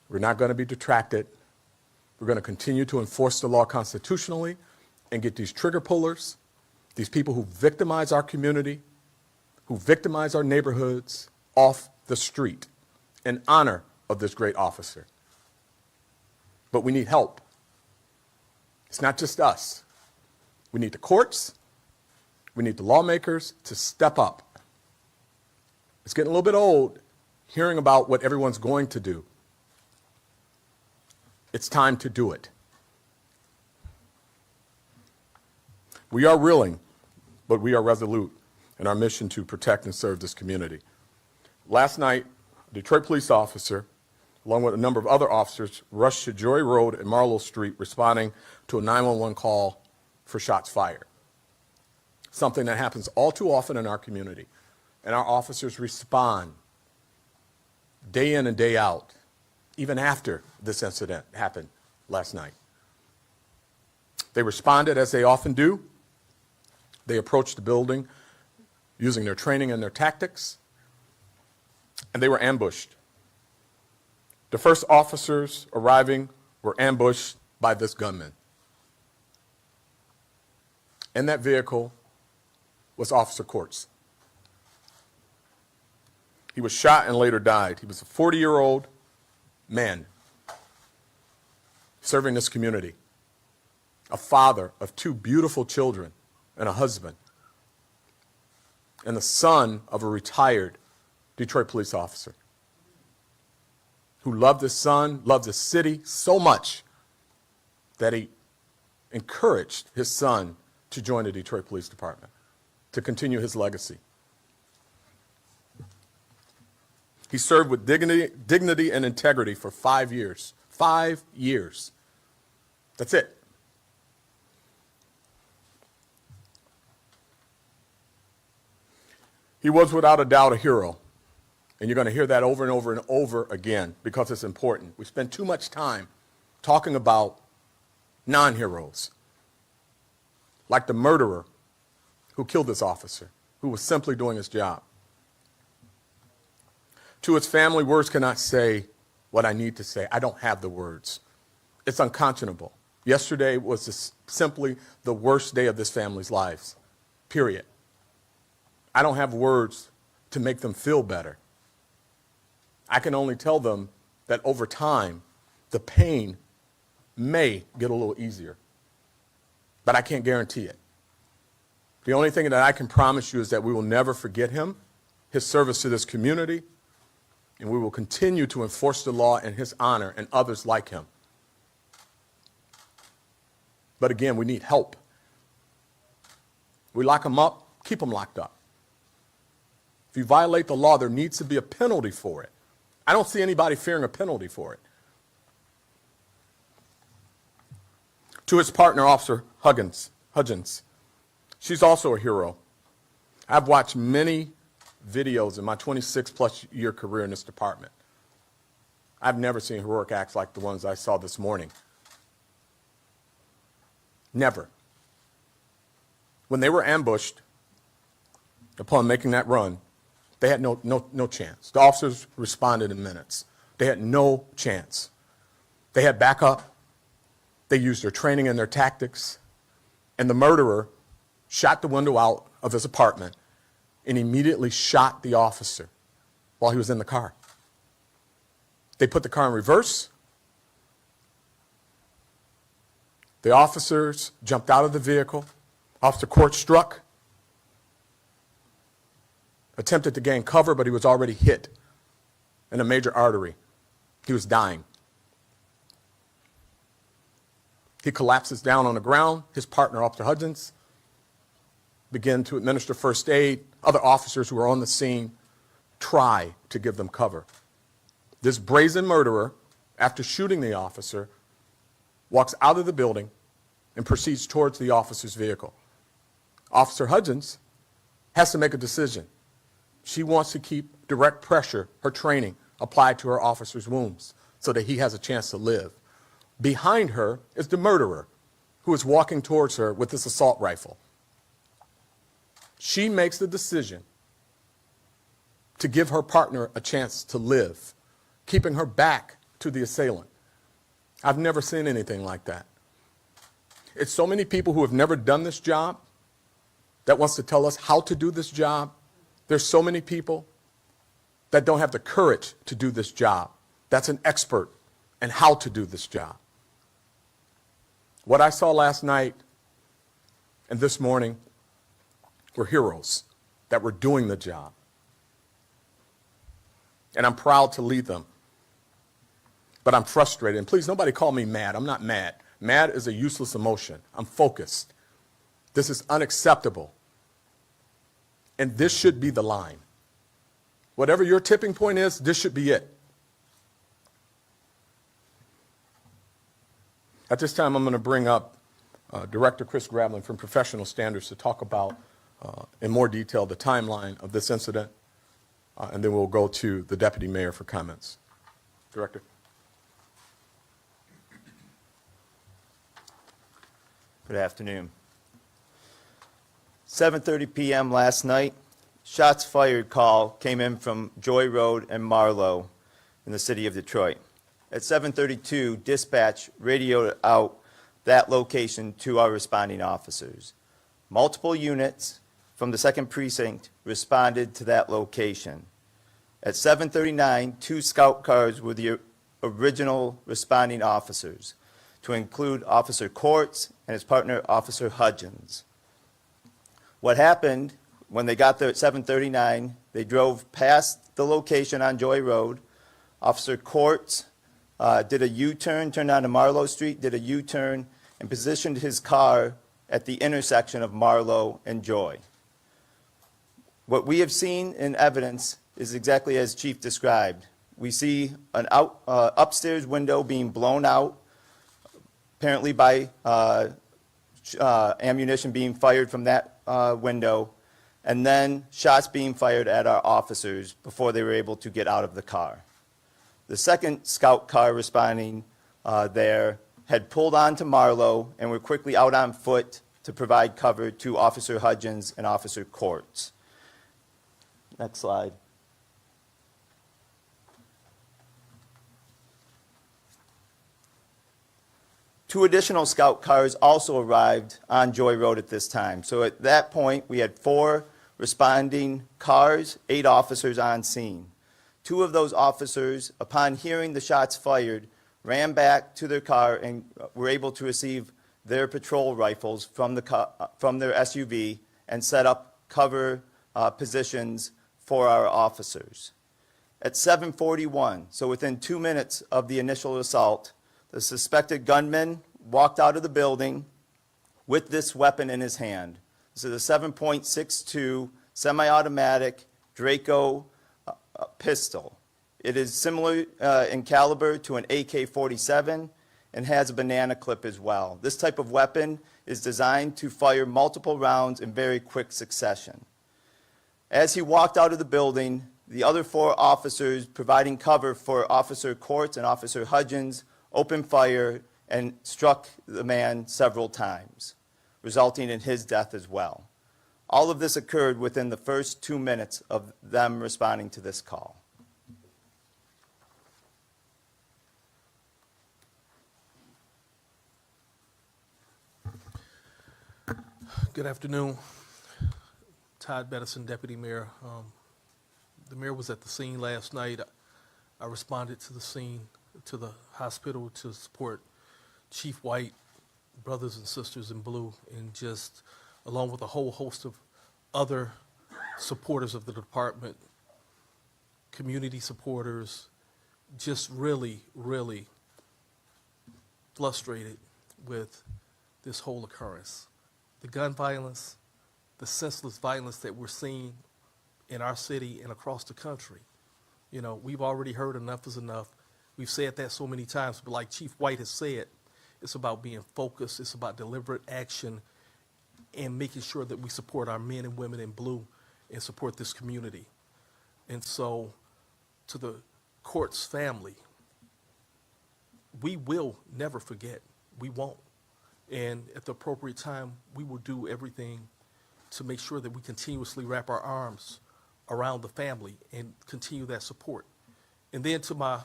We're not going to be detracted. We're going to continue to enforce the law constitutionally and get these trigger pullers, these people who victimize our community, who victimize our neighborhoods, off the street in honor of this great officer. But we need help. It's not just us. We need the courts. We need the lawmakers to step up. It's getting a little bit old hearing about what everyone's going to do. It's time to do it. We are willing, but we are resolute in our mission to protect and serve this community. Last night, a Detroit police officer, along with a number of other officers, rushed to Joy Road and Marlowe Street responding to a 911 call for shots fired. Something that happens all too often in our community. And our officers respond day in and day out, even after this incident happened last night. They responded as they often do. They approached the building using their training and their tactics, and they were ambushed. The first officers arriving were ambushed by this gunman. In that vehicle was Officer Courts. He was shot and later died. He was a 40-year-old man serving this community, a father of 2 beautiful children and a husband, and the son of a retired Detroit police officer who loved his son, loved the city so much that he encouraged his son to join the Detroit Police Department, to continue his legacy. He served with dignity and integrity for 5 years. 5 years. That's it. He was without a doubt a hero. And you're going to hear that over and over and over again because it's important. We spend too much time talking about non-heroes, like the murderer who killed this officer, who was simply doing his job. To his family, words cannot say what I need to say. I don't have the words. It's unconscionable. Yesterday was simply the worst day of this family's lives, period. I don't have words to make them feel better. I can only tell them that over time, the pain may get a little easier, but I can't guarantee it. The only thing that I can promise you is that we will never forget him, his service to this community, and we will continue to enforce the law in his honor and others like him. But again, we need help. We lock them up, keep them locked up. If you violate the law, there needs to be a penalty for it. I don't see anybody fearing a penalty for it. To his partner, Officer Hudgens. She's also a hero. I've watched many videos in my 26-plus year career in this department. I've never seen heroic acts like the ones I saw this morning. Never. When they were ambushed, upon making that run, they had no chance. The officers responded in minutes. They had no chance. They had backup. They used their training and their tactics. And the murderer shot the window out of his apartment and immediately shot the officer while he was in the car. They put the car in reverse. The officers jumped out of the vehicle. Officer Court struck, attempted to gain cover, but he was already hit in a major artery. He was dying. He collapses down on the ground. His partner, Officer Hudgens, began to administer first aid. Other officers who were on the scene try to give them cover. This brazen murderer, after shooting the officer, walks out of the building and proceeds towards the officer's vehicle. Officer Hudgens has to make a decision. She wants to keep direct pressure, her training, applied to her officer's wounds so that he has a chance to live. Behind her is the murderer, who is walking towards her with this assault rifle. She makes the decision to give her partner a chance to live, keeping her back to the assailant. I've never seen anything like that. It's so many people who have never done this job that wants to tell us how to do this job. There's so many people that don't have the courage to do this job. That's an expert in how to do this job. What I saw last night and this morning were heroes that were doing the job. And I'm proud to lead them. But I'm frustrated. And please, nobody call me mad. I'm not mad. Mad is a useless emotion. I'm focused. This is unacceptable. And this should be the line. Whatever your tipping point is, this should be it. At this time, I'm going to bring up Director Chris Grablin from Professional Standards to talk about, in more detail, the timeline of this incident, and then we'll go to the Deputy Mayor for comments. Director. Good afternoon. 7:30 p.m. last night, shots fired call came in from Joy Road and Marlow in the city of Detroit. At 7:32, dispatch radioed out that location to our responding officers. Multiple units from the 2nd Precinct responded to that location. At 7:39, 2 scout cars were the original responding officers, to include Officer Courts and his partner, Officer Hudgens. What happened when they got there at 7:39, they drove past the location on Joy Road. Officer Courts did a U-turn, turned onto Marlow Street, did a U-turn, and positioned his car at the intersection of Marlow and Joy. What we have seen in evidence is exactly as Chief described. We see an upstairs window being blown out, apparently by ammunition being fired from that window, and then shots being fired at our officers before they were able to get out of the car. The second scout car responding there had pulled onto Marlow and were quickly out on foot to provide cover to Officer Hudgens and Officer Courts. Next slide. Two additional scout cars also arrived on Joy Road at this time. So at that point, we had 4 responding cars, 8 officers on scene. 2 of those officers, upon hearing the shots fired, ran back to their car and were able to receive their patrol rifles from their SUV and set up cover positions for our officers. At 7:41, so within 2 minutes of the initial assault, the suspected gunman walked out of the building with this weapon in his hand. This is a 7.62 semi-automatic Draco pistol. It is similar in caliber to an AK-47. and has a banana clip as well. This type of weapon is designed to fire multiple rounds in very quick succession. As he walked out of the building, the other 4 officers providing cover for Officer Courts and Officer Hudgens opened fire and struck the man several times, resulting in his death as well. All of this occurred within the first 2 minutes of them responding to this call. Good afternoon. Todd Bettison, Deputy Mayor. The mayor was at the scene last night. I responded to the scene, to the hospital to support Chief White, brothers and sisters in blue, and just along with a whole host of other supporters of the department, community supporters, just really, really frustrated with this whole occurrence. The gun violence, the senseless violence that we're seeing in our city and across the country. You know, we've already heard enough is enough. We've said that so many times, but like Chief White has said, it's about being focused, it's about deliberate action, and making sure that we support our men and women in blue and support this community. And so, to the Courts family, we will never forget. We won't. And at the appropriate time, we will do everything to make sure that we continuously wrap our arms around the family and continue that support. And then to my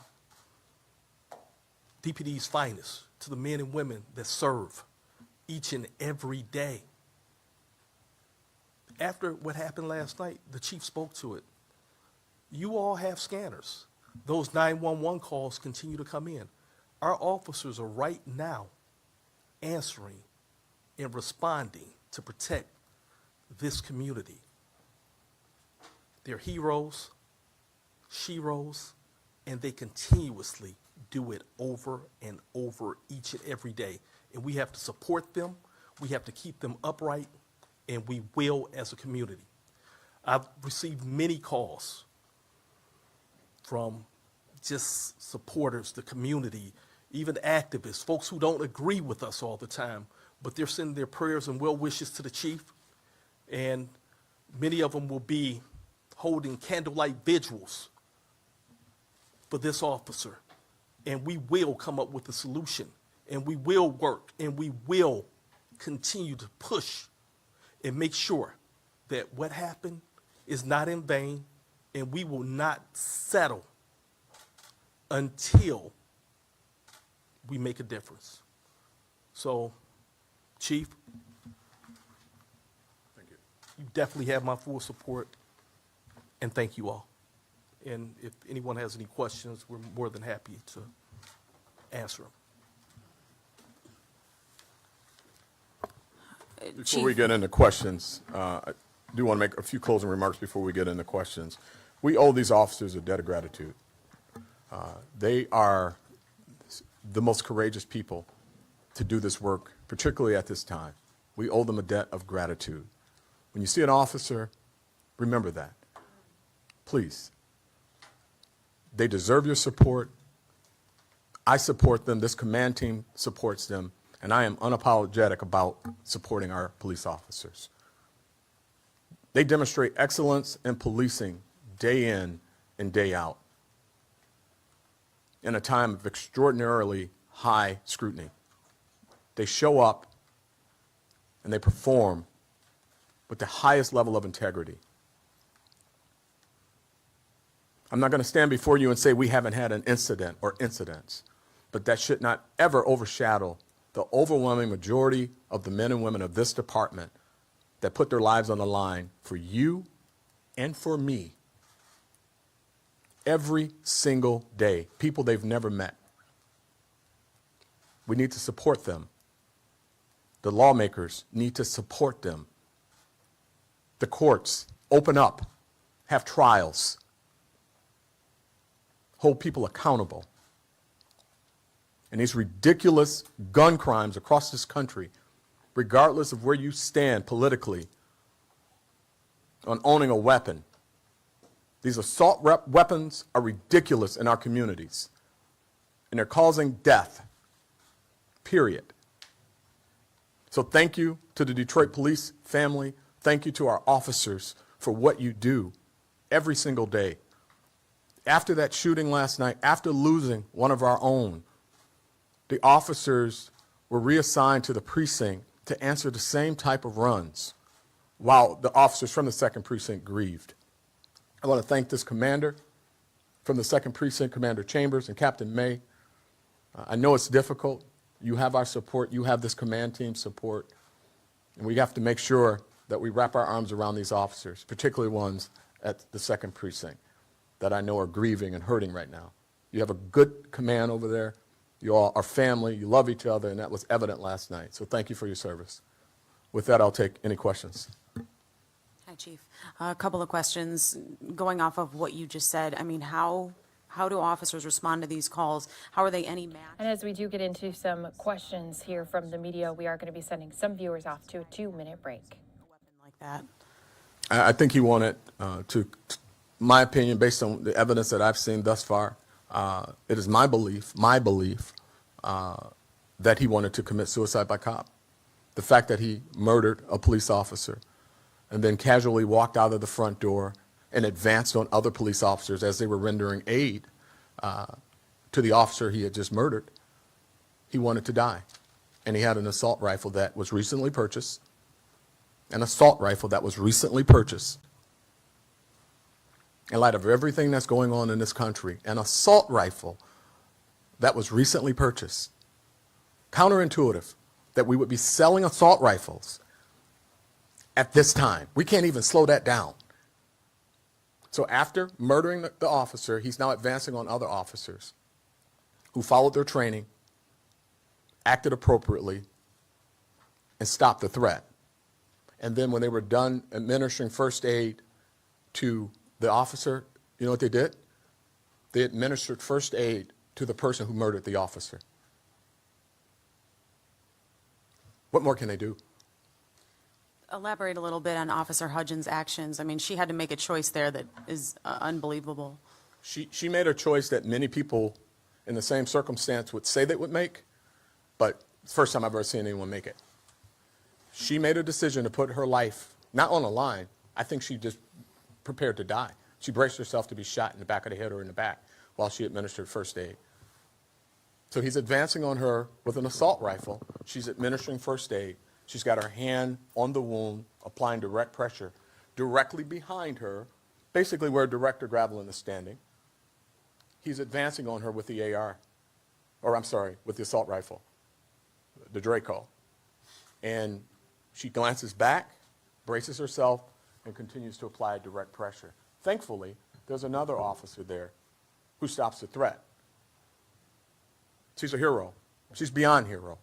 DPD's finest, to the men and women that serve each and every day. After what happened last night, the chief spoke to it. You all have scanners. Those 911 calls continue to come in. Our officers are right now answering and responding to protect this community. They're heroes, sheroes, and they continuously do it over and over each and every day. And we have to support them, we have to keep them upright, and we will as a community. I've received many calls from just supporters, the community, even activists, folks who don't agree with us all the time, but they're sending their prayers and well wishes to the chief, and many of them will be holding candlelight vigils for this officer, and we will come up with a solution, and we will work, and we will continue to push and make sure that what happened is not in vain, and we will not settle until we make a difference. So, Chief, thank you. You definitely have my full support, and thank you all. And if anyone has any questions, we're more than happy to answer them. Before we get into questions, I do want to make a few closing remarks before we get into questions. We owe these officers a debt of gratitude. They are the most courageous people to do this work, particularly at this time. We owe them a debt of gratitude. When you see an officer, remember that. Please. They deserve your support. I support them. This command team supports them. And I am unapologetic about supporting our police officers. They demonstrate excellence in policing day in and day out in a time of extraordinarily high scrutiny. They show up and they perform with the highest level of integrity. I'm not going to stand before you and say we haven't had an incident or incidents, but that should not ever overshadow the overwhelming majority of the men and women of this department that put their lives on the line for you and for me every single day, people they've never met. We need to support them. The lawmakers need to support them. The courts open up, have trials, hold people accountable. And these ridiculous gun crimes across this country, regardless of where you stand politically on owning a weapon, these assault weapons are ridiculous in our communities, and they're causing death. period. So thank you to the Detroit police family. Thank you to our officers for what you do every single day. After that shooting last night, after losing one of our own, the officers were reassigned to the precinct to answer the same type of runs while the officers from the 2nd Precinct grieved. I want to thank this commander from the 2nd Precinct, Commander Chambers and Captain May. I know it's difficult. You have our support. You have this command team support. And we have to make sure that we wrap our arms around these officers, particularly ones at the 2nd Precinct that I know are grieving and hurting right now. You have a good command over there. You all are family. You love each other, and that was evident last night. So thank you for your service. With that, I'll take any questions. Hi, Chief. A couple of questions going off of what you just said. I mean, how do officers respond to these calls? How are they any match? And as we do get into some questions here from the media, we are going to be sending some viewers off to a 2-minute break. A weapon like that? I think he wanted my opinion, based on the evidence that I've seen thus far, it is my belief that he wanted to commit suicide by cop. The fact that he murdered a police officer and then casually walked out of the front door and advanced on other police officers as they were rendering aid to the officer he had just murdered, he wanted to die. And he had an assault rifle that was recently purchased, in light of everything that's going on in this country, an assault rifle that was recently purchased. Counterintuitive that we would be selling assault rifles at this time. We can't even slow that down. So after murdering the officer, he's now advancing on other officers who followed their training, acted appropriately, and stopped the threat. And then when they were done administering first aid to the officer, you know what they did? They administered first aid to the person who murdered the officer. What more can they do? Elaborate a little bit on Officer Hudgens' actions. I mean, she had to make a choice there that is unbelievable. She made a choice that many people in the same circumstance would say they would make, but it's the first time I've ever seen anyone make it. She made a decision to put her life, not on the line. I think she just prepared to die. She braced herself to be shot in the back of the head or in the back while she administered first aid. So he's advancing on her with an assault rifle. She's administering first aid. She's got her hand on the wound, applying direct pressure directly behind her, basically where Director Gravelin is standing. He's advancing on her with the with the assault rifle, the Draco. And she glances back, braces herself, and continues to apply direct pressure. Thankfully, there's another officer there who stops the threat. She's a hero. She's beyond hero.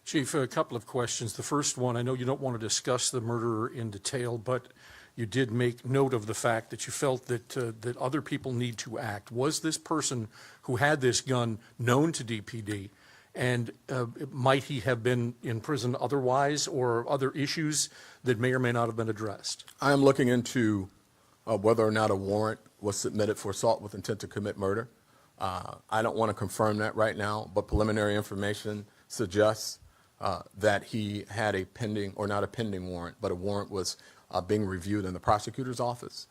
Chief, a couple of questions. The first one, I know you don't want to discuss the murderer in detail, but you did make note of the fact that you felt that that other people need to act. Was this person who had this gun known to DPD? And might he have been in prison otherwise, or other issues that may or may not have been addressed? I am looking into whether or not a warrant was submitted for assault with intent to commit murder. I don't want to confirm that right now, but preliminary information suggests that he had a pending, or not a pending warrant, but a warrant was being reviewed in the prosecutor's office.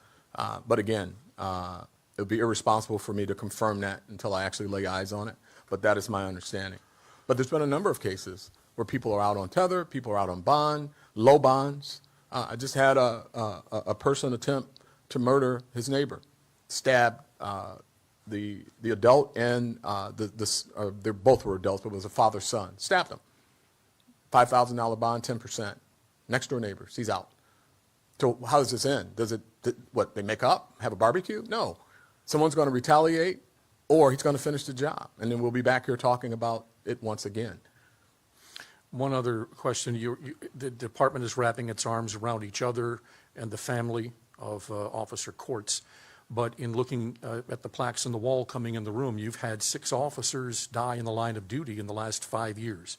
But again, it would be irresponsible for me to confirm that until I actually lay eyes on it, but that is my understanding. But there's been a number of cases where people are out on tether, people are out on bond, low bonds. I just had a person attempt to murder his neighbor, stabbed the adult and they both were adults, but it was a father-son, stabbed him. $5,000 bond, 10%. Next door neighbors, he's out. So how does this end? What, they make up, have a barbecue? No. Someone's going to retaliate, or he's going to finish the job. And then we'll be back here talking about it once again. One other question. The department is wrapping its arms around each other and the family of Officer Courts. But in looking at the plaques on the wall coming in the room, you've had 6 officers die in the line of duty in the last 5 years.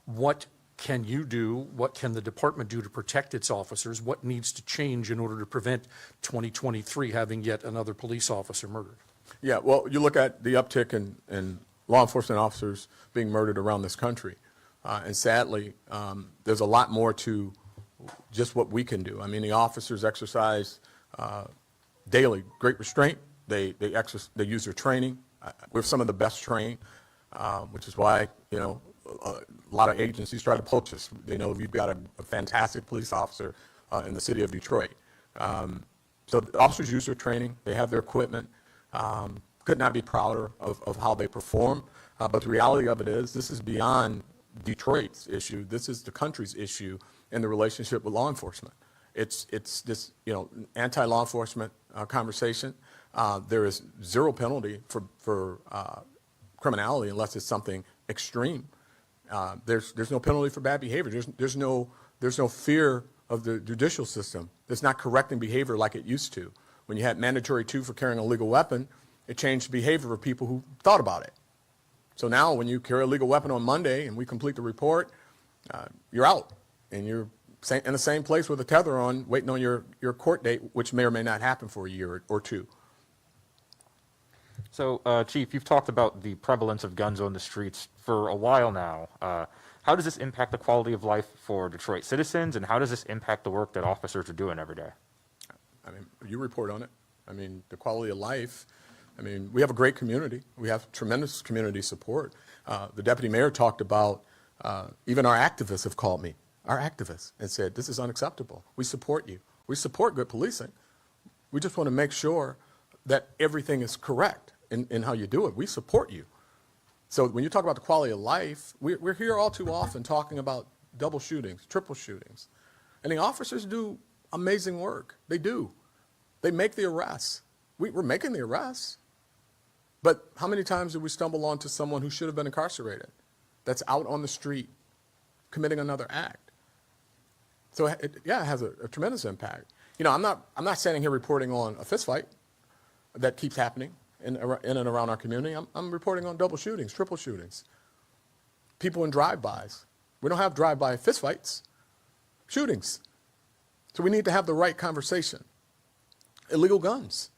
Mm-hmm. What can you do? What can the department do to protect its officers? What needs to change in order to prevent 2023 having yet another police officer murdered? Yeah, well, you look at the uptick in law enforcement officers being murdered around this country. And sadly, there's a lot more to just what we can do. I mean, the officers exercise daily great restraint. They use their training. We're some of the best trained, which is why, you know, a lot of agencies try to poach us. They know we've got a fantastic police officer in the city of Detroit. So the officers use their training. They have their equipment. Could not be prouder of how they perform. But the reality of it is, this is beyond Detroit's issue. This is the country's issue in the relationship with law enforcement. It's this, you know, anti-law enforcement conversation. There is zero penalty for criminality unless it's something extreme. There's no penalty for bad behavior. There's no fear of the judicial system. It's not correcting behavior like it used to. When you had mandatory 2 for carrying a legal weapon, it changed behavior for people who thought about it. So now when you carry a legal weapon on Monday and we complete the report, you're out and you're in the same place with a tether on, waiting on your court date, which may or may not happen for a year or 2. So, Chief, you've talked about the prevalence of guns on the streets for a while now. How does this impact the quality of life for Detroit citizens, and how does this impact the work that officers are doing every day? I mean, you report on it. I mean, the quality of life. I mean, we have a great community. We have tremendous community support. The deputy mayor talked about, even our activists have called me, our activists, and said, this is unacceptable. We support you. We support good policing. We just want to make sure that everything is correct in how you do it. We support you. So when you talk about the quality of life, we're here all too often talking about double shootings, triple shootings. And the officers do amazing work. They do. They make the arrests. We're making the arrests. But how many times did we stumble onto someone who should have been incarcerated that's out on the street committing another act? So it has a tremendous impact. You know, I'm not standing here reporting on a fist fight that keeps happening in and around our community. I'm reporting on double shootings, triple shootings, people in drive-bys. We don't have drive-by fist fights, shootings. So we need to have the right conversation. Illegal guns.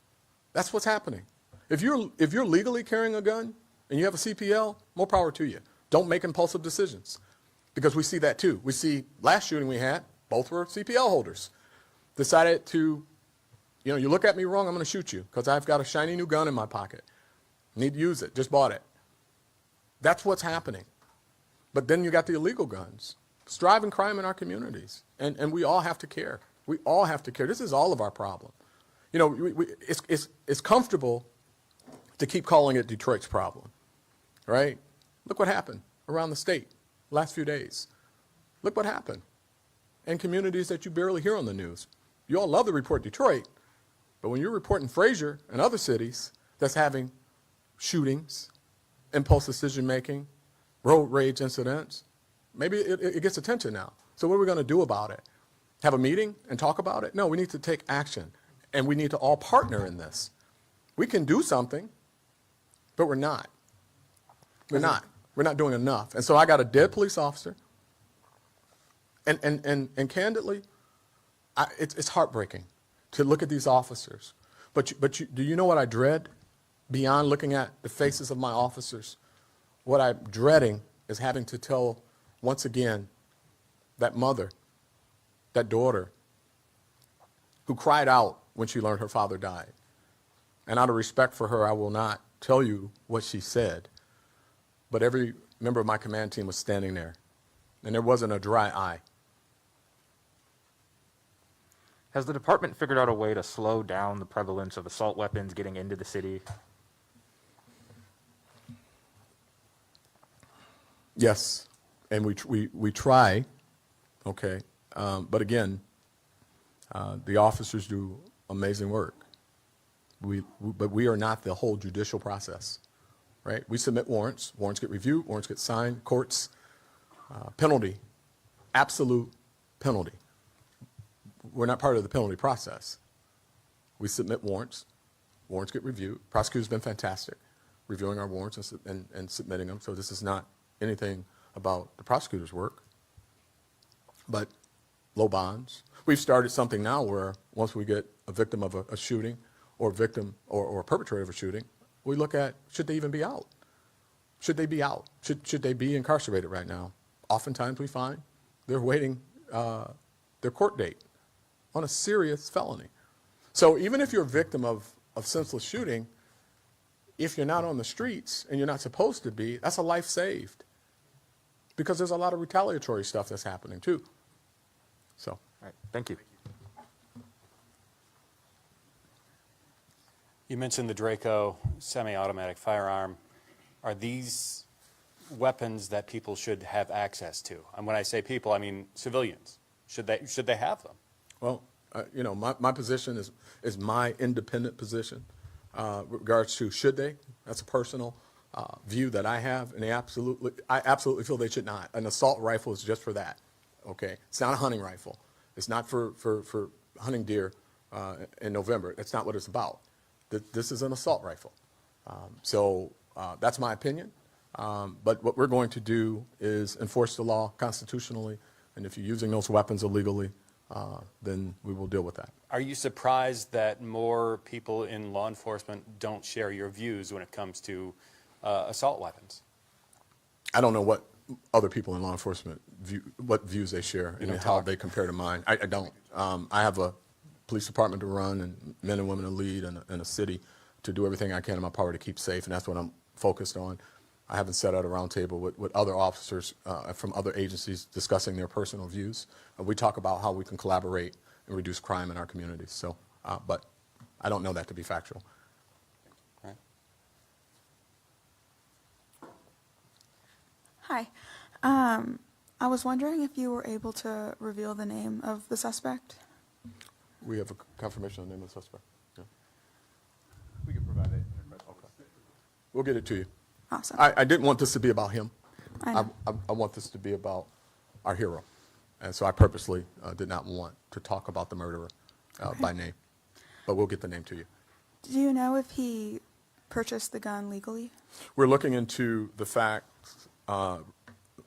That's what's happening. If you're legally carrying a gun and you have a CPL, more power to you. Don't make impulsive decisions, because we see that too. We see last shooting we had, both were CPL holders. Decided to, you know, you look at me wrong, I'm going to shoot you because I've got a shiny new gun in my pocket. Need to use it, just bought it. That's what's happening. But then you got the illegal guns. It's driving crime in our communities, and we all have to care. We all have to care. This is all of our problem. You know, it's comfortable to keep calling it Detroit's problem, right? Look what happened around the state last few days. Look what happened in communities that you barely hear on the news. You all love to report Detroit, but when you're reporting Fraser and other cities that's having shootings, impulse decision-making, road rage incidents, maybe it gets attention now. So what are we going to do about it? Have a meeting and talk about it? No, we need to take action, and we need to all partner in this. We can do something, but we're not. We're not. We're not doing enough. And so I got a dead police officer, and candidly, it's heartbreaking to look at these officers. But do you know what I dread beyond looking at the faces of my officers? What I'm dreading is having to tell, once again, that mother, that daughter, who cried out when she learned her father died. And out of respect for her, I will not tell you what she said. But every member of my command team was standing there, and there wasn't a dry eye. Has the department figured out a way to slow down the prevalence of assault weapons getting into the city? Yes, and we try, okay, but again, the officers do amazing work. But we are not the whole judicial process, right? We submit warrants, warrants get reviewed, warrants get signed, courts, penalty, absolute penalty. We're not part of the penalty process. We submit warrants, warrants get reviewed. Prosecutor's been fantastic reviewing our warrants and submitting them, so this is not anything about the prosecutor's work. But low bonds. We've started something now where once we get a victim of a shooting or a victim or a perpetrator of a shooting, we look at, should they even be out? Should they be out? Should they be incarcerated right now? Oftentimes we find they're waiting their court date on a serious felony. So even if you're a victim of senseless shooting, if you're not on the streets and you're not supposed to be, that's a life saved. Because there's a lot of retaliatory stuff that's happening too. So, All right, thank you. You mentioned the Draco semi-automatic firearm. Are these weapons that people should have access to? And when I say people, I mean civilians. Should they have them? well, you know, my position is my independent position with regards to should they. That's a personal view that I have, and I absolutely feel they should not. An assault rifle is just for that. Okay, it's not a hunting rifle. It's not for hunting deer in November. That's not what it's about. This is an assault rifle. So that's my opinion. But what we're going to do is enforce the law constitutionally, and if you're using those weapons illegally, then we will deal with that. Are you surprised that more people in law enforcement don't share your views when it comes to assault weapons? I don't know what other people in law enforcement what views they share and how they compare to mine. I don't. I have a police department to run and men and women to lead and a city to do everything I can in my power to keep safe, and that's what I'm focused on. I haven't sat at a round table with other officers from other agencies discussing their personal views. We talk about how we can collaborate and reduce crime in our communities. So, but I don't know that to be factual. All right. Hi. I was wondering if you were able to reveal the name of the suspect. We have a confirmation on the name of the suspect. Yeah. We can provide it. Okay. We'll get it to you. Awesome. I didn't want this to be about him. I know. I want this to be about our hero. And so I purposely did not want to talk about the murderer by name. But we'll get the name to you. Do you know if he purchased the gun legally? We're looking into the facts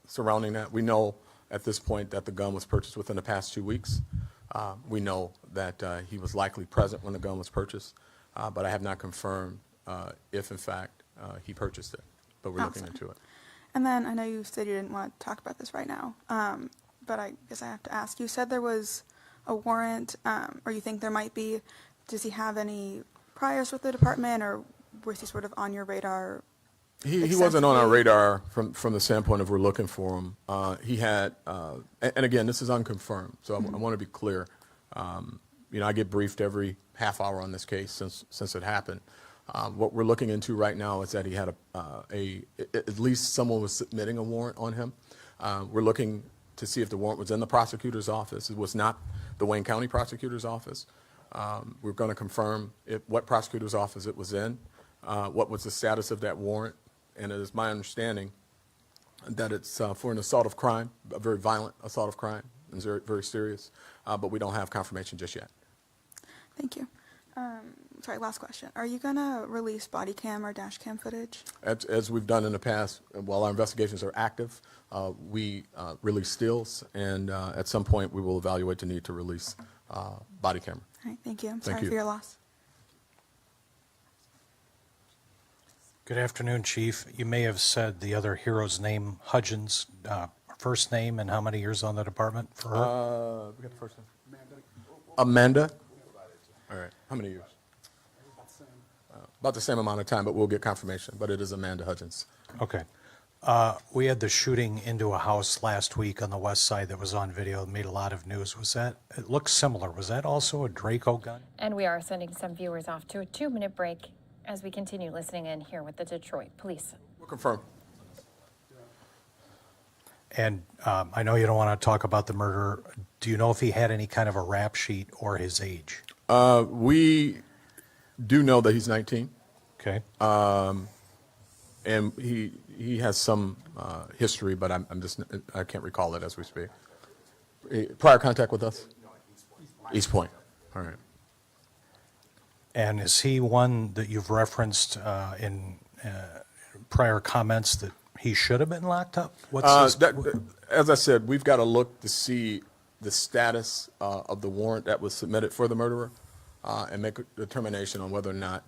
surrounding that. We know at this point that the gun was purchased within the past 2 weeks. We know that he was likely present when the gun was purchased, but I have not confirmed if, in fact, he purchased it. But we're looking into it. And then I know you said you didn't want to talk about this right now, but I guess I have to ask. You said there was a warrant, or you think there might be. Does he have any priors with the department, or was he sort of on your radar? He wasn't on our radar from the standpoint of we're looking for him. He had, and again, this is unconfirmed, so I want to be clear. You know, I get briefed every half hour on this case since it happened. What we're looking into right now is that he had at least someone was submitting a warrant on him. We're looking to see if the warrant was in the prosecutor's office. It was not the Wayne County prosecutor's office. We're going to confirm what prosecutor's office it was in, what was the status of that warrant, and it is my understanding that it's for an assault of crime, a very violent assault of crime, and very, very serious, but we don't have confirmation just yet. Thank you. Sorry, last question. Are you going to release body cam or dash cam footage? As we've done in the past, while our investigations are active, we release stills, and at some point we will evaluate the need to release body camera. All right, thank you. I'm Thank sorry you. for your loss. Good afternoon, Chief. You may have said the other hero's name, Hudgens, first name, and how many years on the department for her? We got the first name. Amanda. All right. How many years? About the same amount of time, but we'll get confirmation. But it is Amanda Hudgens. Okay. We had the shooting into a house last week on the west side that was on video, made a lot of news. It looks similar. Was that also a Draco gun? And we are sending some viewers off to a 2-minute break as we continue listening in here with the Detroit Police. We'll confirm. And I know you don't want to talk about the murder. Do you know if he had any kind of a rap sheet or his age? We do know that he's 19. Okay. And he has some history, but I can't recall it as we speak. Prior contact with us? East Point. All right. And is he one that you've referenced in prior comments that he should have been locked up? As I said, we've got to look to see the status of the warrant that was submitted for the murderer and make a determination on whether or not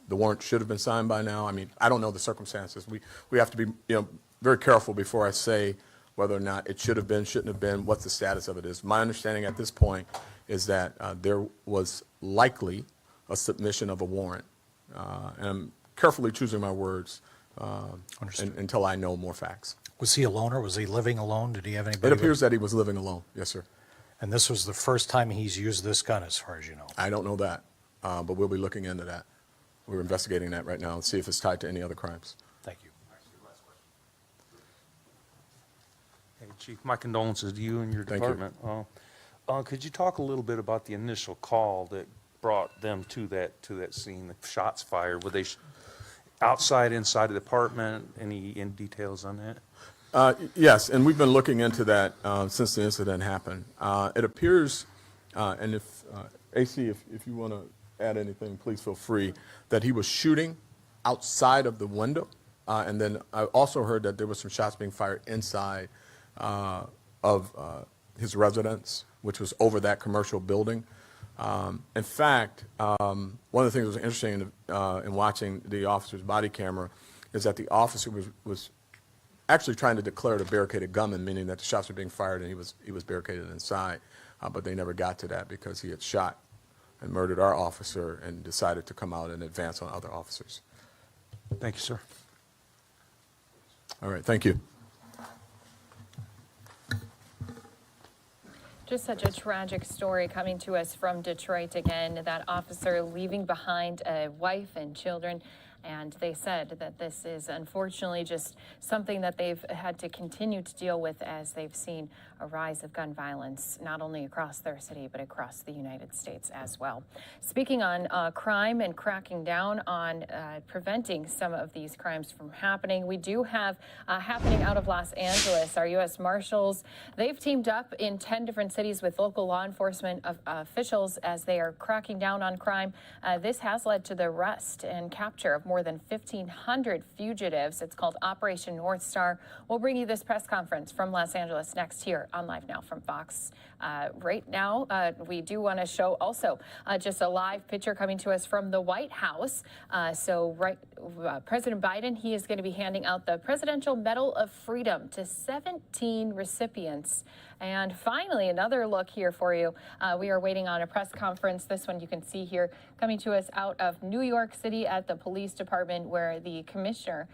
The warrant should have been signed by now. I mean, I don't know the circumstances. We have to be, very careful before I say whether or not it should have been, shouldn't have been, what the status of it is. My understanding at this point is that there was likely a submission of a warrant. And I'm carefully choosing my words until I know more facts. Was he alone or was he living alone? Did he have anybody? It appears that he was living alone, yes, sir. And this was the first time he's used this gun, as far as you know? I don't know that, but we'll be looking into that. We're investigating that right now and see if it's tied to any other crimes. Thank you. Hey, Chief, my condolences to you and your Thank you. department. Could you talk a little bit about the initial call that brought them to that scene, the shots fired? Were they outside, inside the department? Any details on that? Yes, and we've been looking into that since the incident happened. It appears, and if AC, if you want to add anything, please feel free, that he was shooting outside of the window, and then I also heard that there was some shots being fired inside of his residence, which was over that commercial building. In fact, one of the things that was interesting in watching the officer's body camera is that the officer was actually trying to declare it a barricaded gunman, meaning that the shots were being fired and he was barricaded inside, but they never got to that because he had shot and murdered our officer and decided to come out and advance on other officers. Thank you, sir. All right, thank you. Just such a tragic story coming to us from Detroit again. That officer leaving behind a wife and children. And they said that this is unfortunately just something that they've had to continue to deal with as they've seen a rise of gun violence, not only across their city, but across the United States as well. Speaking on crime and cracking down on preventing some of these crimes from happening, we do have happening out of Los Angeles. Our U.S. Marshals, they've teamed up in 10 different cities with local law enforcement officials as they are cracking down on crime. This has led to the arrest and capture of more than 1,500 fugitives. It's called Operation North Star. We'll bring you this press conference from Los Angeles next here on Live Now from Fox. Right now, we do want to show also just a live picture coming to us from the White House. President Biden, he is going to be handing out the Presidential Medal of Freedom to 17 recipients. And finally, another look here for you. We are waiting on a press conference. This one you can see here coming to us out of New York City at the police department, where the commissioner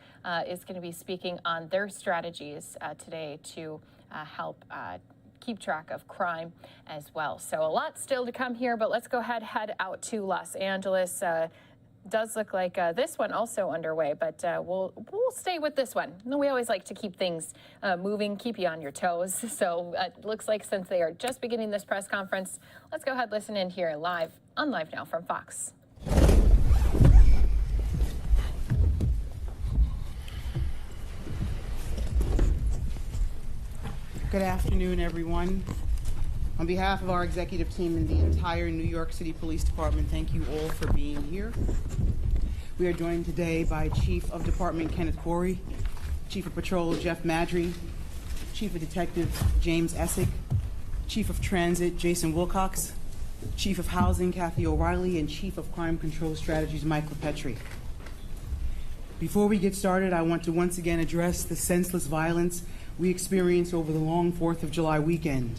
is going to be speaking on their strategies today to help keep track of crime as well. So a lot still to come here, but let's go ahead, head out to Los Angeles. Does look like this one also underway, but we'll stay with this one. We always like to keep things moving, keep you on your toes. So it looks like since they are just beginning this press conference, let's go ahead, listen in here live on Live Now from Fox. Good afternoon, everyone. On behalf of our executive team and the entire New York City Police Department, thank you all for being here. We are joined today by Chief of Department Kenneth Corey, Chief of Patrol Jeff Madry, Chief of Detectives James Essick, Chief of Transit Jason Wilcox, Chief of Housing Kathy O'Reilly, and Chief of Crime Control Strategies Mike LaPetri. Before we get started, I want to once again address the senseless violence we experienced over the long 4th of July weekend,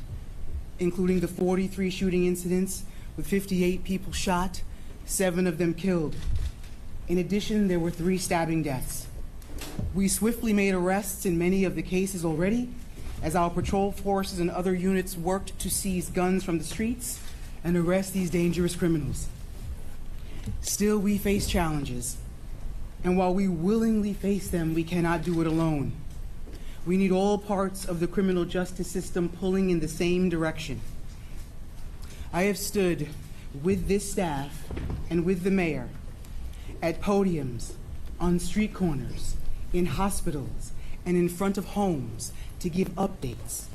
including the 43 shooting incidents with 58 people shot, 7 of them killed. In addition, there were 3 stabbing deaths. We swiftly made arrests in many of the cases already, as our patrol forces and other units worked to seize guns from the streets and arrest these dangerous criminals. Still, we face challenges, and while we willingly face them, we cannot do it alone. We need all parts of the criminal justice system pulling in the same direction. I have stood with this staff and with the mayor at podiums, on street corners, in hospitals, and in front of homes to give updates,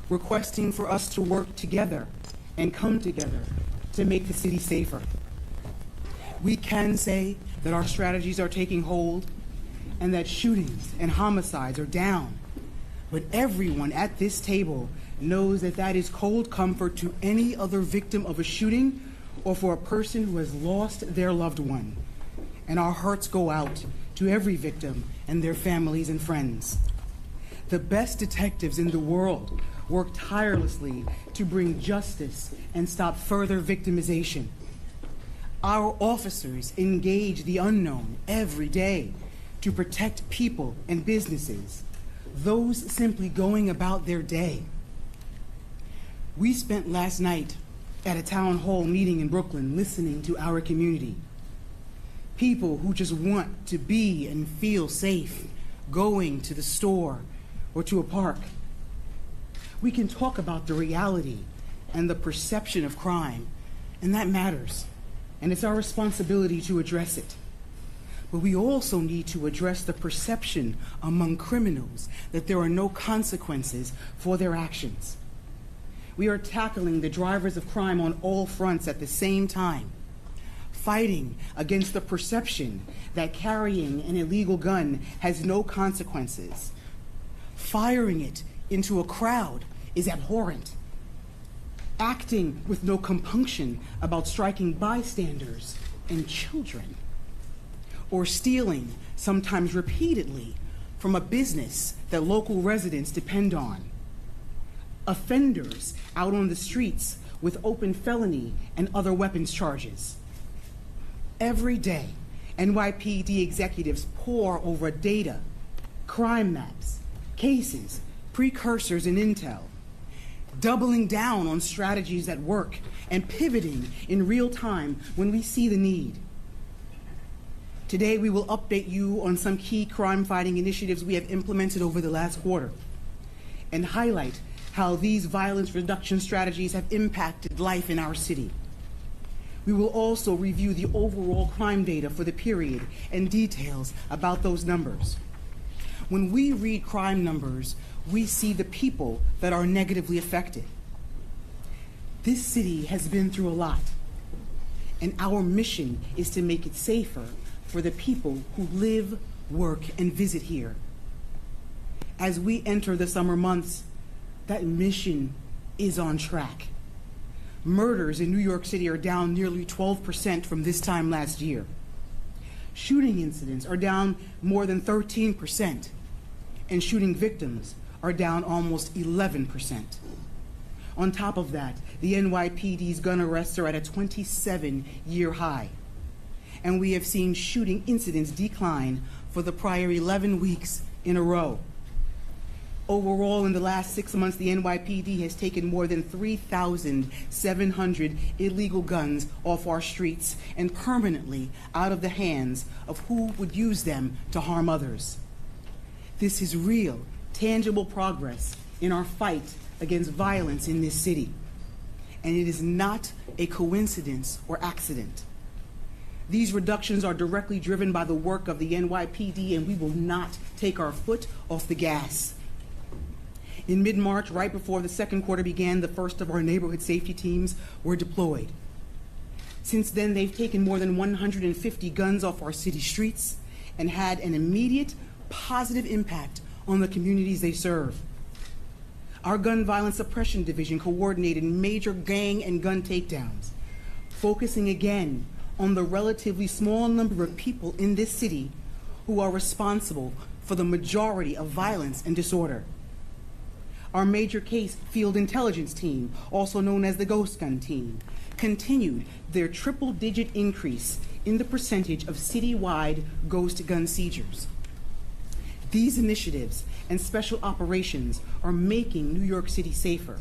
requesting for us to work together and come together to make the city safer. We can say that our strategies are taking hold and that shootings and homicides are down. But everyone at this table knows that that is cold comfort to any other victim of a shooting or for a person who has lost their loved one. and our hearts go out to every victim and their families and friends. The best detectives in the world work tirelessly to bring justice and stop further victimization. Our officers engage the unknown every day to protect people and businesses, those simply going about their day. We spent last night at a town hall meeting in Brooklyn listening to our community. People who just want to be and feel safe going to the store or to a park. We can talk about the reality and the perception of crime, and that matters, and it's our responsibility to address it. But we also need to address the perception among criminals that there are no consequences for their actions. We are tackling the drivers of crime on all fronts at the same time, fighting against the perception that carrying an illegal gun has no consequences. Firing it into a crowd is abhorrent. Acting with no compunction about striking bystanders and children. Or stealing, sometimes repeatedly, from a business that local residents depend on. Offenders out on the streets with open felony and other weapons charges. Every day, NYPD executives pore over data, crime maps, cases, precursors, and intel, doubling down on strategies that work and pivoting in real time when we see the need. Today, we will update you on some key crime-fighting initiatives we have implemented over the last quarter and highlight how these violence reduction strategies have impacted life in our city. We will also review the overall crime data for the period and details about those numbers. When we read crime numbers, we see the people that are negatively affected. This city has been through a lot, and our mission is to make it safer for the people who live, work, and visit here. As we enter the summer months, that mission is on track. Murders in New York City are down nearly 12% from this time last year. Shooting incidents are down more than 13%, and shooting victims are down almost 11%. On top of that, the NYPD's gun arrests are at a 27-year high, and we have seen shooting incidents decline for the prior 11 weeks in a row. Overall, in the last 6 months, the NYPD has taken more than 3,700 illegal guns off our streets and permanently out of the hands of who would use them to harm others. This is real, tangible progress in our fight against violence in this city, and it is not a coincidence or accident. These reductions are directly driven by the work of the NYPD, and we will not take our foot off the gas. In mid-March, right before the second quarter began, the first of our neighborhood safety teams were deployed. Since then, they've taken more than 150 guns off our city streets and had an immediate positive impact on the communities they serve. Our Gun Violence Suppression Division coordinated major gang and gun takedowns, focusing again on the relatively small number of people in this city who are responsible for the majority of violence and disorder. Our major case field intelligence team, also known as the Ghost Gun Team, continued their triple-digit increase in the percentage of citywide ghost gun seizures. These initiatives and special operations are making New York City safer,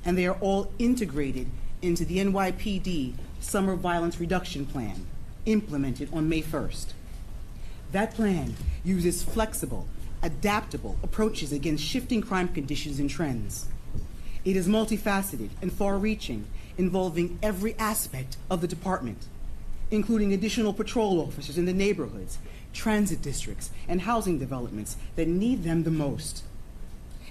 and they are all integrated into the NYPD Summer Violence Reduction Plan, implemented on May 1st. That plan uses flexible, adaptable approaches against shifting crime conditions and trends. It is multifaceted and far-reaching, involving every aspect of the department, including additional patrol officers in the neighborhoods, transit districts, and housing developments that need them the most.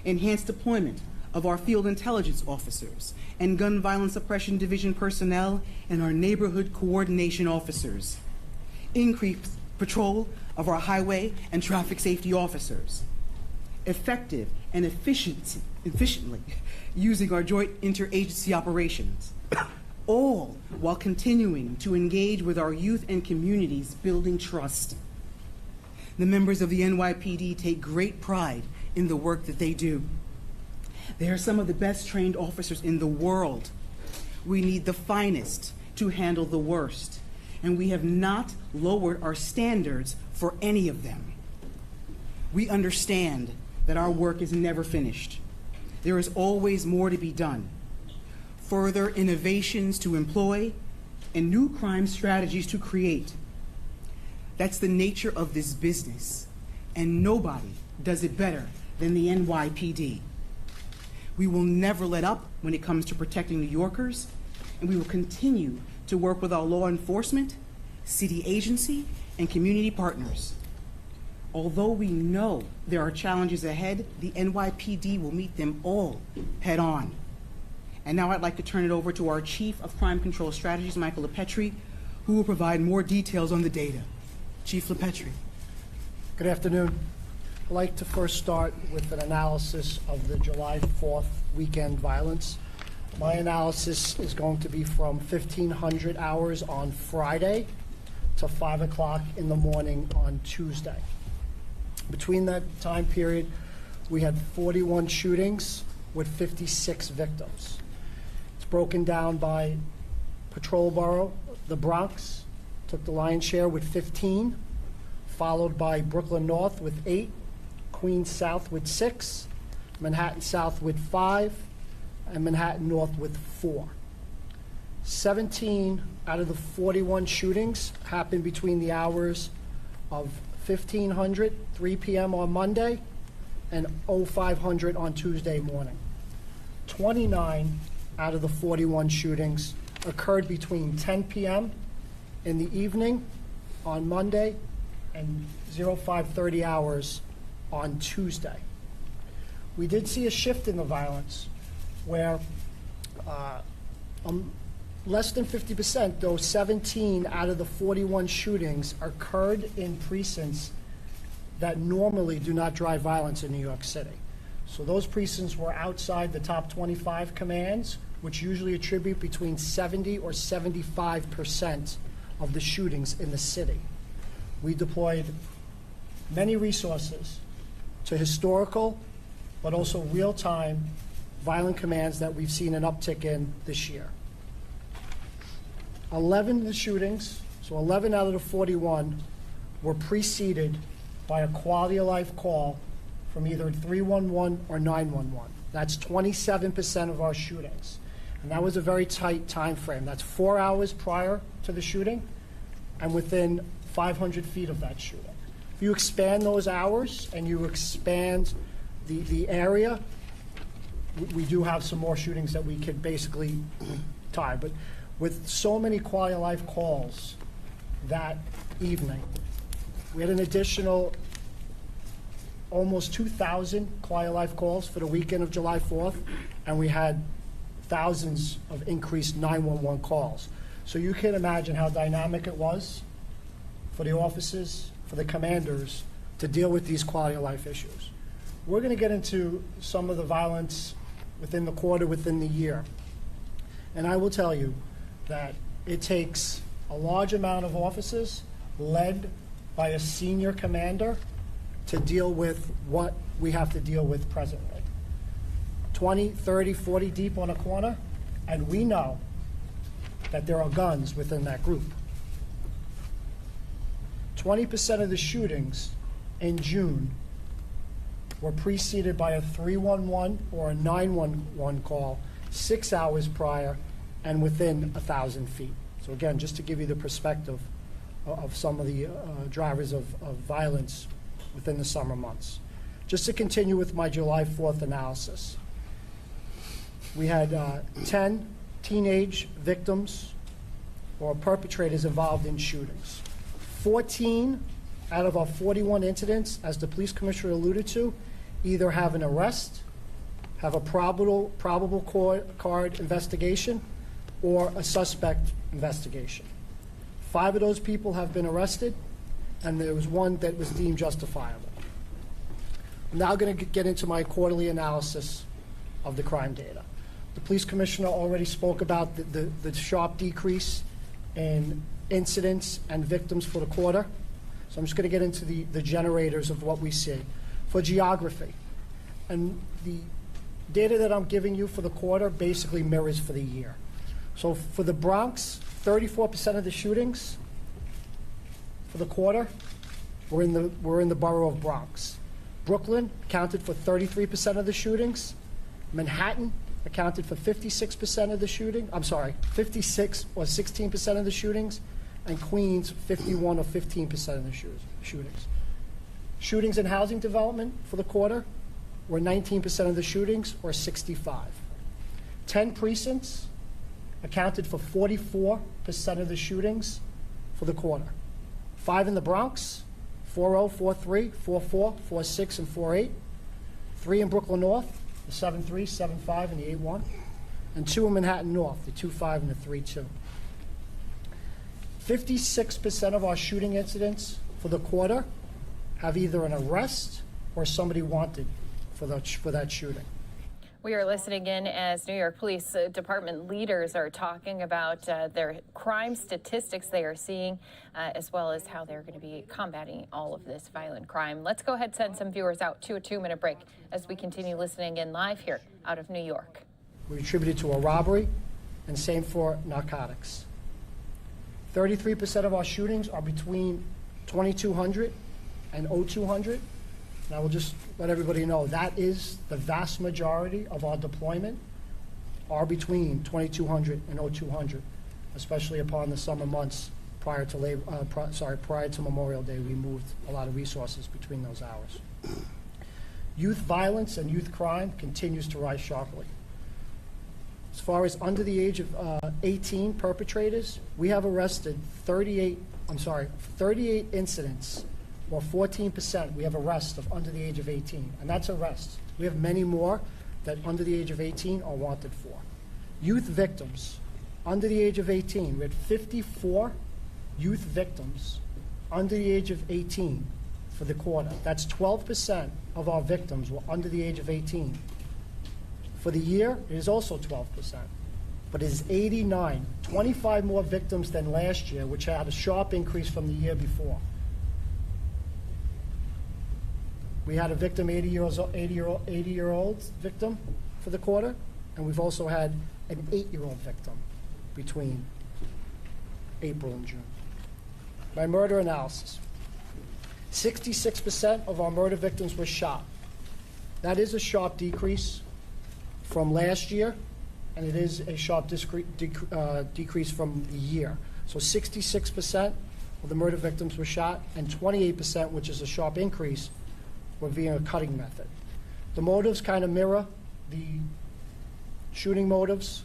Enhanced deployment of our field intelligence officers and Gun Violence Suppression Division personnel and our neighborhood coordination officers. Increased patrol of our highway and traffic safety officers. Effective and efficiently using our joint interagency operations. all while continuing to engage with our youth and communities, building trust. The members of the NYPD take great pride in the work that they do. They are some of the best trained officers in the world. We need the finest to handle the worst, and we have not lowered our standards for any of them. We understand that our work is never finished. There is always more to be done. Further innovations to employ and new crime strategies to create. That's the nature of this business, and nobody does it better than the NYPD. We will never let up when it comes to protecting New Yorkers, and we will continue to work with our law enforcement, city agency, and community partners. Although we know there are challenges ahead, the NYPD will meet them all head on. And now I'd like to turn it over to our Chief of Crime Control Strategies, Michael LePetri, who will provide more details on the data. Chief LePetri. Good afternoon. I'd like to first start with an analysis of the July 4th weekend violence. My analysis is going to be from 1500 hours on Friday to 5 o'clock in the morning on Tuesday. Between that time period, we had 41 shootings with 56 victims. It's broken down by patrol borough. The Bronx took the lion's share with 15, followed by Brooklyn North with 8, Queens South with 6, Manhattan South with 5, and Manhattan North with 4. 17 out of the 41 shootings happened between the hours of 1500, 3 p.m. on Monday, and 0500 on Tuesday morning. 29 out of the 41 shootings occurred between 10 p.m. in the evening on Monday and 0530 hours on Tuesday. We did see a shift in the violence where less than 50%, though 17 out of the 41 shootings occurred in precincts that normally do not drive violence in New York City. So those precincts were outside the top 25 commands, which usually attribute between 70 or 75% of the shootings in the city. We deployed many resources to historical, but also real-time violent commands that we've seen an uptick in this year. 11 of the shootings, so 11 out of the 41, were preceded by a quality of life call from either 311 or 911. That's 27% of our shootings. And that was a very tight time frame. That's 4 hours prior to the shooting and within 500 feet of that shooting. If you expand those hours and you expand the area, we do have some more shootings that we could basically tie. But with so many quality of life calls that evening, we had an additional almost 2,000 quality of life calls for the weekend of July 4th, and we had thousands of increased 911 calls. So you can imagine how dynamic it was for the officers, for the commanders, to deal with these quality of life issues. We're going to get into some of the violence within the quarter, within the year. And I will tell you that it takes a large amount of officers led by a senior commander to deal with what we have to deal with presently. 20, 30, 40 deep on a corner, and we know that there are guns within that group. 20% of the shootings in June were preceded by a 311 or a 911 call 6 hours prior and within 1,000 feet. So again, just to give you the perspective of some of the drivers of violence within the summer months. Just to continue with my July 4th analysis, we had 10 teenage victims or perpetrators involved in shootings. 14 out of our 41 incidents, as the police commissioner alluded to, either have an arrest, have a probable card investigation, or a suspect investigation. 5 of those people have been arrested, and there was 1 that was deemed justifiable. I'm now going to get into my quarterly analysis of the crime data. The police commissioner already spoke about the sharp decrease in incidents and victims for the quarter. So I'm just going to get into the generators of what we see. For geography, and the data that I'm giving you for the quarter basically mirrors for the year. So for the Bronx, 34% of the shootings for the quarter were in the borough of Bronx. Brooklyn accounted for 33% of the shootings. Manhattan accounted for 56% of the shooting. I'm sorry, 56 or 16% of the shootings, and Queens 51 or 15% of the shootings. Shootings in housing development for the quarter were 19% of the shootings, or 65. 10 precincts accounted for 44% of the shootings for the quarter. 5 in the Bronx, 40, 43, 44, 46, and 48. 3 in Brooklyn North, the 73, 75, and the 81. And 2 in Manhattan North, the 25 and the 32. 56% of our shooting incidents for the quarter have either an arrest or somebody wanted for that shooting. We are listening in as New York Police Department leaders are talking about their crime statistics they are seeing, as well as how they're going to be combating all of this violent crime. Let's go ahead and send some viewers out to a 2-minute break as we continue listening in live here out of New York. We attributed to a robbery, and same for narcotics. 33% of our shootings are between 2200 and 0200. And I will just let everybody know that is the vast majority of our deployment are between 2200 and 0200, especially upon the summer months prior to Memorial Day. We moved a lot of resources between those hours. Youth violence and youth crime continues to rise sharply. As far as under the age of 18 perpetrators, we have arrested 38 incidents, or 14%. We have arrests of under the age of 18, and that's arrests. We have many more that under the age of 18 are wanted for. Youth victims, under the age of 18, we had 54 youth victims under the age of 18 for the quarter. That's 12% of our victims were under the age of 18. For the year, it is also 12%, but it is 89, 25 more victims than last year, which had a sharp increase from the year before. We had a victim, 80-year-old victim for the quarter, and we've also had an 8-year-old victim between April and June. By murder analysis, 66% of our murder victims were shot. That is a sharp decrease from last year, and it is a sharp decrease from the year. So 66% of the murder victims were shot, and 28%, which is a sharp increase, were via a cutting method. The motives kind of mirror the shooting motives.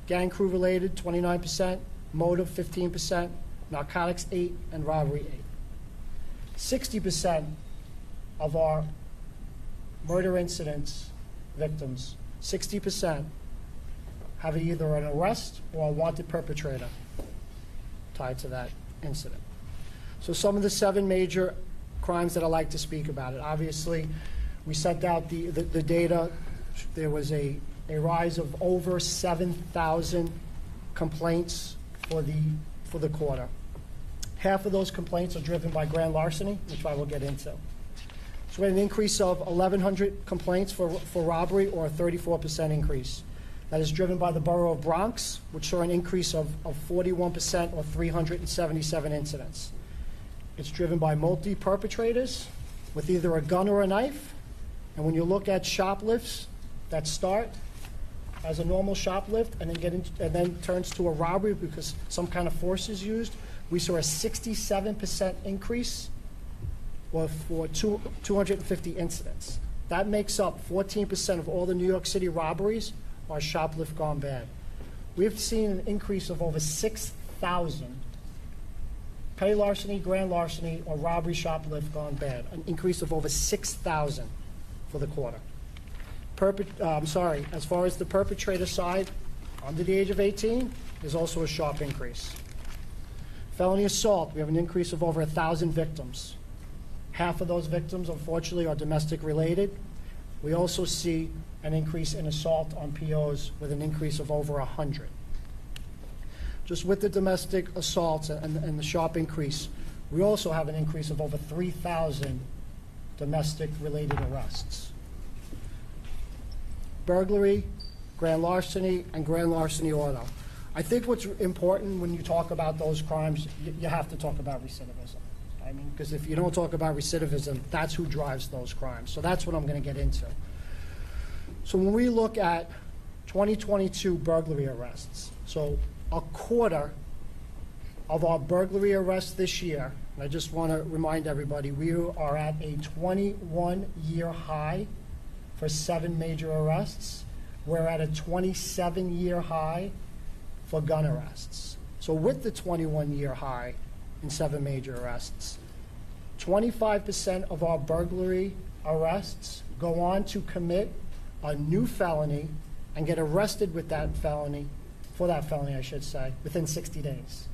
Gang crew related, 29%, motive, 15%, narcotics, 8%, and robbery, 8%. 60% of our murder incidents victims, 60% have either an arrest or a wanted perpetrator tied to that incident. So some of the 7 major crimes that I like to speak about it. Obviously, we sent out the data. There was a rise of over 7,000 complaints for the quarter. Half of those complaints are driven by grand larceny, which I will get into. So we had an increase of 1,100 complaints for robbery, or a 34% increase. That is driven by the borough of Bronx, which saw an increase of 41%, or 377 incidents. It's driven by multi-perpetrators with either a gun or a knife. And when you look at shoplifts that start as a normal shoplift and then turns to a robbery because some kind of force is used, we saw a 67% increase, or for 250 incidents. That makes up 14% of all the New York City robberies are shoplift gone bad. We've seen an increase of over 6,000 petty larceny, grand larceny, or robbery, shoplift gone bad, an increase of over 6,000 for the quarter. As far as the perpetrator side, under the age of 18, there's also a sharp increase. Felony assault, we have an increase of over 1,000 victims. Half of those victims, unfortunately, are domestic related. We also see an increase in assault on POs with an increase of over 100. Just with the domestic assaults and the sharp increase, we also have an increase of over 3,000 domestic-related arrests. Burglary, grand larceny, and grand larceny auto. I think what's important when you talk about those crimes, you have to talk about recidivism. I mean, because if you don't talk about recidivism, that's who drives those crimes. So that's what I'm going to get into. So when we look at 2022 burglary arrests, so a quarter of our burglary arrests this year, and I just want to remind everybody, we are at a 21-year high for 7 major arrests. We're at a 27-year high for gun arrests. So with the 21-year high in 7 major arrests, 25% of our burglary arrests go on to commit a new felony and get arrested with that felony, for that felony, I should say, within 60 days.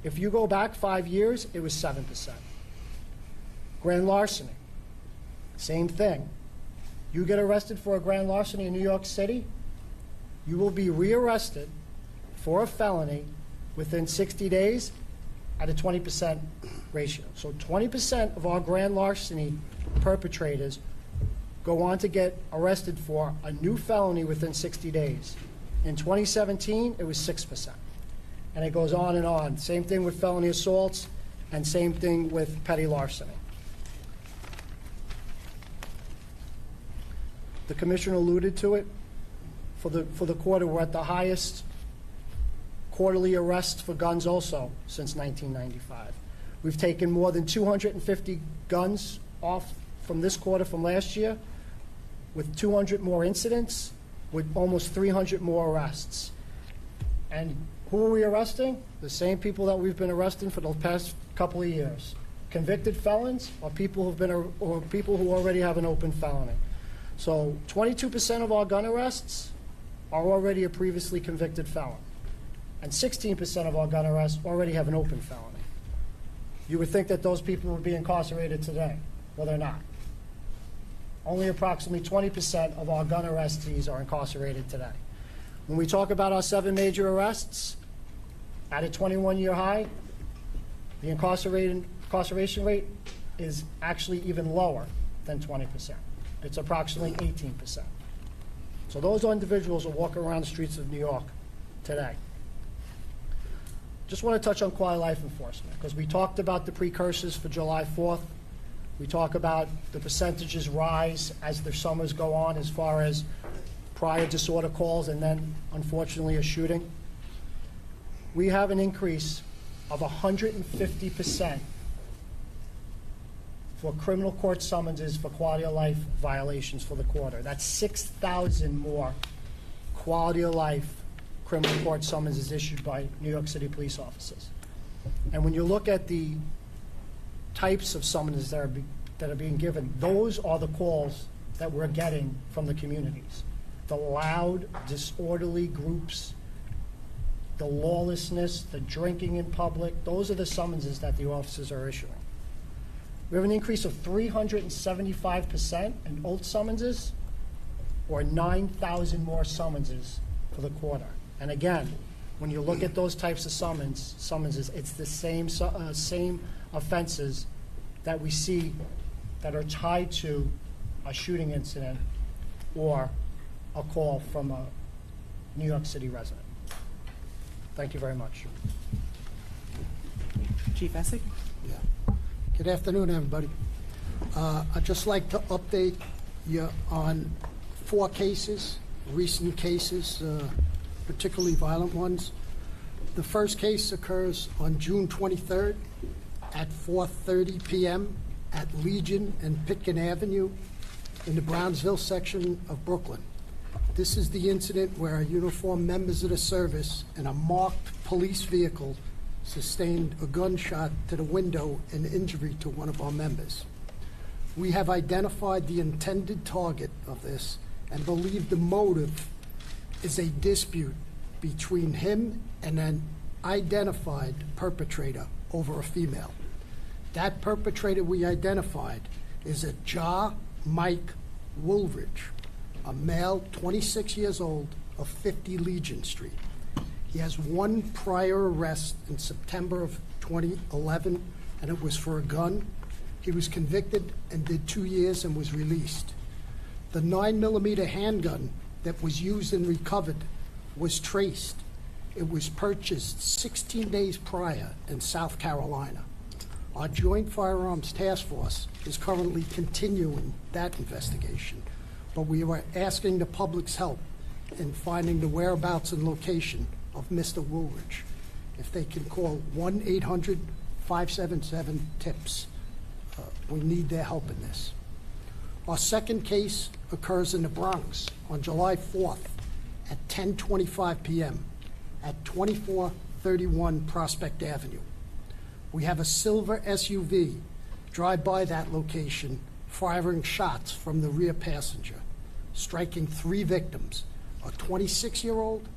If you go back 5 years, it was 7%. Grand larceny, same thing. You get arrested for a grand larceny in New York City, you will be rearrested for a felony within 60 days at a 20% ratio. So 20% of our grand larceny perpetrators go on to get arrested for a new felony within 60 days. In 2017, it was 6%. And it goes on and on. Same thing with felony assaults, and same thing with petty larceny. The commissioner alluded to it. For the quarter, we're at the highest quarterly arrests for guns also since 1995. We've taken more than 250 guns off from this quarter from last year, with 200 more incidents, with almost 300 more arrests. And who are we arresting? The same people that we've been arresting for the past couple of years. Convicted felons or people who already have an open felony. So 22% of our gun arrests are already a previously convicted felon. And 16% of our gun arrests already have an open felony. You would think that those people would be incarcerated today. Well, they're not. Only approximately 20% of our gun arrestees are incarcerated today. When we talk about our 7 major arrests, at a 21-year high, the incarceration rate is actually even lower than 20%. It's approximately 18%. So those individuals are walking around the streets of New York today. Just want to touch on quality of life enforcement, because we talked about the precursors for July 4th. We talk about the percentages rise as the summers go on as far as prior disorder calls and then, unfortunately, a shooting. We have an increase of 150% for criminal court summonses for quality of life violations for the quarter. That's 6,000 more quality of life criminal court summonses issued by New York City police officers. And when you look at the types of summonses that are being given, those are the calls that we're getting from the communities. The loud, disorderly groups, the lawlessness, the drinking in public, those are the summonses that the officers are issuing. We have an increase of 375% in old summonses, or 9,000 more summonses for the quarter. And again, when you look at those types of summonses, it's the same offenses that we see that are tied to a shooting incident or a call from a New York City resident. Thank you very much. Chief Essig? Yeah. Good afternoon, everybody. I'd just like to update you on 4 cases, recent cases, particularly violent ones. The first case occurs on June 23rd at 4:30 p.m. at Legion and Pitkin Avenue in the Brownsville section of Brooklyn. This is the incident where uniformed members of the service in a marked police vehicle sustained a gunshot to the window and injury to one of our members. We have identified the intended target of this and believe the motive is a dispute between him and an identified perpetrator over a female. That perpetrator we identified is a Ja Mike Woolridge, a male, 26 years old, of 50 Legion Street. He has one prior arrest in September of 2011, and it was for a gun. He was convicted and did 2 years and was released. The 9mm handgun that was used and recovered was traced. It was purchased 16 days prior in South Carolina. Our Joint Firearms Task Force is currently continuing that investigation, but we are asking the public's help in finding the whereabouts and location of Mr. Woolridge. If they can call 1-800-577-TIPS. We need their help in this. Our second case occurs in the Bronx on July 4th at 10:25 p.m. at 2431 Prospect Avenue. We have a silver SUV drive by that location firing shots from the rear passenger, striking 3 victims, a 26-year-old,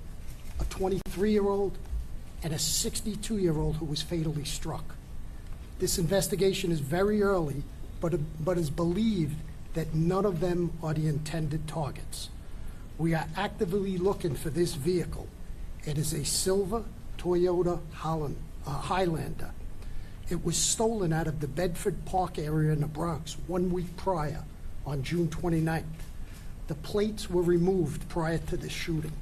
a 23-year-old, and a 62-year-old who was fatally struck. This investigation is very early, but is believed that none of them are the intended targets. We are actively looking for this vehicle. It is a silver Toyota Highlander. It was stolen out of the Bedford Park area in the Bronx 1 week prior on June 29th. The plates were removed prior to the shooting.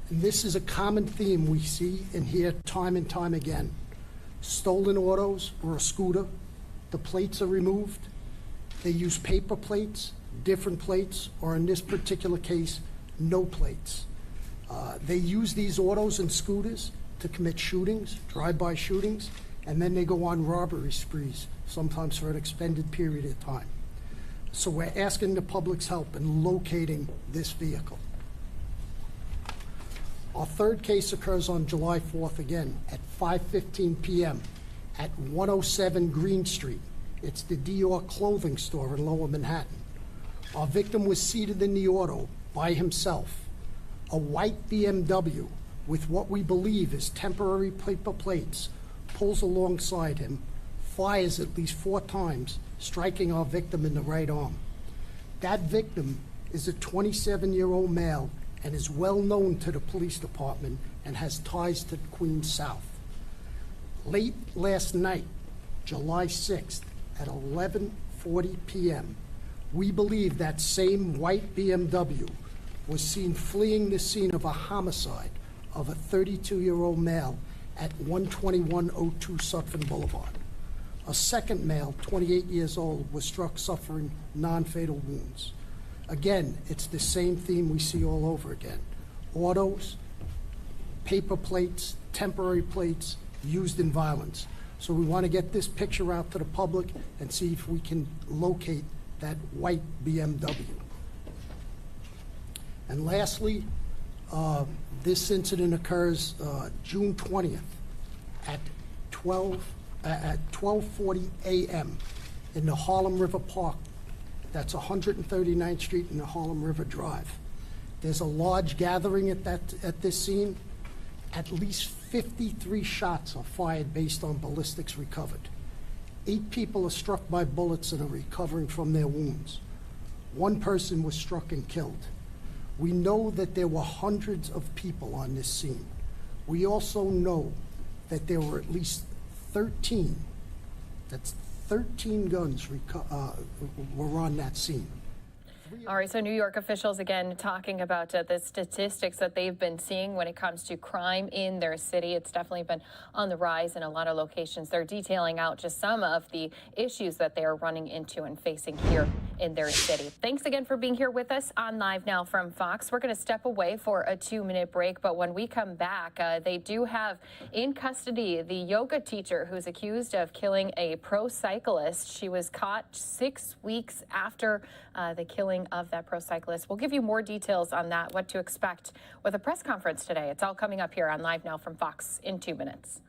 And this is a common theme we see and hear time and time again. Stolen autos or a scooter, the plates are removed. They use paper plates, different plates, or in this particular case, no plates. They use these autos and scooters to commit shootings, drive-by shootings, and then they go on robbery sprees, sometimes for an extended period of time. So we're asking the public's help in locating this vehicle. Our third case occurs on July 4th again at 5:15 p.m. at 107 Green Street. It's the Dior clothing store in Lower Manhattan. Our victim was seated in the auto by himself. A white BMW with what we believe is temporary paper plates pulls alongside him, fires at least 4 times, striking our victim in the right arm. That victim is a 27-year-old male and is well known to the police department and has ties to Queens South. Late last night, July 6th, at 11:40 p.m., we believe that same white BMW was seen fleeing the scene of a homicide of a 32-year-old male at 12102 Sutphin Boulevard. A second male, 28 years old, was struck suffering non-fatal wounds. Again, it's the same theme we see all over again. Autos, paper plates, temporary plates used in violence. So we want to get this picture out to the public and see if we can locate that white BMW. And lastly, this incident occurs June 20th at 12:40 a.m. in the Harlem River Park. That's 139th Street and the Harlem River Drive. There's a large gathering at this scene. At least 53 shots are fired based on ballistics recovered. 8 people are struck by bullets and are recovering from their wounds. 1 person was struck and killed. We know that there were hundreds of people on this scene. We also know that there were at least 13, that's 13 guns were on that scene. All right, so New York officials again talking about the statistics that they've been seeing when it comes to crime in their city. It's definitely been on the rise in a lot of locations. They're detailing out just some of the issues that they are running into and facing here in their city. Thanks again for being here with us on Live Now from Fox. We're going to step away for a 2-minute break, but when we come back, they do have in custody the yoga teacher who's accused of killing a pro cyclist. She was caught 6 weeks after the killing of that pro cyclist. We'll give you more details on that, what to expect with a press conference today. It's all coming up here on Live Now from Fox in 2 minutes.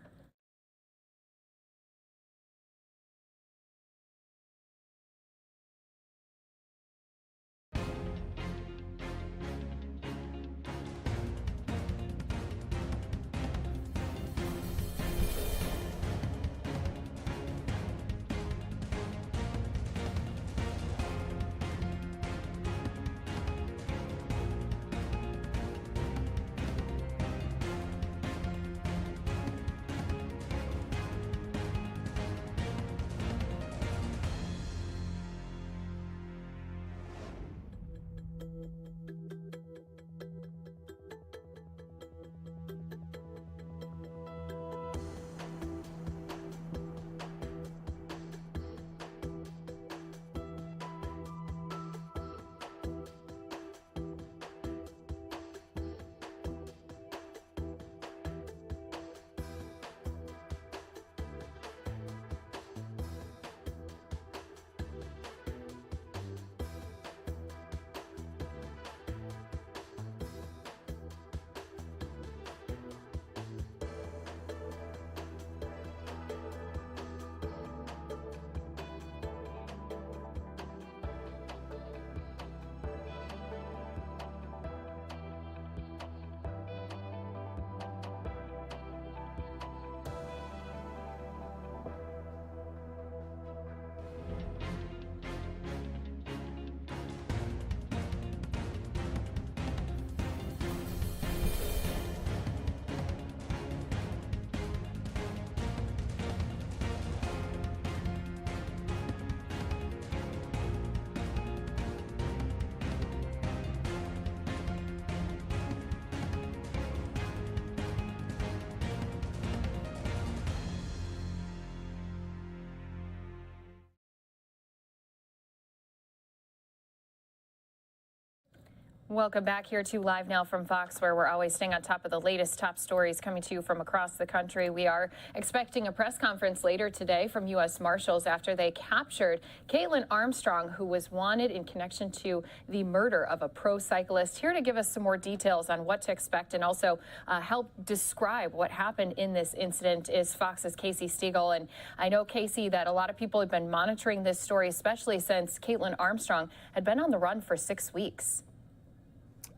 Welcome back here to Live Now from Fox, where we're always staying on top of the latest top stories coming to you from across the country. We are expecting a press conference later today from U.S. Marshals after they captured Caitlin Armstrong, who was wanted in connection to the murder of a pro cyclist. Here to give us some more details on what to expect and also help describe what happened in this incident is Fox's Casey Stiegel. And I know, Casey, that a lot of people have been monitoring this story, especially since Caitlin Armstrong had been on the run for 6 weeks.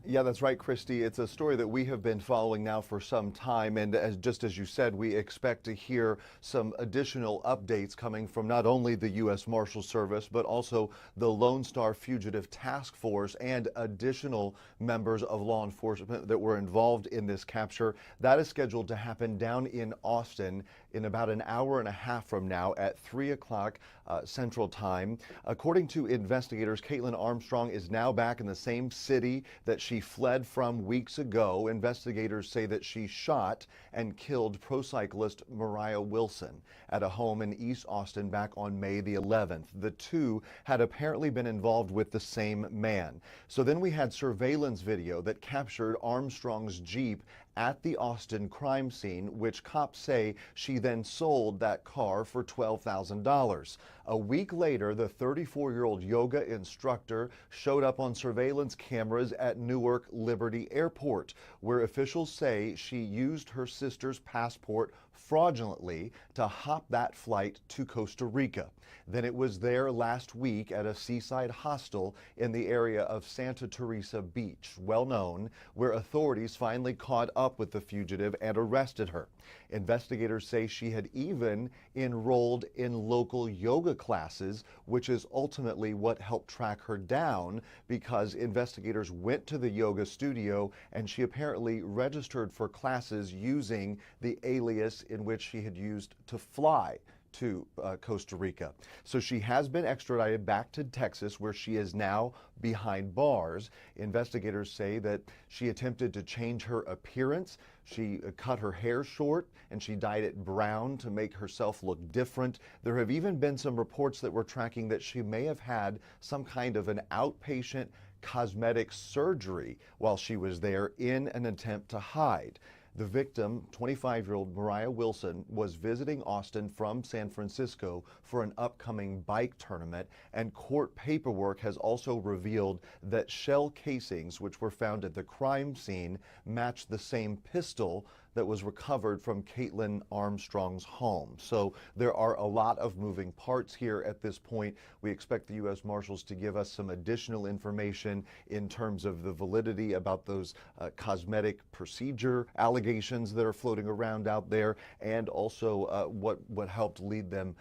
Yeah, that's right, Christy. It's a story that we have been following now for some time. And just as you said, we expect to hear some additional updates coming from not only the U.S. Marshal Service, but also the Lone Star Fugitive Task Force and additional members of law enforcement that were involved in this capture. That is scheduled to happen down in Austin in about an hour and a half from now at 3 o'clock Central Time. According to investigators, Caitlin Armstrong is now back in the same city that she fled from weeks ago. Investigators say that she shot and killed pro cyclist Mariah Wilson at a home in East Austin back on May the 11th. The two had apparently been involved with the same man. So then we had surveillance video that captured Armstrong's Jeep at the Austin crime scene, which cops say she then sold that car for $12,000. A week later, the 34-year-old yoga instructor showed up on surveillance cameras at Newark Liberty Airport, where officials say she used her sister's passport fraudulently to hop that flight to Costa Rica. Then it was there last week at a seaside hostel in the area of Santa Teresa Beach, well known, where authorities finally caught up with the fugitive and arrested her. Investigators say she had even enrolled in local yoga classes, which is ultimately what helped track her down, because investigators went to the yoga studio and she apparently registered for classes using the alias in which she had used to fly to Costa Rica. So she has been extradited back to Texas, where she is now behind bars. Investigators say that she attempted to change her appearance. She cut her hair short and she dyed it brown to make herself look different. There have even been some reports that were tracking that she may have had some kind of an outpatient cosmetic surgery while she was there in an attempt to hide. The victim, 25-year-old Mariah Wilson, was visiting Austin from San Francisco for an upcoming bike tournament, and court paperwork has also revealed that shell casings, which were found at the crime scene, matched the same pistol that was recovered from Caitlin Armstrong's home. So there are a lot of moving parts here at this point. We expect the U.S. Marshals to give us some additional information in terms of the validity about those cosmetic procedure allegations that are floating around out there, and also what helped lead them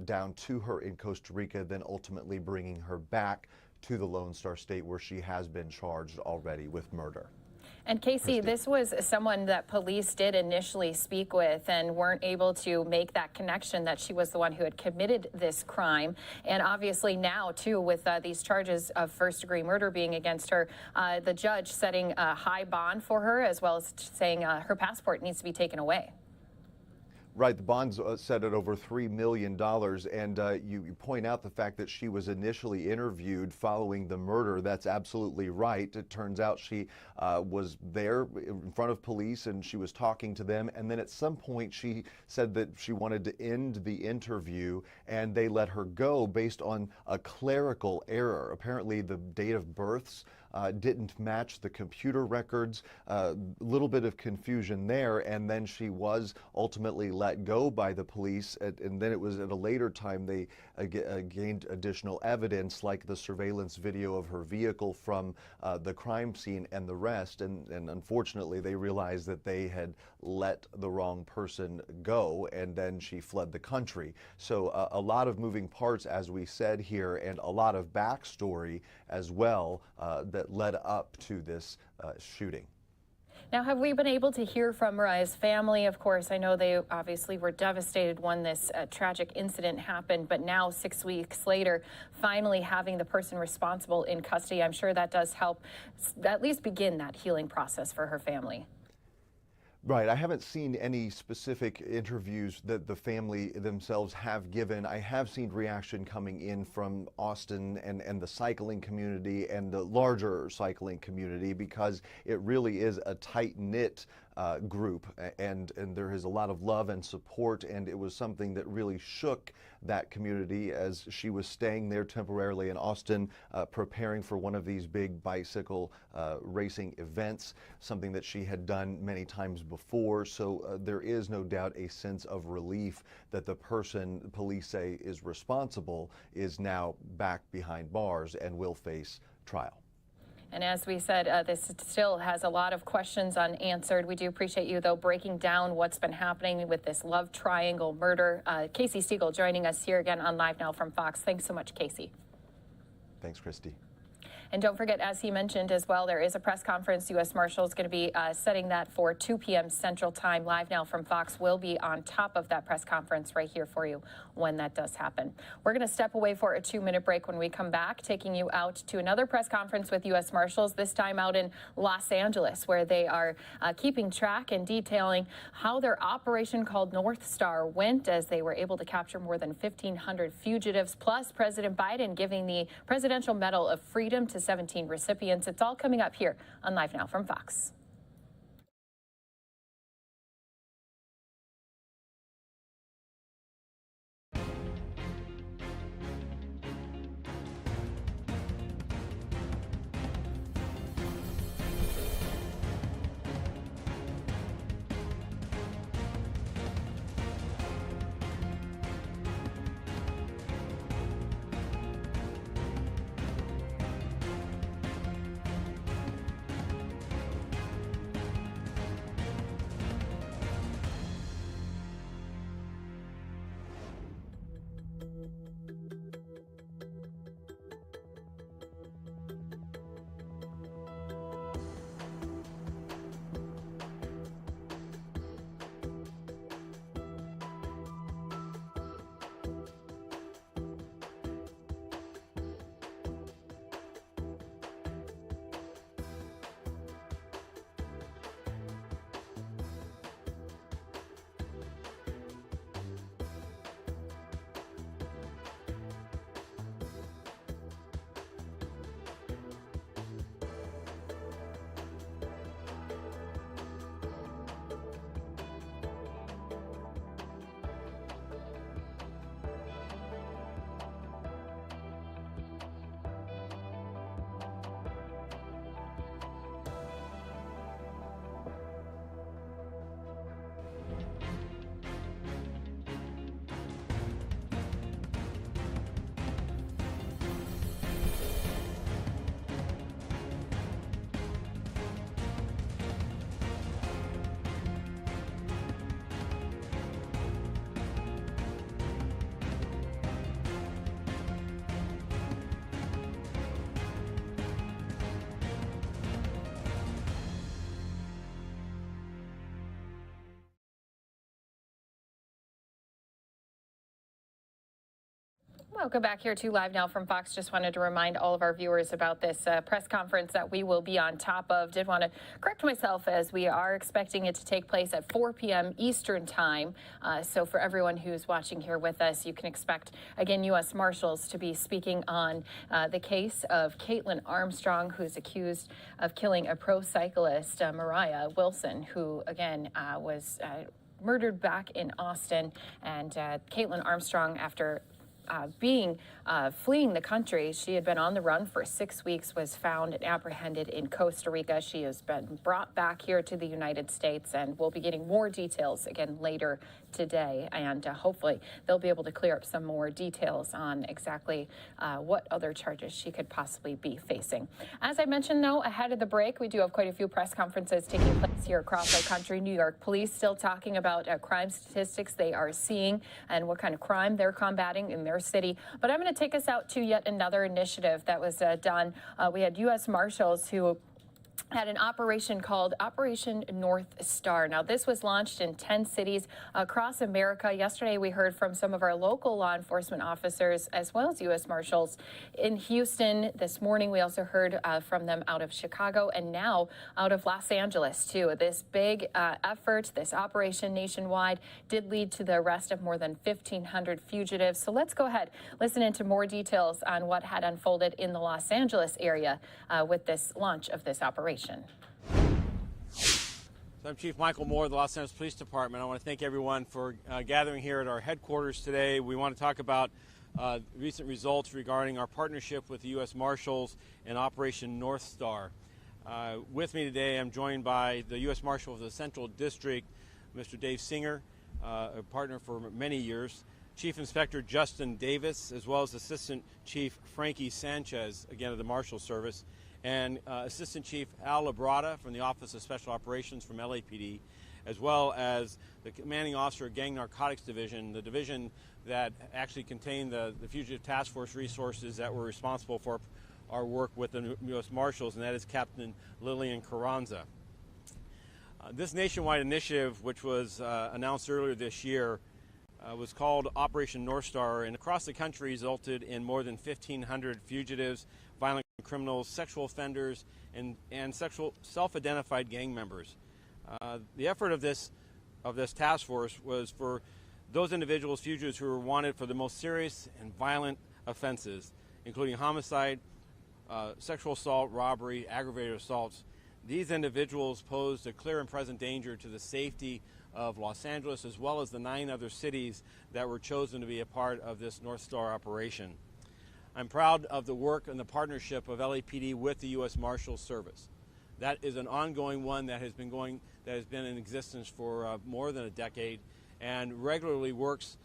down to her in Costa Rica, then ultimately bringing her back to the Lone Star State, where she has been charged already with murder. And Casey, this was someone that police did initially speak with and weren't able to make that connection that she was the one who had committed this crime. And obviously now, too, with these charges of first-degree murder being against her, the judge setting a high bond for her, as well as saying her passport needs to be taken away. Right, the bond's set at over $3 million, and you point out the fact that she was initially interviewed following the murder. That's absolutely right. It turns out she was there in front of police and she was talking to them, and then at some point she said that she wanted to end the interview, and they let her go based on a clerical error. Apparently the date of births didn't match the computer records, a little bit of confusion there, and then she was ultimately let go by the police, and then it was at a later time they gained additional evidence, like the surveillance video of her vehicle from the crime scene and the rest, and unfortunately they realized that they had let the wrong person go, and then she fled the country. So a lot of moving parts, as we said here, and a lot of backstory as well that led up to this shooting. Now, have we been able to hear from Mariah's family? Of course, I know they obviously were devastated when this tragic incident happened, but now 6 weeks later, finally having the person responsible in custody, I'm sure that does help at least begin that healing process for her family. Right. I haven't seen any specific interviews that the family themselves have given. I have seen reaction coming in from Austin and the cycling community and the larger cycling community, because it really is a tight-knit group, and there is a lot of love and support, and it was something that really shook that community as she was staying there temporarily in Austin, preparing for one of these big bicycle racing events, something that she had done many times before. So there is no doubt a sense of relief that the person police say is responsible is now back behind bars and will face trial. And as we said, this still has a lot of questions unanswered. We do appreciate you, though, breaking down what's been happening with this love triangle murder. Casey Stiegel joining us here again on Live Now from Fox. Thanks so much, Casey. Thanks, Christy. And don't forget, as he mentioned as well, there is a press conference. U.S. Marshals going to be setting that for 2 p.m. Central Time. Live Now from Fox will be on top of that press conference right here for you when that does happen. We're going to step away for a 2-minute break. When we come back, taking you out to another press conference with U.S. Marshals, this time out in Los Angeles, where they are keeping track and detailing how their operation called North Star went, as they were able to capture more than 1,500 fugitives, plus President Biden giving the Presidential Medal of Freedom to 17 recipients. It's all coming up here on Live Now from Fox. Welcome back here to Live Now from Fox. Just wanted to remind all of our viewers about this press conference that we will be on top of. Did want to correct myself, as we are expecting it to take place at 4 p.m. Eastern Time. So for everyone who's watching here with us, you can expect, again, U.S. Marshals to be speaking on the case of Caitlin Armstrong, who's accused of killing a pro cyclist, Mariah Wilson, who, again, was murdered back in Austin. And Caitlin Armstrong, after fleeing the country, she had been on the run for 6 weeks, was found and apprehended in Costa Rica. She has been brought back here to the United States, and we'll be getting more details again later today, and hopefully they'll be able to clear up some more details on exactly what other charges she could possibly be facing. As I mentioned, though, ahead of the break, we do have quite a few press conferences taking place here across our country. New York police still talking about crime statistics they are seeing and what kind of crime they're combating in their city. But I'm going to take us out to yet another initiative that was done. We had U.S. Marshals who had an operation called Operation North Star. Now, this was launched in 10 cities across America. Yesterday, we heard from some of our local law enforcement officers as well as U.S. Marshals in Houston. This morning, we also heard from them out of Chicago and now out of Los Angeles, too. This big effort, this operation nationwide, did lead to the arrest of more than 1,500 fugitives. So let's go ahead, listen into more details on what had unfolded in the Los Angeles area with this launch of this operation. So I'm Chief Michael Moore of the Los Angeles Police Department. I want to thank everyone for gathering here at our headquarters today. We want to talk about recent results regarding our partnership with the U.S. Marshals and Operation North Star. With me today, I'm joined by the U.S. Marshal of the Central District, Mr. Dave Singer, a partner for many years, Chief Inspector Justin Davis, as well as Assistant Chief Frankie Sanchez, again of the Marshal Service, and Assistant Chief Al Labrada from the Office of Special Operations from LAPD, as well as the Commanding Officer of Gang Narcotics Division, the division that actually contained the Fugitive Task Force resources that were responsible for our work with the U.S. Marshals, and that is Captain Lillian Carranza. This nationwide initiative, which was announced earlier this year, was called Operation North Star, and across the country resulted in more than 1,500 fugitives, violent criminals, sexual offenders, and sexual self-identified gang members. The effort of this task force was for those individuals, fugitives, who were wanted for the most serious and violent offenses, including homicide, sexual assault, robbery, aggravated assaults. These individuals posed a clear and present danger to the safety of Los Angeles, as well as the 9 other cities that were chosen to be a part of this North Star operation. I'm proud of the work and the partnership of LAPD with the U.S. Marshals Service. That is an ongoing one that has been in existence for more than a decade, and regularly works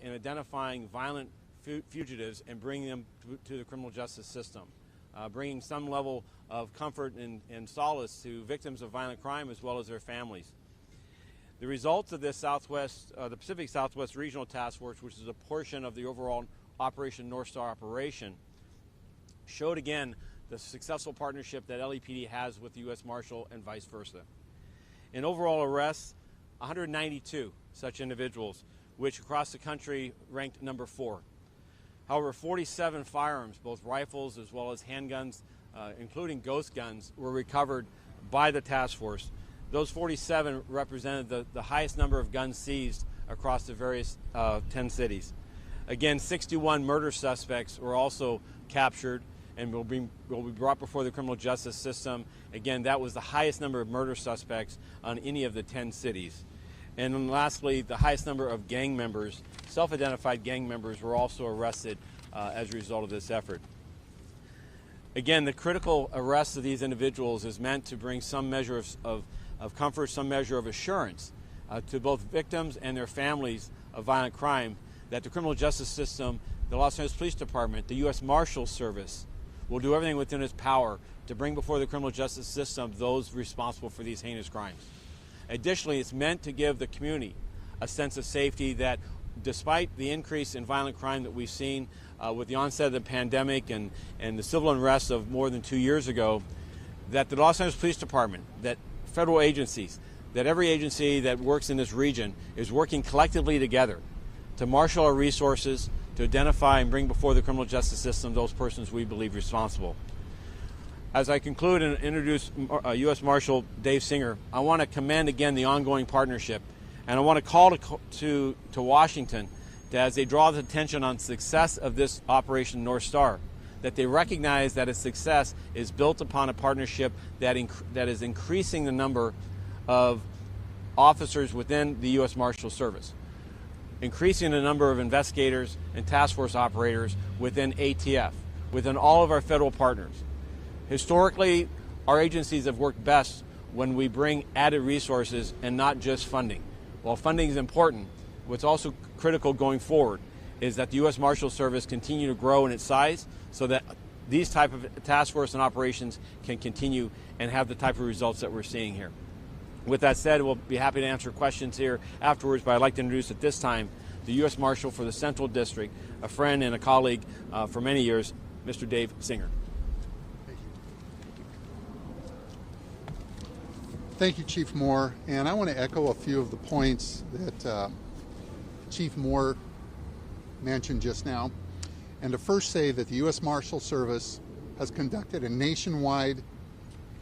in identifying violent fugitives and bringing them to the criminal justice system, bringing some level of comfort and solace to victims of violent crime as well as their families. The results of this the Pacific Southwest Regional Task Force, which is a portion of the overall Operation North Star operation, showed again the successful partnership that LAPD has with the U.S. Marshal and vice versa. In overall arrests, 192 such individuals, which across the country ranked number 4. However, 47 firearms, both rifles as well as handguns, including ghost guns, were recovered by the task force. Those 47 represented the highest number of guns seized across the various 10 cities. Again, 61 murder suspects were also captured and will be brought before the criminal justice system. Again, that was the highest number of murder suspects on any of the 10 cities. And then lastly, the highest number of gang members, self-identified gang members, were also arrested as a result of this effort. Again, the critical arrest of these individuals is meant to bring some measure of comfort, some measure of assurance to both victims and their families of violent crime, that the criminal justice system, the Los Angeles Police Department, the U.S. Marshals Service will do everything within its power to bring before the criminal justice system those responsible for these heinous crimes. Additionally, it's meant to give the community a sense of safety that despite the increase in violent crime that we've seen with the onset of the pandemic and the civil unrest of more than 2 years ago, that the Los Angeles Police Department, that federal agencies, that every agency that works in this region is working collectively together to marshal our resources to identify and bring before the criminal justice system those persons we believe responsible. As I conclude and introduce U.S. Marshal Dave Singer, I want to commend again the ongoing partnership, and I want to call to Washington that as they draw the attention on success of this Operation North Star, that they recognize that its success is built upon a partnership that is increasing the number of officers within the U.S. Marshals Service, increasing the number of investigators and task force operators within ATF, within all of our federal partners. Historically, our agencies have worked best when we bring added resources and not just funding. While funding is important, what's also critical going forward is that the U.S. Marshals Service continue to grow in its size so that these type of task force and operations can continue and have the type of results that we're seeing here. With that said, we'll be happy to answer questions here afterwards, but I'd like to introduce at this time the U.S. Marshal for the Central District, a friend and a colleague for many years, Mr. Dave Singer. Thank you, Chief Moore. And I want to echo a few of the points that Chief Moore mentioned just now. And to first say that the U.S. Marshal Service has conducted a nationwide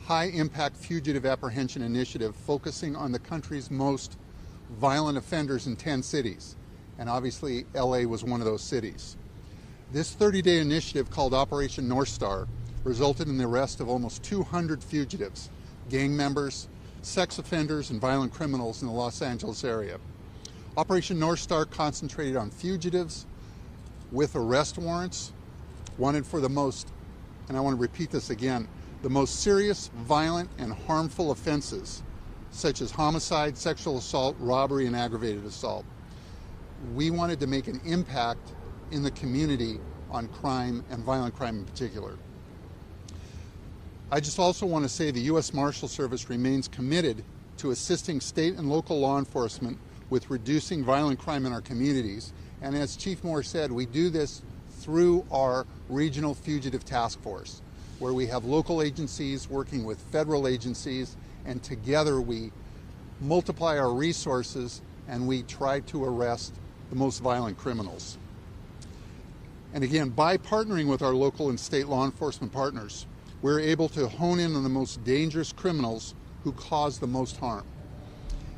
high-impact fugitive apprehension initiative focusing on the country's most violent offenders in 10 cities. And obviously, LA was one of those cities. This 30-day initiative called Operation North Star resulted in the arrest of almost 200 fugitives, gang members, sex offenders, and violent criminals in the Los Angeles area. Operation North Star concentrated on fugitives with arrest warrants, wanted for the most, and I want to repeat this again, the most serious, violent, and harmful offenses, such as homicide, sexual assault, robbery, and aggravated assault. We wanted to make an impact in the community on crime and violent crime in particular. I just also want to say the U.S. Marshal Service remains committed to assisting state and local law enforcement with reducing violent crime in our communities. And as Chief Moore said, we do this through our Regional Fugitive Task Force, where we have local agencies working with federal agencies, and together we multiply our resources and we try to arrest the most violent criminals. And again, by partnering with our local and state law enforcement partners, we're able to hone in on the most dangerous criminals who cause the most harm.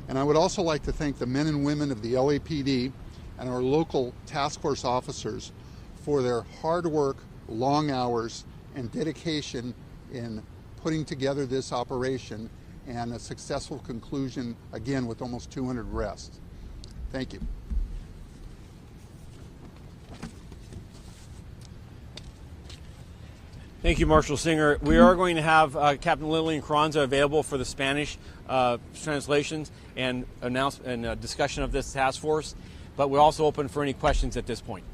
And I would also like to thank the men and women of the LAPD and our local task force officers for their hard work, long hours, and dedication in putting together this operation and a successful conclusion, again, with almost 200 arrests. Thank you. Thank you, Marshal Singer. We are going to have Captain Lillian Carranza available for the Spanish translations and discussion of this task force, but we're also open for any questions at this point.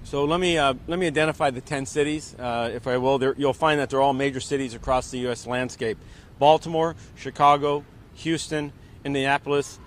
So let me identify the 10 cities, if I will. You'll find that they're all major cities across the U.S. landscape. Baltimore, Chicago, Houston, Indianapolis,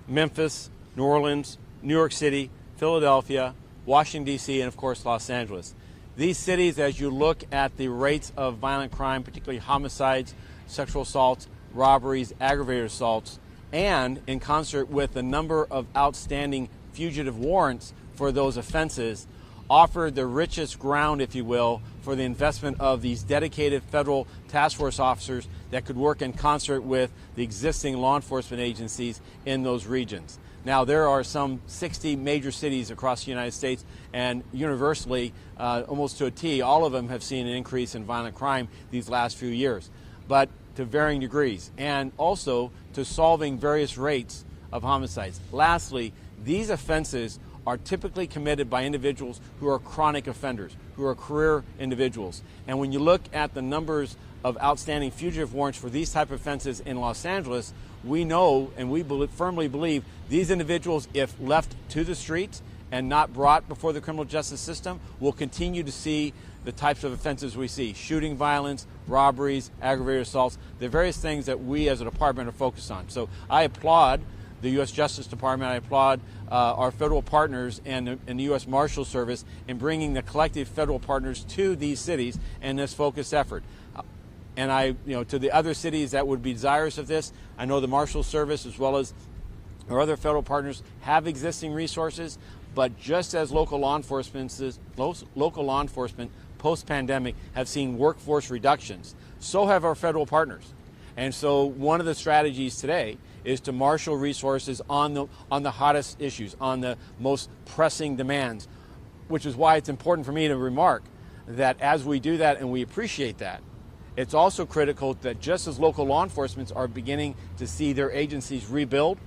Memphis, New Orleans, New York City, Philadelphia, Washington, D.C., and of course, Los Angeles. These cities, as you look at the rates of violent crime, particularly homicides, sexual assaults, robberies, aggravated assaults, and in concert with the number of outstanding fugitive warrants for those offenses, offered the richest ground, if you will, for the investment of these dedicated federal task force officers that could work in concert with the existing law enforcement agencies in those regions. Now, there are some 60 major cities across the United States, and universally, almost to a T, all of them have seen an increase in violent crime these last few years, but to varying degrees, and also to solving various rates of homicides. Lastly, these offenses are typically committed by individuals who are chronic offenders, who are career individuals. And when you look at the numbers of outstanding fugitive warrants for these type of offenses in Los Angeles, we know and we firmly believe these individuals, if left to the streets and not brought before the criminal justice system, will continue to see the types of offenses we see: shooting violence, robberies, aggravated assaults, the various things that we as a department are focused on. So I applaud the U.S. Justice Department. I applaud our federal partners and the U.S. Marshal Service in bringing the collective federal partners to these cities in this focused effort. And to the other cities that would be desirous of this, I know the Marshal Service as well as our other federal partners have existing resources, but just as local law enforcement post-pandemic have seen workforce reductions, so have our federal partners. And so one of the strategies today is to marshal resources on the hottest issues, on the most pressing demands, which is why it's important for me to remark that as we do that, and we appreciate that, it's also critical that just as local law enforcement are beginning to see their agencies rebuild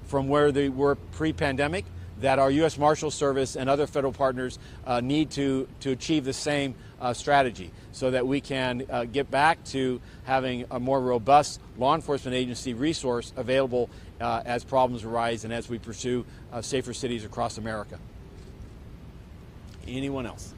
from where they were pre-pandemic, that our U.S. Marshal Service and other federal partners need to achieve the same strategy so that we can get back to having a more robust law enforcement agency resource available as problems arise and as we pursue safer cities across America. Anyone else?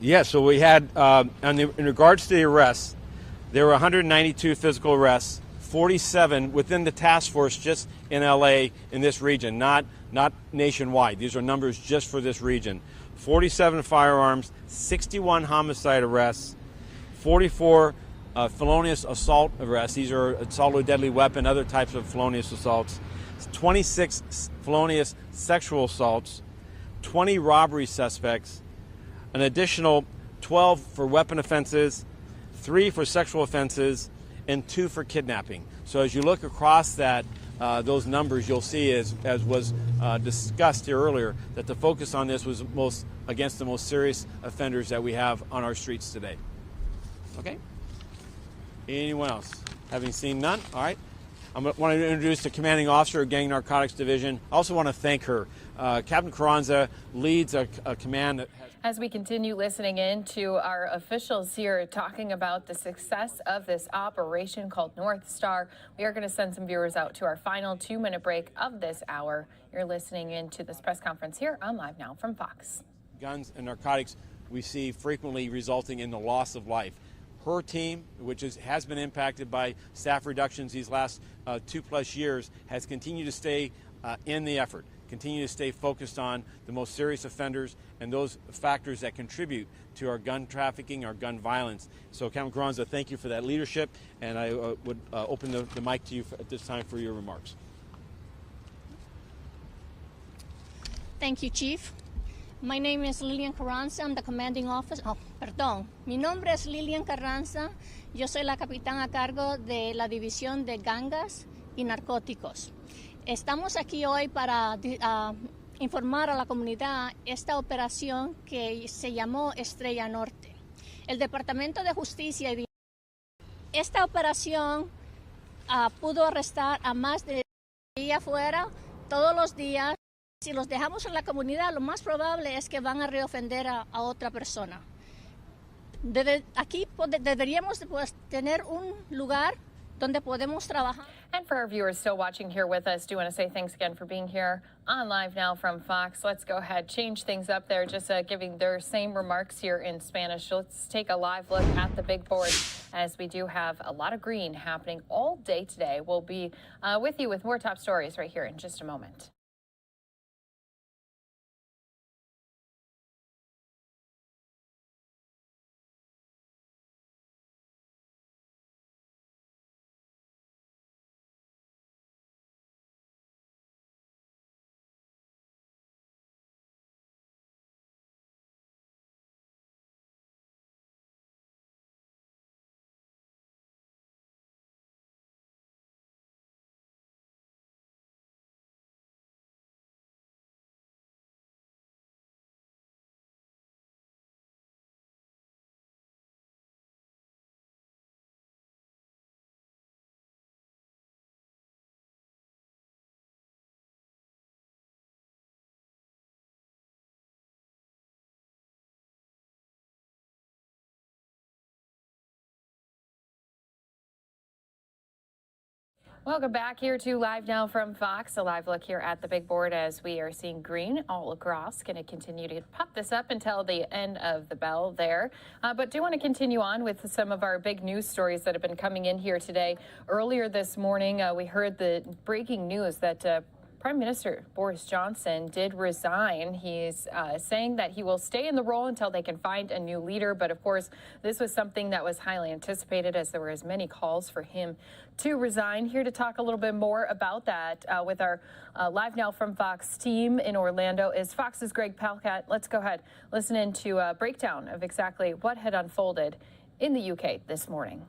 Yeah, so we had, in regards to the arrests, there were 192 physical arrests, 47 within the task force just in LA in this region, not nationwide. These are numbers just for this region. 47 firearms, 61 homicide arrests, 44 felonious assault arrests. These are assault with a deadly weapon, other types of felonious assaults. 26 felonious sexual assaults, 20 robbery suspects, an additional 12 for weapon offenses, 3 for sexual offenses, and 2 for kidnapping. So as you look across that, those numbers, you'll see, as was discussed here earlier, that the focus on this was against the most serious offenders that we have on our streets today. Okay? Anyone else? Having seen none? All right. I want to introduce the commanding officer of Gang Narcotics Division. I also want to thank her. Captain Carranza leads a command that has... As we continue listening in to our officials here talking about the success of this operation called North Star, we are going to send some viewers out to our final 2-minute break of this hour. You're listening in to this press conference here on Live Now from Fox. Guns and narcotics we see frequently resulting in the loss of life. Her team, which has been impacted by staff reductions these last 2+ years, has continued to stay in the effort, continue to stay focused on the most serious offenders and those factors that contribute to our gun trafficking, our gun violence. So, Captain Carranza, thank you for that leadership, and I would open the mic to you at this time for your remarks. Thank you, Chief. My name is Lilian Carranza. I'm the commanding officer. Mi nombre es Lilian Carranza. Yo soy la capitán a cargo de la división de gangas y narcóticos. Estamos aquí hoy para informar a la comunidad esta operación que se llamó Estrella Norte. El Departamento de Justicia y esta operación pudo arrestar a más de ahí afuera todos los días. Si los dejamos en la comunidad, lo más probable es que van a reofender a otra persona. Aquí deberíamos tener un lugar donde podemos trabajar. And for our viewers still watching here with us, do want to say thanks again for being here on Live Now from Fox. Let's go ahead, change things up there, just giving their same remarks here in Spanish. Let's take a live look at the big board as we do have a lot of green happening all day today. We'll be with you with more top stories right here in just a moment. Welcome back here to Live Now from Fox. A live look here at the big board as we are seeing green all across. Going to continue to pop this up until the end of the bell there. But do want to continue on with some of our big news stories that have been coming in here today. Earlier this morning, we heard the breaking news that Prime Minister Boris Johnson did resign. He's saying that he will stay in the role until they can find a new leader. But of course, this was something that was highly anticipated as there were as many calls for him to resign. Here to talk a little bit more about that with our Live Now from Fox team in Orlando is Fox's Greg Palcat. Let's go ahead, listen into a breakdown of exactly what had unfolded in the UK this morning.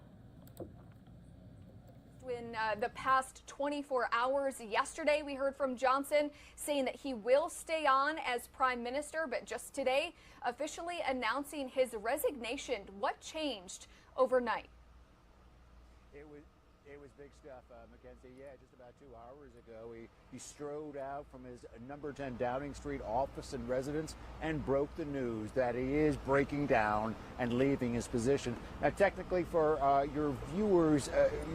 In the past 24 hours, yesterday we heard from Johnson saying that he will stay on as Prime Minister, but just today officially announcing his resignation. What changed overnight? It was big stuff, Mackenzie. Yeah, just about 2 hours ago, he strode out from his number 10 Downing Street office and residence and broke the news that he is breaking down and leaving his position. Now, technically, for your viewers,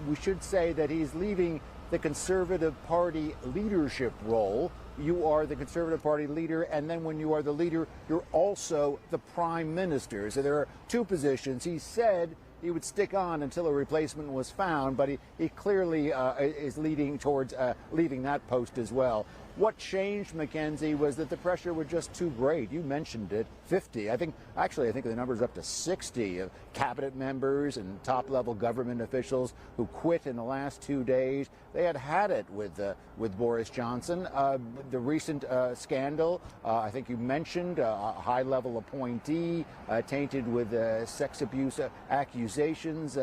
we should say that he's leaving the Conservative Party leadership role, you are the Conservative Party leader, and then when you are the leader, you're also the prime minister. So there are two positions. He said he would stick on until a replacement was found, but he clearly is leading towards leaving that post as well. What changed, Mackenzie, was that the pressure was just too great. You mentioned it, 50. I think the number's up to 60 of cabinet members and top-level government officials who quit in the last 2 days. They had it with Boris Johnson. The recent scandal, I think you mentioned, a high-level appointee tainted with sex abuse accusations,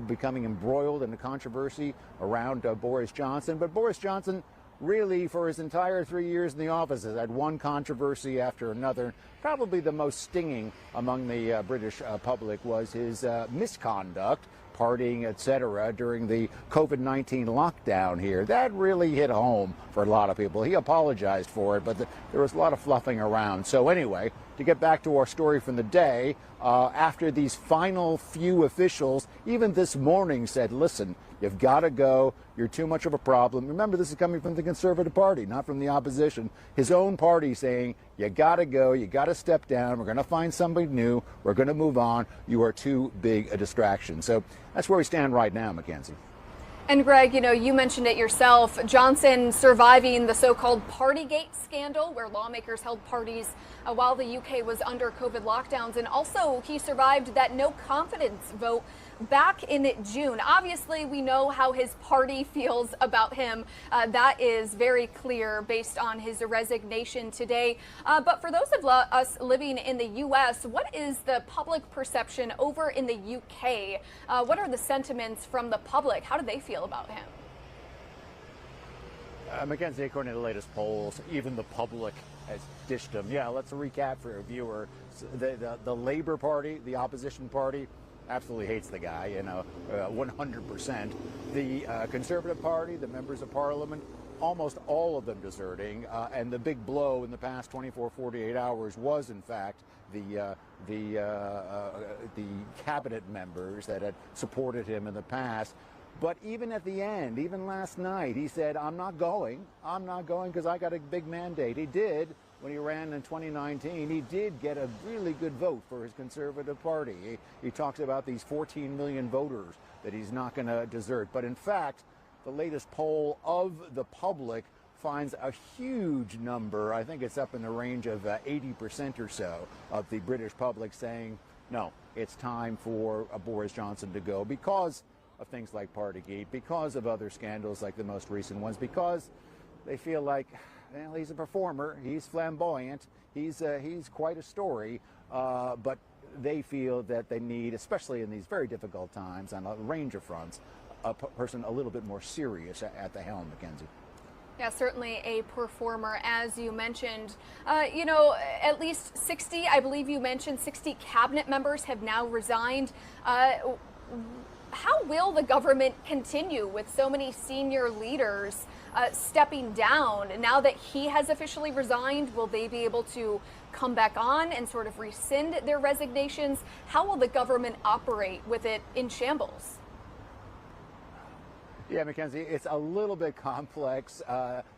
becoming embroiled in the controversy around Boris Johnson. But Boris Johnson, really, for his entire 3 years in the office, has had one controversy after another. Probably the most stinging among the British public was his misconduct, partying, etc., during the COVID-19 lockdown here. That really hit home for a lot of people. He apologized for it, but there was a lot of fluffing around. So anyway, to get back to our story from the day, after these final few officials, even this morning said, listen, you've got to go. You're too much of a problem. Remember, this is coming from the Conservative Party, not from the opposition. His own party saying, you got to go. You got to step down. We're going to find somebody new. We're going to move on. You are too big a distraction. So that's where we stand right now, Mackenzie. And Greg, you mentioned it yourself. Johnson surviving the so-called Partygate scandal, where lawmakers held parties while the UK was under COVID lockdowns. And also, he survived that no confidence vote back in June. Obviously, we know how his party feels about him. That is very clear based on his resignation today. But for those of us living in the U.S., what is the public perception over in the UK? What are the sentiments from the public? How do they feel about him? Mackenzie, according to the latest polls, even the public has dished him. Yeah, let's recap for a viewer. The Labour Party, the opposition party, absolutely hates the guy, 100%. The Conservative Party, the members of Parliament, almost all of them deserting. And the big blow in the past 24, 48 hours was, in fact, the cabinet members that had supported him in the past. But even at the end, even last night, he said, I'm not going because I got a big mandate. He did. When he ran in 2019, he did get a really good vote for his Conservative Party. He talks about these 14 million voters that he's not going to desert. But in fact, the latest poll of the public finds a huge number. I think it's up in the range of 80% or so of the British public saying, no, it's time for Boris Johnson to go because of things like Partygate, because of other scandals like the most recent ones, because they feel like, well, he's a performer, he's flamboyant, he's quite a story, but they feel that they need, especially in these very difficult times on a range of fronts, a person a little bit more serious at the helm, Mackenzie. Yeah, certainly a performer, as you mentioned. At least 60, I believe you mentioned, 60 cabinet members have now resigned. How will the government continue with so many senior leaders stepping down? Now that he has officially resigned, will they be able to come back on and sort of rescind their resignations? How will the government operate with it in shambles? Yeah, Mackenzie, it's a little bit complex,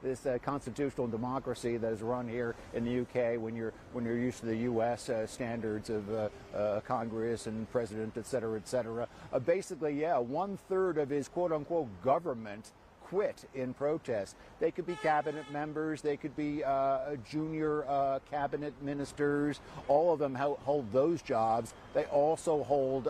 this constitutional democracy that is run here in the UK when you're used to the U.S. Standards of Congress and President, et cetera, et cetera. Basically, yeah, 1/3 of his quote-unquote government quit in protest. They could be cabinet members, they could be junior cabinet ministers. All of them hold those jobs. They also hold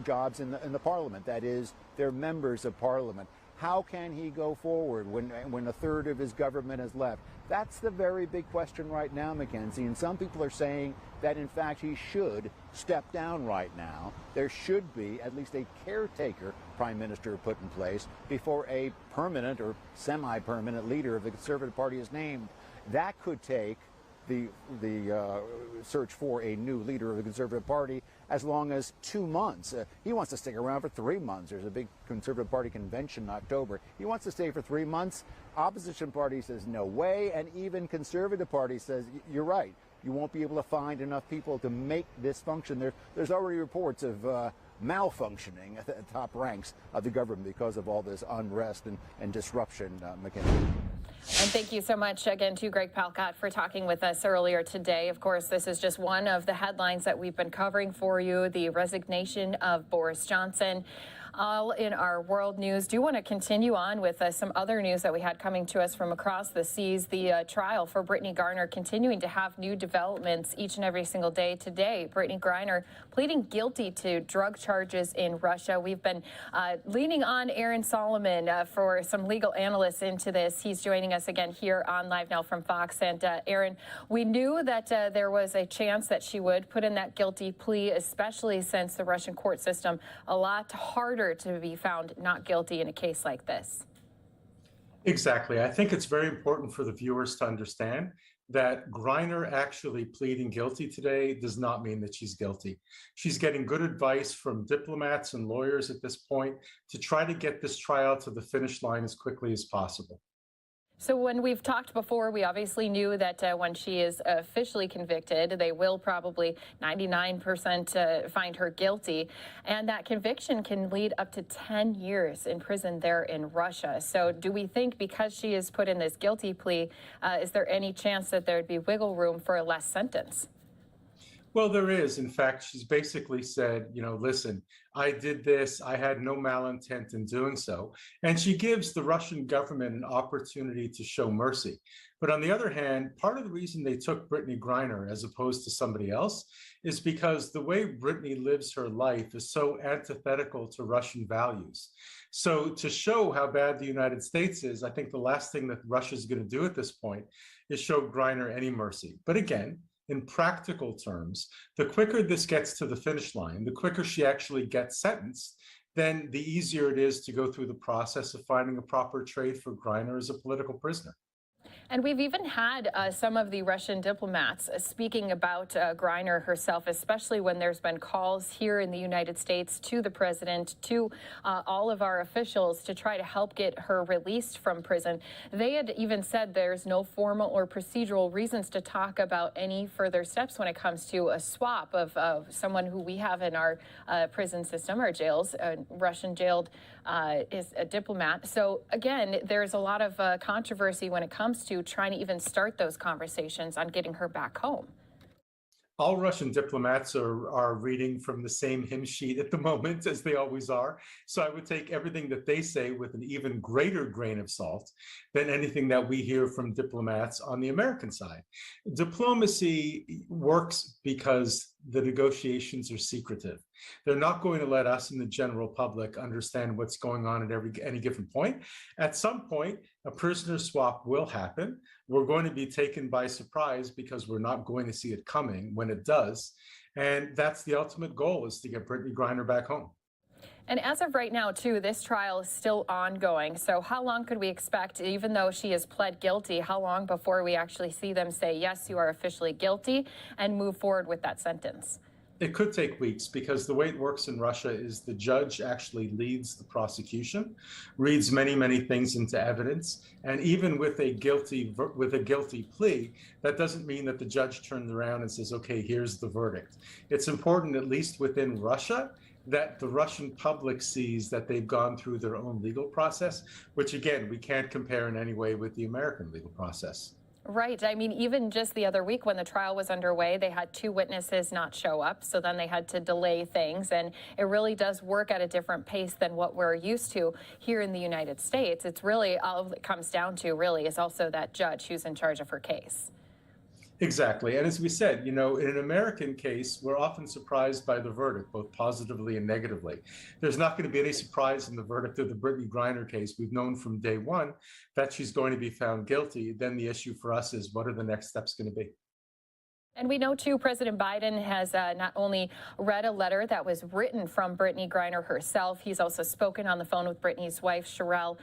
jobs in the parliament. That is, they're members of parliament. How can he go forward when 1/3 of his government has left? That's the very big question right now, Mackenzie. And some people are saying that, in fact, he should step down right now. There should be at least a caretaker prime minister put in place before a permanent or semi-permanent leader of the Conservative Party is named. That could take the search for a new leader of the Conservative Party as long as 2 months. He wants to stick around for 3 months. There's a big Conservative Party convention in October. He wants to stay for 3 months. Opposition party says no way, and even Conservative Party says you're right. You won't be able to find enough people to make this function. There's already reports of malfunctioning at the top ranks of the government because of all this unrest and disruption, Mackenzie. And thank you so much again to Greg Palcott for talking with us earlier today. Of course, this is just one of the headlines that we've been covering for you, the resignation of Boris Johnson. All in our world news. Do want to continue on with some other news that we had coming to us from across the seas. The trial for Brittany Griner continuing to have new developments each and every single day. Today, Brittany Griner pleading guilty to drug charges in Russia. We've been leaning on Aaron Solomon for some legal analysts into this. He's joining us again here on Live Now from Fox. And Aaron, we knew that there was a chance that she would put in that guilty plea, especially since the Russian court system a lot harder to be found not guilty in a case like this. Exactly. I think it's very important for the viewers to understand that Griner actually pleading guilty today does not mean that she's guilty. She's getting good advice from diplomats and lawyers at this point to try to get this trial to the finish line as quickly as possible. So when we've talked before, we obviously knew that when she is officially convicted, they will probably 99% find her guilty. And that conviction can lead up to 10 years in prison there in Russia. So do we think because she is put in this guilty plea, is there any chance that there'd be wiggle room for a less sentence? Well, there is. In fact, she's basically said, listen, I did this. I had no malintent in doing so. And she gives the Russian government an opportunity to show mercy. But on the other hand, part of the reason they took Brittany Griner as opposed to somebody else is because the way Brittany lives her life is so antithetical to Russian values. So to show how bad the United States is, I think the last thing that Russia is going to do at this point is show Griner any mercy. But again, in practical terms, the quicker this gets to the finish line, the quicker she actually gets sentenced, then the easier it is to go through the process of finding a proper trade for Griner as a political prisoner. And we've even had some of the Russian diplomats speaking about Griner herself, especially when there's been calls here in the United States to the president, to all of our officials to try to help get her released from prison. They had even said there's no formal or procedural reasons to talk about any further steps when it comes to a swap of someone who we have in our prison system, our jails, Russian jailed is a diplomat. So again, there's a lot of controversy when it comes to trying to even start those conversations on getting her back home. All Russian diplomats are reading from the same hymn sheet at the moment, as they always are. So I would take everything that they say with an even greater grain of salt than anything that we hear from diplomats on the American side. Diplomacy works because the negotiations are secretive. They're not going to let us in the general public understand what's going on at any given point. At some point, a prisoner swap will happen. We're going to be taken by surprise because we're not going to see it coming when it does. And that's the ultimate goal, is to get Brittany Griner back home. And as of right now, too, this trial is still ongoing. So how long could we expect, even though she has pled guilty, how long before we actually see them say, yes, you are officially guilty, and move forward with that sentence? It could take weeks, because the way it works in Russia is the judge actually leads the prosecution, reads many, many things into evidence, and even with a guilty plea, that doesn't mean that the judge turns around and says, okay, here's the verdict. It's important, at least within Russia, that the Russian public sees that they've gone through their own legal process, which again, we can't compare in any way with the American legal process. Right. I mean, even just the other week when the trial was underway, they had 2 witnesses not show up. So then they had to delay things. And it really does work at a different pace than what we're used to here in the United States. It's really all it comes down to, really, is also that judge who's in charge of her case. Exactly. And as we said, in an American case, we're often surprised by the verdict, both positively and negatively. There's not going to be any surprise in the verdict of the Brittany Griner case. We've known from day one that she's going to be found guilty. Then the issue for us is, what are the next steps going to be? And we know, too, President Biden has not only read a letter that was written from Brittany Griner herself, he's also spoken on the phone with Brittany's wife, Sherelle.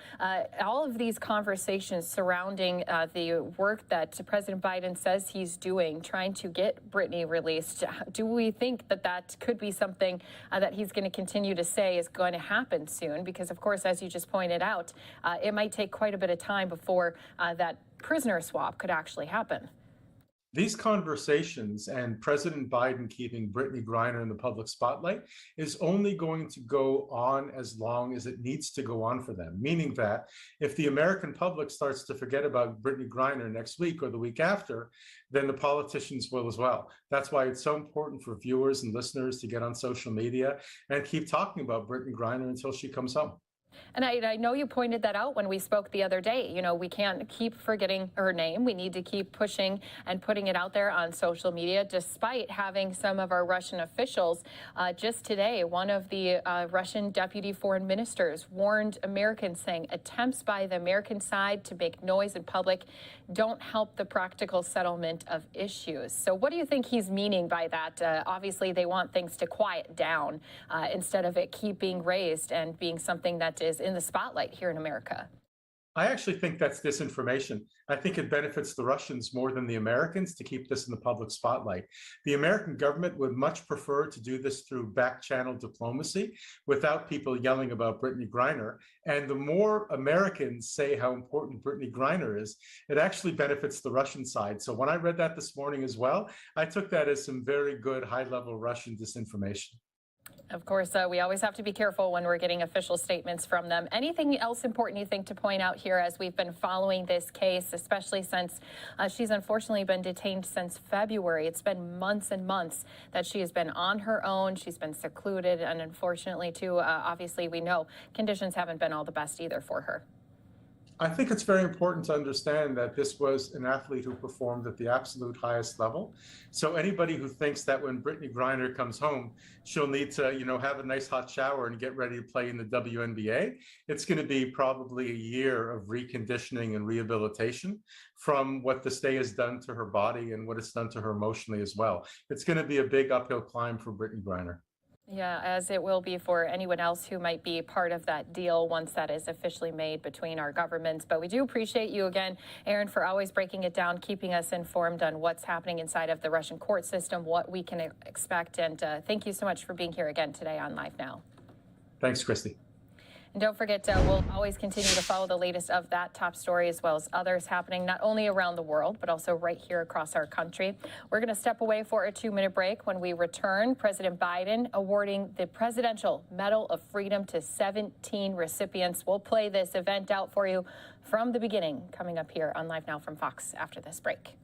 All of these conversations surrounding the work that President Biden says he's doing, trying to get Brittany released. Do we think that that could be something that he's going to continue to say is going to happen soon? Because, of course, as you just pointed out, it might take quite a bit of time before that prisoner swap could actually happen. These conversations and President Biden keeping Brittany Griner in the public spotlight is only going to go on as long as it needs to go on for them, meaning that if the American public starts to forget about Brittany Griner next week or the week after, then the politicians will as well. That's why it's so important for viewers and listeners to get on social media and keep talking about Brittany Griner until she comes home. And I know you pointed that out when we spoke the other day. You know, we can't keep forgetting her name. We need to keep pushing and putting it out there on social media, despite having some of our Russian officials. Just today, one of the Russian deputy foreign ministers warned Americans, saying attempts by the American side to make noise in public don't help the practical settlement of issues. So what do you think he's meaning by that? Obviously, they want things to quiet down instead of it keep being raised and being something that is in the spotlight here in America. I actually think that's disinformation. I think it benefits the Russians more than the Americans to keep this in the public spotlight. The American government would much prefer to do this through back-channel diplomacy without people yelling about Brittany Griner. And the more Americans say how important Brittany Griner is, it actually benefits the Russian side. So when I read that this morning as well, I took that as some very good high-level Russian disinformation. Of course, we always have to be careful when we're getting official statements from them. Anything else important you think to point out here as we've been following this case, especially since she's unfortunately been detained since February? It's been months and months that she has been on her own. She's been secluded. And unfortunately, too, obviously, we know conditions haven't been all the best either for her. I think it's very important to understand that this was an athlete who performed at the absolute highest level. So anybody who thinks that when Brittany Griner comes home, she'll need to, have a nice hot shower and get ready to play in the WNBA, it's going to be probably a year of reconditioning and rehabilitation from what the stay has done to her body and what it's done to her emotionally as well. It's going to be a big uphill climb for Brittany Griner. Yeah, as it will be for anyone else who might be part of that deal once that is officially made between our governments. But we do appreciate you again, Aaron, for always breaking it down, keeping us informed on what's happening inside of the Russian court system, what we can expect. And thank you so much for being here again today on Live Now. Thanks, Christy. And don't forget, we'll always continue to follow the latest of that top story, as well as others happening not only around the world, but also right here across our country. We're going to step away for a 2-minute break. When we return, President Biden awarding the Presidential Medal of Freedom to 17 recipients. We'll play this event out for you from the beginning, coming up here on Live Now from Fox after this break.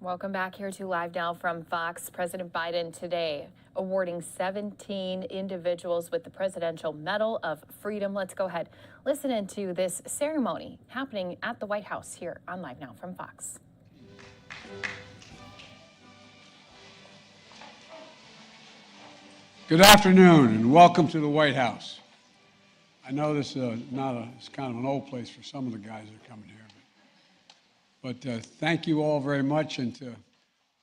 Welcome back here to Live Now from Fox. President Biden today awarding 17 individuals with the Presidential Medal of Freedom. Let's go ahead, listen into this ceremony happening at the White House here on Live Now from Fox. Good afternoon and welcome to the White House. I know this is it's kind of an old place for some of the guys that are coming here, but thank you all very much, and to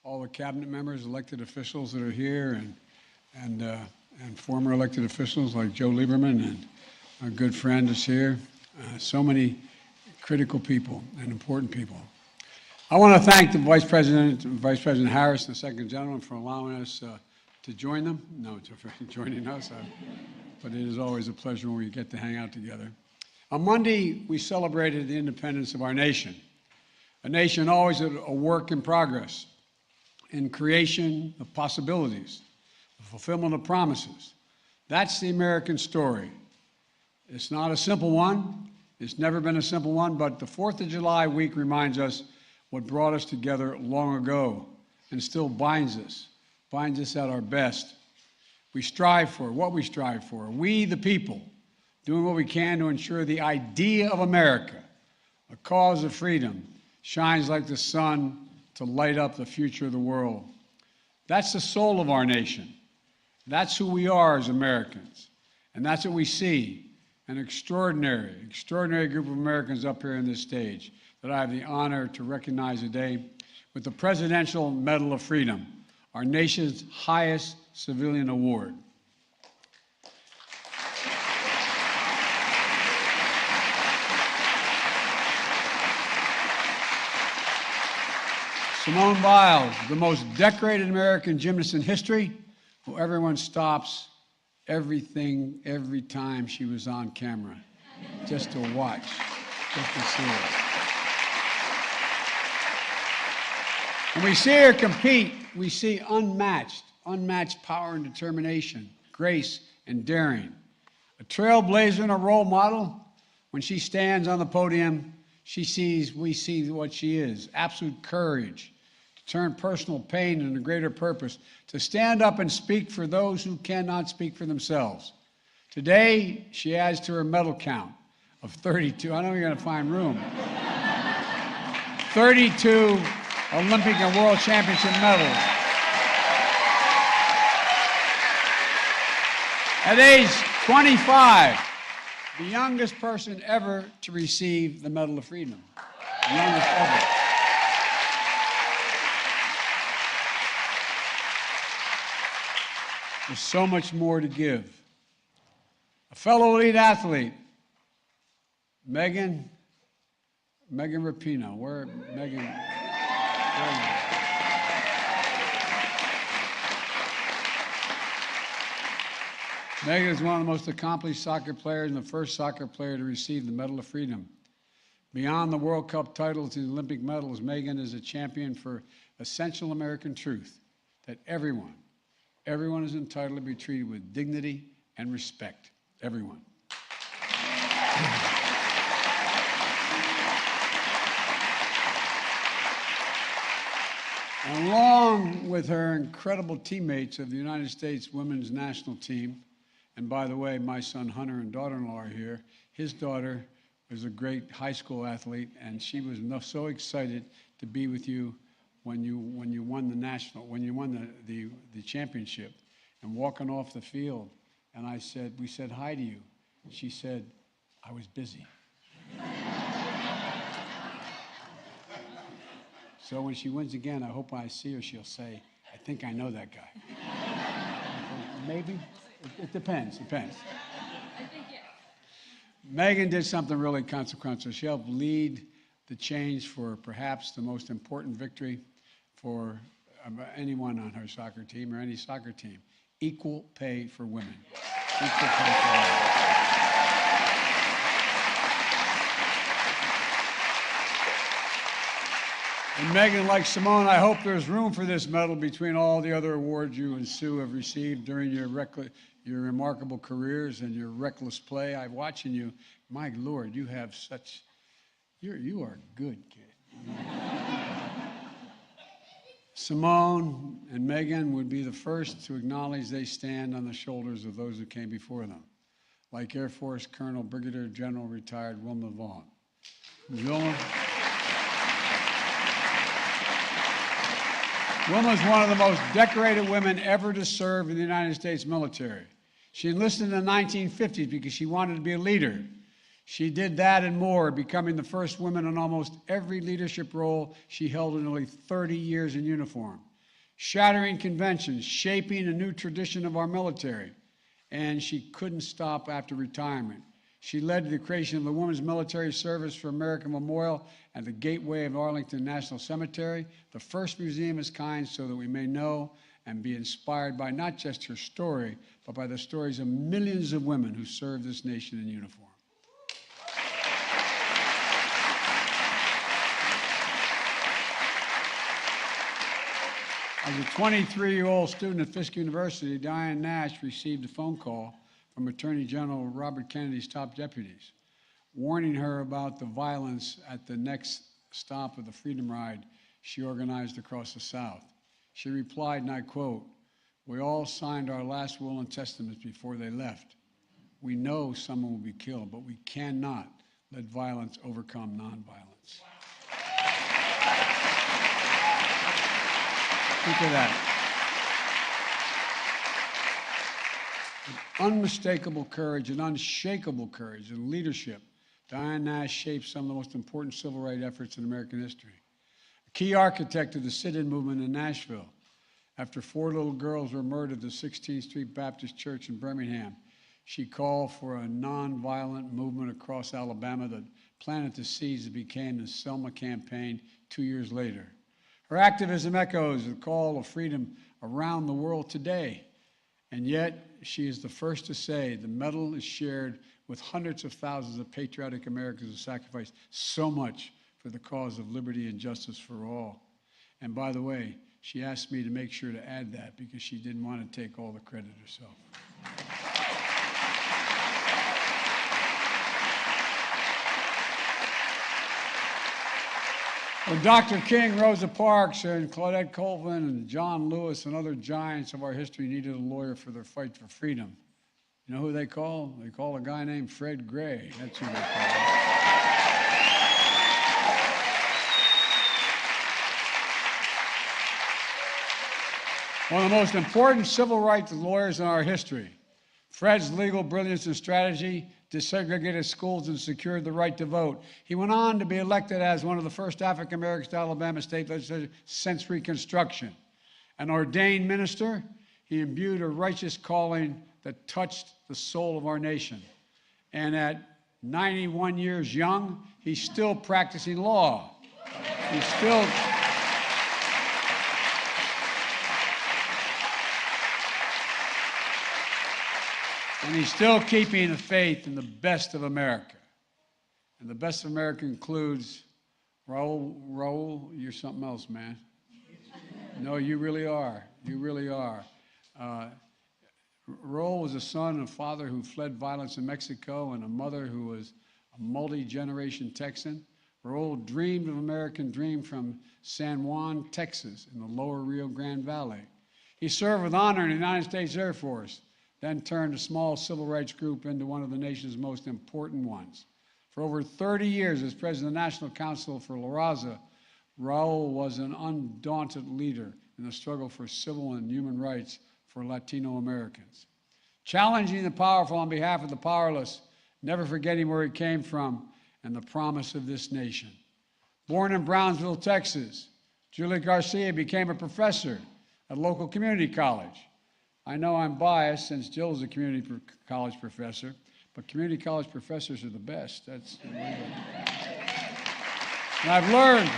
all the cabinet members, elected officials that are here, and former elected officials like Joe Lieberman, and our good friend is here. So many critical people and important people. I want to thank the Vice President Harris and the Second Gentleman for allowing us to join them. No, for joining us, but it is always a pleasure when we get to hang out together. On Monday, we celebrated the independence of our nation. A nation always a work in progress, in creation of possibilities, the fulfillment of promises. That's the American story. It's not a simple one. It's never been a simple one, but the 4th of July week reminds us what brought us together long ago and still binds us at our best. We strive for what we strive for. We, the people, doing what we can to ensure the idea of America, a cause of freedom, shines like the sun to light up the future of the world. That's the soul of our nation. That's who we are as Americans. And that's what we see, an extraordinary group of Americans up here on this stage that I have the honor to recognize today with the Presidential Medal of Freedom, our nation's highest civilian award. Simone Biles, the most decorated American gymnast in history, who everyone stops everything every time she was on camera, just to watch, just to see her. When we see her compete, we see unmatched power and determination, grace and daring. A trailblazer and a role model. When she stands on the podium, we see what she is, absolute courage, to turn personal pain into greater purpose, to stand up and speak for those who cannot speak for themselves. Today, she adds to her medal count of 32. I know you're going to find room. 32 Olympic and World Championship medals. At age 25, the youngest person ever to receive the Medal of Freedom. The youngest ever. There's so much more to give. A fellow elite athlete, Megan Rapinoe. Where Megan? Megan is one of the most accomplished soccer players and the first soccer player to receive the Medal of Freedom. Beyond the World Cup titles and Olympic medals, Megan is a champion for essential American truth that everyone is entitled to be treated with dignity and respect. Everyone. Along with her incredible teammates of the United States women's national team, and by the way, my son Hunter and daughter-in-law are here. His daughter was a great high school athlete, and she was so excited to be with you when you won the championship and walking off the field. And we said hi to you. She said, I was busy. So when she wins again, I hope I see her, she'll say, I think I know that guy. Maybe? It depends. I think yes. Megan did something really consequential. She helped lead the change for perhaps the most important victory for anyone on her soccer team or any soccer team. Equal pay for women. Equal pay for women. And Megan, like Simone, I hope there's room for this medal between all the other awards you and Sue have received during your remarkable careers and your reckless play. I'm watching you. My Lord, you have you are a good kid. Simone and Megan would be the first to acknowledge they stand on the shoulders of those who came before them, like Air Force Colonel Brigadier General retired Wilma Vaughn. Wilma is one of the most decorated women ever to serve in the United States military. She enlisted in the 1950s because she wanted to be a leader. She did that and more, becoming the first woman in almost every leadership role she held in nearly 30 years in uniform, shattering conventions, shaping a new tradition of our military. And she couldn't stop after retirement. She led to the creation of the Women's Military Service for America Memorial and the Gateway of Arlington National Cemetery, the first museum of its kind, so that we may know and be inspired by not just her story, but by the stories of millions of women who served this nation in uniform. As a 23-year-old student at Fisk University, Diane Nash received a phone call from Attorney General Robert Kennedy's top deputies, warning her about the violence at the next stop of the Freedom Ride she organized across the South. She replied, and I quote, "We all signed our last will and testaments before they left. We know someone will be killed, but we cannot let violence overcome nonviolence." Think of that. With unmistakable courage and unshakable courage and leadership, Diane Nash shaped some of the most important civil rights efforts in American history. A key architect of the sit-in movement in Nashville. After 4 little girls were murdered at the 16th Street Baptist Church in Birmingham, she called for a nonviolent movement across Alabama that planted the seeds that became the Selma Campaign 2 years later. Her activism echoes the call of freedom around the world today. And yet, she is the first to say the medal is shared with hundreds of thousands of patriotic Americans who sacrificed so much for the cause of liberty and justice for all. And by the way, she asked me to make sure to add that because she didn't want to take all the credit herself. When Dr. King, Rosa Parks, and Claudette Colvin, and John Lewis, and other giants of our history needed a lawyer for their fight for freedom, you know who they call? They call a guy named Fred Gray. That's who they call. One of the most important civil rights lawyers in our history. Fred's legal brilliance and strategy desegregated schools and secured the right to vote. He went on to be elected as one of the first African Americans to Alabama state legislature since Reconstruction. An ordained minister, he imbued a righteous calling that touched the soul of our nation. And at 91 years young, he's still practicing law. He's still... And he's still keeping the faith in the best of America. And the best of America includes Raul, you're something else, man. No, you really are. You really are. Raul was a son and father who fled violence in Mexico and a mother who was a multi-generation Texan. Raul dreamed of American dream from San Juan, Texas, in the lower Rio Grande Valley. He served with honor in the United States Air Force, then turned a small civil rights group into one of the nation's most important ones. For over 30 years as president of the National Council for La Raza, Raul was an undaunted leader in the struggle for civil and human rights for Latino Americans. Challenging the powerful on behalf of the powerless, never forgetting where he came from and the promise of this nation. Born in Brownsville, Texas, Julie Garcia became a professor at a local community college. I know I'm biased since Jill is a community college professor, but community college professors are the best. That's the way and I've learned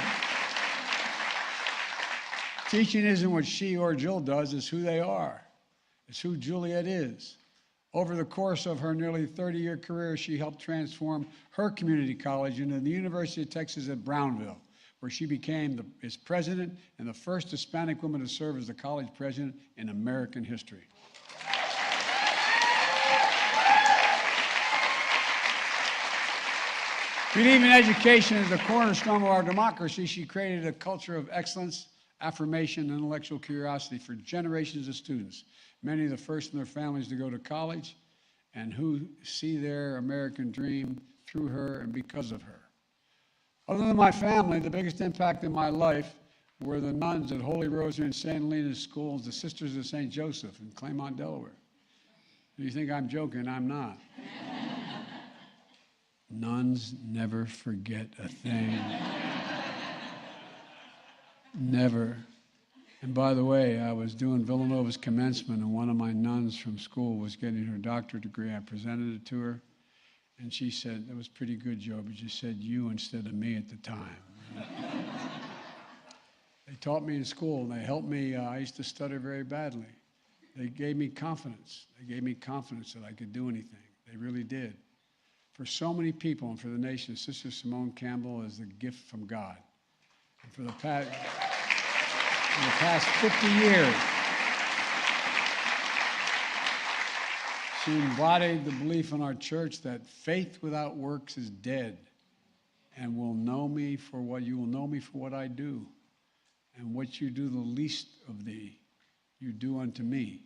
teaching isn't what she or Jill does, it's who they are. It's who Juliet is. Over the course of her nearly 30-year career, she helped transform her community college into the University of Texas at Brownville, where she became its president and the first Hispanic woman to serve as the college president in American history. Believing education is the cornerstone of our democracy, she created a culture of excellence, affirmation, and intellectual curiosity for generations of students, many of the first in their families to go to college, and who see their American dream through her and because of her. Other than my family, the biggest impact in my life were the nuns at Holy Rosary and St. Helena's schools, the Sisters of St. Joseph in Claymont, Delaware. You think I'm joking? I'm not. Nuns never forget a thing. Never. And by the way, I was doing Villanova's commencement, and one of my nuns from school was getting her doctorate degree. I presented it to her, and she said, "That was pretty good, Joe, but you said you instead of me at the time." They taught me in school, and they helped me. I used to stutter very badly. They gave me confidence. They gave me confidence that I could do anything. They really did. For so many people and for the nation, Sister Simone Campbell is a gift from God. And for the past 50 years, she embodied the belief in our church that faith without works is dead, and will know me for what you will know me for what I do, and what you do the least of thee, you do unto me.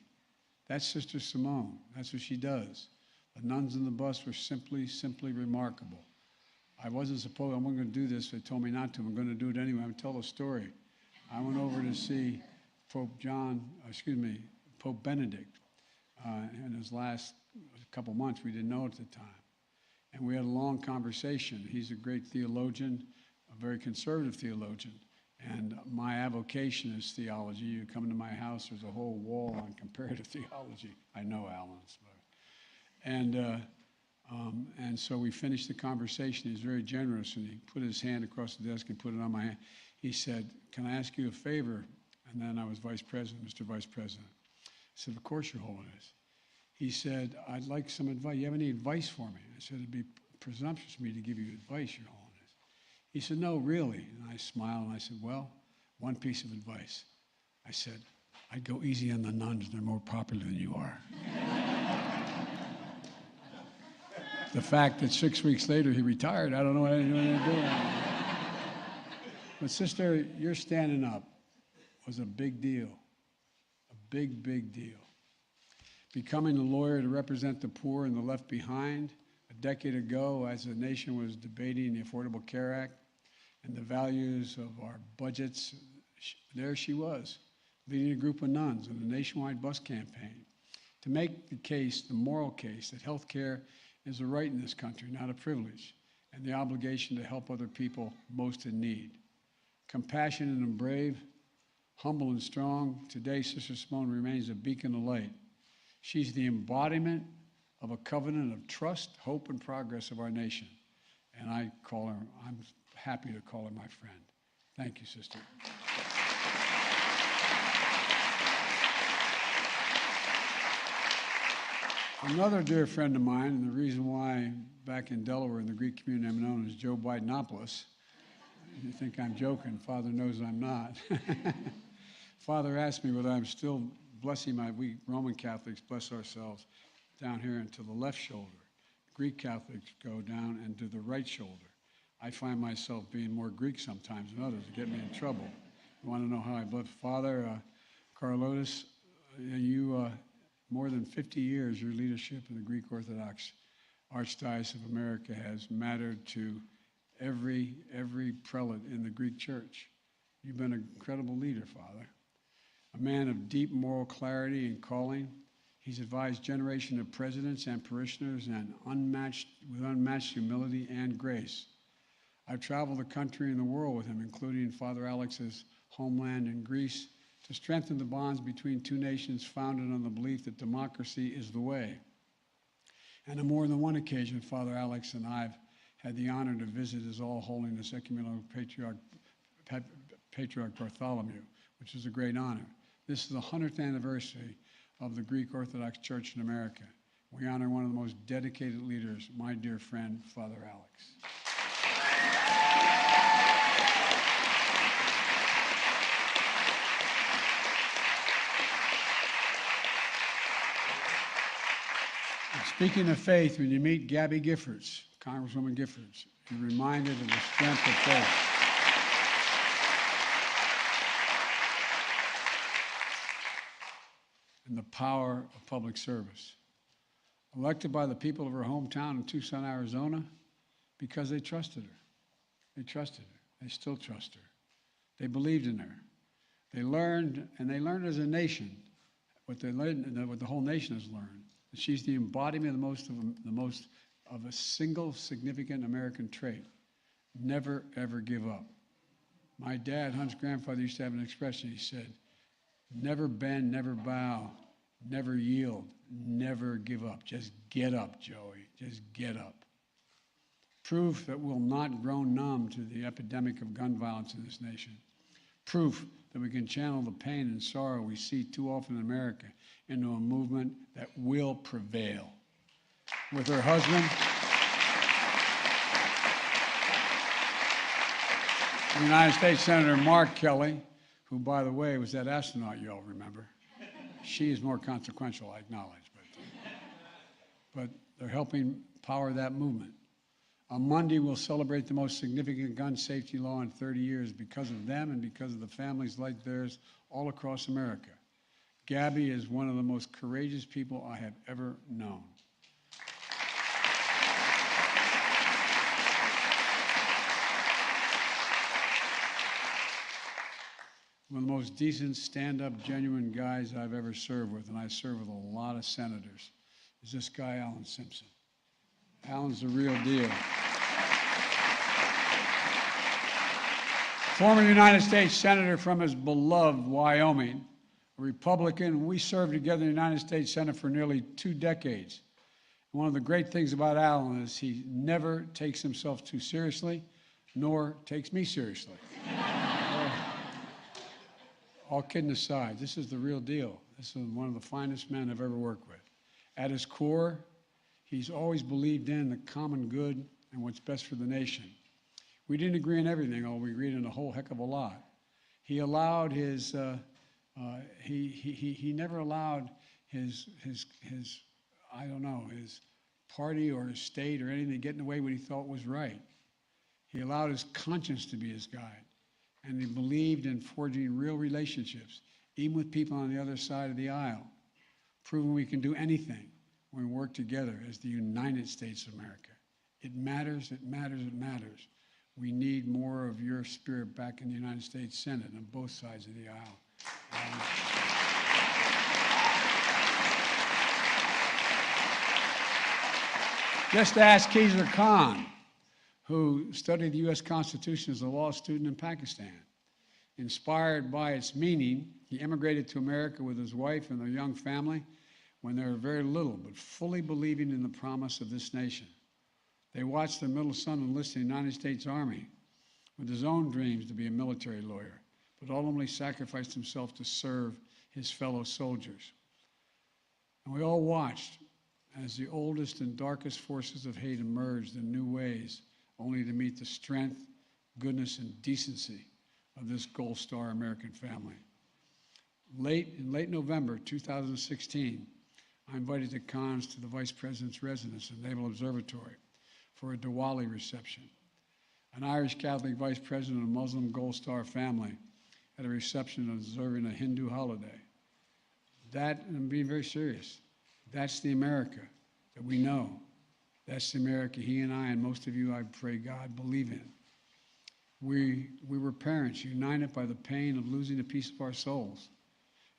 That's Sister Simone. That's what she does. The nuns in the bus were simply remarkable. I wasn't going to do this. They told me not to. I'm going to do it anyway. I'm going to tell a story. I went over to see Pope Benedict in his last couple months. We didn't know at the time. And we had a long conversation. He's a great theologian, a very conservative theologian. And my avocation is theology. You come into my house, there's a whole wall on comparative theology. I know Alan's. And so we finished the conversation. He's very generous, and he put his hand across the desk and put it on my hand. He said, "Can I ask you a favor?" And then I was Vice President, Mr. Vice President. I said, "Of course, Your Holiness." He said, "I'd like some advice. You have any advice for me?" I said, "It'd be presumptuous of me to give you advice, Your Holiness." He said, "No, really." And I smiled, and I said, "Well, one piece of advice." I said, "I'd go easy on the nuns. They're more popular than you are." The fact that 6 weeks later he retired, I don't know what anyone to do. But sister, your standing up was a big deal. A big, big deal. Becoming a lawyer to represent the poor and the left behind a decade ago, as the nation was debating the Affordable Care Act and the values of our budgets, there she was, leading a group of nuns in a nationwide bus campaign to make the case, the moral case, that health care is a right in this country, not a privilege, and the obligation to help other people most in need. Compassionate and brave, humble and strong, today Sister Simone remains a beacon of light. She's the embodiment of a covenant of trust, hope, and progress of our nation. And I'm happy to call her my friend. Thank you, sister. Another dear friend of mine, and the reason why back in Delaware in the Greek community I'm known as Joe Bidenopoulos. You think I'm joking. Father knows I'm not. Father asked me whether I'm still blessing we Roman Catholics bless ourselves down here into the left shoulder. Greek Catholics go down and to the right shoulder. I find myself being more Greek sometimes than others. It get me in trouble. You want to know how I bless? Father Carlotis, you more than 50 years, your leadership in the Greek Orthodox Archdiocese of America has mattered to every prelate in the Greek Church. You've been an incredible leader, Father. A man of deep moral clarity and calling. He's advised generations of presidents and parishioners with unmatched humility and grace. I've traveled the country and the world with him, including Father Alex's homeland in Greece, to strengthen the bonds between two nations founded on the belief that democracy is the way. And on more than one occasion, Father Alex and I have had the honor to visit His All Holiness Ecumenical Patriarch Bartholomew, which is a great honor. This is the 100th anniversary of the Greek Orthodox Church in America. We honor one of the most dedicated leaders, my dear friend, Father Alex. Speaking of faith, when you meet Gabby Giffords, Congresswoman Giffords, you're reminded of the strength of faith. the power of public service. Elected by the people of her hometown in Tucson, Arizona, because they trusted her. They trusted her. They still trust her. They believed in her. They learned, and they learned as a nation, what they learned, what the whole nation has learned, that she's the embodiment of a single significant American trait: never ever give up. My dad, Hunt's grandfather, used to have an expression. He said, "Never bend, never bow, never yield, never give up. Just get up, Joey. Just get up." Proof that we'll not grow numb to the epidemic of gun violence in this nation. Proof that we can channel the pain and sorrow we see too often in America into a movement that will prevail. With her husband, the United States Senator Mark Kelly, who, by the way, was that astronaut you all remember. She is more consequential, I acknowledge, but they're helping power that movement. On Monday, we'll celebrate the most significant gun safety law in 30 years because of them and because of the families like theirs all across America. Gabby is one of the most courageous people I have ever known. One of the most decent, stand-up, genuine guys I've ever served with, and I serve with a lot of senators, is this guy, Alan Simpson. Alan's the real deal. Former United States Senator from his beloved Wyoming, a Republican. We served together in the United States Senate for nearly 2 decades. One of the great things about Alan is he never takes himself too seriously, nor takes me seriously. All kidding aside, this is the real deal. This is one of the finest men I've ever worked with. At his core, he's always believed in the common good and what's best for the nation. We didn't agree on everything, although we agreed on a whole heck of a lot. He allowed his, he never allowed his, I don't know, his party or his state or anything to get in the way what he thought was right. He allowed his conscience to be his guide. And he believed in forging real relationships, even with people on the other side of the aisle, proving we can do anything when we work together as the United States of America. It matters, it matters, it matters. We need more of your spirit back in the United States Senate on both sides of the aisle. Just ask Khizr Khan, who studied the U.S. Constitution as a law student in Pakistan. Inspired by its meaning, he immigrated to America with his wife and their young family when they were very little, but fully believing in the promise of this nation. They watched their middle son enlist in the United States Army with his own dreams to be a military lawyer, but ultimately sacrificed himself to serve his fellow soldiers. And we all watched as the oldest and darkest forces of hate emerged in new ways, only to meet the strength, goodness, and decency of this Gold Star American family. In late November 2016, I invited the Khans to the Vice President's residence at Naval Observatory for a Diwali reception. An Irish Catholic Vice President of a Muslim Gold Star family at a reception observing a Hindu holiday. That, and I'm being very serious, that's the America that we know. That's the America he and I and most of you, I pray God, believe in. We were parents united by the pain of losing a piece of our souls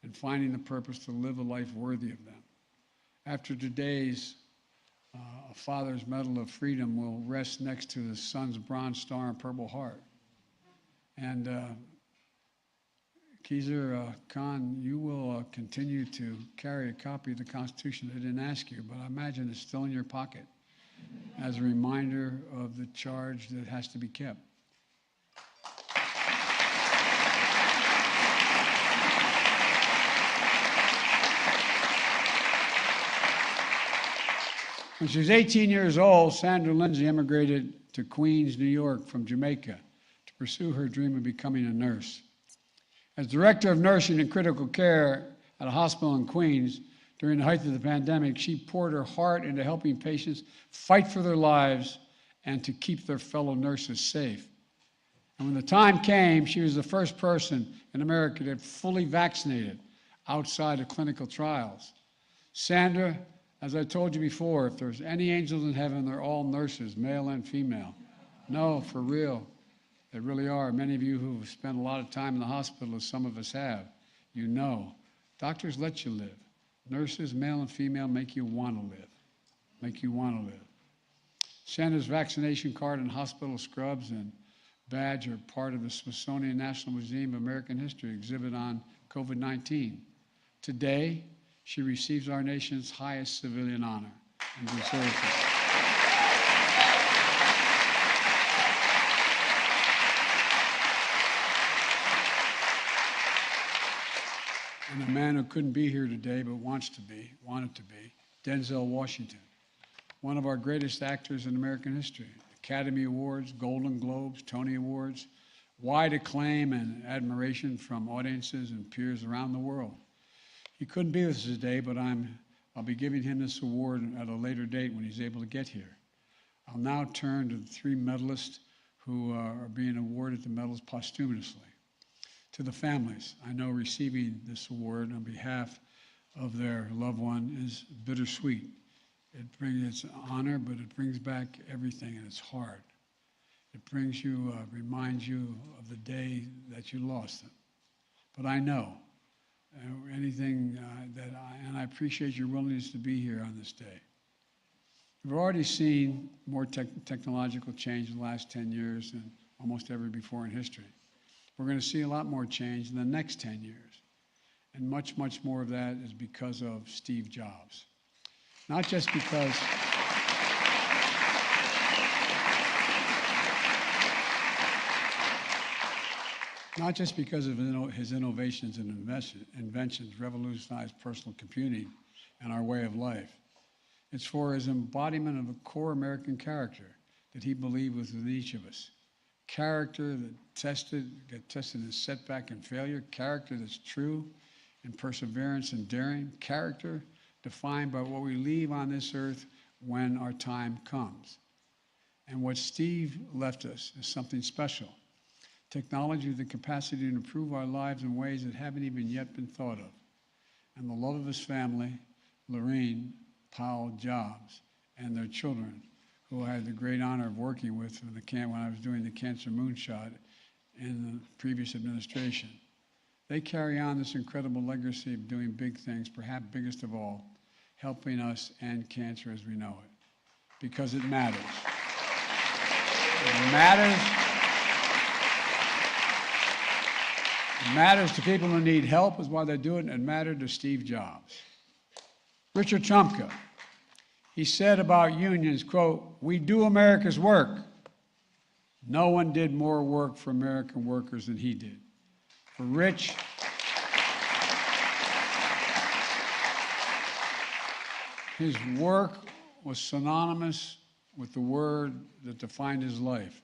and finding the purpose to live a life worthy of them. After today's a father's Medal of Freedom will rest next to the son's Bronze Star and Purple Heart. And Khizr Khan, you will continue to carry a copy of the Constitution. I didn't ask you, but I imagine it's still in your pocket as a reminder of the charge that has to be kept. When she was 18 years old, Sandra Lindsay immigrated to Queens, New York from Jamaica to pursue her dream of becoming a nurse. As director of nursing and critical care at a hospital in Queens during the height of the pandemic, she poured her heart into helping patients fight for their lives and to keep their fellow nurses safe. And when the time came, she was the first person in America to get fully vaccinated outside of clinical trials. Sandra, as I told you before, if there's any angels in heaven, they're all nurses, male and female. No, for real. They really are. Many of you who've spent a lot of time in the hospital, as some of us have, you know. Doctors let you live. Nurses, male and female, make you want to live. Make you want to live. Sandra's vaccination card and hospital scrubs and badge are part of the Smithsonian National Museum of American History exhibit on COVID-19. Today, she receives our nation's highest civilian honor and deserves it. And a man who couldn't be here today but wanted to be, Denzel Washington, one of our greatest actors in American history. Academy Awards, Golden Globes, Tony Awards, wide acclaim and admiration from audiences and peers around the world. He couldn't be with us today, but I'll be giving him this award at a later date when he's able to get here. I'll now turn to the 3 medalists who are being awarded the medals posthumously. To the families, I know receiving this award on behalf of their loved one is bittersweet. It brings its honor, but it brings back everything, and it's hard. It brings you, reminds you of the day that you lost them. But I know anything and I appreciate your willingness to be here on this day. We've already seen more technological change in the last 10 years than almost ever before in history. We're going to see a lot more change in the next 10 years. And much, much more of that is because of Steve Jobs. Not just because of his innovations and inventions revolutionized personal computing and our way of life. It's for his embodiment of a core American character that he believed was within each of us. Character that get tested in setback and failure, character that's true in perseverance and daring, character defined by what we leave on this earth when our time comes. And what Steve left us is something special. Technology with the capacity to improve our lives in ways that haven't even yet been thought of. And the love of his family, Lorraine Powell Jobs, and their children, who I had the great honor of working with when I was doing the cancer moonshot in the previous administration. They carry on this incredible legacy of doing big things, perhaps biggest of all, helping us end cancer as we know it. Because it matters. It matters. It matters to people who need help is why they do it, and it mattered to Steve Jobs. Richard Trumka, he said about unions, quote, "We do America's work." No one did more work for American workers than he did. For Rich, his work was synonymous with the word that defined his life,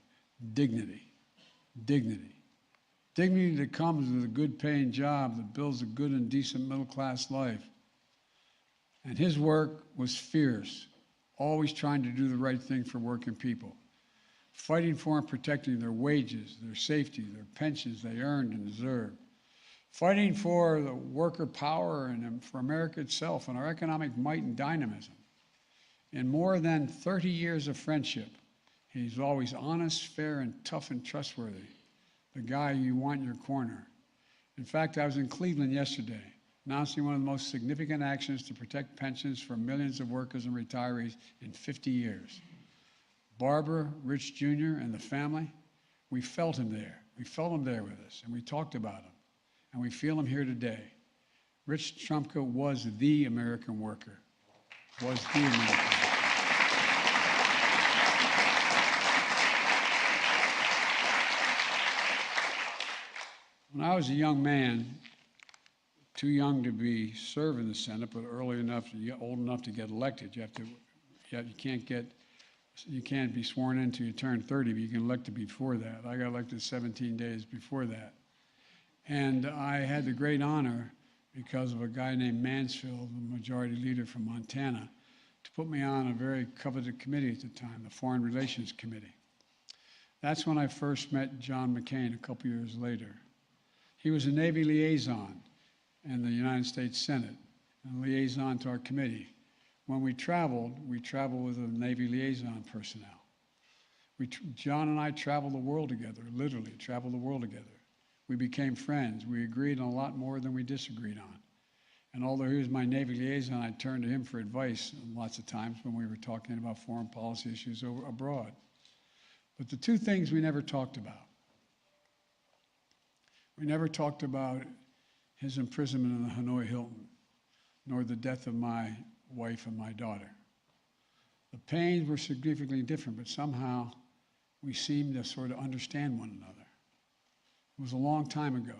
dignity. Dignity. Dignity that comes with a good paying job that builds a good and decent middle class life. And his work was fierce, always trying to do the right thing for working people, fighting for and protecting their wages, their safety, their pensions they earned and deserved, fighting for the worker power and for America itself and our economic might and dynamism. In more than 30 years of friendship, he's always honest, fair, and tough and trustworthy, the guy you want in your corner. In fact, I was in Cleveland yesterday, announcing one of the most significant actions to protect pensions for millions of workers and retirees in 50 years. Barbara, Rich Jr., and the family, we felt him there. We felt him there with us, and we talked about him. And we feel him here today. Rich Trumka was the American worker. Was the American worker. When I was a young man, too young to be serving the Senate, but old enough to get elected, you can't be sworn in until you turn 30, but you can elect before that. I got elected 17 days before that. And I had the great honor, because of a guy named Mansfield, the majority leader from Montana, to put me on a very coveted committee at the time, the Foreign Relations Committee. That's when I first met John McCain a couple years later. He was a Navy liaison, in the United States Senate and liaison to our committee. When we traveled with a Navy liaison personnel. John and I traveled the world together, literally traveled the world together. We became friends. We agreed on a lot more than we disagreed on. And although he was my Navy liaison, I turned to him for advice lots of times when we were talking about foreign policy issues abroad. But the two things we never talked about. We never talked about his imprisonment in the Hanoi Hilton, nor the death of my wife and my daughter. The pains were significantly different, but somehow we seemed to sort of understand one another. It was a long time ago.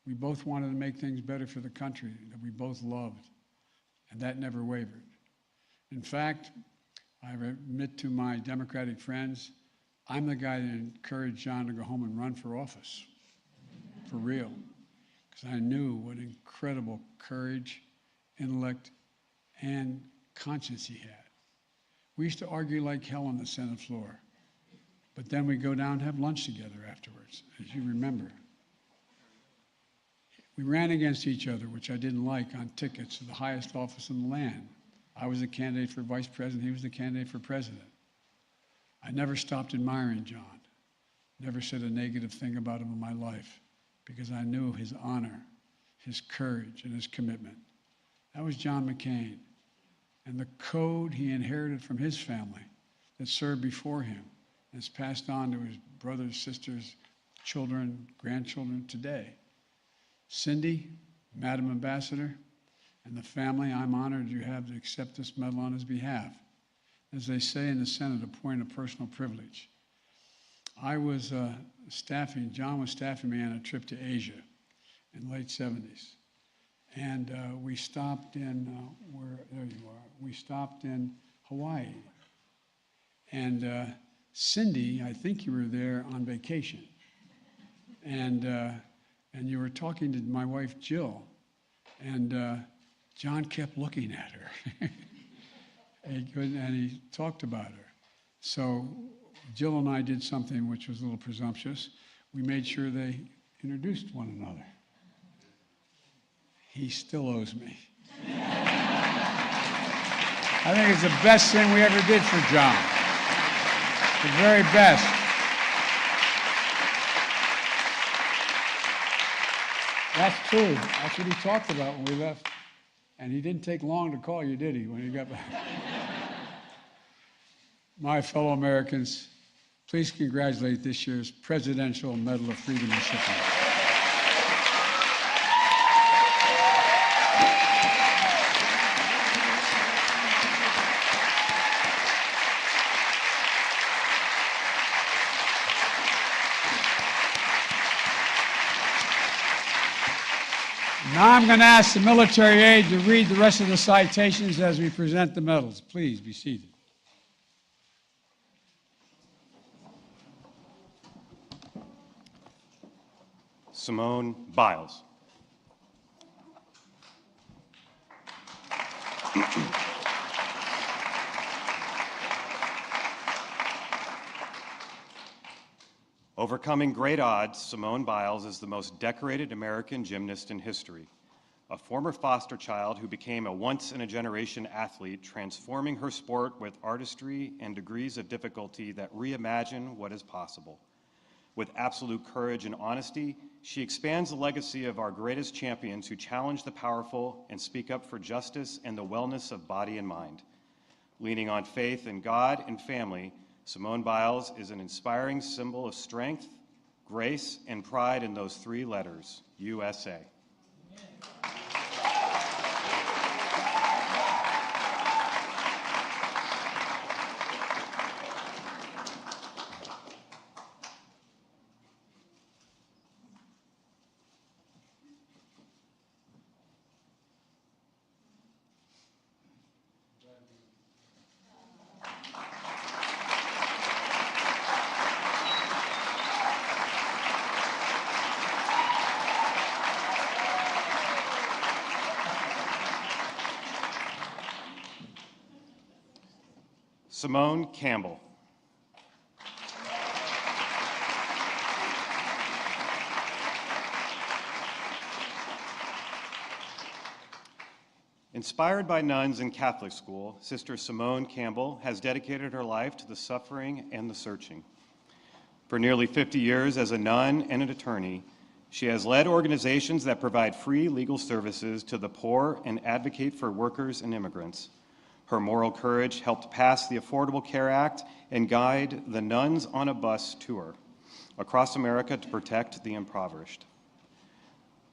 We both wanted to make things better for the country that we both loved, and that never wavered. In fact, I admit to my Democratic friends, I'm the guy that encouraged John to go home and run for office, for real, because I knew what incredible courage, intellect, and conscience he had. We used to argue like hell on the Senate floor, but then we'd go down and have lunch together afterwards, as you remember. We ran against each other, which I didn't like, on tickets to the highest office in the land. I was the candidate for vice president, he was the candidate for president. I never stopped admiring John, never said a negative thing about him in my life, because I knew his honor, his courage, and his commitment. That was John McCain. And the code he inherited from his family that served before him is passed on to his brothers, sisters, children, grandchildren today. Cindy, Madam Ambassador, and the family, I'm honored you have to accept this medal on his behalf. As they say in the Senate, a point of personal privilege. I was John was staffing me on a trip to Asia in the late 70s. And we stopped in, there you are, we stopped in Hawaii. And Cindy, I think you were there on vacation. And you were talking to my wife, Jill, and John kept looking at her. and he talked about her. So Jill and I did something which was a little presumptuous. We made sure they introduced one another. He still owes me. I think it's the best thing we ever did for John. The very best. That's true. That's what he talked about when we left. And he didn't take long to call you, did he, when he got back? My fellow Americans, please congratulate this year's Presidential Medal of Freedom recipient. Now I'm going to ask the military aide to read the rest of the citations as we present the medals. Please be seated. Simone Biles. Overcoming great odds, Simone Biles is the most decorated American gymnast in history. A former foster child who became a once-in-a-generation athlete, transforming her sport with artistry and degrees of difficulty that reimagine what is possible. With absolute courage and honesty, she expands the legacy of our greatest champions who challenge the powerful and speak up for justice and the wellness of body and mind. Leaning on faith in God and family, Simone Biles is an inspiring symbol of strength, grace, and pride in those three letters, USA. Simone Campbell. Inspired by nuns in Catholic school, Sister Simone Campbell has dedicated her life to the suffering and the searching. For nearly 50 years as a nun and an attorney, she has led organizations that provide free legal services to the poor and advocate for workers and immigrants. Her moral courage helped pass the Affordable Care Act and guide the Nuns on a Bus tour across America to protect the impoverished.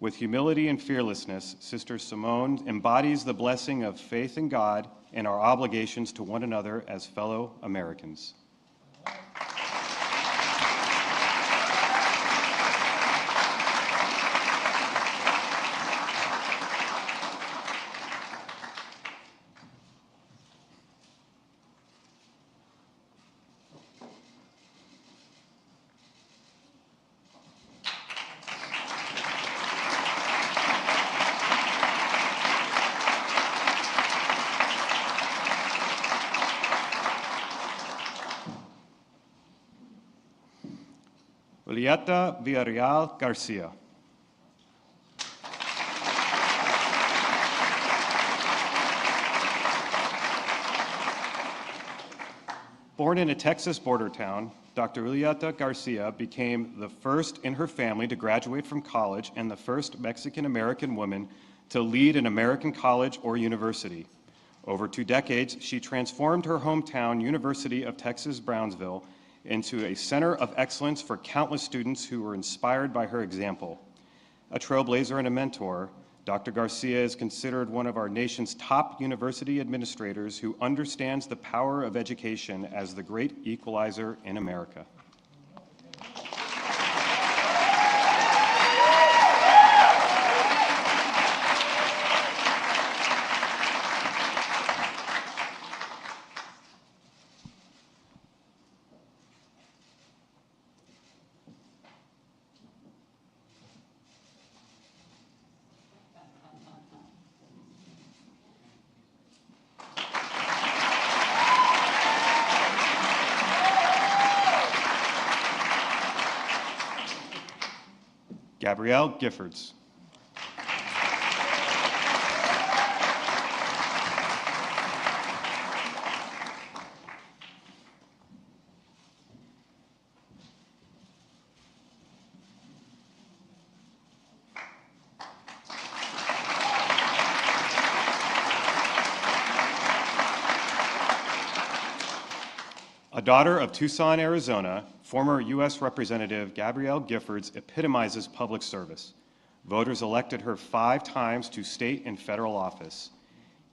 With humility and fearlessness, Sister Simone embodies the blessing of faith in God and our obligations to one another as fellow Americans. Julieta Villarreal Garcia. Born in a Texas border town, Dr. Julieta Garcia became the first in her family to graduate from college and the first Mexican-American woman to lead an American college or university. Over 2 decades, she transformed her hometown, University of Texas Brownsville, into a center of excellence for countless students who were inspired by her example. A trailblazer and a mentor, Dr. Garcia is considered one of our nation's top university administrators who understands the power of education as the great equalizer in America. Gabrielle Giffords. A daughter of Tucson, Arizona, former U.S. Representative Gabrielle Giffords epitomizes public service. Voters elected her 5 times to state and federal office.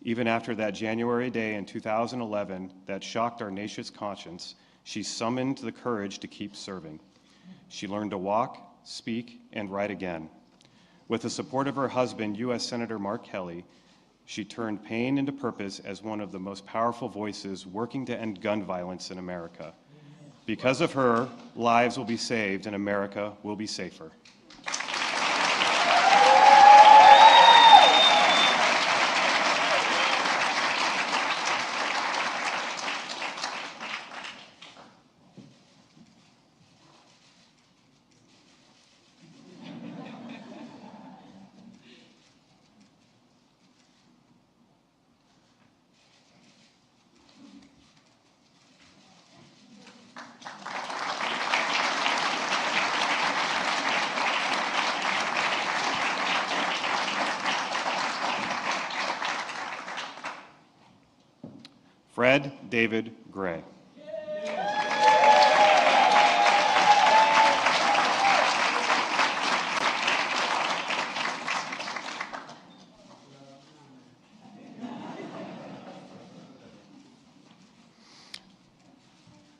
Even after that January day in 2011 that shocked our nation's conscience, she summoned the courage to keep serving. She learned to walk, speak, and write again. With the support of her husband, U.S. Senator Mark Kelly, she turned pain into purpose as one of the most powerful voices working to end gun violence in America. Because of her, lives will be saved and America will be safer. Fred David Gray.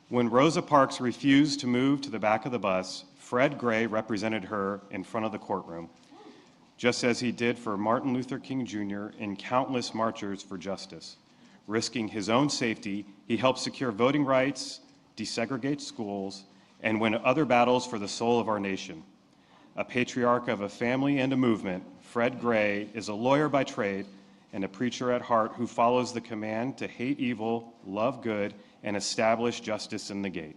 When Rosa Parks refused to move to the back of the bus, Fred Gray represented her in front of the courtroom, just as he did for Martin Luther King Jr. and countless marchers for justice. Risking his own safety, he helped secure voting rights, desegregate schools, and win other battles for the soul of our nation. A patriarch of a family and a movement, Fred Gray is a lawyer by trade and a preacher at heart who follows the command to hate evil, love good, and establish justice in the gate.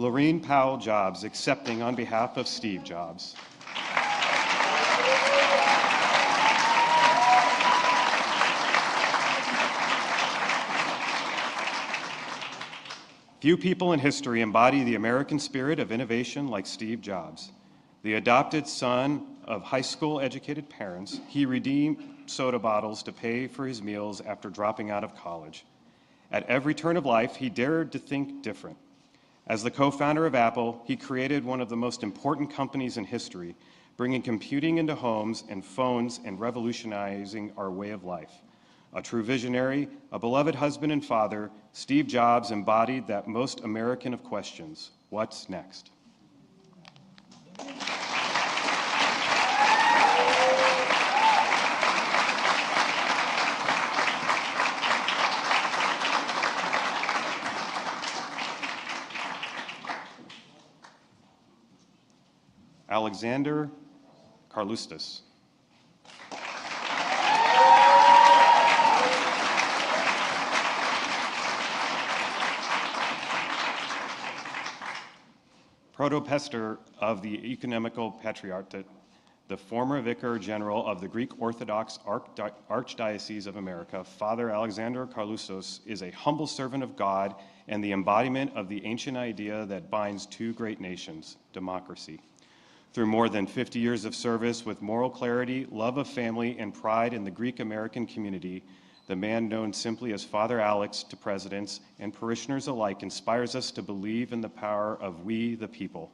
Lorene Powell Jobs, accepting on behalf of Steve Jobs. Few people in history embody the American spirit of innovation like Steve Jobs. The adopted son of high school educated parents, he redeemed soda bottles to pay for his meals after dropping out of college. At every turn of life, he dared to think different. As the co-founder of Apple, he created one of the most important companies in history, bringing computing into homes and phones and revolutionizing our way of life. A true visionary, a beloved husband and father, Steve Jobs embodied that most American of questions: what's next? Alexander Carlustas. Protopester of the Ecumenical Patriarchate, the former Vicar General of the Greek Orthodox Archdiocese of America, Father Alexander Carlustos is a humble servant of God and the embodiment of the ancient idea that binds two great nations, democracy. Through more than 50 years of service with moral clarity, love of family, and pride in the Greek-American community, the man known simply as Father Alex to presidents and parishioners alike inspires us to believe in the power of we the people.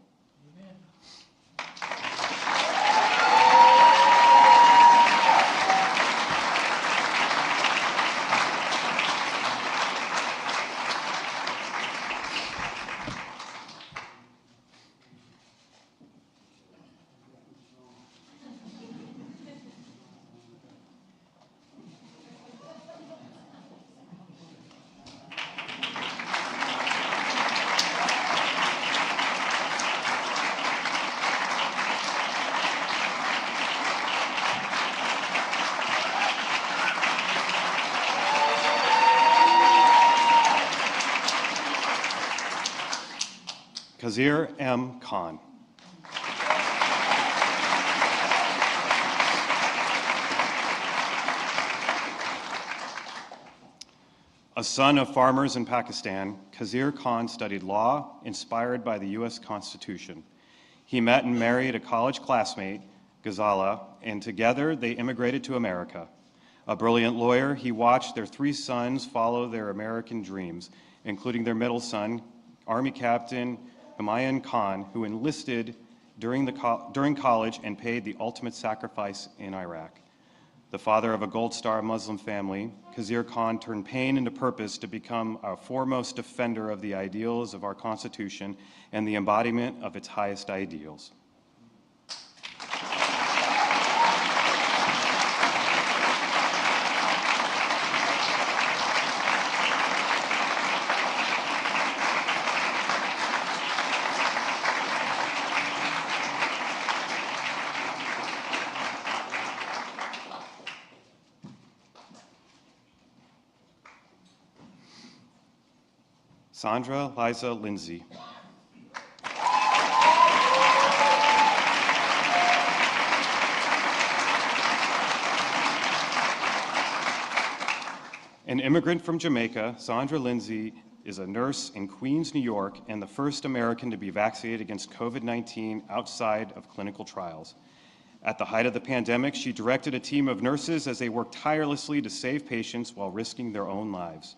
Kazir M. Khan. A son of farmers in Pakistan, Kazir Khan studied law, inspired by the U.S. Constitution. He met and married a college classmate, Ghazala, and together they immigrated to America. A brilliant lawyer, he watched their three sons follow their American dreams, including their middle son, Army Captain Humayun Khan, who enlisted during college and paid the ultimate sacrifice in Iraq. The father of a Gold Star Muslim family, Kazir Khan turned pain into purpose to become a foremost defender of the ideals of our Constitution and the embodiment of its highest ideals. Sandra Liza Lindsay. An immigrant from Jamaica, Sandra Lindsay is a nurse in Queens, New York, and the first American to be vaccinated against COVID-19 outside of clinical trials. At the height of the pandemic, she directed a team of nurses as they worked tirelessly to save patients while risking their own lives.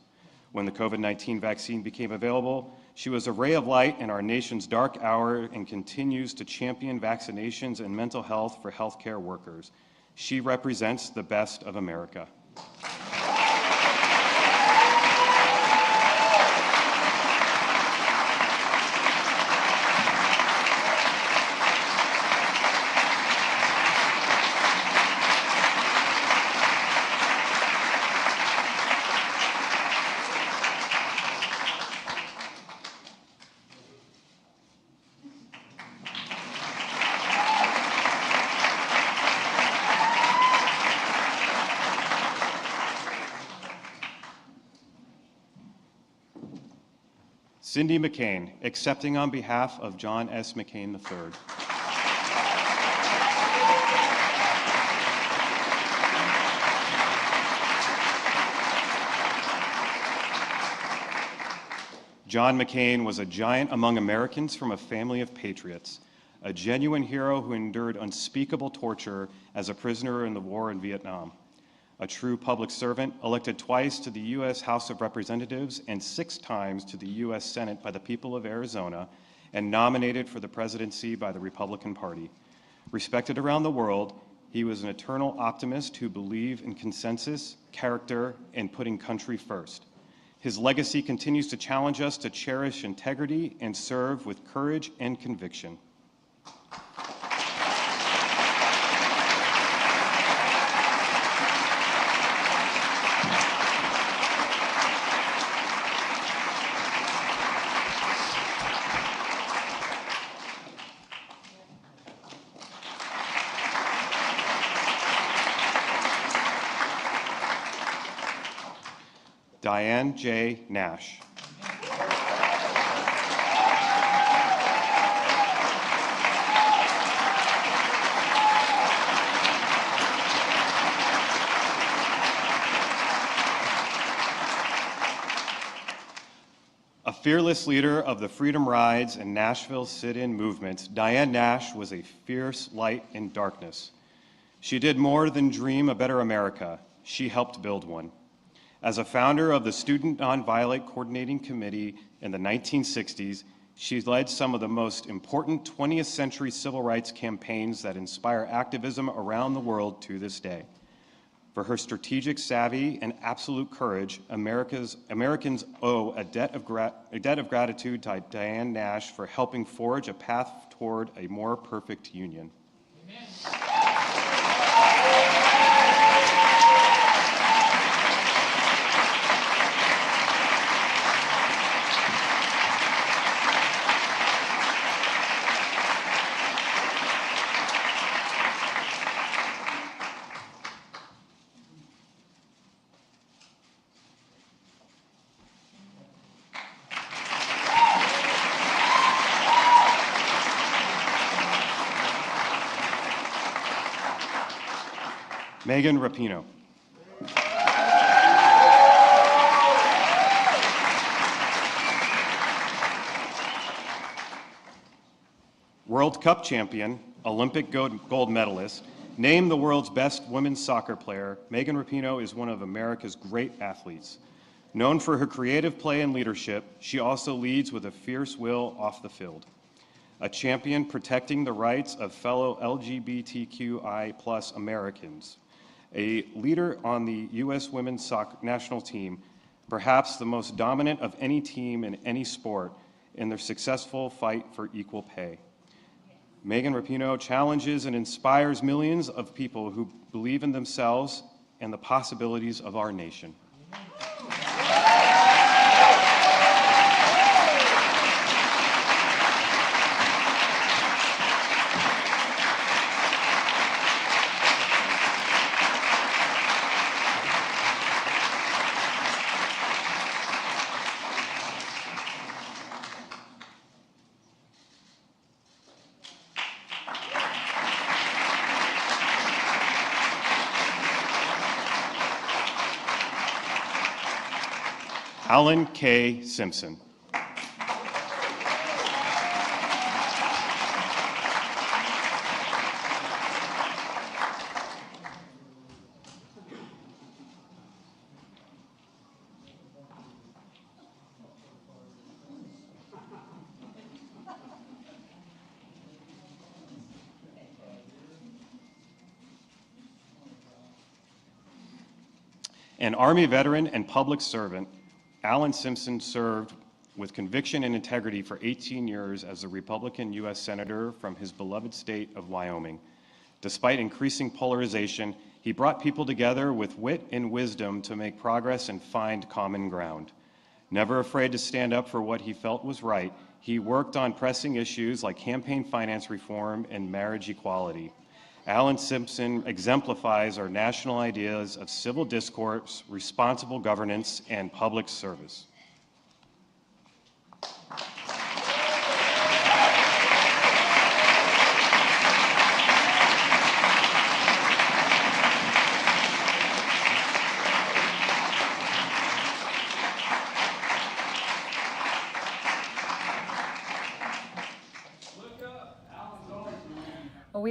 When the COVID-19 vaccine became available, she was a ray of light in our nation's dark hour and continues to champion vaccinations and mental health for healthcare workers. She represents the best of America. Cindy McCain, accepting on behalf of John S. McCain III. John McCain was a giant among Americans from a family of patriots, a genuine hero who endured unspeakable torture as a prisoner in the war in Vietnam, a true public servant, elected twice to the U.S. House of Representatives and 6 times to the U.S. Senate by the people of Arizona, and nominated for the presidency by the Republican Party. Respected around the world, he was an eternal optimist who believed in consensus, character, and putting country first. His legacy continues to challenge us to cherish integrity and serve with courage and conviction. Diane J. Nash. A fearless leader of the Freedom Rides and Nashville sit-in movements, Diane Nash was a fierce light in darkness. She did more than dream a better America. She helped build one. As a founder of the Student Nonviolent Coordinating Committee in the 1960s, she led some of the most important 20th century civil rights campaigns that inspire activism around the world to this day. For her strategic savvy and absolute courage, Americans owe a debt of gratitude to Diane Nash for helping forge a path toward a more perfect union. Amen. Megan Rapinoe. World Cup champion, Olympic gold medalist, named the world's best women's soccer player, Megan Rapinoe is one of America's great athletes. Known for her creative play and leadership, she also leads with a fierce will off the field. A champion protecting the rights of fellow LGBTQI+ Americans. A leader on the U.S. women's soccer national team, perhaps the most dominant of any team in any sport in their successful fight for equal pay. Megan Rapinoe challenges and inspires millions of people who believe in themselves and the possibilities of our nation. Alan K. Simpson. An Army veteran and public servant, Alan Simpson served with conviction and integrity for 18 years as a Republican U.S. Senator from his beloved state of Wyoming. Despite increasing polarization, he brought people together with wit and wisdom to make progress and find common ground. Never afraid to stand up for what he felt was right, he worked on pressing issues like campaign finance reform and marriage equality. Alan Simpson exemplifies our national ideas of civil discourse, responsible governance, and public service.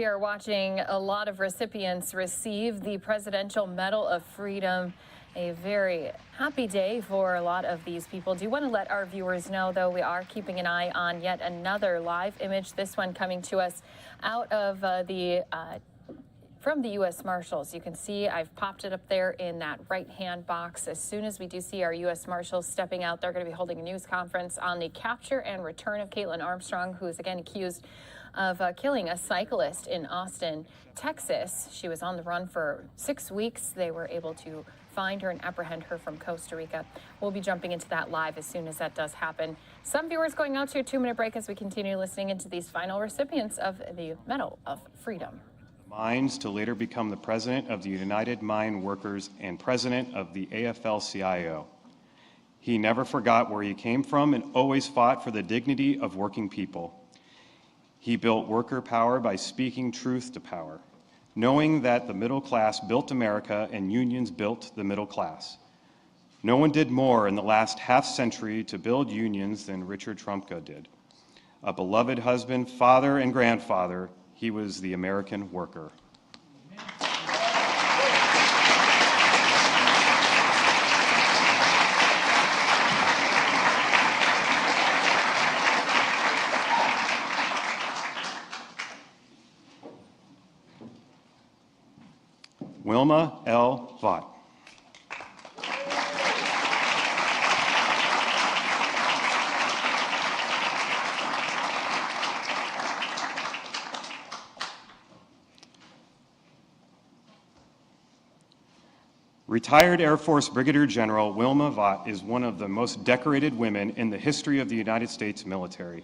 We are watching a lot of recipients receive the Presidential Medal of Freedom. A very happy day for a lot of these people. Do want to let our viewers know, though, we are keeping an eye on yet another live image, this one coming to us out of from the U.S. Marshals. You can see I've popped it up there in that right-hand box. As soon as we do see our U.S. Marshals stepping out, they're going to be holding a news conference on the capture and return of Caitlin Armstrong, who is again accused of killing a cyclist in Austin, Texas. She was on the run for 6 weeks. They were able to find her and apprehend her from Costa Rica. We'll be jumping into that live as soon as that does happen. Some viewers going out to a 2-minute break as we continue listening into these final recipients of the Medal of Freedom. Mines to later become the president of the United Mine Workers and president of the AFL-CIO. He never forgot where he came from and always fought for the dignity of working people. He built worker power by speaking truth to power, knowing that the middle class built America and unions built the middle class. No one did more in the last half-century to build unions than Richard Trumka did. A beloved husband, father, and grandfather, he was the American worker. Wilma L. Vaught. Retired Air Force Brigadier General Wilma Vaught is one of the most decorated women in the history of the United States military.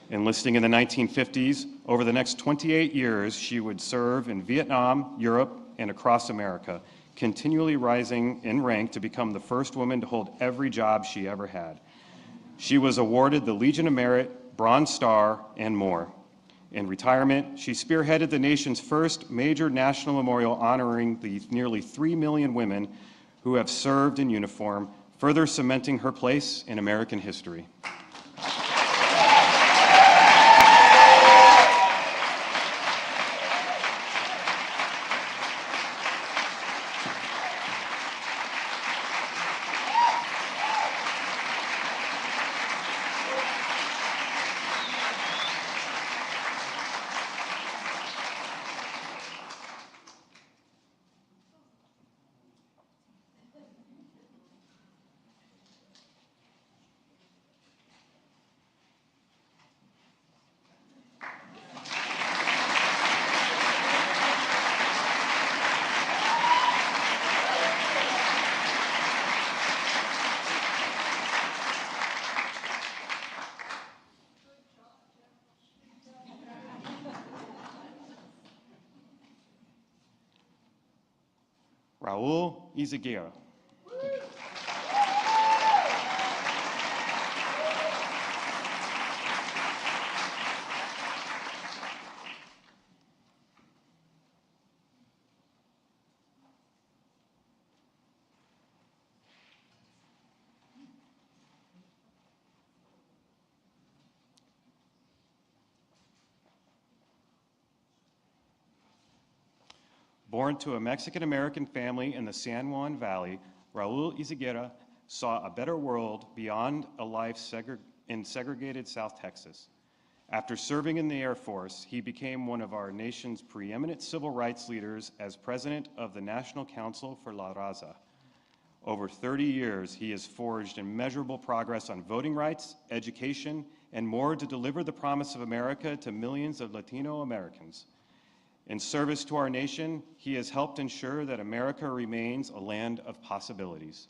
Enlisting in the 1950s, over the next 28 years, she would serve in Vietnam, Europe, and across America, continually rising in rank to become the first woman to hold every job she ever had. She was awarded the Legion of Merit, Bronze Star, and more. In retirement, she spearheaded the nation's first major national memorial honoring the nearly 3 million women who have served in uniform, further cementing her place in American history. Raul Izaguirre. Born to a Mexican-American family in the San Juan Valley, Raul Izaguirre saw a better world beyond a life in segregated South Texas. After serving in the Air Force, he became one of our nation's preeminent civil rights leaders as president of the National Council for La Raza. Over 30 years, he has forged immeasurable progress on voting rights, education, and more to deliver the promise of America to millions of Latino Americans. In service to our nation, he has helped ensure that America remains a land of possibilities.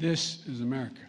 This is America.